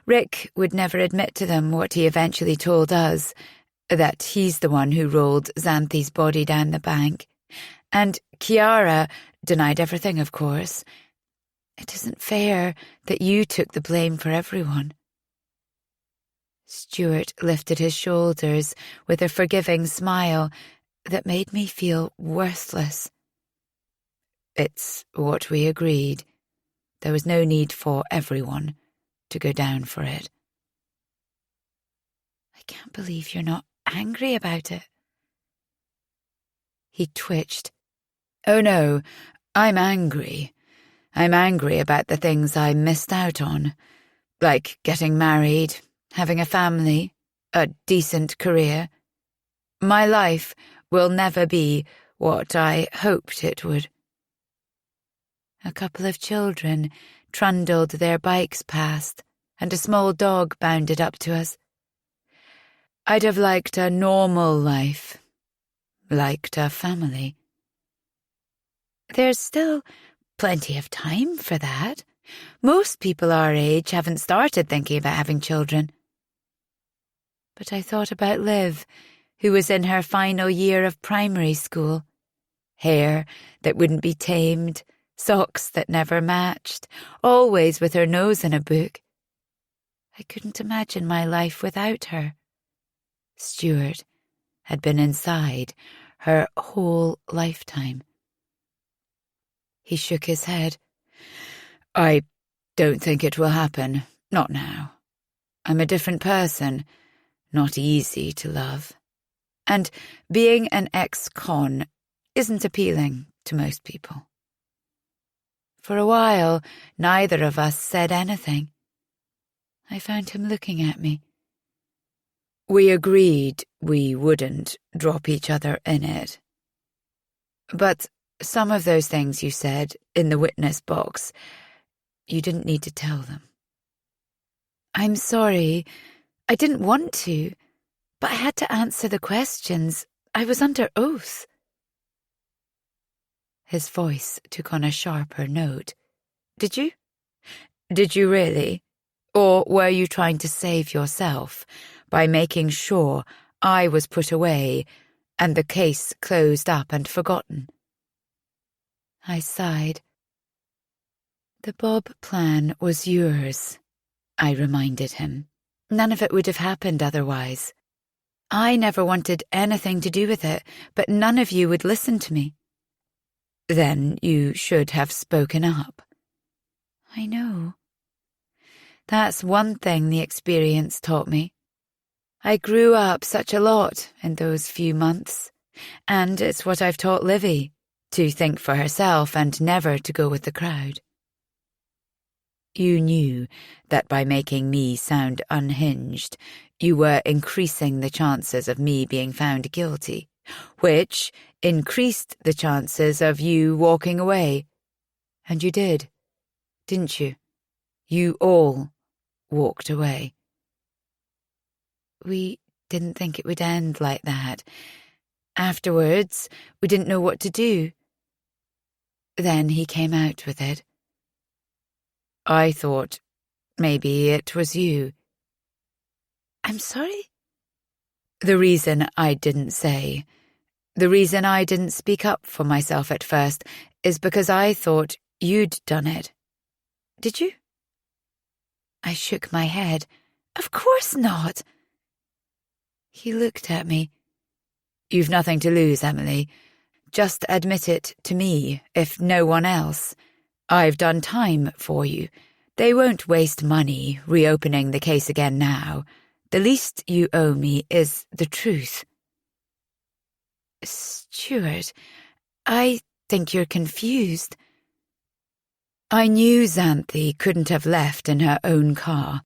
Rick would never admit to them what he eventually told us, that he's the one who rolled Xanthi's body down the bank. And Chiara denied everything, of course. It isn't fair that you took the blame for everyone." Stuart lifted his shoulders with a forgiving smile that made me feel worthless. "It's what we agreed. There was no need for everyone to go down for it." "I can't believe you're not angry about it." He twitched. "Oh no, I'm angry. I'm angry about the things I missed out on, like getting married, having a family, a decent career. My life will never be what I hoped it would." A couple of children trundled their bikes past, and a small dog bounded up to us. "I'd have liked a normal life, liked a family." "There's still plenty of time for that. Most people our age haven't started thinking about having children." But I thought about Liv, who was in her final year of primary school. Hair that wouldn't be tamed, socks that never matched, always with her nose in a book. I couldn't imagine my life without her. Stuart had been inside her whole lifetime. He shook his head. "I don't think it will happen, not now. I'm a different person, not easy to love. And being an ex-con isn't appealing to most people." For a while, neither of us said anything. I found him looking at me. "We agreed we wouldn't drop each other in it. But some of those things you said in the witness box, you didn't need to tell them." "I'm sorry. I didn't want to, but I had to answer the questions. I was under oath." His voice took on a sharper note. "Did you? Did you really? Or were you trying to save yourself by making sure I was put away and the case closed up and forgotten?" I sighed. "The Bob plan was yours," I reminded him. "None of it would have happened otherwise. I never wanted anything to do with it, but none of you would listen to me." "Then you should have spoken up." "I know. That's one thing the experience taught me. I grew up such a lot in those few months, and it's what I've taught Livy, to think for herself and never to go with the crowd." "You knew that by making me sound unhinged, you were increasing the chances of me being found guilty, which increased the chances of you walking away. And you did, didn't you? You all walked away." "We didn't think it would end like that. Afterwards, we didn't know what to do. Then he came out with it. I thought maybe it was you." I'm sorry? The reason I didn't say, the reason I didn't speak up for myself at first is because I thought you'd done it. Did you? I shook my head. Of course not. He looked at me. You've nothing to lose, Emily. Just admit it to me, if no one else. I've done time for you. They won't waste money reopening the case again now. The least you owe me is the truth. Stuart, I think you're confused. I knew Xanthi couldn't have left in her own car.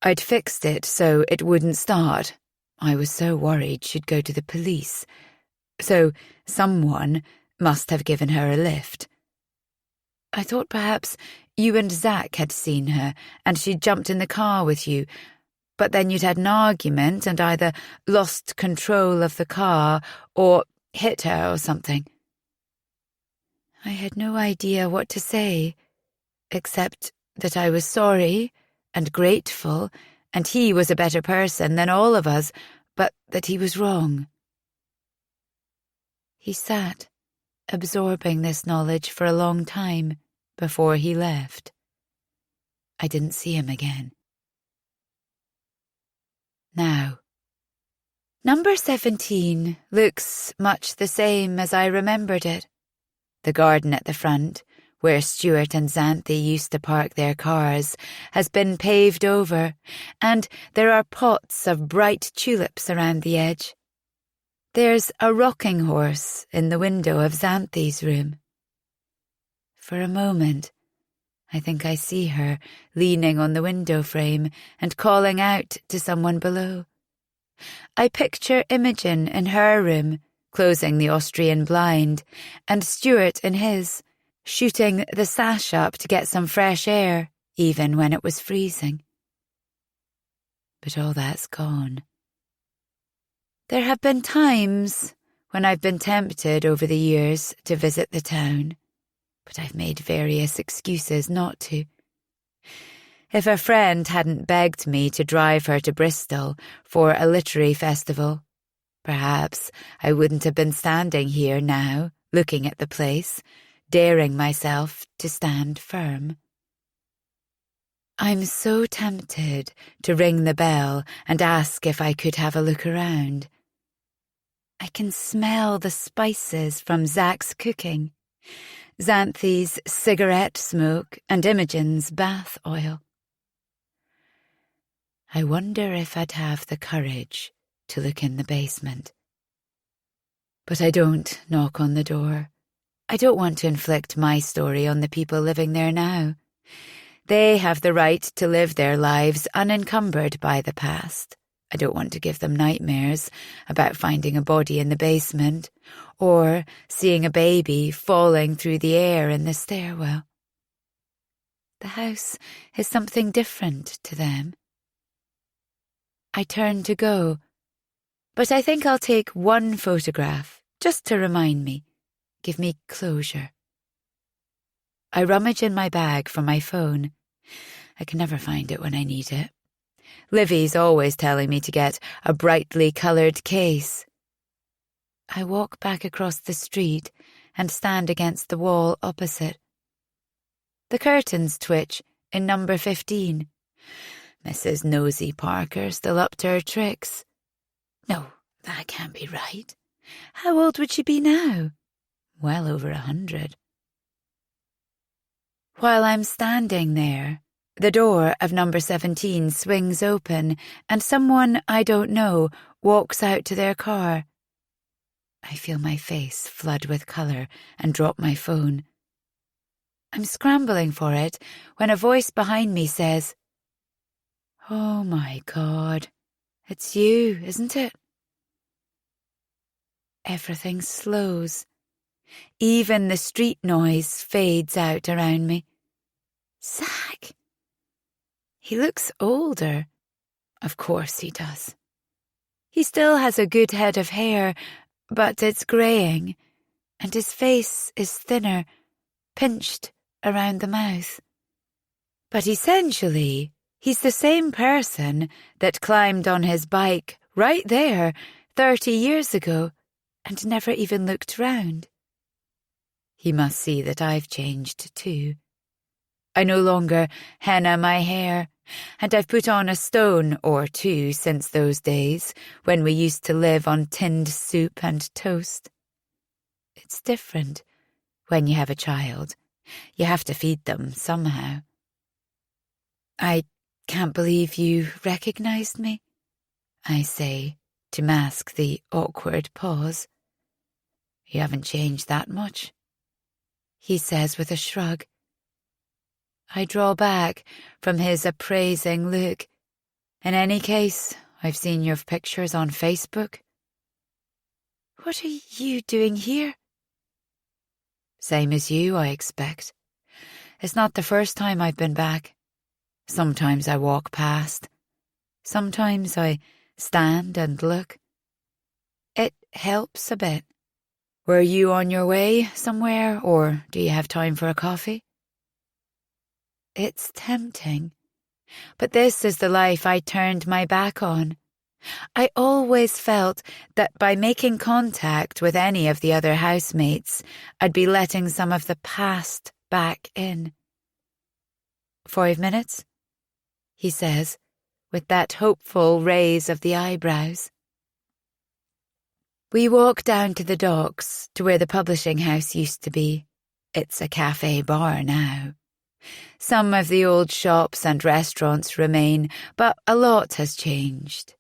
I'd fixed it so it wouldn't start. I was so worried she'd go to the police. So someone must have given her a lift. I thought perhaps you and Zach had seen her and she'd jumped in the car with you, but then you'd had an argument and either lost control of the car or hit her or something. I had no idea what to say, except that I was sorry and grateful, and he was a better person than all of us, but that he was wrong. He sat, absorbing this knowledge for a long time before he left. I didn't see him again. Now, number 17 looks much the same as I remembered it. The garden at the front, where Stuart and Xanthi used to park their cars, has been paved over, and there are pots of bright tulips around the edge. There's a rocking horse in the window of Xanthi's room. For a moment, I think I see her leaning on the window frame and calling out to someone below. I picture Imogen in her room, closing the Austrian blind, and Stuart in his, shooting the sash up to get some fresh air, even when it was freezing. But all that's gone. There have been times when I've been tempted over the years to visit the town, but I've made various excuses not to. If a friend hadn't begged me to drive her to Bristol for a literary festival, perhaps I wouldn't have been standing here now, looking at the place, daring myself to stand firm. I'm so tempted to ring the bell and ask if I could have a look around. I can smell the spices from Zach's cooking, Xanthi's cigarette smoke and Imogen's bath oil. I wonder if I'd have the courage to look in the basement. But I don't knock on the door. I don't want to inflict my story on the people living there now. They have the right to live their lives unencumbered by the past. I don't want to give them nightmares about finding a body in the basement or seeing a baby falling through the air in the stairwell. The house is something different to them. I turn to go, but I think I'll take one photograph just to remind me, give me closure. I rummage in my bag for my phone. I can never find it when I need it. Livy's always telling me to get a brightly coloured case. I walk back across the street and stand against the wall opposite. The curtains twitch in number 15. Mrs. Nosy Parker still up to her tricks. No, that can't be right. How old would she be now? Well over 100. While I'm standing there, the door of number 17 swings open and someone I don't know walks out to their car. I feel my face flood with colour and drop my phone. I'm scrambling for it when a voice behind me says, "Oh my God, it's you, isn't it?" Everything slows. Even the street noise fades out around me. Zach! He looks older. Of course he does. He still has a good head of hair, but it's greying, and his face is thinner, pinched around the mouth. But essentially, He's the same person that climbed on his bike right there 30 years ago and never even looked round. He must see that I've changed too. I no longer henna my hair, and I've put on a stone or two since those days when we used to live on tinned soup and toast. It's different when you have a child. You have to feed them somehow. I can't believe you recognized me, I say, to mask the awkward pause. You haven't changed that much, he says with a shrug. I draw back from his appraising look. In any case, I've seen your pictures on Facebook. What are you doing here? Same as you, I expect. It's not the first time I've been back. Sometimes I walk past. Sometimes I stand and look. It helps a bit. Were you on your way somewhere, or do you have time for a coffee? It's tempting, but this is the life I turned my back on. I always felt that by making contact with any of the other housemates, I'd be letting some of the past back in. 5 minutes? He says, with that hopeful raise of the eyebrows. We walk down to the docks, to where the publishing house used to be. It's a cafe bar now. Some of the old shops and restaurants remain, but a lot has changed.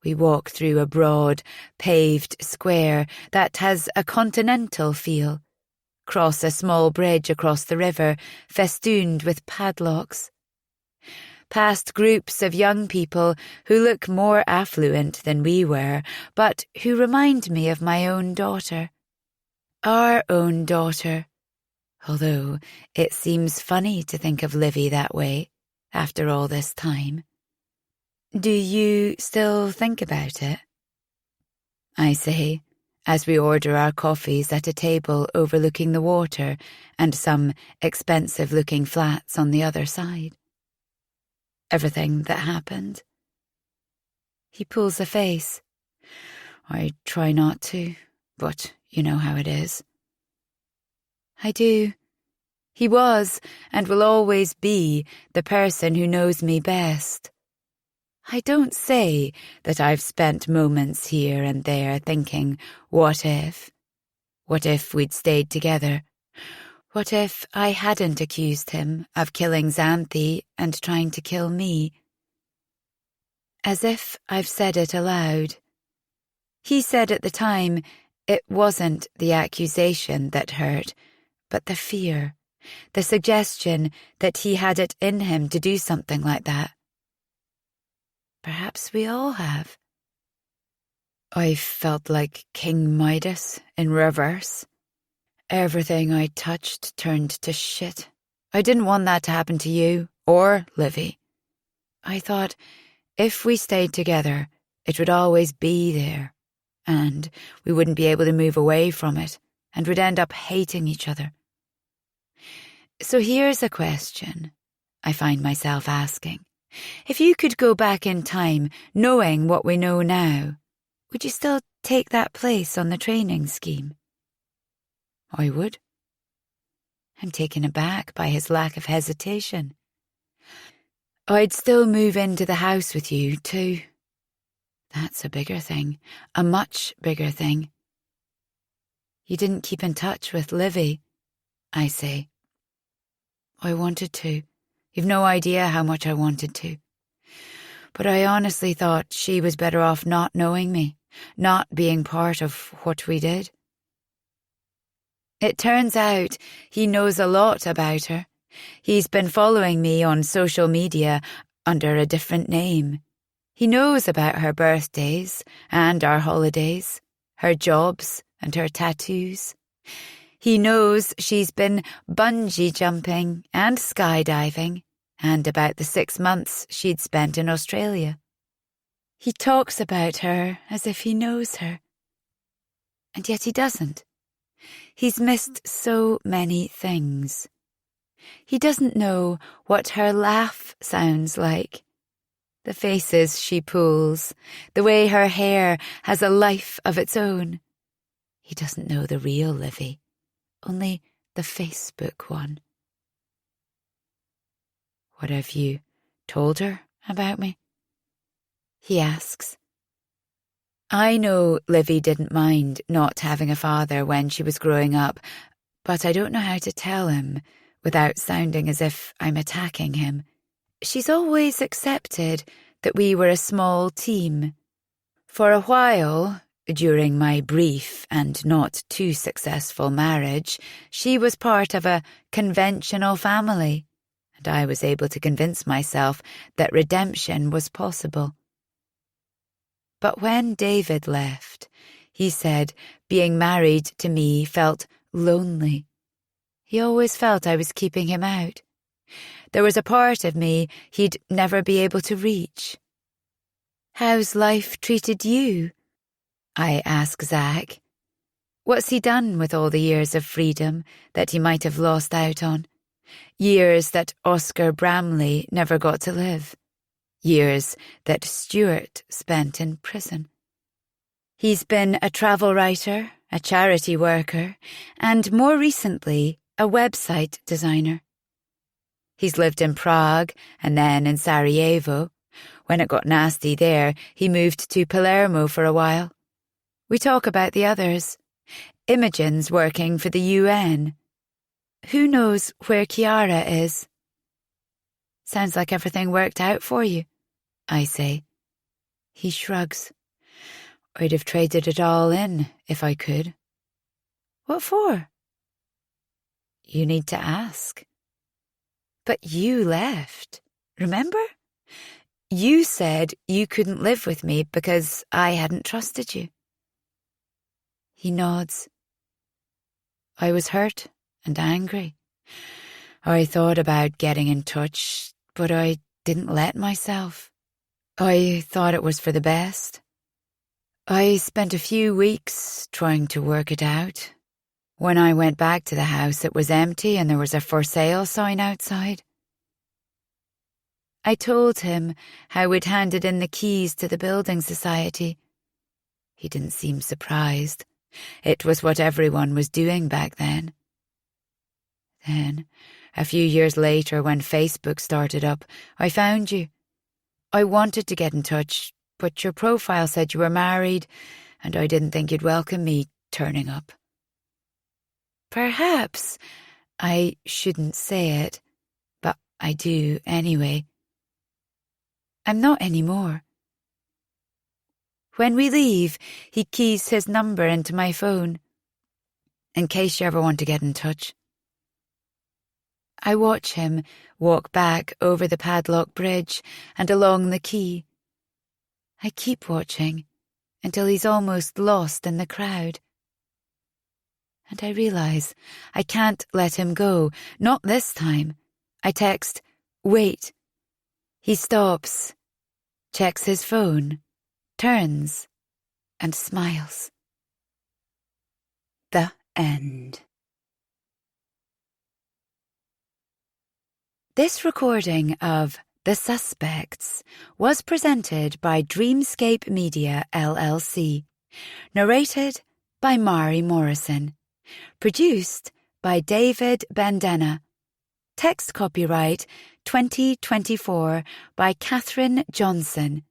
We walk through a broad, paved square that has a continental feel, cross a small bridge across the river, festooned with padlocks. Past groups of young people who look more affluent than we were, but who remind me of my own daughter. Our own daughter. Although it seems funny to think of Livy that way, after all this time. Do you still think about it? I say, as we order our coffees at a table overlooking the water and some expensive-looking flats on the other side. Everything that happened. He pulls a face. I try not to, but you know how it is. I do. He was, and will always be, the person who knows me best. I don't say that I've spent moments here and there thinking, what if? What if we'd stayed together? What if I hadn't accused him of killing Xanthi and trying to kill me? As if I've said it aloud. He said at the time it wasn't the accusation that hurt, but the fear, the suggestion that he had it in him to do something like that. Perhaps we all have. I felt like King Midas in reverse. Everything I touched turned to shit. I didn't want that to happen to you or Livy. I thought if we stayed together, it would always be there, and we wouldn't be able to move away from it, and would end up hating each other. So here's a question I find myself asking. If you could go back in time, knowing what we know now, would you still take that place on the training scheme? I would. I'm taken aback by his lack of hesitation. I'd still move into the house with you, too. That's a bigger thing, a much bigger thing. You didn't keep in touch with Livy, I say. I wanted to. You've no idea how much I wanted to. But I honestly thought she was better off not knowing me, not being part of what we did. It turns out he knows a lot about her. He's been following me on social media under a different name. He knows about her birthdays and our holidays, her jobs and her tattoos. He knows she's been bungee jumping and skydiving, and about the 6 months she'd spent in Australia. He talks about her as if he knows her. And yet he doesn't. He's missed so many things. He doesn't know what her laugh sounds like. The faces she pulls, the way her hair has a life of its own. He doesn't know the real Livy, only the Facebook one. What have you told her about me? He asks. I know Livy didn't mind not having a father when she was growing up, but I don't know how to tell him without sounding as if I'm attacking him. She's always accepted that we were a small team. For a while, during my brief and not too successful marriage, she was part of a conventional family, and I was able to convince myself that redemption was possible. But when David left, he said being married to me felt lonely. He always felt I was keeping him out. There was a part of me he'd never be able to reach. How's life treated you? I ask Zach. What's he done with all the years of freedom that he might have lost out on? Years that Oscar Bramley never got to live. Years that Stuart spent in prison. He's been a travel writer, a charity worker, and more recently, a website designer. He's lived in Prague and then in Sarajevo. When it got nasty there, he moved to Palermo for a while. We talk about the others. Imogen's working for the UN. Who knows where Chiara is? Sounds like everything worked out for you, I say. He shrugs. I'd have traded it all in if I could. What for? You need to ask. But you left, remember? You said you couldn't live with me because I hadn't trusted you. He nods. I was hurt and angry. I thought about getting in touch, but I didn't let myself. I thought it was for the best. I spent a few weeks trying to work it out. When I went back to the house, it was empty and there was a for sale sign outside. I told him how we'd handed in the keys to the building society. He didn't seem surprised. It was what everyone was doing back then. Then, a few years later, when Facebook started up, I found you. I wanted to get in touch, but your profile said you were married, and I didn't think you'd welcome me turning up. Perhaps I shouldn't say it, but I do anyway. I'm not anymore. When we leave, he keys his number into my phone, in case you ever want to get in touch. I watch him walk back over the padlock bridge and along the quay. I keep watching until he's almost lost in the crowd. And I realise I can't let him go, not this time. I text, wait. He stops, checks his phone, turns, and smiles. The end. This recording of The Suspects was presented by Dreamscape Media LLC, narrated by Mari Morrison, produced by David Bandena, text copyright 2024 by Katharine Johnson,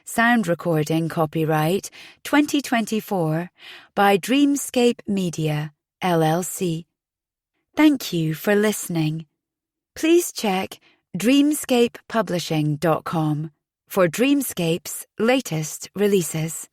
sound recording copyright 2024 by Dreamscape Media LLC. Thank you for listening. Please check dreamscapepublishing.com for Dreamscape's latest releases.